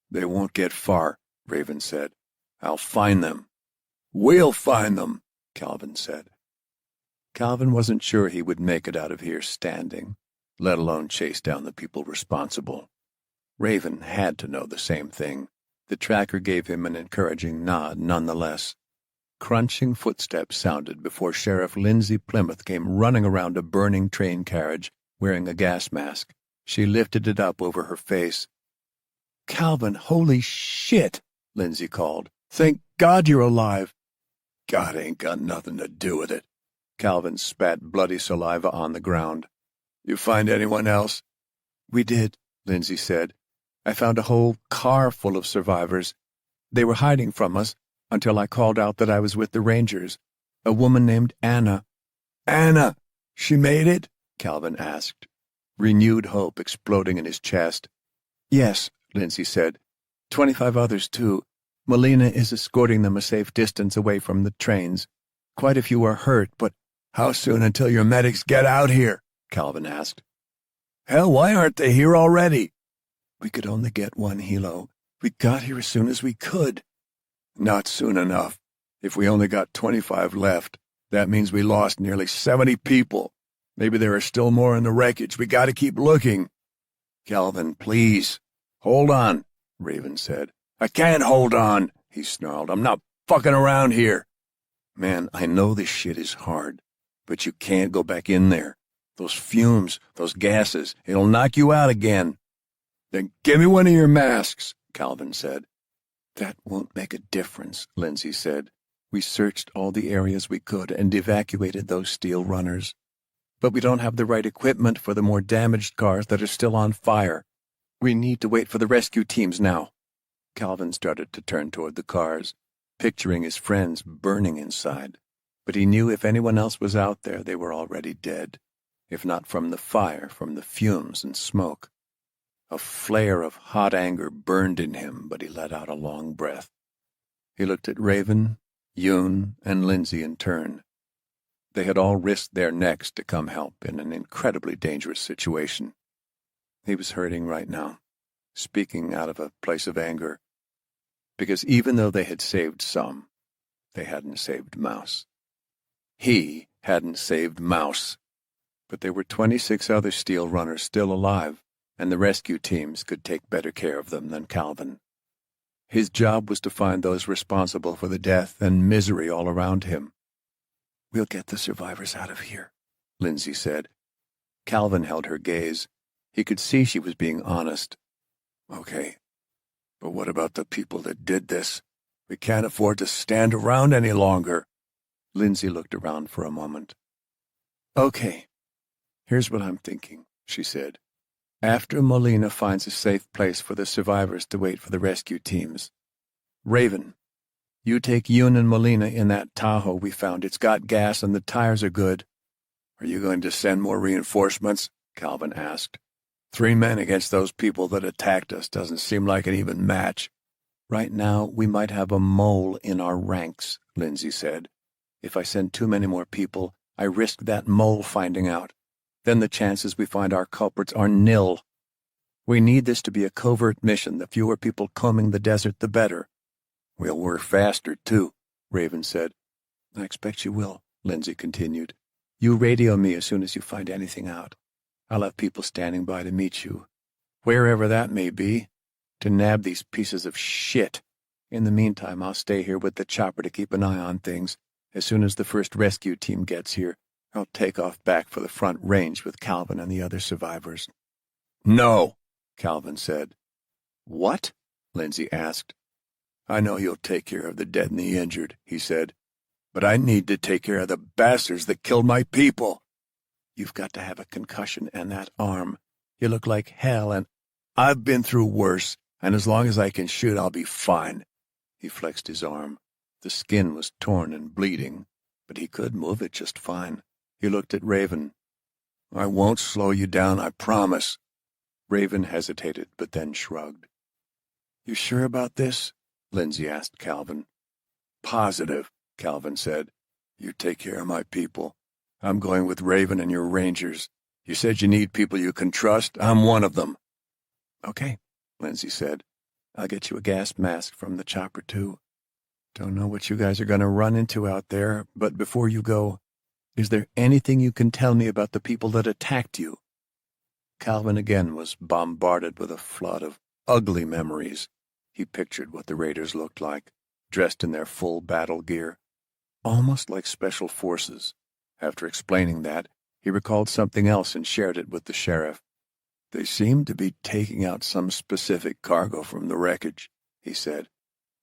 "They won't get far," Raven said. "I'll find them." "We'll find them," Calvin said. Calvin wasn't sure he would make it out of here standing, let alone chase down the people responsible. Raven had to know the same thing. The tracker gave him an encouraging nod nonetheless. Crunching footsteps sounded before Sheriff Lindsay Plymouth came running around a burning train carriage, wearing a gas mask. She lifted it up over her face. "Calvin, holy shit!" Lindsay called. "Thank God you're alive." "God ain't got nothing to do with it." Calvin spat bloody saliva on the ground. "You find anyone else?" "We did," Lindsay said. "I found a whole car full of survivors. They were hiding from us until I called out that I was with the Rangers. A woman named Anna." "Anna! She made it?" Calvin asked, renewed hope exploding in his chest. "Yes," Lindsay said. 25 others, too. Molina is escorting them a safe distance away from the trains. Quite a few are hurt, but how soon until your medics get out here? Calvin asked. Hell, why aren't they here already? We could only get one helo. We got here as soon as we could. Not soon enough. If we only got 25 left, that means we lost nearly 70 people. Maybe there are still more in the wreckage. We gotta keep looking. Calvin, please. Hold on, Raven said. I can't hold on, he snarled. I'm not fucking around here. Man, I know this shit is hard, but you can't go back in there. Those fumes, those gases, it'll knock you out again. Then give me one of your masks, Calvin said. That won't make a difference, Lindsay said. We searched all the areas we could and evacuated those steel runners. But we don't have the right equipment for the more damaged cars that are still on fire. We need to wait for the rescue teams now. Calvin started to turn toward the cars, picturing his friends burning inside. But he knew if anyone else was out there, they were already dead. If not from the fire, from the fumes and smoke. A flare of hot anger burned in him, but he let out a long breath. He looked at Raven, Yoon, and Lindsay in turn. They had all risked their necks to come help in an incredibly dangerous situation. He was hurting right now, speaking out of a place of anger, because even though they had saved some, they hadn't saved Mouse. He hadn't saved Mouse. But there were 26 other steel runners still alive, and the rescue teams could take better care of them than Calvin. His job was to find those responsible for the death and misery all around him. We'll get the survivors out of here, Lindsay said. Calvin held her gaze. He could see she was being honest. Okay, but what about the people that did this? We can't afford to stand around any longer. Lindsay looked around for a moment. Okay. Here's what I'm thinking, she said. After Molina finds a safe place for the survivors to wait for the rescue teams. Raven, you take Yoon and Molina in that Tahoe we found. It's got gas and the tires are good. Are you going to send more reinforcements? Calvin asked. 3 men against those people that attacked us doesn't seem like an even match. Right now, we might have a mole in our ranks, Lindsay said. If I send too many more people, I risk that mole finding out. Then the chances we find our culprits are nil. We need this to be a covert mission. The fewer people combing the desert, the better. We'll work faster, too, Raven said. I expect you will, Lindsay continued. You radio me as soon as you find anything out. I'll have people standing by to meet you, wherever that may be, to nab these pieces of shit. In the meantime, I'll stay here with the chopper to keep an eye on things. As soon as the first rescue team gets here, I'll take off back for the front range with Calvin and the other survivors. No, Calvin said. What? Lindsay asked. I know you'll take care of the dead and the injured, he said, but I need to take care of the bastards that killed my people. You've got to have a concussion and that arm. You look like hell, and I've been through worse, and as long as I can shoot, I'll be fine. He flexed his arm. The skin was torn and bleeding, but he could move it just fine. He looked at Raven. I won't slow you down, I promise. Raven hesitated, but then shrugged. You sure about this? Lindsay asked Calvin. Positive, Calvin said. You take care of my people. I'm going with Raven and your rangers. You said you need people you can trust. I'm one of them. Okay, Lindsay said. I'll get you a gas mask from the chopper, too. Don't know what you guys are going to run into out there, but before you go, is there anything you can tell me about the people that attacked you? Calvin again was bombarded with a flood of ugly memories. He pictured what the raiders looked like, dressed in their full battle gear, almost like special forces. After explaining that, he recalled something else and shared it with the sheriff. They seemed to be taking out some specific cargo from the wreckage, he said.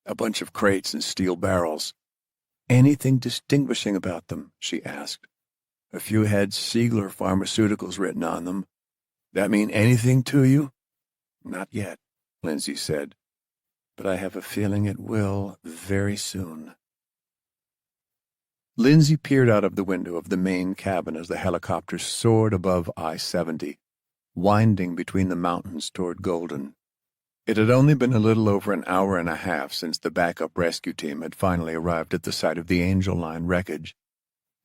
A bunch of crates and steel barrels. Anything distinguishing about them? She asked. A few had Siegler Pharmaceuticals written on them. That mean anything to you? Not yet, Lindsay said. But I have a feeling it will very soon. Lindsay peered out of the window of the main cabin as the helicopter soared above I-70, winding between the mountains toward Golden. It had only been a little over an hour and a half since the backup rescue team had finally arrived at the site of the Angel Line wreckage.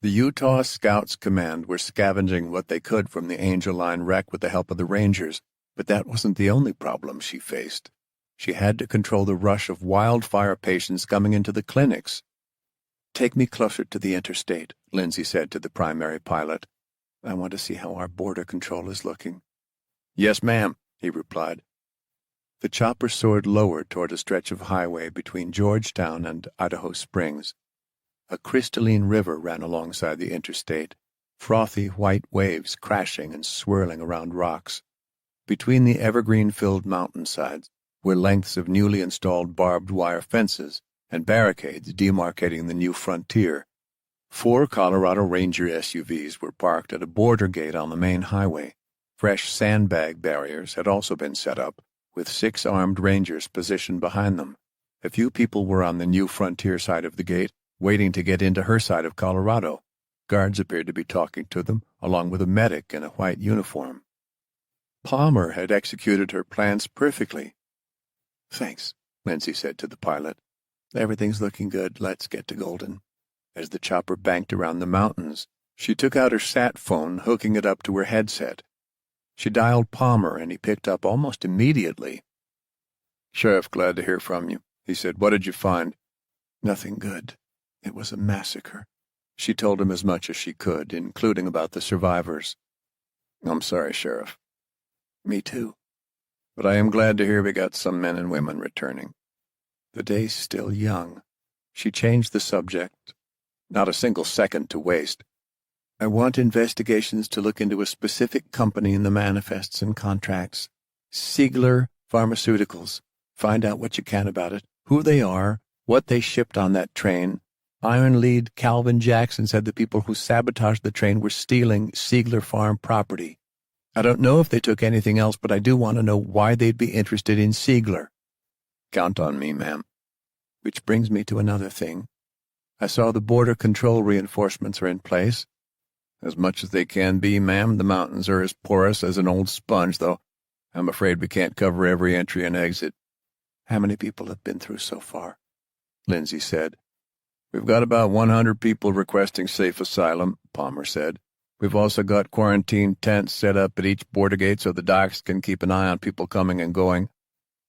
The Utah Scouts Command were scavenging what they could from the Angel Line wreck with the help of the Rangers, but that wasn't the only problem she faced. She had to control the rush of wildfire patients coming into the clinics. "Take me closer to the interstate," Lindsay said to the primary pilot. "I want to see how our border control is looking." "Yes, ma'am," he replied. The chopper soared lower toward a stretch of highway between Georgetown and Idaho Springs. A crystalline river ran alongside the interstate, frothy white waves crashing and swirling around rocks. Between the evergreen-filled mountainsides were lengths of newly installed barbed wire fences and barricades demarcating the new frontier. 4 Colorado Ranger SUVs were parked at a border gate on the main highway. Fresh sandbag barriers had also been set up, with 6 armed Rangers positioned behind them. A few people were on the new frontier side of the gate, waiting to get into her side of Colorado. Guards appeared to be talking to them, along with a medic in a white uniform. Palmer had executed her plans perfectly. "Thanks," Lindsay said to the pilot. "Everything's looking good. Let's get to Golden." As the chopper banked around the mountains, she took out her sat phone, hooking it up to her headset. She dialed Palmer, and he picked up almost immediately. "Sheriff, glad to hear from you," he said. "What did you find?" "Nothing good. It was a massacre." She told him as much as she could, including about the survivors. "I'm sorry, Sheriff." "Me too. But I am glad to hear we got some men and women returning." The day's still young. She changed the subject. Not a single second to waste. "I want investigations to look into a specific company in the manifests and contracts. Siegler Pharmaceuticals. Find out what you can about it, who they are, what they shipped on that train. Iron Lead Calvin Jackson said the people who sabotaged the train were stealing Siegler Farm property. I don't know if they took anything else, but I do want to know why they'd be interested in Siegler." "Count on me, ma'am." Which brings me to another thing. I saw the border control reinforcements are in place. "As much as they can be, ma'am. The mountains are as porous as an old sponge, though I'm afraid we can't cover every entry and exit." "How many people have been through so far?" Lindsay said. "We've got about 100 people requesting safe asylum," Palmer said. "We've also got quarantine tents set up at each border gate so the docs can keep an eye on people coming and going.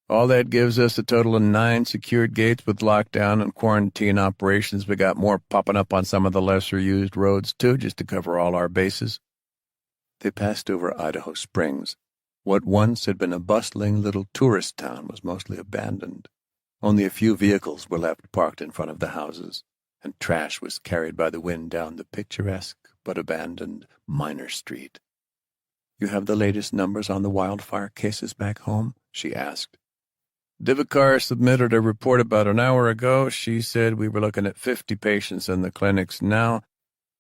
All that gives us a total of 9 secured gates with lockdown and quarantine operations. We got more popping up on some of the lesser-used roads, too, just to cover all our bases." They passed over Idaho Springs. What once had been a bustling little tourist town was mostly abandoned. Only a few vehicles were left parked in front of the houses, and trash was carried by the wind down the picturesque but abandoned minor street. "You have the latest numbers on the wildfire cases back home?" she asked. "Divikar submitted a report about an hour ago. She said we were looking at 50 patients in the clinics now.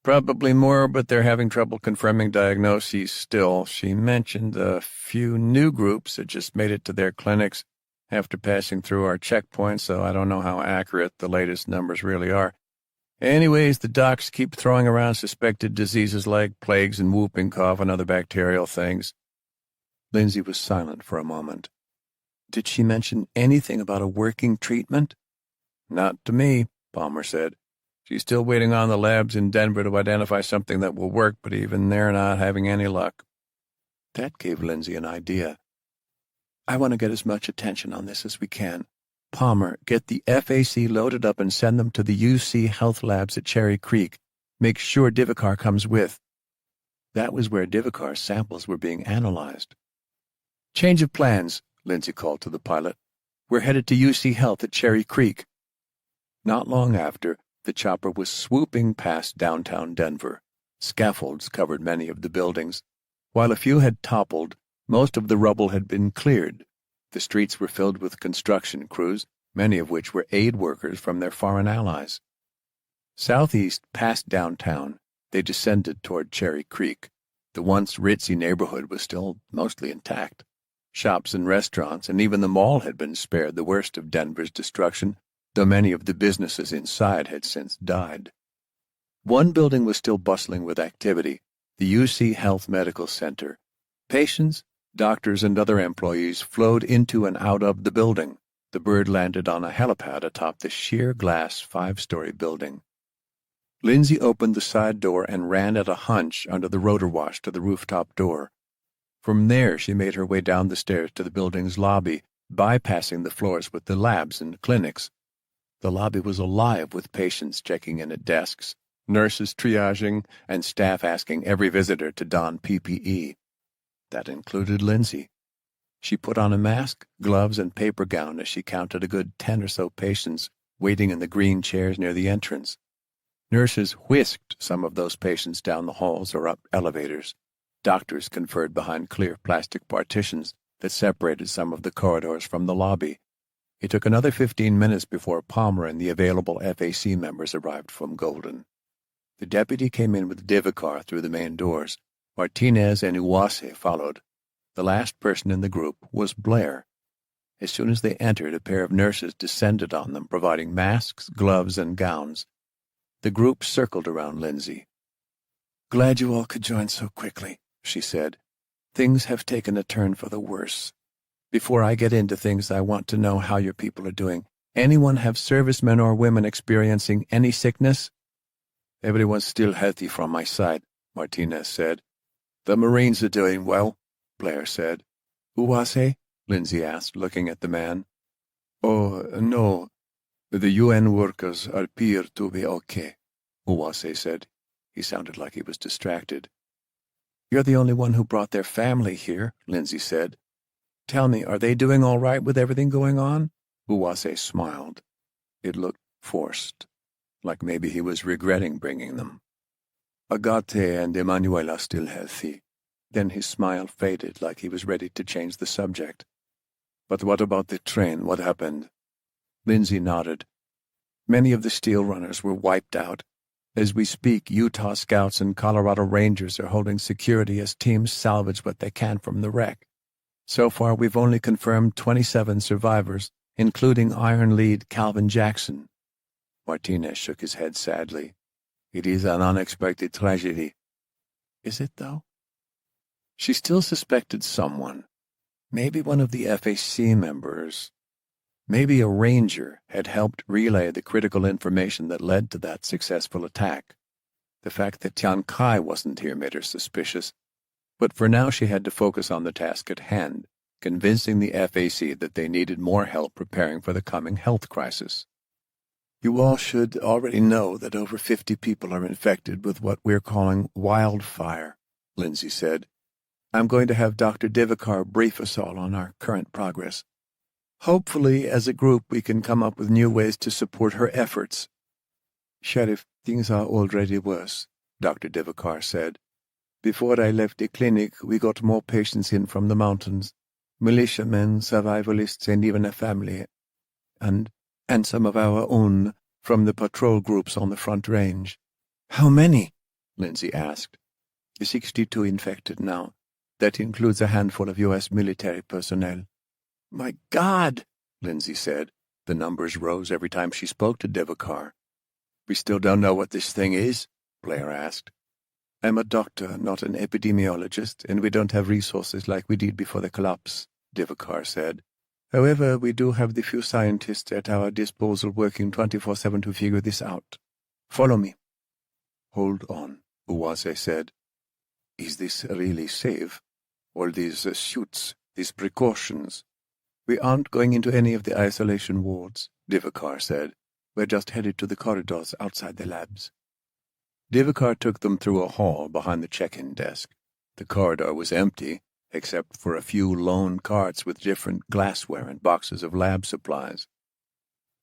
Probably more, but they're having trouble confirming diagnoses still. She mentioned a few new groups that just made it to their clinics after passing through our checkpoints, so I don't know how accurate the latest numbers really are. Anyways, the docs keep throwing around suspected diseases like plagues and whooping cough and other bacterial things." Lindsay was silent for a moment. "Did she mention anything about a working treatment?" "Not to me," Palmer said. "She's still waiting on the labs in Denver to identify something that will work, but even they're not having any luck." That gave Lindsay an idea. "I want to get as much attention on this as we can. Palmer, get the FAC loaded up and send them to the UC Health Labs at Cherry Creek. Make sure Divikar comes with." That was where Divikar's samples were being analyzed. "Change of plans," Lindsay called to the pilot. "We're headed to UC Health at Cherry Creek." Not long after, the chopper was swooping past downtown Denver. Scaffolds covered many of the buildings. While a few had toppled, most of the rubble had been cleared. The streets were filled with construction crews, many of which were aid workers from their foreign allies. Southeast past downtown, they descended toward Cherry Creek. The once ritzy neighborhood was still mostly intact. Shops and restaurants, and even the mall had been spared the worst of Denver's destruction, though many of the businesses inside had since died. One building was still bustling with activity, the UC Health Medical Center. Patients, Doctors and other employees flowed into and out of the building. The bird landed on a helipad atop the sheer glass 5-story building. Lindsay opened the side door and ran at a hunch under the rotor wash to the rooftop door. From there, she made her way down the stairs to the building's lobby, bypassing the floors with the labs and clinics. The lobby was alive with patients checking in at desks, nurses triaging, and staff asking every visitor to don PPE. That included Lindsay. She put on a mask, gloves, and paper gown as she counted a good 10 or so patients waiting in the green chairs near the entrance. Nurses whisked some of those patients down the halls or up elevators. Doctors conferred behind clear plastic partitions that separated some of the corridors from the lobby. It took another 15 minutes before Palmer and the available FAC members arrived from Golden. The deputy came in with Divikar through the main doors. Martinez and Uwase followed. The last person in the group was Blair. As soon as they entered, a pair of nurses descended on them, providing masks, gloves, and gowns. The group circled around Lindsay. "Glad you all could join so quickly," she said. "Things have taken a turn for the worse. Before I get into things, I want to know how your people are doing. Anyone have servicemen or women experiencing any sickness?" "Everyone's still healthy from my side," Martinez said. "The Marines are doing well," Blair said. "Uwase?" Lindsay asked, looking at the man. "Oh, no. The UN workers appear to be okay," Uwase said. He sounded like he was distracted. "You're the only one who brought their family here," Lindsay said. "Tell me, are they doing all right with everything going on?" Uwase smiled. It looked forced, like maybe he was regretting bringing them. "Agate and Emanuela are still healthy." Then his smile faded, like he was ready to change the subject. "But what about the train? What happened?" Lindsay nodded. "Many of the steel runners were wiped out. As we speak, Utah Scouts and Colorado Rangers are holding security as teams salvage what they can from the wreck. So far, we've only confirmed 27 survivors, including Iron Lead Calvin Jackson." Martinez shook his head sadly. "It is an unexpected tragedy." "Is it, though?" She still suspected someone. Maybe one of the FAC members. Maybe a ranger had helped relay the critical information that led to that successful attack. The fact that Tian Kai wasn't here made her suspicious. But for now she had to focus on the task at hand, convincing the FAC that they needed more help preparing for the coming health crisis. "You all should already know that over 50 people are infected with what we're calling wildfire," Lindsay said. "I'm going to have Dr. Divikar brief us all on our current progress. Hopefully, as a group, we can come up with new ways to support her efforts." "Sheriff, things are already worse," Dr. Divikar said. "Before I left the clinic, we got more patients in from the mountains. Militiamen, survivalists, and even a family. And some of our own from the patrol groups on the Front Range." "How many?" Lindsay asked. 62 infected now. That includes a handful of U.S. military personnel." "My God," Lindsay said. The numbers rose every time she spoke to Divikar. "We still don't know what this thing is?" Blair asked. "I'm a doctor, not an epidemiologist, and we don't have resources like we did before the collapse," Divikar said. "However, we do have the few scientists at our disposal working 24/7 to figure this out. Follow me." "Hold on," Uwase said. "Is this really safe? All these suits, these precautions?" "We aren't going into any of the isolation wards," Divikar said. "We're just headed to the corridors outside the labs." Divikar took them through a hall behind the check-in desk. The corridor was empty, except for a few lone carts with different glassware and boxes of lab supplies.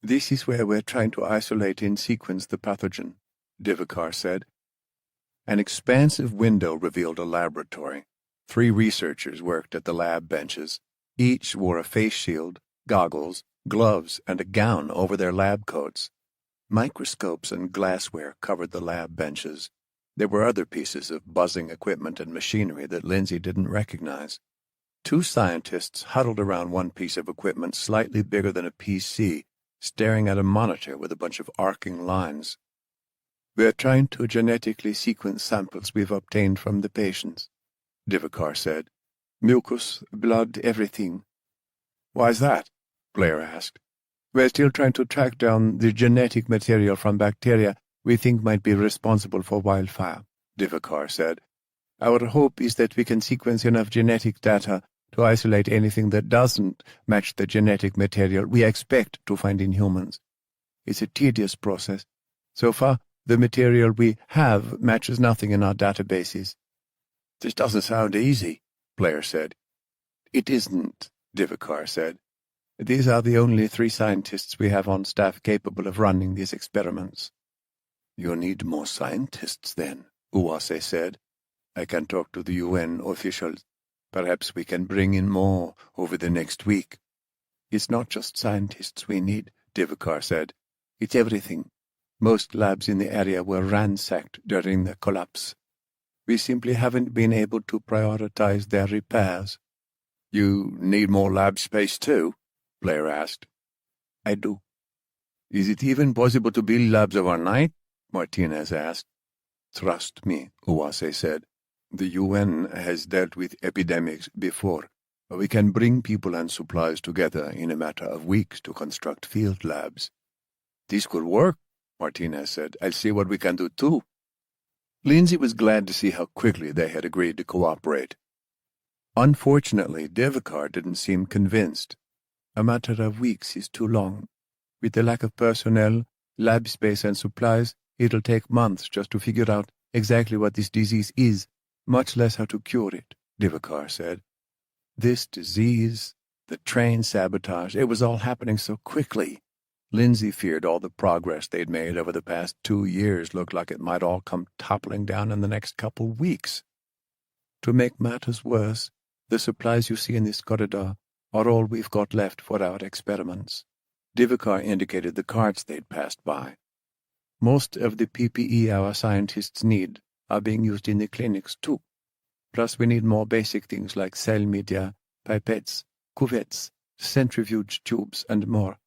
"This is where we're trying to isolate in sequence the pathogen," Divikar said. An expansive window revealed a laboratory. 3 researchers worked at the lab benches. Each wore a face shield, goggles, gloves, and a gown over their lab coats. Microscopes and glassware covered the lab benches. There were other pieces of buzzing equipment and machinery that Lindsay didn't recognize. 2 scientists huddled around one piece of equipment slightly bigger than a PC, staring at a monitor with a bunch of arcing lines. "We're trying to genetically sequence samples we've obtained from the patients," Divikar said. Mucus, blood, everything. Why's that? Blair asked. We're still trying to track down the genetic material from bacteria we think might be responsible for wildfire, Divakar said. Our hope is that we can sequence enough genetic data to isolate anything that doesn't match the genetic material we expect to find in humans. It's a tedious process. So far, the material we have matches nothing in our databases. This doesn't sound easy, Blair said. It isn't, Divakar said. These are the only 3 scientists we have on staff capable of running these experiments. You'll need more scientists then, Uwase said. I can talk to the UN officials. Perhaps we can bring in more over the next week. It's not just scientists we need, Divakar said. It's everything. Most labs in the area were ransacked during the collapse. We simply haven't been able to prioritize their repairs. You need more lab space too? Blair asked. I do. Is it even possible to build labs overnight? Martinez asked. Trust me, Uwase said. The UN has dealt with epidemics before. We can bring people and supplies together in a matter of weeks to construct field labs. This could work, Martinez said. I'll see what we can do too. Lindsay was glad to see how quickly they had agreed to cooperate. Unfortunately, Divakar didn't seem convinced. A matter of weeks is too long. With the lack of personnel, lab space, and supplies, it'll take months just to figure out exactly what this disease is, much less how to cure it, Divakar said. This disease, the train sabotage, it was all happening so quickly. Lindsay feared all the progress they'd made over the past 2 years looked like it might all come toppling down in the next couple weeks. To make matters worse, the supplies you see in this corridor are all we've got left for our experiments. Divakar indicated the carts they'd passed by. Most of the PPE our scientists need are being used in the clinics too. Plus we need more basic things like cell media, pipettes, cuvettes, centrifuge tubes, and more.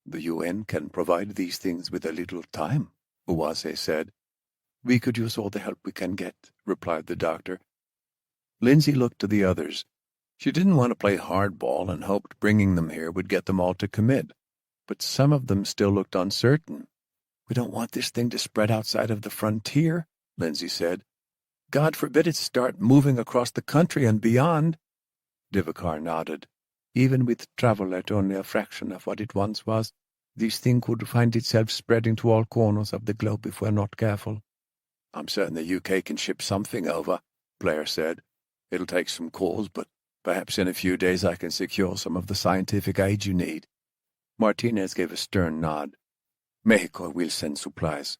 The UN can provide these things with a little time, Uwase said. We could use all the help we can get, replied the doctor. Lindsay looked to the others. She didn't want to play hardball and hoped bringing them here would get them all to commit. But some of them still looked uncertain. We don't want this thing to spread outside of the frontier, Lindsay said. God forbid it start moving across the country and beyond. Divakar nodded. Even with travel at only a fraction of what it once was, this thing could find itself spreading to all corners of the globe if we're not careful. I'm certain the UK can ship something over, Blair said. It'll take some calls, but perhaps in a few days I can secure some of the scientific aid you need. Martinez gave a stern nod. Mexico will send supplies.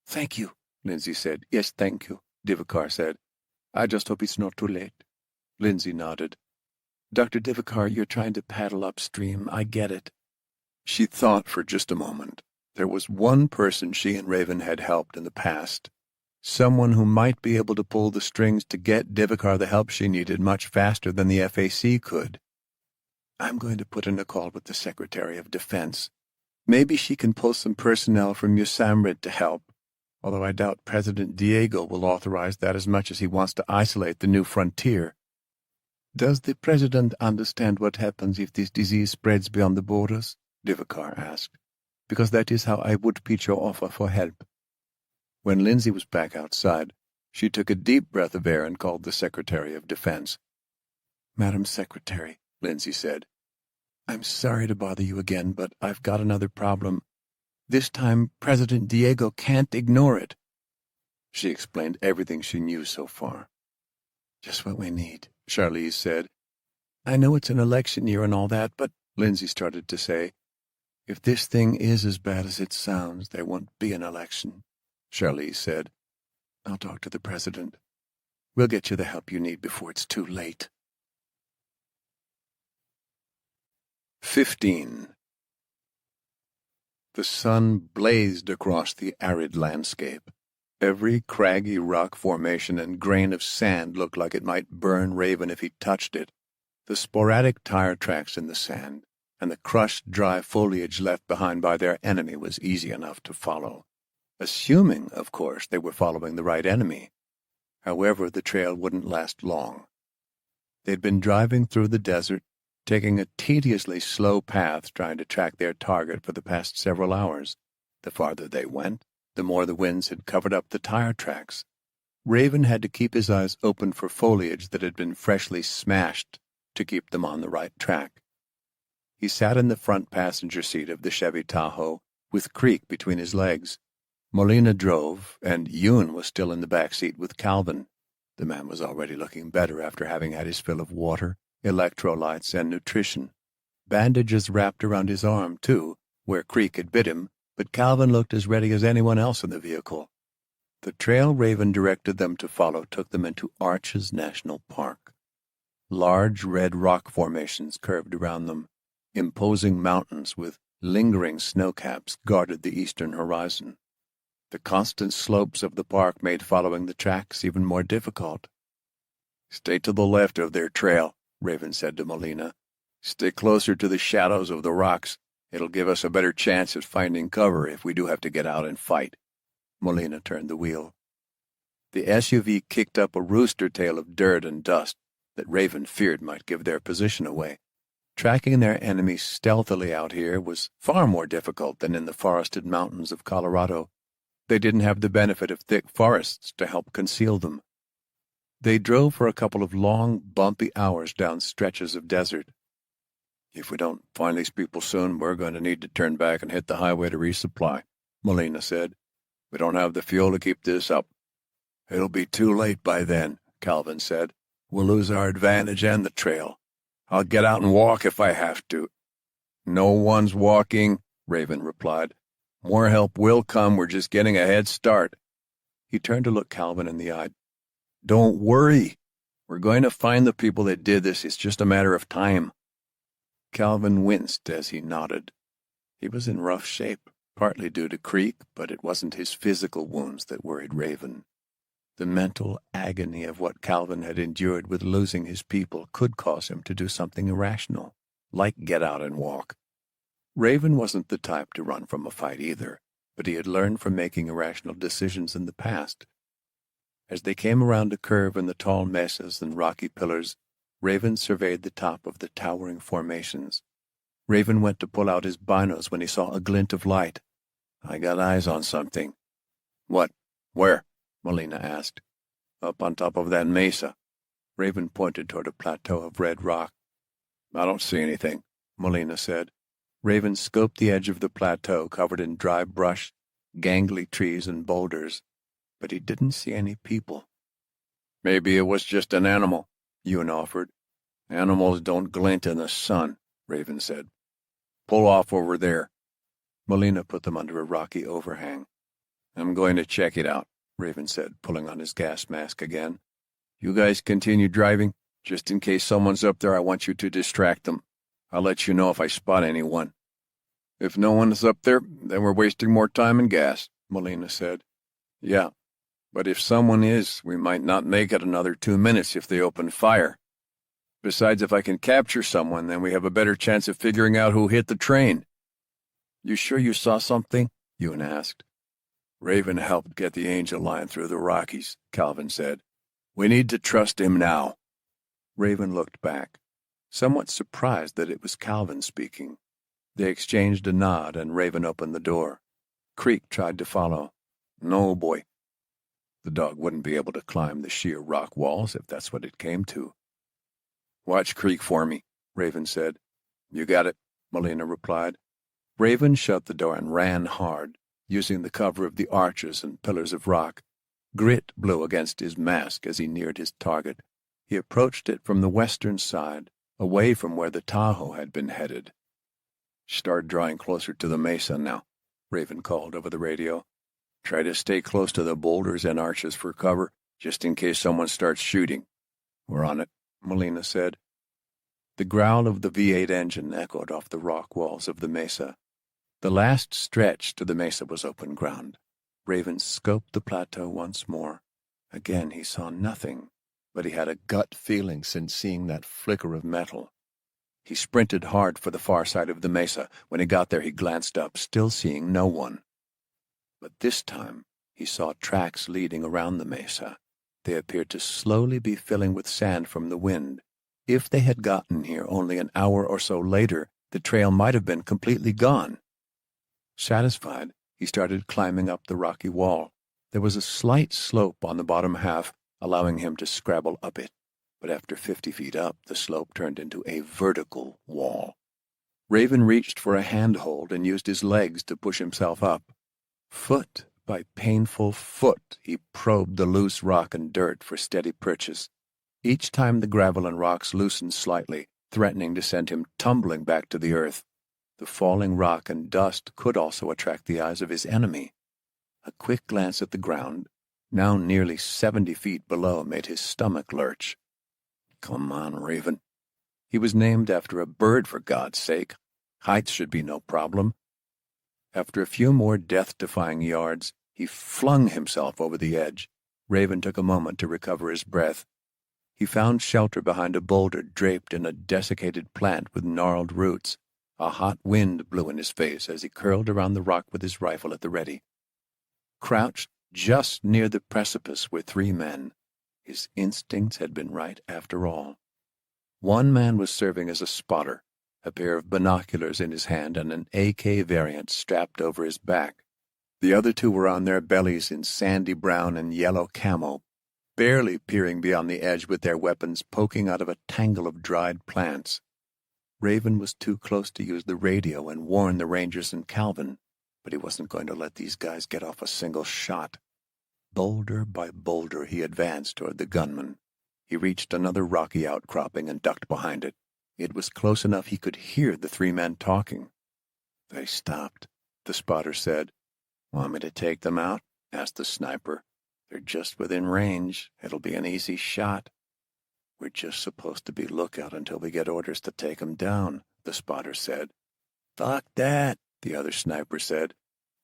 Thank you, Lindsay said. Yes, thank you, Divakar said. I just hope it's not too late. Lindsay nodded. Dr. Divakar, you're trying to paddle upstream. I get it. She thought for just a moment. There was one person she and Raven had helped in the past. Someone who might be able to pull the strings to get Divakar the help she needed much faster than the FAC could. I'm going to put in a call with the Secretary of Defense. Maybe she can pull some personnel from USAMRID to help, although I doubt President Diego will authorize that as much as he wants to isolate the new frontier. Does the President understand what happens if this disease spreads beyond the borders? Divakar asked. Because that is how I would pitch your offer for help. When Lindsay was back outside, she took a deep breath of air and called the Secretary of Defense. Madam Secretary, Lindsay said, I'm sorry to bother you again, but I've got another problem. This time, President Diego can't ignore it. She explained everything she knew so far. Just what we need, Charlize said. I know it's an election year and all that, but, Lindsay started to say, if this thing is as bad as it sounds, there won't be an election, Charlize said. I'll talk to the President. We'll get you the help you need before it's too late. 15. The sun blazed across the arid landscape. Every craggy rock formation and grain of sand looked like it might burn Raven if he touched it. The sporadic tire tracks in the sand and the crushed, dry foliage left behind by their enemy was easy enough to follow. Assuming, of course, they were following the right enemy. However, the trail wouldn't last long. They'd been driving through the desert, taking a tediously slow path trying to track their target for the past several hours. The farther they went, the more the winds had covered up the tire tracks. Raven had to keep his eyes open for foliage that had been freshly smashed to keep them on the right track. He sat in the front passenger seat of the Chevy Tahoe, with Creek between his legs. Molina drove, and Ewan was still in the back seat with Calvin. The man was already looking better after having had his fill of water, electrolytes, and nutrition. Bandages wrapped around his arm, too, where Creek had bit him, but Calvin looked as ready as anyone else in the vehicle. The trail Raven directed them to follow took them into Arches National Park. Large red rock formations curved around them. Imposing mountains with lingering snowcaps guarded the eastern horizon. The constant slopes of the park made following the tracks even more difficult. "Stay to the left of their trail," Raven said to Molina. "Stay closer to the shadows of the rocks. It'll give us a better chance at finding cover if we do have to get out and fight." Molina turned the wheel. The SUV kicked up a rooster tail of dirt and dust that Raven feared might give their position away. Tracking their enemies stealthily out here was far more difficult than in the forested mountains of Colorado. They didn't have the benefit of thick forests to help conceal them. They drove for a couple of long, bumpy hours down stretches of desert. "If we don't find these people soon, we're going to need to turn back and hit the highway to resupply," Molina said. "We don't have the fuel to keep this up." "It'll be too late by then," Calvin said. "We'll lose our advantage and the trail. I'll get out and walk if I have to." "No one's walking," Raven replied. "More help will come. We're just getting a head start." He turned to look Calvin in the eye. "Don't worry. We're going to find the people that did this. It's just a matter of time." Calvin winced as he nodded. He was in rough shape, partly due to Creek, but it wasn't his physical wounds that worried Raven. The mental agony of what Calvin had endured with losing his people could cause him to do something irrational, like get out and walk. Raven wasn't the type to run from a fight either, but he had learned from making irrational decisions in the past. As they came around a curve in the tall mesas and rocky pillars, Raven surveyed the top of the towering formations. Raven went to pull out his binos when he saw a glint of light. "I got eyes on something." "What? Where?" Molina asked. "Up on top of that mesa." Raven pointed toward a plateau of red rock. "I don't see anything," Molina said. Raven scoped the edge of the plateau covered in dry brush, gangly trees, and boulders, but he didn't see any people. "Maybe it was just an animal," Ewan offered. "Animals don't glint in the sun," Raven said. "Pull off over there." Molina put them under a rocky overhang. "I'm going to check it out," Raven said, pulling on his gas mask again. "You guys continue driving. Just in case someone's up there, I want you to distract them. I'll let you know if I spot anyone." "If no one is up there, then we're wasting more time and gas," Molina said. "Yeah, but if someone is, we might not make it another 2 minutes if they open fire. Besides, if I can capture someone, then we have a better chance of figuring out who hit the train." "You sure you saw something?" Ewan asked. "Raven helped get the Angel line through the Rockies," Calvin said. "We need to trust him now." Raven looked back, somewhat surprised that it was Calvin speaking. They exchanged a nod, and Raven opened the door. Creek tried to follow. "No, boy." The dog wouldn't be able to climb the sheer rock walls if that's what it came to. "Watch Creek for me," Raven said. "You got it," Molina replied. Raven shut the door and ran hard, using the cover of the arches and pillars of rock. Grit blew against his mask as he neared his target. He approached it from the western side, away from where the Tahoe had been headed. "Start drawing closer to the mesa now," Raven called over the radio. "Try to stay close to the boulders and arches for cover, just in case someone starts shooting." "We're on it," Molina said. The growl of the V8 engine echoed off the rock walls of the mesa. The last stretch to the mesa was open ground. Raven scoped the plateau once more. Again he saw nothing, but he had a gut feeling since seeing that flicker of metal. He sprinted hard for the far side of the mesa. When he got there, he glanced up, still seeing no one. But this time, he saw tracks leading around the mesa. They appeared to slowly be filling with sand from the wind. If they had gotten here only an hour or so later, the trail might have been completely gone. Satisfied, he started climbing up the rocky wall. There was a slight slope on the bottom half, allowing him to scrabble up it, but after 50 feet up, the slope turned into a vertical wall. Raven reached for a handhold and used his legs to push himself up. Foot by painful foot, he probed the loose rock and dirt for steady purchase. Each time the gravel and rocks loosened slightly, threatening to send him tumbling back to the earth. The falling rock and dust could also attract the eyes of his enemy. A quick glance at the ground, now nearly 70 feet below, made his stomach lurch. Come on, Raven. He was named after a bird, for God's sake. Heights should be no problem. After a few more death-defying yards, he flung himself over the edge. Raven took a moment to recover his breath. He found shelter behind a boulder draped in a desiccated plant with gnarled roots. A hot wind blew in his face as he curled around the rock with his rifle at the ready. Crouched just near the precipice were 3 men. His instincts had been right after all. One man was serving as a spotter, a pair of binoculars in his hand and an AK variant strapped over his back. The other 2 were on their bellies in sandy brown and yellow camo, barely peering beyond the edge with their weapons poking out of a tangle of dried plants. Raven was too close to use the radio and warn the Rangers and Calvin, but he wasn't going to let these guys get off a single shot. Boulder by boulder he advanced toward the gunman. He reached another rocky outcropping and ducked behind it. It was close enough he could hear the 3 men talking. They stopped, the spotter said. Want me to take them out? Asked the sniper. They're just within range. It'll be an easy shot. We're just supposed to be lookout until we get orders to take them down, the spotter said. Fuck that, the other sniper said.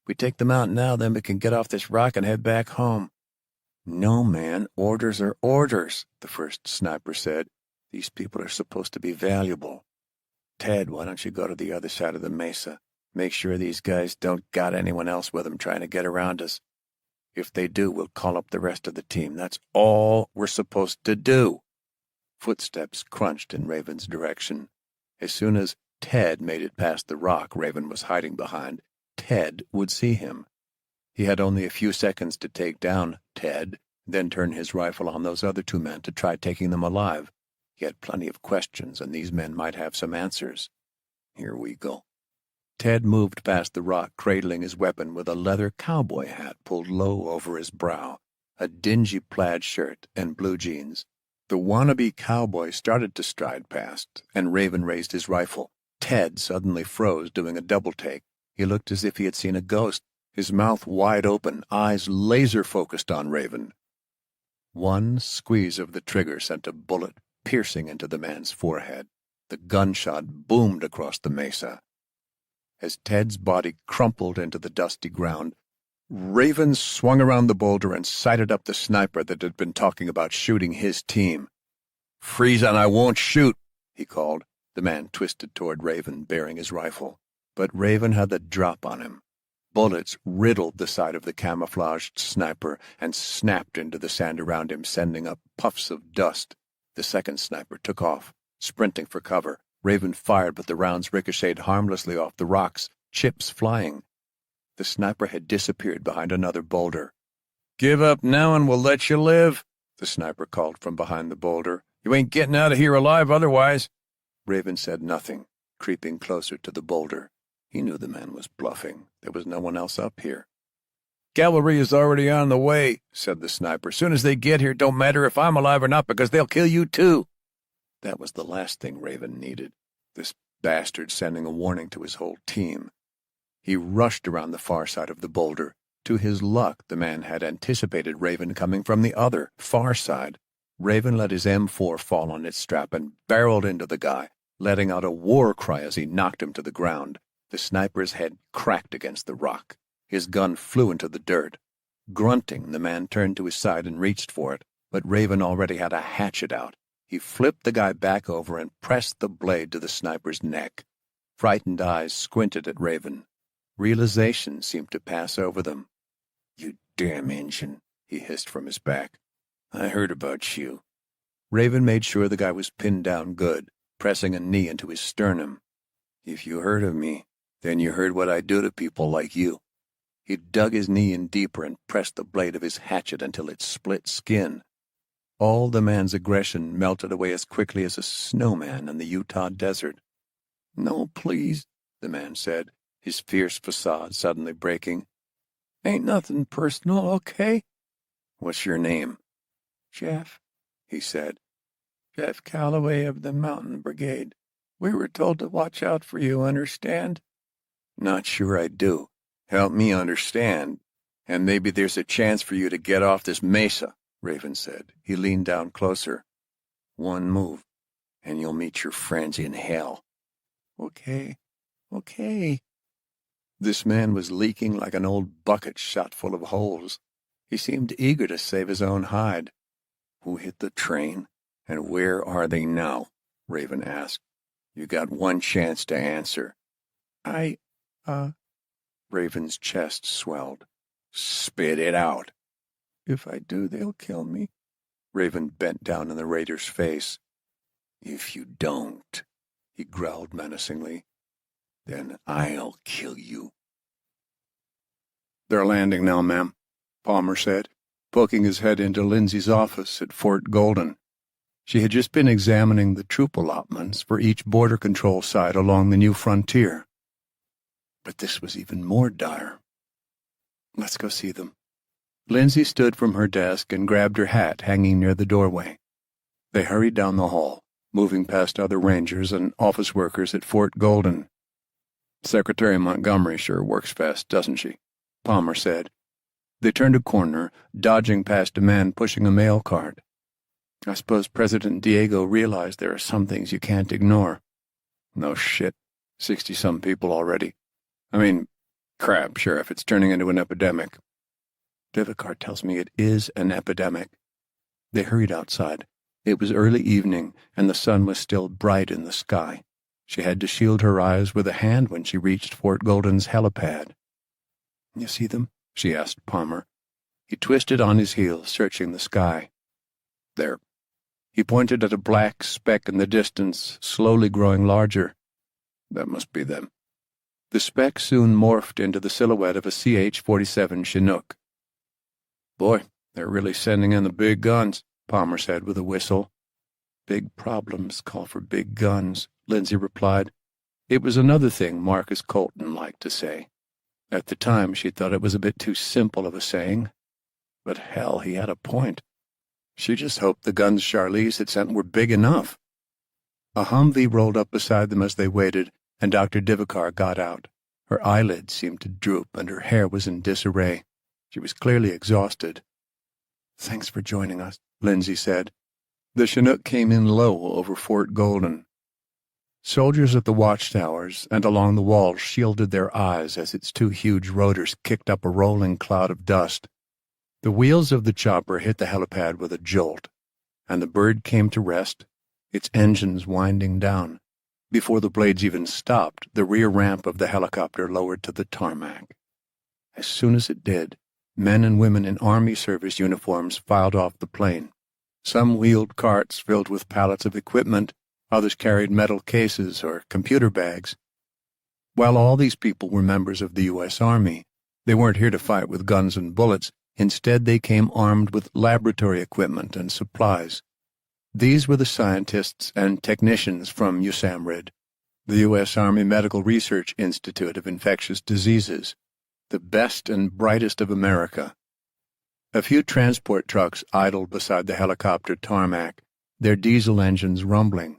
We take them out now, then we can get off this rock and head back home. No, man, orders are orders, the first sniper said. These people are supposed to be valuable. Ted, why don't you go to the other side of the mesa? Make sure these guys don't got anyone else with them trying to get around us. If they do, we'll call up the rest of the team. That's all we're supposed to do. Footsteps crunched in Raven's direction. As soon as Ted made it past the rock Raven was hiding behind, Ted would see him. He had only a few seconds to take down Ted, then turn his rifle on those other 2 men to try taking them alive. He had plenty of questions, and these men might have some answers. Here we go. Ted moved past the rock, cradling his weapon with a leather cowboy hat pulled low over his brow, a dingy plaid shirt, and blue jeans. The wannabe cowboy started to stride past, and Raven raised his rifle. Ted suddenly froze, doing a double-take. He looked as if he had seen a ghost, his mouth wide open, eyes laser-focused on Raven. One squeeze of the trigger sent a bullet piercing into the man's forehead. The gunshot boomed across the mesa. As Ted's body crumpled into the dusty ground, Raven swung around the boulder and sighted up the sniper that had been talking about shooting his team. Freeze and I won't shoot, he called. The man twisted toward Raven, bearing his rifle. But Raven had the drop on him. Bullets riddled the side of the camouflaged sniper and snapped into the sand around him, sending up puffs of dust. The second sniper took off, sprinting for cover. Raven fired, but the rounds ricocheted harmlessly off the rocks, chips flying. The sniper had disappeared behind another boulder. Give up now and we'll let you live, the sniper called from behind the boulder. You ain't getting out of here alive otherwise. Raven said nothing, creeping closer to the boulder. He knew the man was bluffing. There was no one else up here. Cavalry is already on the way, said the sniper. Soon as they get here, don't matter if I'm alive or not, because they'll kill you too. That was the last thing Raven needed. This bastard sending a warning to his whole team. He rushed around the far side of the boulder. To his luck, the man had anticipated Raven coming from the other, far side. Raven let his M4 fall on its strap and barreled into the guy, letting out a war cry as he knocked him to the ground. The sniper's head cracked against the rock. His gun flew into the dirt. Grunting, the man turned to his side and reached for it, but Raven already had a hatchet out. He flipped the guy back over and pressed the blade to the sniper's neck. Frightened eyes squinted at Raven. Realization seemed to pass over them. "You damn Injun," he hissed from his back. "I heard about you." Raven made sure the guy was pinned down good, pressing a knee into his sternum. "If you heard of me, then you heard what I do to people like you." He dug his knee in deeper and pressed the blade of his hatchet until it split skin. All the man's aggression melted away as quickly as a snowman in the Utah desert. "No, please," the man said, his fierce facade suddenly breaking. "Ain't nothing personal, okay?" "What's your name?" "Jeff," he said. "Jeff Calloway of the Mountain Brigade. We were told to watch out for you, understand?" "Not sure I do. Help me understand, and maybe there's a chance for you to get off this mesa," Raven said. He leaned down closer. "One move, and you'll meet your friends in hell." "Okay, okay." This man was leaking like an old bucket shot full of holes. He seemed eager to save his own hide. "Who hit the train, and where are they now?" Raven asked. "You got one chance to answer." Raven's chest swelled. "Spit it out." "If I do, they'll kill me." Raven bent down in the raider's face. "If you don't," he growled menacingly, "then I'll kill you." "They're landing now, ma'am," Palmer said, poking his head into Lindsay's office at Fort Golden. She had just been examining the troop allotments for each border control site along the new frontier. But this was even more dire. "Let's go see them." Lindsay stood from her desk and grabbed her hat hanging near the doorway. They hurried down the hall, moving past other rangers and office workers at Fort Golden. "Secretary Montgomery sure works fast, doesn't she?" Palmer said. They turned a corner, dodging past a man pushing a mail cart. "I suppose President Diego realized there are some things you can't ignore." "No shit. 60-some people already. I mean, crap, Sheriff, it's turning into an epidemic." "Divikar tells me it is an epidemic." They hurried outside. It was early evening, and the sun was still bright in the sky. She had to shield her eyes with a hand when she reached Fort Golden's helipad. "You see them?" she asked Palmer. He twisted on his heel, searching the sky. "There." He pointed at a black speck in the distance, slowly growing larger. "That must be them." The speck soon morphed into the silhouette of a CH-47 Chinook. "Boy, they're really sending in the big guns," Palmer said with a whistle. "Big problems call for big guns," Lindsay replied. It was another thing Marcus Colton liked to say. At the time, she thought it was a bit too simple of a saying. But hell, he had a point. She just hoped the guns Charlize had sent were big enough. A Humvee rolled up beside them as they waited, and Dr. Divikar got out. Her eyelids seemed to droop, and her hair was in disarray. She was clearly exhausted. "Thanks for joining us," Lindsay said. The Chinook came in low over Fort Golden. Soldiers at the watchtowers and along the walls shielded their eyes as its two huge rotors kicked up a rolling cloud of dust. The wheels of the chopper hit the helipad with a jolt, and the bird came to rest, its engines winding down. Before the blades even stopped, the rear ramp of the helicopter lowered to the tarmac. As soon as it did, men and women in Army service uniforms filed off the plane. Some wheeled carts filled with pallets of equipment, others carried metal cases or computer bags. While all these people were members of the U.S. Army, they weren't here to fight with guns and bullets. Instead, they came armed with laboratory equipment and supplies. These were the scientists and technicians from USAMRIID, the U.S. Army Medical Research Institute of Infectious Diseases, the best and brightest of America. A few transport trucks idled beside the helicopter tarmac, their diesel engines rumbling.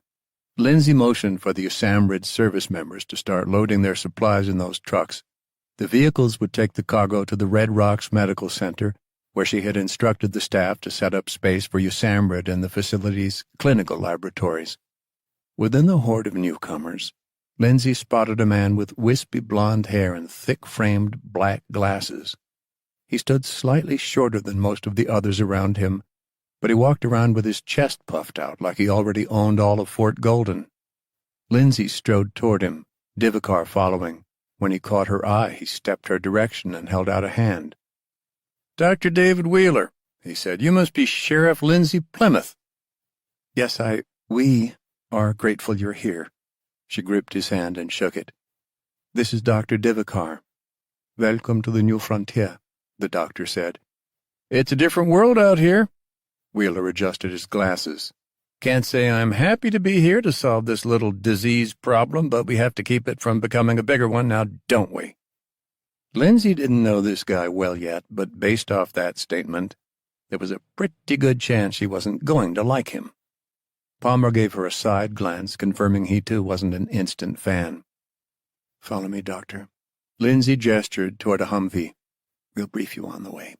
Lindsay motioned for the USAMRIID service members to start loading their supplies in those trucks. The vehicles would take the cargo to the Red Rocks Medical Center, where she had instructed the staff to set up space for USAMRIID and the facility's clinical laboratories. Within the horde of newcomers, Lindsay spotted a man with wispy blonde hair and thick-framed black glasses. He stood slightly shorter than most of the others around him, but he walked around with his chest puffed out like he already owned all of Fort Golden. Lindsay strode toward him, Divikar following. When he caught her eye, he stepped her direction and held out a hand. "Dr. David Wheeler," he said, "you must be Sheriff Lindsay Plymouth." Yes, we are grateful you're here. She gripped his hand and shook it. This is Dr. Divakar. Welcome to the new frontier, the doctor said. It's a different world out here. Wheeler adjusted his glasses. Can't say I'm happy to be here to solve this little disease problem, but we have to keep it from becoming a bigger one now, don't we? Lindsay didn't know this guy well yet, but based off that statement, there was a pretty good chance she wasn't going to like him. Palmer gave her a side glance, confirming he too wasn't an instant fan. Follow me, Doctor. Lindsay gestured toward a Humvee. We'll brief you on the way.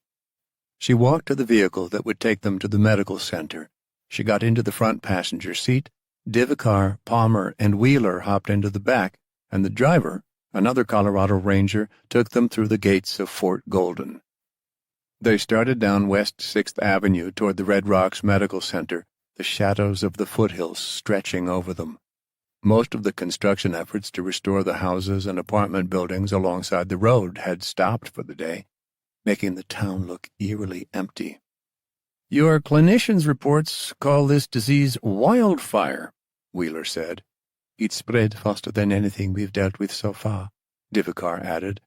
She walked to the vehicle that would take them to the medical center. She got into the front passenger seat. Divakar, Palmer, and Wheeler hopped into the back, and the driver, another Colorado Ranger, took them through the gates of Fort Golden. They started down West 6th Avenue toward the Red Rocks Medical Center, the shadows of the foothills stretching over them. Most of the construction efforts to restore the houses and apartment buildings alongside the road had stopped for the day, making the town look eerily empty. Your clinician's reports call this disease wildfire, Wheeler said. It spread faster than anything we've dealt with so far, Divakar added.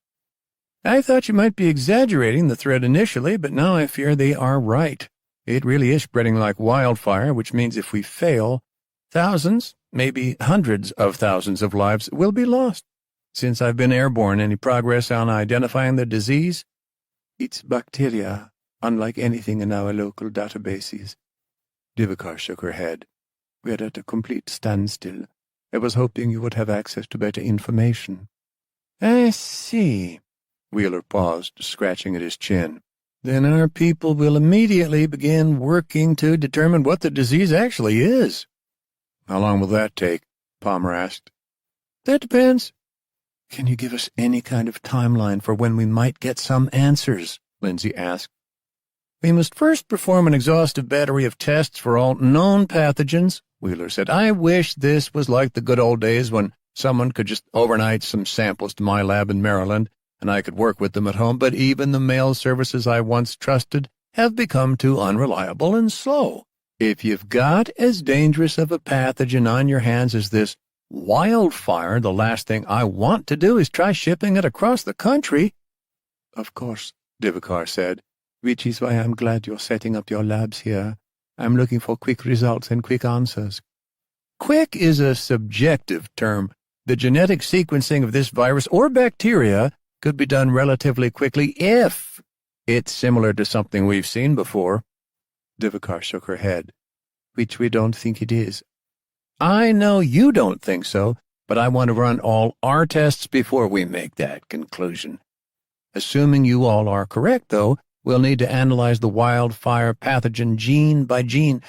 I thought you might be exaggerating the threat initially, but now I fear they are right. It really is spreading like wildfire, which means if we fail, thousands, maybe hundreds of thousands of lives will be lost. Since I've been airborne, any progress on identifying the disease? It's bacteria, unlike anything in our local databases. Divakar shook her head. We're at a complete standstill. I was hoping you would have access to better information. I see. Wheeler paused, scratching at his chin. Then our people will immediately begin working to determine what the disease actually is. How long will that take? Palmer asked. That depends. Can you give us any kind of timeline for when we might get some answers? Lindsay asked. We must first perform an exhaustive battery of tests for all known pathogens, Wheeler said. I wish this was like the good old days when someone could just overnight some samples to my lab in Maryland, and I could work with them at home, but even the mail services I once trusted have become too unreliable and slow. If you've got as dangerous of a pathogen on your hands as this wildfire, the last thing I want to do is try shipping it across the country. Of course, Divakar said, which is why I'm glad you're setting up your labs here. I'm looking for quick results and quick answers. Quick is a subjective term. The genetic sequencing of this virus or bacteria could be done relatively quickly if it's similar to something we've seen before. Divakar shook her head. Which we don't think it is. I know you don't think so, but I want to run all our tests before we make that conclusion. Assuming you all are correct, though, we'll need to analyze the wildfire pathogen gene by gene,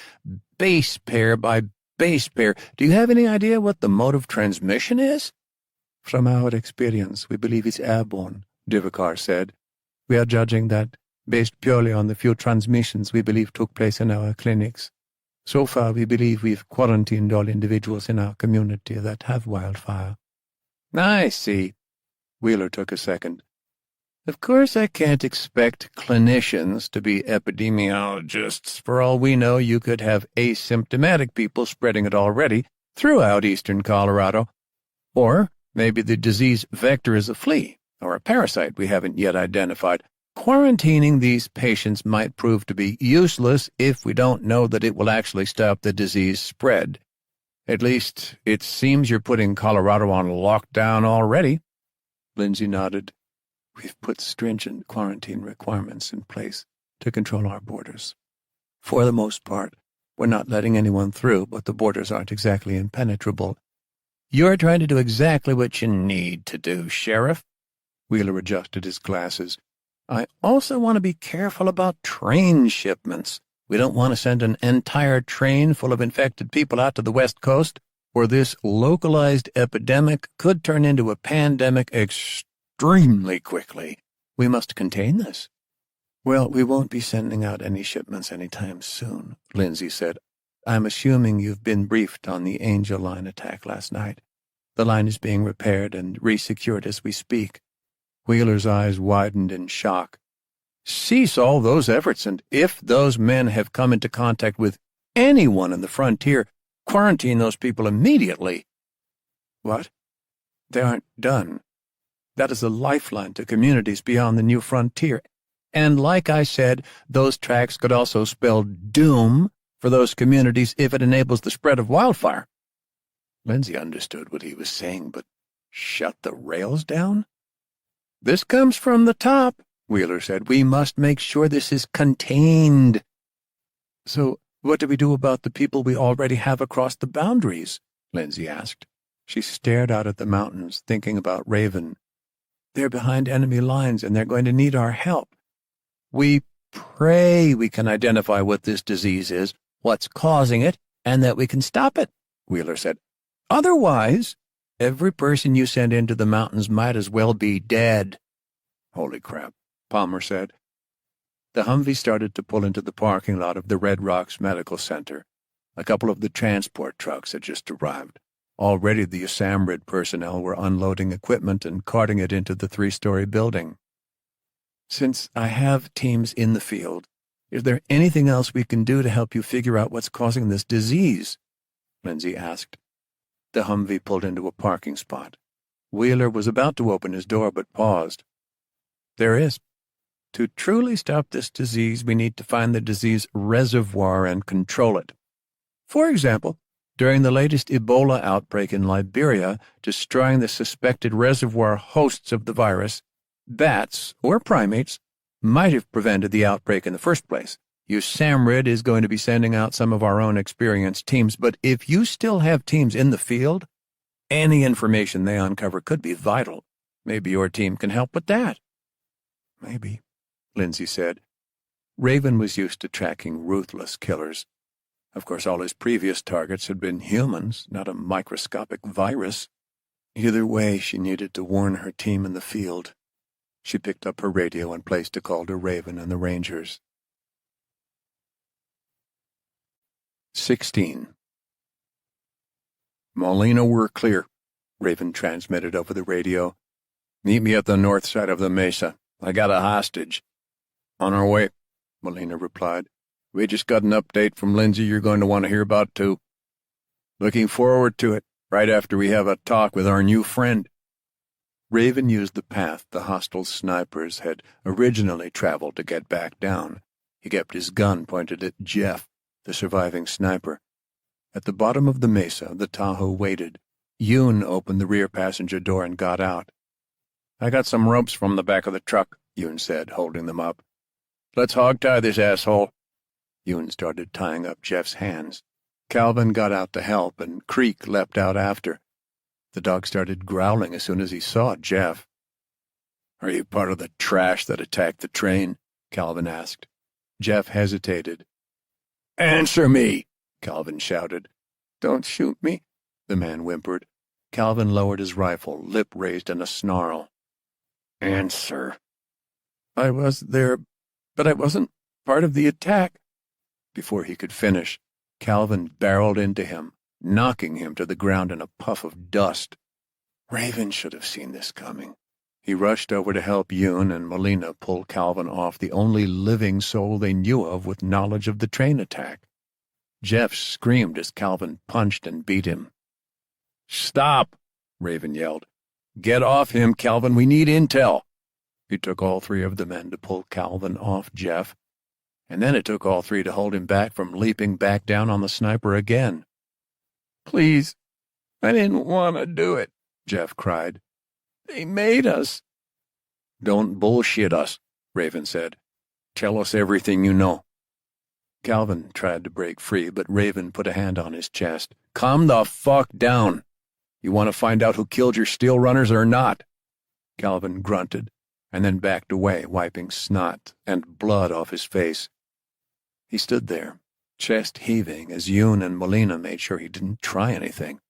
base pair by base pair. Do you have any idea what the mode of transmission is? From our experience, we believe it's airborne, Divakar said. We are judging that based purely on the few transmissions we believe took place in our clinics. So far, we believe we've quarantined all individuals in our community that have wildfire. I see. Wheeler took a second. Of course, I can't expect clinicians to be epidemiologists. For all we know, you could have asymptomatic people spreading it already throughout eastern Colorado. Or maybe the disease vector is a flea or a parasite we haven't yet identified. Quarantining these patients might prove to be useless if we don't know that it will actually stop the disease spread. At least, it seems you're putting Colorado on lockdown already. Lindsay nodded. We've put stringent quarantine requirements in place to control our borders. For the most part, we're not letting anyone through, but the borders aren't exactly impenetrable. You're trying to do exactly what you need to do, Sheriff. Wheeler adjusted his glasses. I also want to be careful about train shipments. We don't want to send an entire train full of infected people out to the West Coast, where this localized epidemic could turn into a pandemic extremely quickly. We must contain this. Well, we won't be sending out any shipments anytime soon, Lindsay said. I'm assuming you've been briefed on the Angel Line attack last night. The line is being repaired and resecured as we speak. Wheeler's eyes widened in shock. Cease all those efforts, and if those men have come into contact with anyone in the frontier. Quarantine those people immediately." "What? They aren't done. That is a lifeline to communities beyond the new frontier. And like I said, those tracks could also spell doom for those communities if it enables the spread of wildfire." Lindsay understood what he was saying, but shut the rails down? "This comes from the top," Wheeler said. "We must make sure this is contained." "So what do we do about the people we already have across the boundaries?" Lindsay asked. She stared out at the mountains, thinking about Raven. "They're behind enemy lines, and they're going to need our help." "We pray we can identify what this disease is, what's causing it, and that we can stop it," Wheeler said. "Otherwise, every person you send into the mountains might as well be dead." "Holy crap," Palmer said. The Humvee started to pull into the parking lot of the Red Rocks Medical Center. A couple of the transport trucks had just arrived. Already the USAMRIID personnel were unloading equipment and carting it into the 3-story building. "Since I have teams in the field, is there anything else we can do to help you figure out what's causing this disease?" Lindsay asked. The Humvee pulled into a parking spot. Wheeler was about to open his door but paused. "There is. To truly stop this disease, we need to find the disease reservoir and control it. For example, during the latest Ebola outbreak in Liberia, destroying the suspected reservoir hosts of the virus, bats or primates, might have prevented the outbreak in the first place. USAMRIID is going to be sending out some of our own experienced teams, but if you still have teams in the field, any information they uncover could be vital. Maybe your team can help with that." "Maybe," Lindsay said. Raven was used to tracking ruthless killers. Of course, all his previous targets had been humans, not a microscopic virus. Either way, she needed to warn her team in the field. She picked up her radio and placed a call to Raven and the Rangers. 16. "Molina, we're clear," Raven transmitted over the radio. "Meet me at the north side of the mesa. I got a hostage." "On our way," Molina replied. "We just got an update from Lindsay you're going to want to hear about, too." "Looking forward to it, right after we have a talk with our new friend." Raven used the path the hostile snipers had originally traveled to get back down. He kept his gun pointed at Jeff, the surviving sniper. At the bottom of the mesa, the Tahoe waited. Yoon opened the rear passenger door and got out. "I got some ropes from the back of the truck," Yoon said, holding them up. "Let's hog-tie this asshole." Yoon started tying up Jeff's hands. Calvin got out to help, and Creek leapt out after. The dog started growling as soon as he saw Jeff. "Are you part of the trash that attacked the train?" Calvin asked. Jeff hesitated. "Answer me!" Calvin shouted. "Don't shoot me," the man whimpered. Calvin lowered his rifle, lip raised in a snarl. "Answer." "I was there, but I wasn't part of the attack." Before he could finish, Calvin barreled into him, knocking him to the ground in a puff of dust. Raven should have seen this coming. He rushed over to help Yoon and Molina pull Calvin off, the only living soul they knew of with knowledge of the train attack. Jeff screamed as Calvin punched and beat him. "Stop!" Raven yelled. "Get off him, Calvin. We need intel." It took all 3 of the men to pull Calvin off Jeff, and then it took all 3 to hold him back from leaping back down on the sniper again. "Please, I didn't want to do it," Jeff cried. "They made us." "Don't bullshit us," Raven said. "Tell us everything you know." Calvin tried to break free, but Raven put a hand on his chest. "Calm the fuck down. You want to find out who killed your steel runners or not?" Calvin grunted, and then backed away, wiping snot and blood off his face. He stood there, chest heaving, as Yoon and Molina made sure he didn't try anything.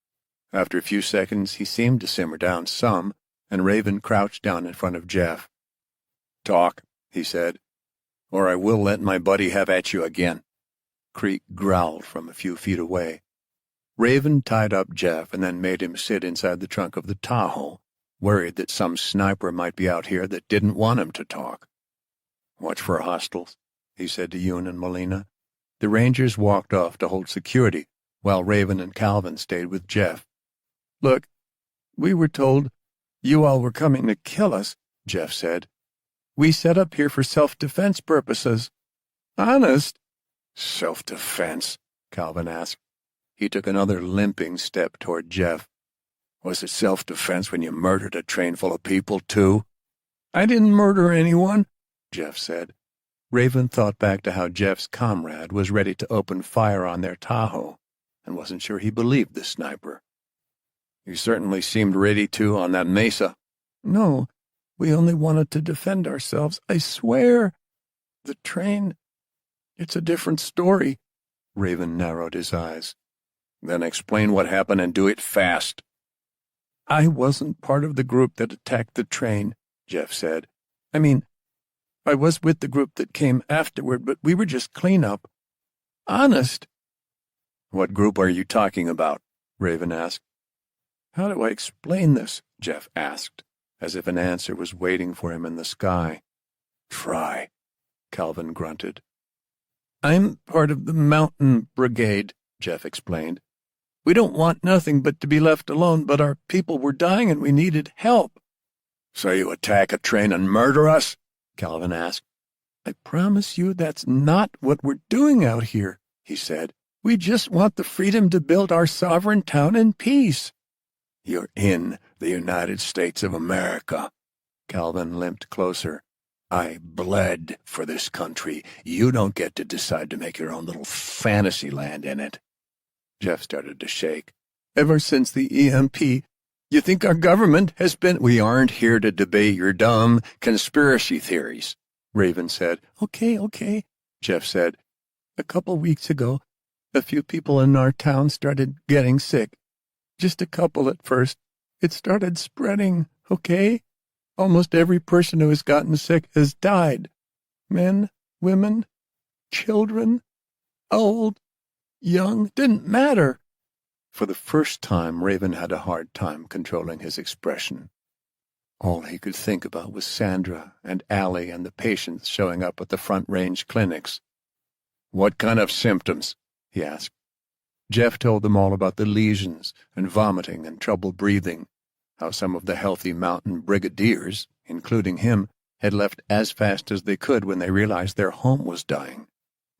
After a few seconds, he seemed to simmer down some, and Raven crouched down in front of Jeff. "Talk," he said, "or I will let my buddy have at you again." Creek growled from a few feet away. Raven tied up Jeff and then made him sit inside the trunk of the Tahoe, worried that some sniper might be out here that didn't want him to talk. "Watch for hostiles," he said to Yoon and Molina. The Rangers walked off to hold security, while Raven and Calvin stayed with Jeff. "Look, we were told you all were coming to kill us," Jeff said. "We set up here for self-defense purposes." "Honest?" "Self-defense?" Calvin asked. He took another limping step toward Jeff. "Was it self-defense when you murdered a train full of people, too?" "I didn't murder anyone," Jeff said. Raven thought back to how Jeff's comrade was ready to open fire on their Tahoe, and wasn't sure he believed the sniper. "You certainly seemed ready to on that mesa." "No, we only wanted to defend ourselves, I swear. The train, it's a different story." Raven narrowed his eyes. "Then explain what happened and do it fast." "I wasn't part of the group that attacked the train," Jeff said. "I mean, I was with the group that came afterward, but we were just cleanup." "Honest?" "What group are you talking about?" Raven asked. "How do I explain this?" Jeff asked, as if an answer was waiting for him in the sky. "Try," Calvin grunted. "I'm part of the Mountain Brigade," Jeff explained. "We don't want nothing but to be left alone, but our people were dying and we needed help." "So you attack a train and murder us?" Calvin asked. "I promise you that's not what we're doing out here," he said. "We just want the freedom to build our sovereign town in peace." "You're in the United States of America." Calvin limped closer. "I bled for this country. You don't get to decide to make your own little fantasy land in it." Jeff started to shake. "Ever since the EMP, you think our government has been—" "We aren't here to debate your dumb conspiracy theories," Raven said. Okay, Jeff said. "A couple weeks ago, a few people in our town started getting sick. Just a couple at first. It started spreading, okay? Almost every person who has gotten sick has died. Men, women, children, old, young, didn't matter." For the first time, Raven had a hard time controlling his expression. All he could think about was Sandra and Allie and the patients showing up at the Front Range clinics. "What kind of symptoms?" he asked. Jeff told them all about the lesions and vomiting and trouble breathing, how some of the healthy mountain brigadiers, including him, had left as fast as they could when they realized their home was dying.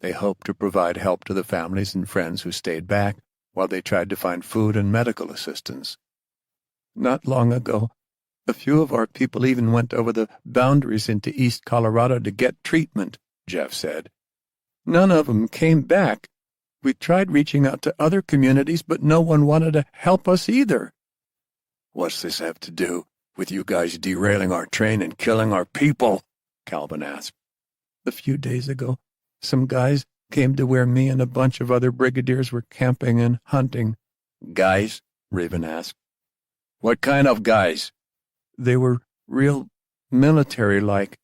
They hoped to provide help to the families and friends who stayed back while they tried to find food and medical assistance. "Not long ago, a few of our people even went over the boundaries into East Colorado to get treatment," Jeff said. "None of them came back. We tried reaching out to other communities, but no one wanted to help us either." "What's this have to do with you guys derailing our train and killing our people?" Calvin asked. "A few days ago, some guys came to where me and a bunch of other brigadiers were camping and hunting." "Guys?" Raven asked. "What kind of guys?" "They were real military-like,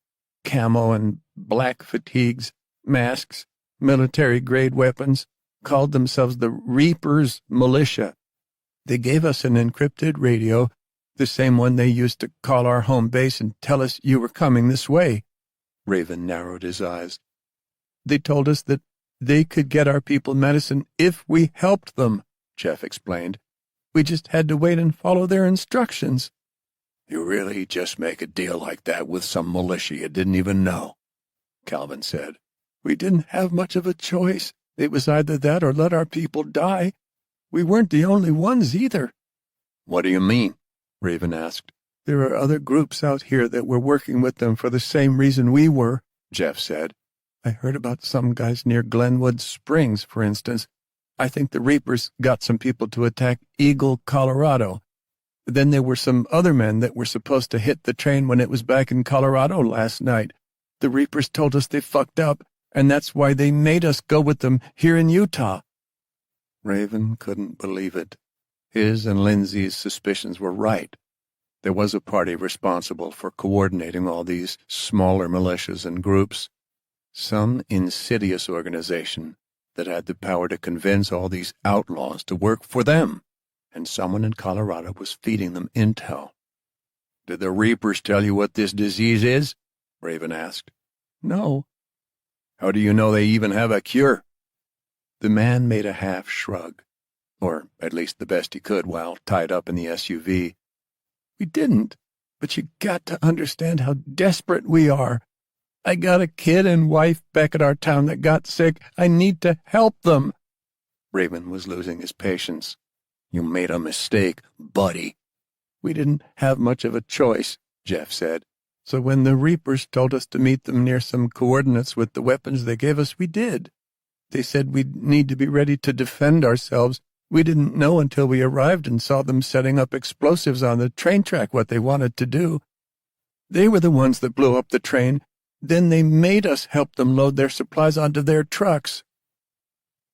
camo and black fatigues, masks, military-grade weapons, called themselves the Reapers Militia. They gave us an encrypted radio, the same one they used to call our home base and tell us you were coming this way." Raven narrowed his eyes. "They told us that they could get our people medicine if we helped them," Jeff explained. "We just had to wait and follow their instructions." "You really just make a deal like that with some militia you didn't even know," Calvin said. "We didn't have much of a choice. It was either that or let our people die. We weren't the only ones either." "What do you mean?" Raven asked. "There are other groups out here that were working with them for the same reason we were," Jeff said. "I heard about some guys near Glenwood Springs, for instance. I think the Reapers got some people to attack Eagle, Colorado. Then there were some other men that were supposed to hit the train when it was back in Colorado last night. The Reapers told us they fucked up, and that's why they made us go with them here in Utah." Raven couldn't believe it. His and Lindsay's suspicions were right. There was a party responsible for coordinating all these smaller militias and groups. Some insidious organization that had the power to convince all these outlaws to work for them, and someone in Colorado was feeding them intel. "Did the Reapers tell you what this disease is?" Raven asked. "No." "How do you know they even have a cure?" The man made a half shrug, or at least the best he could while tied up in the SUV. We didn't, but you got to understand how desperate we are. I got a kid and wife back at our town that got sick. I need to help them. Raven was losing his patience. You made a mistake, buddy. We didn't have much of a choice, Jeff said. So when the Reapers told us to meet them near some coordinates with the weapons they gave us, we did. They said we'd need to be ready to defend ourselves. We didn't know until we arrived and saw them setting up explosives on the train track what they wanted to do. They were the ones that blew up the train. Then they made us help them load their supplies onto their trucks.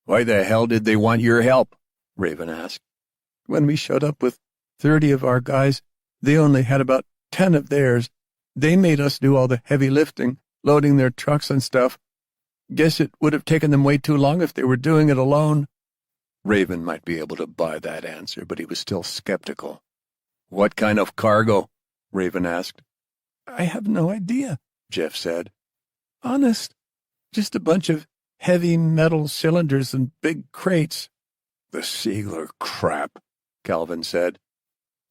Why the hell did they want your help? Raven asked. When we showed up with 30 of our guys, they only had about 10 of theirs. They made us do all the heavy lifting, loading their trucks and stuff. Guess it would have taken them way too long if they were doing it alone. Raven might be able to buy that answer, but he was still skeptical. What kind of cargo? Raven asked. I have no idea, Jeff said. Honest, just a bunch of heavy metal cylinders and big crates. The Siegler crap, Calvin said.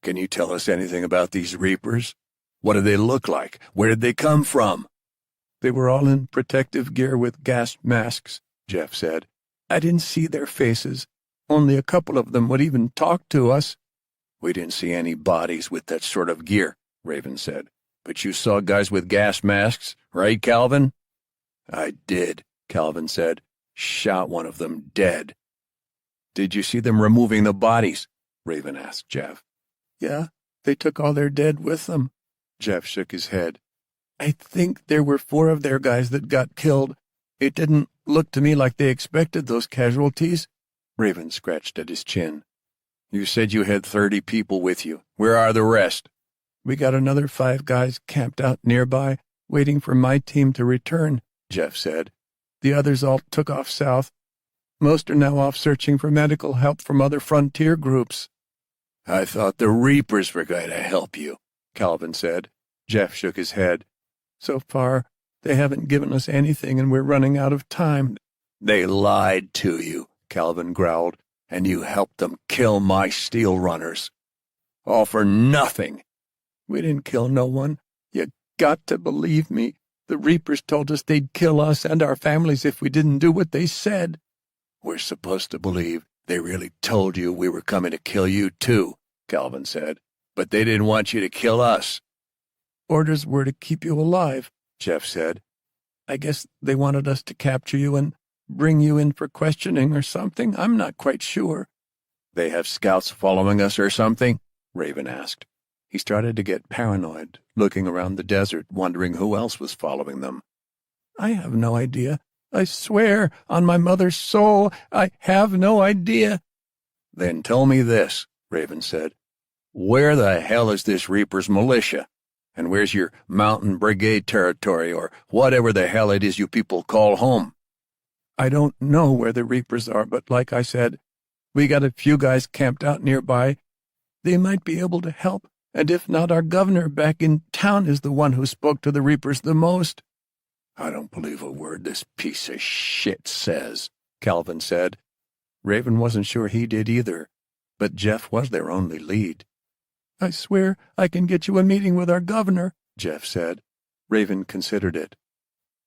Can you tell us anything about these Reapers? What do they look like? Where did they come from? They were all in protective gear with gas masks, Jeff said. I didn't see their faces. Only a couple of them would even talk to us. We didn't see any bodies with that sort of gear, Raven said. But you saw guys with gas masks, right, Calvin? I did, Calvin said. Shot one of them dead. Did you see them removing the bodies? Raven asked Jeff. Yeah, they took all their dead with them. Jeff shook his head. I think there were 4 of their guys that got killed. It didn't look to me like they expected those casualties. Raven scratched at his chin. You said you had 30 people with you. Where are the rest? We got another 5 guys camped out nearby, waiting for my team to return, Jeff said. The others all took off south. Most are now off searching for medical help from other frontier groups. I thought the Reapers were going to help you, Calvin said. Jeff shook his head. So far, they haven't given us anything and we're running out of time. They lied to you, Calvin growled, and you helped them kill my steel runners. All for nothing. We didn't kill no one. You got to believe me. The Reapers told us they'd kill us and our families if we didn't do what they said. We're supposed to believe they really told you we were coming to kill you too, Calvin said. But they didn't want you to kill us. Orders were to keep you alive, Jeff said. I guess they wanted us to capture you and bring you in for questioning or something. I'm not quite sure. They have scouts following us or something? Raven asked. He started to get paranoid, looking around the desert, wondering who else was following them. I have no idea. I swear, on my mother's soul, I have no idea. Then tell me this, Raven said. Where the hell is this Reaper's militia? And where's your mountain brigade territory, or whatever the hell it is you people call home? I don't know where the Reapers are, but like I said, we got a few guys camped out nearby. They might be able to help, and if not, our governor back in town is the one who spoke to the Reapers the most. I don't believe a word this piece of shit says, Calvin said. Raven wasn't sure he did either, but Jeff was their only lead. I swear I can get you a meeting with our governor, Jeff said. Raven considered it.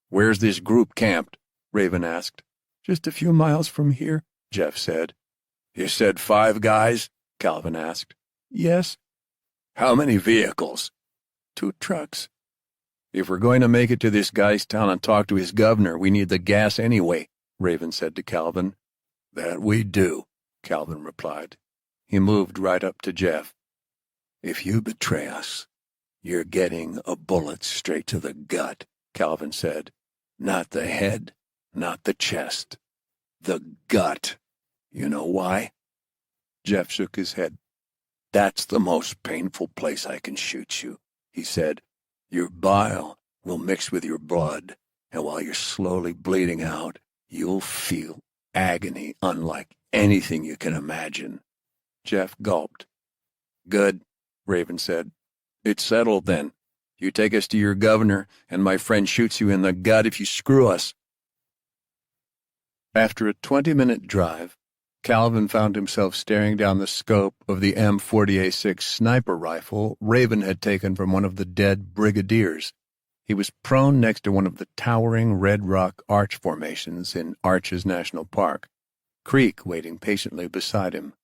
Where's this group camped? Raven asked. Just a few miles from here, Jeff said. You said 5 guys? Calvin asked. Yes. How many vehicles? 2 trucks. If we're going to make it to this guy's town and talk to his governor, we need the gas anyway, Raven said to Calvin. That we do, Calvin replied. He moved right up to Jeff. If you betray us, you're getting a bullet straight to the gut, Calvin said. Not the head, not the chest. The gut. You know why? Jeff shook his head. That's the most painful place I can shoot you, he said. Your bile will mix with your blood, and while you're slowly bleeding out, you'll feel agony unlike anything you can imagine. Jeff gulped. Good, Raven said. It's settled then. You take us to your governor, and my friend shoots you in the gut if you screw us. After a 20-minute drive, Calvin found himself staring down the scope of the M40A6 sniper rifle Raven had taken from one of the dead brigadiers. He was prone next to one of the towering red rock arch formations in Arches National Park, Creek waiting patiently beside him.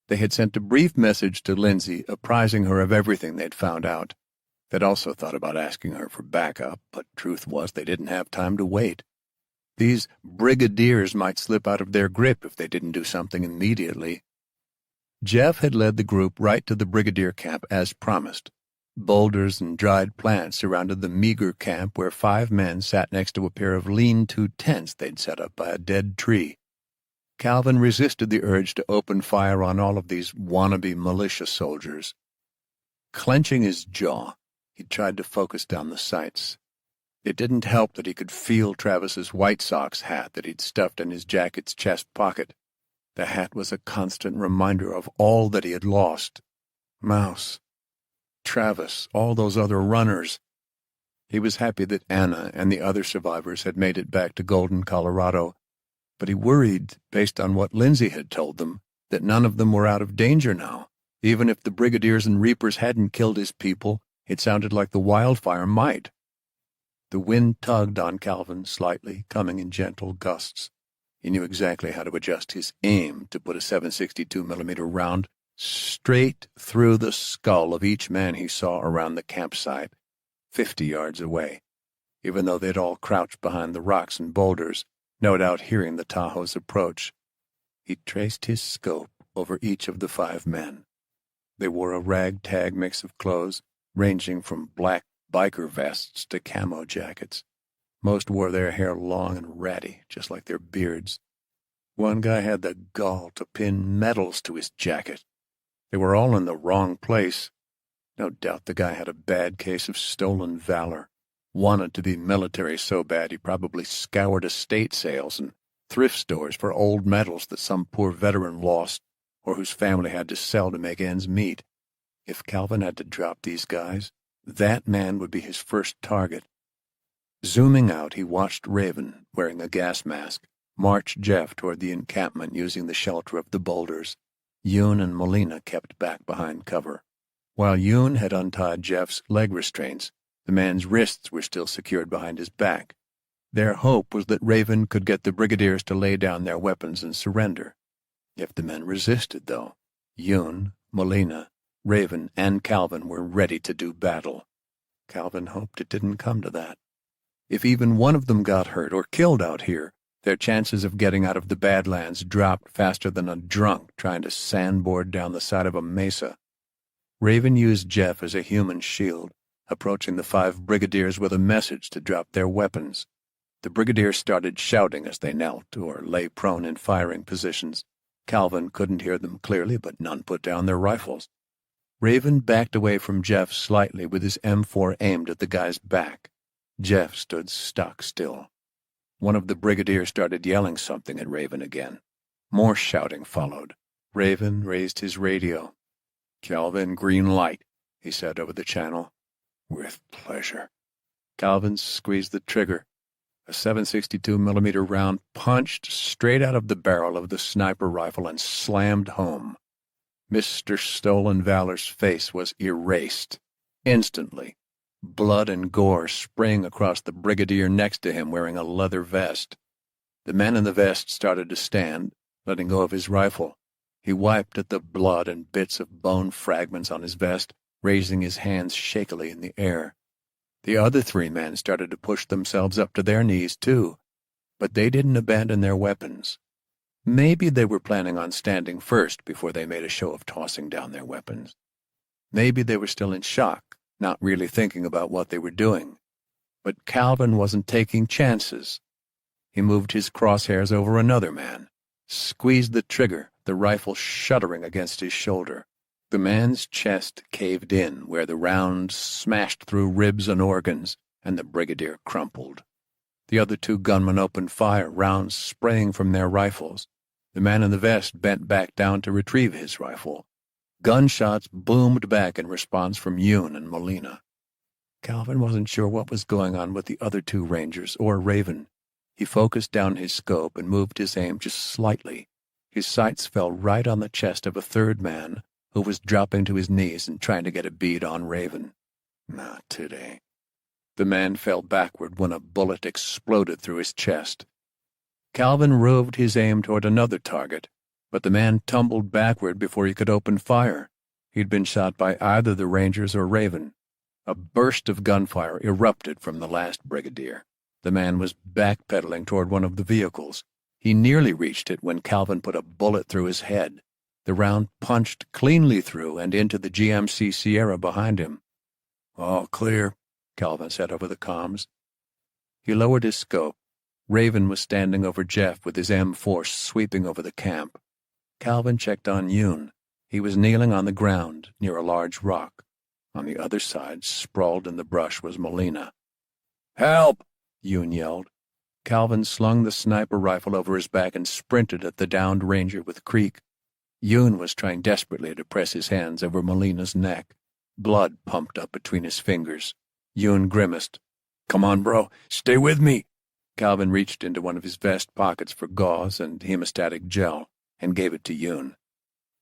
They had sent a brief message to Lindsay apprising her of everything they'd found out. They'd also thought about asking her for backup, but truth was they didn't have time to wait. These brigadiers might slip out of their grip if they didn't do something immediately. Jeff had led the group right to the brigadier camp as promised. Boulders and dried plants surrounded the meager camp where 5 men sat next to a pair of lean-to tents they'd set up by a dead tree. Calvin resisted the urge to open fire on all of these wannabe militia soldiers. Clenching his jaw, he tried to focus down the sights. It didn't help that he could feel Travis's White Sox hat that he'd stuffed in his jacket's chest pocket. The hat was a constant reminder of all that he had lost. Mouse, Travis, all those other runners. He was happy that Anna and the other survivors had made it back to Golden, Colorado, but he worried, based on what Lindsay had told them, that none of them were out of danger now. Even if the brigadiers and reapers hadn't killed his people, it sounded like the wildfire might. The wind tugged on Calvin slightly, coming in gentle gusts. He knew exactly how to adjust his aim to put a 7.62mm round straight through the skull of each man he saw around the campsite, 50 yards away, even though they'd all crouched behind the rocks and boulders, no doubt hearing the Tahoe's approach. He traced his scope over each of the 5 men. They wore a ragtag mix of clothes, ranging from black biker vests to camo jackets. Most wore their hair long and ratty, just like their beards. One guy had the gall to pin medals to his jacket. They were all in the wrong place. No doubt the guy had a bad case of stolen valor. Wanted to be military so bad he probably scoured estate sales and thrift stores for old medals that some poor veteran lost or whose family had to sell to make ends meet. If Calvin had to drop these guys, that man would be his first target. Zooming out, he watched Raven, wearing a gas mask, march Jeff toward the encampment using the shelter of the boulders. Yoon and Molina kept back behind cover. While Yoon had untied Jeff's leg restraints, the man's wrists were still secured behind his back. Their hope was that Raven could get the brigadiers to lay down their weapons and surrender. If the men resisted, though, Yoon, Molina, Raven, and Calvin were ready to do battle. Calvin hoped it didn't come to that. If even one of them got hurt or killed out here, their chances of getting out of the Badlands dropped faster than a drunk trying to sandboard down the side of a mesa. Raven used Jeff as a human shield, approaching the 5 brigadiers with a message to drop their weapons. The brigadiers started shouting as they knelt or lay prone in firing positions. Calvin couldn't hear them clearly, but none put down their rifles. Raven backed away from Jeff slightly with his M4 aimed at the guy's back. Jeff stood stock still. One of the brigadiers started yelling something at Raven again. More shouting followed. Raven raised his radio. "Calvin, green light," he said over the channel. "With pleasure." Calvin squeezed the trigger. A 7.62mm round punched straight out of the barrel of the sniper rifle and slammed home. Mr. Stolen Valor's face was erased. Instantly, blood and gore spraying across the brigadier next to him wearing a leather vest. The man in the vest started to stand, letting go of his rifle. He wiped at the blood and bits of bone fragments on his vest, raising his hands shakily in the air. The other 3 men started to push themselves up to their knees, too, but they didn't abandon their weapons. Maybe they were planning on standing first before they made a show of tossing down their weapons. Maybe they were still in shock, not really thinking about what they were doing. But Calvin wasn't taking chances. He moved his crosshairs over another man, squeezed the trigger, the rifle shuddering against his shoulder. The man's chest caved in where the round smashed through ribs and organs, and the brigadier crumpled. The other 2 gunmen opened fire, rounds spraying from their rifles. The man in the vest bent back down to retrieve his rifle. Gunshots boomed back in response from Yoon and Molina. Calvin wasn't sure what was going on with the other 2 Rangers or Raven. He focused down his scope and moved his aim just slightly. His sights fell right on the chest of a third man who was dropping to his knees and trying to get a bead on Raven. Not today. The man fell backward when a bullet exploded through his chest. Calvin roved his aim toward another target, but the man tumbled backward before he could open fire. He'd been shot by either the Rangers or Raven. A burst of gunfire erupted from the last brigadier. The man was backpedaling toward one of the vehicles. He nearly reached it when Calvin put a bullet through his head. The round punched cleanly through and into the GMC Sierra behind him. "All clear," Calvin said over the comms. He lowered his scope. Raven was standing over Jeff with his M4 sweeping over the camp. Calvin checked on Yoon. He was kneeling on the ground near a large rock. On the other side, sprawled in the brush, was Molina. "Help!" Yoon yelled. Calvin slung the sniper rifle over his back and sprinted at the downed ranger with Creek. Yoon was trying desperately to press his hands over Molina's neck. Blood pumped up between his fingers. Yoon grimaced. "Come on, bro. Stay with me." Calvin reached into one of his vest pockets for gauze and hemostatic gel and gave it to Yoon.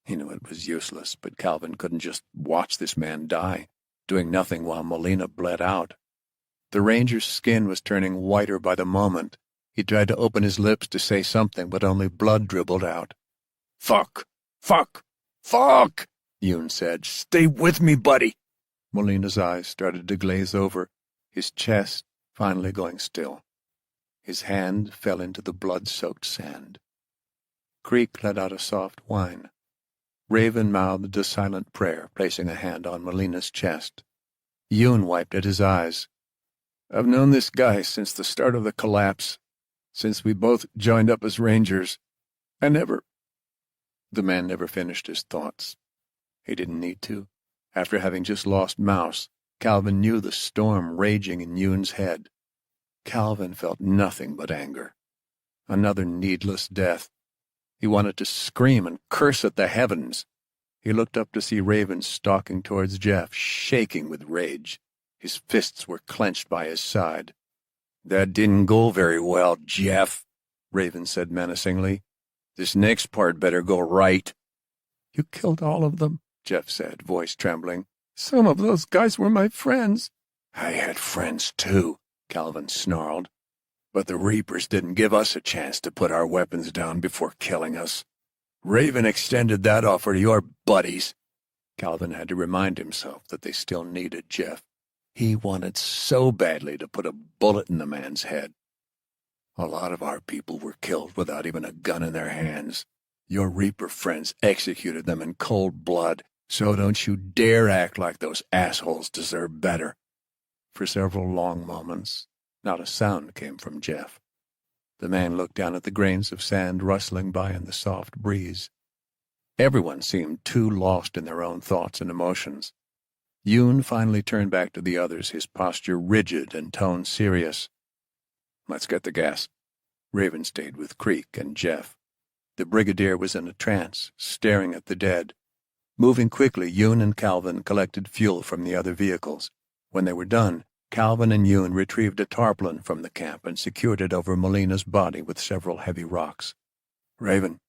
He knew it was useless, but Calvin couldn't just watch this man die, doing nothing while Molina bled out. The ranger's skin was turning whiter by the moment. He tried to open his lips to say something, but only blood dribbled out. "Fuck! Fuck! Fuck!" Yoon said. "Stay with me, buddy!" Molina's eyes started to glaze over, his chest finally going still. His hand fell into the blood-soaked sand. Creek let out a soft whine. Raven mouthed a silent prayer, placing a hand on Molina's chest. Yoon wiped at his eyes. "I've known this guy since the start of the collapse, since we both joined up as Rangers. The man never finished his thoughts. He didn't need to. After having just lost Mouse, Calvin knew the storm raging in Yoon's head. Calvin felt nothing but anger. Another needless death. He wanted to scream and curse at the heavens. He looked up to see Raven stalking towards Jeff, shaking with rage. His fists were clenched by his side. "That didn't go very well, Jeff," Raven said menacingly. "This next part better go right." "You killed all of them," Jeff said, voice trembling. "Some of those guys were my friends." "I had friends too," Calvin snarled. "But the Reapers didn't give us a chance to put our weapons down before killing us. Raven extended that offer to your buddies." Calvin had to remind himself that they still needed Jeff. He wanted so badly to put a bullet in the man's head. "A lot of our people were killed without even a gun in their hands. Your Reaper friends executed them in cold blood, so don't you dare act like those assholes deserve better." For several long moments, not a sound came from Jeff. The man looked down at the grains of sand rustling by in the soft breeze. Everyone seemed too lost in their own thoughts and emotions. Yoon finally turned back to the others, his posture rigid and tone serious. "Let's get the gas." Raven stayed with Creek and Jeff. The brigadier was in a trance, staring at the dead. Moving quickly, Yoon and Calvin collected fuel from the other vehicles. When they were done, Calvin and Yoon retrieved a tarpaulin from the camp and secured it over Molina's body with several heavy rocks. "Raven,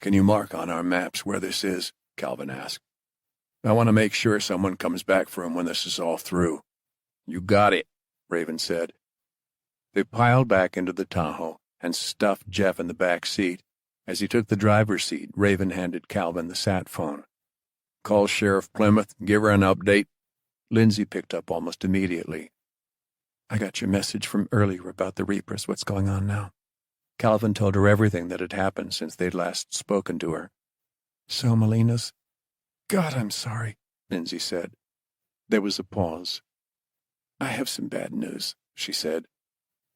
can you mark on our maps where this is?" Calvin asked. "I want to make sure someone comes back for him when this is all through." "You got it," Raven said. They piled back into the Tahoe and stuffed Jeff in the back seat. As he took the driver's seat, Raven handed Calvin the sat phone. "Call Sheriff Plymouth, give her an update." Lindsay picked up almost immediately. "I got your message from earlier about the Reapers. What's going on now?" Calvin told her everything that had happened since they'd last spoken to her. "So Molina's—" "God, I'm sorry," Lindsay said. There was a pause. "I have some bad news," she said.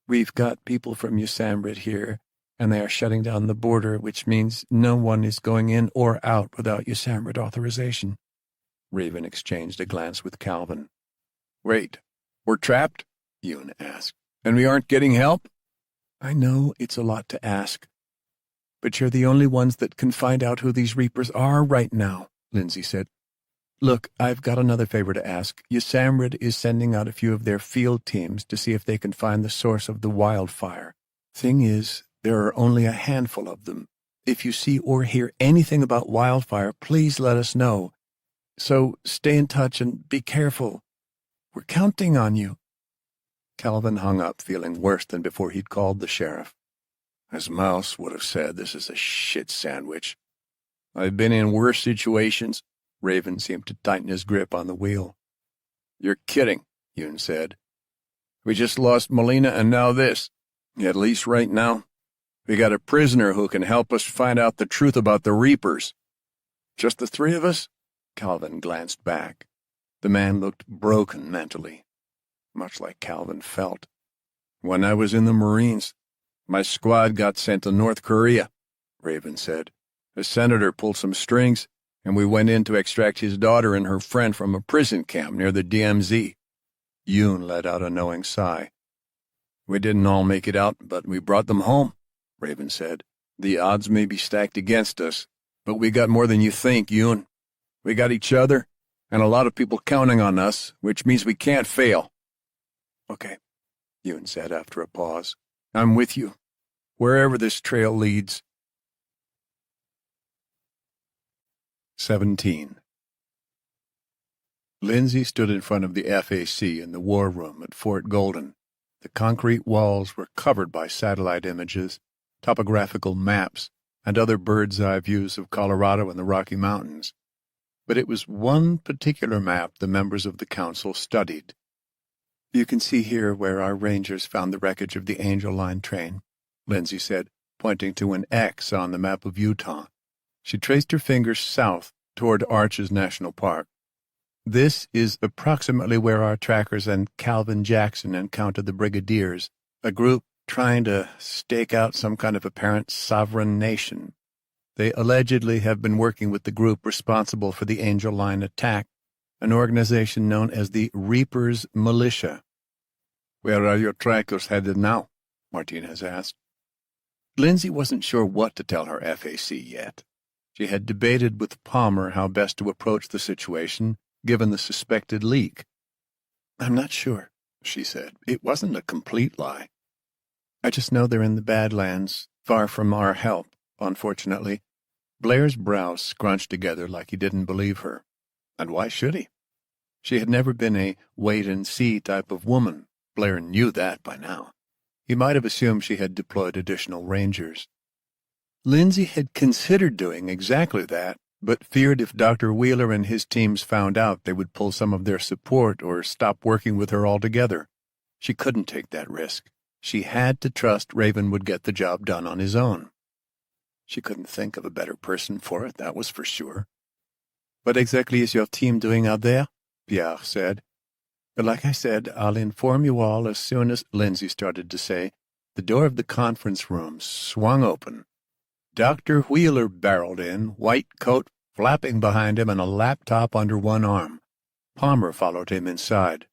"We've got people from Usamrid here, and they are shutting down the border, which means no one is going in or out without Usamrid authorization." Raven exchanged a glance with Calvin. "Wait, we're trapped?" Yoon asked. "And we aren't getting help?" "I know it's a lot to ask, but you're the only ones that can find out who these Reapers are right now," Lindsay said. "Look, I've got another favor to ask. Usamrid is sending out a few of their field teams to see if they can find the source of the wildfire. Thing is, there are only a handful of them. If you see or hear anything about wildfire, please let us know. So stay in touch and be careful. We're counting on you." Calvin hung up, feeling worse than before he'd called the sheriff. As Mouse would have said, this is a shit sandwich. I've been in worse situations. Raven seemed to tighten his grip on the wheel. You're kidding, Yoon said. We just lost Molina and now this. At least right now, we got a prisoner who can help us find out the truth about the Reapers. Just the three of us? Calvin glanced back. The man looked broken mentally, much like Calvin felt. When I was in the Marines, my squad got sent to North Korea, Raven said. A senator pulled some strings, and we went in to extract his daughter and her friend from a prison camp near the DMZ. Yoon let out a knowing sigh. We didn't all make it out, but we brought them home, Raven said. The odds may be stacked against us, but we got more than you think, Yoon. We got each other, and a lot of people counting on us, which means we can't fail. Okay, Yoon said after a pause. I'm with you, wherever this trail leads. 17. Lindsay stood in front of the FAC in the war room at Fort Golden. The concrete walls were covered by satellite images, topographical maps, and other bird's-eye views of Colorado and the Rocky Mountains. But it was one particular map the members of the council studied. You can see here where our rangers found the wreckage of the Angel Line train, Lindsay said, pointing to an X on the map of Utah. She traced her fingers south toward Arches National Park. This is approximately where our trackers and Calvin Jackson encountered the Brigadiers, a group trying to stake out some kind of apparent sovereign nation. They allegedly have been working with the group responsible for the Angel Line attack, an organization known as the Reapers Militia. Where are your trackers headed now? Martinez asked. Lindsay wasn't sure what to tell her FAC yet. She had debated with Palmer how best to approach the situation, given the suspected leak. I'm not sure, she said. It wasn't a complete lie. I just know they're in the Badlands, far from our help, unfortunately. Blair's brows scrunched together like he didn't believe her. And why should he? She had never been a wait-and-see type of woman. Blair knew that by now. He might have assumed she had deployed additional rangers. Lindsay had considered doing exactly that, but feared if Dr. Wheeler and his teams found out they would pull some of their support or stop working with her altogether. She couldn't take that risk. She had to trust Raven would get the job done on his own. She couldn't think of a better person for it, that was for sure. What exactly is your team doing out there? Pierre said. Like I said, I'll inform you all as soon as Lindsay started to say. The door of the conference room swung open. Dr. Wheeler barreled in, white coat flapping behind him and a laptop under one arm. Palmer followed him inside.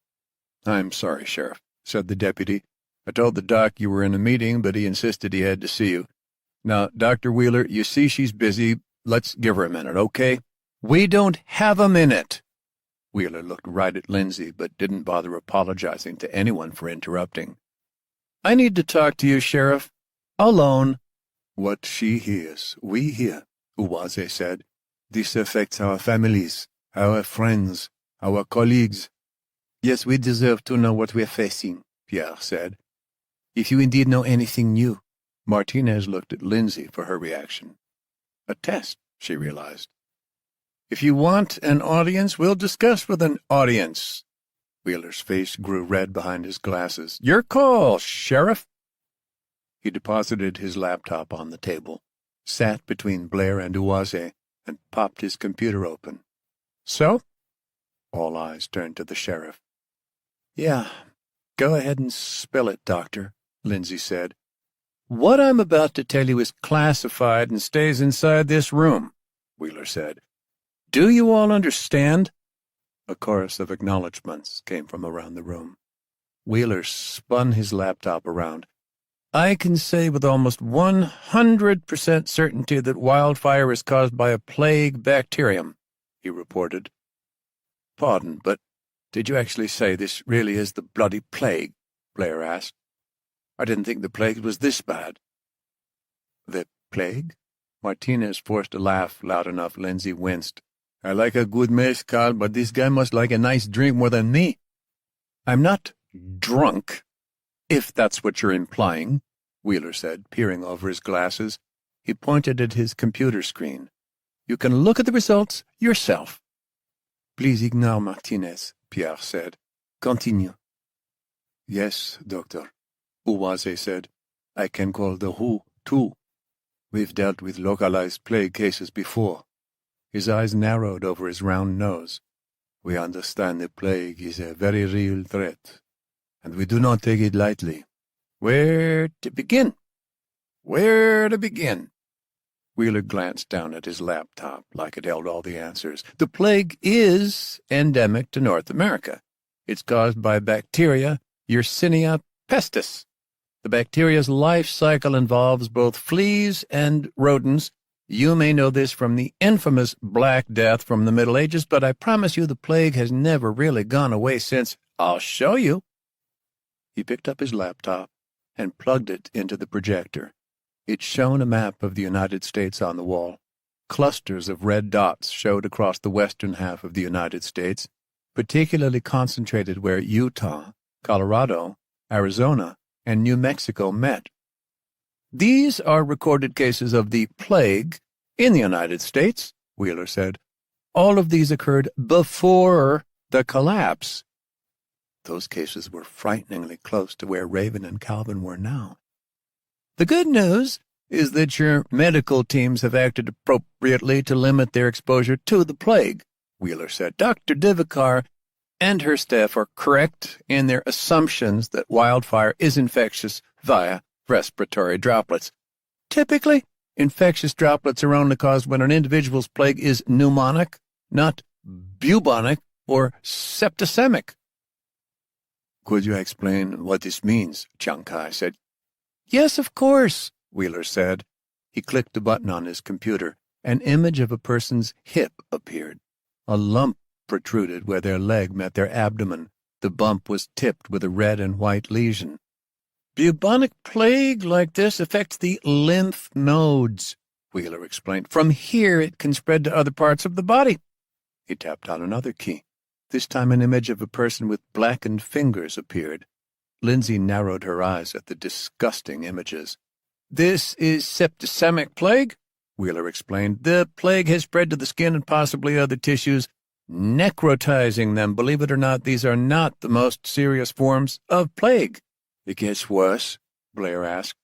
I'm sorry, Sheriff, said the deputy. I told the doc you were in a meeting, but he insisted he had to see you. Now, Dr. Wheeler, you see she's busy. Let's give her a minute, okay? We don't have a minute. Wheeler looked right at Lindsay, but didn't bother apologizing to anyone for interrupting. I need to talk to you, Sheriff. Alone. What she hears, we hear, Uwaze said. This affects our families, our friends, our colleagues. Yes, we deserve to know what we're facing, Pierre said. If you indeed know anything new. Martinez looked at Lindsay for her reaction. A test, she realized. If you want an audience, we'll discuss with an audience. Wheeler's face grew red behind his glasses. Your call, Sheriff. He deposited his laptop on the table, sat between Blair and Uwaze, and popped his computer open. So? All eyes turned to the sheriff. Yeah, go ahead and spill it, Doctor, Lindsay said. What I'm about to tell you is classified and stays inside this room, Wheeler said. Do you all understand? A chorus of acknowledgments came from around the room. Wheeler spun his laptop around. I can say with almost 100% certainty that wildfire is caused by a plague bacterium, he reported. Pardon, but did you actually say this really is the bloody plague? Blair asked. I didn't think the plague was this bad." "The plague?" Martinez forced a laugh loud enough Lindsay winced. "I like a good mezcal, but this guy must like a nice drink more than me." "I'm not drunk, if that's what you're implying," Wheeler said, peering over his glasses. He pointed at his computer screen. "You can look at the results yourself." "Please ignore Martinez," Pierre said. "Continue." "Yes, doctor," Uwase said. "I can call the WHO, too. We've dealt with localized plague cases before." His eyes narrowed over his round nose. "We understand the plague is a very real threat, and we do not take it lightly." "Where to begin? Where to begin?" Wheeler glanced down at his laptop like it held all the answers. "The plague is endemic to North America. It's caused by bacteria Yersinia pestis. The bacteria's life cycle involves both fleas and rodents. You may know this from the infamous Black Death from the Middle Ages, but I promise you the plague has never really gone away since. I'll show you." He picked up his laptop and plugged it into the projector. It shone a map of the United States on the wall. Clusters of red dots showed across the western half of the United States, particularly concentrated where Utah, Colorado, Arizona, and New Mexico met. "These are recorded cases of the plague in the United States," Wheeler said. "All of these occurred before the collapse." Those cases were frighteningly close to where Raven and Calvin were now. "The good news is that your medical teams have acted appropriately to limit their exposure to the plague," Wheeler said. "Dr. Divakar and her staff are correct in their assumptions that wildfire is infectious via respiratory droplets. Typically, infectious droplets are only caused when an individual's plague is pneumonic, not bubonic or septicemic." "Could you explain what this means?" Chiang Kai said. "Yes, of course," Wheeler said. He clicked a button on his computer. An image of a person's hip appeared. A lump protruded where their leg met their abdomen. The bump was tipped with a red and white lesion. "Bubonic plague like this affects the lymph nodes," Wheeler explained. "From here it can spread to other parts of the body." He tapped on another key. This time an image of a person with blackened fingers appeared. Lindsay narrowed her eyes at the disgusting images. "This is septicemic plague," Wheeler explained. "The plague has spread to the skin and possibly other tissues, necrotizing them. Believe it or not, these are not the most serious forms of plague." "It gets worse?" Blair asked.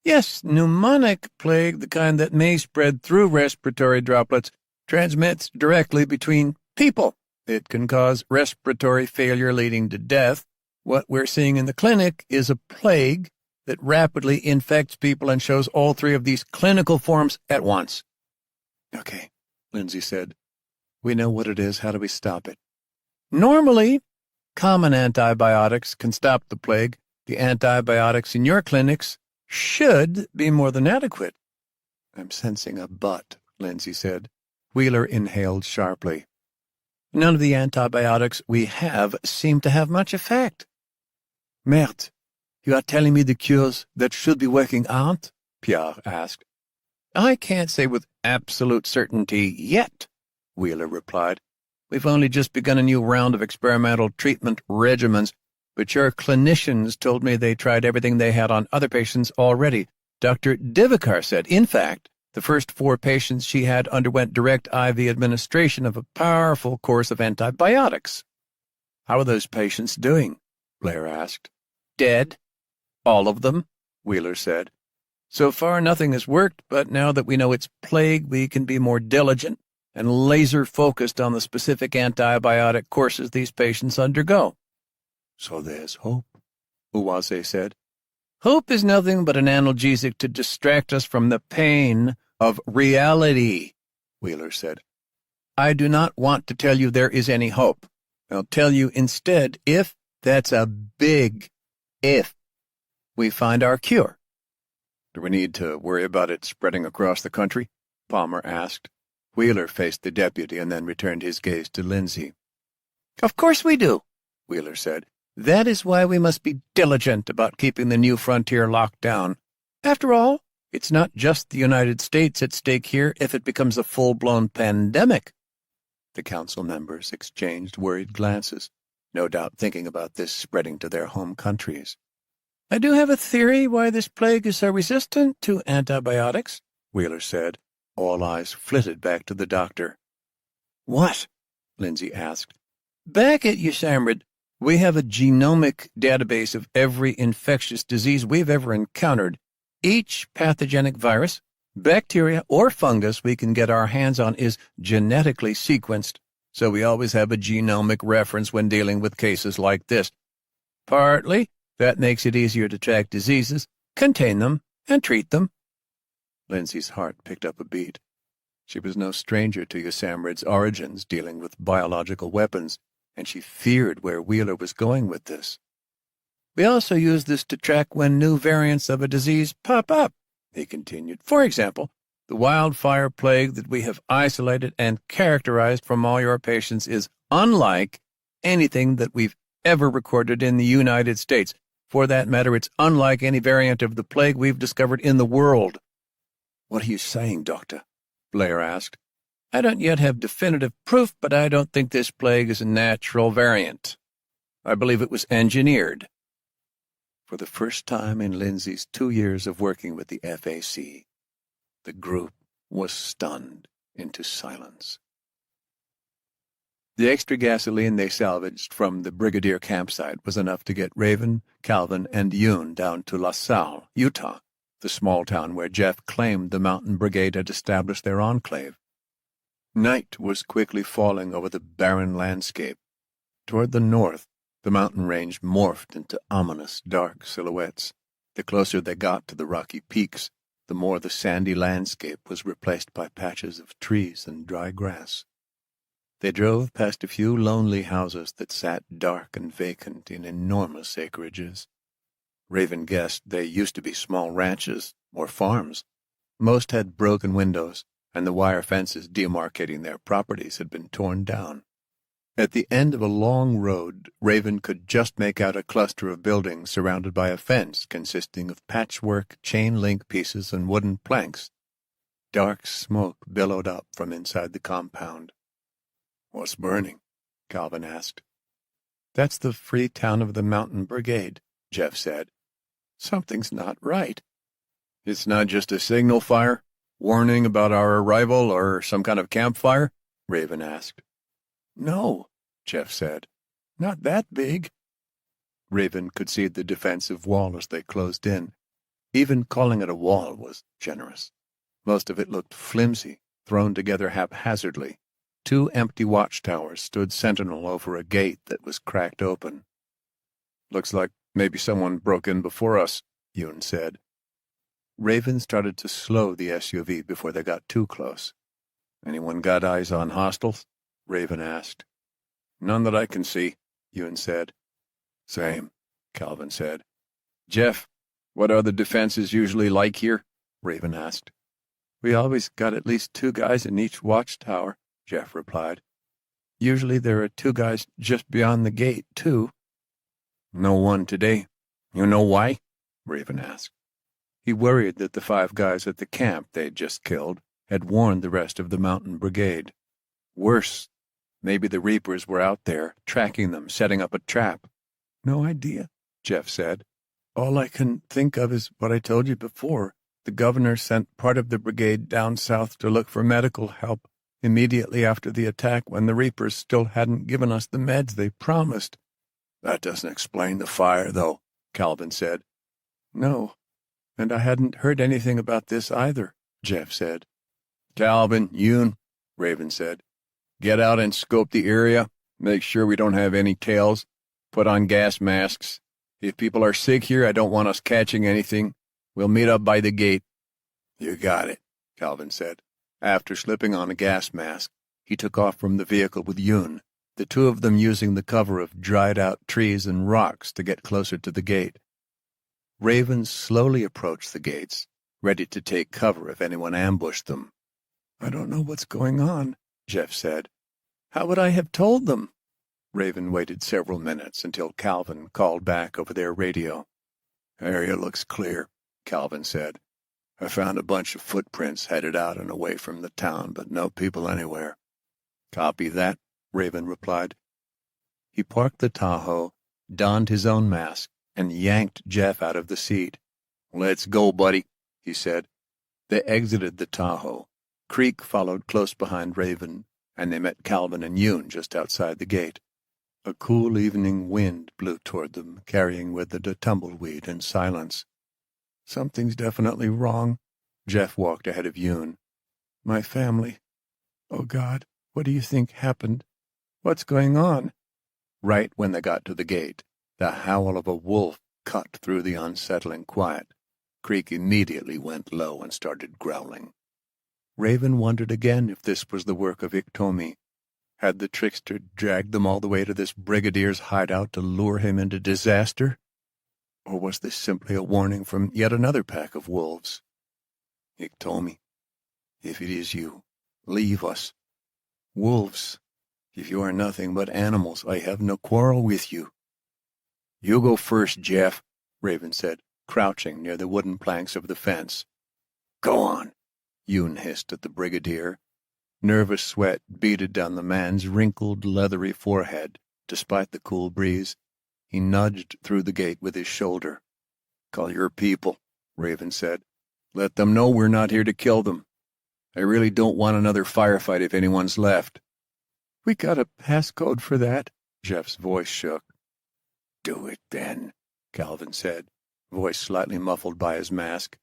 "Yes, pneumonic plague, the kind that may spread through respiratory droplets, transmits directly between people. It can cause respiratory failure leading to death. What we're seeing in the clinic is a plague that rapidly infects people and shows all three of these clinical forms at once." "Okay," Lindsay said. "We know what it is. How do we stop it?" "Normally, common antibiotics can stop the plague. The antibiotics in your clinics should be more than adequate." "I'm sensing a but," Lindsay said. Wheeler inhaled sharply. "None of the antibiotics we have seem to have much effect." "Merde, you are telling me the cures that should be working aren't?" Pierre asked. "I can't say with absolute certainty yet," Wheeler replied. "We've only just begun a new round of experimental treatment regimens, but your clinicians told me they tried everything they had on other patients already. Dr. Divakar said, in fact, the first 4 patients she had underwent direct IV administration of a powerful course of antibiotics." "How are those patients doing?" Blair asked. "Dead. All of them," Wheeler said. "So far nothing has worked, but now that we know it's plague, we can be more diligent and laser-focused on the specific antibiotic courses these patients undergo." "So there's hope," Uwase said. "Hope is nothing but an analgesic to distract us from the pain of reality," Wheeler said. "I do not want to tell you there is any hope. I'll tell you instead, if, that's a big if, we find our cure." "Do we need to worry about it spreading across the country?" Palmer asked. Wheeler faced the deputy and then returned his gaze to Lindsay. "Of course we do," Wheeler said. That is why we must be diligent about keeping the new frontier locked down. After all, it's not just the United States at stake here if it becomes a full-blown pandemic." The council members exchanged worried glances, no doubt thinking about this spreading to their home countries. "I do have a theory why this plague is so resistant to antibiotics," Wheeler said. All eyes flitted back to the doctor. "What?" Lindsay asked. "Back at USAMRIID, we have a genomic database of every infectious disease we've ever encountered. Each pathogenic virus, bacteria, or fungus we can get our hands on is genetically sequenced, so we always have a genomic reference when dealing with cases like this. Partly, that makes it easier to track diseases, contain them, and treat them." Lindsay's heart picked up a beat. She was no stranger to USAMRIID's origins dealing with biological weapons, and she feared where Wheeler was going with this. "We also use this to track when new variants of a disease pop up," he continued. "For example, the wildfire plague that we have isolated and characterized from all your patients is unlike anything that we've ever recorded in the United States. For that matter, it's unlike any variant of the plague we've discovered in the world." "What are you saying, Doctor?" Blair asked. "I don't yet have definitive proof, but I don't think this plague is a natural variant. I believe it was engineered." For the first time in Lindsay's 2 years of working with the FAC, the group was stunned into silence. The extra gasoline they salvaged from the Brigadier campsite was enough to get Raven, Calvin, and Yoon down to La Salle, Utah, the small town where Jeff claimed the Mountain Brigade had established their enclave. Night was quickly falling over the barren landscape. Toward the north, the mountain range morphed into ominous, dark silhouettes. The closer they got to the rocky peaks, the more the sandy landscape was replaced by patches of trees and dry grass. They drove past a few lonely houses that sat dark and vacant in enormous acreages. Raven guessed they used to be small ranches or farms. Most had broken windows, and the wire fences demarcating their properties had been torn down. At the end of a long road, Raven could just make out a cluster of buildings surrounded by a fence consisting of patchwork, chain-link pieces, and wooden planks. Dark smoke billowed up from inside the compound. "What's burning?" Calvin asked. "That's the free town of the Mountain Brigade," Jeff said. "Something's not right." "It's not just a signal fire? Warning about our arrival or some kind of campfire?" Raven asked. "No," Jeff said. "Not that big." Raven could see the defensive wall as they closed in. Even calling it a wall was generous. Most of it looked flimsy, thrown together haphazardly. 2 empty watchtowers stood sentinel over a gate that was cracked open. "Looks like maybe someone broke in before us," Yoon said. Raven started to slow the SUV before they got too close. "Anyone got eyes on hostiles?" Raven asked. "None that I can see," Yoon said. "Same," Calvin said. "Jeff, what are the defenses usually like here?" Raven asked. "We always got at least 2 guys in each watchtower," Jeff replied. "Usually there are 2 guys just beyond the gate, too." "No one today. You know why?" Raven asked. He worried that the 5 guys at the camp they'd just killed had warned the rest of the Mountain Brigade. Worse, maybe the Reapers were out there, tracking them, setting up a trap. "No idea," Jeff said. "All I can think of is what I told you before. The governor sent part of the brigade down south to look for medical help immediately after the attack when the Reapers still hadn't given us the meds they promised." "That doesn't explain the fire, though," Calvin said. "No, and I hadn't heard anything about this either," Jeff said. "Calvin, Yoon," Raven said. "Get out and scope the area. Make sure we don't have any tails. Put on gas masks. If people are sick here, I don't want us catching anything. We'll meet up by the gate." "You got it," Calvin said. After slipping on a gas mask, he took off from the vehicle with Yoon, the 2 of them using the cover of dried-out trees and rocks to get closer to the gate. Raven slowly approached the gates, ready to take cover if anyone ambushed them. "I don't know what's going on," Jeff said. "How would I have told them?" Raven waited several minutes until Calvin called back over their radio. "Area looks clear," Calvin said. "I found a bunch of footprints headed out and away from the town, but no people anywhere." "Copy that," Raven replied. He parked the Tahoe, donned his own mask, and yanked Jeff out of the seat. "Let's go, buddy," he said. They exited the Tahoe. Creek followed close behind Raven, and they met Calvin and Yoon just outside the gate. A cool evening wind blew toward them, carrying with it a tumbleweed and silence. "Something's definitely wrong." Jeff walked ahead of Yoon. "My family. Oh, God, what do you think happened? What's going on?" Right when they got to the gate, the howl of a wolf cut through the unsettling quiet. Creek immediately went low and started growling. Raven wondered again if this was the work of Iktomi. Had the trickster dragged them all the way to this brigadier's hideout to lure him into disaster? Or was this simply a warning from yet another pack of wolves? "Iktomi, if it is you, leave us. Wolves, if you are nothing but animals, I have no quarrel with you." "You go first, Jeff," Raven said, crouching near the wooden planks of the fence. "Go on," Yoon hissed at the brigadier. Nervous sweat beaded down the man's wrinkled, leathery forehead. Despite the cool breeze, he nudged through the gate with his shoulder. "Call your people," Raven said. "Let them know we're not here to kill them. I really don't want another firefight if anyone's left." "We got a passcode for that," Jeff's voice shook. "Do it then," Calvin said, voice slightly muffled by his mask.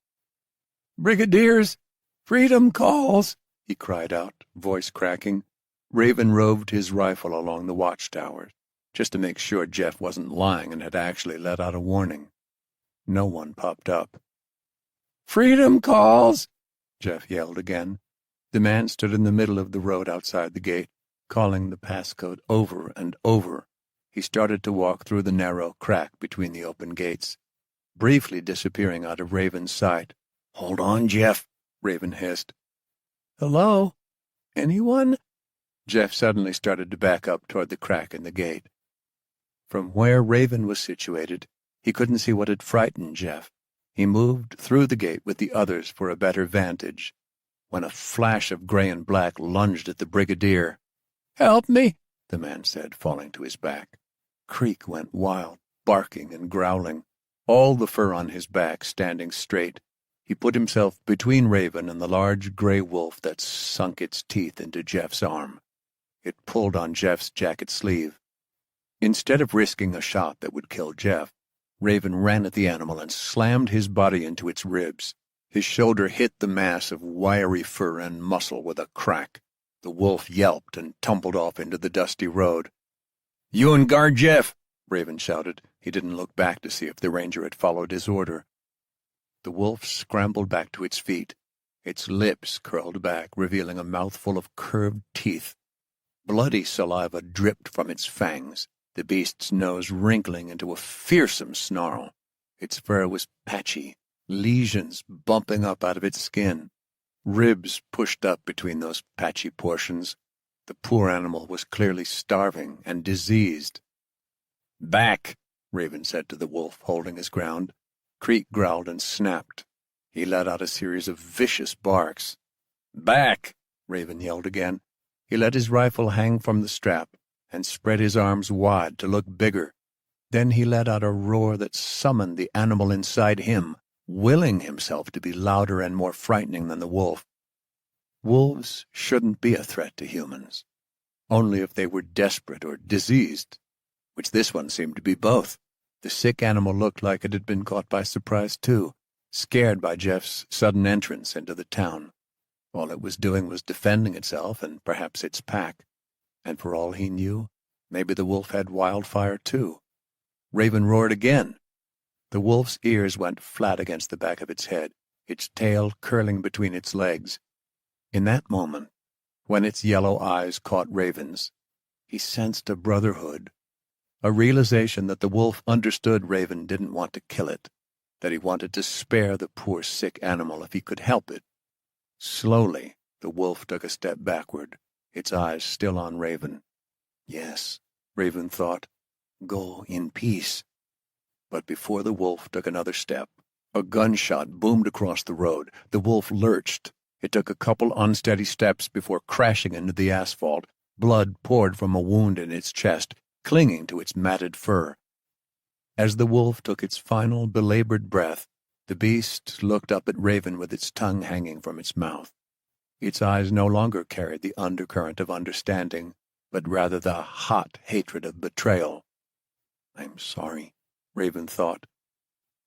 "Brigadiers, freedom calls!" he cried out, voice cracking. Raven roved his rifle along the watchtowers, just to make sure Jeff wasn't lying and had actually let out a warning. No one popped up. "Freedom calls!" Jeff yelled again. The man stood in the middle of the road outside the gate, calling the passcode over and over. He started to walk through the narrow crack between the open gates, briefly disappearing out of Raven's sight. "Hold on, Jeff," Raven hissed. "Hello? Anyone?" Jeff suddenly started to back up toward the crack in the gate. From where Raven was situated, he couldn't see what had frightened Jeff. He moved through the gate with the others for a better vantage, when a flash of gray and black lunged at the brigadier. "Help me," the man said, falling to his back. Creek went wild, barking and growling, all the fur on his back standing straight. He put himself between Raven and the large gray wolf that sunk its teeth into Jeff's arm. It pulled on Jeff's jacket sleeve. Instead of risking a shot that would kill Jeff, Raven ran at the animal and slammed his body into its ribs. His shoulder hit the mass of wiry fur and muscle with a crack. The wolf yelped and tumbled off into the dusty road. "You and guard Jeff!" Raven shouted. He didn't look back to see if the ranger had followed his order. The wolf scrambled back to its feet. Its lips curled back, revealing a mouthful of curved teeth. Bloody saliva dripped from its fangs, the beast's nose wrinkling into a fearsome snarl. Its fur was patchy, lesions bumping up out of its skin, ribs pushed up between those patchy portions. The poor animal was clearly starving and diseased. "Back," Raven said to the wolf, holding his ground. Creek growled and snapped. He let out a series of vicious barks. "Back!" Raven yelled again. He let his rifle hang from the strap and spread his arms wide to look bigger. Then he let out a roar that summoned the animal inside him, willing himself to be louder and more frightening than the wolf. Wolves shouldn't be a threat to humans, only if they were desperate or diseased, which this one seemed to be both. The sick animal looked like it had been caught by surprise, too, scared by Jeff's sudden entrance into the town. All it was doing was defending itself and perhaps its pack. And for all he knew, maybe the wolf had wildfire, too. Raven roared again. The wolf's ears went flat against the back of its head, its tail curling between its legs. In that moment, when its yellow eyes caught Raven's, he sensed a brotherhood, a realization that the wolf understood Raven didn't want to kill it, that he wanted to spare the poor sick animal if he could help it. Slowly, the wolf took a step backward, its eyes still on Raven. Yes, Raven thought. Go in peace. But before the wolf took another step, a gunshot boomed across the road. The wolf lurched. It took a couple unsteady steps before crashing into the asphalt. Blood poured from a wound in its chest, clinging to its matted fur. As the wolf took its final belabored breath, the beast looked up at Raven with its tongue hanging from its mouth. Its eyes no longer carried the undercurrent of understanding, but rather the hot hatred of betrayal. I'm sorry, Raven thought.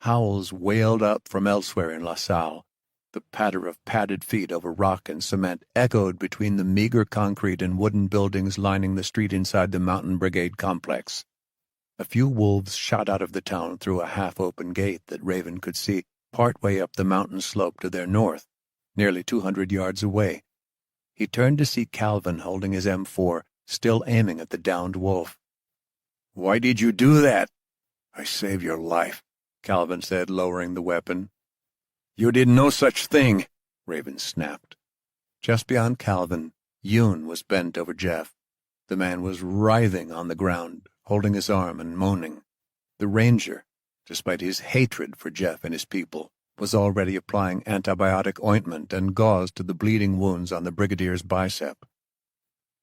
Howls wailed up from elsewhere in LaSalle. The patter of padded feet over rock and cement echoed between the meager concrete and wooden buildings lining the street inside the Mountain Brigade complex. A few wolves shot out of the town through a half-open gate that Raven could see partway up the mountain slope to their north, nearly 200 yards away. He turned to see Calvin holding his M4, still aiming at the downed wolf. "Why did you do that?" "I saved your life," Calvin said, lowering the weapon. "You did no such thing," Raven snapped. Just beyond Calvin, Yoon was bent over Jeff. The man was writhing on the ground, holding his arm and moaning. The ranger, despite his hatred for Jeff and his people, was already applying antibiotic ointment and gauze to the bleeding wounds on the brigadier's bicep.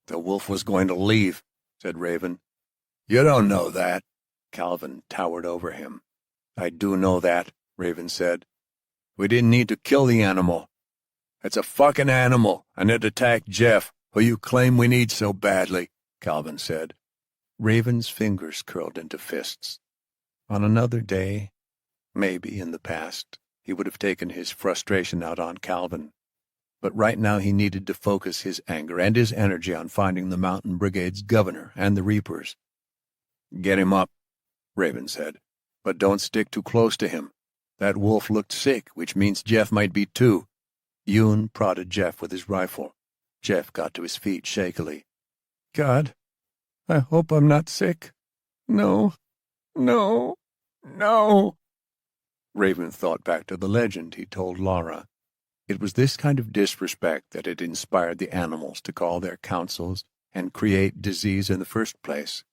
"The wolf was going to leave," said Raven. "You don't know that." Calvin towered over him. "I do know that," Raven said. "We didn't need to kill the animal. It's a fucking animal, and it attacked Jeff, who you claim we need so badly," Calvin said. Raven's fingers curled into fists. On another day, maybe in the past, he would have taken his frustration out on Calvin. But right now he needed to focus his anger and his energy on finding the Mountain Brigade's governor and the Reapers. "Get him up," Raven said, "but don't stick too close to him. That wolf looked sick, which means Jeff might be too." Yoon prodded Jeff with his rifle. Jeff got to his feet shakily. "God, I hope I'm not sick. No, no, no." Raven thought back to the legend he told Laura. It was this kind of disrespect that had inspired the animals to call their councils and create disease in the first place.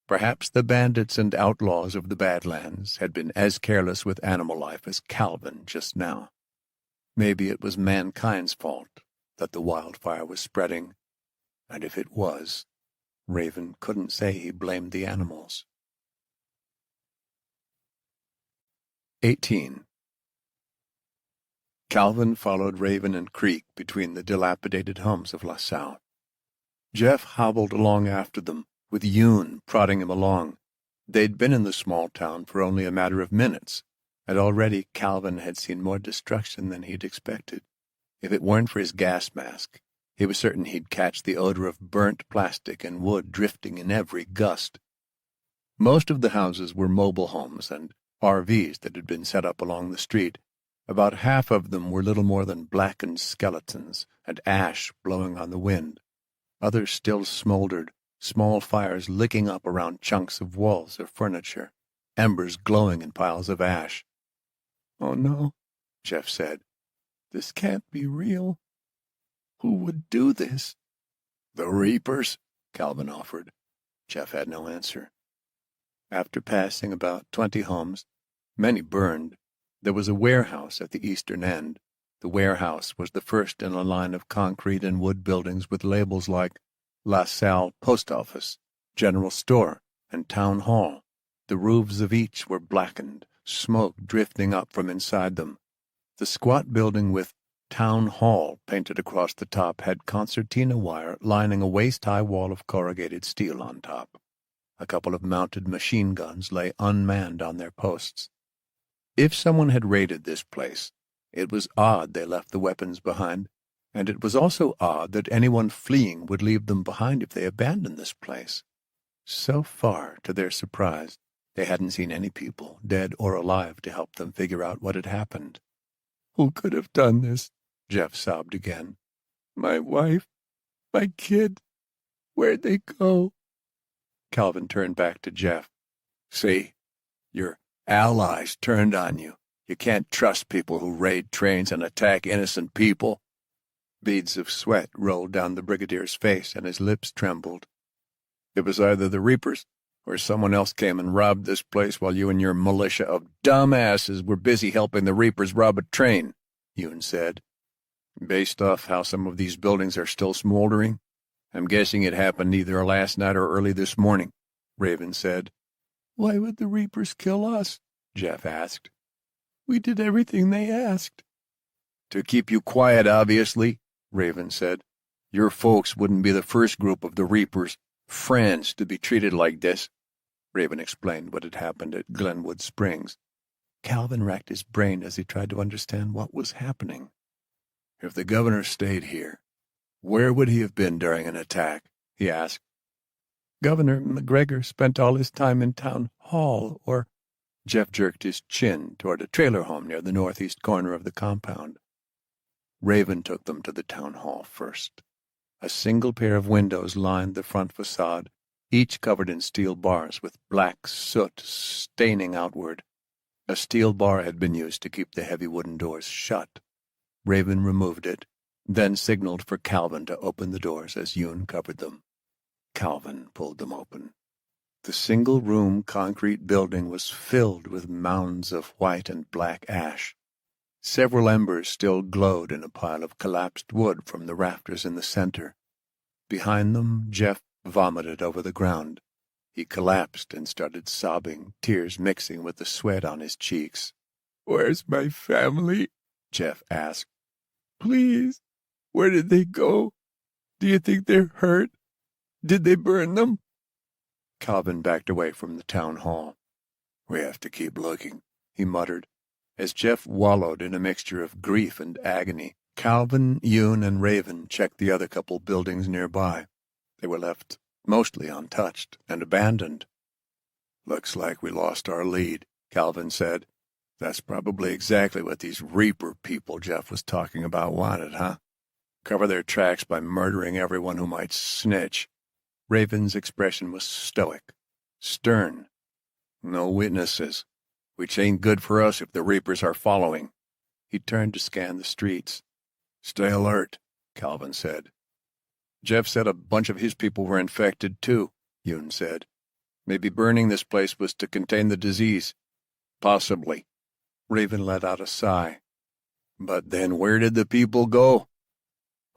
Perhaps the bandits and outlaws of the Badlands had been as careless with animal life as Calvin just now. Maybe it was mankind's fault that the wildfire was spreading, and if it was, Raven couldn't say he blamed the animals. 18. Calvin followed Raven and Creek between the dilapidated homes of LaSalle. Jeff hobbled along after them, with Yoon prodding him along. They'd been in the small town for only a matter of minutes, and already Calvin had seen more destruction than he'd expected. If it weren't for his gas mask, he was certain he'd catch the odor of burnt plastic and wood drifting in every gust. Most of the houses were mobile homes and RVs that had been set up along the street. About half of them were little more than blackened skeletons and ash blowing on the wind. Others still smoldered, small fires licking up around chunks of walls or furniture, embers glowing in piles of ash. "Oh no," Jeff said. "This can't be real. Who would do this?" "The Reapers," Calvin offered. Jeff had no answer. After passing about 20 homes, many burned, there was a warehouse at the eastern end. The warehouse was the first in a line of concrete and wood buildings with labels like LaSalle Post Office, General Store, and Town Hall. The roofs of each were blackened, smoke drifting up from inside them. The squat building with Town Hall painted across the top had concertina wire lining a waist-high wall of corrugated steel on top. A couple of mounted machine guns lay unmanned on their posts. If someone had raided this place, it was odd they left the weapons behind, and it was also odd that anyone fleeing would leave them behind if they abandoned this place. So far, to their surprise, they hadn't seen any people, dead or alive, to help them figure out what had happened. "Who could have done this?" Jeff sobbed again. "My wife, my kid, where'd they go?" Calvin turned back to Jeff. "See, your allies turned on you. You can't trust people who raid trains and attack innocent people." Beads of sweat rolled down the brigadier's face, and his lips trembled. It was either the Reapers or someone else came and robbed this place while you and your militia of dumbasses were busy helping the Reapers rob a train, Yoon said. Based off how some of these buildings are still smoldering, I'm guessing it happened either last night or early this morning, Raven said. Why would the Reapers kill us? Jeff asked. We did everything they asked. To keep you quiet, obviously, Raven said. Your folks wouldn't be the first group of the Reapers' friends to be treated like this. Raven explained what had happened at Glenwood Springs. Calvin racked his brain as he tried to understand what was happening. If the governor stayed here, where would he have been during an attack? He asked. Governor McGregor spent all his time in town hall, or... Jeff jerked his chin toward a trailer home near the northeast corner of the compound. Raven took them to the town hall first. A single pair of windows lined the front facade, each covered in steel bars with black soot staining outward. A steel bar had been used to keep the heavy wooden doors shut. Raven removed it, then signaled for Calvin to open the doors as Yoon covered them. Calvin pulled them open. The single-room concrete building was filled with mounds of white and black ash. Several embers still glowed in a pile of collapsed wood from the rafters in the center. Behind them, Jeff vomited over the ground. He collapsed and started sobbing, tears mixing with the sweat on his cheeks. "Where's my family?" Jeff asked. "Please, where did they go? Do you think they're hurt? Did they burn them?" Calvin backed away from the town hall. "We have to keep looking," he muttered. As Jeff wallowed in a mixture of grief and agony, Calvin, Yoon, and Raven checked the other couple buildings nearby. They were left mostly untouched and abandoned. "Looks like we lost our lead," Calvin said. "That's probably exactly what these Reaper people Jeff was talking about wanted, huh? Cover their tracks by murdering everyone who might snitch." Raven's expression was stoic, stern. "No witnesses, which ain't good for us if the Reapers are following." He turned to scan the streets. "Stay alert," Calvin said. "Jeff said a bunch of his people were infected, too," Yoon said. "Maybe burning this place was to contain the disease." "Possibly." Raven let out a sigh. "But then where did the people go?"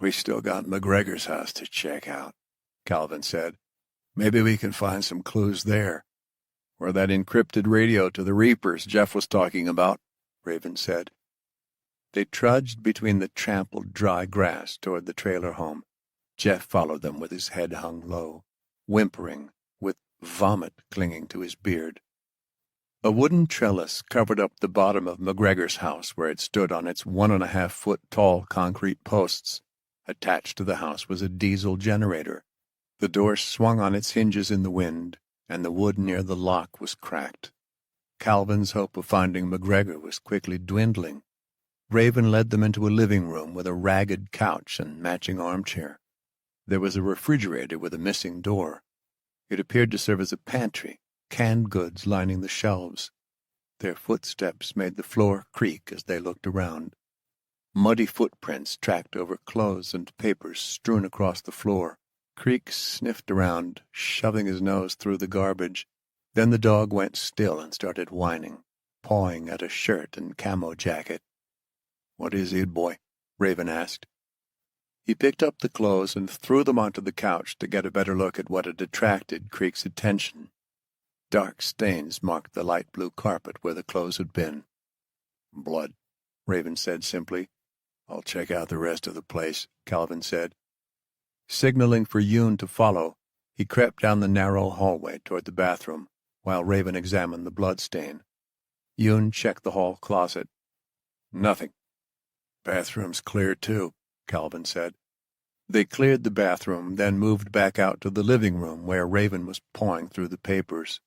"We still got McGregor's house to check out," Calvin said. "Maybe we can find some clues there." "Or that encrypted radio to the Reapers Jeff was talking about," Raven said. They trudged between the trampled dry grass toward the trailer home. Jeff followed them with his head hung low, whimpering, with vomit clinging to his beard. A wooden trellis covered up the bottom of McGregor's house where it stood on its 1.5-foot tall concrete posts. Attached to the house was a diesel generator. The door swung on its hinges in the wind, and the wood near the lock was cracked. Calvin's hope of finding McGregor was quickly dwindling. Raven led them into a living room with a ragged couch and matching armchair. There was a refrigerator with a missing door. It appeared to serve as a pantry, canned goods lining the shelves. Their footsteps made the floor creak as they looked around. Muddy footprints tracked over clothes and papers strewn across the floor. Creek sniffed around, shoving his nose through the garbage. Then the dog went still and started whining, pawing at a shirt and camo jacket. "What is it, boy?" Raven asked. He picked up the clothes and threw them onto the couch to get a better look at what had attracted Creek's attention. Dark stains marked the light blue carpet where the clothes had been. "Blood," Raven said simply. "I'll check out the rest of the place," Calvin said. Signaling for Yoon to follow, he crept down the narrow hallway toward the bathroom, while Raven examined the blood stain. Yoon checked the hall closet. "Nothing." "Bathroom's clear, too," Calvin said. They cleared the bathroom, then moved back out to the living room where Raven was pawing through the papers.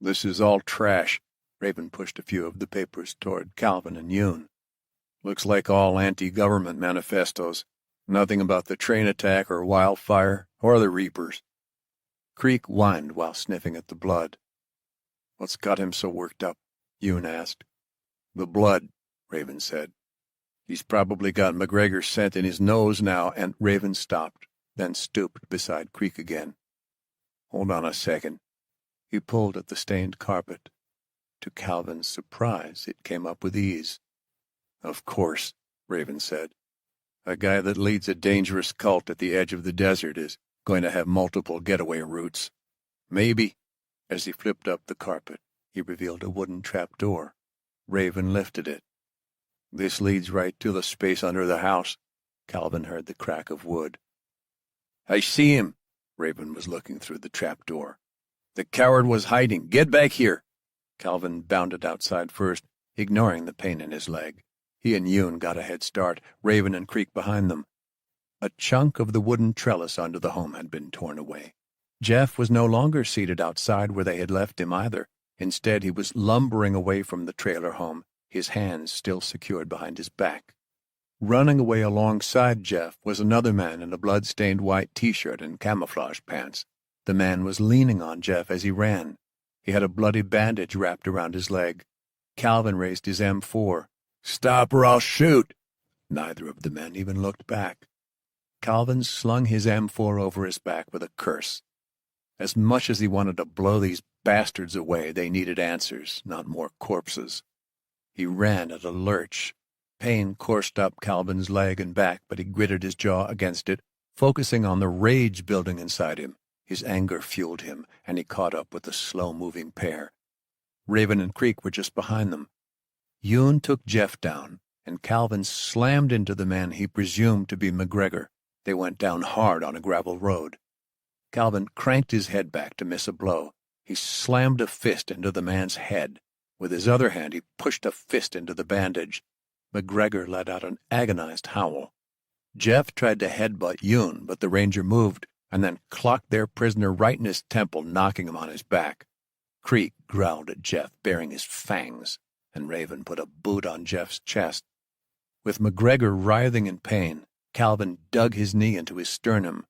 "This is all trash." Raven pushed a few of the papers toward Calvin and Yoon. "Looks like all anti-government manifestos. Nothing about the train attack or wildfire or the Reapers." Creek whined while sniffing at the blood. "What's got him so worked up?" Yoon asked. "The blood," Raven said. "He's probably got McGregor's scent in his nose now," and Raven stopped, then stooped beside Creek again. Hold on a second." He pulled at the stained carpet. To Calvin's surprise, it came up with ease. "Of course," Raven said. "A guy that leads a dangerous cult at the edge of the desert is going to have multiple getaway routes. Maybe." As he flipped up the carpet, he revealed a wooden trapdoor. Raven lifted it. "This leads right to the space under the house." Calvin heard the crack of wood. "I see him." Raven was looking through the trapdoor. "The coward was hiding. Get back here." Calvin bounded outside first, ignoring the pain in his leg. He and Yoon got a head start, Raven and Creek behind them. A chunk of the wooden trellis under the home had been torn away. Jeff was no longer seated outside where they had left him either. Instead, he was lumbering away from the trailer home, his hands still secured behind his back. Running away alongside Jeff was another man in a blood-stained white T-shirt and camouflage pants. The man was leaning on Jeff as he ran. He had a bloody bandage wrapped around his leg. Calvin raised his M4. "Stop or I'll shoot!" Neither of the men even looked back. Calvin slung his M4 over his back with a curse. As much as he wanted to blow these bastards away, they needed answers, not more corpses. He ran at a lurch. Pain coursed up Calvin's leg and back, but he gritted his jaw against it, focusing on the rage building inside him. His anger fueled him, and he caught up with the slow-moving pair. Raven and Creek were just behind them. Yoon took Jeff down, and Calvin slammed into the man he presumed to be McGregor. They went down hard on a gravel road. Calvin cranked his head back to miss a blow. He slammed a fist into the man's head. With his other hand, he pushed a fist into the bandage. McGregor let out an agonized howl. Jeff tried to headbutt Yoon, but the ranger moved, and then clocked their prisoner right in his temple, knocking him on his back. Creek growled at Jeff, baring his fangs, and Raven put a boot on Jeff's chest. With McGregor writhing in pain, Calvin dug his knee into his sternum.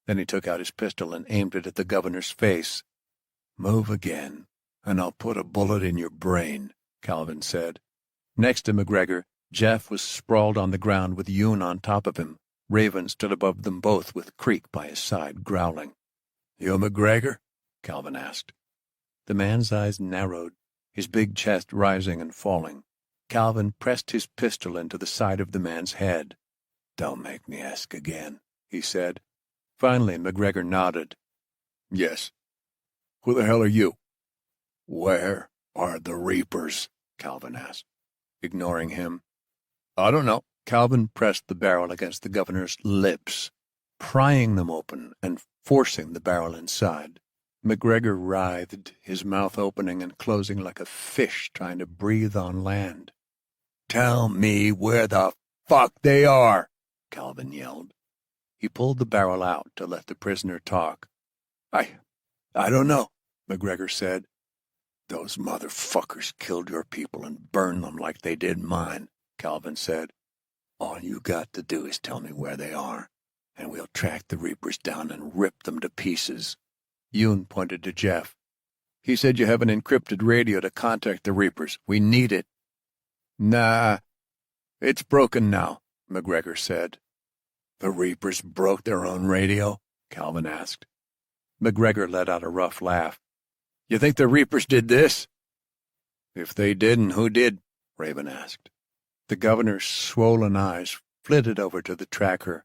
Then he took out his pistol and aimed it at the governor's face. "Move again, and I'll put a bullet in your brain," Calvin said. Next to McGregor, Jeff was sprawled on the ground with Yoon on top of him. Raven stood above them both with Creek by his side, growling. "You McGregor?" Calvin asked. The man's eyes narrowed, his big chest rising and falling. Calvin pressed his pistol into the side of the man's head. "Don't make me ask again," he said. Finally, McGregor nodded. "Yes. Who the hell are you?" "Where are the Reapers?" Calvin asked, ignoring him. "I don't know." Calvin pressed the barrel against the governor's lips, prying them open and forcing the barrel inside. McGregor writhed, his mouth opening and closing like a fish trying to breathe on land. "Tell me where the fuck they are!" Calvin yelled. He pulled the barrel out to let the prisoner talk. I don't know," McGregor said. "Those motherfuckers killed your people and burned them like they did mine," Calvin said. "All you got to do is tell me where they are, and we'll track the Reapers down and rip them to pieces." Yoon pointed to Jeff. "He said you have an encrypted radio to contact the Reapers. We need it." "Nah, it's broken now," McGregor said. "The Reapers broke their own radio?" Calvin asked. McGregor let out a rough laugh. "You think the Reapers did this?" "If they didn't, who did?" Raven asked. The governor's swollen eyes flitted over to the tracker.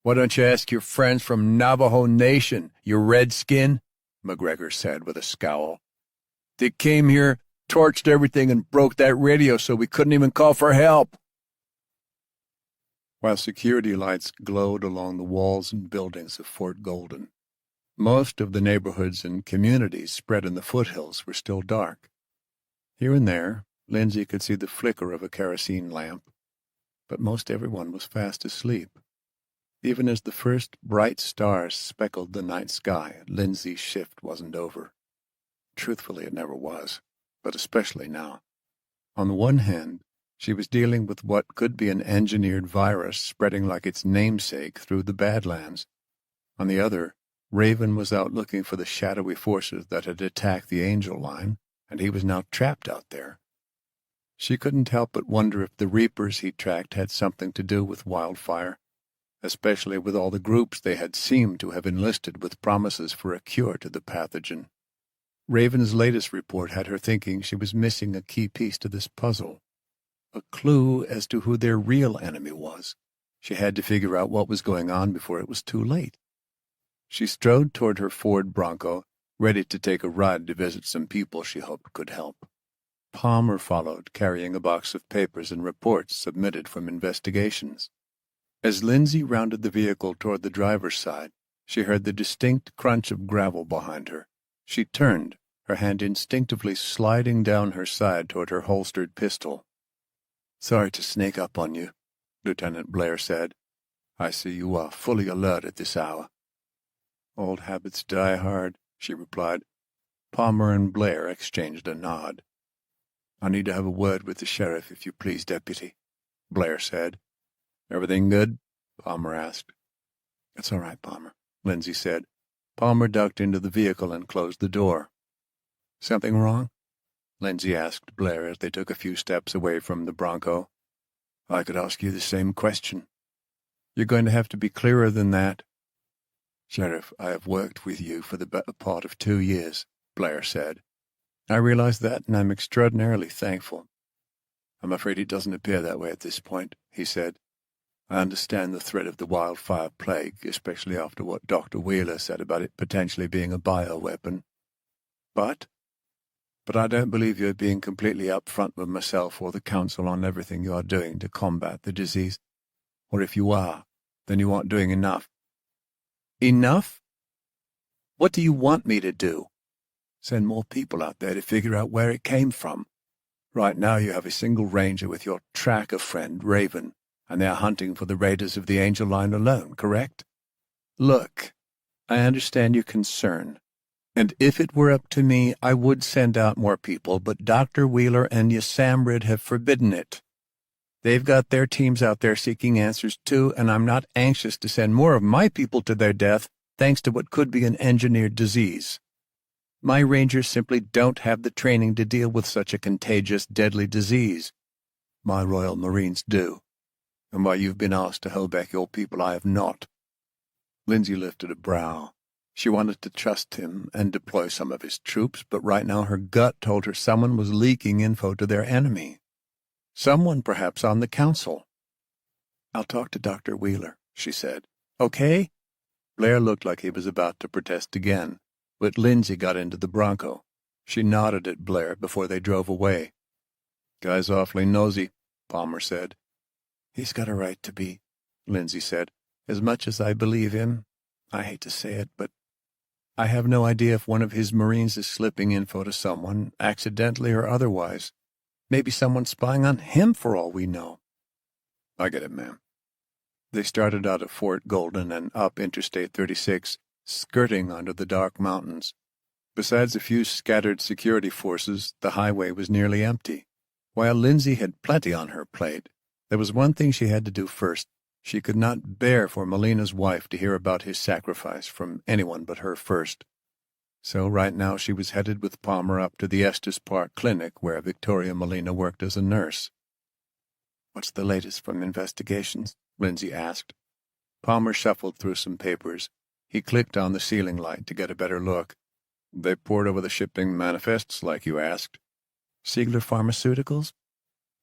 "Why don't you ask your friends from Navajo Nation, you redskin?" McGregor said with a scowl. "They came here, torched everything, and broke that radio so we couldn't even call for help." While security lights glowed along the walls and buildings of Fort Golden, most of the neighborhoods and communities spread in the foothills were still dark. Here and there, Lindsay could see the flicker of a kerosene lamp, but most everyone was fast asleep. Even as the first bright stars speckled the night sky, Lindsay's shift wasn't over. Truthfully, it never was, but especially now. On the one hand, she was dealing with what could be an engineered virus spreading like its namesake through the Badlands. On the other, Raven was out looking for the shadowy forces that had attacked the Angel Line, and he was now trapped out there. She couldn't help but wonder if the Reapers he tracked had something to do with Wildfire. especially with all the groups they had seemed to have enlisted with promises for a cure to the pathogen. Raven's latest report had her thinking she was missing a key piece to this puzzle, a clue as to who their real enemy was. She had to figure out what was going on before it was too late. She strode toward her Ford Bronco, ready to take a ride to visit some people she hoped could help. Palmer followed, carrying a box of papers and reports submitted from investigations. As Lindsay rounded the vehicle toward the driver's side, she heard the distinct crunch of gravel behind her. She turned, her hand instinctively sliding down her side toward her holstered pistol. "Sorry to sneak up on you," Lieutenant Blair said. "I see you are fully alert at this hour." "Old habits die hard," she replied. Palmer and Blair exchanged a nod. "I need to have a word with the sheriff, if you please, Deputy," Blair said. "Everything good?" Palmer asked. "It's all right, Palmer," Lindsay said. Palmer ducked into the vehicle and closed the door. "Something wrong?" Lindsay asked Blair as they took a few steps away from the Bronco. "I could ask you the same question." "You're going to have to be clearer than that." "Sheriff, I have worked with you for the better part of 2 years," Blair said. "I realize that, and I'm extraordinarily thankful." "I'm afraid it doesn't appear that way at this point," he said. "I understand the threat of the wildfire plague, especially after what Dr. Wheeler said about it potentially being a bioweapon. But I don't believe you're being completely upfront with myself or the Council on everything you are doing to combat the disease. Or if you are, then you aren't doing enough." "Enough? What do you want me to do?" "Send more people out there to figure out where it came from. Right now you have a single ranger with your tracker friend, Raven, and they are hunting for the raiders of the Angel Line alone, correct?" "Look, I understand your concern, and if it were up to me, I would send out more people, but Dr. Wheeler and Yasamrid have forbidden it. They've got their teams out there seeking answers too, and I'm not anxious to send more of my people to their death thanks to what could be an engineered disease. My rangers simply don't have the training to deal with such a contagious, deadly disease. My Royal Marines do. And while you've been asked to hold back your people, I have not." Lindsay lifted a brow. She wanted to trust him and deploy some of his troops, but right now her gut told her someone was leaking info to their enemy. Someone perhaps on the Council. "I'll talk to Dr. Wheeler," she said. "Okay?" Blair looked like he was about to protest again, but Lindsay got into the Bronco. She nodded at Blair before they drove away. "Guy's awfully nosy," Palmer said. "He's got a right to be," Lindsay said. "As much as I believe him, I hate to say it, but I have no idea if one of his Marines is slipping info to someone, accidentally or otherwise. Maybe someone's spying on him for all we know." "I get it, ma'am." They started out at Fort Golden and up Interstate 36, skirting under the dark mountains. Besides a few scattered security forces, the highway was nearly empty. While Lindsay had plenty on her plate, there was one thing she had to do first. She could not bear for Melina's wife to hear about his sacrifice from anyone but her first. So right now she was headed with Palmer up to the Estes Park Clinic where Victoria Melina worked as a nurse. "What's the latest from investigations?" Lindsay asked. Palmer shuffled through some papers. He clicked on the ceiling light to get a better look. "They poured over the shipping manifests like you asked." "Ziegler Pharmaceuticals?"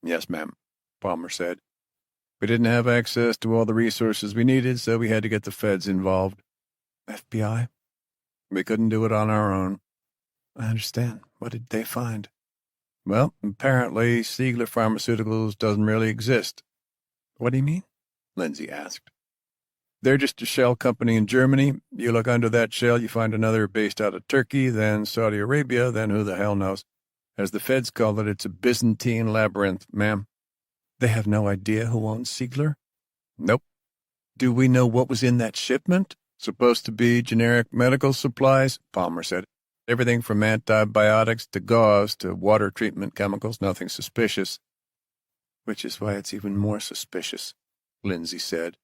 "Yes, ma'am," Palmer said. "We didn't have access to all the resources we needed, so we had to get the feds involved." "FBI?" "We couldn't do it on our own." "I understand. What did they find?" "Well, apparently Ziegler Pharmaceuticals doesn't really exist." "What do you mean?" Lindsay asked. "They're just a shell company in Germany. You look under that shell, you find another based out of Turkey, then Saudi Arabia, then who the hell knows. As the feds call it, it's a Byzantine labyrinth, ma'am." "They have no idea who owns Ziegler?" "Nope." "Do we know what was in that shipment?" "Supposed to be generic medical supplies," Palmer said. "Everything from antibiotics to gauze to water treatment chemicals, nothing suspicious." "Which is why it's even more suspicious," Lindsay said.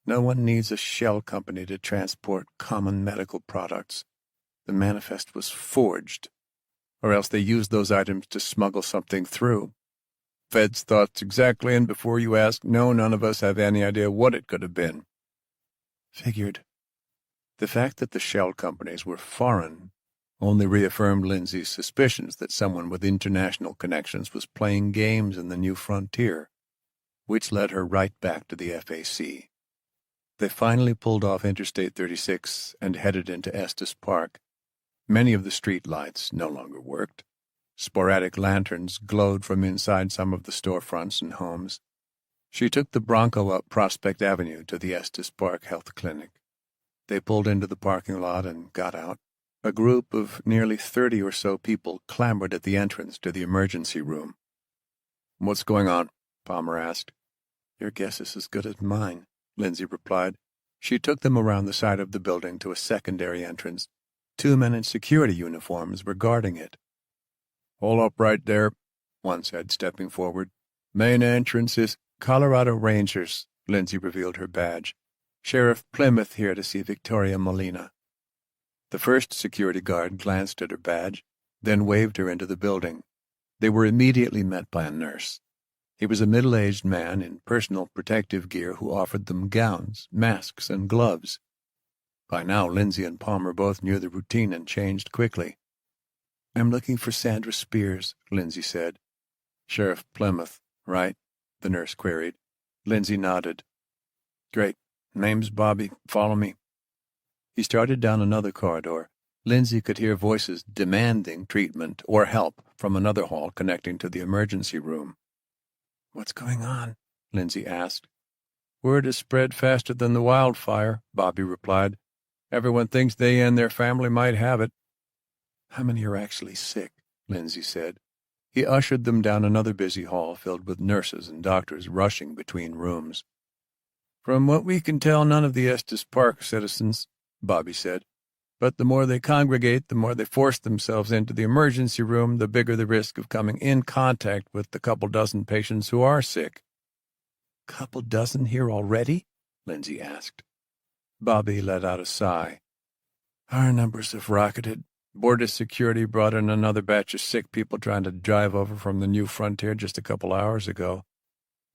"No one needs a shell company to transport common medical products. The manifest was forged, or else they used those items to smuggle something through. Fed's thoughts exactly, and before you ask, no, none of us have any idea what it could have been. Figured. The fact that the shell companies were foreign only reaffirmed Lindsay's suspicions that someone with international connections was playing games in the new frontier, which led her right back to the FAC. They finally pulled off Interstate 36 and headed into Estes Park. Many of the street lights no longer worked. Sporadic lanterns glowed from inside some of the storefronts and homes. She took the Bronco up Prospect Avenue to the Estes Park Health Clinic. They pulled into the parking lot and got out. A group of nearly 30 or so people clamored at the entrance to the emergency room. "What's going on?" Palmer asked. "Your guess is as good as mine," Lindsay replied. She took them around the side of the building to a secondary entrance. 2 men in security uniforms were guarding it. "Hold up right there," one said, stepping forward. "Main entrance is Colorado Rangers," Lindsay revealed her badge. "Sheriff Plymouth here to see Victoria Molina." The first security guard glanced at her badge, then waved her into the building. They were immediately met by a nurse. He was a middle-aged man in personal protective gear who offered them gowns, masks, and gloves. By now, Lindsay and Palmer both knew the routine and changed quickly. "I'm looking for Sandra Spears," Lindsay said. "Sheriff Plymouth, right?" the nurse queried. Lindsay nodded. "Great. Name's Bobby. Follow me." He started down another corridor. Lindsay could hear voices demanding treatment or help from another hall connecting to the emergency room. "What's going on?" Lindsay asked. "Word has spread faster than the wildfire," Bobby replied. "Everyone thinks they and their family might have it." "How many are actually sick?" Lindsay said. He ushered them down another busy hall filled with nurses and doctors rushing between rooms. "From what we can tell, none of the Estes Park citizens," Bobby said. "But the more they congregate, the more they force themselves into the emergency room, the bigger the risk of coming in contact with the couple dozen patients who are sick." "Couple dozen here already?" Lindsay asked. Bobby let out a sigh. "Our numbers have rocketed. Border security brought in another batch of sick people trying to drive over from the new frontier just a couple hours ago."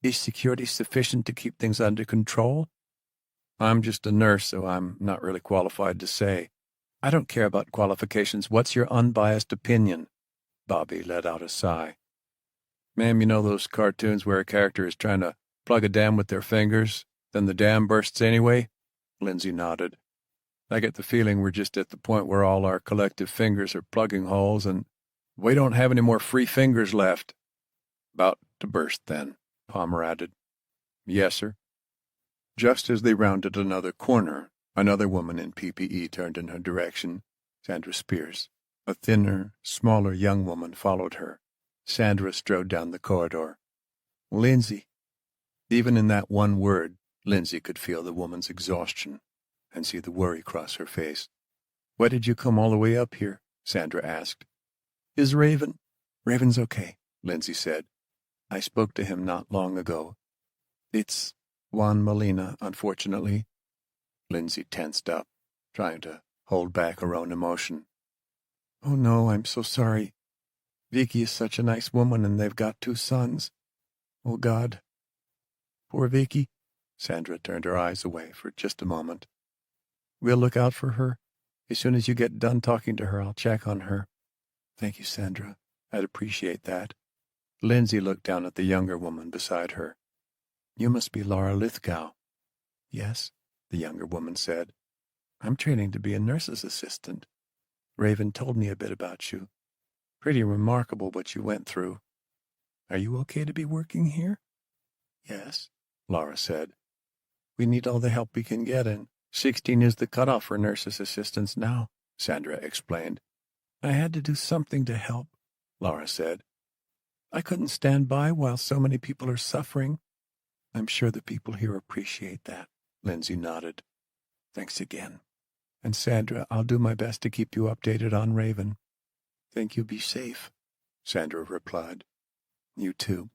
"Is security sufficient to keep things under control?" "I'm just a nurse, so I'm not really qualified to say." "I don't care about qualifications. What's your unbiased opinion?" Bobby let out a sigh. "Ma'am, you know those cartoons where a character is trying to plug a dam with their fingers, then the dam bursts anyway?" Lindsay nodded. "I get the feeling we're just at the point where all our collective fingers are plugging holes, and we don't have any more free fingers left." "About to burst, then," Palmer added. "Yes, sir." Just as they rounded another corner, another woman in PPE turned in her direction. Sandra Spears. A thinner, smaller young woman followed her. Sandra strode down the corridor. "Lindsay." Even in that one word, Lindsay could feel the woman's exhaustion and see the worry cross her face. "Why did you come all the way up here?" Sandra asked. "Is Raven?" "Raven's okay," Lindsay said. "I spoke to him not long ago. It's Juan Molina, unfortunately." Lindsay tensed up, trying to hold back her own emotion. "Oh, no, I'm so sorry. Vicky is such a nice woman, and they've got 2 sons. Oh, God. Poor Vicky." Sandra turned her eyes away for just a moment. "We'll look out for her. As soon as you get done talking to her, I'll check on her." "Thank you, Sandra. I'd appreciate that." Lindsay looked down at the younger woman beside her. "You must be Laura Lithgow." "Yes," the younger woman said. "I'm training to be a nurse's assistant. Raven told me a bit about you. Pretty remarkable what you went through. Are you okay to be working here?" "Yes," Laura said. "We need all the help we can get, and 16 is the cutoff for nurse's assistants now," Sandra explained. "I had to do something to help," Laura said. "I couldn't stand by while so many people are suffering." "I'm sure the people here appreciate that," Lindsay nodded. "Thanks again. And Sandra, I'll do my best to keep you updated on Raven." "Thank you. Be safe," Sandra replied. "You too."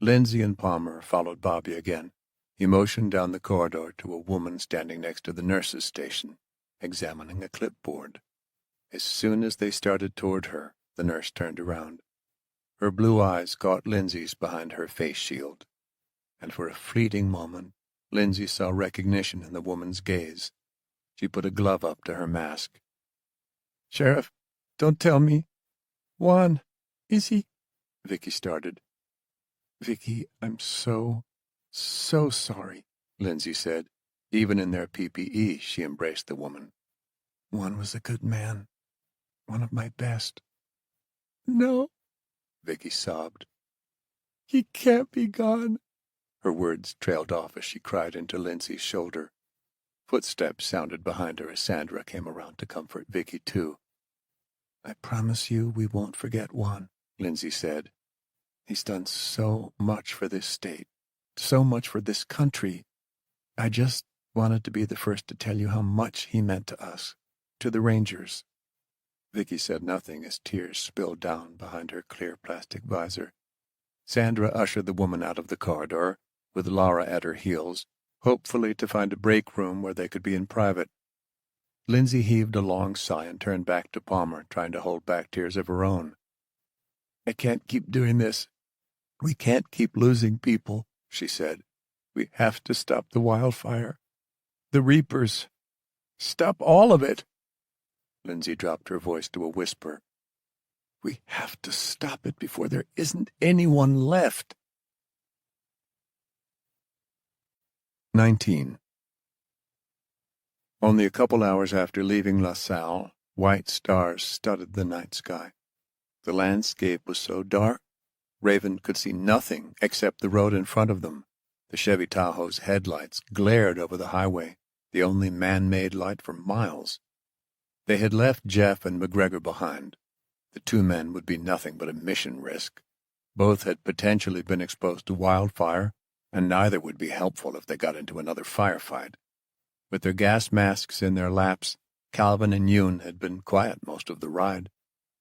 Lindsay and Palmer followed Bobby again. He motioned down the corridor to a woman standing next to the nurse's station, examining a clipboard. As soon as they started toward her, the nurse turned around. Her blue eyes caught Lindsay's behind her face shield, and for a fleeting moment, Lindsay saw recognition in the woman's gaze. She put a glove up to her mask. "Sheriff, don't tell me. Juan, is he—" Vicky started. "Vicky, I'm so sorry," Lindsay said. Even in their PPE, she embraced the woman. "Juan was a good man. One of my best." "No," Vicky sobbed. "He can't be gone." Her words trailed off as she cried into Lindsay's shoulder. Footsteps sounded behind her as Sandra came around to comfort Vicky, too. "I promise you we won't forget Juan," Lindsay said. "He's done so much for this state, so much for this country. I just wanted to be the first to tell you how much he meant to us, to the Rangers." Vicky said nothing as tears spilled down behind her clear plastic visor. Sandra ushered the woman out of the corridor, with Laura at her heels, hopefully to find a break room where they could be in private. Lindsay heaved a long sigh and turned back to Palmer, trying to hold back tears of her own. "I can't keep doing this. We can't keep losing people," she said. "We have to stop the wildfire. The Reapers. Stop all of it." Lindsay dropped her voice to a whisper. "We have to stop it before there isn't anyone left." 19. Only a couple hours after leaving La Salle, white stars studded the night sky. The landscape was so dark, Raven could see nothing except the road in front of them. The Chevy Tahoe's headlights glared over the highway, the only man-made light for miles. They had left Jeff and McGregor behind. The two men would be nothing but a mission risk. Both had potentially been exposed to wildfire, and neither would be helpful if they got into another firefight. With their gas masks in their laps, Calvin and Yoon had been quiet most of the ride.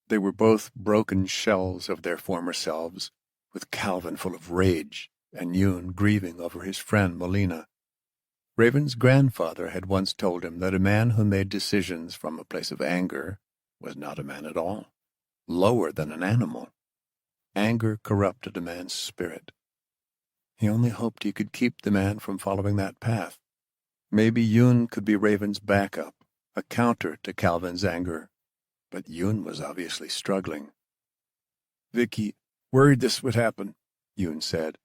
They were both broken shells of their former selves, with Calvin full of rage and Yoon grieving over his friend Molina. Raven's grandfather had once told him that a man who made decisions from a place of anger was not a man at all, lower than an animal. Anger corrupted a man's spirit. He only hoped he could keep the man from following that path. Maybe Yoon could be Raven's backup, a counter to Calvin's anger. But Yoon was obviously struggling. "Vicky, worried this would happen," Yoon said.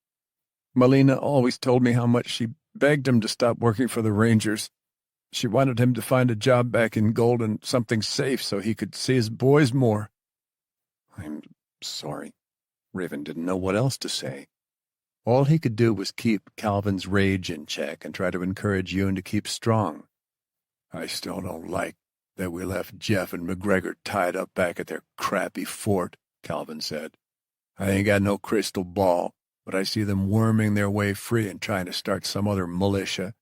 "Molina always told me how much she begged him to stop working for the Rangers. She wanted him to find a job back in Golden, something safe so he could see his boys more." "I'm sorry." Raven didn't know what else to say. All he could do was keep Calvin's rage in check and try to encourage Yoon to keep strong. "I still don't like that we left Jeff and McGregor tied up back at their crappy fort," Calvin said. "I ain't got no crystal ball, but I see them worming their way free and trying to start some other militia.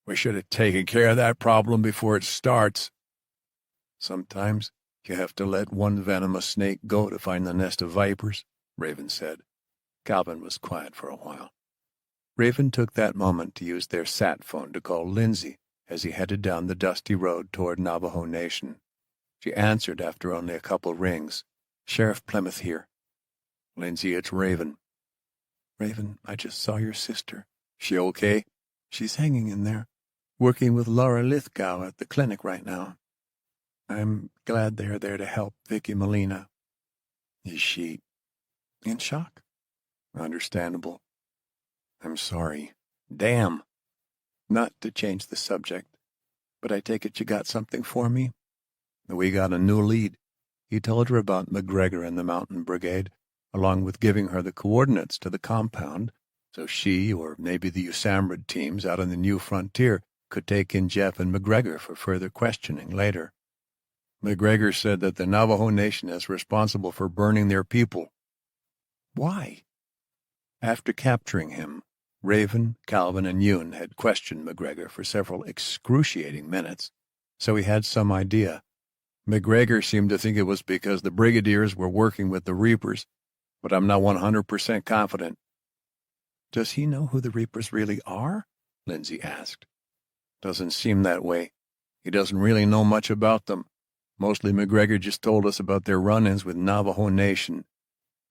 We should have taken care of that problem before it starts." "Sometimes you have to let one venomous snake go to find the nest of vipers," Raven said. Calvin was quiet for a while. Raven took that moment to use their sat phone to call Lindsay as he headed down the dusty road toward Navajo Nation. She answered after only a couple rings. "Sheriff Plymouth here." "Lindsay, it's Raven." "Raven, I just saw your sister." "She okay?" "She's hanging in there, working with Laura Lithgow at the clinic right now. I'm glad they're there to help Vicky Molina." "Is she in shock?" understandable?" "I'm sorry." "Damn." "Not to change the subject, but I take it you got something for me?" "We got a new lead." He told her about McGregor and the Mountain Brigade, along with giving her the coordinates to the compound, so she, or maybe the USAMRID teams out on the new frontier, could take in Jeff and McGregor for further questioning later. McGregor said that the Navajo Nation is responsible for burning their people. "Why?" After capturing him, Raven, Calvin, and Yoon had questioned McGregor for several excruciating minutes, so he had some idea. McGregor seemed to think it was because the brigadiers were working with the Reapers, but I'm not 100% confident. "Does he know who the Reapers really are?" Lindsay asked. "Doesn't seem that way. He doesn't really know much about them. Mostly McGregor just told us about their run-ins with Navajo Nation.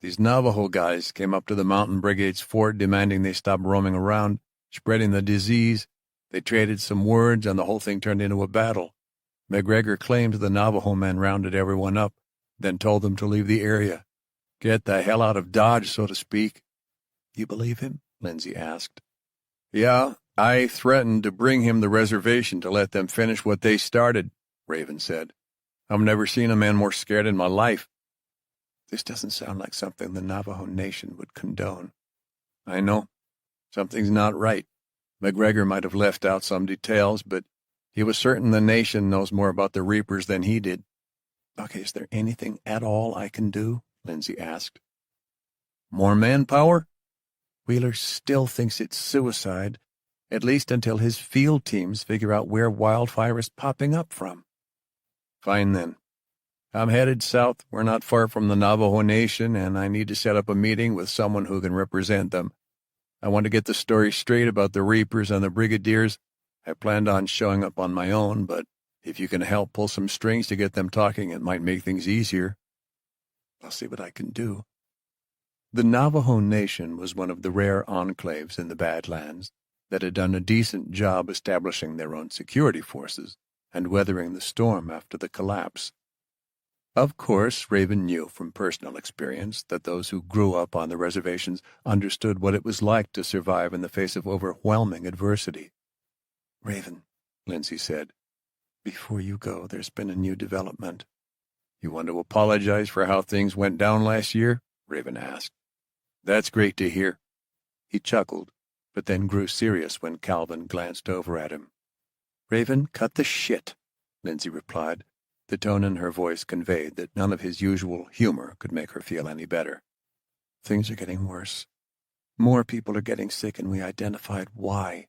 These Navajo guys came up to the Mountain Brigade's fort demanding they stop roaming around, spreading the disease. They traded some words, and the whole thing turned into a battle. McGregor claimed the Navajo men rounded everyone up, then told them to leave the area. Get the hell out of Dodge, so to speak. You believe him? Lindsay asked. Yeah, I threatened to bring him the reservation to let them finish what they started, Raven said. I've never seen a man more scared in my life. This doesn't sound like something the Navajo Nation would condone. I know. Something's not right. McGregor might have left out some details, but he was certain the nation knows more about the Reapers than he did. Okay, is there anything at all I can do? Lindsay asked. More manpower? Wheeler still thinks it's suicide, at least until his field teams figure out where wildfire is popping up from. Fine, then. I'm headed south. We're not far from the Navajo Nation, and I need to set up a meeting with someone who can represent them. I want to get the story straight about the Reapers and the Brigadiers. I planned on showing up on my own, but if you can help pull some strings to get them talking, it might make things easier. I'll see what I can do. The Navajo Nation was one of the rare enclaves in the Badlands that had done a decent job establishing their own security forces and weathering the storm after the collapse. Of course, Raven knew from personal experience that those who grew up on the reservations understood what it was like to survive in the face of overwhelming adversity. Raven, Lindsay said, before you go, there's been a new development. You want to apologize for how things went down last year? Raven asked. That's great to hear. He chuckled, but then grew serious when Calvin glanced over at him. Raven, cut the shit, Lindsay replied. The tone in her voice conveyed that none of his usual humor could make her feel any better. Things are getting worse. More people are getting sick, and we identified why.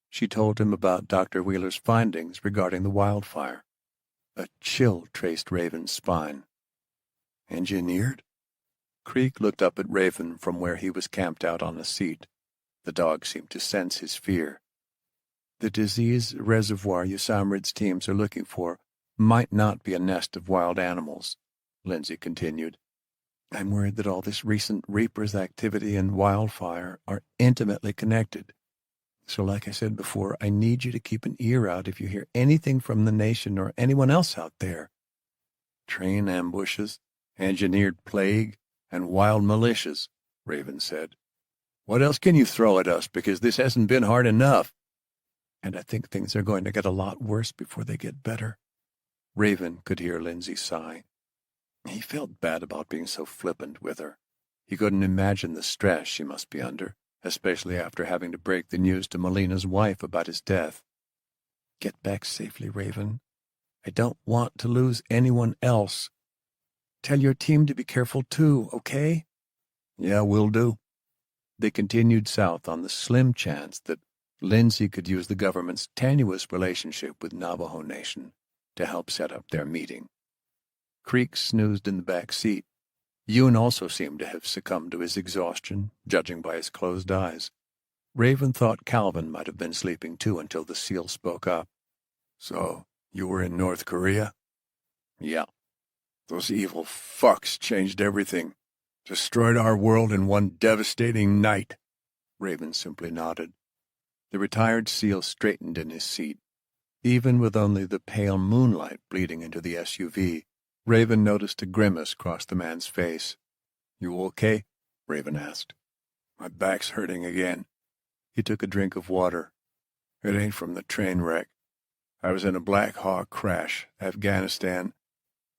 She told him about Dr. Wheeler's findings regarding the wildfire. A chill traced Raven's spine. Engineered? Creek looked up at Raven from where he was camped out on a seat. The dog seemed to sense his fear. The disease reservoir Usamrid's teams are looking for might not be a nest of wild animals, Lindsay continued. I'm worried that all this recent Reapers activity and wildfire are intimately connected. So like I said before, I need you to keep an ear out if you hear anything from the nation or anyone else out there. Train ambushes, engineered plague, and wild militias, Raven said. What else can you throw at us, because this hasn't been hard enough? And I think things are going to get a lot worse before they get better. Raven could hear Lindsay sigh. He felt bad about being so flippant with her. He couldn't imagine the stress she must be under, especially after having to break the news to Melina's wife about his death. Get back safely, Raven. I don't want to lose anyone else. Tell your team to be careful too, okay? Yeah, will do. They continued south on the slim chance that Lindsay could use the government's tenuous relationship with Navajo Nation to help set up their meeting. Creek snoozed in the back seat. Yoon also seemed to have succumbed to his exhaustion, judging by his closed eyes. Raven thought Calvin might have been sleeping too until the SEAL spoke up. So, you were in North Korea? Yeah. Those evil fucks changed everything. Destroyed our world in one devastating night. Raven simply nodded. The retired SEAL straightened in his seat. Even with only the pale moonlight bleeding into the SUV, Raven noticed a grimace cross the man's face. You okay? Raven asked. My back's hurting again. He took a drink of water. It ain't from the train wreck. I was in a Black Hawk crash, Afghanistan.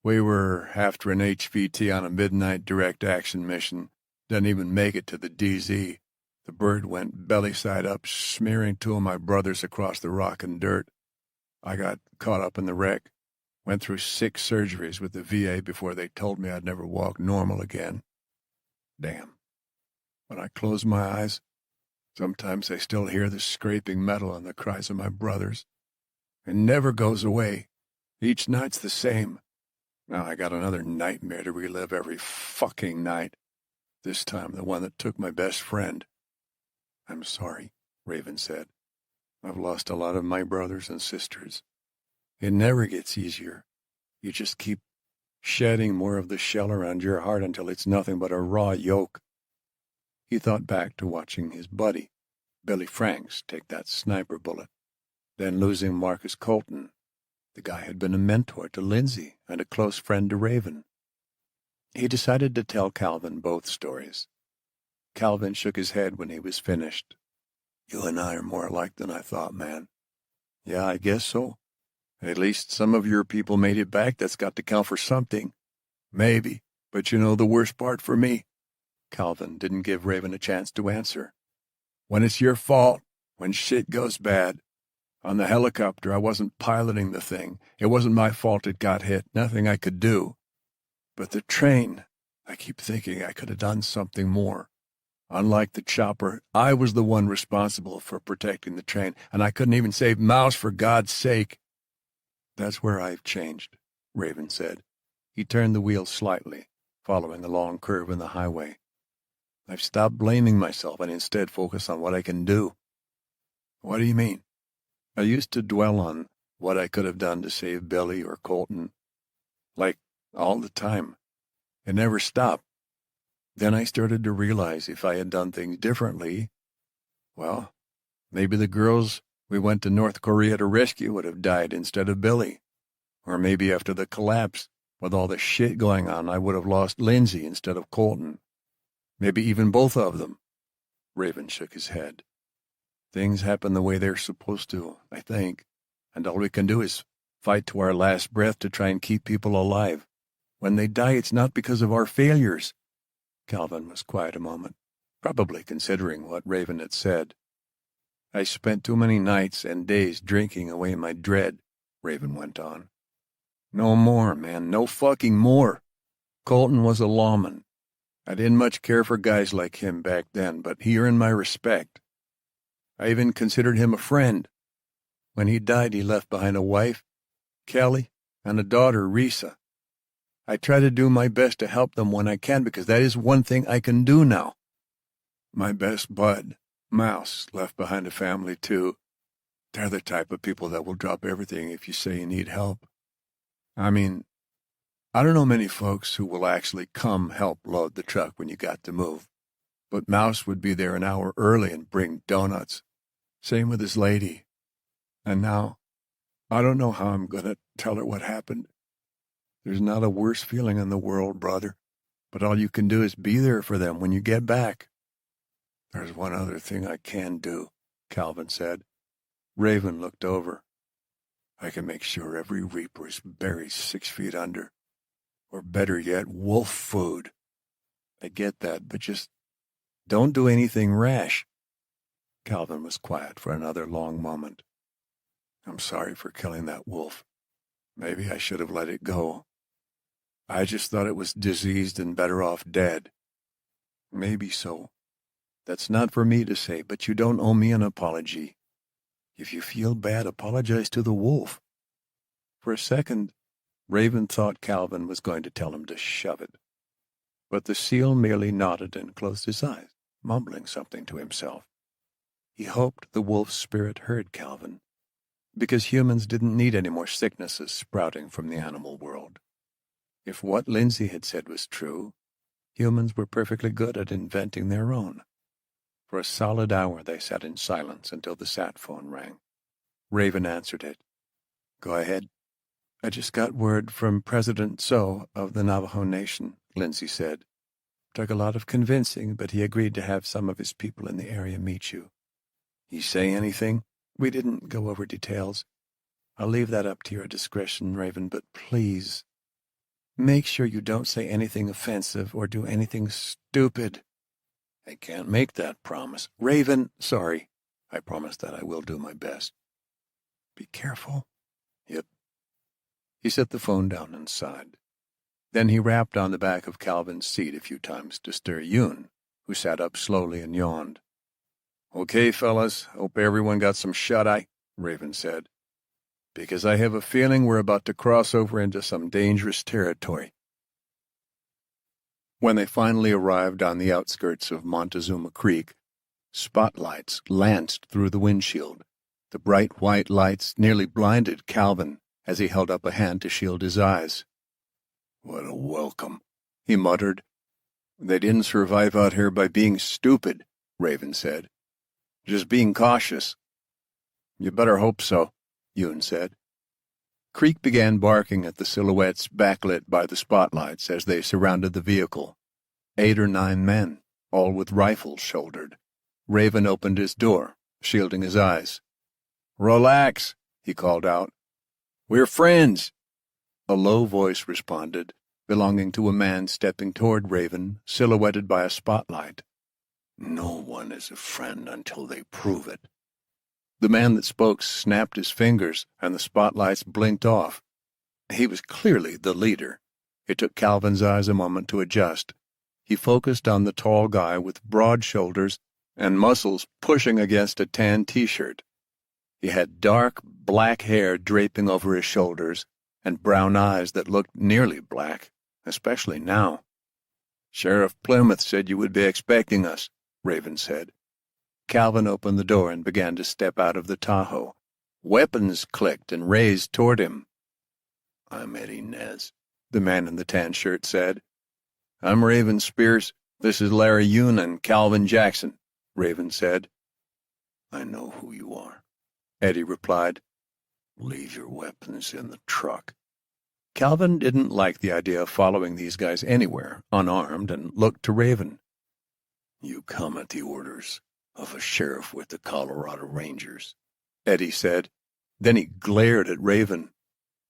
We were after an HVT on a midnight direct action mission. Didn't even make it to the DZ. The bird went belly side up, smearing two of my brothers across the rock and dirt. I got caught up in the wreck. Went through 6 surgeries with the VA before they told me I'd never walk normal again. Damn. When I close my eyes, sometimes I still hear the scraping metal and the cries of my brothers. It never goes away. Each night's the same. Now I got another nightmare to relive every fucking night. This time the one that took my best friend. I'm sorry, Raven said. I've lost a lot of my brothers and sisters. It never gets easier. You just keep shedding more of the shell around your heart until it's nothing but a raw yolk. He thought back to watching his buddy, Billy Franks take that sniper bullet, then losing Marcus Colton. The guy had been a mentor to Lindsay and a close friend to Raven. He decided to tell Calvin both stories. Calvin shook his head when he was finished. You and I are more alike than I thought, man. Yeah, I guess so. At least some of your people made it back. That's got to count for something. Maybe. But you know the worst part for me? Calvin didn't give Raven a chance to answer. When it's your fault, when shit goes bad. On the helicopter, I wasn't piloting the thing. It wasn't my fault it got hit. Nothing I could do. But the train, I keep thinking I could have done something more. Unlike the chopper, I was the one responsible for protecting the train, and I couldn't even save Mouse for God's sake. That's where I've changed, Raven said. He turned the wheel slightly, following a long curve in the highway. I've stopped blaming myself and instead focus on what I can do. What do you mean? I used to dwell on what I could have done to save Billy or Colton. Like, all the time. It never stopped. Then I started to realize if I had done things differently, well, maybe the girls we went to North Korea to rescue would have died instead of Billy. Or maybe after the collapse, with all the shit going on, I would have lost Lindsay instead of Colton. Maybe even both of them. Raven shook his head. Things happen the way they're supposed to, I think, and all we can do is fight to our last breath to try and keep people alive. When they die, it's not because of our failures. Calvin was quiet a moment, probably considering what Raven had said. I spent too many nights and days drinking away my dread, Raven went on. No more, man, no fucking more. Colton was a lawman. I didn't much care for guys like him back then, but he earned my respect. I even considered him a friend. When he died, he left behind a wife, Kelly, and a daughter, Risa. I try to do my best to help them when I can, because that is one thing I can do now. My best bud, Mouse, left behind a family, too. They're the type of people that will drop everything if you say you need help. I mean, I don't know many folks who will actually come help load the truck when you got to move. But Mouse would be there an hour early and bring donuts. Same with his lady. And now, I don't know how I'm going to tell her what happened. There's not a worse feeling in the world, brother, but all you can do is be there for them when you get back. There's one other thing I can do, Calvin said. Raven looked over. I can make sure every reaper is buried 6 feet under. Or better yet, wolf food. I get that, but just don't do anything rash. Calvin was quiet for another long moment. I'm sorry for killing that wolf. Maybe I should have let it go. I just thought it was diseased and better off dead. Maybe so. That's not for me to say, but you don't owe me an apology. If you feel bad, apologize to the wolf. For a second, Raven thought Calvin was going to tell him to shove it. But the seal merely nodded and closed his eyes, mumbling something to himself. He hoped the wolf's spirit heard Calvin, because humans didn't need any more sicknesses sprouting from the animal world. If what Lindsay had said was true, humans were perfectly good at inventing their own. For a solid hour they sat in silence until the sat phone rang. Raven answered it. Go ahead. I just got word from President So of the Navajo Nation, Lindsay said. Took a lot of convincing, but he agreed to have some of his people in the area meet you. He say anything? We didn't go over details. I'll leave that up to your discretion, Raven, but please, make sure you don't say anything offensive or do anything stupid. I can't make that promise. Raven, sorry. I promise that I will do my best. Be careful. Yep. He set the phone down and sighed. Then he rapped on the back of Calvin's seat a few times to stir Yoon, who sat up slowly and yawned. Okay, fellas, hope everyone got some shut-eye, Raven said, because I have a feeling we're about to cross over into some dangerous territory. When they finally arrived on the outskirts of Montezuma Creek, spotlights lanced through the windshield. The bright white lights nearly blinded Calvin as he held up a hand to shield his eyes. What a welcome, he muttered. They didn't survive out here by being stupid, Raven said. Just being cautious." "You better hope so," Yoon said. Creek began barking at the silhouettes backlit by the spotlights as they surrounded the vehicle. 8 or 9 men, all with rifles shouldered. Raven opened his door, shielding his eyes. "Relax," he called out. "We're friends." A low voice responded, belonging to a man stepping toward Raven, silhouetted by a spotlight. "No one is a friend until they prove it." The man that spoke snapped his fingers, and the spotlights blinked off. He was clearly the leader. It took Calvin's eyes a moment to adjust. He focused on the tall guy with broad shoulders and muscles pushing against a tan t-shirt. He had dark, black hair draping over his shoulders and brown eyes that looked nearly black, especially now. "Sheriff Plymouth said you would be expecting us," Raven said. Calvin opened the door and began to step out of the Tahoe. Weapons clicked and raised toward him. "I'm Eddie Nez," the man in the tan shirt said. "I'm Raven Spears. This is Larry Yoon and Calvin Jackson," Raven said. "I know who you are," Eddie replied. "Leave your weapons in the truck." Calvin didn't like the idea of following these guys anywhere, unarmed, and looked to Raven. "You come at the orders of a sheriff with the Colorado Rangers," Eddie said. Then he glared at Raven.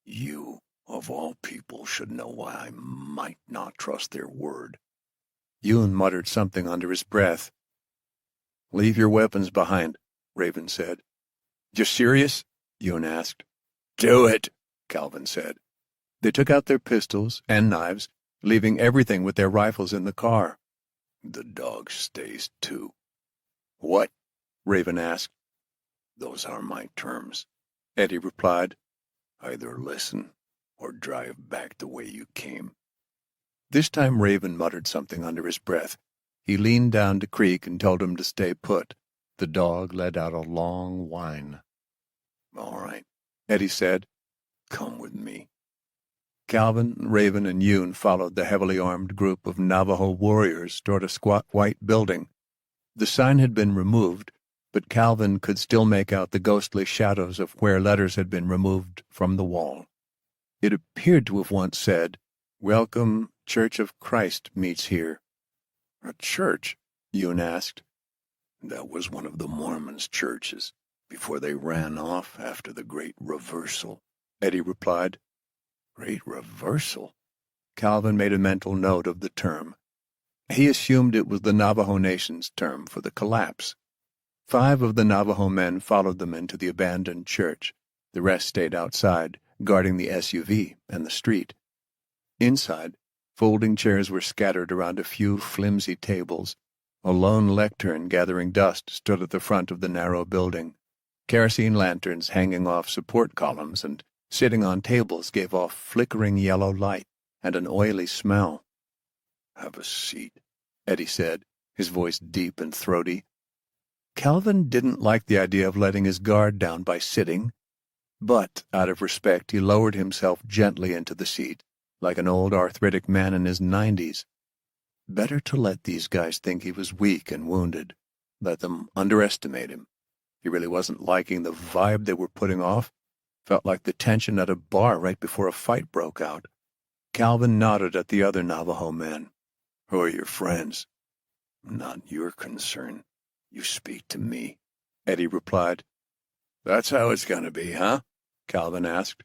"You, of all people, should know why I might not trust their word." Yoon muttered something under his breath. "Leave your weapons behind," Raven said. "You serious?" Yoon asked. "Do it," Calvin said. They took out their pistols and knives, leaving everything with their rifles in the car. "The dog stays too." "What?" Raven asked. "Those are my terms," Eddie replied. "Either listen or drive back the way you came." This time Raven muttered something under his breath. He leaned down to Creek and told him to stay put. The dog let out a long whine. "All right," Eddie said. "Come with me." Calvin, Raven, and Yoon followed the heavily armed group of Navajo warriors toward a squat white building. The sign had been removed, but Calvin could still make out the ghostly shadows of where letters had been removed from the wall. It appeared to have once said, "Welcome, Church of Christ meets here." "A church?" Yoon asked. "That was one of the Mormons' churches before they ran off after the Great Reversal," Eddie replied. "Great Reversal?" Calvin made a mental note of the term. He assumed it was the Navajo Nation's term for the collapse. 5 of the Navajo men followed them into the abandoned church. The rest stayed outside, guarding the SUV and the street. Inside, folding chairs were scattered around a few flimsy tables. A lone lectern gathering dust stood at the front of the narrow building. Kerosene lanterns hanging off support columns and sitting on tables gave off flickering yellow light and an oily smell. "Have a seat," Eddie said, his voice deep and throaty. Calvin didn't like the idea of letting his guard down by sitting, but out of respect he lowered himself gently into the seat, like an old arthritic man in his 90s. Better to let these guys think he was weak and wounded. Let them underestimate him. He really wasn't liking the vibe they were putting off. Felt like the tension at a bar right before a fight broke out. Calvin nodded at the other Navajo men. "Who are your friends?" "Not your concern. You speak to me," Eddie replied. "That's how it's going to be, huh?" Calvin asked.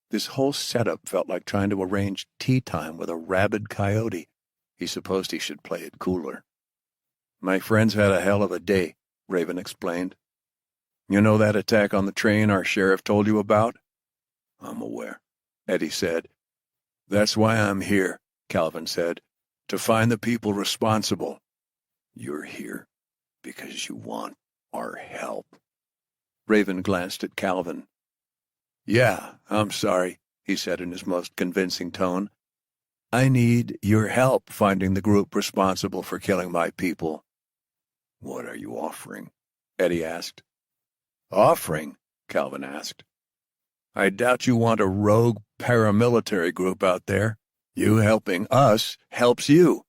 This whole setup felt like trying to arrange tea time with a rabid coyote. He supposed he should play it cooler. "My friends had a hell of a day," Raven explained. "You know that attack on the train our sheriff told you about?" "I'm aware," Eddie said. "That's why I'm here," Calvin said, "to find the people responsible." "You're here because you want our help." Raven glanced at Calvin. "Yeah, I'm sorry," he said in his most convincing tone. "I need your help finding the group responsible for killing my people." "What are you offering?" Eddie asked. "Offering?" Calvin asked. "I doubt you want a rogue paramilitary group out there. You helping us helps you."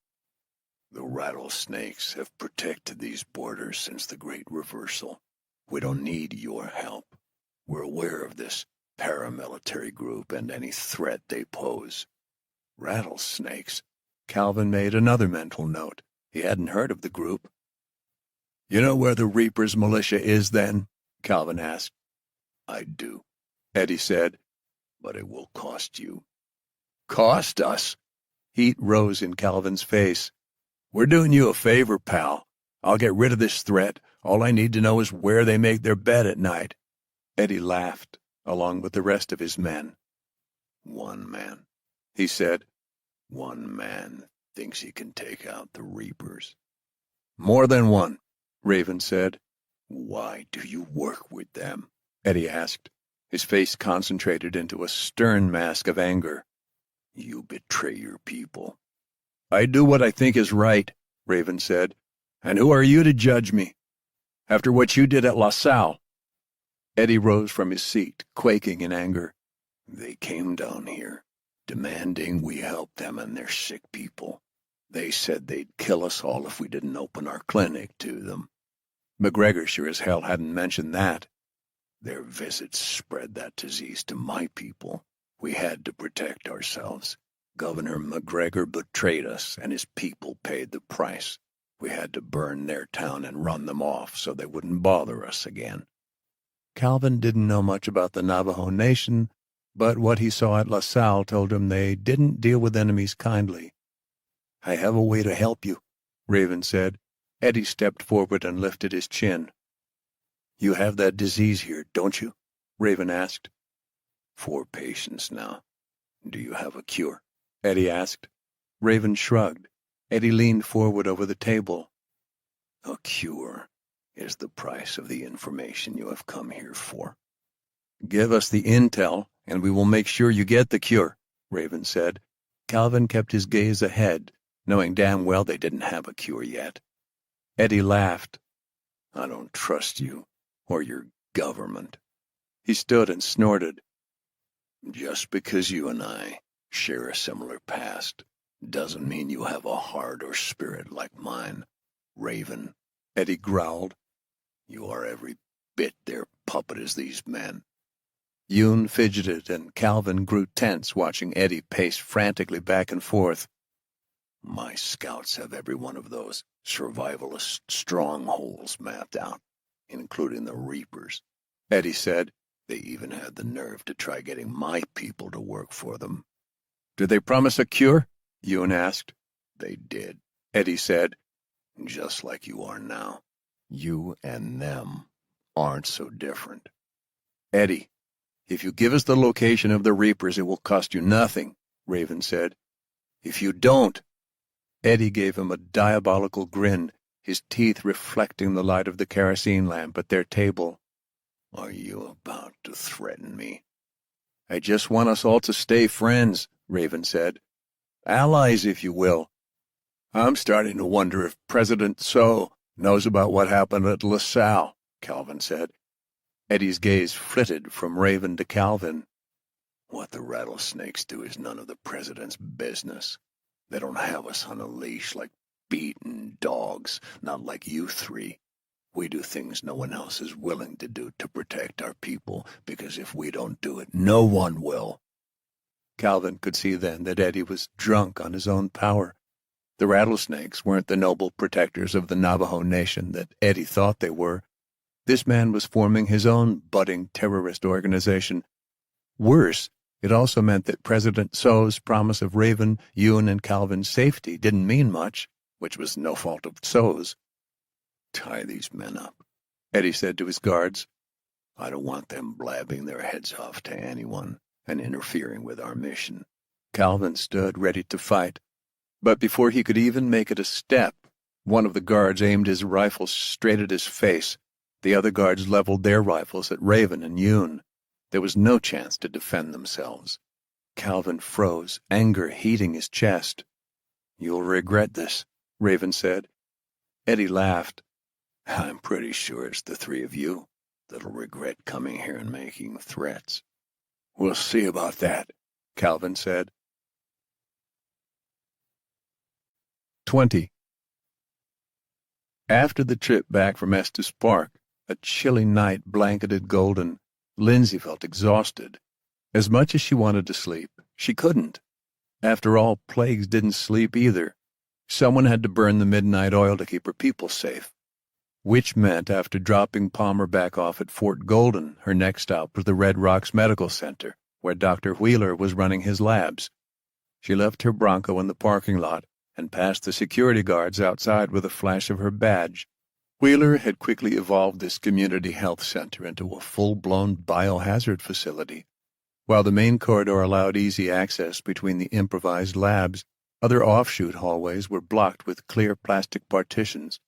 The rattlesnakes have protected these borders since the Great Reversal. We don't need your help. We're aware of this paramilitary group and any threat they pose. Rattlesnakes? Calvin made another mental note. He hadn't heard of the group. You know where the Reapers' militia is, then? Calvin asked. I do, Eddie said, but it will cost you. Cost us? Heat rose in Calvin's face. We're doing you a favor, pal. I'll get rid of this threat. All I need to know is where they make their bed at night. Eddie laughed, along with the rest of his men. One man, he said. One man thinks he can take out the Reapers. More than one, Raven said. Why do you work with them? Eddie asked, his face concentrated into a stern mask of anger. You betray your people. I do what I think is right, Raven said. And who are you to judge me? After what you did at La Salle. Eddie rose from his seat, quaking in anger. They came down here, demanding we help them and their sick people. They said they'd kill us all if we didn't open our clinic to them. McGregor sure as hell hadn't mentioned that. Their visits spread that disease to my people. We had to protect ourselves. Governor McGregor betrayed us, and his people paid the price. We had to burn their town and run them off so they wouldn't bother us again. Calvin didn't know much about the Navajo Nation, but what he saw at La Salle told him they didn't deal with enemies kindly. I have a way to help you, Raven said. Eddie stepped forward and lifted his chin. You have that disease here, don't you? Raven asked. 4 patients now. Do you have a cure? Eddie asked. Raven shrugged. Eddie leaned forward over the table. A cure is the price of the information you have come here for. Give us the intel, and we will make sure you get the cure, Raven said. Calvin kept his gaze ahead, knowing damn well they didn't have a cure yet. Eddie laughed. I don't trust you, or your government. He stood and snorted. Just because you and I share a similar past doesn't mean you have a heart or spirit like mine, Raven, Eddie growled. You are every bit their puppet as these men. Yoon fidgeted, and Calvin grew tense watching Eddie pace frantically back and forth. My scouts have every one of those survivalist strongholds mapped out, including the Reapers, Eddie said. They even had the nerve to try getting my people to work for them. Did they promise a cure? Yoon asked. They did, Eddie said. Just like you are now. You and them aren't so different. Eddie, if you give us the location of the Reapers, it will cost you nothing, Raven said. If you don't... Eddie gave him a diabolical grin, his teeth reflecting the light of the kerosene lamp at their table. Are you about to threaten me? I just want us all to stay friends, Raven said. Allies, if you will. I'm starting to wonder if President So knows about what happened at La Salle, Calvin said. Eddie's gaze flitted from Raven to Calvin. What the rattlesnakes do is none of the president's business. They don't have us on a leash like beaten dogs, not like you 3. We do things no one else is willing to do to protect our people, because if we don't do it, no one will. Calvin could see then that Eddie was drunk on his own power. The rattlesnakes weren't the noble protectors of the Navajo Nation that Eddie thought they were. This man was forming his own budding terrorist organization. Worse, it also meant that President So's promise of Raven, Yoon, and Calvin's safety didn't mean much, which was no fault of So's. Tie these men up, Eddie said to his guards. I don't want them blabbing their heads off to anyone and interfering with our mission. Calvin stood ready to fight, but before he could even make it a step, one of the guards aimed his rifle straight at his face. The other guards leveled their rifles at Raven and Yoon. There was no chance to defend themselves. Calvin froze, anger heating his chest. You'll regret this, Raven said. Eddie laughed. I'm pretty sure it's the 3 of you that'll regret coming here and making threats. We'll see about that, Calvin said. 20. After the trip back from Estes Park, a chilly night blanketed Golden, Lindsay felt exhausted. As much as she wanted to sleep, she couldn't. After all, plagues didn't sleep either. Someone had to burn the midnight oil to keep her people safe. Which meant after dropping Palmer back off at Fort Golden, her next stop was the Red Rocks Medical Center, where Dr. Wheeler was running his labs. She left her Bronco in the parking lot and passed the security guards outside with a flash of her badge. Wheeler had quickly evolved this community health center into a full-blown biohazard facility. While the main corridor allowed easy access between the improvised labs, other offshoot hallways were blocked with clear plastic partitions.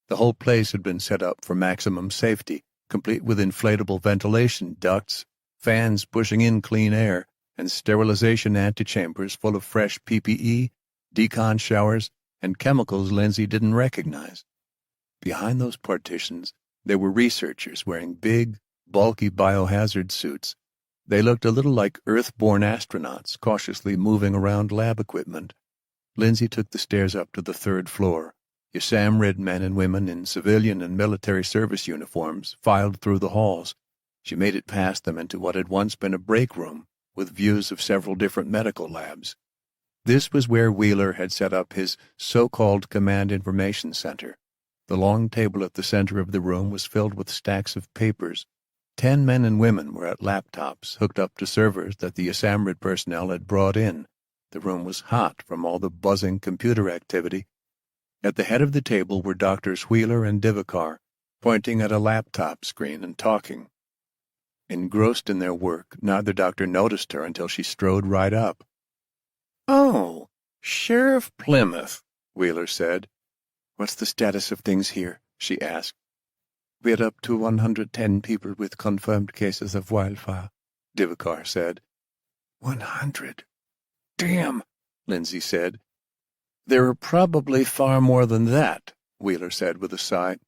The whole place had been set up for maximum safety, complete with inflatable ventilation ducts, fans pushing in clean air, and sterilization antechambers full of fresh PPE, decon showers, and chemicals Lindsay didn't recognize. Behind those partitions, there were researchers wearing big, bulky biohazard suits. They looked a little like Earth-born astronauts cautiously moving around lab equipment. Lindsay took the stairs up to the third floor. Yosemite men and women in civilian and military service uniforms filed through the halls. She made it past them into what had once been a break room, with views of several different medical labs. This was where Wheeler had set up his so-called Command Information Center. The long table at the center of the room was filled with stacks of papers. 10 men and women were at laptops hooked up to servers that the Yosemite personnel had brought in. The room was hot from all the buzzing computer activity. At the head of the table were Doctors Wheeler and Divakar, pointing at a laptop screen and talking. Engrossed in their work, neither doctor noticed her until she strode right up. "Oh, Sheriff Plymouth," Wheeler said. "What's the status of things here?" she asked. "We're up to 110 people with confirmed cases of wildfire," Divakar said. 100. Damn, Lindsay said. "There are probably far more than that," Wheeler said with a sigh.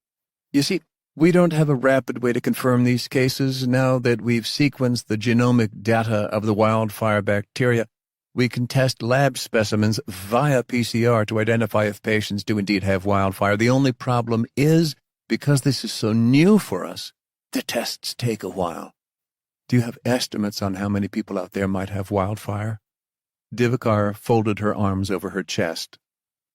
"You see, we don't have a rapid way to confirm these cases. Now that we've sequenced the genomic data of the wildfire bacteria, we can test lab specimens via PCR to identify if patients do indeed have wildfire. The only problem is, because this is so new for us, the tests take a while. Do you have estimates on how many people out there might have wildfire?" Divakar folded her arms over her chest.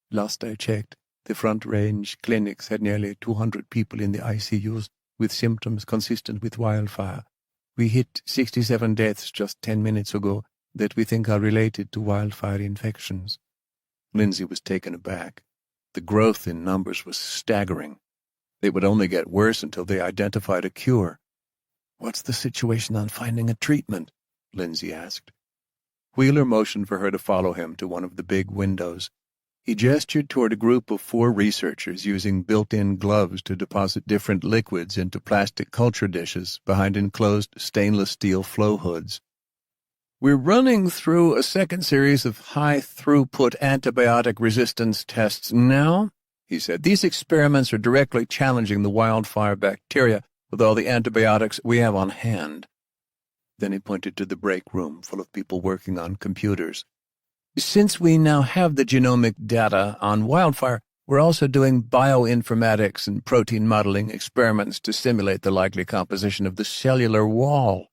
"Last I checked, the Front Range clinics had nearly 200 people in the ICUs with symptoms consistent with wildfire. We hit 67 deaths just 10 minutes ago that we think are related to wildfire infections." Lindsay was taken aback. The growth in numbers was staggering. It would only get worse until they identified a cure. "What's the situation on finding a treatment?" Lindsay asked. Wheeler motioned for her to follow him to one of the big windows. He gestured toward a group of 4 researchers using built-in gloves to deposit different liquids into plastic culture dishes behind enclosed stainless steel flow hoods. "We're running through a second series of high-throughput antibiotic resistance tests now," he said. "These experiments are directly challenging the wildfire bacteria with all the antibiotics we have on hand." Then he pointed to the break room full of people working on computers. "Since we now have the genomic data on wildfire, we're also doing bioinformatics and protein modeling experiments to simulate the likely composition of the cellular wall."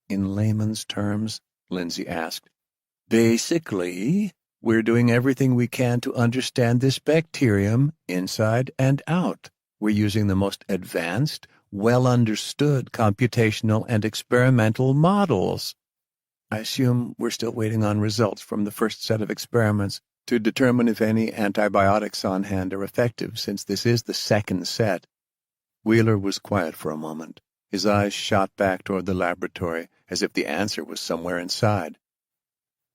"In layman's terms?" Lindsay asked. "Basically, we're doing everything we can to understand this bacterium inside and out. We're using the most advanced, well-understood computational and experimental models. I assume we're still waiting on results from the first set of experiments to determine if any antibiotics on hand are effective, since this is the second set." Wheeler was quiet for a moment. His eyes shot back toward the laboratory, as if the answer was somewhere inside.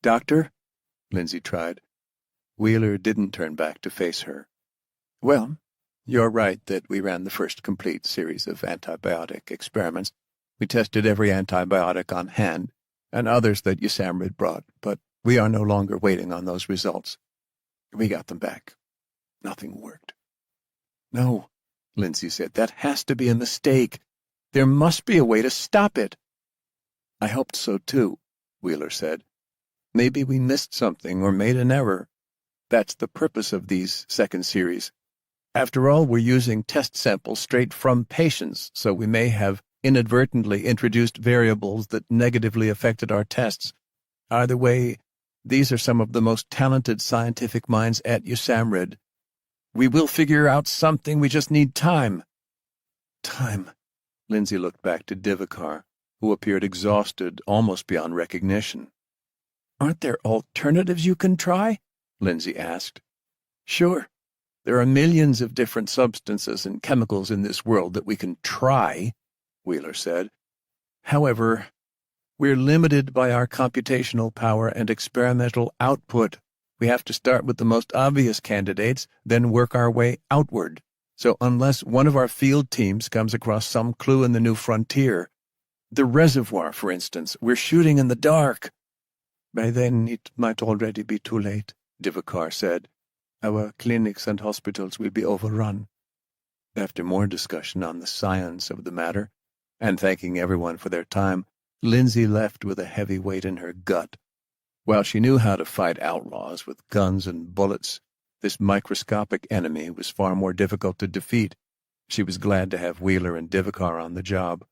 "Doctor?" Lindsay tried. Wheeler didn't turn back to face her. "Well, you're right that we ran the first complete series of antibiotic experiments. We tested every antibiotic on hand, and others that Yosemite brought, but we are no longer waiting on those results. We got them back. Nothing worked." "No," Lindsay said. "That has to be a mistake. There must be a way to stop it." "I hoped so too," Wheeler said. "Maybe we missed something or made an error. That's the purpose of these second series. After all, we're using test samples straight from patients, so we may have inadvertently introduced variables that negatively affected our tests. Either way, these are some of the most talented scientific minds at USAMRIID. We will figure out something, we just need time. Time. Lindsay looked back to Divakar, who appeared exhausted almost beyond recognition. Aren't there alternatives you can try? Lindsay asked. Sure. There are millions of different substances and chemicals in this world that we can try, Wheeler said. However, we're limited by our computational power and experimental output. We have to start with the most obvious candidates, then work our way outward. So unless one of our field teams comes across some clue in the new frontier, the reservoir, for instance, we're shooting in the dark. By then it might already be too late, Divakar said. Our clinics and hospitals will be overrun. After more discussion on the science of the matter, and thanking everyone for their time, Lindsay left with a heavy weight in her gut. While she knew how to fight outlaws with guns and bullets, this microscopic enemy was far more difficult to defeat. She was glad to have Wheeler and Divakar on the job.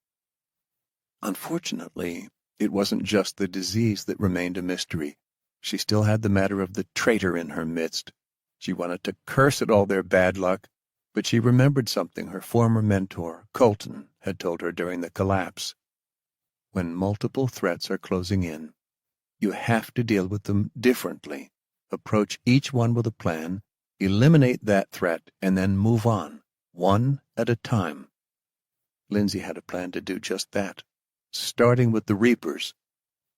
Unfortunately, it wasn't just the disease that remained a mystery. She still had the matter of the traitor in her midst. She wanted to curse at all their bad luck, but she remembered something her former mentor, Colton, had told her during the collapse. When multiple threats are closing in, you have to deal with them differently. Approach each one with a plan, eliminate that threat, and then move on, one at a time. Lindsay had a plan to do just that, starting with the Reapers.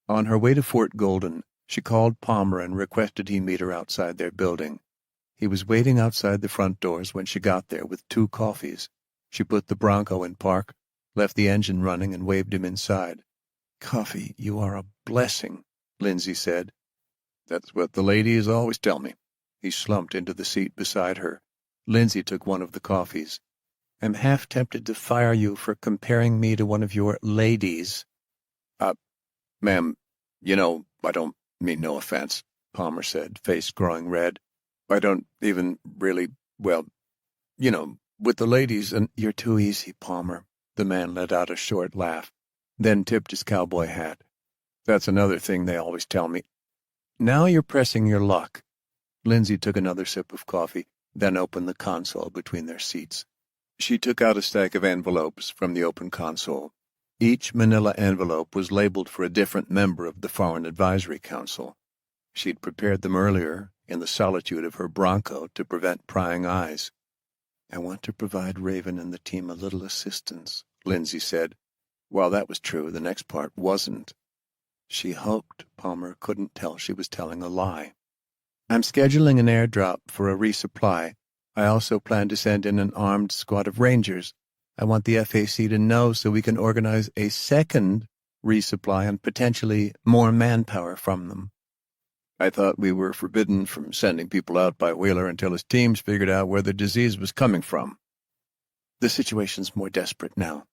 On her way to Fort Golden, she called Palmer and requested he meet her outside their building. He was waiting outside the front doors when she got there with 2 coffees. She put the Bronco in park, left the engine running, and waved him inside. "Coffee, you are a blessing," Lindsay said. "That's what the ladies always tell me." He slumped into the seat beside her. Lindsay took one of the coffees. "I'm half tempted to fire you for comparing me to one of your ladies." Ma'am, I don't mean no offense," Palmer said, face growing red. "I don't even really, with the ladies and—" "You're too easy, Palmer." The man let out a short laugh, then tipped his cowboy hat. "That's another thing they always tell me." "Now you're pressing your luck." Lindsay took another sip of coffee, then opened the console between their seats. She took out a stack of envelopes from the open console. Each manila envelope was labeled for a different member of the Foreign Advisory Council. She'd prepared them earlier, in the solitude of her Bronco, to prevent prying eyes. "I want to provide Raven and the team a little assistance," Lindsay said. While that was true, the next part wasn't. She hoped Palmer couldn't tell she was telling a lie. "I'm scheduling an airdrop for a resupply. I also plan to send in an armed squad of rangers. I want the FAC to know so we can organize a second resupply and potentially more manpower from them." "I thought we were forbidden from sending people out by Wheeler until his teams figured out where the disease was coming from." "The situation's more desperate now."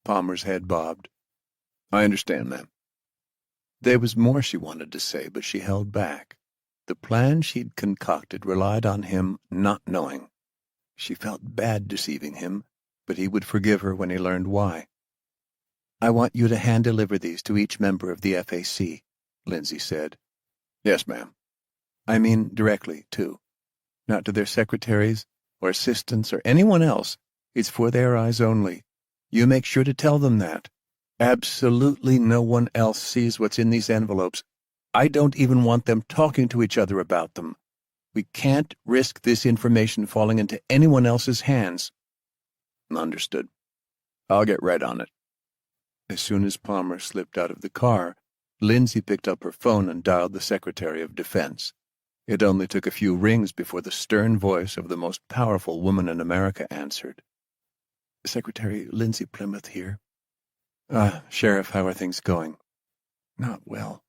Palmer's head bobbed. "I understand, ma'am." There was more she wanted to say, but she held back. The plan she'd concocted relied on him not knowing. She felt bad deceiving him, but he would forgive her when he learned why. "I want you to hand-deliver these to each member of the FAC," Lindsay said. "Yes, ma'am." "I mean directly, too. Not to their secretaries or assistants or anyone else. It's for their eyes only. You make sure to tell them that. Absolutely no one else sees what's in these envelopes. I don't even want them talking to each other about them. We can't risk this information falling into anyone else's hands." "Understood. I'll get right on it." As soon as Palmer slipped out of the car, Lindsay picked up her phone and dialed the Secretary of Defense. It only took a few rings before the stern voice of the most powerful woman in America answered. "Secretary Lindsay Plymouth here." Sheriff, how are things going?" "Not well."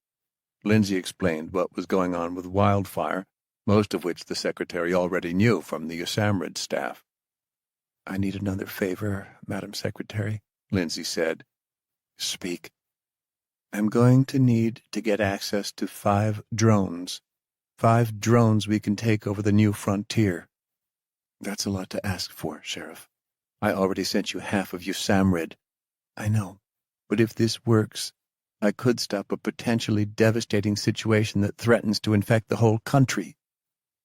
Lindsay explained what was going on with Wildfire, most of which the Secretary already knew from the USAMRIID staff. "I need another favor, Madam Secretary," Lindsay said. "Speak." "I'm going to need to get access to 5 drones. 5 drones we can take over the new frontier." That's a lot to ask for, Sheriff. I already sent you half of Usamrid. I know, but if this works, I could stop a potentially devastating situation that threatens to infect the whole country.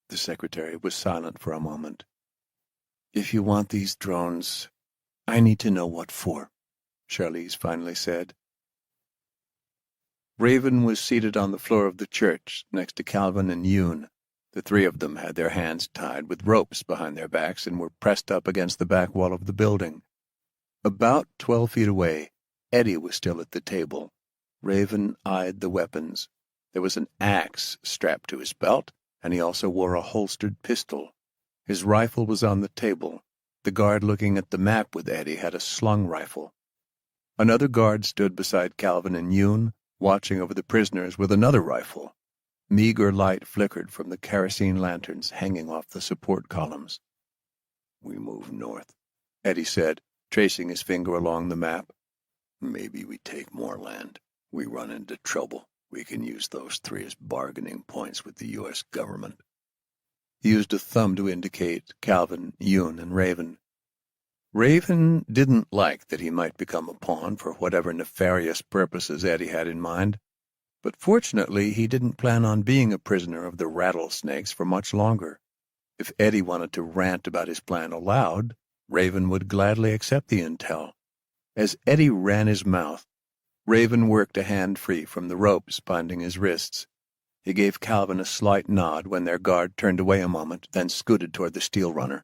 The secretary was silent for a moment. If you want these drones, I need to know what for, Charlize finally said. Raven was seated on the floor of the church next to Calvin and Yoon. The three of them had their hands tied with ropes behind their backs and were pressed up against the back wall of the building. About 12 feet away, Eddie was still at the table. Raven eyed the weapons. There was an axe strapped to his belt, and he also wore a holstered pistol. His rifle was on the table. The guard looking at the map with Eddie had a slung rifle. Another guard stood beside Calvin and Yoon, watching over the prisoners with another rifle. Meager light flickered from the kerosene lanterns hanging off the support columns. We move north, Eddie said, tracing his finger along the map. Maybe we take more land. We run into trouble. We can use those three as bargaining points with the U.S. government. He used a thumb to indicate Calvin, Yoon, and Raven. Raven didn't like that he might become a pawn for whatever nefarious purposes Eddie had in mind, but fortunately he didn't plan on being a prisoner of the rattlesnakes for much longer. If Eddie wanted to rant about his plan aloud, Raven would gladly accept the intel. As Eddie ran his mouth, Raven worked a hand free from the ropes binding his wrists. He gave Calvin a slight nod when their guard turned away a moment, then scooted toward the steel runner.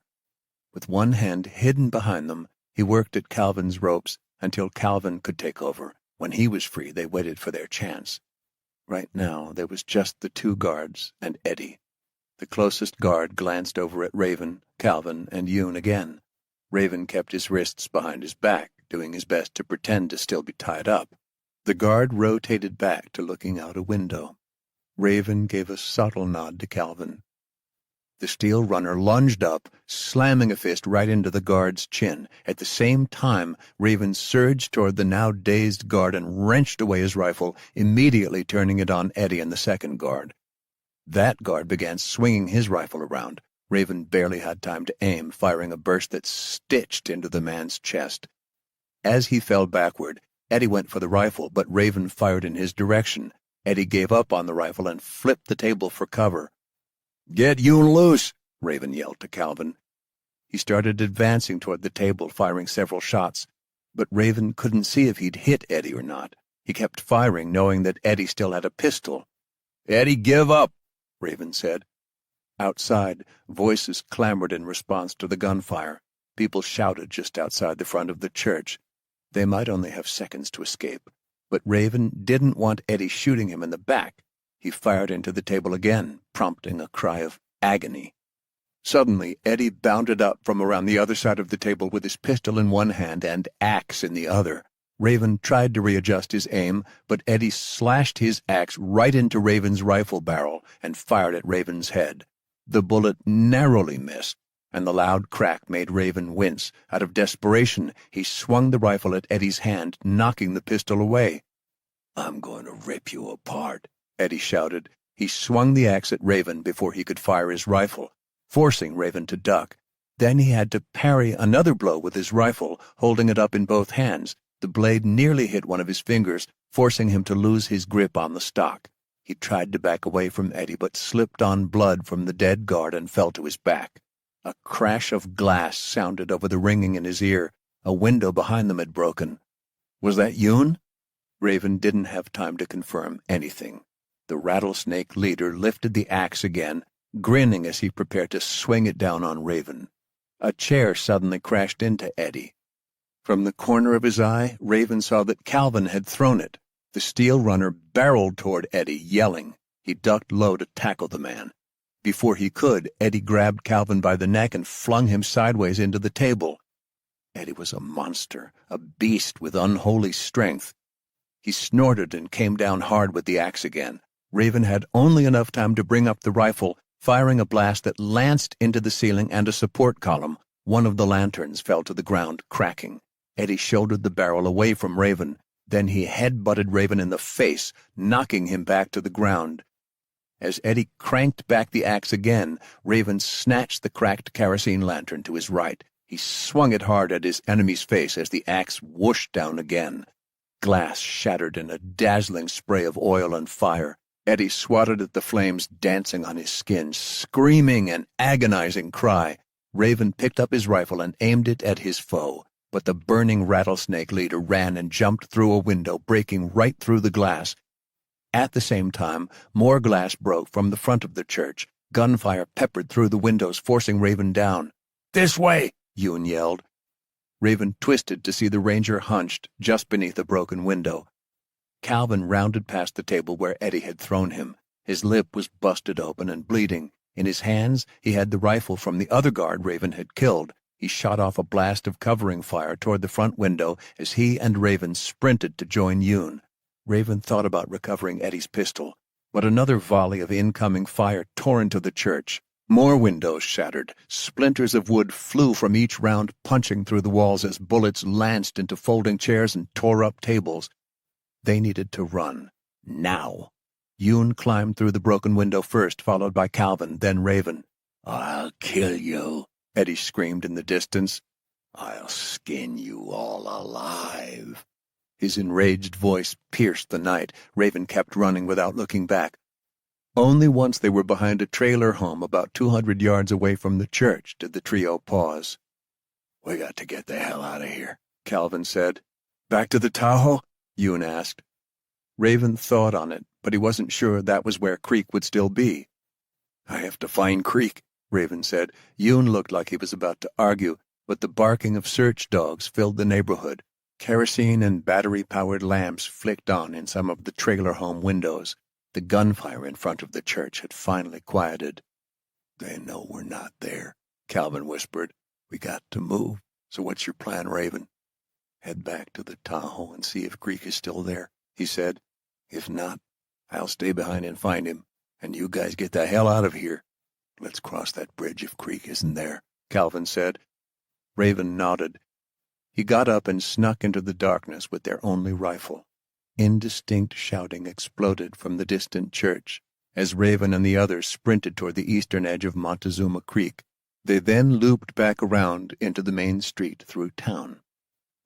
With one hand hidden behind them, he worked at Calvin's ropes until Calvin could take over. When he was free, they waited for their chance. Right now, there was just the two guards and Eddie. The closest guard glanced over at Raven, Calvin, and Yoon again. Raven kept his wrists behind his back, doing his best to pretend to still be tied up. The guard rotated back to looking out a window. Raven gave a subtle nod to Calvin. The steel runner lunged up, slamming a fist right into the guard's chin. At the same time, Raven surged toward the now dazed guard and wrenched away his rifle, immediately turning it on Eddie and the second guard. That guard began swinging his rifle around. Raven barely had time to aim, firing a burst that stitched into the man's chest. As he fell backward, Eddie went for the rifle, but Raven fired in his direction. Eddie gave up on the rifle and flipped the table for cover. "Get Yoon loose!" Raven yelled to Calvin. He started advancing toward the table, firing several shots, but Raven couldn't see if he'd hit Eddie or not. He kept firing, knowing that Eddie still had a pistol. "Eddie, give up!" Raven said. Outside, voices clamored in response to the gunfire. People shouted just outside the front of the church. They might only have seconds to escape, but Raven didn't want Eddie shooting him in the back. He fired into the table again, prompting a cry of agony. Suddenly, Eddie bounded up from around the other side of the table with his pistol in one hand and axe in the other. Raven tried to readjust his aim, but Eddie slashed his axe right into Raven's rifle barrel and fired at Raven's head. The bullet narrowly missed, and the loud crack made Raven wince. Out of desperation, he swung the rifle at Eddie's hand, knocking the pistol away. "I'm going to rip you apart," Eddie shouted. He swung the axe at Raven before he could fire his rifle, forcing Raven to duck. Then he had to parry another blow with his rifle, holding it up in both hands. The blade nearly hit one of his fingers, forcing him to lose his grip on the stock. He tried to back away from Eddie, but slipped on blood from the dead guard and fell to his back. A crash of glass sounded over the ringing in his ear. A window behind them had broken. Was that Yoon? Raven didn't have time to confirm anything. The rattlesnake leader lifted the axe again, grinning as he prepared to swing it down on Raven. A chair suddenly crashed into Eddie. From the corner of his eye, Raven saw that Calvin had thrown it. The steel runner barreled toward Eddie, yelling. He ducked low to tackle the man. Before he could, Eddie grabbed Calvin by the neck and flung him sideways into the table. Eddie was a monster, a beast with unholy strength. He snorted and came down hard with the axe again. Raven had only enough time to bring up the rifle, firing a blast that lanced into the ceiling and a support column. One of the lanterns fell to the ground, cracking. Eddie shouldered the barrel away from Raven. Then he head-butted Raven in the face, knocking him back to the ground. As Eddie cranked back the axe again, Raven snatched the cracked kerosene lantern to his right. He swung it hard at his enemy's face as the axe whooshed down again. Glass shattered in a dazzling spray of oil and fire. Eddie swatted at the flames dancing on his skin, screaming an agonizing cry. Raven picked up his rifle and aimed it at his foe, but the burning rattlesnake leader ran and jumped through a window, breaking right through the glass. At the same time, more glass broke from the front of the church. Gunfire peppered through the windows, forcing Raven down. "This way!" Yoon yelled. Raven twisted to see the ranger hunched just beneath a broken window. Calvin rounded past the table where Eddie had thrown him. His lip was busted open and bleeding. In his hands, he had the rifle from the other guard Raven had killed. He shot off a blast of covering fire toward the front window as he and Raven sprinted to join Yoon. Raven thought about recovering Eddie's pistol, but another volley of incoming fire tore into the church. More windows shattered. Splinters of wood flew from each round, punching through the walls as bullets lanced into folding chairs and tore up tables. They needed to run. Now. Yoon climbed through the broken window first, followed by Calvin, then Raven. "I'll kill you," Eddie screamed in the distance. "I'll skin you all alive." His enraged voice pierced the night. Raven kept running without looking back. Only once they were behind a trailer home about 200 yards away from the church did the trio pause. "We got to get the hell out of here," Calvin said. "Back to the Tahoe?" Yoon asked. Raven thought on it, but he wasn't sure that was where Creek would still be. "I have to find Creek," Raven said. Yoon looked like he was about to argue, but the barking of search dogs filled the neighborhood. Kerosene and battery-powered lamps flicked on in some of the trailer home windows. The gunfire in front of the church had finally quieted. "They know we're not there," Calvin whispered. "We got to move. So what's your plan, Raven?" "Head back to the Tahoe and see if Creek is still there," he said. "If not, I'll stay behind and find him, and you guys get the hell out of here." "Let's cross that bridge if Creek isn't there," Calvin said. Raven nodded. He got up and snuck into the darkness with their only rifle. Indistinct shouting exploded from the distant church as Raven and the others sprinted toward the eastern edge of Montezuma Creek. They then looped back around into the main street through town.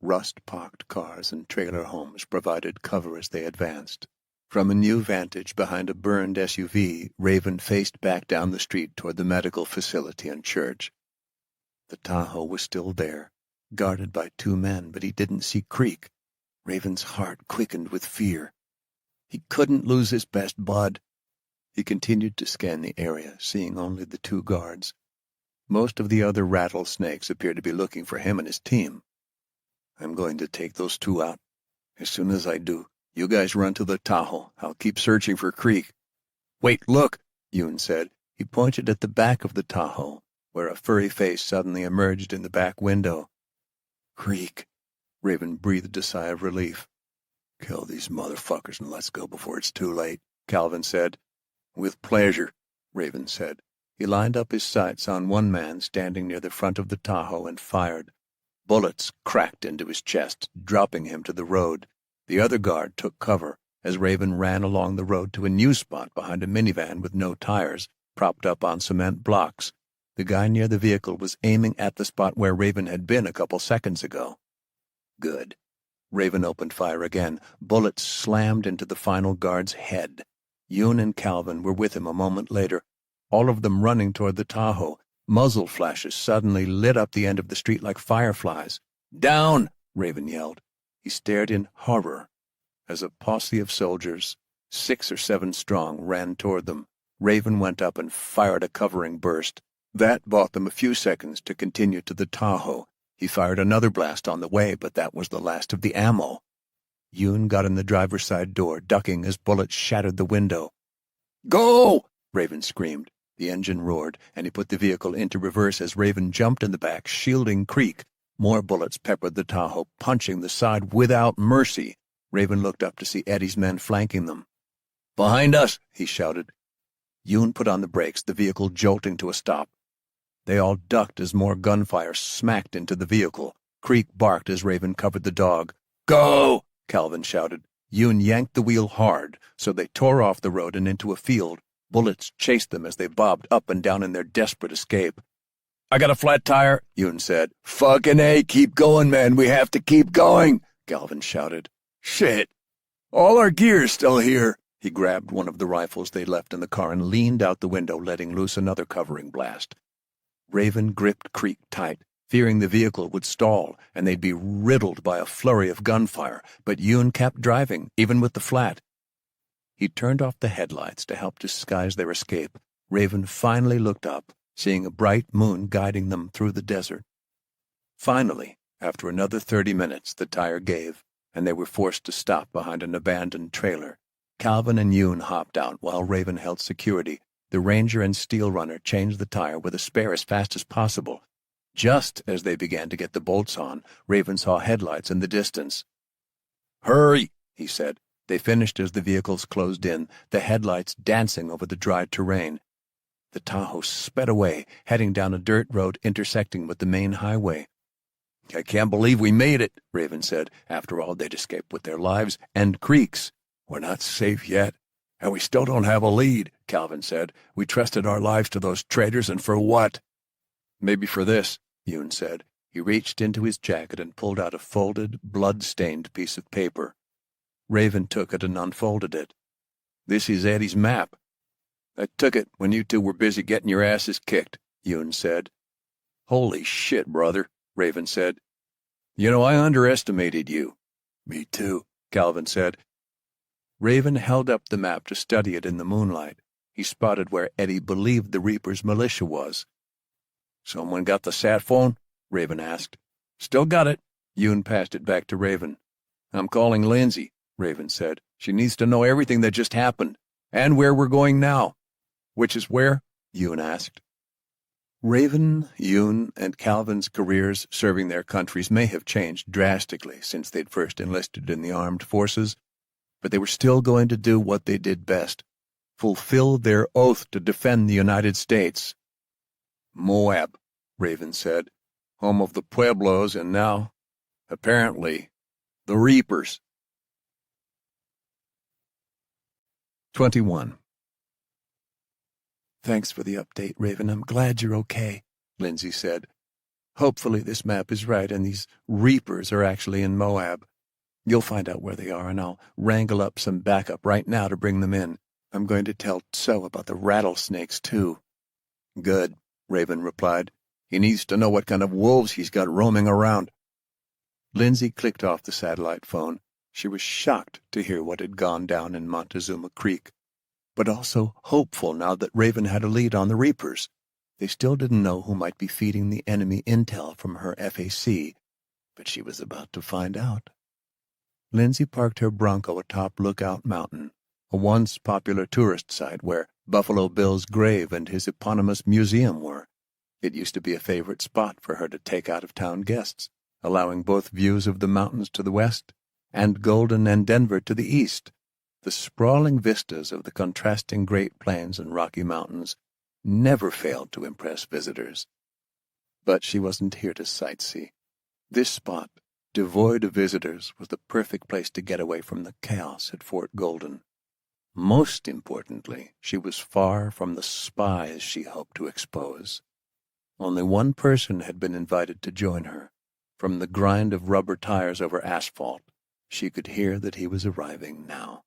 Rust-pocked cars and trailer homes provided cover as they advanced. From a new vantage behind a burned SUV, Raven faced back down the street toward the medical facility and church. The Tahoe was still there, guarded by 2 men, but he didn't see Creek. Raven's heart quickened with fear. He couldn't lose his best bud. He continued to scan the area, seeing only the 2 guards. Most of the other rattlesnakes appeared to be looking for him and his team. "I'm going to take those 2 out. As soon as I do, you guys run to the Tahoe. I'll keep searching for Creek." "Wait, look," Yoon said. He pointed at the back of the Tahoe, where a furry face suddenly emerged in the back window. "Creek." Raven breathed a sigh of relief. "Kill these motherfuckers and let's go before it's too late," Calvin said. "With pleasure," Raven said. He lined up his sights on one man standing near the front of the Tahoe and fired. Bullets cracked into his chest, dropping him to the road. The other guard took cover as Raven ran along the road to a new spot behind a minivan with no tires, propped up on cement blocks. The guy near the vehicle was aiming at the spot where Raven had been a couple seconds ago. Good. Raven opened fire again. Bullets slammed into the final guard's head. Yoon and Calvin were with him a moment later, all of them running toward the Tahoe. Muzzle flashes suddenly lit up the end of the street like fireflies. "Down!" Raven yelled. He stared in horror as a posse of soldiers, 6 or 7 strong, ran toward them. Raven went up and fired a covering burst. That bought them a few seconds to continue to the Tahoe. He fired another blast on the way, but that was the last of the ammo. Yoon got in the driver's side door, ducking as bullets shattered the window. "Go!" Raven screamed. The engine roared, and he put the vehicle into reverse as Raven jumped in the back, shielding Creek. More bullets peppered the Tahoe, punching the side without mercy. Raven looked up to see Eddie's men flanking them. "Behind us!" he shouted. Yoon put on the brakes, the vehicle jolting to a stop. They all ducked as more gunfire smacked into the vehicle. Creek barked as Raven covered the dog. "Go!" Calvin shouted. Yoon yanked the wheel hard, so they tore off the road and into a field. Bullets chased them as they bobbed up and down in their desperate escape. "I got a flat tire," Yoon said. "Fucking A, keep going, man. We have to keep going," Galvin shouted. "Shit. All our gear's still here." He grabbed one of the rifles they left in the car and leaned out the window, letting loose another covering blast. Raven gripped Creek tight, fearing the vehicle would stall and they'd be riddled by a flurry of gunfire, but Yoon kept driving, even with the flat. He turned off the headlights to help disguise their escape. Raven finally looked up, seeing a bright moon guiding them through the desert. Finally, after another 30 minutes, the tire gave, and they were forced to stop behind an abandoned trailer. Calvin and Yoon hopped out while Raven held security. The Ranger and Steel Runner changed the tire with a spare as fast as possible. Just as they began to get the bolts on, Raven saw headlights in the distance. "Hurry," he said. They finished as the vehicles closed in, the headlights dancing over the dry terrain. The Tahoe sped away, heading down a dirt road intersecting with the main highway. "I can't believe we made it," Raven said. "After all, they'd escaped with their lives and Creek's." "We're not safe yet, and we still don't have a lead," Calvin said. "We trusted our lives to those traitors, and for what?" "Maybe for this," Yoon said. He reached into his jacket and pulled out a folded, blood-stained piece of paper. Raven took it and unfolded it. "This is Eddie's map. I took it when you two were busy getting your asses kicked," Yoon said. "Holy shit, brother," Raven said. "You know, I underestimated you." "Me too," Calvin said. Raven held up the map to study it in the moonlight. He spotted where Eddie believed the Reaper's militia was. "Someone got the sat phone?" Raven asked. "Still got it." Yoon passed it back to Raven. "I'm calling Lindsay," Raven said. "She needs to know everything that just happened, and where we're going now." "Which is where?" Yoon asked. Raven, Yoon, and Calvin's careers serving their countries may have changed drastically since they'd first enlisted in the armed forces, but they were still going to do what they did best, fulfill their oath to defend the United States. "Moab," Raven said, "home of the Pueblos and now, apparently, the Reapers." 21. "Thanks for the update, Raven. I'm glad you're okay," Lindsay said. "Hopefully this map is right and these Reapers are actually in Moab. You'll find out where they are, and I'll wrangle up some backup right now to bring them in. I'm going to tell Tso about the rattlesnakes, too." "Good," Raven replied. "He needs to know what kind of wolves he's got roaming around." Lindsay clicked off the satellite phone. She was shocked to hear what had gone down in Montezuma Creek, but also hopeful now that Raven had a lead on the Reapers. They still didn't know who might be feeding the enemy intel from her FAC, but she was about to find out. Lindsay parked her Bronco atop Lookout Mountain, a once popular tourist site where Buffalo Bill's grave and his eponymous museum were. It used to be a favorite spot for her to take out-of-town guests, allowing both views of the mountains to the west and Golden and Denver to the east. The sprawling vistas of the contrasting Great Plains and Rocky Mountains never failed to impress visitors. But she wasn't here to sightsee. This spot, devoid of visitors, was the perfect place to get away from the chaos at Fort Golden. Most importantly, she was far from the spies she hoped to expose. Only one person had been invited to join her. From the grind of rubber tires over asphalt, she could hear that he was arriving now.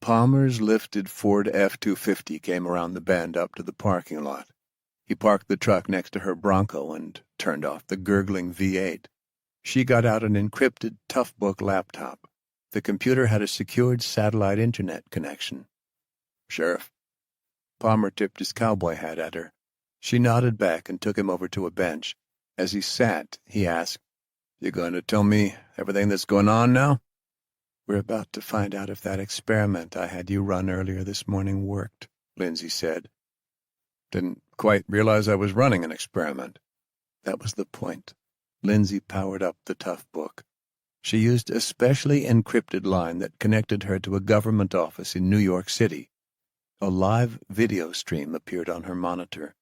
Palmer's lifted Ford F-250 came around the bend up to the parking lot. He parked the truck next to her Bronco and turned off the gurgling V8. She got out an encrypted Toughbook laptop. The computer had a secured satellite internet connection. "Sheriff." Palmer tipped his cowboy hat at her. She nodded back and took him over to a bench. As he sat, he asked, "You going to tell me everything that's going on now?" "We're about to find out if that experiment I had you run earlier this morning worked," Lindsay said. "Didn't quite realize I was running an experiment." "That was the point." Lindsay powered up the Toughbook. She used a specially encrypted line that connected her to a government office in New York City. A live video stream appeared on her monitor.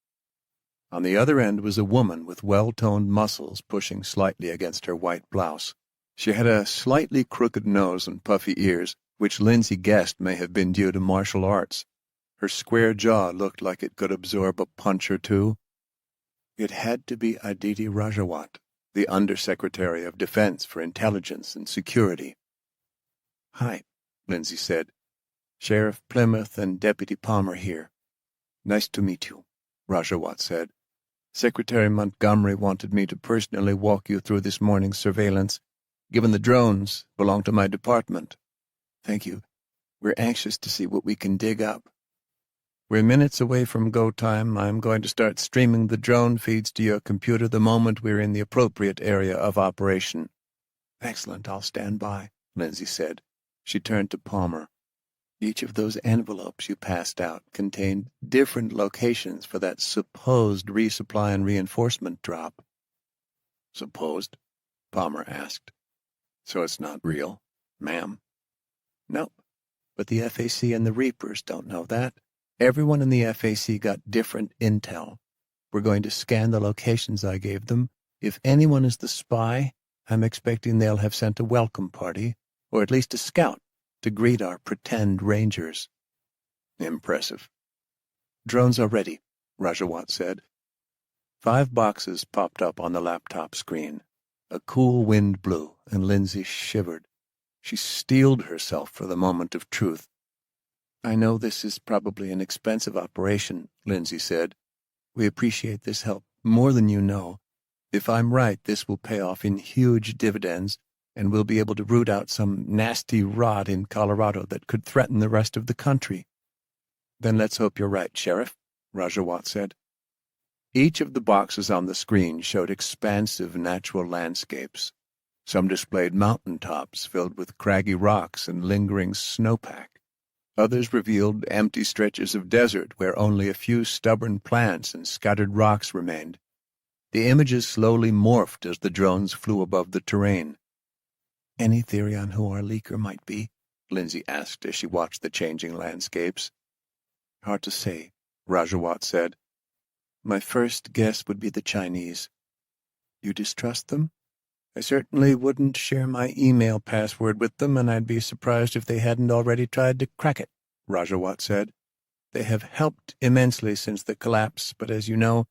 On the other end was a woman with well-toned muscles pushing slightly against her white blouse. She had a slightly crooked nose and puffy ears, which Lindsay guessed may have been due to martial arts. Her square jaw looked like it could absorb a punch or two. It had to be Aditi Rajawat, the Undersecretary of Defense for Intelligence and Security. "Hi," Lindsay said. "Sheriff Plymouth and Deputy Palmer here." "Nice to meet you," Rajawat said. "Secretary Montgomery wanted me to personally walk you through this morning's surveillance, given the drones belong to my department." "Thank you. We're anxious to see what we can dig up." "We're minutes away from go time. I'm going to start streaming the drone feeds to your computer the moment we're in the appropriate area of operation." "Excellent. I'll stand by," Lindsay said. She turned to Palmer. "Each of those envelopes you passed out contained different locations for that supposed resupply and reinforcement drop." "Supposed?" Palmer asked. "So it's not real, ma'am?" "Nope. But the FAC and the Reapers don't know that. Everyone in the FAC got different intel. We're going to scan the locations I gave them. If anyone is the spy, I'm expecting they'll have sent a welcome party, or at least a scout, to greet our pretend rangers." "Impressive." "Drones are ready," Rajawat said. 5 boxes popped up on the laptop screen. A cool wind blew, and Lindsay shivered. She steeled herself for the moment of truth. "I know this is probably an expensive operation," Lindsay said. "We appreciate this help more than you know. If I'm right, this will pay off in huge dividends, and we'll be able to root out some nasty rot in Colorado that could threaten the rest of the country." "Then let's hope you're right, Sheriff," Rajawat said. Each of the boxes on the screen showed expansive natural landscapes. Some displayed mountain tops filled with craggy rocks and lingering snowpack. Others revealed empty stretches of desert where only a few stubborn plants and scattered rocks remained. The images slowly morphed as the drones flew above the terrain. "Any theory on who our leaker might be?" Lindsay asked as she watched the changing landscapes. "Hard to say," Rajawat said. "My first guess would be the Chinese." "You distrust them?" "I certainly wouldn't share my email password with them, and I'd be surprised if they hadn't already tried to crack it," Rajawat said. "They have helped immensely since the collapse, but as you know,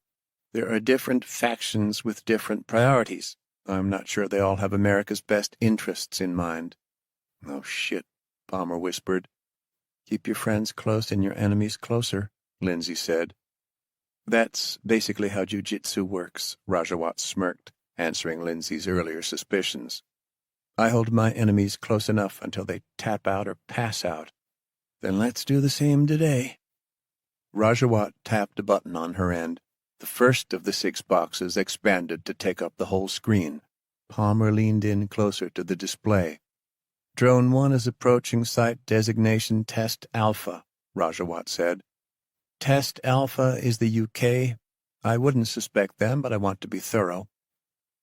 there are different factions with different priorities. I'm not sure they all have America's best interests in mind." "Oh, shit," Palmer whispered. "Keep your friends close and your enemies closer," Lindsay said. "That's basically how jiu-jitsu works," Rajawat smirked, answering Lindsay's earlier suspicions. "I hold my enemies close enough until they tap out or pass out. Then let's do the same today." Rajawat tapped a button on her end. The first of the 6 boxes expanded to take up the whole screen. Palmer leaned in closer to the display. "Drone 1 is approaching site designation Test Alpha," Rajawat said. "Test Alpha is the UK. I wouldn't suspect them, but I want to be thorough."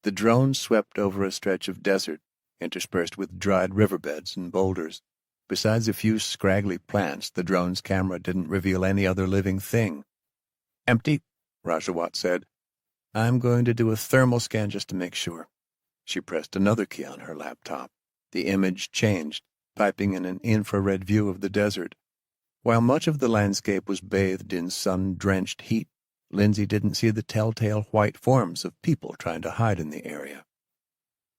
The drone swept over a stretch of desert, interspersed with dried riverbeds and boulders. Besides a few scraggly plants, the drone's camera didn't reveal any other living thing. "Empty," Rajawat said. "I'm going to do a thermal scan just to make sure." She pressed another key on her laptop. The image changed, piping in an infrared view of the desert. While much of the landscape was bathed in sun-drenched heat, Lindsay didn't see the telltale white forms of people trying to hide in the area.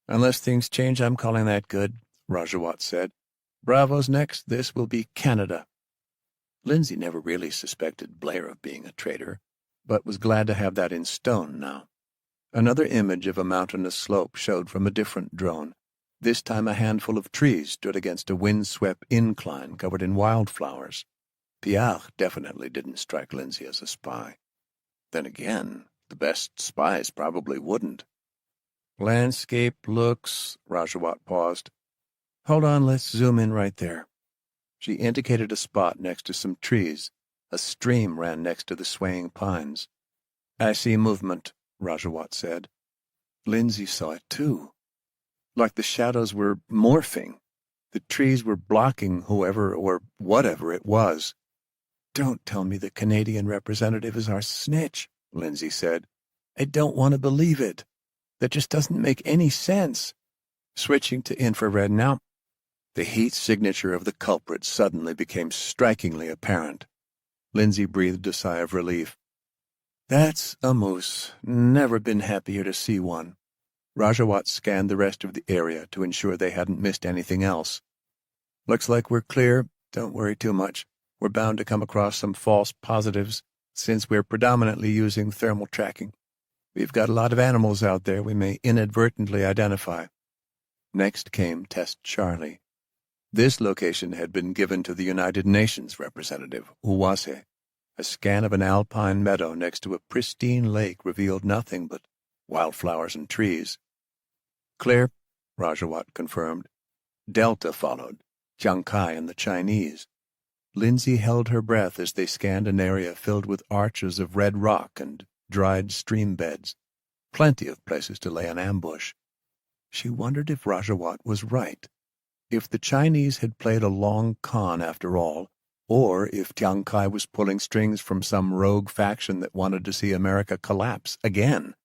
"Unless things change, I'm calling that good," Rajawat said. "Bravo's next. This will be Canada." Lindsay never really suspected Blair of being a traitor, but was glad to have that in stone now. Another image of a mountainous slope showed from a different drone. This time a handful of trees stood against a wind-swept incline covered in wildflowers. Piach definitely didn't strike Lindsay as a spy. Then again, the best spies probably wouldn't. "Landscape looks—" Rajawat paused. "Hold on, let's zoom in right there." She indicated a spot next to some trees. A stream ran next to the swaying pines. "I see movement," Rajawat said. Lindsay saw it too. Like the shadows were morphing. The trees were blocking whoever or whatever it was. "Don't tell me the Canadian representative is our snitch," Lindsay said. "I don't want to believe it. That just doesn't make any sense." Switching to infrared now, the heat signature of the culprit suddenly became strikingly apparent. Lindsay breathed a sigh of relief. That's a moose. Never been happier to see one. Rajawat scanned the rest of the area to ensure they hadn't missed anything else. Looks like we're clear. Don't worry too much. We're bound to come across some false positives, since we're predominantly using thermal tracking. We've got a lot of animals out there we may inadvertently identify. Next came Test Charlie. This location had been given to the United Nations representative, Uwase. A scan of an alpine meadow next to a pristine lake revealed nothing but wildflowers and trees. Clear, Rajawat confirmed. Delta followed, Chiang Kai and the Chinese. Lindsay held her breath as they scanned an area filled with arches of red rock and dried stream beds. Plenty of places to lay an ambush. She wondered if Rajawat was right. If the Chinese had played a long con after all, or if Chiang Kai was pulling strings from some rogue faction that wanted to see America collapse again.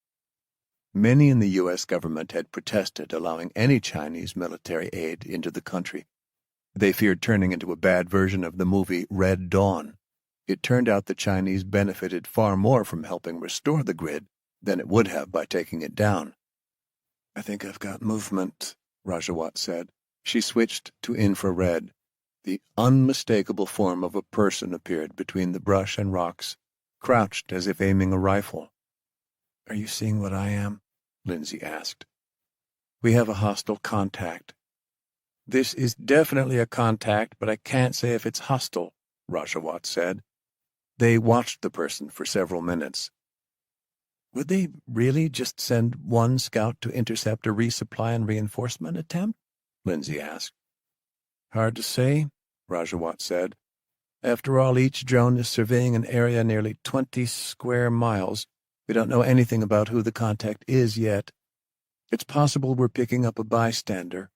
Many in the U.S. government had protested allowing any Chinese military aid into the country. They feared turning into a bad version of the movie Red Dawn. It turned out the Chinese benefited far more from helping restore the grid than it would have by taking it down. I think I've got movement, Rajawat said. She switched to infrared. The unmistakable form of a person appeared between the brush and rocks, crouched as if aiming a rifle. Are you seeing what I am? Lindsay asked. We have a hostile contact. This is definitely a contact, but I can't say if it's hostile, Rajawat said. They watched the person for several minutes. Would they really just send one scout to intercept a resupply and reinforcement attempt? Lindsay asked. Hard to say, Rajawat said. After all, each drone is surveying an area nearly 20 square miles. We don't know anything about who the contact is yet. It's possible we're picking up a bystander.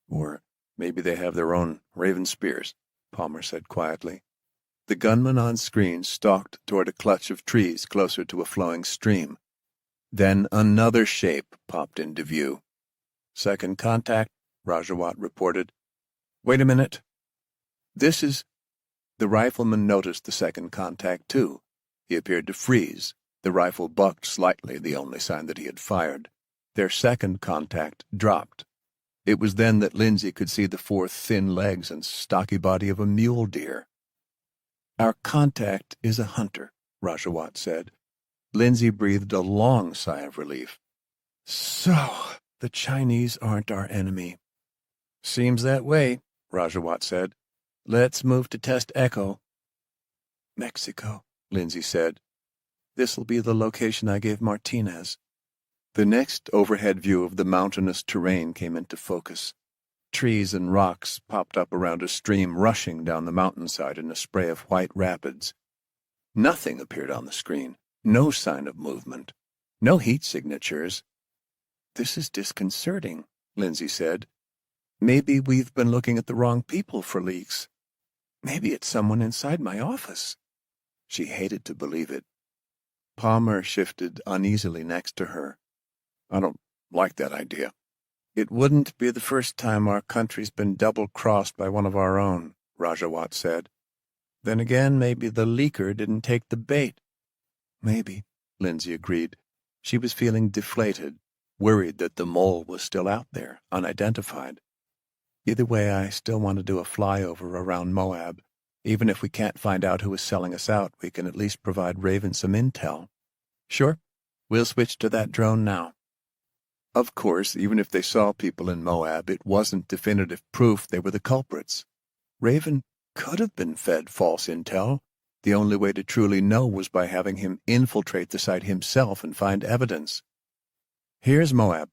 Or maybe they have their own Raven spears, Palmer said quietly. The gunman on screen stalked toward a clutch of trees closer to a flowing stream. Then another shape popped into view. Second contact, Rajawat reported. Wait a minute. This is... The rifleman noticed the second contact, too. He appeared to freeze. The rifle bucked slightly, the only sign that he had fired. Their second contact dropped. It was then that Lindsay could see the four thin legs and stocky body of a mule deer. Our contact is a hunter, Rajawat said. Lindsay breathed a long sigh of relief. So, the Chinese aren't our enemy. Seems that way, Rajawat said. Let's move to Test Echo. Mexico, Lindsay said. This'll be the location I gave Martinez. The next overhead view of the mountainous terrain came into focus. Trees and rocks popped up around a stream rushing down the mountainside in a spray of white rapids. Nothing appeared on the screen. No sign of movement. No heat signatures. This is disconcerting, Lindsay said. Maybe we've been looking at the wrong people for leaks. Maybe it's someone inside my office. She hated to believe it. Palmer shifted uneasily next to her. I don't like that idea. It wouldn't be the first time our country's been double-crossed by one of our own, Rajawat said. Then again, maybe the leaker didn't take the bait. Maybe, Lindsay agreed. She was feeling deflated, worried that the mole was still out there, unidentified. Either way, I still want to do a flyover around Moab. Even if we can't find out who is selling us out, we can at least provide Raven some intel. Sure, we'll switch to that drone now. Of course, even if they saw people in Moab, it wasn't definitive proof they were the culprits. Raven could have been fed false intel. The only way to truly know was by having him infiltrate the site himself and find evidence. Here's Moab,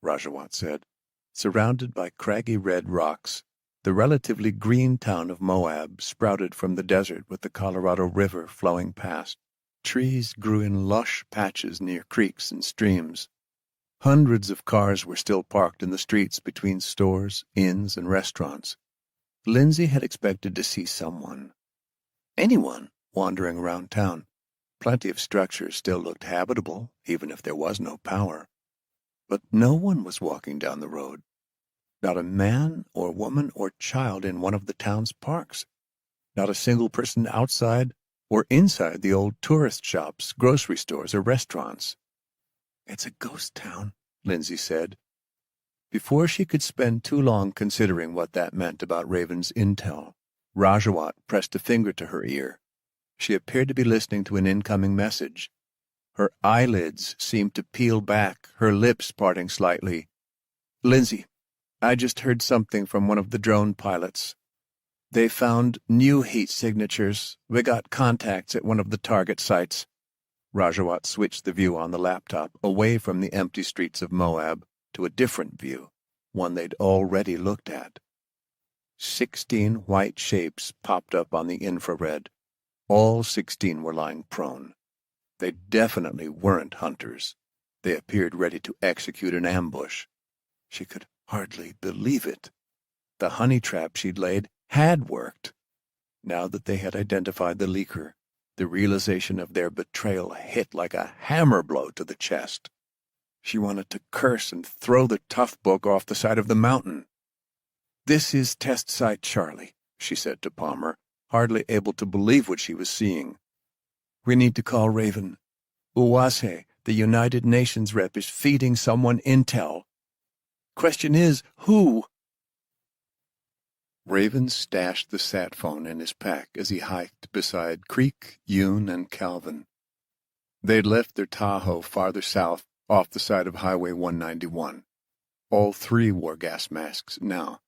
Rajawat said. Surrounded by craggy red rocks, the relatively green town of Moab sprouted from the desert with the Colorado River flowing past. Trees grew in lush patches near creeks and streams. Hundreds of cars were still parked in the streets between stores, inns, and restaurants. Lindsay had expected to see someone, anyone, wandering around town. Plenty of structures still looked habitable, even if there was no power. But no one was walking down the road. Not a man or woman or child in one of the town's parks. Not a single person outside or inside the old tourist shops, grocery stores, or restaurants. "It's a ghost town," Lindsay said. Before she could spend too long considering what that meant about Raven's intel, Rajawat pressed a finger to her ear. She appeared to be listening to an incoming message. Her eyelids seemed to peel back, her lips parting slightly. "Lindsay, I just heard something from one of the drone pilots. They found new heat signatures. We got contacts at one of the target sites." Rajawat switched the view on the laptop away from the empty streets of Moab to a different view, one they'd already looked at. 16 white shapes popped up on the infrared. All 16 were lying prone. They definitely weren't hunters. They appeared ready to execute an ambush. She could hardly believe it. The honey trap she'd laid had worked. Now that they had identified the leaker, the realization of their betrayal hit like a hammer blow to the chest. She wanted to curse and throw the tough book off the side of the mountain. "This is Test Site Charlie," she said to Palmer, hardly able to believe what she was seeing. "We need to call Raven. Uwase, the United Nations rep, is feeding someone intel. Question is, who?" Raven stashed the sat phone in his pack as he hiked beside Creek, Yoon, and Calvin. They'd left their Tahoe farther south, off the side of Highway 191. All three wore gas masks now.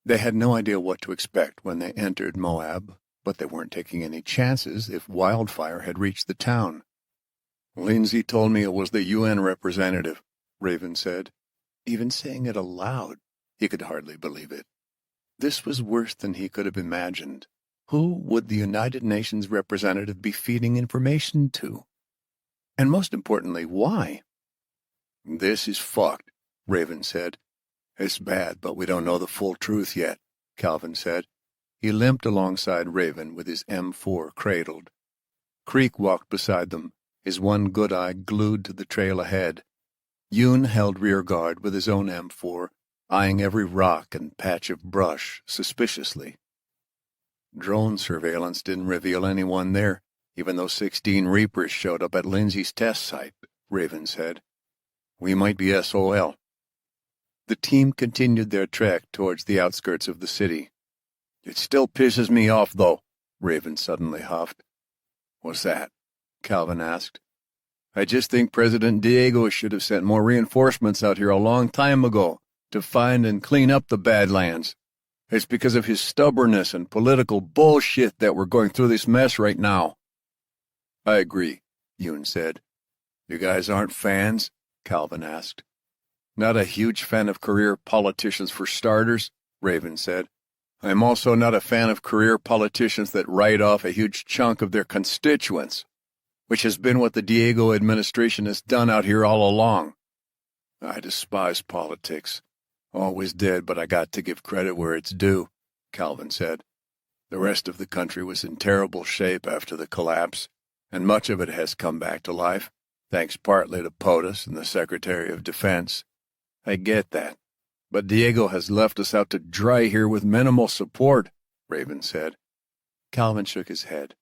They had no idea what to expect when they entered Moab, but they weren't taking any chances if wildfire had reached the town. "Lindsay told me it was the UN representative," Raven said. Even saying it aloud, he could hardly believe it. This was worse than he could have imagined. Who would the United Nations representative be feeding information to? And most importantly, why? "This is fucked," Raven said. "It's bad, but we don't know the full truth yet," Calvin said. He limped alongside Raven with his M4 cradled. Creek walked beside them, his one good eye glued to the trail ahead. Yoon held rear guard with his own M4, eyeing every rock and patch of brush suspiciously. Drone surveillance didn't reveal anyone there, even though 16 Reapers showed up at Lindsay's test site, Raven said. "We might be SOL." The team continued their trek towards the outskirts of the city. "It still pisses me off, though," Raven suddenly huffed. "What's that?" Calvin asked. "I just think President Diego should have sent more reinforcements out here a long time ago to find and clean up the Badlands. It's because of his stubbornness and political bullshit that we're going through this mess right now." "I agree," Yoon said. "You guys aren't fans?" Calvin asked. "Not a huge fan of career politicians for starters," Raven said. "I'm also not a fan of career politicians that write off a huge chunk of their constituents, which has been what the Diego administration has done out here all along. I despise politics. Always did, but I got to give credit where it's due," Calvin said. "The rest of the country was in terrible shape after the collapse, and much of it has come back to life, thanks partly to POTUS and the Secretary of Defense. I get that. But Diego has left us out to dry here with minimal support," Raven said. Calvin shook his head.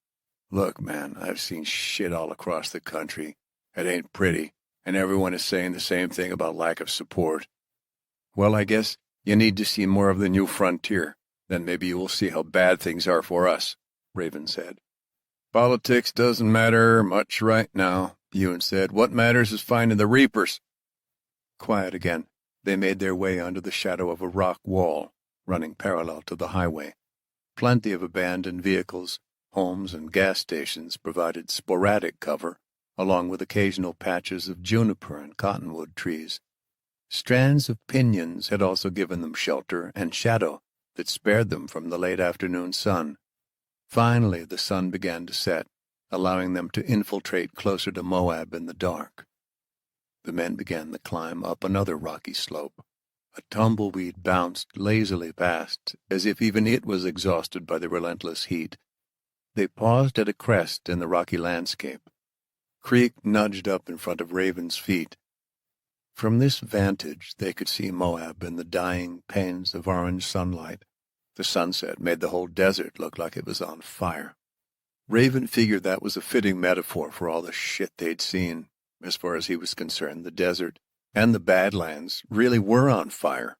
"Look, man, I've seen shit all across the country. It ain't pretty, and everyone is saying the same thing about lack of support. Well, I guess you need to see more of the new frontier. Then maybe you will see how bad things are for us," Raven said. "Politics doesn't matter much right now," Yoon said. "What matters is finding the Reapers." Quiet again. They made their way under the shadow of a rock wall, running parallel to the highway. Plenty of abandoned vehicles, homes, and gas stations provided sporadic cover, along with occasional patches of juniper and cottonwood trees. Strands of pinyons had also given them shelter and shadow that spared them from the late afternoon sun. Finally, the sun began to set, allowing them to infiltrate closer to Moab in the dark. The men began the climb up another rocky slope. A tumbleweed bounced lazily past, as if even it was exhausted by the relentless heat. They paused at a crest in the rocky landscape. Creek nudged up in front of Raven's feet. From this vantage, they could see Moab in the dying panes of orange sunlight. The sunset made the whole desert look like it was on fire. Raven figured that was a fitting metaphor for all the shit they'd seen. As far as he was concerned, the desert and the Badlands really were on fire.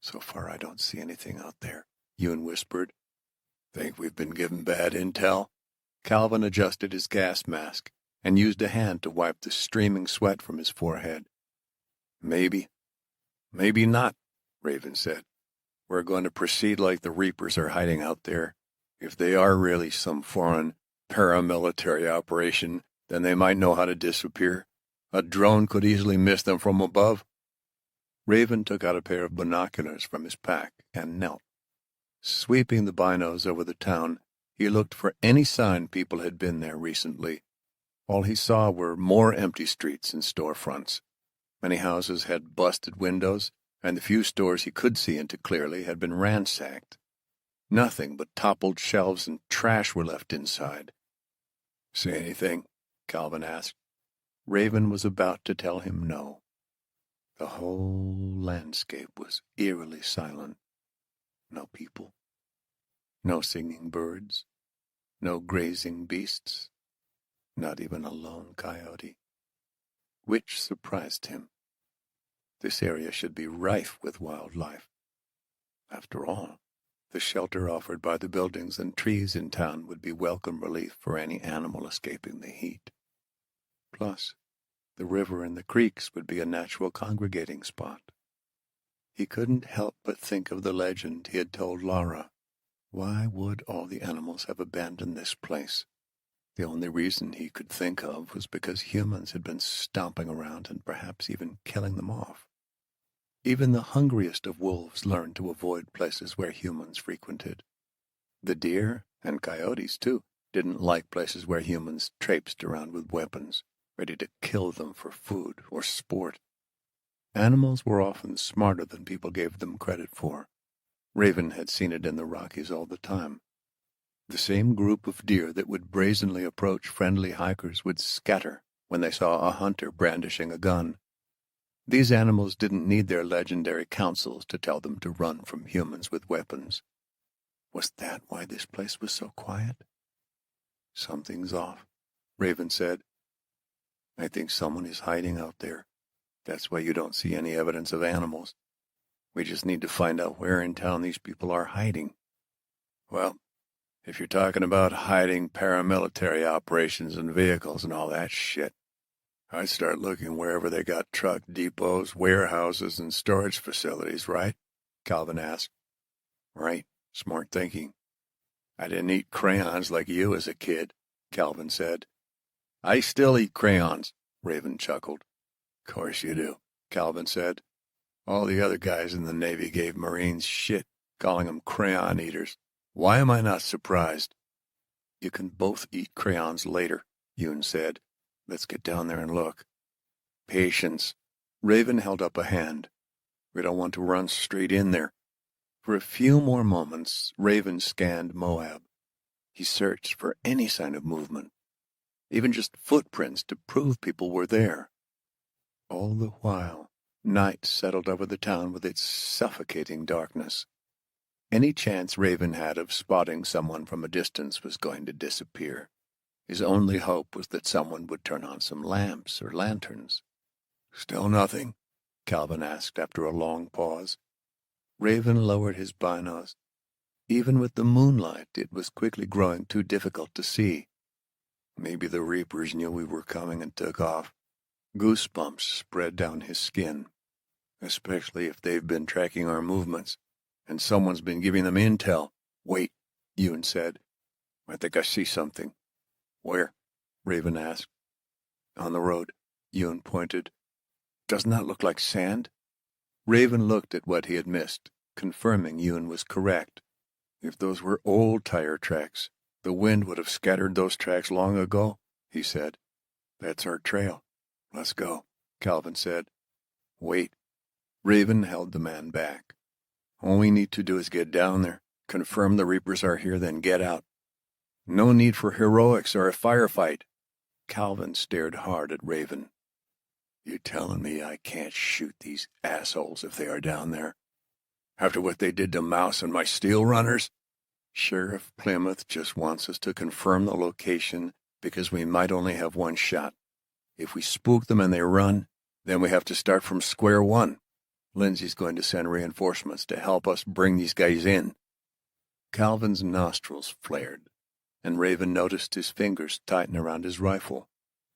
So far, I don't see anything out there, Ewan whispered. Think we've been given bad intel? Calvin adjusted his gas mask and used a hand to wipe the streaming sweat from his forehead. Maybe. Maybe not, Raven said. We're going to proceed like the Reapers are hiding out there. If they are really some foreign paramilitary operation, then they might know how to disappear. A drone could easily miss them from above. Raven took out a pair of binoculars from his pack and knelt. Sweeping the binos over the town, he looked for any sign people had been there recently. All he saw were more empty streets and storefronts. Many houses had busted windows, and the few stores he could see into clearly had been ransacked. Nothing but toppled shelves and trash were left inside. See anything? Calvin asked. Raven was about to tell him no. The whole landscape was eerily silent. No people. No singing birds. No grazing beasts. Not even a lone coyote. Which surprised him. This area should be rife with wildlife. After all, the shelter offered by the buildings and trees in town would be welcome relief for any animal escaping the heat. Plus, the river and the creeks would be a natural congregating spot. He couldn't help but think of the legend he had told Laura. Why would all the animals have abandoned this place? The only reason he could think of was because humans had been stomping around and perhaps even killing them off. Even the hungriest of wolves learned to avoid places where humans frequented. The deer, and coyotes too, didn't like places where humans traipsed around with weapons, ready to kill them for food or sport. Animals were often smarter than people gave them credit for. Raven had seen it in the Rockies all the time. The same group of deer that would brazenly approach friendly hikers would scatter when they saw a hunter brandishing a gun. These animals didn't need their legendary councils to tell them to run from humans with weapons. Was that why this place was so quiet? Something's off, Raven said. I think someone is hiding out there. That's why you don't see any evidence of animals. We just need to find out where in town these people are hiding. Well, if you're talking about hiding paramilitary operations and vehicles and all that shit, I'd start looking wherever they got truck depots, warehouses, and storage facilities, right? Calvin asked. Right, smart thinking. I didn't eat crayons like you as a kid, Calvin said. I still eat crayons, Raven chuckled. Of course you do, Calvin said. All the other guys in the Navy gave Marines shit, calling them crayon eaters. Why am I not surprised? You can both eat crayons later, Ewan said. Let's get down there and look. Patience. Raven held up a hand. We don't want to run straight in there. For a few more moments, Raven scanned Moab. He searched for any sign of movement, even just footprints to prove people were there. All the while, night settled over the town with its suffocating darkness. Any chance Raven had of spotting someone from a distance was going to disappear. His only hope was that someone would turn on some lamps or lanterns. Still nothing? Calvin asked after a long pause. Raven lowered his binos. Even with the moonlight, it was quickly growing too difficult to see. Maybe the Reapers knew we were coming and took off. Goosebumps spread down his skin, especially if they've been tracking our movements, and someone's been giving them intel. Wait, Ewan said. I think I see something. Where? Raven asked. On the road, Ewan pointed. Doesn't that look like sand? Raven looked at what he had missed, confirming Ewan was correct. If those were old tire tracks, the wind would have scattered those tracks long ago, he said. That's our trail. Let's go, Calvin said. Wait. Raven held the man back. All we need to do is get down there, confirm the Reapers are here, then get out. No need for heroics or a firefight. Calvin stared hard at Raven. You telling me I can't shoot these assholes if they are down there? After what they did to Mouse and my steel runners? Sheriff Plymouth just wants us to confirm the location because we might only have one shot. If we spook them and they run, then we have to start from square one. Lindsay's going to send reinforcements to help us bring these guys in." Calvin's nostrils flared, and Raven noticed his fingers tighten around his rifle.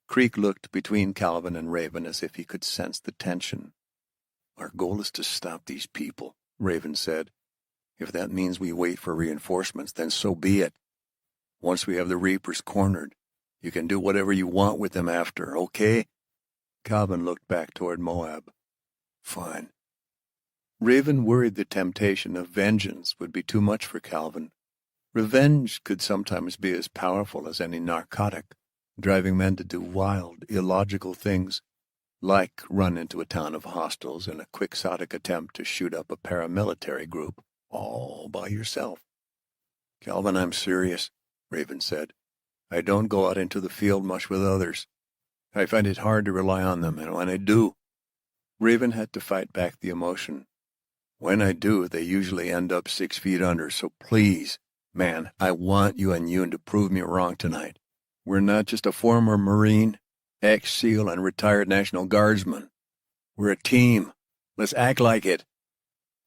Creek looked between Calvin and Raven as if he could sense the tension. "Our goal is to stop these people," Raven said. "If that means we wait for reinforcements, then so be it. Once we have the Reapers cornered, you can do whatever you want with them after, okay?" Calvin looked back toward Moab. "Fine." Raven worried the temptation of vengeance would be too much for Calvin. Revenge could sometimes be as powerful as any narcotic, driving men to do wild, illogical things, like run into a town of hostiles in a quixotic attempt to shoot up a paramilitary group all by yourself. "Calvin, I'm serious," Raven said. "I don't go out into the field much with others. I find it hard to rely on them, and when I do—" Raven had to fight back the emotion. "When I do, they usually end up 6 feet under, so please, man, I want you and Yoon to prove me wrong tonight. We're not just a former Marine, ex-SEAL, and retired National Guardsman. We're a team. Let's act like it."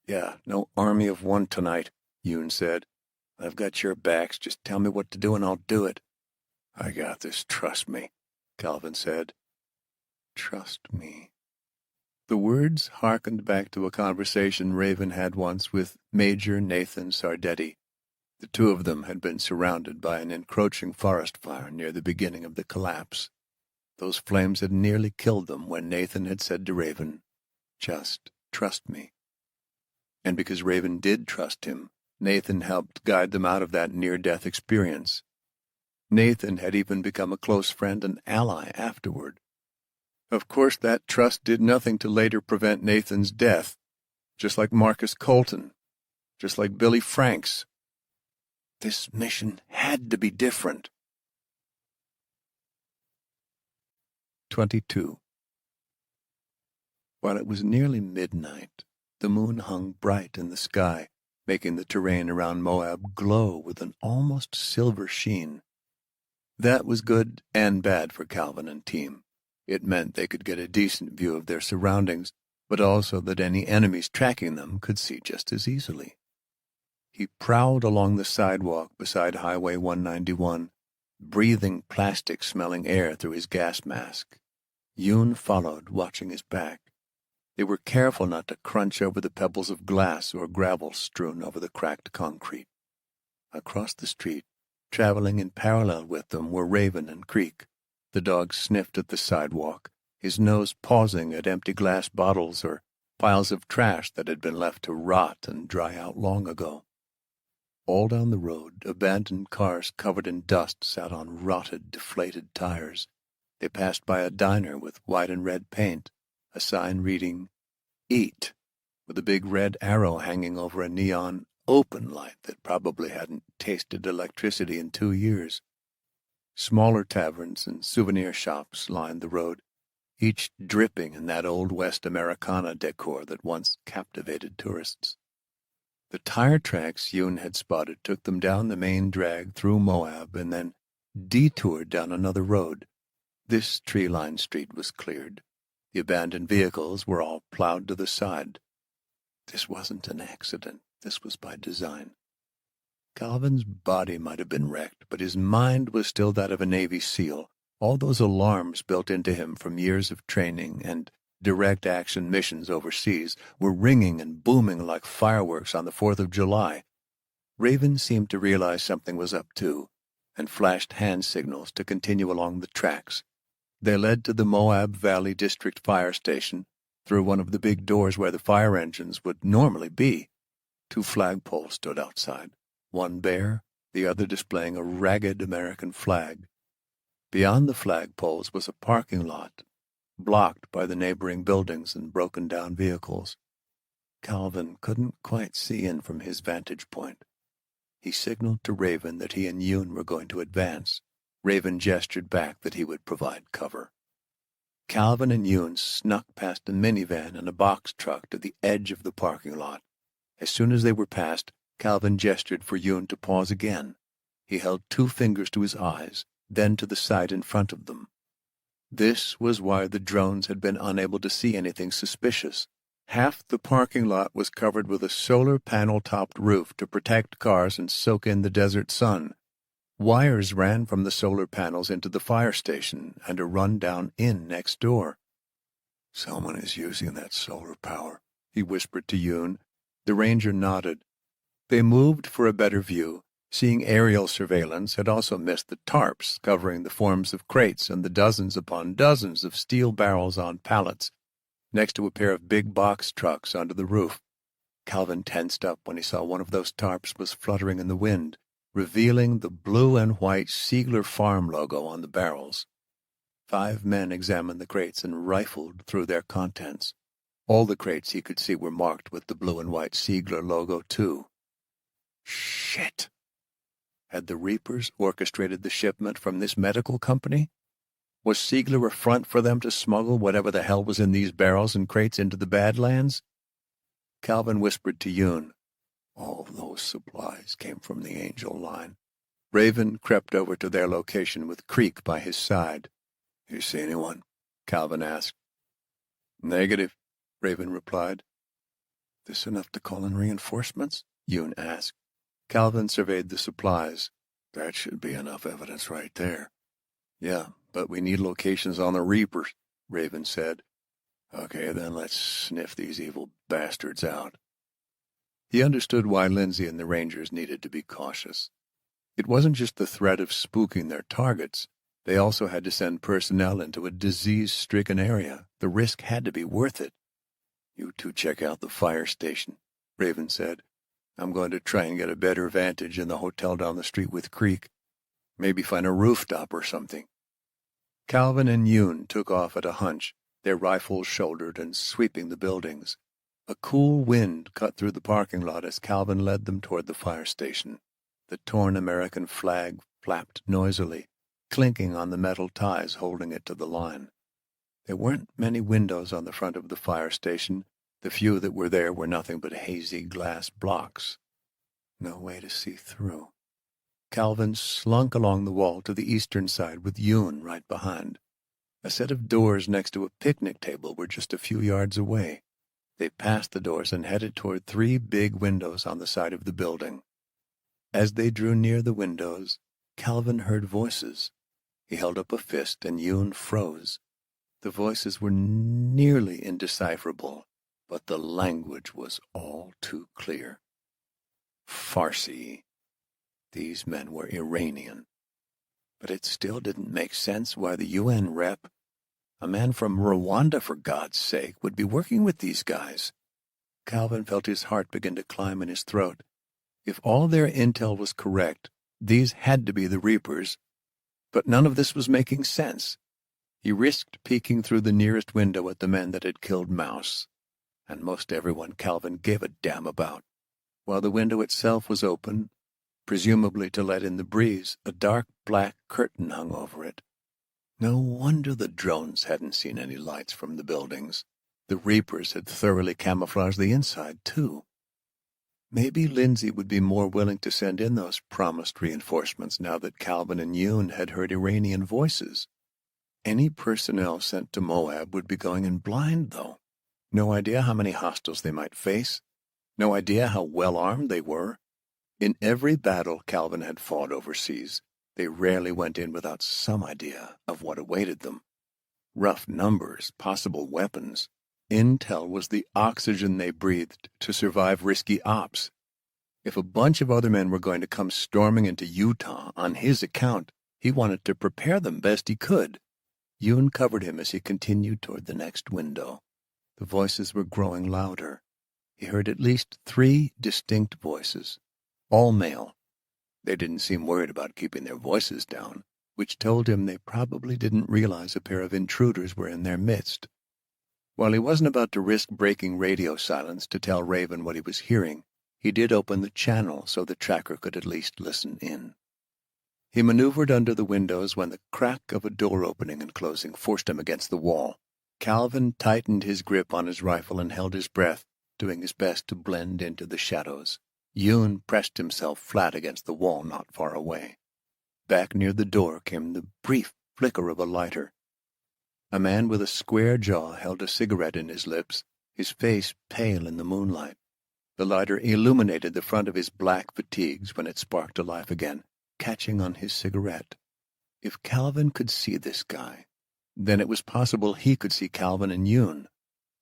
"Yeah, no army of one tonight," Yoon said. "I've got your backs. Just tell me what to do and I'll do it." "I got this. Trust me," Calvin said. "Trust me." The words harkened back to a conversation Raven had once with Major Nathan Sardetti. The two of them had been surrounded by an encroaching forest fire near the beginning of the collapse. Those flames had nearly killed them when Nathan had said to Raven, "Just trust me." And because Raven did trust him, Nathan helped guide them out of that near-death experience. Nathan had even become a close friend and ally afterward. Of course, that trust did nothing to later prevent Nathan's death, just like Marcus Colton, just like Billy Franks. This mission had to be different. 22. While it was nearly midnight, the moon hung bright in the sky, making the terrain around Moab glow with an almost silver sheen. That was good and bad for Calvin and team. It meant they could get a decent view of their surroundings, but also that any enemies tracking them could see just as easily. He prowled along the sidewalk beside Highway 191, breathing plastic-smelling air through his gas mask. Yoon followed, watching his back. They were careful not to crunch over the pebbles of glass or gravel strewn over the cracked concrete. Across the street, traveling in parallel with them, were Raven and Creek. The dog sniffed at the sidewalk, his nose pausing at empty glass bottles or piles of trash that had been left to rot and dry out long ago. All down the road, abandoned cars covered in dust sat on rotted, deflated tires. They passed by a diner with white and red paint, a sign reading, "Eat," with a big red arrow hanging over a neon open light that probably hadn't tasted electricity in 2 years. Smaller taverns and souvenir shops lined the road, each dripping in that old West Americana decor that once captivated tourists. The tire tracks Yoon had spotted took them down the main drag through Moab and then detoured down another road. This tree-lined street was cleared. The abandoned vehicles were all plowed to the side. This wasn't an accident. This was by design. Calvin's body might have been wrecked, but his mind was still that of a Navy SEAL. All those alarms built into him from years of training and direct action missions overseas were ringing and booming like fireworks on the 4th of July. Raven seemed to realize something was up too, and flashed hand signals to continue along the tracks. They led to the Moab Valley District Fire Station, through one of the big doors where the fire engines would normally be. 2 flagpoles stood outside, one bare, the other displaying a ragged American flag. Beyond the flagpoles was a parking lot, blocked by the neighboring buildings and broken-down vehicles. Calvin couldn't quite see in from his vantage point. He signaled to Raven that he and Yoon were going to advance. Raven gestured back that he would provide cover. Calvin and Yoon snuck past a minivan and a box truck to the edge of the parking lot. As soon as they were past, Calvin gestured for Yoon to pause again. He held 2 fingers to his eyes, then to the side in front of them. This was why the drones had been unable to see anything suspicious. Half the parking lot was covered with a solar panel-topped roof to protect cars and soak in the desert sun. Wires ran from the solar panels into the fire station and a run-down inn next door. "Someone is using that solar power," he whispered to Yoon. The ranger nodded. They moved for a better view. Seeing aerial surveillance had also missed the tarps covering the forms of crates and the dozens upon dozens of steel barrels on pallets, next to a pair of big box trucks under the roof. Calvin tensed up when he saw one of those tarps was fluttering in the wind, revealing the blue and white Siegler Farm logo on the barrels. 5 men examined the crates and rifled through their contents. All the crates he could see were marked with the blue and white Siegler logo, too. Shit! Had the Reapers orchestrated the shipment from this medical company? Was Siegler a front for them to smuggle whatever the hell was in these barrels and crates into the Badlands? Calvin whispered to Yoon. All those supplies came from the Angel line. Raven crept over to their location with Creek by his side. "You see anyone?" Calvin asked. "Negative," Raven replied. "This enough to call in reinforcements?" Yoon asked. Calvin surveyed the supplies. "That should be enough evidence right there." "Yeah, but we need locations on the Reapers," Raven said. "Okay, then let's sniff these evil bastards out." He understood why Lindsay and the Rangers needed to be cautious. It wasn't just the threat of spooking their targets. They also had to send personnel into a disease-stricken area. The risk had to be worth it. "You 2 check out the fire station," Raven said. "I'm going to try and get a better vantage in the hotel down the street with Creek. Maybe find a rooftop or something." Calvin and Yoon took off at a hunch, their rifles shouldered and sweeping the buildings. A cool wind cut through the parking lot as Calvin led them toward the fire station. The torn American flag flapped noisily, clinking on the metal ties holding it to the line. There weren't many windows on the front of the fire station. The few that were there were nothing but hazy glass blocks. No way to see through. Calvin slunk along the wall to the eastern side with Yoon right behind. A set of doors next to a picnic table were just a few yards away. They passed the doors and headed toward 3 big windows on the side of the building. As they drew near the windows, Calvin heard voices. He held up a fist and Yoon froze. The voices were nearly indecipherable, but the language was all too clear. Farsi. These men were Iranian. But it still didn't make sense why the UN rep, a man from Rwanda for God's sake, would be working with these guys. Calvin felt his heart begin to climb in his throat. If all their intel was correct, these had to be the Reapers. But none of this was making sense. He risked peeking through the nearest window at the men that had killed Mouse, and most everyone Calvin gave a damn about. While the window itself was open, presumably to let in the breeze, a dark black curtain hung over it. No wonder the drones hadn't seen any lights from the buildings. The Reapers had thoroughly camouflaged the inside, too. Maybe Lindsay would be more willing to send in those promised reinforcements now that Calvin and Yoon had heard Iranian voices. Any personnel sent to Moab would be going in blind, though. No idea how many hostiles they might face. No idea how well-armed they were. In every battle Calvin had fought overseas, they rarely went in without some idea of what awaited them. Rough numbers, possible weapons. Intel was the oxygen they breathed to survive risky ops. If a bunch of other men were going to come storming into Utah on his account, he wanted to prepare them best he could. Yoon covered him as he continued toward the next window. The voices were growing louder. He heard at least 3 distinct voices, all male. They didn't seem worried about keeping their voices down, which told him they probably didn't realize a pair of intruders were in their midst. While he wasn't about to risk breaking radio silence to tell Raven what he was hearing, he did open the channel so the tracker could at least listen in. He maneuvered under the windows when the crack of a door opening and closing forced him against the wall. Calvin tightened his grip on his rifle and held his breath, doing his best to blend into the shadows. Yoon pressed himself flat against the wall not far away. Back near the door came the brief flicker of a lighter. A man with a square jaw held a cigarette in his lips, his face pale in the moonlight. The lighter illuminated the front of his black fatigues when it sparked to life again, catching on his cigarette. If Calvin could see this guy, then it was possible he could see Calvin and Yoon.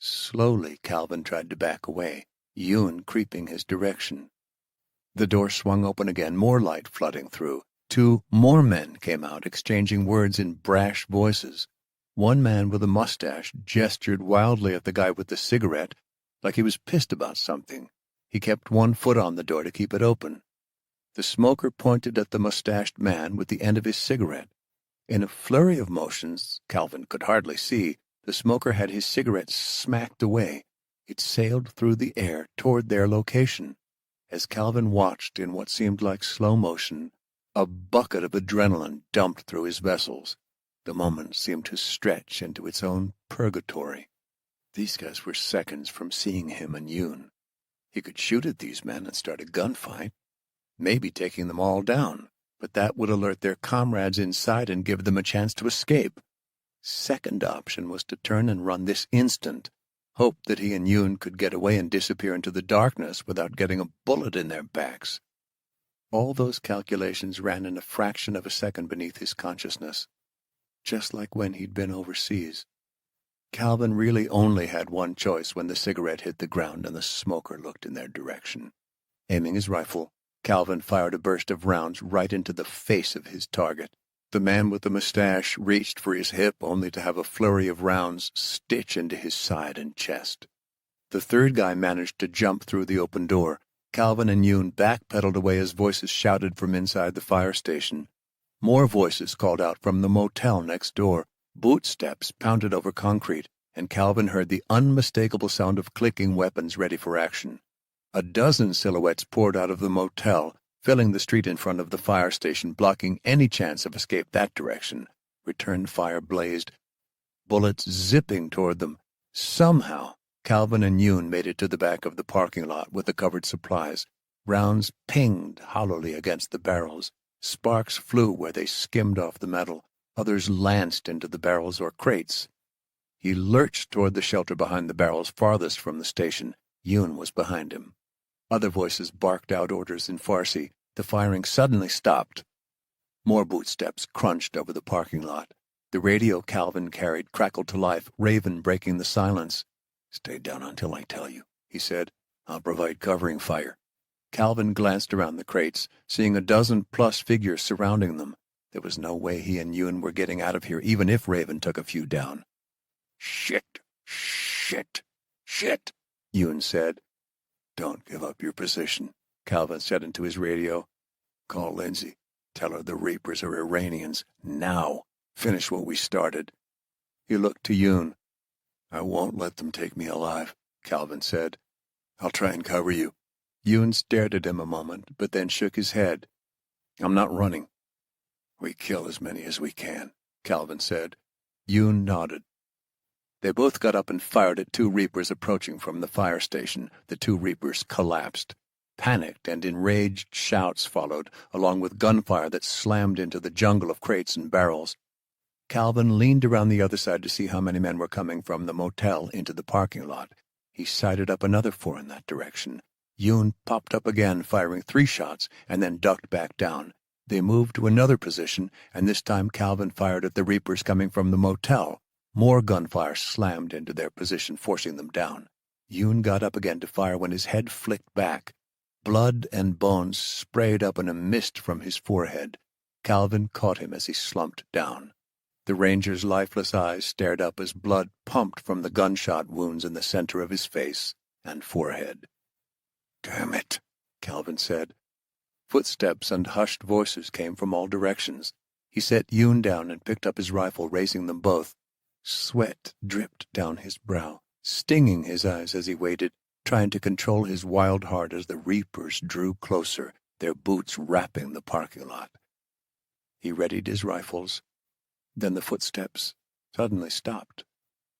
Slowly, Calvin tried to back away, Yoon creeping his direction. The door swung open again, more light flooding through. 2 more men came out, exchanging words in brash voices. One man with a mustache gestured wildly at the guy with the cigarette, like he was pissed about something. He kept one foot on the door to keep it open. The smoker pointed at the mustached man with the end of his cigarette. In a flurry of motions Calvin could hardly see, the smoker had his cigarette smacked away. It sailed through the air toward their location. As Calvin watched in what seemed like slow motion, a bucket of adrenaline dumped through his vessels. The moment seemed to stretch into its own purgatory. These guys were seconds from seeing him and Yoon. He could shoot at these men and start a gunfight, maybe taking them all down, but that would alert their comrades inside and give them a chance to escape. Second option was to turn and run this instant, hope that he and Yoon could get away and disappear into the darkness without getting a bullet in their backs. All those calculations ran in a fraction of a second beneath his consciousness, just like when he'd been overseas. Calvin really only had one choice when the cigarette hit the ground and the smoker looked in their direction. Aiming his rifle, Calvin fired a burst of rounds right into the face of his target. The man with the mustache reached for his hip only to have a flurry of rounds stitch into his side and chest. The third guy managed to jump through the open door. Calvin and Yoon backpedaled away as voices shouted from inside the fire station. More voices called out from the motel next door. Boot steps pounded over concrete, and Calvin heard the unmistakable sound of clicking weapons ready for action. A dozen silhouettes poured out of the motel, filling the street in front of the fire station, blocking any chance of escape that direction. Return fire blazed, bullets zipping toward them. Somehow, Calvin and Yoon made it to the back of the parking lot with the covered supplies. Rounds pinged hollowly against the barrels. Sparks flew where they skimmed off the metal. Others lanced into the barrels or crates. He lurched toward the shelter behind the barrels farthest from the station. Yoon was behind him. Other voices barked out orders in Farsi. The firing suddenly stopped. More bootsteps crunched over the parking lot. The radio Calvin carried crackled to life, Raven breaking the silence. "Stay down until I tell you," he said. "I'll provide covering fire." Calvin glanced around the crates, seeing a dozen-plus figures surrounding them. There was no way he and Yoon were getting out of here, even if Raven took a few down. "Shit, shit, shit," Yoon said. "Don't give up your position," Calvin said into his radio. "Call Lindsay. Tell her the Reapers are Iranians. Now. Finish what we started." He looked to Yoon. "I won't let them take me alive," Calvin said. "I'll try and cover you." Yoon stared at him a moment, but then shook his head. "I'm not running." "We kill as many as we can," Calvin said. Yoon nodded. They both got up and fired at 2 Reapers approaching from the fire station. The 2 Reapers collapsed. Panicked and enraged shouts followed, along with gunfire that slammed into the jungle of crates and barrels. Calvin leaned around the other side to see how many men were coming from the motel into the parking lot. He sighted up another 4 in that direction. Yoon popped up again, firing 3 shots, and then ducked back down. They moved to another position, and this time Calvin fired at the Reapers coming from the motel. More gunfire slammed into their position, forcing them down. Yoon got up again to fire when his head flicked back. Blood and bones sprayed up in a mist from his forehead. Calvin caught him as he slumped down. The ranger's lifeless eyes stared up as blood pumped from the gunshot wounds in the center of his face and forehead. "Damn it," Calvin said. Footsteps and hushed voices came from all directions. He set Yoon down and picked up his rifle, raising them both. Sweat dripped down his brow, stinging his eyes as he waited, trying to control his wild heart as the Reapers drew closer, their boots rapping the parking lot. He readied his rifles. Then the footsteps suddenly stopped.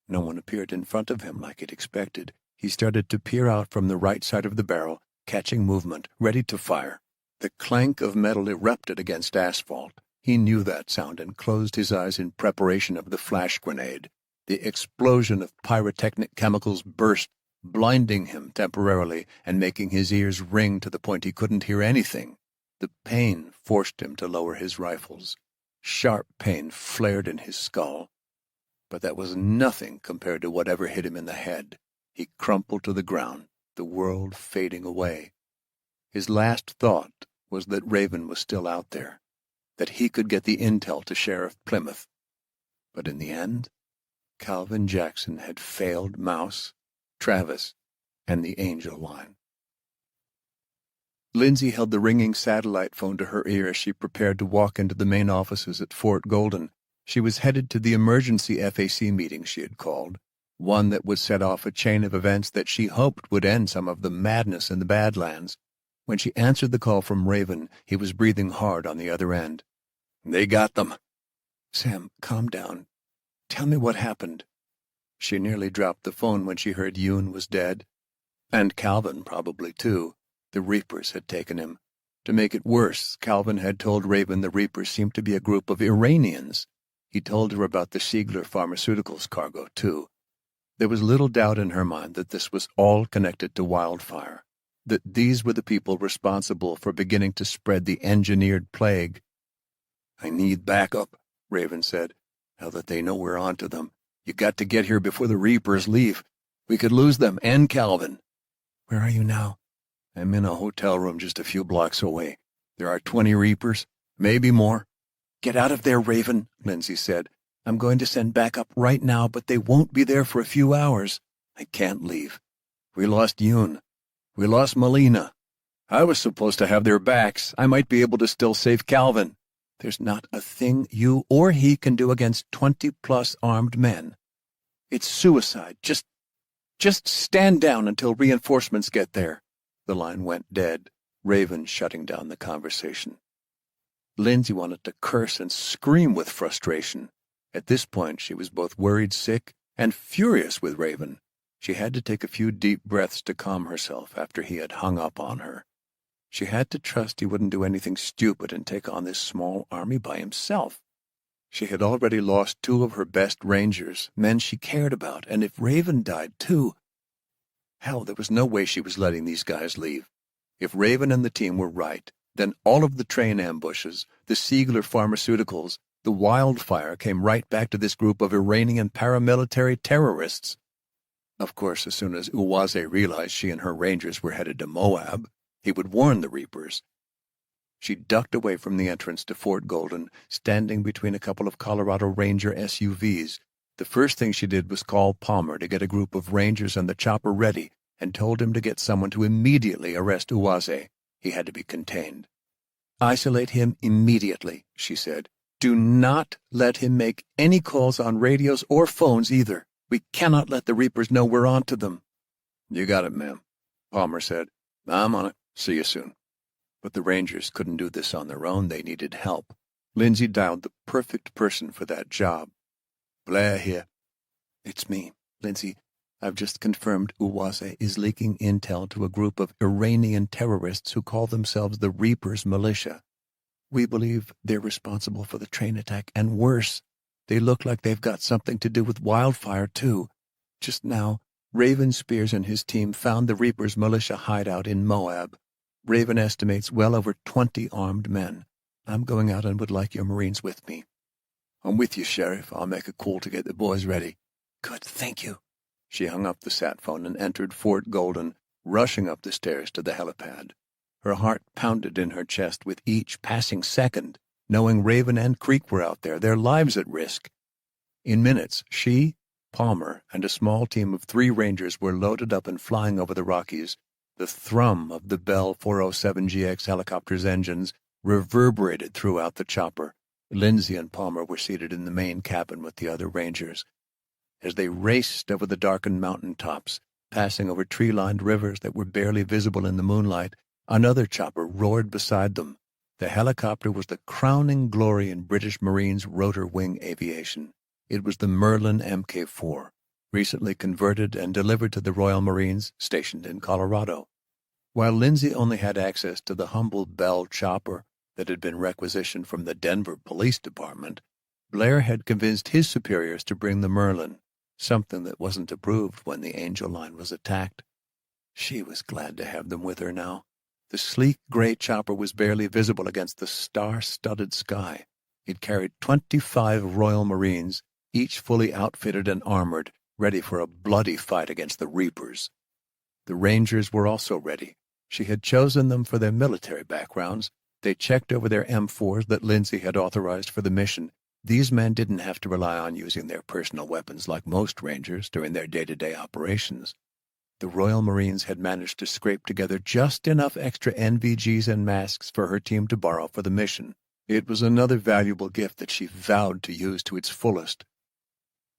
No one appeared in front of him like he'd expected. He started to peer out from the right side of the barrel. catching movement, ready to fire. The clank of metal erupted against asphalt. He knew that sound and closed his eyes in preparation of the flash grenade. The explosion of pyrotechnic chemicals burst, blinding him temporarily and making his ears ring to the point he couldn't hear anything. The pain forced him to lower his rifles. Sharp pain flared in his skull. But that was nothing compared to whatever hit him in the head. He crumpled to the ground, the world fading away. His last thought was that Raven was still out there, that he could get the intel to Sheriff Plymouth. But in the end, Calvin Jackson had failed Mouse, Travis, and the Angel line. Lindsay held the ringing satellite phone to her ear as she prepared to walk into the main offices at Fort Golden. She was headed to the emergency FAC meeting she had called, one that would set off a chain of events that she hoped would end some of the madness in the Badlands. When she answered the call from Raven, he was breathing hard on the other end. "They got them." "Sam, calm down. Tell me what happened." She nearly dropped the phone when she heard Yoon was dead. And Calvin probably, too. The Reapers had taken him. To make it worse, Calvin had told Raven the Reapers seemed to be a group of Iranians. He told her about the Siegler Pharmaceuticals cargo, too. There was little doubt in her mind that this was all connected to wildfire, that these were the people responsible for beginning to spread the engineered plague. "I need backup," Raven said. "Now that they know we're onto them. You got to get here before the Reapers leave. We could lose them and Calvin." "Where are you now?" "I'm in a hotel room just a few blocks away. There are 20 Reapers, maybe more." "Get out of there, Raven," Lindsay said. "I'm going to send backup right now, but they won't be there for a few hours." "I can't leave. We lost Yoon. We lost Melina. I was supposed to have their backs. I might be able to still save Calvin." "There's not a thing you or he can do against 20-plus armed men. It's suicide. Just stand down until reinforcements get there." The line went dead, Raven shutting down the conversation. Lindsay wanted to curse and scream with frustration. At this point, she was both worried sick and furious with Raven. She had to take a few deep breaths to calm herself after he had hung up on her. She had to trust he wouldn't do anything stupid and take on this small army by himself. She had already lost 2 of her best rangers, men she cared about, and if Raven died too... Hell, there was no way she was letting these guys leave. If Raven and the team were right, then all of the train ambushes, the Siegler Pharmaceuticals, the wildfire came right back to this group of Iranian paramilitary terrorists. Of course, as soon as Uwaze realized she and her rangers were headed to Moab, he would warn the Reapers. She ducked away from the entrance to Fort Golden, standing between a couple of Colorado Ranger SUVs. The first thing she did was call Palmer to get a group of Rangers and the chopper ready, and told him to get someone to immediately arrest Uwaze. He had to be contained. "Isolate him immediately," she said. "Do not let him make any calls on radios or phones either. We cannot let the Reapers know we're on to them." "You got it, ma'am," Palmer said. "I'm on it. See you soon." But the Rangers couldn't do this on their own. They needed help. Lindsay dialed the perfect person for that job. "Blair here." "It's me, Lindsay. I've just confirmed Uwaze is leaking intel to a group of Iranian terrorists who call themselves the Reapers Militia. We believe they're responsible for the train attack, and worse, they look like they've got something to do with wildfire, too. Just now, Raven Spears and his team found the Reapers Militia hideout in Moab. Raven estimates well over 20 armed men. I'm going out and would like your Marines with me." "I'm with you, Sheriff. I'll make a call to get the boys ready." "Good, thank you." She hung up the sat phone and entered Fort Golden, rushing up the stairs to the helipad. Her heart pounded in her chest with each passing second, knowing Raven and Creek were out there, their lives at risk. In minutes, she, Palmer, and a small team of 3 Rangers were loaded up and flying over the Rockies. The thrum of the Bell 407GX helicopter's engines reverberated throughout the chopper. Lindsay and Palmer were seated in the main cabin with the other Rangers. As they raced over the darkened mountain tops, passing over tree-lined rivers that were barely visible in the moonlight, another chopper roared beside them. The helicopter was the crowning glory in British Marines' rotor wing aviation. It was the Merlin Mk4, recently converted and delivered to the Royal Marines stationed in Colorado. While Lindsay only had access to the humble Bell chopper that had been requisitioned from the Denver Police Department, Blair had convinced his superiors to bring the Merlin, something that wasn't approved when the Angel line was attacked. She was glad to have them with her now. The sleek gray chopper was barely visible against the star-studded sky. It carried 25 Royal Marines, each fully outfitted and armored, ready for a bloody fight against the Reapers. The Rangers were also ready. She had chosen them for their military backgrounds. They checked over their M4s that Lindsay had authorized for the mission. These men didn't have to rely on using their personal weapons like most Rangers during their day-to-day operations. The Royal Marines had managed to scrape together just enough extra NVGs and masks for her team to borrow for the mission. It was another valuable gift that she vowed to use to its fullest.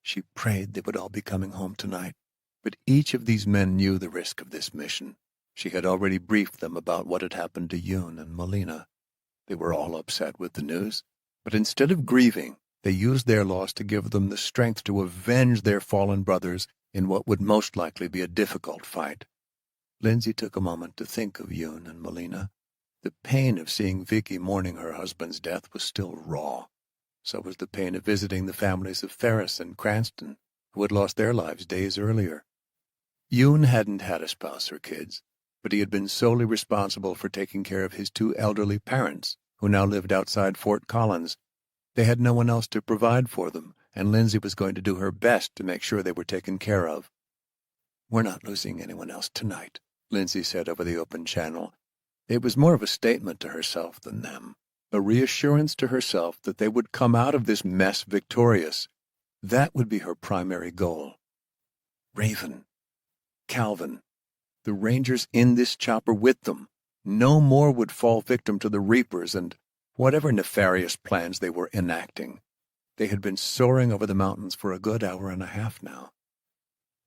She prayed they would all be coming home tonight, but each of these men knew the risk of this mission. She had already briefed them about what had happened to Yoon and Melina. They were all upset with the news, but instead of grieving, they used their loss to give them the strength to avenge their fallen brothers in what would most likely be a difficult fight. Lindsay took a moment to think of Yoon and Melina. The pain of seeing Vicky mourning her husband's death was still raw. So was the pain of visiting the families of Ferris and Cranston, who had lost their lives days earlier. Yoon hadn't had a spouse or kids, but he had been solely responsible for taking care of his 2 elderly parents, who now lived outside Fort Collins. They had no one else to provide for them, and Lindsay was going to do her best to make sure they were taken care of. "We're not losing anyone else tonight," Lindsay said over the open channel. It was more of a statement to herself than them, a reassurance to herself that they would come out of this mess victorious. That would be her primary goal. Raven, Calvin, the Rangers in this chopper with them. No more would fall victim to the Reapers and whatever nefarious plans they were enacting. They had been soaring over the mountains for a good hour and a half now.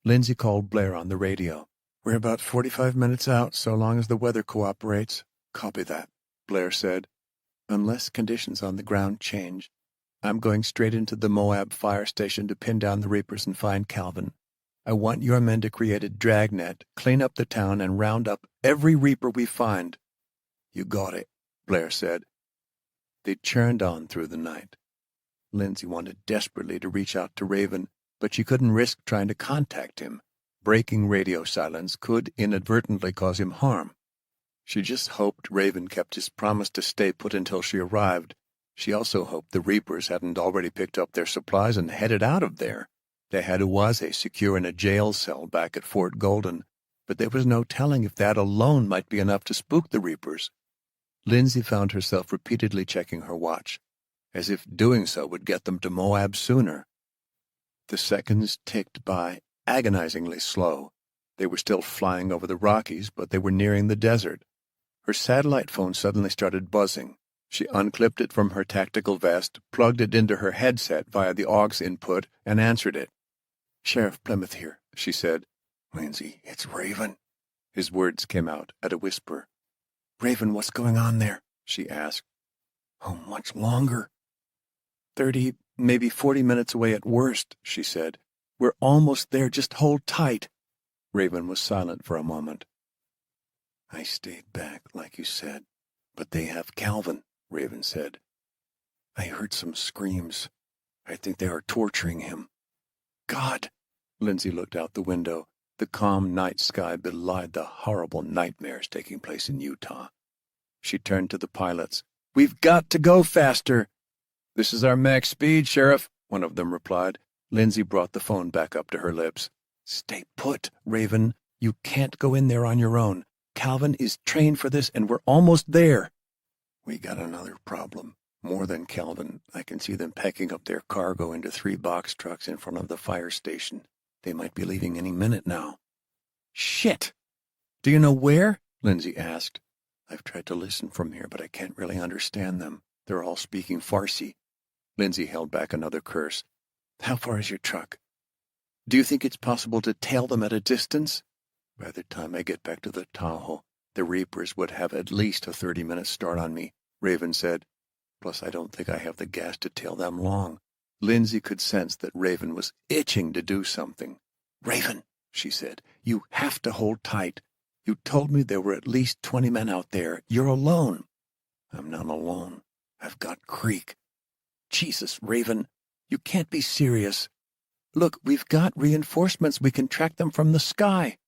Lindsay called Blair on the radio. "We're about 45 minutes out, so long as the weather cooperates." "Copy that," Blair said. "Unless conditions on the ground change, I'm going straight into the Moab fire station to pin down the Reapers and find Calvin. I want your men to create a dragnet, clean up the town, and round up every Reaper we find." "You got it," Blair said. They churned on through the night. Lindsay wanted desperately to reach out to Raven, but she couldn't risk trying to contact him. Breaking radio silence could inadvertently cause him harm. She just hoped Raven kept his promise to stay put until she arrived. She also hoped the Reapers hadn't already picked up their supplies and headed out of there. They had Uwaze secure in a jail cell back at Fort Golden, but there was no telling if that alone might be enough to spook the Reapers. Lindsay found herself repeatedly checking her watch, as if doing so would get them to Moab sooner. The seconds ticked by, agonizingly slow. They were still flying over the Rockies, but they were nearing the desert. Her satellite phone suddenly started buzzing. She unclipped it from her tactical vest, plugged it into her headset via the aux input, and answered it. "Sheriff Plymouth here," she said. "Lindsay, it's Raven." His words came out at a whisper. "Raven, what's going on there?" she asked. "How much longer?" 30, maybe 40 minutes away at worst," she said. "We're almost there. Just hold tight." Raven was silent for a moment. "I stayed back, like you said, but they have Calvin," Raven said. "I heard some screams. I think they are torturing him." "God!" Lindsay looked out the window. The calm night sky belied the horrible nightmares taking place in Utah. She turned to the pilots. "We've got to go faster." "This is our max speed, Sheriff," one of them replied. Lindsay brought the phone back up to her lips. "Stay put, Raven. You can't go in there on your own. Calvin is trained for this, and we're almost there." "We got another problem. More than Calvin. I can see them packing up their cargo into 3 box trucks in front of the fire station. They might be leaving any minute now." "Shit! Do you know where?" Lindsay asked. "I've tried to listen from here, but I can't really understand them. They're all speaking Farsi." Lindsay held back another curse. "How far is your truck? Do you think it's possible to tail them at a distance?" "By the time I get back to the Tahoe, the Reapers would have at least a 30-minute start on me," Raven said. "Plus, I don't think I have the gas to tail them long." Lindsay could sense that Raven was itching to do something. "Raven," she said, "you have to hold tight. You told me there were at least 20 men out there. You're alone." "I'm not alone. I've got Creek." "Jesus, Raven, you can't be serious. Look, we've got reinforcements. We can track them from the sky."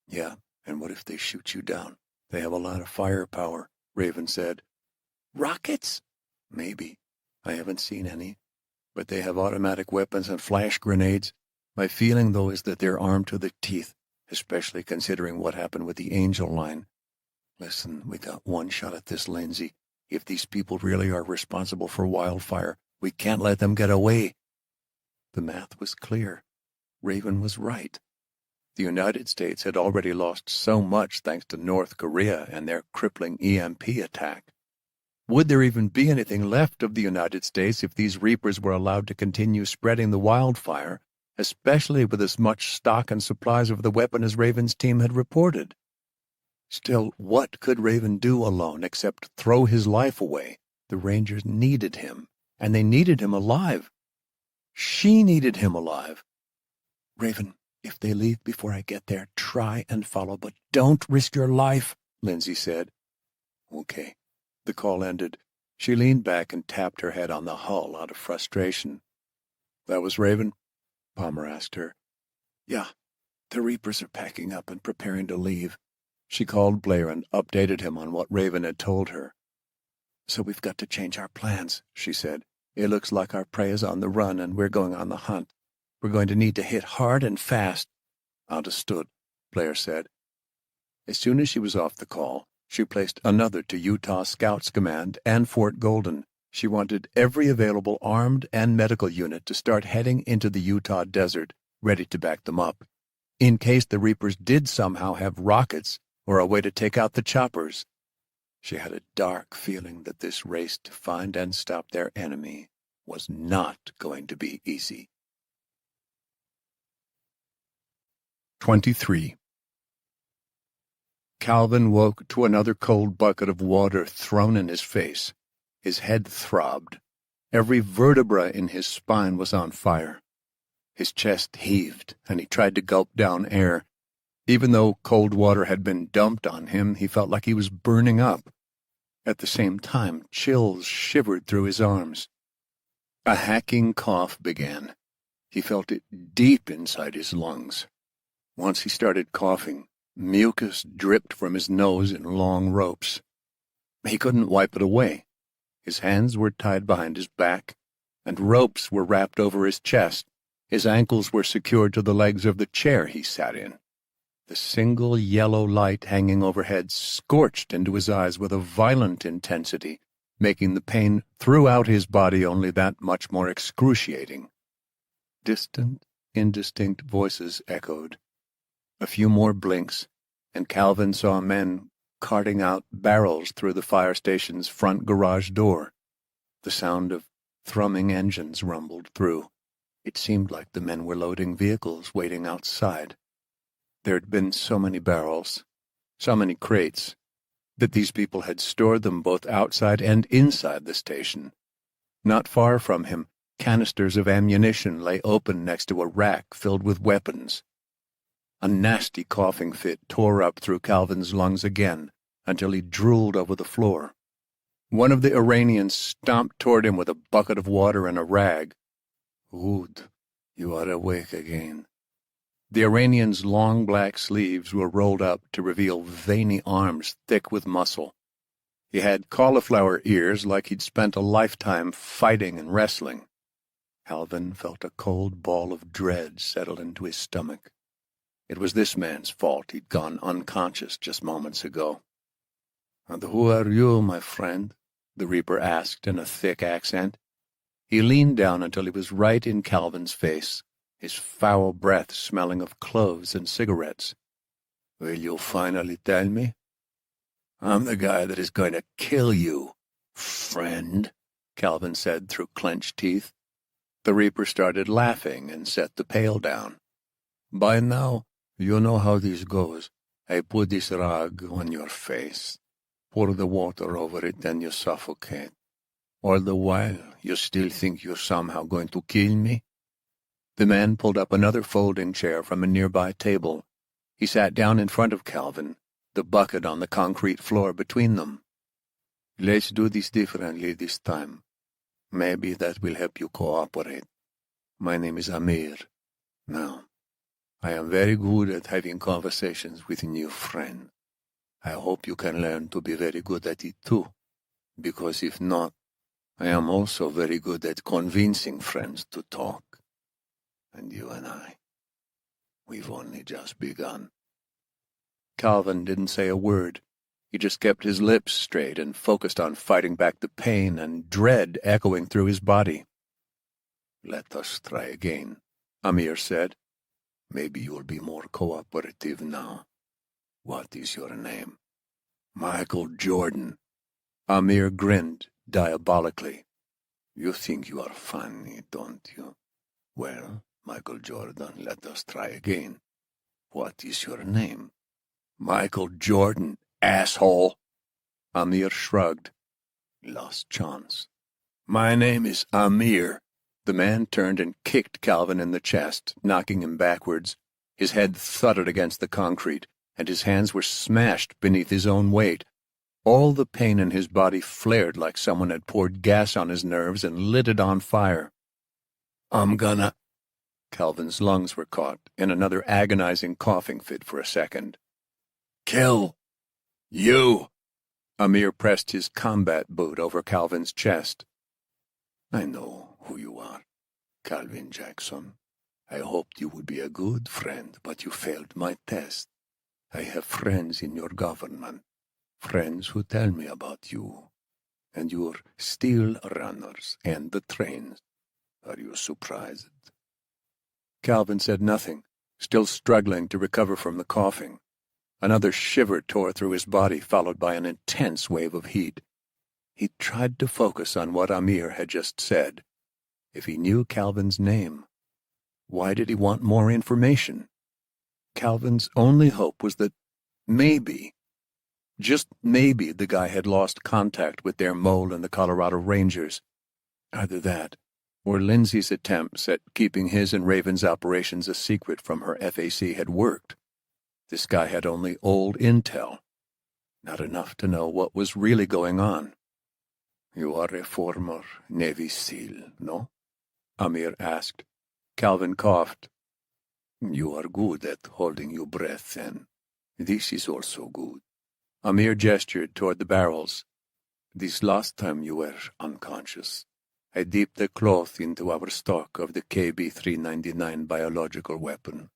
"Yeah, and what if they shoot you down? They have a lot of firepower," Raven said. "Rockets?" "Maybe. I haven't seen any. But they have automatic weapons and flash grenades. My feeling, though, is that they're armed to the teeth, especially considering what happened with the Angel line. Listen, we got one shot at this, Lindsay. If these people really are responsible for wildfire, we can't let them get away." The math was clear. Raven was right. The United States had already lost so much thanks to North Korea and their crippling EMP attack. Would there even be anything left of the United States if these reapers were allowed to continue spreading the wildfire, especially with as much stock and supplies of the weapon as Raven's team had reported? Still, what could Raven do alone except throw his life away? The Rangers needed him, and they needed him alive. She needed him alive. "Raven, if they leave before I get there, try and follow, but don't risk your life," Lindsay said. "Okay." The call ended. She leaned back and tapped her head on the hull out of frustration. "That was Raven?" Palmer asked her. "Yeah, the Reapers are packing up and preparing to leave." She called Blair and updated him on what Raven had told her. "So we've got to change our plans," she said. "It looks like our prey is on the run and we're going on the hunt. We're going to need to hit hard and fast." "Understood," Blair said. As soon as she was off the call, she placed another to Utah Scouts Command and Fort Golden. She wanted every available armed and medical unit to start heading into the Utah desert, ready to back them up, in case the Reapers did somehow have rockets or a way to take out the choppers. She had a dark feeling that this race to find and stop their enemy was not going to be easy. 23. Calvin woke to another cold bucket of water thrown in his face. His head throbbed. Every vertebra in his spine was on fire. His chest heaved, and he tried to gulp down air. Even though cold water had been dumped on him, he felt like he was burning up. At the same time, chills shivered through his arms. A hacking cough began. He felt it deep inside his lungs. Once he started coughing, mucus dripped from his nose in long ropes. He couldn't wipe it away. His hands were tied behind his back, and ropes were wrapped over his chest. His ankles were secured to the legs of the chair he sat in. The single yellow light hanging overhead scorched into his eyes with a violent intensity, making the pain throughout his body only that much more excruciating. Distant, indistinct voices echoed. A few more blinks, and Calvin saw men carting out barrels through the fire station's front garage door. The sound of thrumming engines rumbled through. It seemed like the men were loading vehicles waiting outside. There had been so many barrels, so many crates, that these people had stored them both outside and inside the station. Not far from him, canisters of ammunition lay open next to a rack filled with weapons. A nasty coughing fit tore up through Calvin's lungs again until he drooled over the floor. One of the Iranians stomped toward him with a bucket of water and a rag. "Good, you are awake again." The Iranian's long black sleeves were rolled up to reveal veiny arms thick with muscle. He had cauliflower ears like he'd spent a lifetime fighting and wrestling. Calvin felt a cold ball of dread settle into his stomach. It was this man's fault he'd gone unconscious just moments ago. "And who are you, my friend?" the Reaper asked in a thick accent. He leaned down until he was right in Calvin's face, his foul breath smelling of cloves and cigarettes. "Will you finally tell me?" "I'm the guy that is going to kill you, friend," Calvin said through clenched teeth. The Reaper started laughing and set the pail down. "By now, you know how this goes. I put this rag on your face, pour the water over it, and you suffocate. All the while, you still think you're somehow going to kill me?" The man pulled up another folding chair from a nearby table. He sat down in front of Calvin, the bucket on the concrete floor between them. "Let's do this differently this time. Maybe that will help you cooperate. My name is Amir. Now, I am very good at having conversations with new friends. I hope you can learn to be very good at it too, because if not, I am also very good at convincing friends to talk. And you and I, we've only just begun." Calvin didn't say a word. He just kept his lips straight and focused on fighting back the pain and dread echoing through his body. "Let us try again," Amir said. "Maybe you'll be more cooperative now. What is your name?" "Michael Jordan." Amir grinned diabolically. "You think you are funny, don't you? Well, Michael Jordan, let us try again. What is your name?" "Michael Jordan, asshole." Amir shrugged. "Lost chance." "My name is Amir." The man turned and kicked Calvin in the chest, knocking him backwards. His head thudded against the concrete, and his hands were smashed beneath his own weight. All the pain in his body flared like someone had poured gas on his nerves and lit it on fire. "I'm gonna—" Calvin's lungs were caught in another agonizing coughing fit for a second. "Kill you!" Amir pressed his combat boot over Calvin's chest. "I know who you are, Calvin Jackson. I hoped you would be a good friend, but you failed my test. I have friends in your government, friends who tell me about you, and your steel runners and the trains. Are you surprised?" Calvin said nothing, still struggling to recover from the coughing. Another shiver tore through his body, followed by an intense wave of heat. He tried to focus on what Amir had just said. If he knew Calvin's name, why did he want more information? Calvin's only hope was that maybe, just maybe, the guy had lost contact with their mole and the Colorado Rangers. Either that, or Lindsay's attempts at keeping his and Raven's operations a secret from her FAC had worked. This guy had only old intel, not enough to know what was really going on. "You are a former Navy SEAL, no?" Amir asked. Calvin coughed. "You are good at holding your breath, then. This is also good." Amir gestured toward the barrels. "This last time you were unconscious, I dipped a cloth into our stock of the KB-399 biological weapon.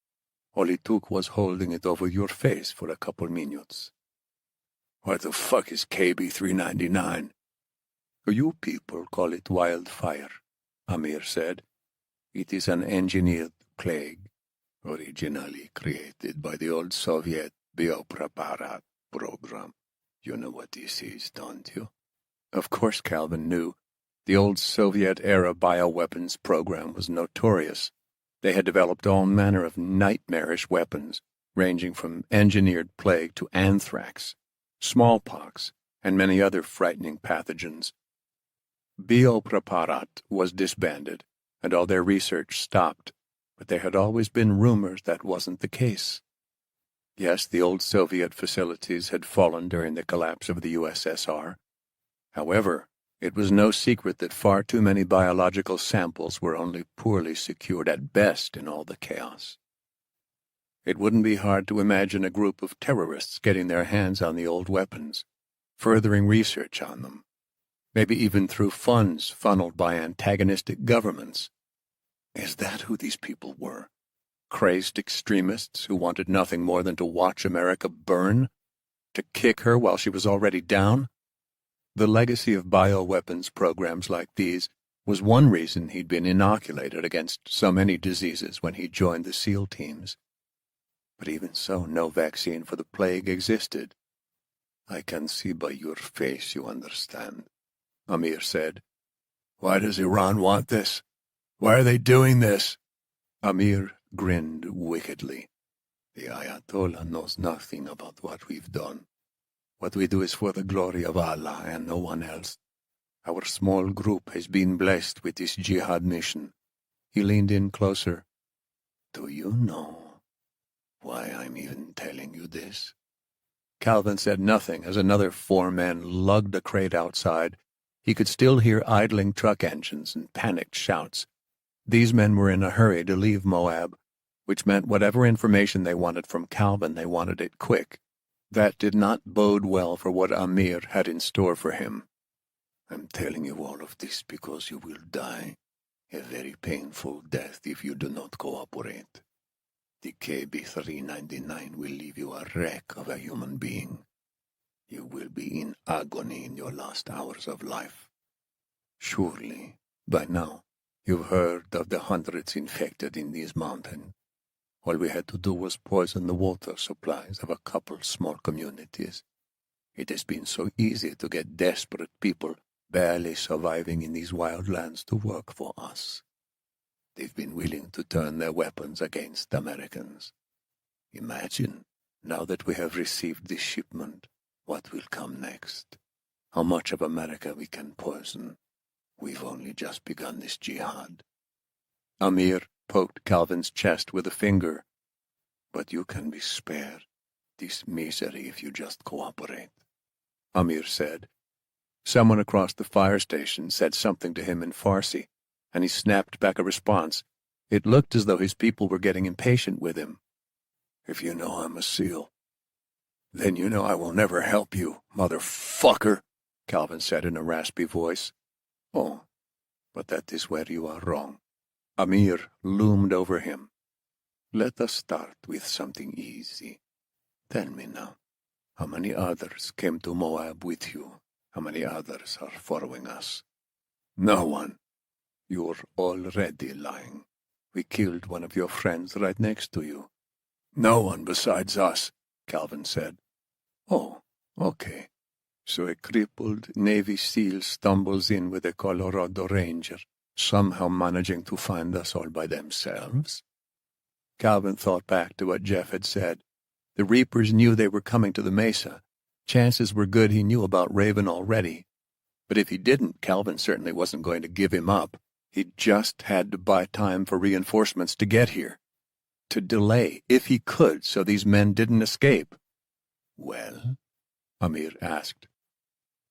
All it took was holding it over your face for a couple minutes." "What the fuck is KB-399? "You people call it wildfire," Amir said. "It is an engineered plague, originally created by the old Soviet biopreparat program. You know what this is, don't you?" Of course Calvin knew. The old Soviet-era bioweapons program was notorious. They had developed all manner of nightmarish weapons, ranging from engineered plague to anthrax, smallpox, and many other frightening pathogens. Biopreparat was disbanded, and all their research stopped, but there had always been rumors that wasn't the case. Yes, the old Soviet facilities had fallen during the collapse of the USSR. However, it was no secret that far too many biological samples were only poorly secured at best in all the chaos. It wouldn't be hard to imagine a group of terrorists getting their hands on the old weapons, furthering research on them, maybe even through funds funneled by antagonistic governments. Is that who these people were? Crazed extremists who wanted nothing more than to watch America burn? To kick her while she was already down? The legacy of bioweapons programs like these was one reason he'd been inoculated against so many diseases when he joined the SEAL teams. But even so, no vaccine for the plague existed. "I can see by your face you understand," Amir said. "Why does Iran want this? Why are they doing this?" Amir grinned wickedly. "The Ayatollah knows nothing about what we've done. What we do is for the glory of Allah and no one else. Our small group has been blessed with this jihad mission." He leaned in closer. "Do you know why I'm even telling you this?" Calvin said nothing as another 4 men lugged a crate outside. He could still hear idling truck engines and panicked shouts. These men were in a hurry to leave Moab, which meant whatever information they wanted from Calvin, they wanted it quick. That did not bode well for what Amir had in store for him. "I'm telling you all of this because you will die, a very painful death if you do not cooperate. The KB-399 will leave you a wreck of a human being. You will be in agony in your last hours of life. Surely, by now, you've heard of the hundreds infected in these mountains. All we had to do was poison the water supplies of a couple small communities. It has been so easy to get desperate people barely surviving in these wild lands to work for us. They've been willing to turn their weapons against Americans. Imagine, now that we have received this shipment, what will come next. How much of America we can poison. We've only just begun this jihad." Amir poked Calvin's chest with a finger. "But you can be spared this misery if you just cooperate," Amir said. Someone across the fire station said something to him in Farsi, and he snapped back a response. It looked as though his people were getting impatient with him. "If you know I'm a SEAL, then you know I will never help you, motherfucker," Calvin said in a raspy voice. "Oh, but that is where you are wrong." Amir loomed over him. "Let us start with something easy. Tell me now, how many others came to Moab with you? How many others are following us?" "No one." "You're already lying. We killed one of your friends right next to you." "No one besides us," Calvin said. "Oh, okay. So a crippled Navy SEAL stumbles in with a Colorado Ranger, somehow managing to find us all by themselves?" Calvin thought back to what Jeff had said. The Reapers knew they were coming to the mesa. Chances were good he knew about Raven already. But if he didn't, Calvin certainly wasn't going to give him up. He just had to buy time for reinforcements to get here. To delay, if he could, so these men didn't escape. "Well?" Amir asked.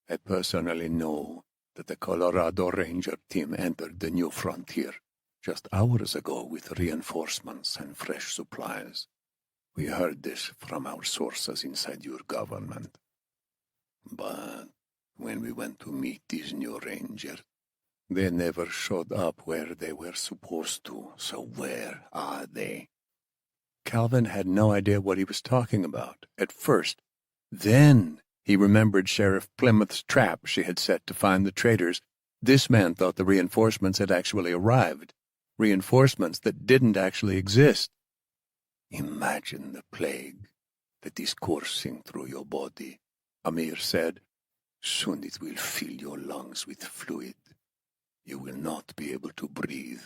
"I personally know that the Colorado Ranger team entered the new frontier just hours ago with reinforcements and fresh supplies. We heard this from our sources inside your government. But when we went to meet these new Rangers, they never showed up where they were supposed to. So where are they?" Calvin had no idea what he was talking about at first. Then he remembered Sheriff Plymouth's trap she had set to find the traitors. This man thought the reinforcements had actually arrived. Reinforcements that didn't actually exist. "Imagine the plague that is coursing through your body," Amir said. "Soon it will fill your lungs with fluid. You will not be able to breathe.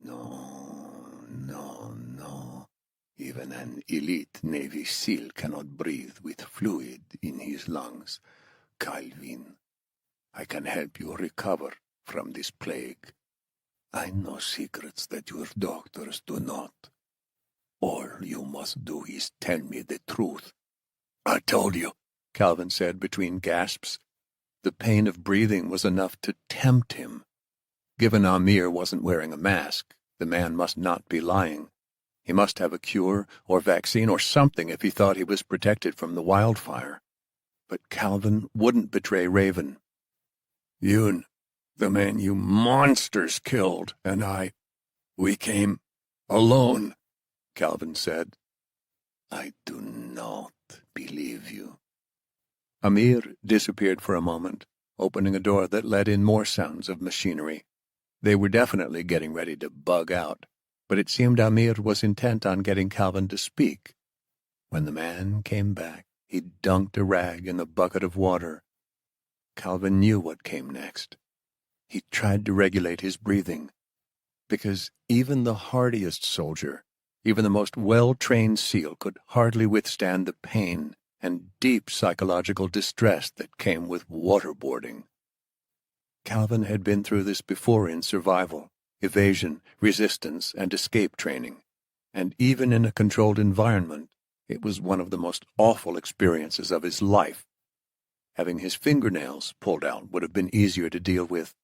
No, no, no. Even an elite Navy SEAL cannot breathe with fluid in his lungs. Calvin, I can help you recover from this plague. I know secrets that your doctors do not. All you must do is tell me the truth." "I told you," Calvin said between gasps. The pain of breathing was enough to tempt him. Given Amir wasn't wearing a mask, the man must not be lying. He must have a cure or vaccine or something if he thought he was protected from the wildfire. But Calvin wouldn't betray Raven. "Yoon, the man you monsters killed, and we came alone," Calvin said. "I do not believe you." Amir disappeared for a moment, opening a door that let in more sounds of machinery. They were definitely getting ready to bug out, but it seemed Amir was intent on getting Calvin to speak. When the man came back, he dunked a rag in a bucket of water. Calvin knew what came next. He tried to regulate his breathing, because even the hardiest soldier, even the most well-trained SEAL, could hardly withstand the pain and deep psychological distress that came with waterboarding. Calvin had been through this before in survival, evasion, resistance, and escape training, and even in a controlled environment, It was one of the most awful experiences of his life. Having his fingernails pulled out would have been easier to deal with.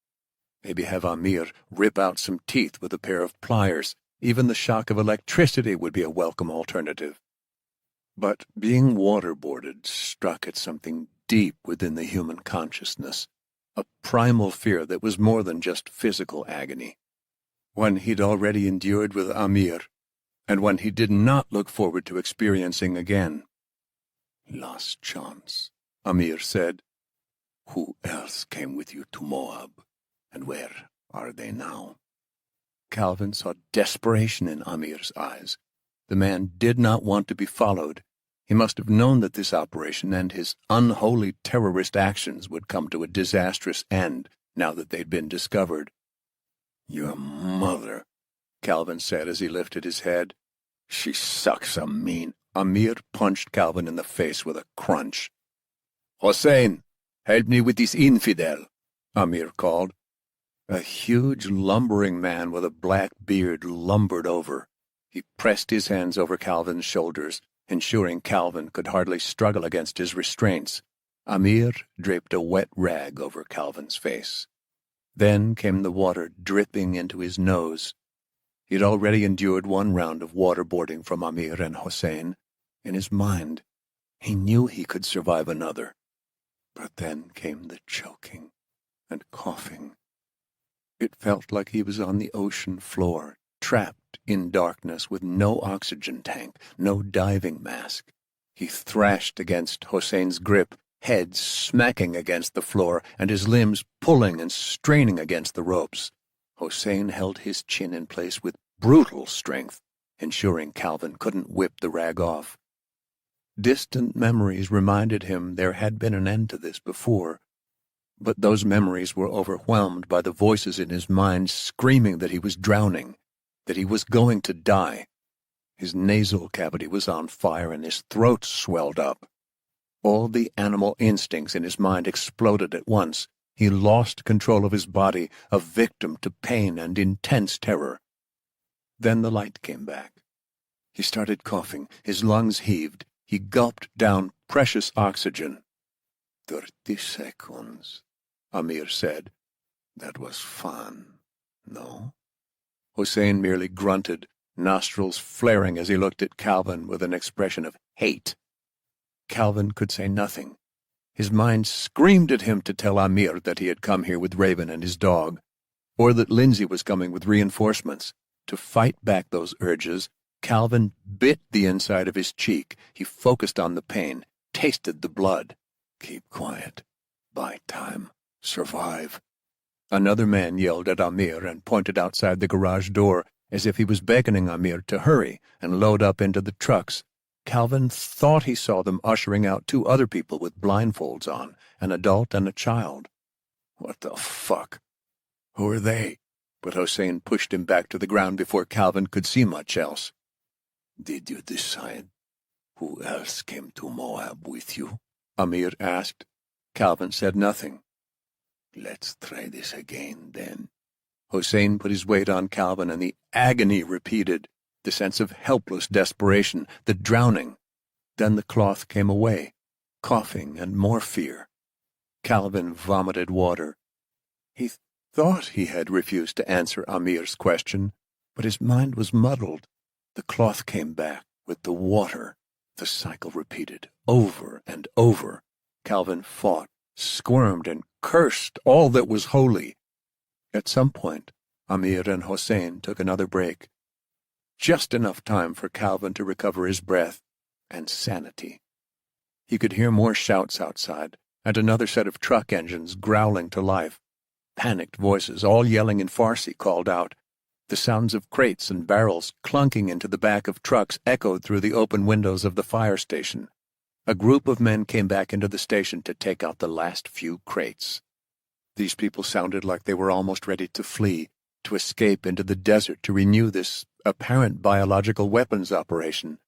Maybe have Amir rip out some teeth with a pair of pliers. Even the shock of electricity would be a welcome alternative. But being waterboarded struck at something deep within the human consciousness, a primal fear that was more than just physical agony, one he'd already endured with Amir, and one he did not look forward to experiencing again. "Last chance," Amir said. "Who else came with you to Moab, and where are they now?" Calvin saw desperation in Amir's eyes. The man did not want to be followed. He must have known that this operation and his unholy terrorist actions would come to a disastrous end now that they'd been discovered. "Your mother," Calvin said as he lifted his head. "She sucks a mean—" Amir punched Calvin in the face with a crunch. "Hossein, help me with this infidel," Amir called. A huge, lumbering man with a black beard lumbered over. He pressed his hands over Calvin's shoulders, ensuring Calvin could hardly struggle against his restraints. Amir draped a wet rag over Calvin's face. Then came the water dripping into his nose. He had already endured one round of waterboarding from Amir and Hossein. In his mind, he knew he could survive another. But then came the choking and coughing. It felt like he was on the ocean floor, trapped in darkness with no oxygen tank, no diving mask. He thrashed against Hossein's grip, head smacking against the floor and his limbs pulling and straining against the ropes. Hossein held his chin in place with brutal strength, ensuring Calvin couldn't whip the rag off. Distant memories reminded him there had been an end to this before, but those memories were overwhelmed by the voices in his mind screaming that he was drowning, that he was going to die. His nasal cavity was on fire and his throat swelled up. All the animal instincts in his mind exploded at once. He lost control of his body, a victim to pain and intense terror. Then the light came back. He started coughing. His lungs heaved. He gulped down precious oxygen. 30 seconds, Amir said. "That was fun, no?" Hossein merely grunted, nostrils flaring as he looked at Calvin with an expression of hate. Calvin could say nothing. His mind screamed at him to tell Amir that he had come here with Raven and his dog, or that Lindsay was coming with reinforcements. To fight back those urges, Calvin bit the inside of his cheek. He focused on the pain, tasted the blood. "Keep quiet. Buy time. Survive." Another man yelled at Amir and pointed outside the garage door as if he was beckoning Amir to hurry and load up into the trucks. Calvin thought he saw them ushering out 2 other people with blindfolds on, an adult and a child. What the fuck? Who are they? But Hossein pushed him back to the ground before Calvin could see much else. "Did you decide who else came to Moab with you?" Amir asked. Calvin said nothing. "Let's try this again, then." Hossein put his weight on Calvin, and the agony repeated, the sense of helpless desperation, the drowning. Then the cloth came away, coughing and more fear. Calvin vomited water. He thought he had refused to answer Amir's question, but his mind was muddled. The cloth came back with the water. The cycle repeated, over and over. Calvin fought, squirmed, and cursed all that was holy. At some point, Amir and Hossein took another break. Just enough time for Calvin to recover his breath and sanity. He could hear more shouts outside, and another set of truck engines growling to life. Panicked voices, all yelling in Farsi, called out. The sounds of crates and barrels clunking into the back of trucks echoed through the open windows of the fire station. A group of men came back into the station to take out the last few crates. These people sounded like they were almost ready to flee, to escape into the desert to renew this apparent biological weapons operation.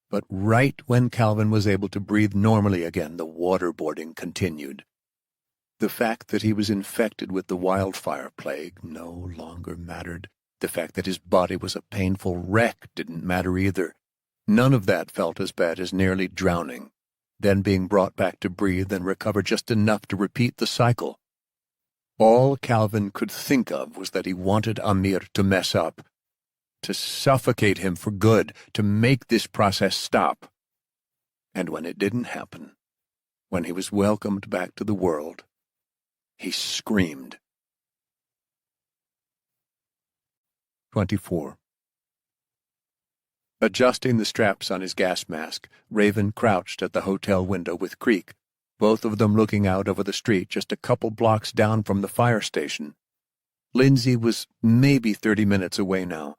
But right when Calvin was able to breathe normally again, the waterboarding continued. The fact that he was infected with the wildfire plague no longer mattered. The fact that his body was a painful wreck didn't matter either. None of that felt as bad as nearly drowning, then being brought back to breathe and recover just enough to repeat the cycle. All Calvin could think of was that he wanted Amir to mess up, to suffocate him for good, to make this process stop. And when it didn't happen, when he was welcomed back to the world, he screamed. 24. Adjusting the straps on his gas mask, Raven crouched at the hotel window with Creek, both of them looking out over the street just a couple blocks down from the fire station. Lindsay was maybe 30 minutes away now,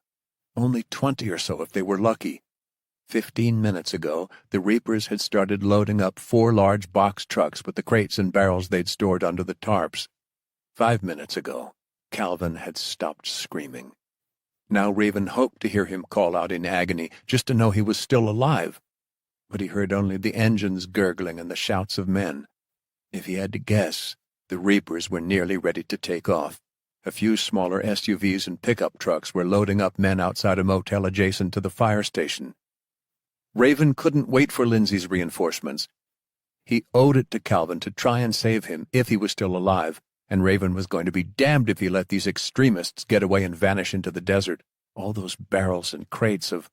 only 20 or so if they were lucky. 15 minutes ago, the Reapers had started loading up 4 large box trucks with the crates and barrels they'd stored under the tarps. 5 minutes ago, Calvin had stopped screaming. Now Raven hoped to hear him call out in agony, just to know he was still alive. But he heard only the engines gurgling and the shouts of men. If he had to guess, the Reapers were nearly ready to take off. A few smaller SUVs and pickup trucks were loading up men outside a motel adjacent to the fire station. Raven couldn't wait for Lindsay's reinforcements. He owed it to Calvin to try and save him if he was still alive, and Raven was going to be damned if he let these extremists get away and vanish into the desert. All those barrels and crates of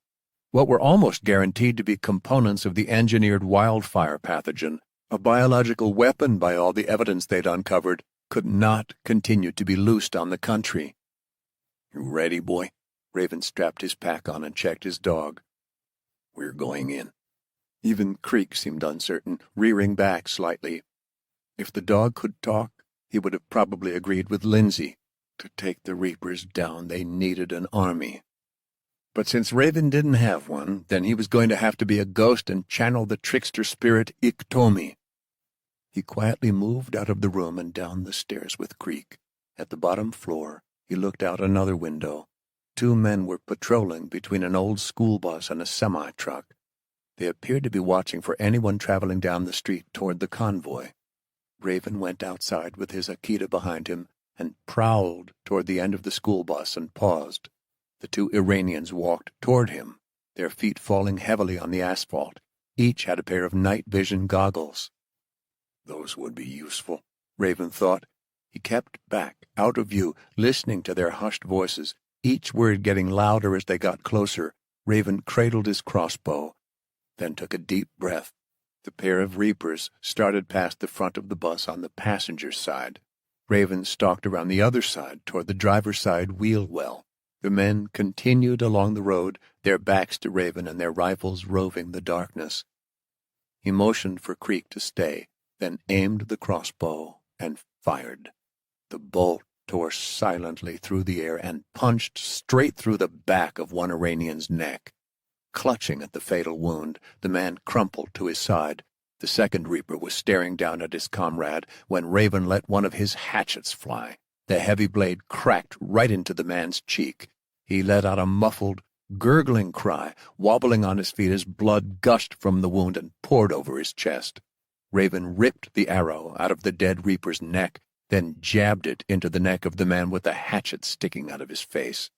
what were almost guaranteed to be components of the engineered wildfire pathogen, a biological weapon by all the evidence they'd uncovered, could not continue to be loosed on the country. "You ready, boy?" Raven strapped his pack on and checked his dog. "We're going in." Even Creek seemed uncertain, rearing back slightly. If the dog could talk, he would have probably agreed with Lindsay. To take the Reapers down, they needed an army. But since Raven didn't have one, then he was going to have to be a ghost and channel the trickster spirit Iktomi. He quietly moved out of the room and down the stairs with Creek. At the bottom floor, he looked out another window. 2 men were patrolling between an old school bus and a semi-truck. They appeared to be watching for anyone traveling down the street toward the convoy. Raven went outside with his Akita behind him and prowled toward the end of the school bus and paused. The 2 Iranians walked toward him, their feet falling heavily on the asphalt. Each had a pair of night vision goggles. Those would be useful, Raven thought. He kept back, out of view, listening to their hushed voices, each word getting louder as they got closer. Raven cradled his crossbow, then took a deep breath. The pair of Reapers started past the front of the bus on the passenger's side. Raven stalked around the other side toward the driver's side wheel well. The men continued along the road, their backs to Raven and their rifles roving the darkness. He motioned for Creek to stay, then aimed the crossbow and fired. The bolt tore silently through the air and punched straight through the back of one Iranian's neck. Clutching at the fatal wound, the man crumpled to his side. The second Reaper was staring down at his comrade when Raven let one of his hatchets fly. The heavy blade cracked right into the man's cheek. He let out a muffled, gurgling cry, wobbling on his feet as blood gushed from the wound and poured over his chest. Raven ripped the arrow out of the dead Reaper's neck, then jabbed it into the neck of the man with the hatchet sticking out of his face.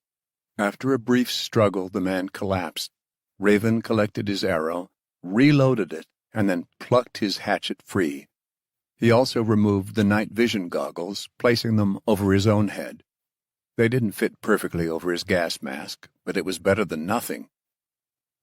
After a brief struggle, the man collapsed. Raven collected his arrow, reloaded it, and then plucked his hatchet free. He also removed the night vision goggles, placing them over his own head. They didn't fit perfectly over his gas mask, but it was better than nothing.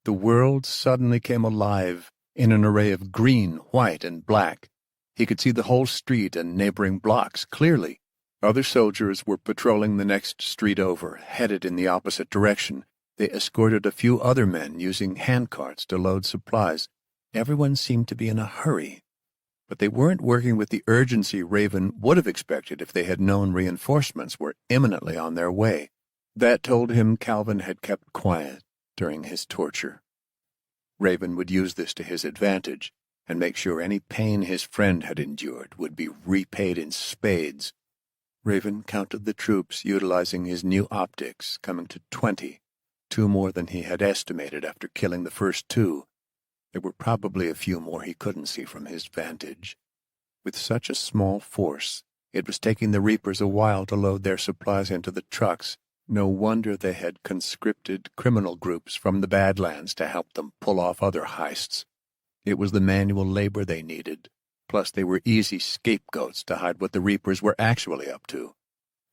The world suddenly came alive in an array of green, white, and black. He could see the whole street and neighboring blocks clearly. Other soldiers were patrolling the next street over, headed in the opposite direction. They escorted a few other men using handcarts to load supplies. Everyone seemed to be in a hurry, but they weren't working with the urgency Raven would have expected if they had known reinforcements were imminently on their way. That told him Calvin had kept quiet during his torture. Raven would use this to his advantage and make sure any pain his friend had endured would be repaid in spades. Raven counted the troops utilizing his new optics, coming to 20, 2 more than he had estimated after killing the first 2. There were probably a few more he couldn't see from his vantage. With such a small force, it was taking the Reapers a while to load their supplies into the trucks, No wonder they had conscripted criminal groups from the Badlands to help them pull off other heists. It was the manual labor they needed, plus they were easy scapegoats to hide what the Reapers were actually up to.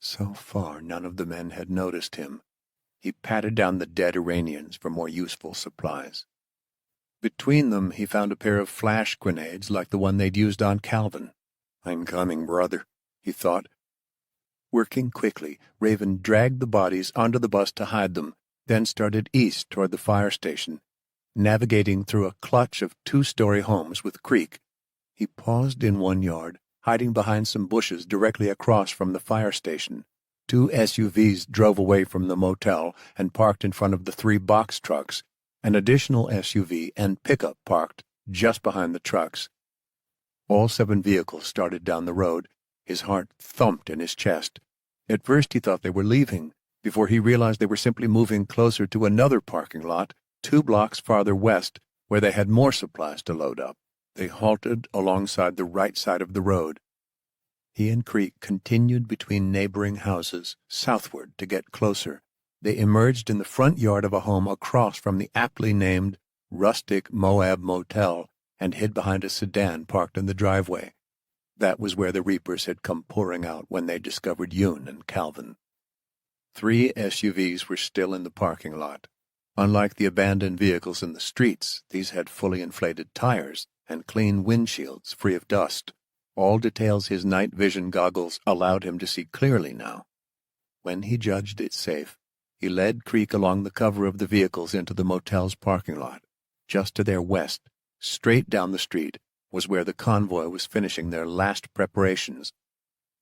So far, none of the men had noticed him. He patted down the dead Iranians for more useful supplies. Between them, he found a pair of flash grenades like the one they'd used on Calvin. "I'm coming, brother," he thought. Working quickly, Raven dragged the bodies onto the bus to hide them, then started east toward the fire station, navigating through a clutch of 2-story homes with creek. He paused in one yard, hiding behind some bushes directly across from the fire station. 2 SUVs drove away from the motel and parked in front of the 3 box trucks. An additional SUV and pickup parked just behind the trucks. All 7 vehicles started down the road. His heart thumped in his chest. At first he thought they were leaving, before he realized they were simply moving closer to another parking lot 2 blocks farther west, where they had more supplies to load up. They halted alongside the right side of the road. He and Creek continued between neighboring houses, southward to get closer. They emerged in the front yard of a home across from the aptly named Rustic Moab Motel and hid behind a sedan parked in the driveway. That was where the Reapers had come pouring out when they discovered Yoon and Calvin. 3 SUVs were still in the parking lot. Unlike the abandoned vehicles in the streets, these had fully inflated tires and clean windshields free of dust, all details his night vision goggles allowed him to see clearly now. When he judged it safe, he led Creek along the cover of the vehicles into the motel's parking lot. Just to their west, straight down the street, was where the convoy was finishing their last preparations.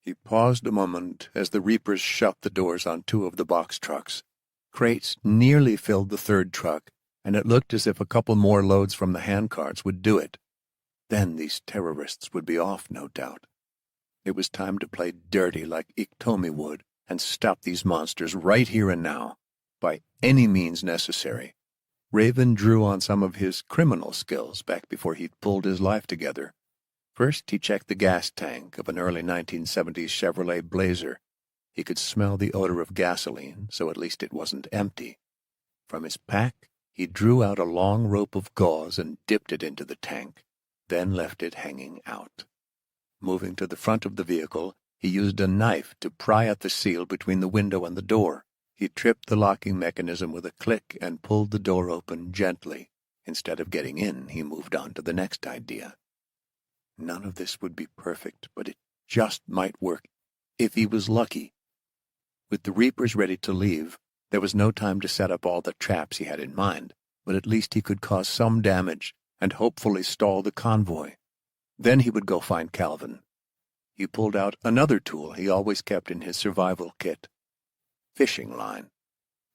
He paused a moment as the Reapers shut the doors on 2 of the box trucks. Crates nearly filled the 3rd truck, and it looked as if a couple more loads from the handcarts would do it. Then these terrorists would be off, no doubt. It was time to play dirty like Iktomi would and stop these monsters right here and now, by any means necessary. Raven drew on some of his criminal skills back before he'd pulled his life together. First, he checked the gas tank of an early 1970s Chevrolet Blazer. He could smell the odor of gasoline, so at least it wasn't empty. From his pack, he drew out a long rope of gauze and dipped it into the tank, then left it hanging out. Moving to the front of the vehicle, he used a knife to pry at the seal between the window and the door. He tripped the locking mechanism with a click and pulled the door open gently. Instead of getting in, he moved on to the next idea. None of this would be perfect, but it just might work, if he was lucky. With the Reapers ready to leave, there was no time to set up all the traps he had in mind, but at least he could cause some damage and hopefully stall the convoy. Then he would go find Calvin. He pulled out another tool he always kept in his survival kit: fishing line.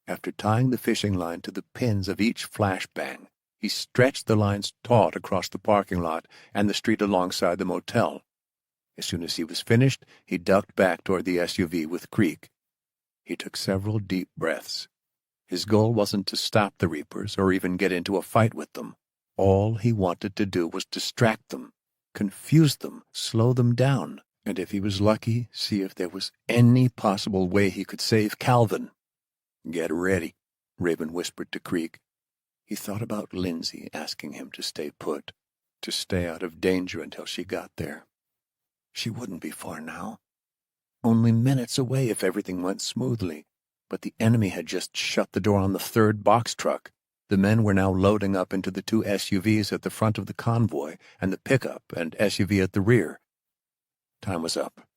After tying the fishing line to the pins of each flashbang, he stretched the lines taut across the parking lot and the street alongside the motel. As soon as he was finished, he ducked back toward the SUV with Creek. He took several deep breaths. His goal wasn't to stop the Reapers or even get into a fight with them. All he wanted to do was distract them, confuse them, slow them down, and if he was lucky, see if there was any possible way he could save Calvin. "Get ready," Raven whispered to Creek. He thought about Lindsay asking him to stay put, to stay out of danger until she got there. She wouldn't be far now. Only minutes away if everything went smoothly, but the enemy had just shut the door on the 3rd box truck. The men were now loading up into the 2 SUVs at the front of the convoy and the pickup and SUV at the rear. Time was up.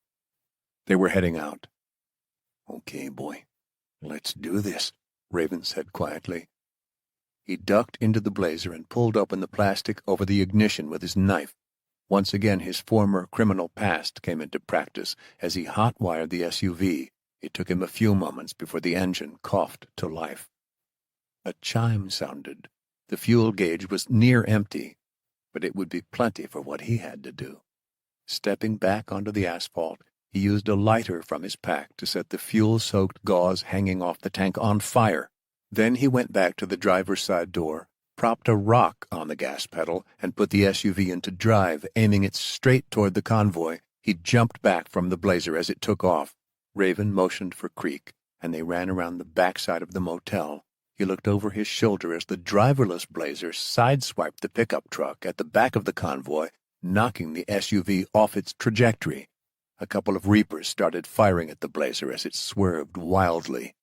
They were heading out. "Okay, boy, let's do this," Raven said quietly. He ducked into the Blazer and pulled open the plastic over the ignition with his knife. Once again his former criminal past came into practice as he hot-wired the SUV. It took him a few moments before the engine coughed to life. A chime sounded. The fuel gauge was near empty, but it would be plenty for what he had to do. Stepping back onto the asphalt, he used a lighter from his pack to set the fuel-soaked gauze hanging off the tank on fire. Then he went back to the driver's side door, propped a rock on the gas pedal, and put the SUV into drive, aiming it straight toward the convoy. He jumped back from the Blazer as it took off. Raven motioned for Creek. and they ran around the backside of the motel. He looked over his shoulder as the driverless Blazer sideswiped the pickup truck at the back of the convoy, knocking the SUV off its trajectory. A couple of Reapers started firing at the Blazer as it swerved wildly.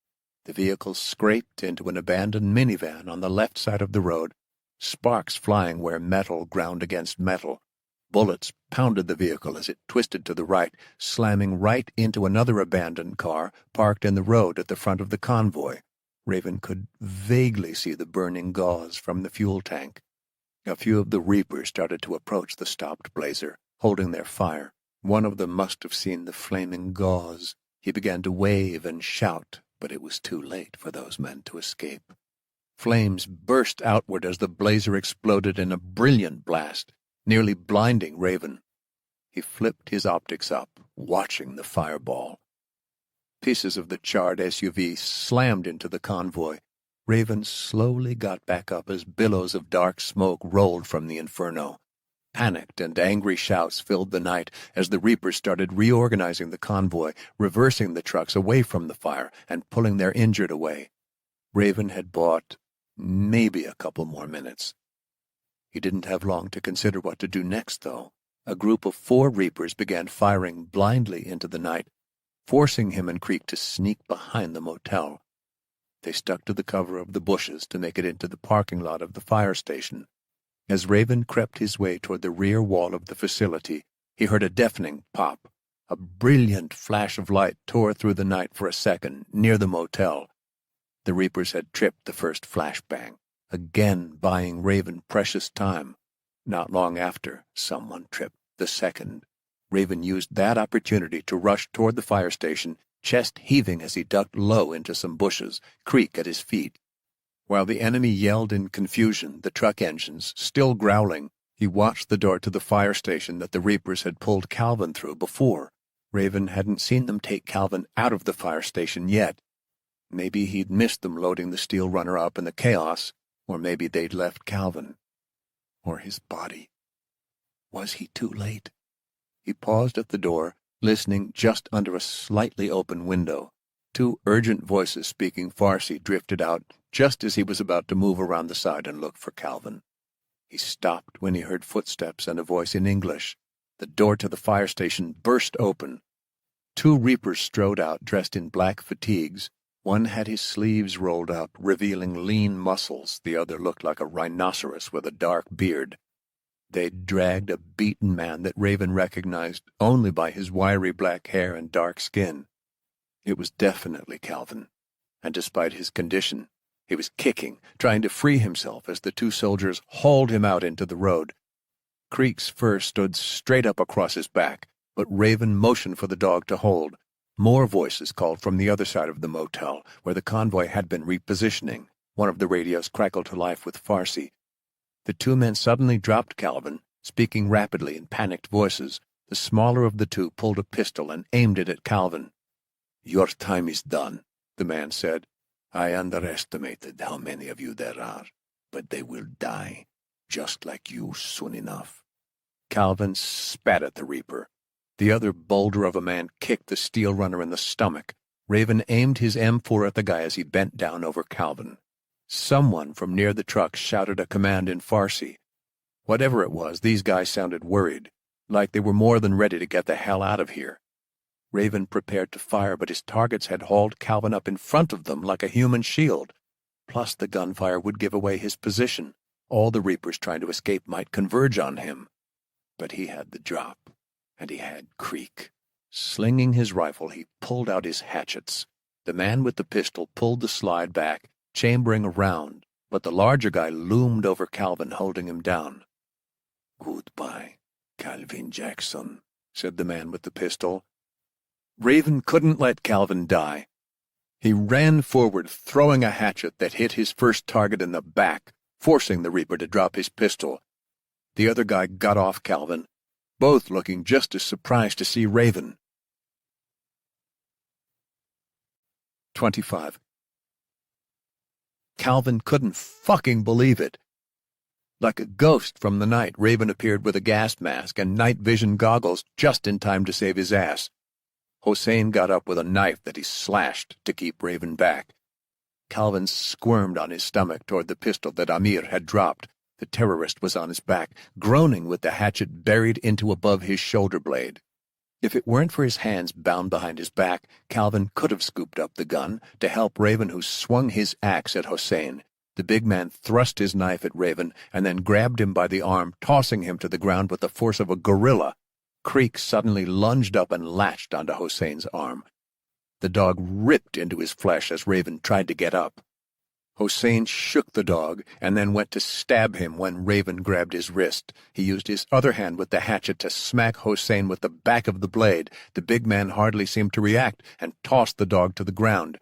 The vehicle scraped into an abandoned minivan on the left side of the road, sparks flying where metal ground against metal. Bullets pounded the vehicle as it twisted to the right, slamming right into another abandoned car parked in the road at the front of the convoy. Raven could vaguely see the burning gauze from the fuel tank. A few of the Reapers started to approach the stopped Blazer, holding their fire. One of them must have seen the flaming gauze. He began to wave and shout, but it was too late for those men to escape. Flames burst outward as the Blazer exploded in a brilliant blast, nearly blinding Raven. He flipped his optics up, watching the fireball. Pieces of the charred SUV slammed into the convoy. Raven slowly got back up as billows of dark smoke rolled from the inferno. Panicked and angry shouts filled the night as the Reapers started reorganizing the convoy, reversing the trucks away from the fire and pulling their injured away. Raven had bought maybe a couple more minutes. He didn't have long to consider what to do next, though. A group of 4 Reapers began firing blindly into the night, forcing him and Creek to sneak behind the motel. They stuck to the cover of the bushes to make it into the parking lot of the fire station. As Raven crept his way toward the rear wall of the facility, he heard a deafening pop. A brilliant flash of light tore through the night for a second, near the motel. The Reapers had tripped the first flashbang, again buying Raven precious time. Not long after, someone tripped the second. Raven used that opportunity to rush toward the fire station, chest heaving as he ducked low into some bushes, Creek at his feet. While the enemy yelled in confusion, the truck engines still growling, he watched the door to the fire station that the Reapers had pulled Calvin through before. Raven hadn't seen them take Calvin out of the fire station yet. Maybe he'd missed them loading the steel runner up in the chaos, or maybe they'd left Calvin. Or his body. Was he too late? He paused at the door, listening just under a slightly open window. 2 urgent voices speaking Farsi drifted out just as he was about to move around the side and look for Calvin. He stopped when he heard footsteps and a voice in English. The door to the fire station burst open. 2 Reapers strode out, dressed in black fatigues. One had his sleeves rolled up, revealing lean muscles. The other looked like a rhinoceros with a dark beard. They dragged a beaten man that Raven recognized only by his wiry black hair and dark skin. It was definitely Calvin, and despite his condition, he was kicking, trying to free himself as the 2 soldiers hauled him out into the road. Creek's fur stood straight up across his back, but Raven motioned for the dog to hold. More voices called from the other side of the motel, where the convoy had been repositioning. One of the radios crackled to life with Farsi. The 2 men suddenly dropped Calvin, speaking rapidly in panicked voices. The smaller of the 2 pulled a pistol and aimed it at Calvin. "Your time is done," the man said. "I underestimated how many of you there are, but they will die, just like you soon enough." Calvin spat at the Reaper. The other boulder of a man kicked the steel runner in the stomach. Raven aimed his M4 at the guy as he bent down over Calvin. Someone from near the truck shouted a command in Farsi. Whatever it was, these guys sounded worried, like they were more than ready to get the hell out of here. Raven prepared to fire, but his targets had hauled Calvin up in front of them like a human shield. Plus the gunfire would give away his position. All the Reapers trying to escape might converge on him. But he had the drop, and he had Creek. Slinging his rifle, he pulled out his hatchets. The man with the pistol pulled the slide back, chambering around, but the larger guy loomed over Calvin, holding him down. "Goodbye, Calvin Jackson," said the man with the pistol. Raven couldn't let Calvin die. He ran forward, throwing a hatchet that hit his first target in the back, forcing the Reaper to drop his pistol. The other guy got off Calvin, both looking just as surprised to see Raven. 25. Calvin couldn't fucking believe it. Like a ghost from the night, Raven appeared with a gas mask and night vision goggles just in time to save his ass. Hossein got up with a knife that he slashed to keep Raven back. Calvin squirmed on his stomach toward the pistol that Amir had dropped. The terrorist was on his back, groaning with the hatchet buried into above his shoulder blade. If it weren't for his hands bound behind his back, Calvin could have scooped up the gun to help Raven, who swung his axe at Hossein. The big man thrust his knife at Raven and then grabbed him by the arm, tossing him to the ground with the force of a gorilla. Creek suddenly lunged up and latched onto Hossein's arm. The dog ripped into his flesh as Raven tried to get up. Hossein shook the dog and then went to stab him when Raven grabbed his wrist. He used his other hand with the hatchet to smack Hossein with the back of the blade. The big man hardly seemed to react and tossed the dog to the ground.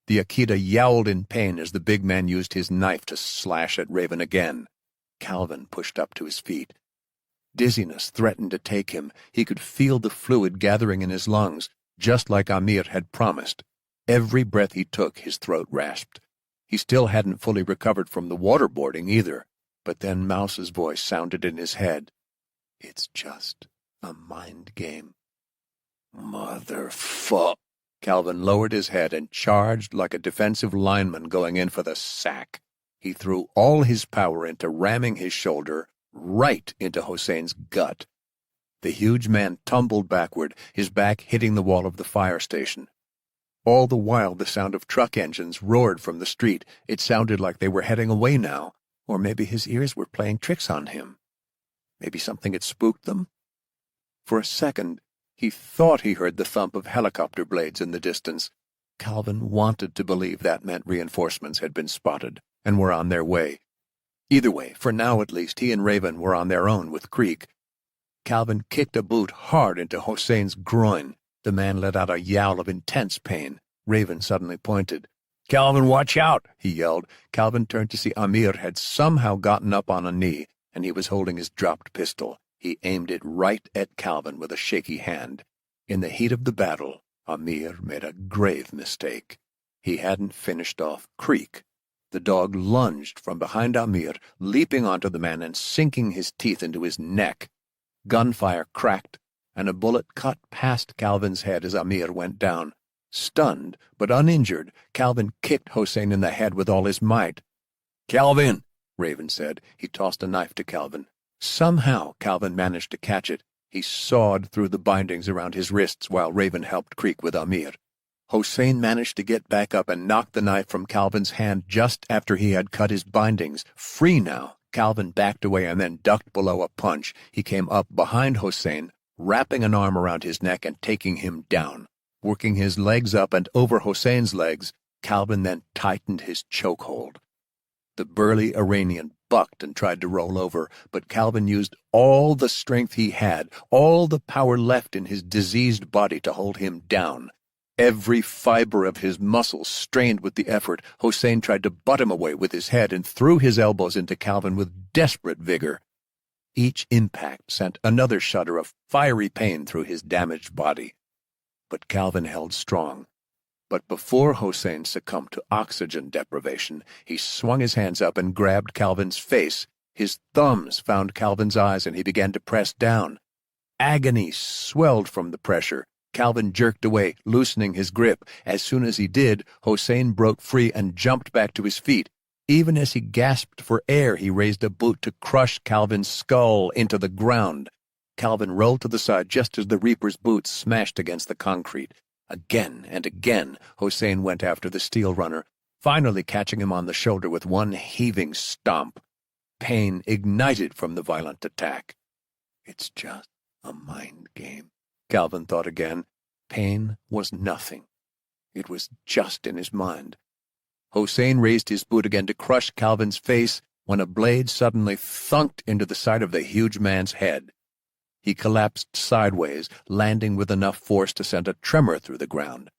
The Akita yowled in pain as the big man used his knife to slash at Raven again. Calvin pushed up to his feet. Dizziness threatened to take him. He could feel the fluid gathering in his lungs, just like Amir had promised. Every breath he took, his throat rasped. He still hadn't fully recovered from the waterboarding either, but then Mouse's voice sounded in his head. "It's just a mind game." "Motherfuck!" Calvin lowered his head and charged like a defensive lineman going in for the sack. He threw all his power into ramming his shoulder right into Hossein's gut. The huge man tumbled backward, his back hitting the wall of the fire station. All the while the sound of truck engines roared from the street. It sounded like they were heading away now, or maybe his ears were playing tricks on him. Maybe something had spooked them? For a second, he thought he heard the thump of helicopter blades in the distance. Calvin wanted to believe that meant reinforcements had been spotted and were on their way. Either way, for now at least, he and Raven were on their own with Creek. Calvin kicked a boot hard into Hossein's groin. The man let out a yowl of intense pain. Raven suddenly pointed. "Calvin, watch out!" he yelled. Calvin turned to see Amir had somehow gotten up on a knee, and he was holding his dropped pistol. He aimed it right at Calvin with a shaky hand. In the heat of the battle, Amir made a grave mistake. He hadn't finished off Creek. The dog lunged from behind Amir, leaping onto the man and sinking his teeth into his neck. Gunfire cracked, and a bullet cut past Calvin's head as Amir went down. Stunned, but uninjured, Calvin kicked Hossein in the head with all his might. "Calvin!" Raven said. He tossed a knife to Calvin. Somehow Calvin managed to catch it. He sawed through the bindings around his wrists while Raven helped Creek with Amir. Hossein managed to get back up and knock the knife from Calvin's hand just after he had cut his bindings. Free now, Calvin backed away and then ducked below a punch. He came up behind Hossein, wrapping an arm around his neck and taking him down. Working his legs up and over Hossein's legs, Calvin then tightened his chokehold. The burly Iranian bucked and tried to roll over, but Calvin used all the strength he had, all the power left in his diseased body to hold him down. Every fiber of his muscles strained with the effort. Hossein tried to butt him away with his head and threw his elbows into Calvin with desperate vigor. Each impact sent another shudder of fiery pain through his damaged body. But Calvin held strong. But before Hossein succumbed to oxygen deprivation, he swung his hands up and grabbed Calvin's face. His thumbs found Calvin's eyes and he began to press down. Agony swelled from the pressure. Calvin jerked away, loosening his grip. As soon as he did, Hossein broke free and jumped back to his feet. Even as he gasped for air, he raised a boot to crush Calvin's skull into the ground. Calvin rolled to the side just as the Reaper's boot smashed against the concrete. Again and again, Hossein went after the steel runner, finally catching him on the shoulder with one heaving stomp. Pain ignited from the violent attack. "It's just a mind game," Calvin thought again. Pain was nothing. It was just in his mind. Hossein raised his boot again to crush Calvin's face when a blade suddenly thunked into the side of the huge man's head. He collapsed sideways, landing with enough force to send a tremor through the ground.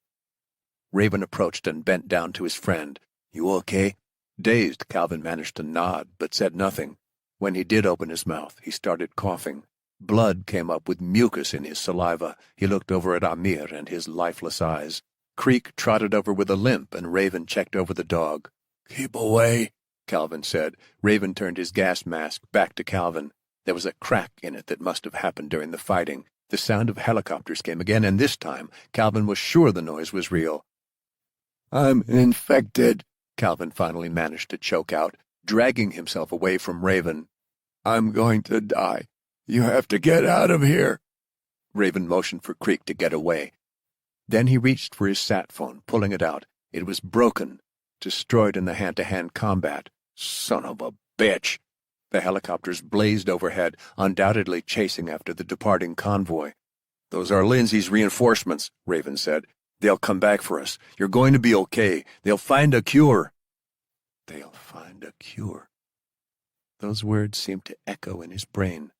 Raven approached and bent down to his friend. "You okay?" Dazed, Calvin managed to nod, but said nothing. When he did open his mouth, he started coughing. Blood came up with mucus in his saliva. He looked over at Amir and his lifeless eyes. Creek trotted over with a limp, and Raven checked over the dog. "Keep away," Calvin said. Raven turned his gas mask back to Calvin. There was a crack in it that must have happened during the fighting. The sound of helicopters came again, and this time Calvin was sure the noise was real. "I'm infected," Calvin finally managed to choke out, dragging himself away from Raven. "I'm going to die. You have to get out of here." Raven motioned for Creek to get away. Then he reached for his sat phone, pulling it out. It was broken, destroyed in the hand-to-hand combat. Son of a bitch! The helicopters blazed overhead, undoubtedly chasing after the departing convoy. "Those are Lindsay's reinforcements," Raven said. "They'll come back for us. You're going to be okay. They'll find a cure." They'll find a cure. Those words seemed to echo in his brain.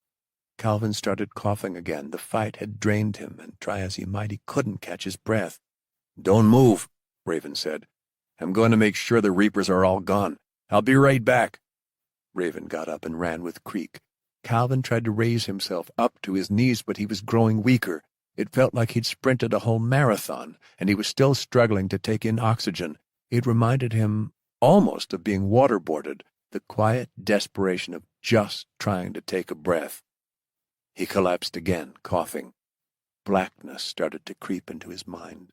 Calvin started coughing again. The fight had drained him, and try as he might, he couldn't catch his breath. "Don't move," Raven said. "I'm going to make sure the Reapers are all gone. I'll be right back." Raven got up and ran with Creek. Calvin tried to raise himself up to his knees, but he was growing weaker. It felt like he'd sprinted a whole marathon, and he was still struggling to take in oxygen. It reminded him almost of being waterboarded, the quiet desperation of just trying to take a breath. He collapsed again, coughing. Blackness started to creep into his mind.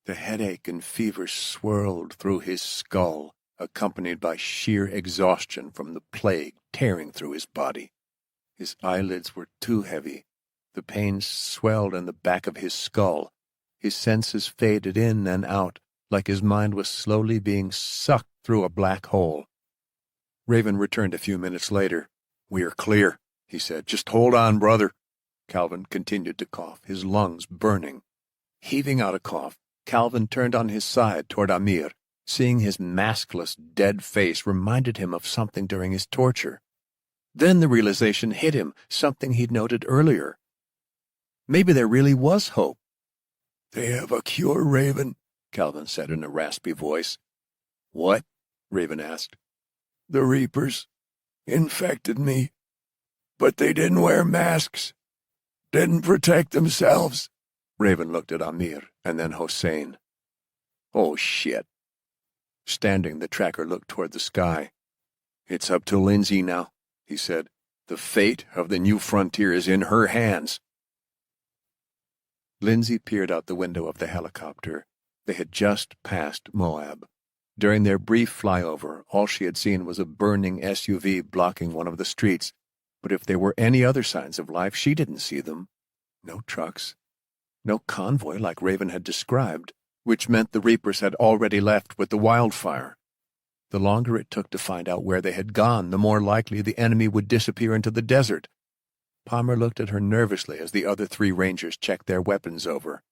The headache and fever swirled through his skull, accompanied by sheer exhaustion from the plague tearing through his body. His eyelids were too heavy. The pain swelled in the back of his skull. His senses faded in and out, like his mind was slowly being sucked through a black hole. Raven returned a few minutes later. "We are clear," he said. "Just hold on, brother." Calvin continued to cough, his lungs burning. Heaving out a cough, Calvin turned on his side toward Amir. Seeing his maskless, dead face reminded him of something during his torture. Then the realization hit him, something he'd noted earlier. Maybe there really was hope. "They have a cure, Raven," Calvin said in a raspy voice. "What?" Raven asked. "The Reapers infected me, but they didn't wear masks, didn't protect themselves." Raven looked at Amir and then Hossein. "Oh, shit." Standing, the tracker looked toward the sky. "It's up to Lindsay now," he said. "The fate of the new frontier is in her hands." Lindsay peered out the window of the helicopter. They had just passed Moab. During their brief flyover, all she had seen was a burning SUV blocking one of the streets. But if there were any other signs of life, she didn't see them. No trucks. No convoy like Raven had described, which meant the Reapers had already left with the wildfire. The longer it took to find out where they had gone, the more likely the enemy would disappear into the desert. Palmer looked at her nervously as the other 3 Rangers checked their weapons over.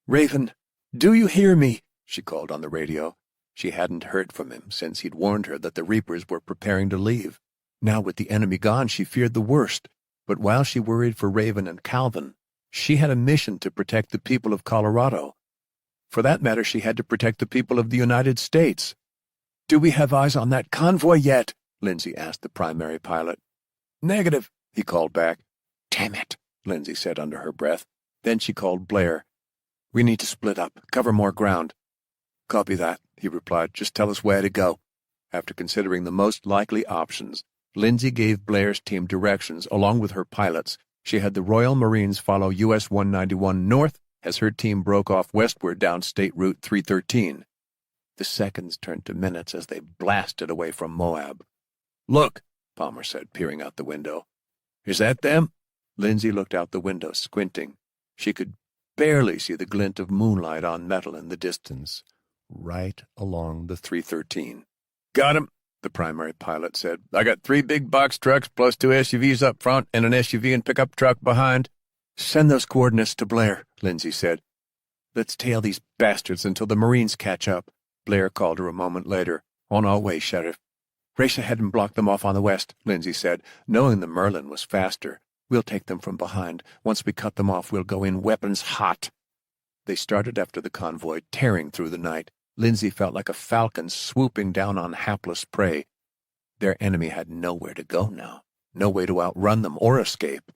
"Raven, do you hear me?" she called on the radio. She hadn't heard from him since he'd warned her that the Reapers were preparing to leave. Now with the enemy gone, she feared the worst. But while she worried for Raven and Calvin, she had a mission to protect the people of Colorado. For that matter, she had to protect the people of the United States. "Do we have eyes on that convoy yet?" Lindsay asked the primary pilot. "Negative," he called back. "Damn it," Lindsay said under her breath. Then she called Blair. "We need to split up, cover more ground." "Copy that," he replied. "Just tell us where to go." After considering the most likely options, Lindsay gave Blair's team directions along with her pilots. She had the Royal Marines follow US 191 north as her team broke off westward down State Route 313. The seconds turned to minutes as they blasted away from Moab. "Look," Palmer said, peering out the window. "Is that them?" Lindsay looked out the window, squinting. She could barely see the glint of moonlight on metal in the distance, right along the 313. "Got 'em," the primary pilot said. "I got 3 big box trucks plus 2 SUVs up front and an SUV and pickup truck behind." "Send those coordinates to Blair," Lindsay said. "Let's tail these bastards until the Marines catch up," Blair called her a moment later. "On our way, Sheriff." "Race ahead and block them off on the west," Lindsay said, knowing the Merlin was faster. "We'll take them from behind. Once we cut them off, we'll go in weapons hot." They started after the convoy, tearing through the night. Lindsay felt like a falcon swooping down on hapless prey. Their enemy had nowhere to go now, no way to outrun them or escape.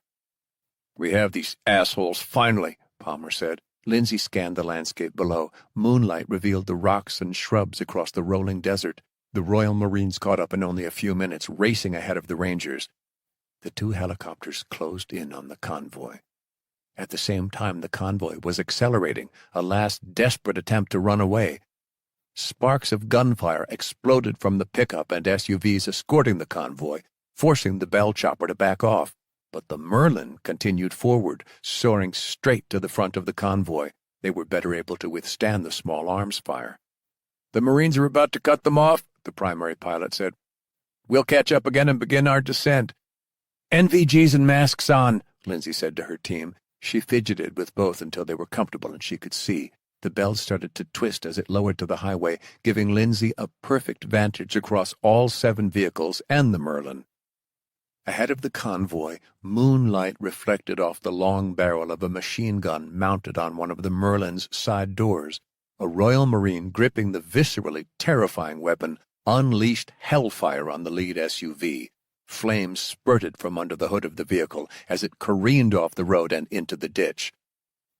"We have these assholes finally," Palmer said. Lindsay scanned the landscape below. Moonlight revealed the rocks and shrubs across the rolling desert. The Royal Marines caught up in only a few minutes, racing ahead of the Rangers. The 2 helicopters closed in on the convoy. At the same time, the convoy was accelerating, a last desperate attempt to run away. Sparks of gunfire exploded from the pickup and SUVs escorting the convoy, forcing the bell chopper to back off. But the Merlin continued forward, soaring straight to the front of the convoy. They were better able to withstand the small arms fire. "The Marines are about to cut them off," the primary pilot said. "We'll catch up again and begin our descent." "NVGs and masks on," Lindsay said to her team. She fidgeted with both until they were comfortable and she could see. The bell started to twist as it lowered to the highway, giving Lindsay a perfect vantage across all 7 vehicles and the Merlin. Ahead of the convoy, moonlight reflected off the long barrel of a machine gun mounted on one of the Merlin's side doors. A Royal Marine gripping the viscerally terrifying weapon unleashed hellfire on the lead SUV. Flames spurted from under the hood of the vehicle as it careened off the road and into the ditch.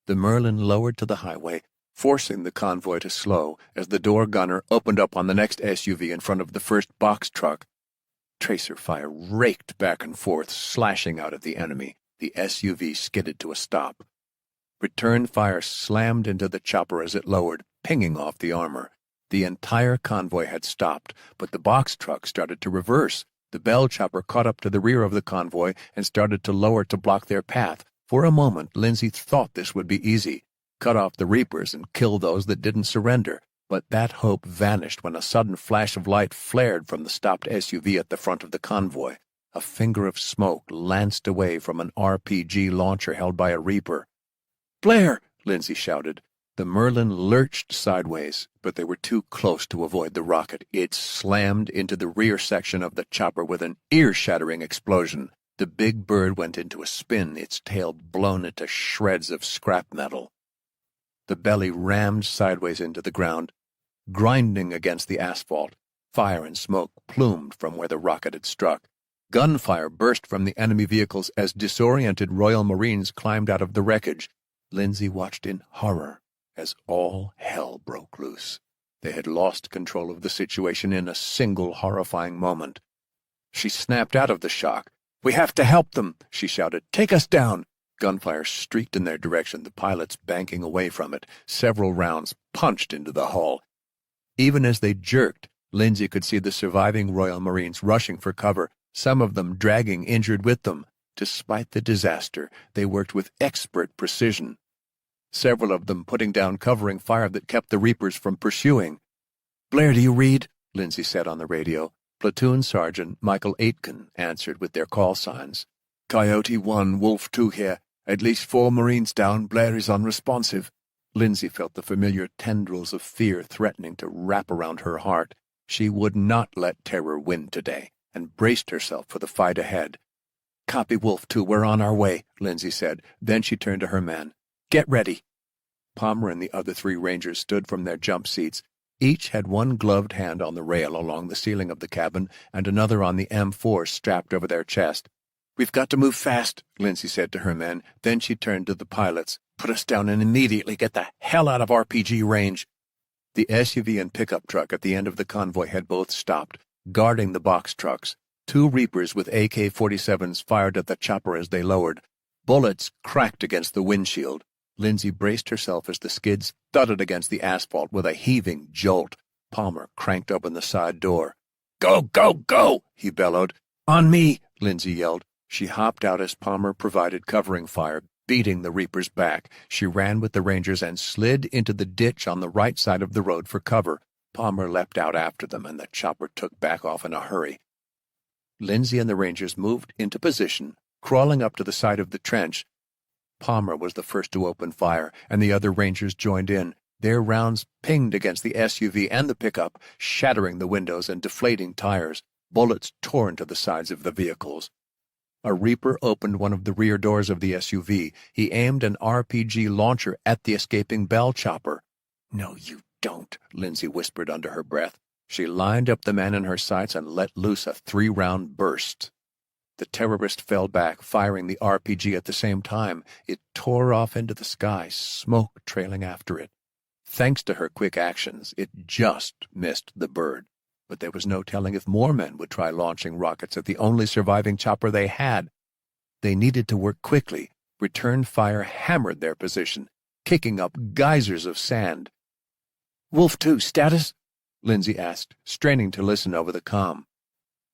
The Merlin lowered to the highway, forcing the convoy to slow as the door gunner opened up on the next SUV in front of the first box truck. Tracer fire raked back and forth, slashing out at the enemy. The SUV skidded to a stop. Return fire slammed into the chopper as it lowered, pinging off the armor. The entire convoy had stopped, but the box truck started to reverse. The bell chopper caught up to the rear of the convoy and started to lower to block their path. For a moment, Lindsay thought this would be easy. Cut off the Reapers and kill those that didn't surrender. But that hope vanished when a sudden flash of light flared from the stopped SUV at the front of the convoy. A finger of smoke lanced away from an RPG launcher held by a Reaper. "Blair!" Lindsay shouted. The Merlin lurched sideways, but they were too close to avoid the rocket. It slammed into the rear section of the chopper with an ear-shattering explosion. The big bird went into a spin, its tail blown into shreds of scrap metal. The belly rammed sideways into the ground, grinding against the asphalt. Fire and smoke plumed from where the rocket had struck. Gunfire burst from the enemy vehicles as disoriented Royal Marines climbed out of the wreckage. Lindsay watched in horror as all hell broke loose. They had lost control of the situation in a single horrifying moment. She snapped out of the shock. "We have to help them," she shouted. "Take us down." Gunfire streaked in their direction, the pilots banking away from it. Several rounds punched into the hull. Even as they jerked, Lindsay could see the surviving Royal Marines rushing for cover, some of them dragging injured with them. Despite the disaster, they worked with expert precision, several of them putting down covering fire that kept the Reapers from pursuing. "Blair, do you read?" Lindsay said on the radio. Platoon Sergeant Michael Aitken answered with their call signs. "Coyote 1, Wolf 2 here. At least 4 Marines down. Blair is unresponsive." Lindsay felt the familiar tendrils of fear threatening to wrap around her heart. She would not let terror win today, and braced herself for the fight ahead. "Copy, Wolf 2, we're on our way," Lindsay said. Then she turned to her men. "Get ready." Palmer and the other 3 Rangers stood from their jump seats. Each had one gloved hand on the rail along the ceiling of the cabin and another on the M4 strapped over their chest. "We've got to move fast," Lindsay said to her men. Then she turned to the pilots. "Put us down and immediately get the hell out of RPG range." The SUV and pickup truck at the end of the convoy had both stopped, guarding the box trucks. 2 Reapers with AK-47s fired at the chopper as they lowered. Bullets cracked against the windshield. Lindsay braced herself as the skids thudded against the asphalt with a heaving jolt. Palmer cranked open the side door. "Go, go, go!" he bellowed. "On me!" Lindsay yelled. She hopped out as Palmer provided covering fire, beating the Reapers back. She ran with the Rangers and slid into the ditch on the right side of the road for cover. Palmer leapt out after them, and the chopper took back off in a hurry. Lindsay and the Rangers moved into position, crawling up to the side of the trench. Palmer was the first to open fire, and the other Rangers joined in. Their rounds pinged against the SUV and the pickup, shattering the windows and deflating tires. Bullets tore into the sides of the vehicles. A Reaper opened one of the rear doors of the SUV. He aimed an RPG launcher at the escaping bell chopper. "No, you don't," Lindsay whispered under her breath. She lined up the man in her sights and let loose a 3-round burst. The terrorist fell back, firing the RPG at the same time. It tore off into the sky, smoke trailing after it. Thanks to her quick actions, it just missed the bird. But there was no telling if more men would try launching rockets at the only surviving chopper they had. They needed to work quickly. Return fire hammered their position, kicking up geysers of sand. "Wolf 2, status?" Lindsay asked, straining to listen over the comm.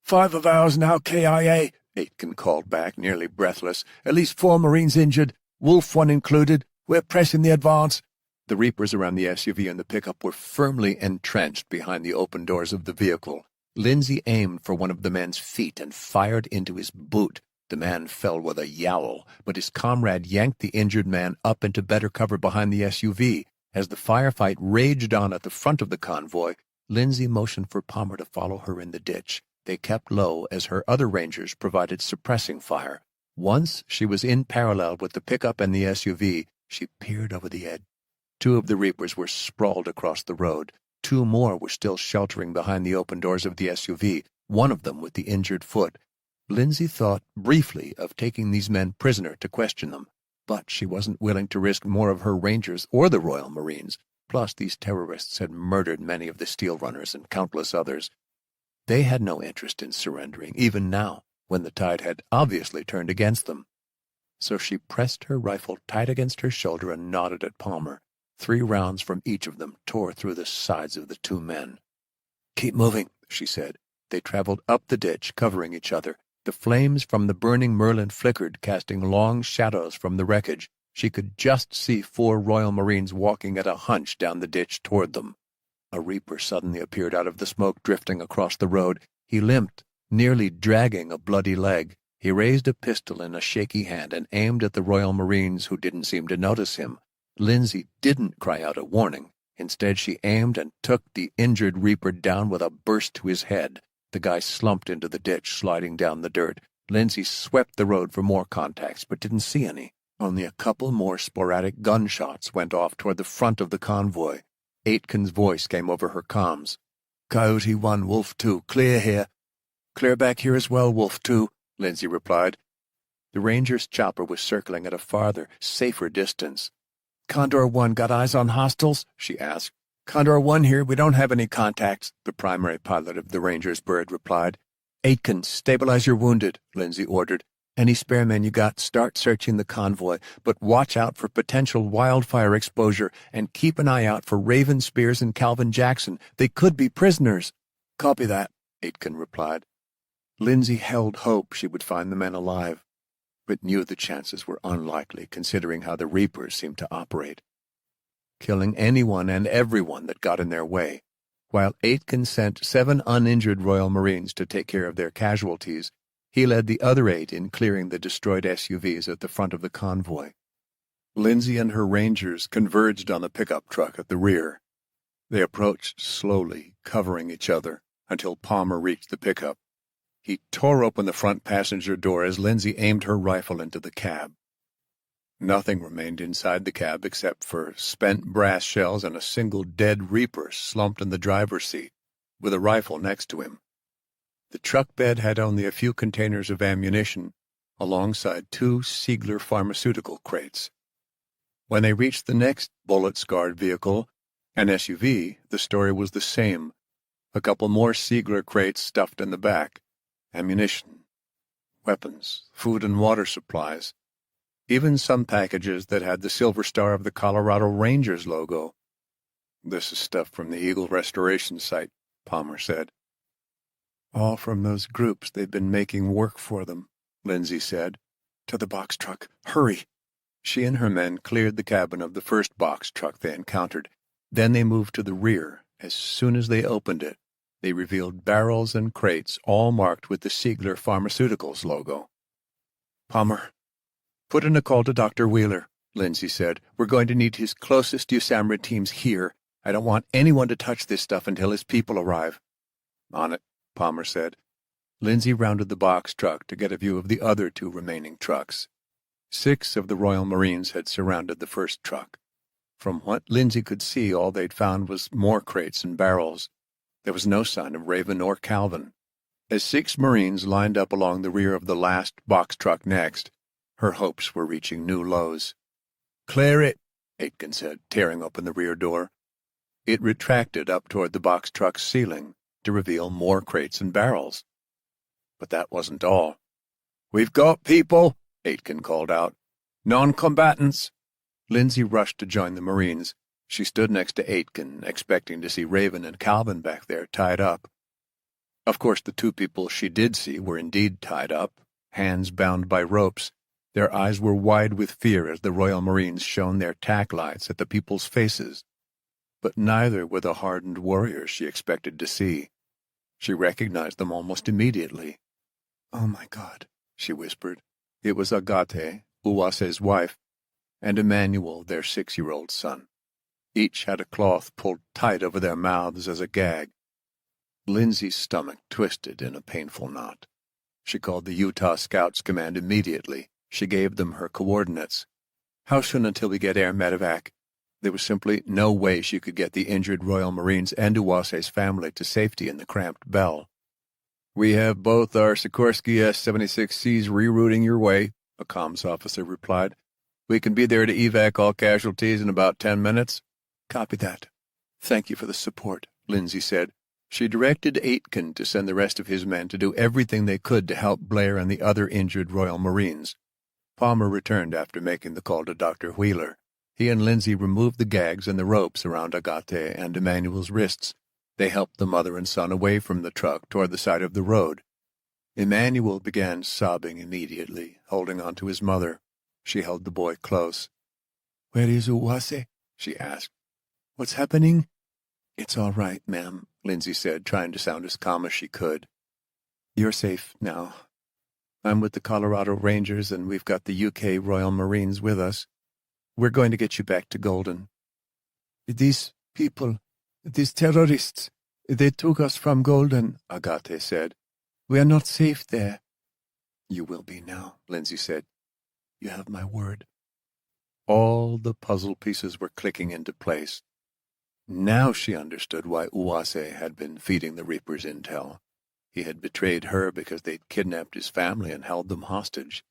"5 of ours now KIA," Aitken called back, nearly breathless. "At least 4 Marines injured, Wolf 1 included. We're pressing the advance." The Reapers around the SUV and the pickup were firmly entrenched behind the open doors of the vehicle. Lindsay aimed for one of the men's feet and fired into his boot. The man fell with a yowl, but his comrade yanked the injured man up into better cover behind the SUV. As the firefight raged on at the front of the convoy, Lindsay motioned for Palmer to follow her in the ditch. They kept low as her other Rangers provided suppressing fire. Once she was in parallel with the pickup and the SUV, she peered over the edge. 2 of the Reapers were sprawled across the road. 2 more were still sheltering behind the open doors of the SUV, one of them with the injured foot. Lindsay thought briefly of taking these men prisoner to question them, but she wasn't willing to risk more of her Rangers or the Royal Marines. Plus, these terrorists had murdered many of the Steel Runners and countless others. They had no interest in surrendering, even now, when the tide had obviously turned against them. So she pressed her rifle tight against her shoulder and nodded at Palmer. 3 rounds from each of them tore through the sides of the 2 men. "Keep moving," she said. They traveled up the ditch, covering each other. The flames from the burning Merlin flickered, casting long shadows from the wreckage. She could just see 4 Royal Marines walking at a hunch down the ditch toward them. A Reaper suddenly appeared out of the smoke drifting across the road. He limped, nearly dragging a bloody leg. He raised a pistol in a shaky hand and aimed at the Royal Marines, who didn't seem to notice him. Lindsay didn't cry out a warning. Instead, she aimed and took the injured Reaper down with a burst to his head. The guy slumped into the ditch, sliding down the dirt. Lindsay swept the road for more contacts, but didn't see any. Only a couple more sporadic gunshots went off toward the front of the convoy. Aitken's voice came over her comms. "Coyote 1, Wolf 2, clear here." "Clear back here as well, Wolf 2, Lindsay replied. The Ranger's chopper was circling at a farther, safer distance. "Condor 1 got eyes on hostiles?" she asked. "Condor 1 here, we don't have any contacts," the primary pilot of the Ranger's bird replied. "Aitken, stabilize your wounded," Lindsay ordered. "Any spare men you got, start searching the convoy, but watch out for potential wildfire exposure and keep an eye out for Raven Spears and Calvin Jackson. They could be prisoners." "Copy that," Aitken replied. Lindsay held hope she would find the men alive, but knew the chances were unlikely considering how the Reapers seemed to operate, killing anyone and everyone that got in their way. While Aitken sent 7 uninjured Royal Marines to take care of their casualties, he led the other 8 in clearing the destroyed SUVs at the front of the convoy. Lindsay and her Rangers converged on the pickup truck at the rear. They approached slowly, covering each other, until Palmer reached the pickup. He tore open the front passenger door as Lindsay aimed her rifle into the cab. Nothing remained inside the cab except for spent brass shells and a single dead Reaper slumped in the driver's seat, with a rifle next to him. The truck bed had only a few containers of ammunition, alongside 2 Siegler pharmaceutical crates. When they reached the next bullet-scarred vehicle, an SUV, the story was the same. A couple more Siegler crates stuffed in the back. Ammunition, weapons, food and water supplies. Even some packages that had the Silver Star of the Colorado Rangers logo. "This is stuff from the Eagle Restoration Site," Palmer said. "All from those groups they've been making work for them," Lindsay said. "To the box truck. Hurry!" She and her men cleared the cabin of the first box truck they encountered. Then they moved to the rear. As soon as they opened it, they revealed barrels and crates, all marked with the Siegler Pharmaceuticals logo. "Palmer, put in a call to Dr. Wheeler," Lindsay said. "We're going to need his closest USAMRIID teams here. I don't want anyone to touch this stuff until his people arrive." "On it," Palmer said. Lindsay rounded the box truck to get a view of the other 2 remaining trucks. 6 of the Royal Marines had surrounded the first truck. From what Lindsay could see, all they'd found was more crates and barrels. There was no sign of Raven or Calvin. As 6 Marines lined up along the rear of the last box truck next, her hopes were reaching new lows. "Clear it," Aitken said, tearing open the rear door. It retracted up toward the box truck's ceiling to reveal more crates and barrels. But that wasn't all. "We've got people," Aitken called out. Non-combatants! Lindsay rushed to join the Marines. She stood next to Aitken, expecting to see Raven and Calvin back there, tied up. Of course, the two people she did see were indeed tied up, hands bound by ropes. Their eyes were wide with fear as the Royal Marines shone their tack lights at the people's faces. But neither were the hardened warriors she expected to see. She recognized them almost immediately. "Oh, my God," she whispered. It was Agate, Uwase's wife, and Emmanuel, their 6-year-old son. Each had a cloth pulled tight over their mouths as a gag. Lindsay's stomach twisted in a painful knot. She called the Utah Scouts Command immediately. She gave them her coordinates. How soon until we get air medevac? There was simply no way she could get the injured Royal Marines and Uwase's family to safety in the cramped bell. "We have both our Sikorsky S-76Cs rerouting your way," a comms officer replied. "We can be there to evac all casualties in about 10 minutes. "Copy that. Thank you for the support," Lindsay said. She directed Aitken to send the rest of his men to do everything they could to help Blair and the other injured Royal Marines. Palmer returned after making the call to Dr. Wheeler. He and Lindsay removed the gags and the ropes around Agate and Emmanuel's wrists. They helped the mother and son away from the truck toward the side of the road. Emmanuel began sobbing immediately, holding on to his mother. She held the boy close. "Where is Uwase?" she asked. "What's happening?" "It's all right, ma'am," Lindsay said, trying to sound as calm as she could. "You're safe now. I'm with the Colorado Rangers, and we've got the UK Royal Marines with us. We're going to get you back to Golden." "These people, these terrorists, they took us from Golden," Agate said. "We are not safe there." "You will be now," Lindsay said. "You have my word." All the puzzle pieces were clicking into place. Now she understood why Uwase had been feeding the Reapers intel. He had betrayed her because they'd kidnapped his family and held them hostage.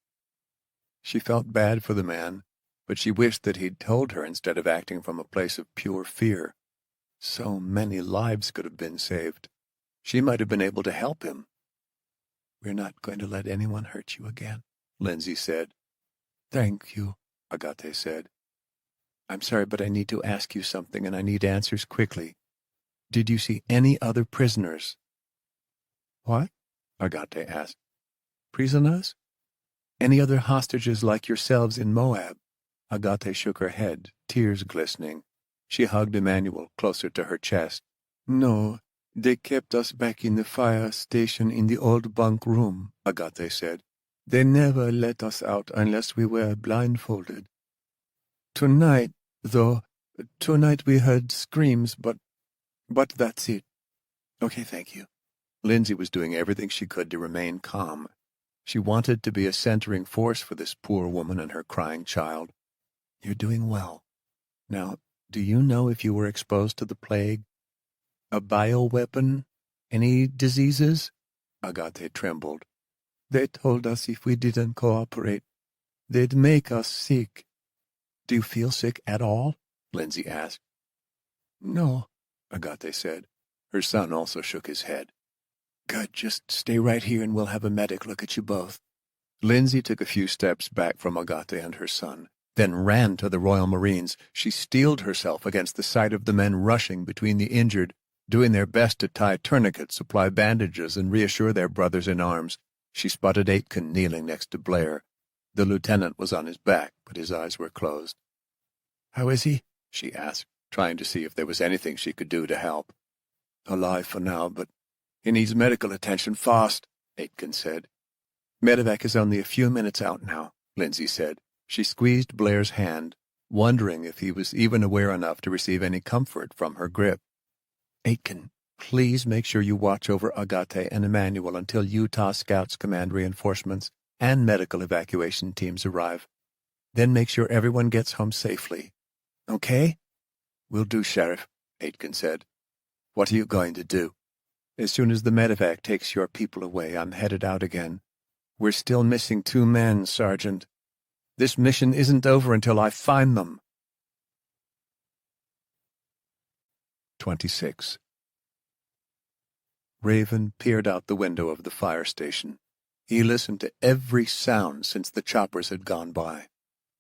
She felt bad for the man, but she wished that he'd told her instead of acting from a place of pure fear. So many lives could have been saved. She might have been able to help him. "We're not going to let anyone hurt you again," Lindsay said. "Thank you," Agate said. "I'm sorry, but I need to ask you something, and I need answers quickly. Did you see any other prisoners?" "What?" Agate asked. "Prisoners? Any other hostages like yourselves in Moab?" Agate shook her head, tears glistening. She hugged Emmanuel closer to her chest. "No, they kept us back in the fire station in the old bunk room," Agate said. "They never let us out unless we were blindfolded. Tonight we heard screams, but that's it." "Okay, thank you." Lindsay was doing everything she could to remain calm. She wanted to be a centering force for this poor woman and her crying child. "You're doing well. Now, do you know if you were exposed to the plague? A bioweapon? Any diseases?" Agate trembled. "They told us if we didn't cooperate, they'd make us sick." "Do you feel sick at all?" Lindsay asked. "No," Agate said. Her son also shook his head. "Good, just stay right here and we'll have a medic look at you both." Lindsay took a few steps back from Agate and her son, then ran to the Royal Marines. She steeled herself against the sight of the men rushing between the injured, doing their best to tie tourniquets, supply bandages, and reassure their brothers in arms. She spotted Aitken kneeling next to Blair. The lieutenant was on his back, but his eyes were closed. "How is he?" she asked, trying to see if there was anything she could do to help. "Alive for now, but he needs medical attention fast," Aitken said. "Medevac is only a few minutes out now," Lindsay said. She squeezed Blair's hand, wondering if he was even aware enough to receive any comfort from her grip. "Aitken, please make sure you watch over Agate and Emmanuel until Utah Scouts Command reinforcements and medical evacuation teams arrive. Then make sure everyone gets home safely. Okay?" "Will do, Sheriff," Aitken said. "What are you going to do?" "As soon as the medevac takes your people away, I'm headed out again. We're still missing 2 men, Sergeant. This mission isn't over until I find them." 26. Raven peered out the window of the fire station. He listened to every sound since the choppers had gone by.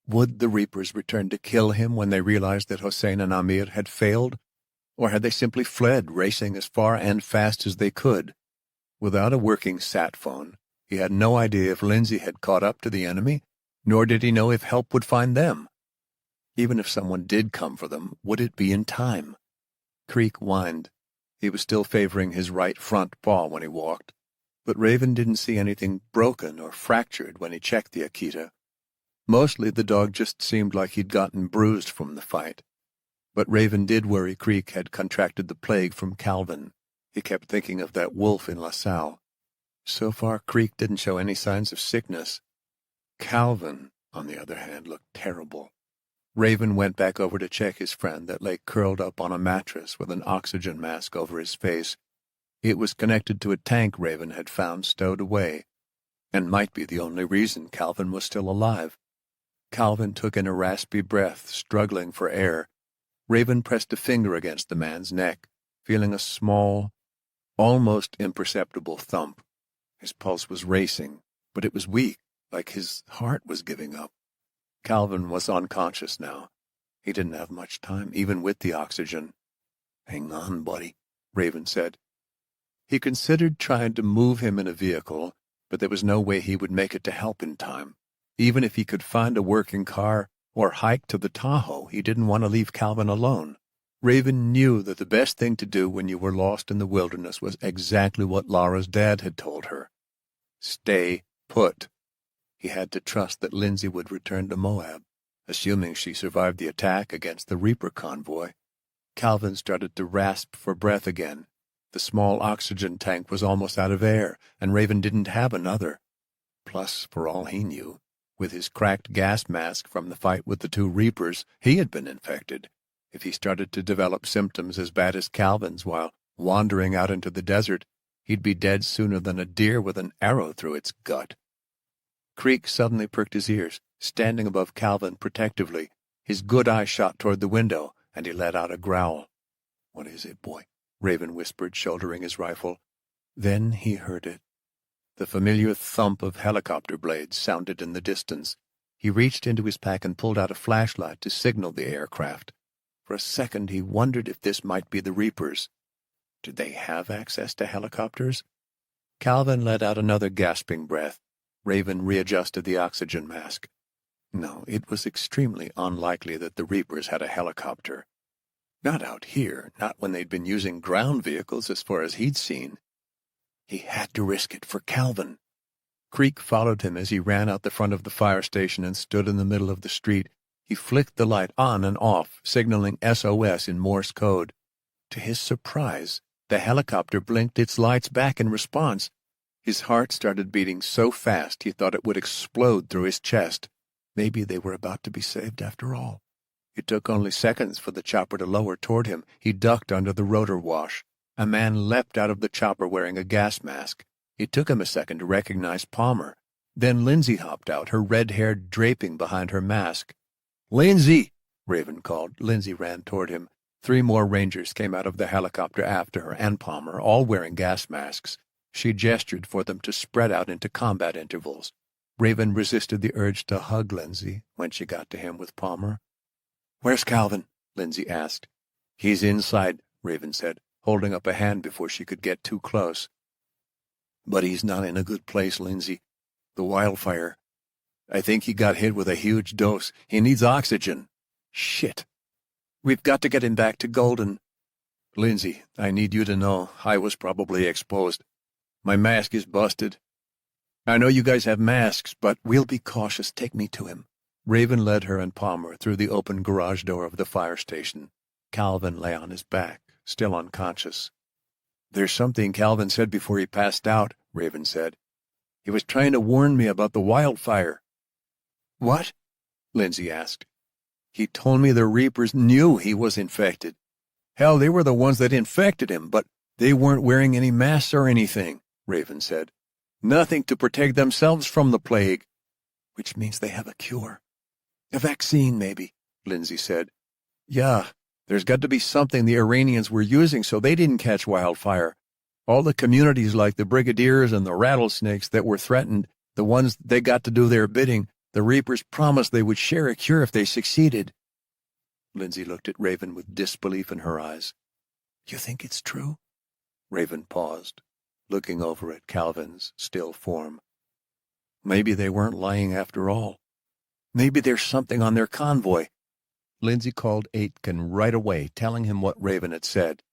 Would the Reapers return to kill him when they realized that Hossein and Amir had failed? Or had they simply fled, racing as far and fast as they could? Without a working sat phone, he had no idea if Lindsay had caught up to the enemy, nor did he know if help would find them. Even if someone did come for them, would it be in time? Creek whined. He was still favoring his right front paw when he walked, but Raven didn't see anything broken or fractured when he checked the Akita. Mostly the dog just seemed like he'd gotten bruised from the fight. But Raven did worry Creek had contracted the plague from Calvin. He kept thinking of that wolf in LaSalle. So far, Creek didn't show any signs of sickness. Calvin, on the other hand, looked terrible. Raven went back over to check his friend that lay curled up on a mattress with an oxygen mask over his face. It was connected to a tank Raven had found stowed away, and might be the only reason Calvin was still alive. Calvin took in a raspy breath, struggling for air. Raven pressed a finger against the man's neck, feeling a small, almost imperceptible thump. His pulse was racing, but it was weak, like his heart was giving up. Calvin was unconscious now. He didn't have much time, even with the oxygen. "Hang on, buddy," Raven said. He considered trying to move him in a vehicle, but there was no way he would make it to help in time. Even if he could find a working car or hike to the Tahoe, he didn't want to leave Calvin alone. Raven knew that the best thing to do when you were lost in the wilderness was exactly what Laura's dad had told her. Stay put. He had to trust that Lindsay would return to Moab, assuming she survived the attack against the Reaper convoy. Calvin started to rasp for breath again. The small oxygen tank was almost out of air, and Raven didn't have another. Plus, for all he knew, with his cracked gas mask from the fight with the two Reapers, he had been infected. If he started to develop symptoms as bad as Calvin's while wandering out into the desert, he'd be dead sooner than a deer with an arrow through its gut. Creek suddenly perked his ears, standing above Calvin protectively. His good eye shot toward the window, and he let out a growl. "What is it, boy?" Raven whispered, shouldering his rifle. Then he heard it. The familiar thump of helicopter blades sounded in the distance. He reached into his pack and pulled out a flashlight to signal the aircraft. For a second he wondered if this might be the Reapers. Did they have access to helicopters? Calvin let out another gasping breath. Raven readjusted the oxygen mask. No, it was extremely unlikely that the Reapers had a helicopter. Not out here, not when they'd been using ground vehicles as far as he'd seen. He had to risk it for Calvin. Creek followed him as he ran out the front of the fire station and stood in the middle of the street. He flicked the light on and off, signaling SOS in Morse code. To his surprise, the helicopter blinked its lights back in response. His heart started beating so fast he thought it would explode through his chest. Maybe they were about to be saved after all. It took only seconds for the chopper to lower toward him. He ducked under the rotor wash. A man leapt out of the chopper wearing a gas mask. It took him a second to recognize Palmer. Then Lindsay hopped out, her red hair draping behind her mask. "Lindsay!" Raven called. Lindsay ran toward him. 3 more Rangers came out of the helicopter after her, and Palmer, all wearing gas masks. She gestured for them to spread out into combat intervals. Raven resisted the urge to hug Lindsay when she got to him with Palmer. "Where's Calvin?" Lindsay asked. "He's inside," Raven said, holding up a hand before she could get too close. "But he's not in a good place, Lindsay. The wildfire. I think he got hit with a huge dose. He needs oxygen." "Shit. We've got to get him back to Golden." "Lindsay, I need you to know I was probably exposed. My mask is busted. I know you guys have masks, but we'll be cautious. Take me to him." Raven led her and Palmer through the open garage door of the fire station. Calvin lay on his back, still unconscious. "There's something Calvin said before he passed out," Raven said. "He was trying to warn me about the wildfire." "What?" Lindsay asked. "He told me the Reapers knew he was infected. Hell, they were the ones that infected him, but they weren't wearing any masks or anything," Raven said. "Nothing to protect themselves from the plague." "Which means they have a cure. A vaccine, maybe," Lindsay said. "Yeah, there's got to be something the Iranians were using so they didn't catch wildfire. All the communities like the Brigadiers and the Rattlesnakes that were threatened, the ones they got to do their bidding, The Reapers promised they would share a cure if they succeeded. Lindsay looked at Raven with disbelief in her eyes. You think it's true? Raven paused, looking over at Calvin's still form. Maybe they weren't lying after all. Maybe there's something on their convoy. Lindsay called Aitken right away, telling him what Raven had said.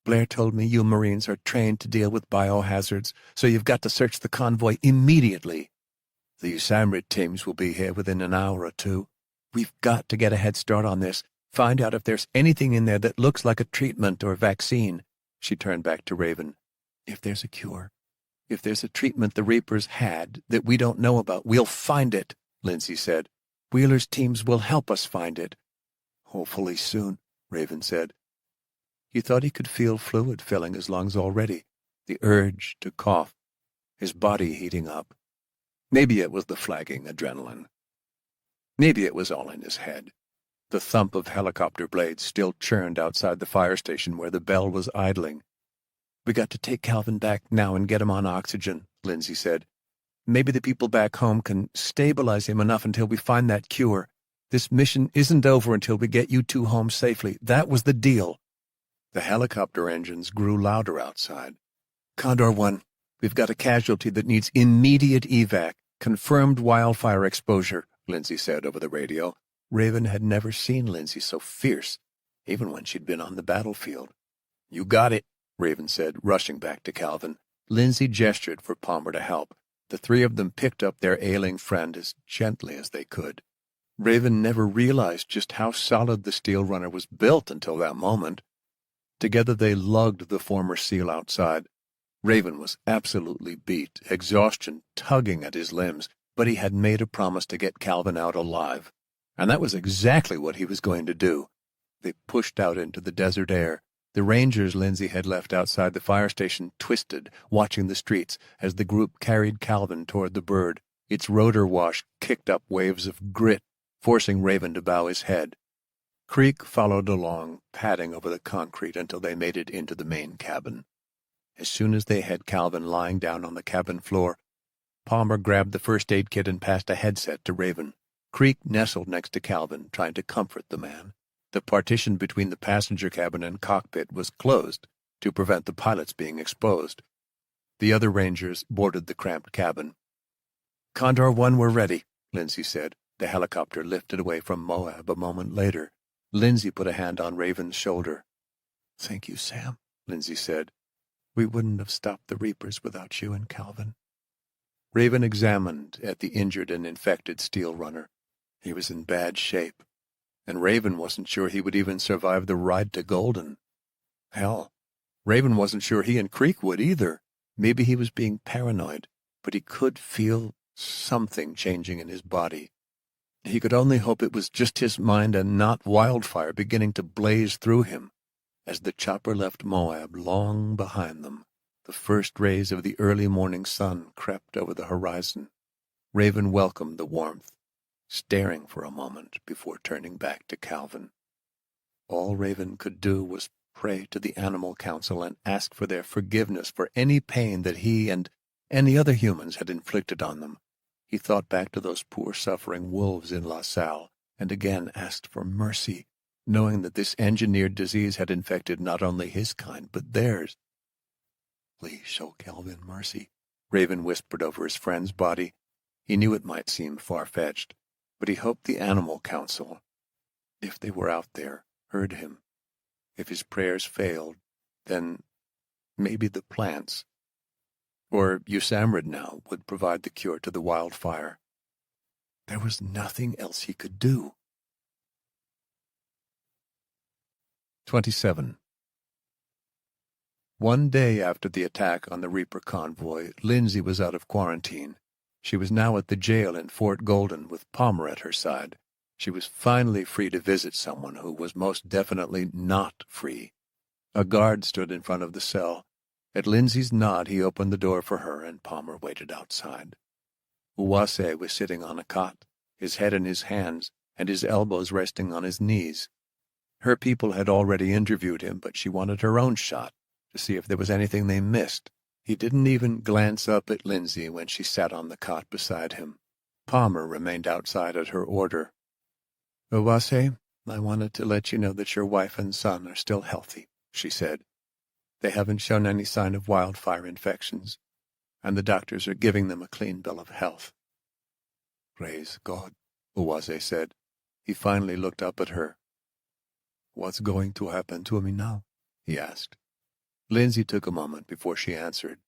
Blair told me you Marines are trained to deal with biohazards, so you've got to search the convoy immediately. The Usamrid teams will be here within an hour or two. We've got to get a head start on this. Find out if there's anything in there that looks like a treatment or vaccine. She turned back to Raven. If there's a cure, if there's a treatment the Reapers had that we don't know about, we'll find it, Lindsay said. Wheeler's teams will help us find it. Hopefully soon, Raven said. He thought he could feel fluid filling his lungs already, the urge to cough, his body heating up. Maybe it was the flagging adrenaline. Maybe it was all in his head. The thump of helicopter blades still churned outside the fire station where the bell was idling. We got to take Calvin back now and get him on oxygen, Lindsay said. Maybe the people back home can stabilize him enough until we find that cure. This mission isn't over until we get you two home safely. That was the deal. The helicopter engines grew louder outside. Condor 1, we've got a casualty that needs immediate evac. Confirmed wildfire exposure, Lindsay said over the radio. Raven had never seen Lindsay so fierce, even when she'd been on the battlefield. You got it, Raven said, rushing back to Calvin. Lindsay gestured for Palmer to help. The three of them picked up their ailing friend as gently as they could. Raven never realized just how solid the steel runner was built until that moment. Together they lugged the former SEAL outside. Raven was absolutely beat, exhaustion tugging at his limbs, but he had made a promise to get Calvin out alive. And that was exactly what he was going to do. They pushed out into the desert air. The Rangers Lindsay had left outside the fire station twisted, watching the streets as the group carried Calvin toward the bird. Its rotor wash kicked up waves of grit, forcing Raven to bow his head. Creek followed along, padding over the concrete until they made it into the main cabin. As soon as they had Calvin lying down on the cabin floor, Palmer grabbed the first aid kit and passed a headset to Raven. Creek nestled next to Calvin, trying to comfort the man. The partition between the passenger cabin and cockpit was closed to prevent the pilots being exposed. The other Rangers boarded the cramped cabin. Condor 1, we're ready, Lindsay said. The helicopter lifted away from Moab a moment later. Lindsay put a hand on Raven's shoulder. Thank you, Sam, Lindsay said. We wouldn't have stopped the Reapers without you and Calvin. Raven examined at the injured and infected steel runner. He was in bad shape, and Raven wasn't sure he would even survive the ride to Golden. Hell, Raven wasn't sure he and Creek would either. Maybe he was being paranoid, but he could feel something changing in his body. He could only hope it was just his mind and not wildfire beginning to blaze through him. As the chopper left Moab long behind them, the first rays of the early morning sun crept over the horizon. Raven welcomed the warmth, staring for a moment before turning back to Calvin. All Raven could do was pray to the Animal Council and ask for their forgiveness for any pain that he and any other humans had inflicted on them. He thought back to those poor suffering wolves in La Salle, and again asked for mercy, knowing that this engineered disease had infected not only his kind, but theirs. Please show Calvin mercy, Raven whispered over his friend's body. He knew it might seem far-fetched, but he hoped the Animal Council, if they were out there, heard him. If his prayers failed, then maybe the plants, or Usamrid now, would provide the cure to the wildfire. There was nothing else he could do. 27. One day after the attack on the Reaper convoy, Lindsay was out of quarantine. She was now at the jail in Fort Golden with Palmer at her side. She was finally free to visit someone who was most definitely not free. A guard stood in front of the cell. At Lindsay's nod, he opened the door for her, and Palmer waited outside. Uwase was sitting on a cot, his head in his hands and his elbows resting on his knees. Her people had already interviewed him, but she wanted her own shot to see if there was anything they missed. He didn't even glance up at Lindsay when she sat on the cot beside him. Palmer remained outside at her order. "Owase, I wanted to let you know that your wife and son are still healthy," she said. "They haven't shown any sign of wildfire infections, and the doctors are giving them a clean bill of health." "Praise God," Owase said. He finally looked up at her. "What's going to happen to me now?" he asked. Lindsay took a moment before she answered.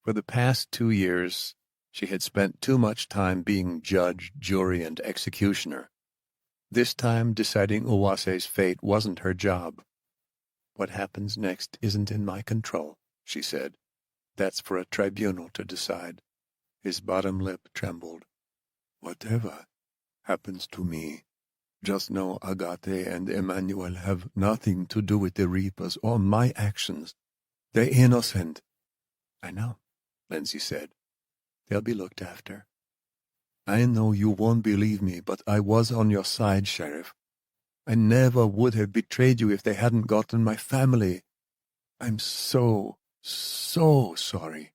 For the past 2 years, she had spent too much time being judge, jury, and executioner. This time, deciding Owase's fate wasn't her job. "What happens next isn't in my control," she said. "That's for a tribunal to decide." His bottom lip trembled. "Whatever happens to me, just know Agate and Emmanuel have nothing to do with the Reapers or my actions. They're innocent." "I know," Lindsay said. "They'll be looked after." "I know you won't believe me, but I was on your side, Sheriff. I never would have betrayed you if they hadn't gotten my family. I'm so sorry."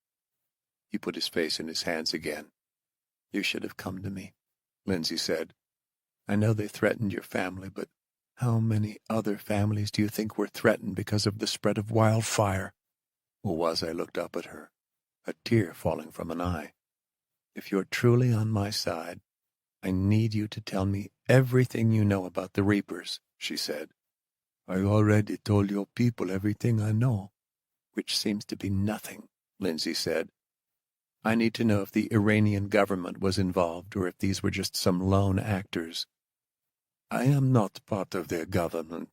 He put his face in his hands again. "You should have come to me," Lindsay said. "I know they threatened your family, but how many other families do you think were threatened because of the spread of wildfire?" Owase looked up at her, a tear falling from an eye. "If you're truly on my side, I need you to tell me everything you know about the Reapers," she said. "I already told your people everything I know." "Which seems to be nothing," Lindsay said. "I need to know if the Iranian government was involved or if these were just some lone actors." "I am not part of their government.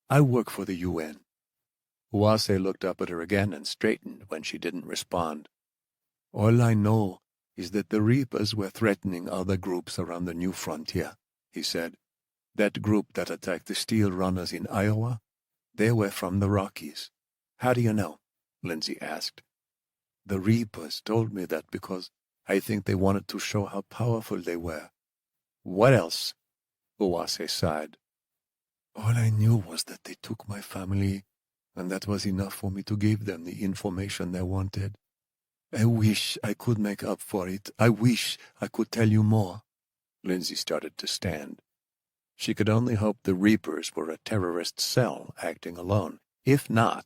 I work for the UN." Owase looked up at her again and straightened when she didn't respond. "All I know is that the Reapers were threatening other groups around the new frontier," he said. "That group that attacked the steel runners in Iowa, they were from the Rockies." "How do you know?" Lindsay asked. "The Reapers told me that because I think they wanted to show how powerful they were." "What else?" Owase sighed. "All I knew was that they took my family, and that was enough for me to give them the information they wanted. I wish I could make up for it. I wish I could tell you more." Lindsay started to stand. She could only hope the Reapers were a terrorist cell acting alone. If not,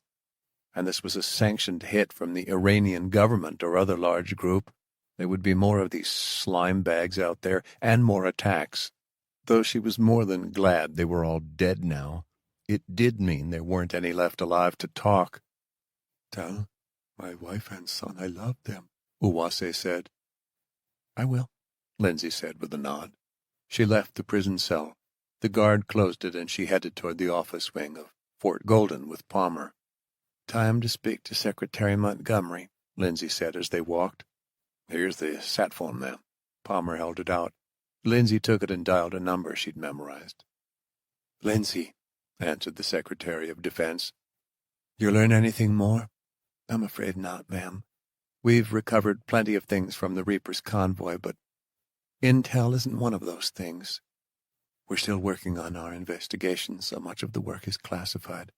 and this was a sanctioned hit from the Iranian government or other large group, there would be more of these slime bags out there and more attacks. Though she was more than glad they were all dead now, it did mean there weren't any left alive to talk. "Tell my wife and son I love them," Owase said. "I will," Lindsay said with a nod. She left the prison cell. The guard closed it and she headed toward the office wing of Fort Golden with Palmer. "Time to speak to Secretary Montgomery," Lindsay said as they walked. "Here's the sat phone, ma'am." Palmer held it out. Lindsay took it and dialed a number she'd memorized. "Lindsay," answered the Secretary of Defense. "You learn anything more?" "I'm afraid not, ma'am. We've recovered plenty of things from the Reaper's convoy, but intel isn't one of those things. We're still working on our investigation, so much of the work is classified.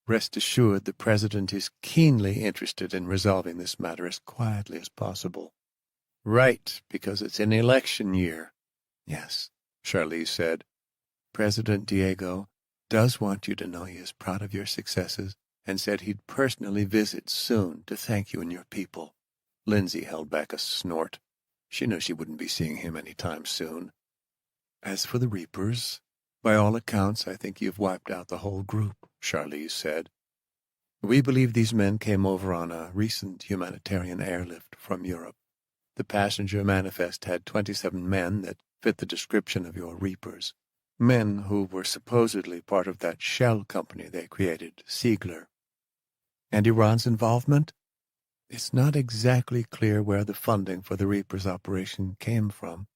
Rest assured the President is keenly interested in resolving this matter as quietly as possible." "Right, because it's an election year." "Yes," Charlize said. "President Diego does want you to know he is proud of your successes and said he'd personally visit soon to thank you and your people." Lindsay held back a snort. She knew she wouldn't be seeing him any time soon. "As for the Reapers, by all accounts I think you've wiped out the whole group," Charlize said. "We believe these men came over on a recent humanitarian airlift from Europe. The passenger manifest had 27 men that fit the description of your Reapers. Men who were supposedly part of that shell company they created, Ziegler." "And Iran's involvement?" "It's not exactly clear where the funding for the Reapers operation came from.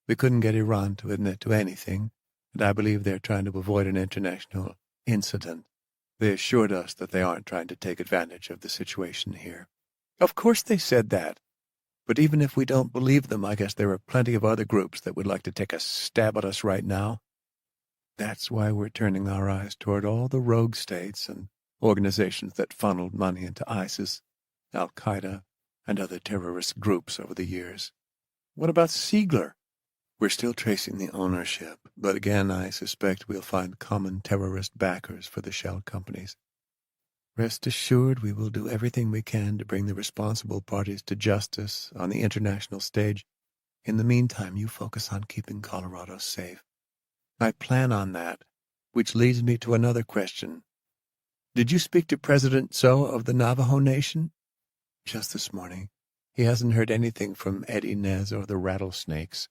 We couldn't get Iran to admit to anything, and I believe they're trying to avoid an international incident. They assured us that they aren't trying to take advantage of the situation here." "Of course they said that. But even if we don't believe them, I guess there are plenty of other groups that would like to take a stab at us right now. That's why we're turning our eyes toward all the rogue states and organizations that funneled money into ISIS, Al-Qaeda, and other terrorist groups over the years." "What about Ziegler?" We're still tracing the ownership, but again I suspect we'll find common terrorist backers for the shell companies. Rest assured we will do everything we can to bring the responsible parties to justice on the international stage. In the meantime, you focus on keeping Colorado safe. I plan on that, which leads me to another question. Did you speak to President Tso of the Navajo Nation? Just this morning. He hasn't heard anything from Eddie Nez or the Rattlesnakes.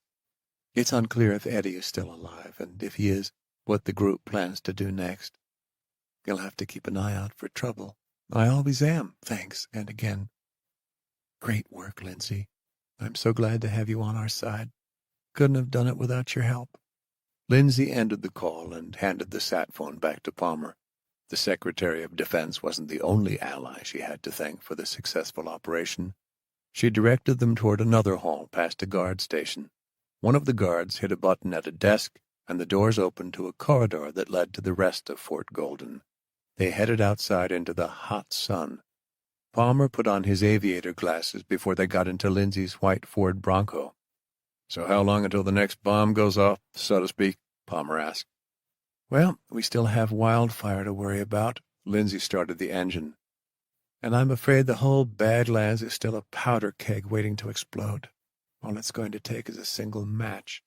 It's unclear if Eddie is still alive, and if he is, what the group plans to do next. You'll have to keep an eye out for trouble. I always am, thanks, and again. Great work, Lindsay. I'm so glad to have you on our side. Couldn't have done it without your help. Lindsay ended the call and handed the sat phone back to Palmer. The Secretary of Defense wasn't the only ally she had to thank for the successful operation. She directed them toward another hall past a guard station. One of the guards hit a button at a desk, and the doors opened to a corridor that led to the rest of Fort Golden. They headed outside into the hot sun. Palmer put on his aviator glasses before they got into Lindsay's white Ford Bronco. "So how long until the next bomb goes off, so to speak?" Palmer asked. "Well, we still have wildfire to worry about." Lindsay started the engine. "And I'm afraid the whole Badlands is still a powder keg waiting to explode. All it's going to take is a single match."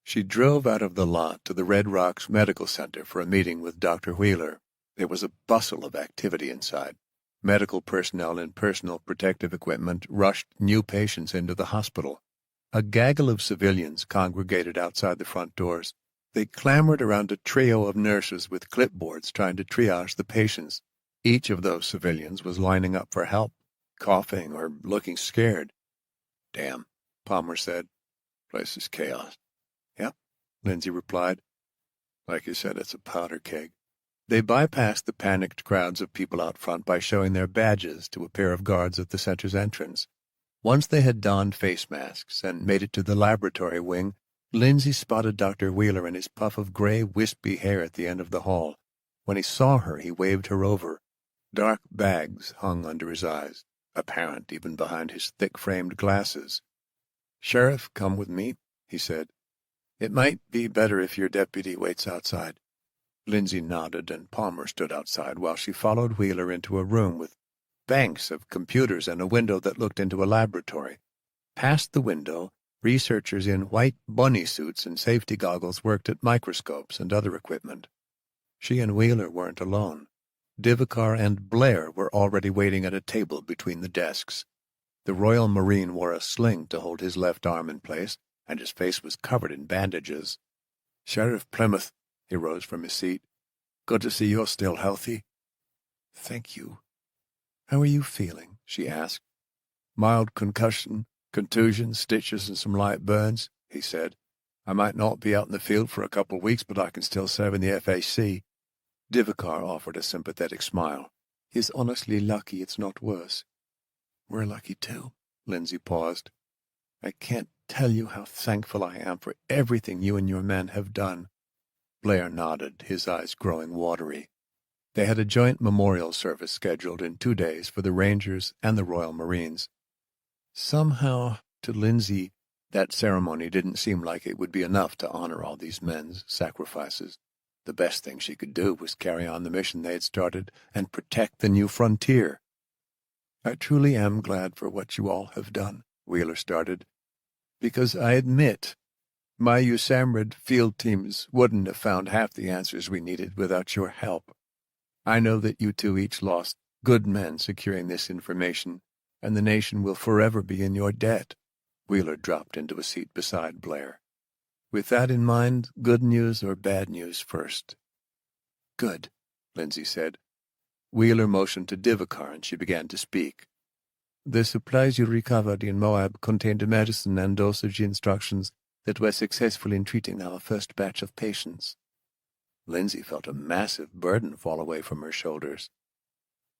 She drove out of the lot to the Red Rocks Medical Center for a meeting with Dr. Wheeler. There was a bustle of activity inside. Medical personnel in personal protective equipment rushed new patients into the hospital. A gaggle of civilians congregated outside the front doors. They clamored around a trio of nurses with clipboards trying to triage the patients. Each of those civilians was lining up for help, coughing or looking scared. "Damn," Palmer said. "Place is chaos." "Yep," Lindsay replied. "Like you said, it's a powder keg." They bypassed the panicked crowds of people out front by showing their badges to a pair of guards at the center's entrance. Once they had donned face masks and made it to the laboratory wing, Lindsay spotted Dr. Wheeler and his puff of gray, wispy hair at the end of the hall. When he saw her, he waved her over. Dark bags hung under his eyes, apparent even behind his thick-framed glasses. "Sheriff, come with me," he said. "It might be better if your deputy waits outside." Lindsay nodded, and Palmer stood outside while she followed Wheeler into a room with banks of computers and a window that looked into a laboratory. Past the window, researchers in white bunny suits and safety goggles worked at microscopes and other equipment. She and Wheeler weren't alone. Divakar and Blair were already waiting at a table between the desks. The Royal Marine wore a sling to hold his left arm in place, and his face was covered in bandages. "Sheriff Plymouth," he rose from his seat. "Good to see you're still healthy." "Thank you." "How are you feeling?" she asked. "Mild concussion, contusion, stitches, and some light burns," he said. "I might not be out in the field for a couple of weeks, but I can still serve in the FAC. Divakar offered a sympathetic smile. "He's honestly lucky it's not worse." "We're lucky, too." Lindsay paused. "I can't tell you how thankful I am for everything you and your men have done." Blair nodded, his eyes growing watery. They had a joint memorial service scheduled in 2 days for the Rangers and the Royal Marines. Somehow, to Lindsay, that ceremony didn't seem like it would be enough to honor all these men's sacrifices. The best thing she could do was carry on the mission they had started and protect the new frontier. "I truly am glad for what you all have done," Wheeler started, "because I admit my USAMRIID field teams wouldn't have found half the answers we needed without your help. I know that you two each lost good men securing this information, and the nation will forever be in your debt." Wheeler dropped into a seat beside Blair. "With that in mind, good news or bad news first?" "Good," Lindsay said. Wheeler motioned to Divakar, and she began to speak. "The supplies you recovered in Moab contained medicine and dosage instructions that were successful in treating our first batch of patients." Lindsay felt a massive burden fall away from her shoulders.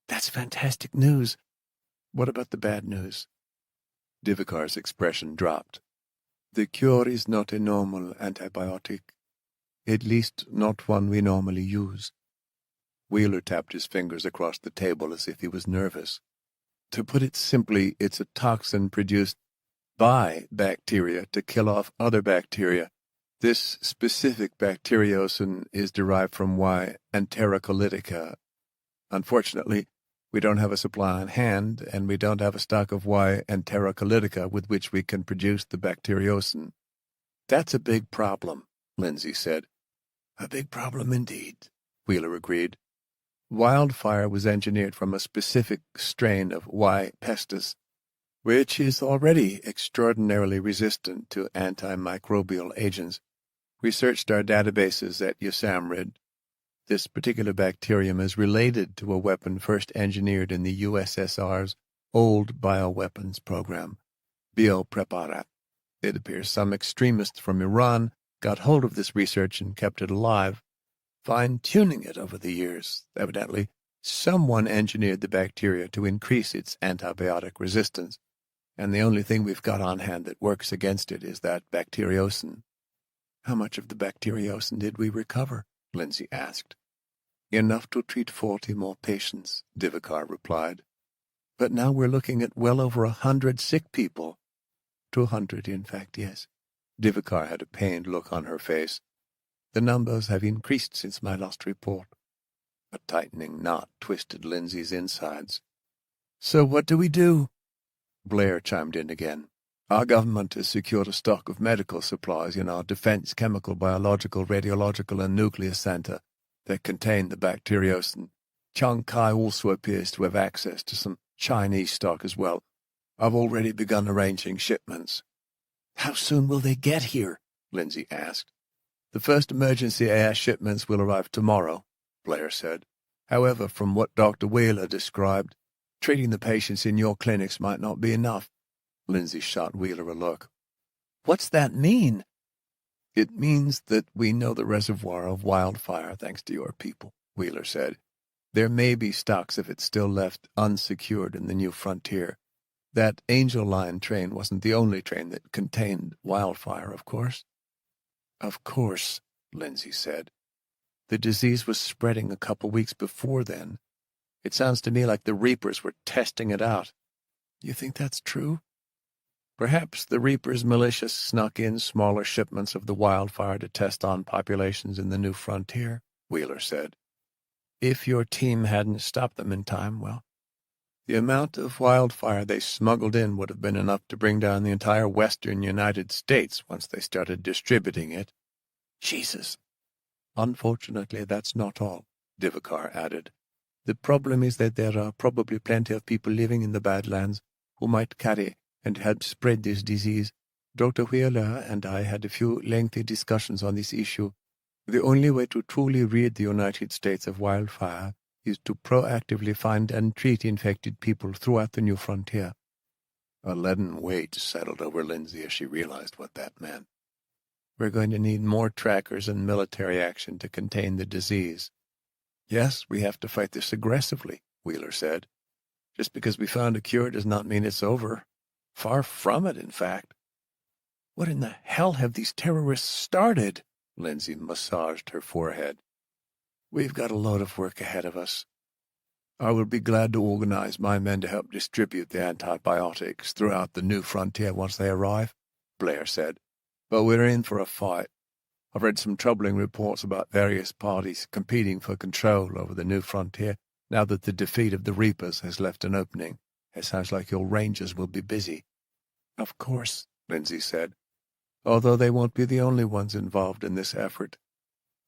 "That's fantastic news. What about the bad news?" Divakar's expression dropped. "The cure is not a normal antibiotic. At least not one we normally use." Wheeler tapped his fingers across the table as if he was nervous. "To put it simply, it's a toxin produced by bacteria to kill off other bacteria. This specific bacteriocin is derived from Y. enterocolytica. Unfortunately, we don't have a supply on hand, and we don't have a stock of Y. enterocolytica with which we can produce the bacteriocin. That's a big problem, Lindsay said. A big problem indeed, Wheeler agreed. Wildfire was engineered from a specific strain of Y. pestis, which is already extraordinarily resistant to antimicrobial agents. We searched our databases at USAMRIID. This particular bacterium is related to a weapon first engineered in the USSR's old bioweapons program, Biopreparat. It appears some extremists from Iran got hold of this research and kept it alive, fine-tuning it over the years. Evidently, someone engineered the bacteria to increase its antibiotic resistance, and the only thing we've got on hand that works against it is that bacteriocin. How much of the bacteriocin did we recover? Lindsay asked. Enough to treat 40 more patients, Divakar replied. But now we're looking at well over 100 sick people. 200, in fact, yes. Divakar had a pained look on her face. The numbers have increased since my last report. A tightening knot twisted Lindsay's insides. So what do we do? Blair chimed in again. Our government has secured a stock of medical supplies in our Defense Chemical, Biological, Radiological, and Nuclear Center that contain the bacteriocin. Chiang Kai also appears to have access to some Chinese stock as well. I've already begun arranging shipments. How soon will they get here? Lindsay asked. The first emergency air shipments will arrive tomorrow, Blair said. However, from what Dr. Wheeler described, treating the patients in your clinics might not be enough. Lindsay shot Wheeler a look. What's that mean? It means that we know the reservoir of wildfire thanks to your people, Wheeler said. There may be stocks of it still left unsecured in the new frontier. That Angel Line train wasn't the only train that contained wildfire, of course. Of course, Lindsay said. The disease was spreading a couple weeks before then. It sounds to me like the Reapers were testing it out. You think that's true? Perhaps the Reapers' militia snuck in smaller shipments of the wildfire to test on populations in the new frontier, Wheeler said. If your team hadn't stopped them in time, well, the amount of wildfire they smuggled in would have been enough to bring down the entire western United States once they started distributing it. Jesus! Unfortunately, that's not all, Divakar added. The problem is that there are probably plenty of people living in the Badlands who might carry and help spread this disease. Dr. Wheeler and I had a few lengthy discussions on this issue. The only way to truly rid the United States of wildfire is to proactively find and treat infected people throughout the new frontier. A leaden weight settled over Lindsay as she realized what that meant. We're going to need more trackers and military action to contain the disease. Yes, we have to fight this aggressively, Wheeler said. Just because we found a cure does not mean it's over. Far from it, in fact. What in the hell have these terrorists started? Lindsay massaged her forehead. We've got a load of work ahead of us. I would be glad to organize my men to help distribute the antibiotics throughout the new frontier once they arrive, Blair said. But we're in for a fight. I've read some troubling reports about various parties competing for control over the new frontier now that the defeat of the Reapers has left an opening. It sounds like your Rangers will be busy. Of course, Lindsay said, although they won't be the only ones involved in this effort.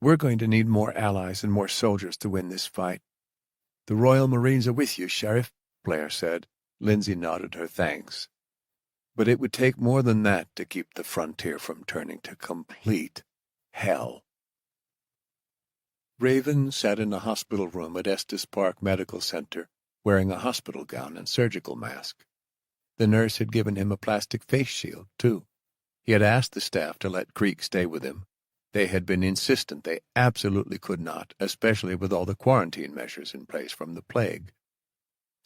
We're going to need more allies and more soldiers to win this fight. The Royal Marines are with you, Sheriff, Blair said. Lindsay nodded her thanks. But it would take more than that to keep the frontier from turning to complete hell. Raven sat in a hospital room at Estes Park Medical Center, wearing a hospital gown and surgical mask. The nurse had given him a plastic face shield, too. He had asked the staff to let Creek stay with him. They had been insistent they absolutely could not, especially with all the quarantine measures in place from the plague.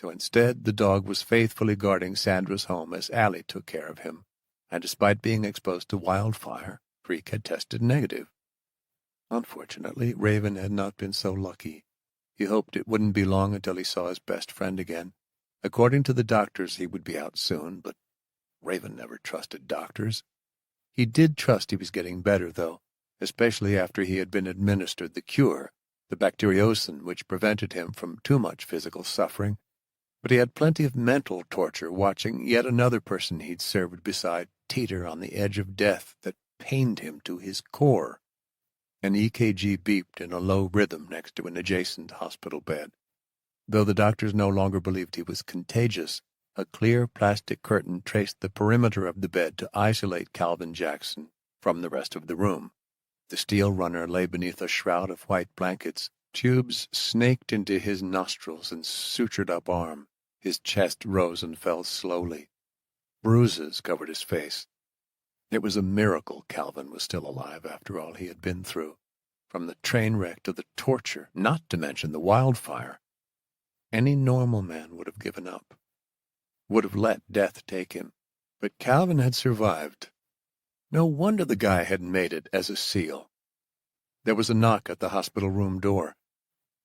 So instead, the dog was faithfully guarding Sandra's home as Allie took care of him, and despite being exposed to wildfire, Creek had tested negative. Unfortunately, Raven had not been so lucky. He hoped it wouldn't be long until he saw his best friend again. According to the doctors, he would be out soon, but Raven never trusted doctors. He did trust he was getting better, though, especially after he had been administered the cure, the bacteriocin, which prevented him from too much physical suffering. But he had plenty of mental torture watching yet another person he'd served beside teeter on the edge of death that pained him to his core. An EKG beeped in a low rhythm next to an adjacent hospital bed. Though the doctors no longer believed he was contagious, a clear plastic curtain traced the perimeter of the bed to isolate Calvin Jackson from the rest of the room. The steel runner lay beneath a shroud of white blankets. Tubes snaked into his nostrils and sutured-up arm. His chest rose and fell slowly. Bruises covered his face. It was a miracle Calvin was still alive after all he had been through, from the train wreck to the torture, not to mention the wildfire. Any normal man would have given up, would have let death take him. But Calvin had survived. No wonder the guy had made it as a SEAL. There was a knock at the hospital room door.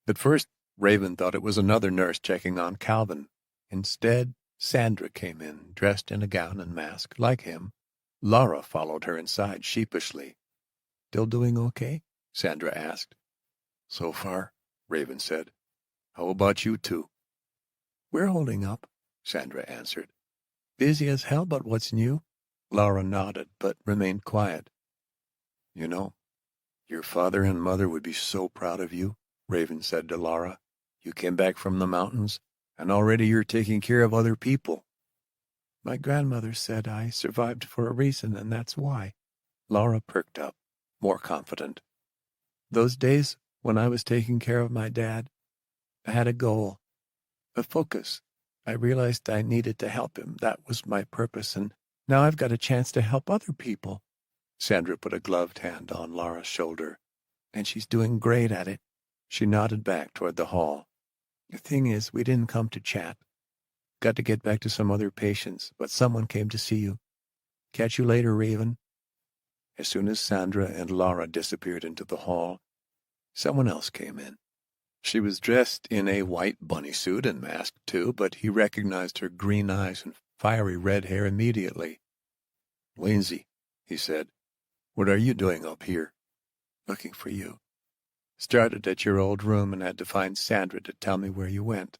At first, Raven thought it was another nurse checking on Calvin. Instead, Sandra came in, dressed in a gown and mask, like him. Laura followed her inside sheepishly. "Still doing okay?" Sandra asked. "So far," Raven said. "How about you two?" "We're holding up," Sandra answered. "Busy as hell, but what's new?" Laura nodded, but remained quiet. "You know, your father and mother would be so proud of you," Raven said to Laura. "You came back from the mountains, and already you're taking care of other people." "My grandmother said I survived for a reason, and that's why." Laura perked up, more confident. "Those days when I was taking care of my dad, I had a goal, a focus. I realized I needed to help him. That was my purpose, and now I've got a chance to help other people." Sandra put a gloved hand on Laura's shoulder. "And she's doing great at it." She nodded back toward the hall. "The thing is, we didn't come to chat. Got to get back to some other patients, but someone came to see you. Catch you later, Raven." As soon as Sandra and Laura disappeared into the hall, someone else came in. She was dressed in a white bunny suit and masked too, but he recognized her green eyes and fiery red hair immediately. "Lindsay," he said, "what are you doing up here?" "Looking for you. Started at your old room and had to find Sandra to tell me where you went.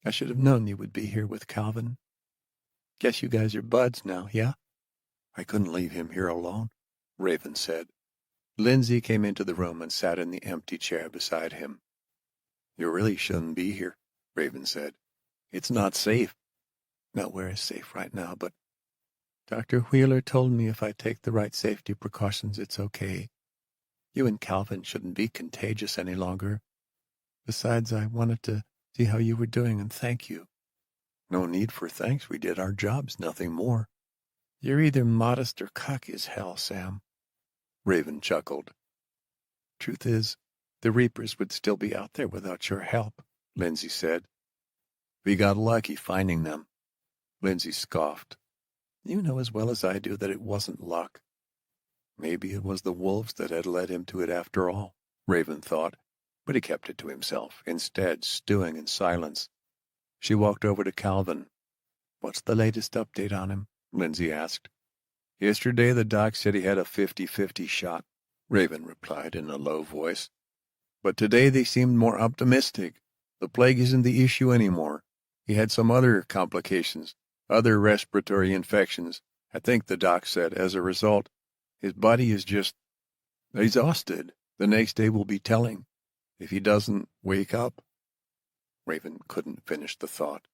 I should have known you would be here with Calvin. Guess you guys are buds now, yeah?" "I couldn't leave him here alone," Raven said. Lindsay came into the room and sat in the empty chair beside him. "You really shouldn't be here," Raven said. "It's not safe." "Nowhere is safe right now, but Dr. Wheeler told me if I take the right safety precautions, it's okay. You and Calvin shouldn't be contagious any longer. Besides, I wanted to see how you were doing and thank you." "No need for thanks. We did our jobs, nothing more." "You're either modest or cocky as hell, Sam." Raven chuckled. "Truth is, the Reapers would still be out there without your help," Lindsay said. "We got lucky finding them." Lindsay scoffed. "You know as well as I do that it wasn't luck." Maybe it was the wolves that had led him to it after all, Raven thought, but he kept it to himself, instead stewing in silence. She walked over to Calvin. "What's the latest update on him?" Lindsay asked. "Yesterday the doc said he had a 50-50 shot," Raven replied in a low voice. "But today they seemed more optimistic. The plague isn't the issue anymore. He had some other complications, other respiratory infections. I think the doc said, as a result, his body is just exhausted. The next day will be telling. If he doesn't wake up." Raven couldn't finish the thought.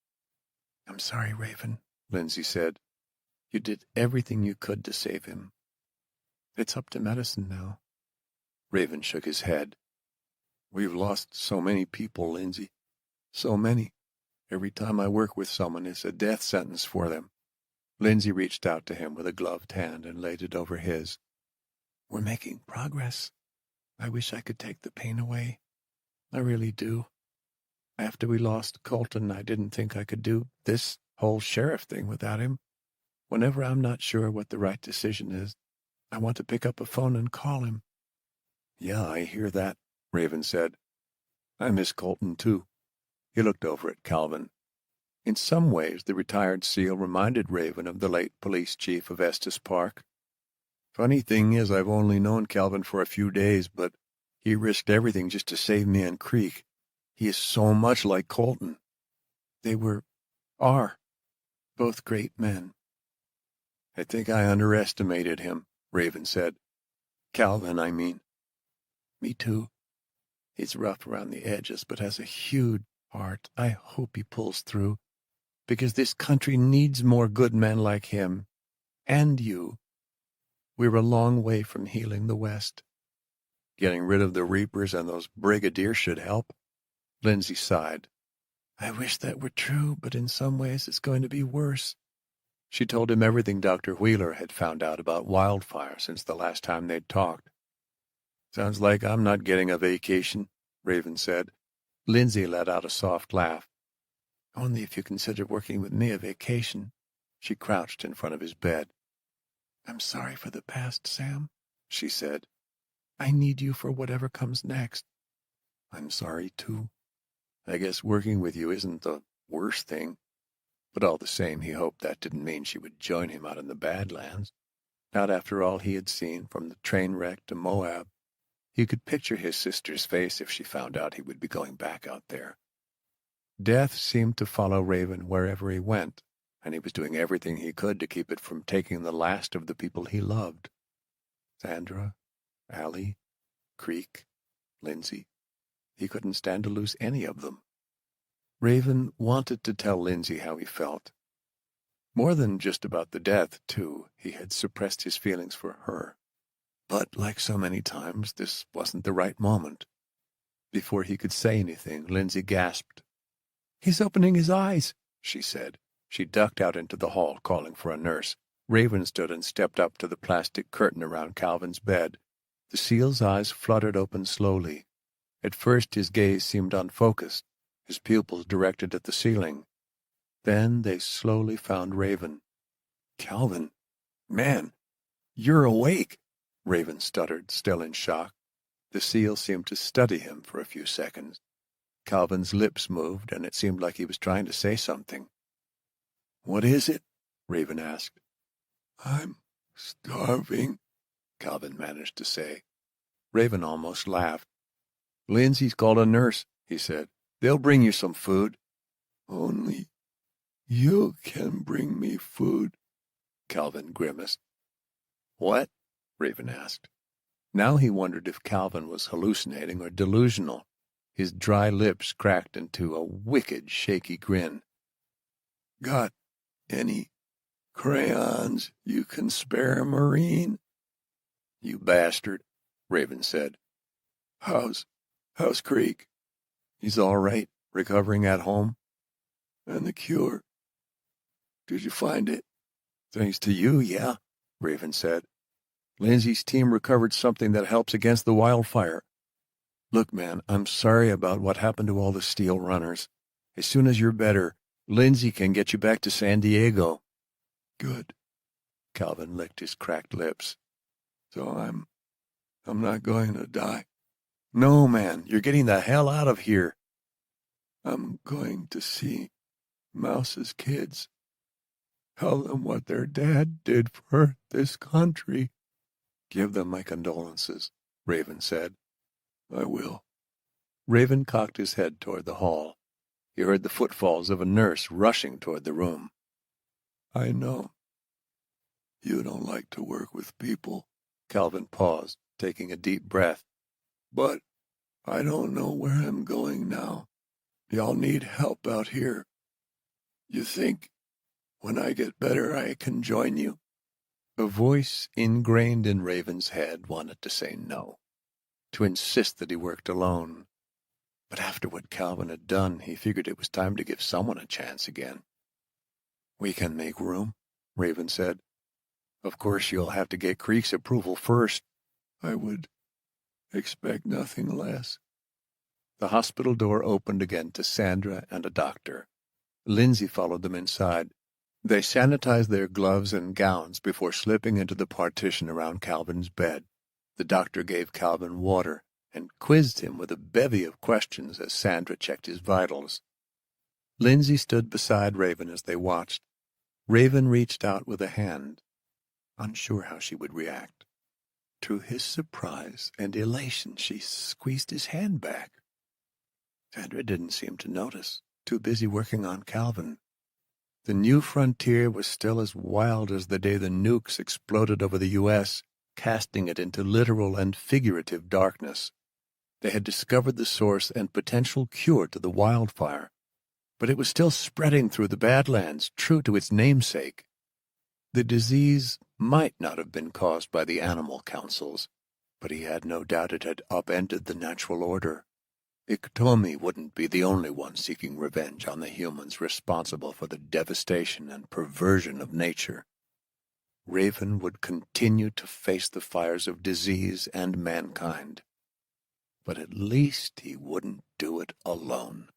"I'm sorry, Raven," Lindsay said. "You did everything you could to save him. It's up to medicine now." Raven shook his head. "We've lost so many people, Lindsay. So many. Every time I work with someone, it's a death sentence for them." Lindsay reached out to him with a gloved hand and laid it over his. "We're making progress. I wish I could take the pain away. I really do. After we lost Colton, I didn't think I could do this whole sheriff thing without him. Whenever I'm not sure what the right decision is, I want to pick up a phone and call him." "Yeah, I hear that," Raven said. "I miss Colton, too." He looked over at Calvin. In some ways, the retired SEAL reminded Raven of the late police chief of Estes Park. Funny thing is, I've only known Calvin for a few days, but he risked everything just to save me and Creek. He is so much like Colton. They are, both great men. I think I underestimated him, Raven said. Calvin, I mean. Me too. He's rough around the edges, but has a huge heart. I hope he pulls through, because this country needs more good men like him. And you. We're a long way from healing the West. Getting rid of the Reapers and those brigadiers should help. Lindsay sighed. I wish that were true, but in some ways it's going to be worse. She told him everything Dr. Wheeler had found out about wildfire since the last time they'd talked. Sounds like I'm not getting a vacation, Raven said. Lindsay let out a soft laugh. Only if you consider working with me a vacation. She crouched in front of his bed. I'm sorry for the past, Sam, she said. I need you for whatever comes next. I'm sorry, too. I guess working with you isn't the worst thing. But all the same, he hoped that didn't mean she would join him out in the Badlands. Not after all he had seen, from the train wreck to Moab. He could picture his sister's face if she found out he would be going back out there. Death seemed to follow Raven wherever he went, and he was doing everything he could to keep it from taking the last of the people he loved. Sandra, Allie, Creek, Lindsay. He couldn't stand to lose any of them. Raven wanted to tell Lindsay how he felt. More than just about the death, too, he had suppressed his feelings for her. But, like so many times, this wasn't the right moment. Before he could say anything, Lindsay gasped. He's opening his eyes, she said. She ducked out into the hall, calling for a nurse. Raven stood and stepped up to the plastic curtain around Calvin's bed. The SEAL's eyes fluttered open slowly. At first his gaze seemed unfocused, his pupils directed at the ceiling. Then they slowly found Raven. Calvin, man, you're awake, Raven stuttered, still in shock. The SEAL seemed to study him for a few seconds. Calvin's lips moved, and it seemed like he was trying to say something. What is it? Raven asked. I'm starving, Calvin managed to say. Raven almost laughed. Lindsay's called a nurse, he said. They'll bring you some food. Only you can bring me food, Calvin grimaced. What? Raven asked. Now he wondered if Calvin was hallucinating or delusional. His dry lips cracked into a wicked, shaky grin. Got any crayons you can spare, Marine? You bastard, Raven said. How's Creek? He's all right, recovering at home. And the cure? Did you find it? Thanks to you, yeah, Raven said. Lindsay's team recovered something that helps against the wildfire. Look, man, I'm sorry about what happened to all the steel runners. As soon as you're better, Lindsay can get you back to San Diego. Good. Calvin licked his cracked lips. So I'm not going to die. No, man, you're getting the hell out of here. I'm going to see Mouse's kids. Tell them what their dad did for this country. Give them my condolences, Raven said. I will. Raven cocked his head toward the hall. He heard the footfalls of a nurse rushing toward the room. I know. You don't like to work with people. Calvin paused, taking a deep breath. But I don't know where I'm going now. Y'all need help out here. You think when I get better I can join you? A voice ingrained in Raven's head wanted to say no, to insist that he worked alone. But after what Calvin had done, he figured it was time to give someone a chance again. We can make room, Raven said. Of course you'll have to get Creek's approval first. I would expect nothing less. The hospital door opened again to Sandra and a doctor. Lindsay followed them inside. They sanitized their gloves and gowns before slipping into the partition around Calvin's bed. The doctor gave Calvin water and quizzed him with a bevy of questions as Sandra checked his vitals. Lindsay stood beside Raven as they watched. Raven reached out with a hand, unsure how she would react. To his surprise and elation, she squeezed his hand back. Sandra didn't seem to notice, too busy working on Calvin. The new frontier was still as wild as the day the nukes exploded over the U.S., casting it into literal and figurative darkness. They had discovered the source and potential cure to the wildfire, but it was still spreading through the Badlands, true to its namesake. The disease might not have been caused by the animal councils, but he had no doubt it had upended the natural order. Iktomi wouldn't be the only one seeking revenge on the humans responsible for the devastation and perversion of nature. Raven would continue to face the fires of disease and mankind, but at least he wouldn't do it alone.